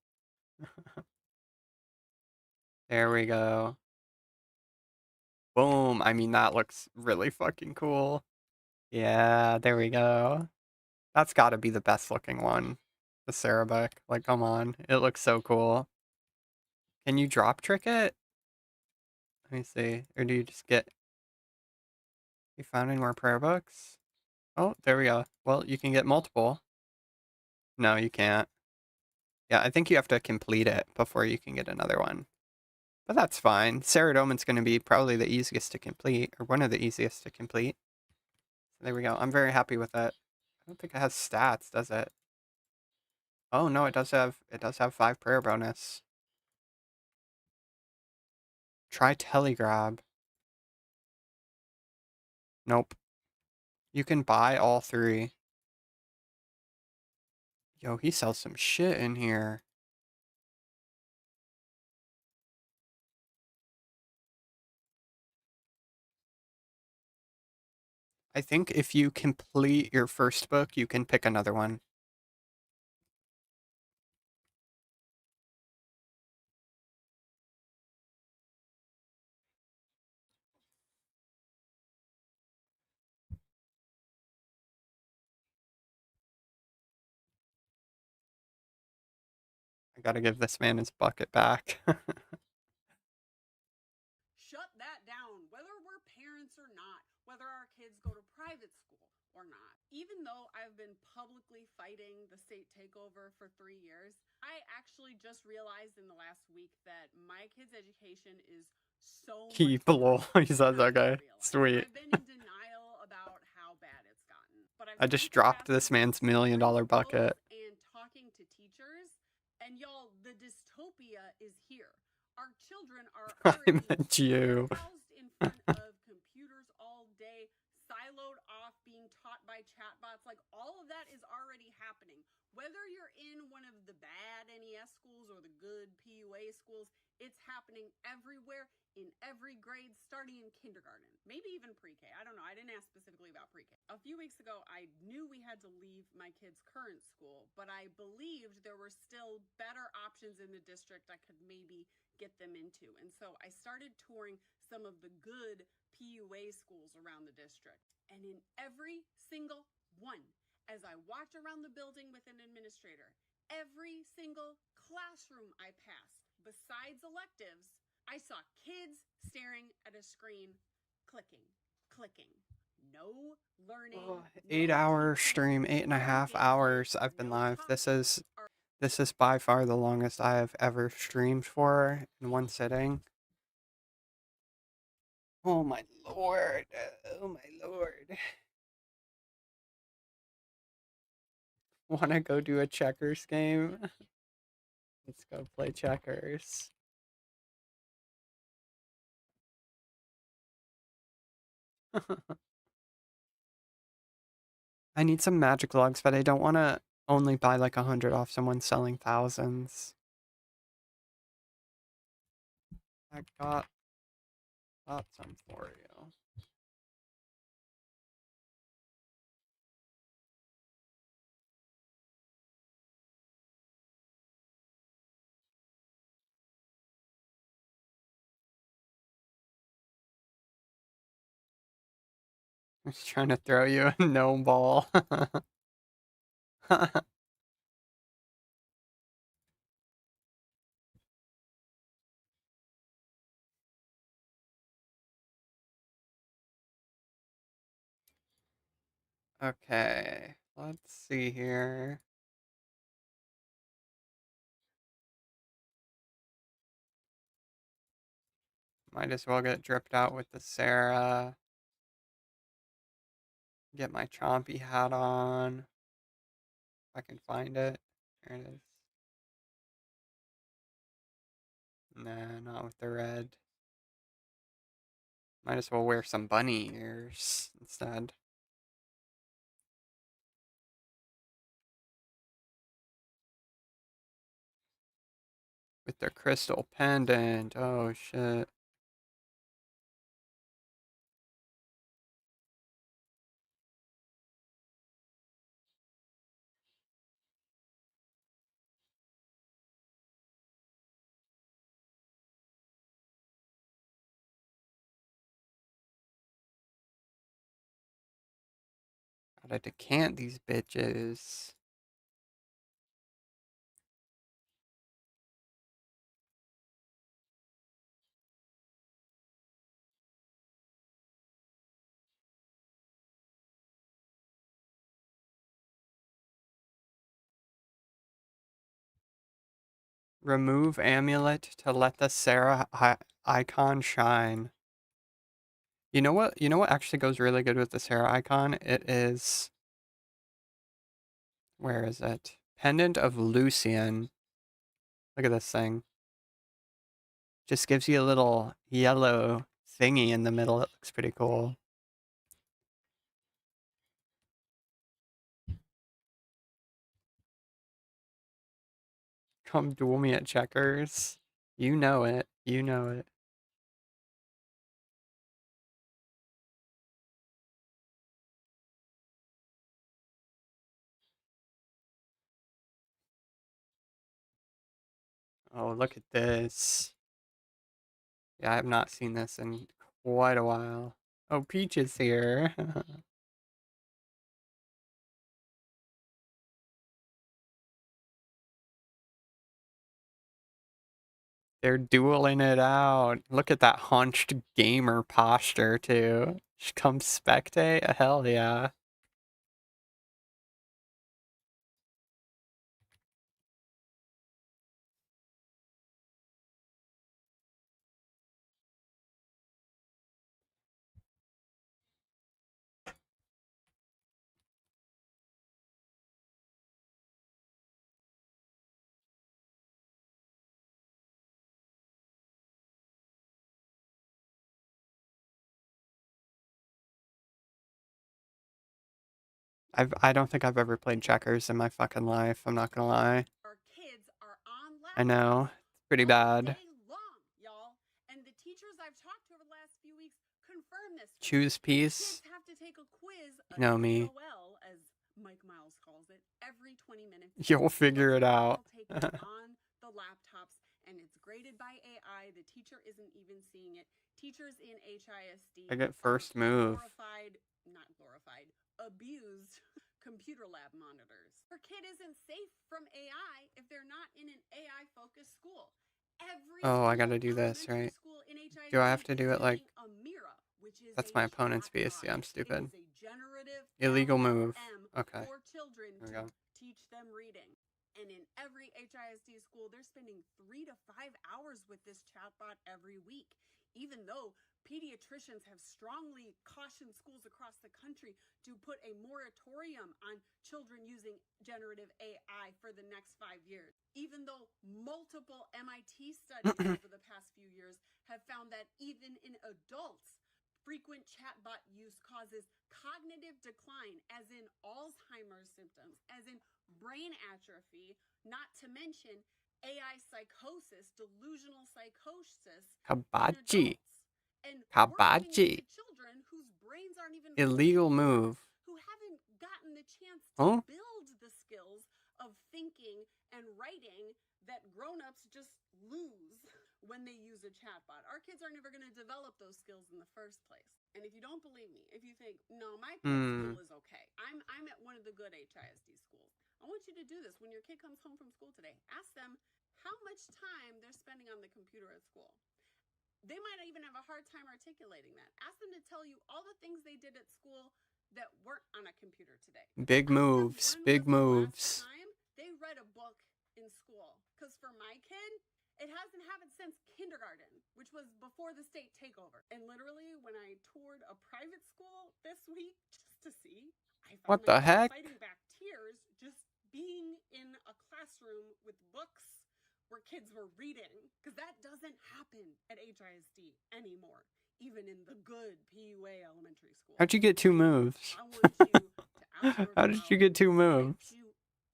There we go. Boom. I mean, that looks really fucking cool. Yeah, there we go. That's got to be the best looking one. The Sarah book. Like, come on. It looks so cool. Can you drop trick it? Let me see. Or do you just get... You found any more prayer books? Oh, there we go. Well, you can get multiple. No, you can't. Yeah, I think you have to complete it before you can get another one. But that's fine. Saradomin's going to be probably the easiest to complete, or one of the easiest to complete. So there we go. I'm very happy with it. I don't think it has stats, does it? Oh no, it does have 5 prayer bonus. Try telegrab. Nope. You can buy all 3. Yo, he sells some shit in here. I think if you complete your first book, you can pick another one. I gotta give this man his bucket back. Shut that down, whether we're parents or not, whether our kids go to private school or not. Even though I've been publicly fighting the state takeover for 3 years, I actually just realized in the last week that my kids' education is so Keep lol. He says, okay, sweet. I've been in denial about how bad it's gotten. But I just dropped this man's $1 million bucket. And talking to teachers, and y'all, the dystopia is here. our children are I already meant you. housed in front of computers all day, siloed off, being taught by chatbots. Like, all of that is already happening. Whether you're in one of the bad NES schools or the good PUA schools, it's happening everywhere in every grade, starting in kindergarten, maybe even pre-K. I don't know. I didn't ask specifically about pre-K. A few weeks ago, I knew we had to leave my kid's current school, but I believed there were still better options in the district I could maybe get them into. And so I started touring some of the good PUA schools around the district. And in every single one, as I walked around the building with an administrator, every single classroom I passed, besides electives, I saw kids staring at a screen, clicking, clicking. No learning. 8-hour stream, 8.5 hours I've been live. This is by far the longest I have ever streamed for in one sitting. Oh my lord. Oh my lord. Wanna go do a checkers game? Let's go play checkers. I need some magic logs, but I don't want to only buy like 100 off someone selling thousands. I got some for you. I was trying to throw you a gnome ball. Okay, let's see here. Might as well get dripped out with the Sarah. Get my chompy hat on. If I can find it. There it is. Nah, not with the red. Might as well wear some bunny ears instead. With their crystal pendant. Oh shit. Gotta decant these bitches. Remove amulet to let the Sarah icon shine. You know what? You know what actually goes really good with the Sarah icon? It is. Where is it? Pendant of Lucian. Look at this thing. Just gives you a little yellow thingy in the middle. It looks pretty cool. Come duel me at checkers. You know it. You know it. Oh, look at this. Yeah, I have not seen this in quite a while. Oh, Peach is here. They're dueling it out. Look at that hunched gamer posture, too. She comes spectate? Hell yeah. I don't think I've ever played checkers in my fucking life. I'm not gonna lie. Our kids are on I know. It's pretty bad. day long, y'all. And the teachers I've talked to over the last few weeks confirm this. Choose peace. Kids have to take a quiz, You know me. TOL, as Mike Miles calls it, every 20 minutes. You'll figure it out. Take it on the laptops, and it's graded by AI. The teacher isn't even seeing it. Teachers in HISD I get first move. Abused computer lab monitors. Her kid isn't safe from AI if they're not in an AI-focused school. Oh, I gotta do this, right? Do I have to do it like... That's my opponent's BSC. I'm stupid. Illegal move. Okay. For children There we to go. teach them reading. And in every HISD school, they're spending 3 to 5 hours with this chatbot every week, even though pediatricians have strongly cautioned schools across the country to put a moratorium on children using generative AI for the next 5 years. Even though multiple MIT studies over the past few years have found that even in adults, frequent chatbot use causes cognitive decline, as in Alzheimer's symptoms, as in brain atrophy, not to mention AI psychosis, delusional psychosis. Kabaji. And Kabaji. children whose brains aren't even Illegal move. who haven't gotten the chance to Huh? build the skills of thinking and writing that grown-ups just lose when they use a chatbot. Our kids are never going to develop those skills in the first place. And if you don't believe me, if you think, no, my kid's school is okay, I'm at one of the good HISD schools, I want you to do this. When your kid comes home from school today, ask them how much time they're spending on the computer at school. They might even have a hard time articulating that. Ask them to tell you all the things they did at school that weren't on a computer today. Big moves. Big moves. They read a book in school. Because for my kid, it hasn't happened since kindergarten, which was before the state takeover. And literally, when I toured a private school this week just to see, I found What the myself heck? fighting back tears just being in a classroom with books where kids were reading, because that doesn't happen at HISD anymore, even in the good PUA elementary school. How'd you get 2 moves? I want you to outsource How did you get 2 moves?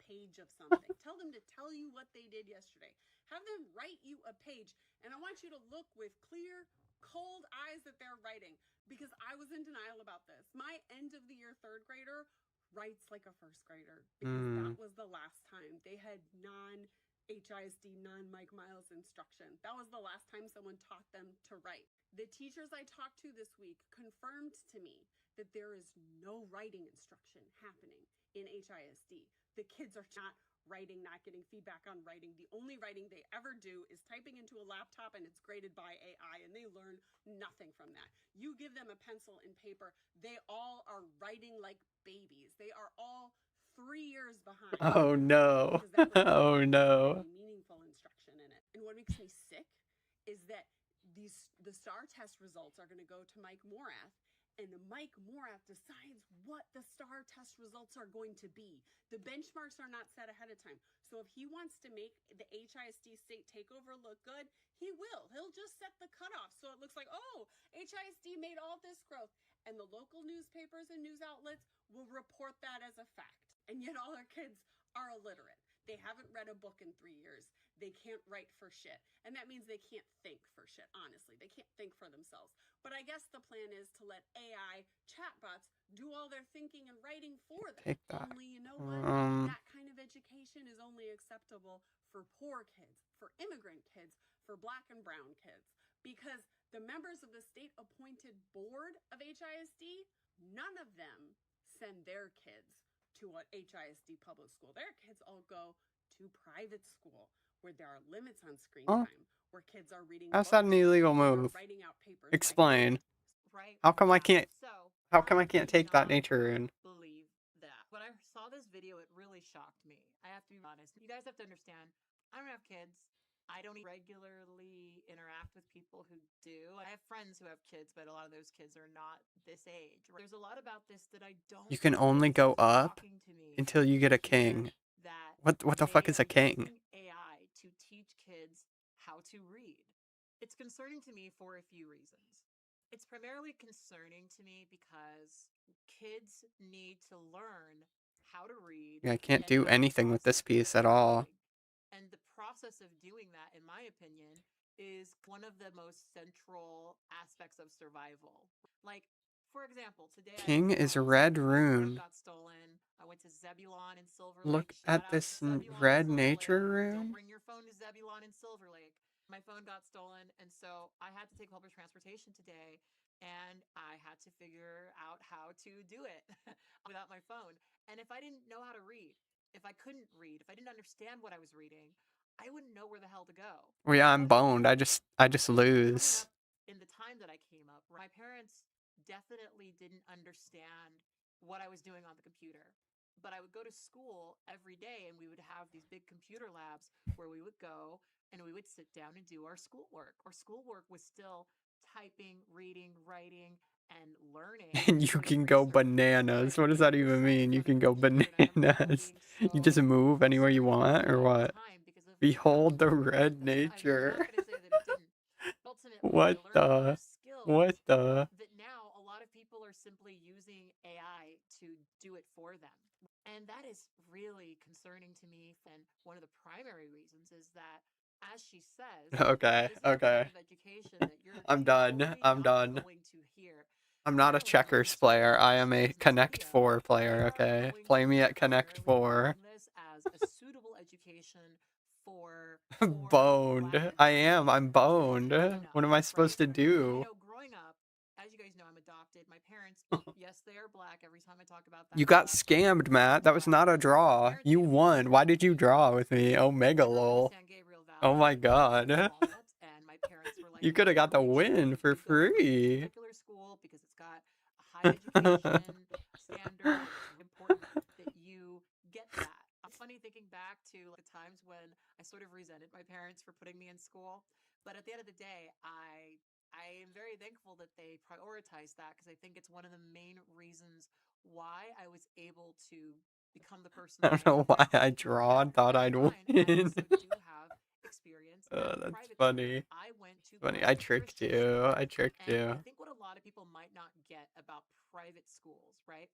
page of something. Tell them to tell you what they did yesterday. Have them write you a page, and I want you to look with clear, cold eyes that they're writing, because I was in denial about this. My end of the year 3rd grader writes like a 1st grader, because that was the last time they had non-HISD, non-Mike Miles instruction. That was the last time someone taught them to write. The teachers I talked to this week confirmed to me that there is no writing instruction happening in HISD. The kids are not writing, not getting feedback on writing. The only writing they ever do is typing into a laptop, and it's graded by AI, and they learn nothing from that. You give them a pencil and paper, they all are writing like babies. They are all 3 years behind. Oh no. Oh no. Meaningful instruction in it. And what makes me sick is that the STAR test results are going to go to Mike Morath, and Mike Morath decides what the STAR test results are going to be. The benchmarks are not set ahead of time. So if he wants to make the HISD state takeover look good, he will. He'll just set the cutoff so it looks like, oh, HISD made all this growth. And the local newspapers and news outlets will report that as a fact. And yet all our kids are illiterate. They haven't read a book in 3 years. They can't write for shit. And that means they can't think for shit, honestly. They can't think for themselves. But I guess the plan is to let AI chatbots do all their thinking and writing for them. Take that. Only, you know what? That kind of education is only acceptable for poor kids, for immigrant kids, for black and brown kids. Because the members of the state-appointed board of HISD, none of them send their kids to an HISD public school. Their kids all go to private school, where there are limits on screen time, where kids are reading How's that an illegal move? writing out papers. Explain. Right? How come I can't... So, How come I can't take that nature rune? believe that. When I saw this video, it really shocked me. I have to be honest. You guys have to understand, I don't have kids. I don't regularly interact with people who do. I have friends who have kids, but a lot of those kids are not this age. There's a lot about this that I don't. You can only go up until you get a king. What the fuck is a king? AI to teach kids how to read. It's concerning to me for a few reasons. It's primarily concerning to me because kids need to learn how to read. Yeah, I can't do anything with this piece at all. And the process of doing that, in my opinion, is one of the most central aspects of survival. Like, for example, today King is a red rune. got stolen. I went to Zebulon in Silver Look Lake. at this red nature rune. Don't bring your phone to Zebulon in Silver Lake. My phone got stolen, and so I had to take public transportation today, and I had to figure out how to do it without my phone. And if I didn't know how to read, if I couldn't read, if I didn't understand what I was reading, I wouldn't know where the hell to go. Well, yeah, I'm boned. I just lose. In the time that I came up, my parents definitely didn't understand what I was doing on the computer. But I would go to school every day, and we would have these big computer labs where we would go and we would sit down and do our schoolwork. Our schoolwork was still typing, reading, writing, and learning. And you can go bananas. What does that even mean? You can go bananas. You just move anywhere you want, or what? Behold the red nature. What the? What the? That now a lot of people are simply using AI to do it for them. And that is really concerning to me. And one of the primary reasons is that, as she says, Okay, okay. I'm done. I'm done. I'm not a checkers player. I am a Connect 4 player, okay? Play me at Connect 4. This as a suitable education for Boned. I am. I'm boned. What am I supposed to do? You know, growing up, as you guys know, I'm adopted. My parents, yes, they are black. Every time I talk about that. You got scammed, Matt. That was not a draw. You won. Why did you draw with me? Omega lol. Oh my god. You could have got the win for free. School because it's got a high education standard. It's important that you get that. It's funny thinking back to the times when I sort of resented my parents for putting me in school, but at the end of the day, I am very thankful that they prioritized that, because I think it's one of the main reasons why I was able to become the person. I don't know why I draw and thought I'd win. That's funny. Funny. I tricked you. I tricked you. I think what a lot of people might not get about private schools, right?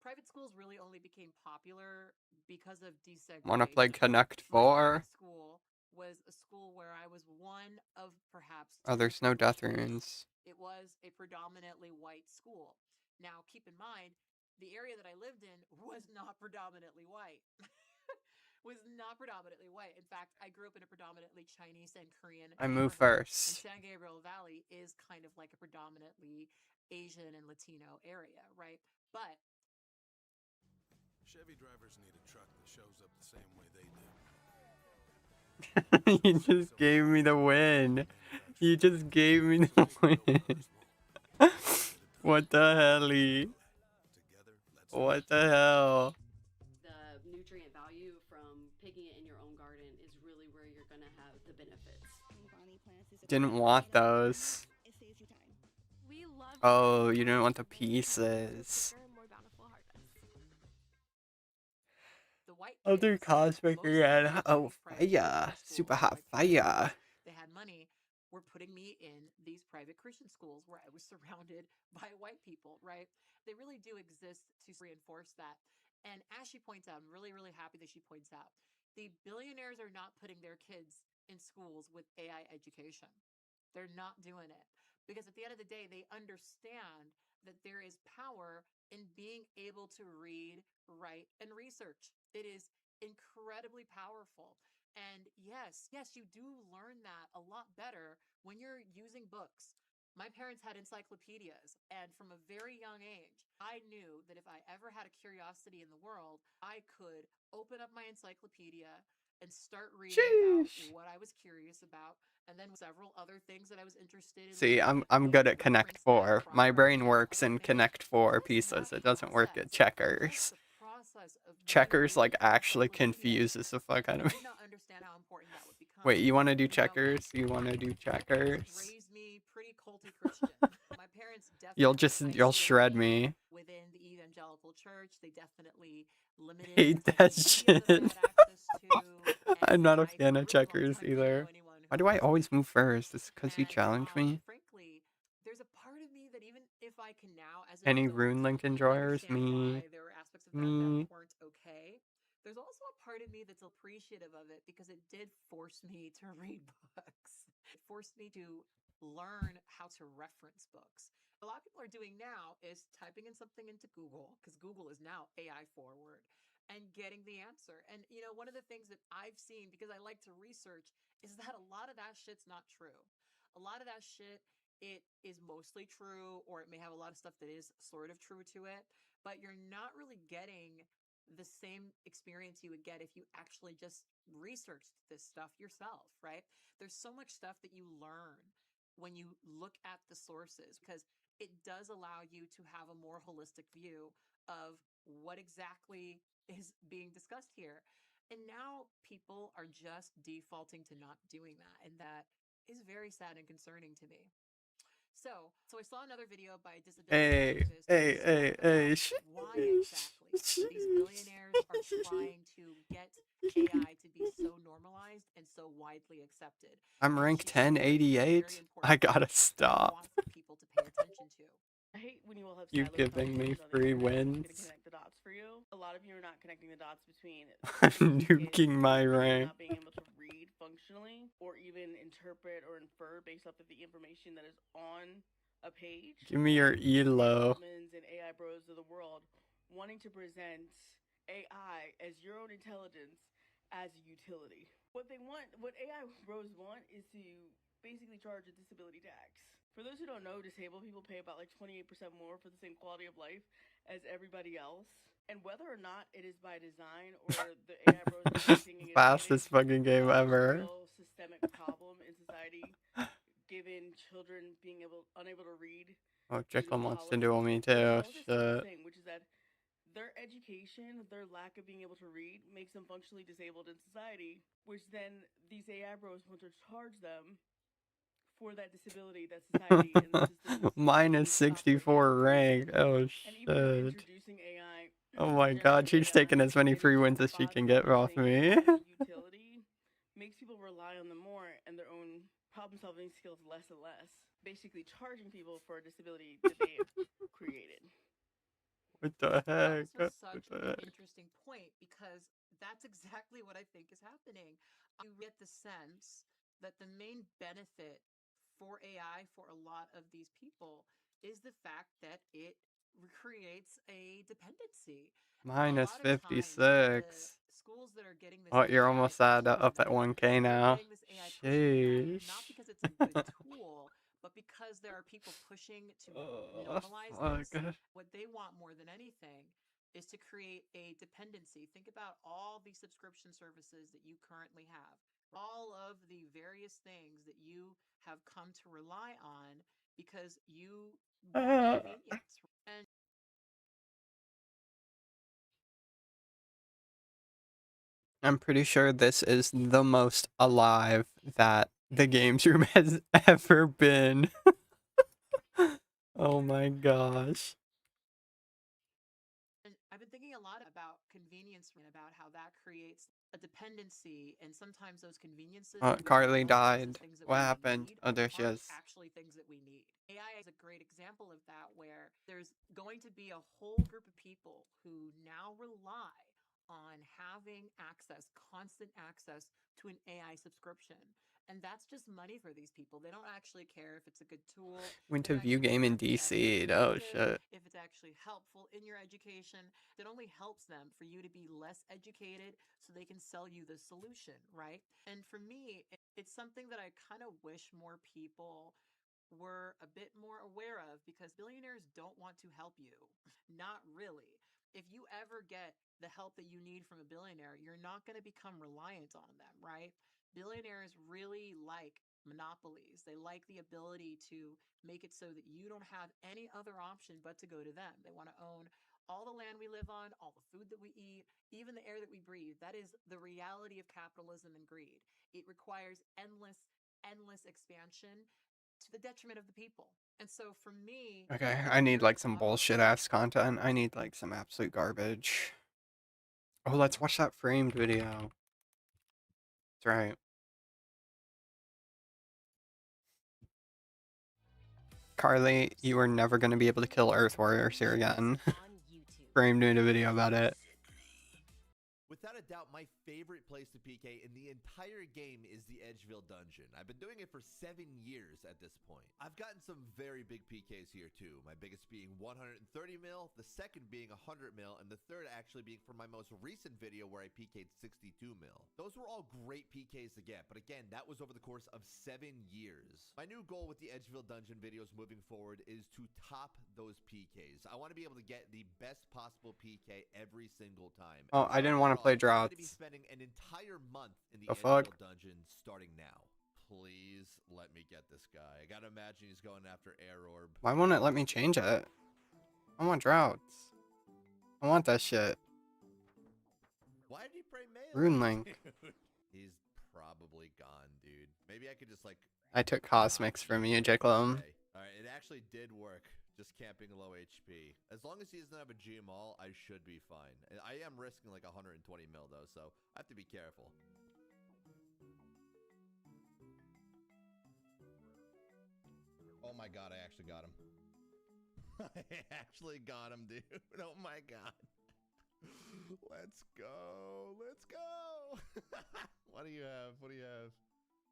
Private schools really only became popular because of desegregation. Wanna play Connect 4? School was a school where I was one of perhaps. Oh, there's no death runes. It was a predominantly white school. Now, keep in mind, the area that I lived in was not predominantly white. Was not predominantly white. In fact, I grew up in a predominantly Chinese and Korean. I moved first. And San Gabriel Valley is kind of like a predominantly Asian and Latino area, right? But Chevy drivers need a truck that shows up the same way they do. You just gave me the win. You just gave me the win. What the hell? What the hell? The nutrient value from picking it in your own garden is really where you're going to have the benefits. Didn't want those. Oh, you didn't want the pieces. I'll do cosmic again. Oh, fire. Super hot fire. They had money. Were putting me in these private Christian schools where I was surrounded by white people, right? They really do exist to reinforce that. And as she points out, I'm really, really happy that she points out, the billionaires are not putting their kids in schools with AI education. They're not doing it. Because at the end of the day, they understand that there is power in being able to read, write, and research. It is incredibly powerful. And yes, you do learn that a lot better when you're using books. My parents had encyclopedias, and from a very young age, I knew that if I ever had a curiosity in the world, I could open up my encyclopedia and start reading about what I was curious about, and then several other things that I was interested in. See, I'm good at Connect 4. My brain works in Connect 4 pieces. It doesn't work at checkers. Checkers like actually confuses the fuck out of me. Wait, you want to do checkers? You want to do checkers? You'll shred me. Within the evangelical church, they definitely limited. Hate that shit. I'm not a fan of checkers either. Why do I always move first? Is it because you challenge me? Frankly, there's a part of me that even if I AI can now, as an Any adult, rune link enjoyers? understand why there were aspects of that Me. that weren't okay. There's also a part of me that's appreciative of it because it did force me to read books. It forced me to learn how to reference books. A lot of people are doing now is typing in something into Google, because Google is now AI forward, and getting the answer. And, you know, one of the things that I've seen, because I like to research, is that a lot of that shit's not true. A lot of that shit, it is mostly true, or it may have a lot of stuff that is sort of true to it, but you're not really getting the same experience you would get if you actually just researched this stuff yourself, right? There's so much stuff that you learn when you look at the sources, because it does allow you to have a more holistic view of what exactly is being discussed here. And now people are just defaulting to not doing that. And that is very sad and concerning to me. So I saw another video by a disability activist Hey. why exactly these billionaires are trying to get AI to be so normalized and so widely accepted. I'm rank 1088. I gotta stop. People to pay attention to. I hate when you all have You siloed giving me conversations on the free internet. I'm wins? gonna connect the dots for you. A lot of you are not connecting the dots between I'm nuking my rank. not being able to read functionally or even interpret or infer based off of the information that is on a page. Give me your elo. And AI bros of the world wanting to present AI as your own intelligence as a utility. What AI bros want is to basically charge a disability tax. For those who don't know, disabled people pay about like 28% more for the same quality of life as everybody else. And whether or not it is by design or the AI bros are taking Fastest fucking game ever. real systemic problem in society, given children being unable to read. Oh, Jekyll wants to duel me too. Shit. Thing, which is that their education, their lack of being able to read, makes them functionally disabled in society, which then these AI bros want to charge them for that disability that society and the system Minus 64 rank. Oh shit. Oh my god, she's taking as many free wins as she can get off me. Utility makes people rely on them more and their own problem-solving skills less and less. Basically charging people for a disability that they have created. What the heck? That's such an interesting point, because that's exactly what I think is happening. You get the sense that the main benefit for AI for a lot of these people is the fact that it creates a dependency. Minus 56. Schools that are getting this Oh, you're almost at up at 1K now. Sheesh. Not because it's a good tool, but because there are people pushing to normalize this. What they want more than anything is to create a dependency. Think about all the subscription services that you currently have, all of the various things that you have come to rely on because you want convenience. And I'm pretty sure this is the most alive that the games room has ever been. Oh my gosh. And I've been thinking a lot about convenience and about how that creates a dependency, and sometimes those conveniences. Carly died. What happened? Oh, there she is. Actually, things that we need. AI is a great example of that, where there's going to be a whole group of people who now rely on having constant access to an AI subscription. And that's just money for these people. They don't actually care if it's a good tool. Went to view game in DC. Oh shit. If it's actually helpful in your education, it only helps them for you to be less educated so they can sell you the solution, right? And for me, it's something that I kind of wish more people were a bit more aware of, because billionaires don't want to help you. Not really. If you ever get the help that you need from a billionaire, you're not going to become reliant on them, right? Billionaires really like monopolies. They like the ability to make it so that you don't have any other option but to go to them. They want to own all the land we live on, all the food that we eat, even the air that we breathe. That is the reality of capitalism and greed. It requires endless expansion to the detriment of the people. And so for me... Okay, I need like some bullshit ass content. I need like some absolute garbage. Oh, let's watch that framed video. That's right. Carly, you are never going to be able to kill Earth Warriors here again. Frame doing a video about it. Without a doubt, my favorite place to PK in the entire game is the Edgeville Dungeon. I've been doing it for 7 years at this point. I've gotten some very big PKs here too, my biggest being 130 mil, the second being 100 mil, and the third actually being from my most recent video where I PK'd 62 mil. Those were all great PKs to get, but again, that was over the course of 7 years. My new goal with the Edgeville Dungeon videos moving forward is to top those PKs. I want to be able to get the best possible PK every single time. Oh, I didn't want to play I'm going to be droughts. spending an entire month in the The fuck? Edgeville Dungeon starting now. Please let me get this guy. I gotta imagine he's going after Air Orb. Why won't it let me change it? I want droughts. I want that shit. Why did he pray melee? Rune Link. He's probably gone, dude. Maybe I could just like... I took Cosmics from you, Jacklum. Alright, it actually did work. Just camping low HP. As long as he doesn't have a GMall, I should be fine. I am risking like 120 mil though, so I have to be careful. Oh my god, I actually got him. I actually got him, dude. Oh my god. Let's go. Let's go. What do you have? What do you have?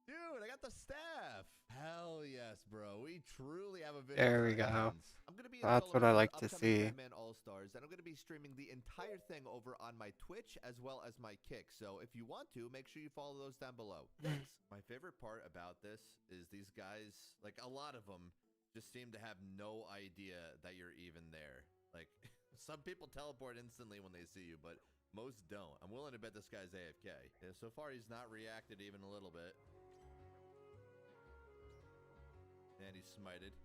Dude, I got the staff. Hell yes, bro. We truly have a video. There we go. I'm gonna be That's what I like to see. Batman All-Stars, and I'm gonna be streaming the entire thing over on my Twitch as well as my Kick. So if you want to, make sure you follow those down below. Thanks. My favorite part about this is these guys, like a lot of them, just seem to have no idea that you're even there. Like some people teleport instantly when they see you, but most don't. I'm willing to bet this guy's AFK. Yeah, so far he's not reacted even a little bit. And he's smited.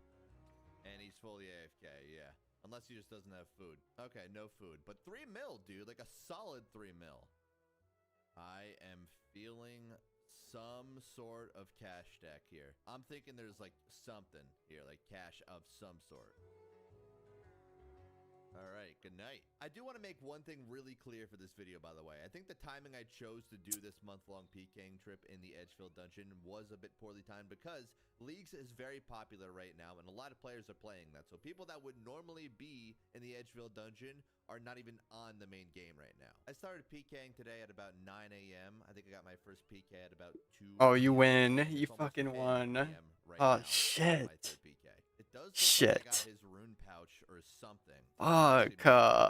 And he's fully AFK, yeah. Unless he just doesn't have food. Okay, no food. But 3 mil, dude. Like a solid 3 mil. I am feeling some sort of cash stack here. I'm thinking there's like something here. Like cash of some sort. Alright, good night. I do want to make one thing really clear for this video, by the way. I think the timing I chose to do this month-long PKing trip in the Edgeville Dungeon was a bit poorly timed because Leagues is very popular right now, and a lot of players are playing that. So people that would normally be in the Edgeville Dungeon are not even on the main game right now. I started PKing today at about 9 a.m. I think I got my first PK at about 2 Oh, you win. You fucking won. Oh, shit. It does look Shit. like I got his rune pouch or something. Fuck.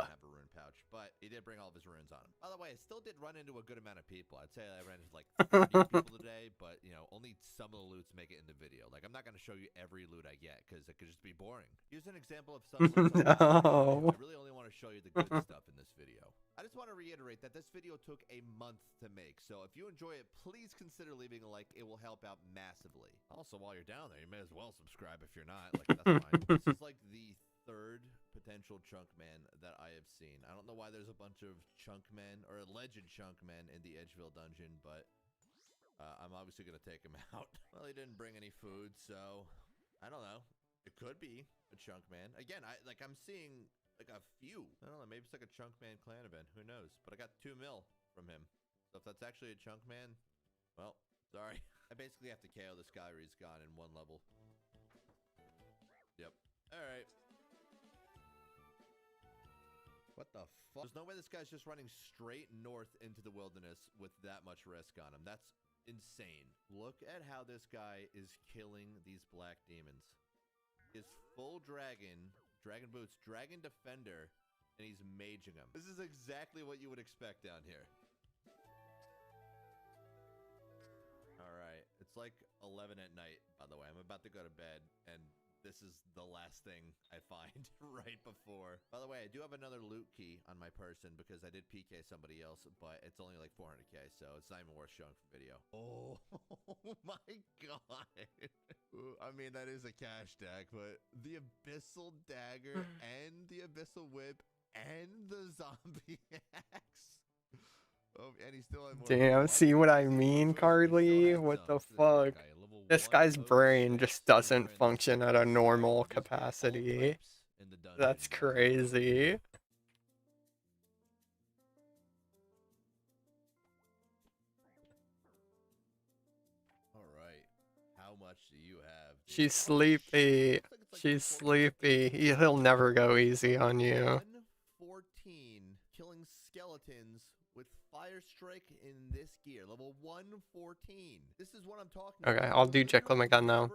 Have a rune pouch, but he did bring all of his runes on him. By the way, I still did run into a good amount of people. I'd say I ran into like 30 people today, but you know, only some of the loots make it in the video. Like I'm not going to show you every loot I get because it could just be boring. Here's an example of some loots No. I really only want to show you the good stuff in this video. I just want to reiterate that this video took a month to make, so if you enjoy it, please consider leaving a like. It will help out massively. Also, while you're down there, you may as well subscribe if you're not. Like, that's fine. This is like the third potential chunk man that I have seen. I don't know why there's a bunch of chunk men or alleged chunk men in the Edgeville Dungeon, but I'm obviously going to take him out. Well, he didn't bring any food, so I don't know. It could be a chunk man. Again, I'm seeing like a few. I don't know, maybe it's like a chunk man clan event. Who knows? But I got 2 mil from him. So if that's actually a chunk man, well, sorry. I basically have to KO this guy or he's gone in 1 level. Yep. Alright. What the fuck? There's no way this guy's just running straight north into the wilderness with that much risk on him. That's insane. Look at how this guy is killing these black demons. Is full dragon boots, dragon defender, and he's maging him. This is exactly what you would expect down here. Alright, it's like 11 at night, by the way. I'm about to go to bed, and this is the last thing I find right before. By the way, I do have another loot key on my person because I did PK somebody else, but it's only like 400k, so it's not even worth showing for video. Oh my god. I mean, that is a cash stack, but the Abyssal Dagger and the Abyssal Whip and the Zombie Axe. Oh, and he still had more. Damn, see what I mean, Carly? What the fuck? This guy's brain just doesn't function at a normal capacity. That's crazy. Alright. How much do you have? She's sleepy. She's sleepy. He'll never go easy on you. 114 killing skeletons with Fire Strike in this gear. Level 114. This is what I'm talking about. Okay, I'll do Jekyll again though.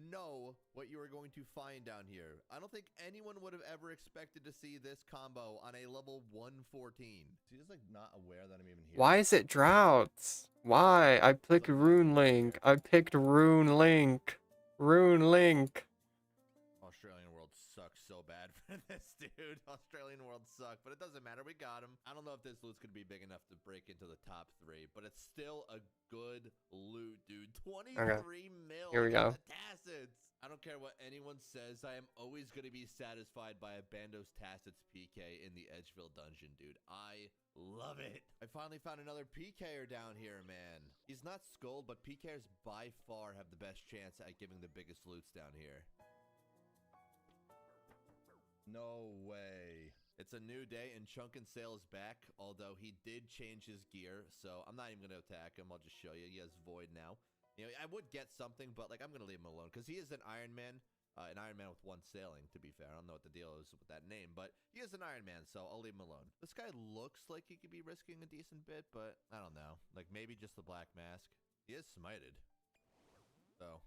Know what you are going to find down here. I don't think anyone would have ever expected to see this combo on a level 114. She's just like not aware that I'm even here. Why is it droughts? Why? I picked Rune Link. I picked Rune Link. Rune Link. Australian World sucks so bad for this dude. Australian World suck, but it doesn't matter. We got him. I don't know if this loot's gonna be big enough to break into the top 3, but it's still a good loot, dude. 23 mil. Here we go. Tacits. I don't care what anyone says. I am always gonna be satisfied by a Bandos Tacits PK in the Edgeville dungeon, dude. I love it. I finally found another PKer down here, man. He's not Skull, but PKers by far have the best chance at giving the biggest loots down here. No way. It's a new day and Chunk and Sail is back, although he did change his gear, so I'm not even going to attack him. I'll just show you. He has Void now. You know, I would get something, but like I'm going to leave him alone because he is an Iron Man with 1 sailing, to be fair. I don't know what the deal is with that name, but he is an Iron Man, so I'll leave him alone. This guy looks like he could be risking a decent bit, but I don't know. Like maybe just the Black Mask. He is smited. So,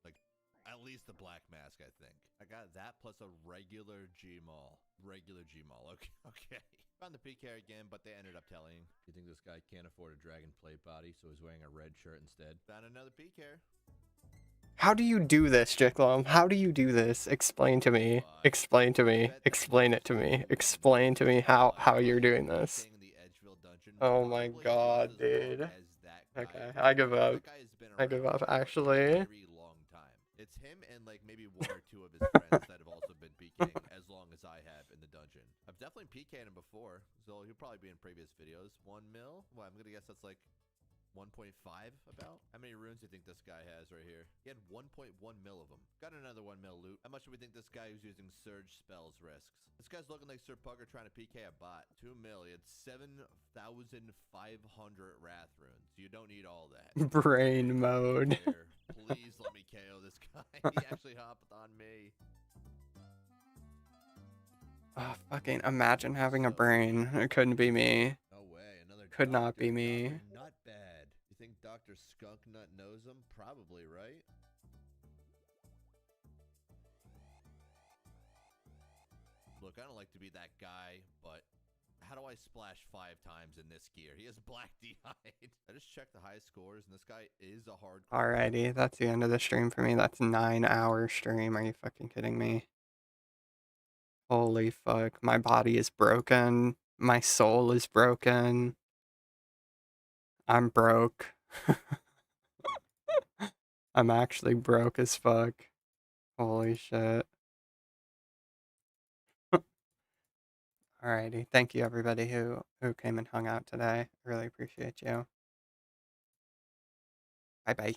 like, at least the Black Mask, I think. I got that plus a regular G-Maul. Regular G-Maul. Okay. Found the PK again, but they ended up telling. You think this guy can't afford a dragon plate body, so he's wearing a red shirt instead? Found another PK. How do you do this, Jicklum? How do you do this? Explain to me. Explain to me. Explain it to me. Explain to me how you're doing this. Oh my god, dude. Okay, I give up. I give up, actually. It's him and like maybe 1 or 2 of his friends that have also been PKing as long as I have in the dungeon. I've definitely PK'd him before, so he'll probably be in previous videos. 1 mil? Well, I'm gonna guess that's like 1.5 about? How many runes do you think this guy has right here? He had 1.1 mil of them. Got another 1 mil loot. How much do we think this guy who's using Surge spells risks? This guy's looking like Sir Pugger trying to PK a bot. 2 mil. He had 7,500 Wrath runes. You don't need all that. Brain mode. Please let me KO this guy. He actually hopped on me. Oh, fucking imagine having a brain. It couldn't be me. No way. Another could not be me. Not bad. You think Dr. Skunknut knows him? Probably, right? Look, I don't like to be that guy, but how do I splash 5 times in this gear? He has black D-hide. I just checked the high scores, and this guy is a hardcore. Alrighty, that's the end of the stream for me. That's 9-hour stream. Are you fucking kidding me? Holy fuck. My body is broken. My soul is broken. I'm broke. I'm actually broke as fuck. Holy shit. Alrighty, thank you everybody who came and hung out today. Really appreciate you. Bye bye.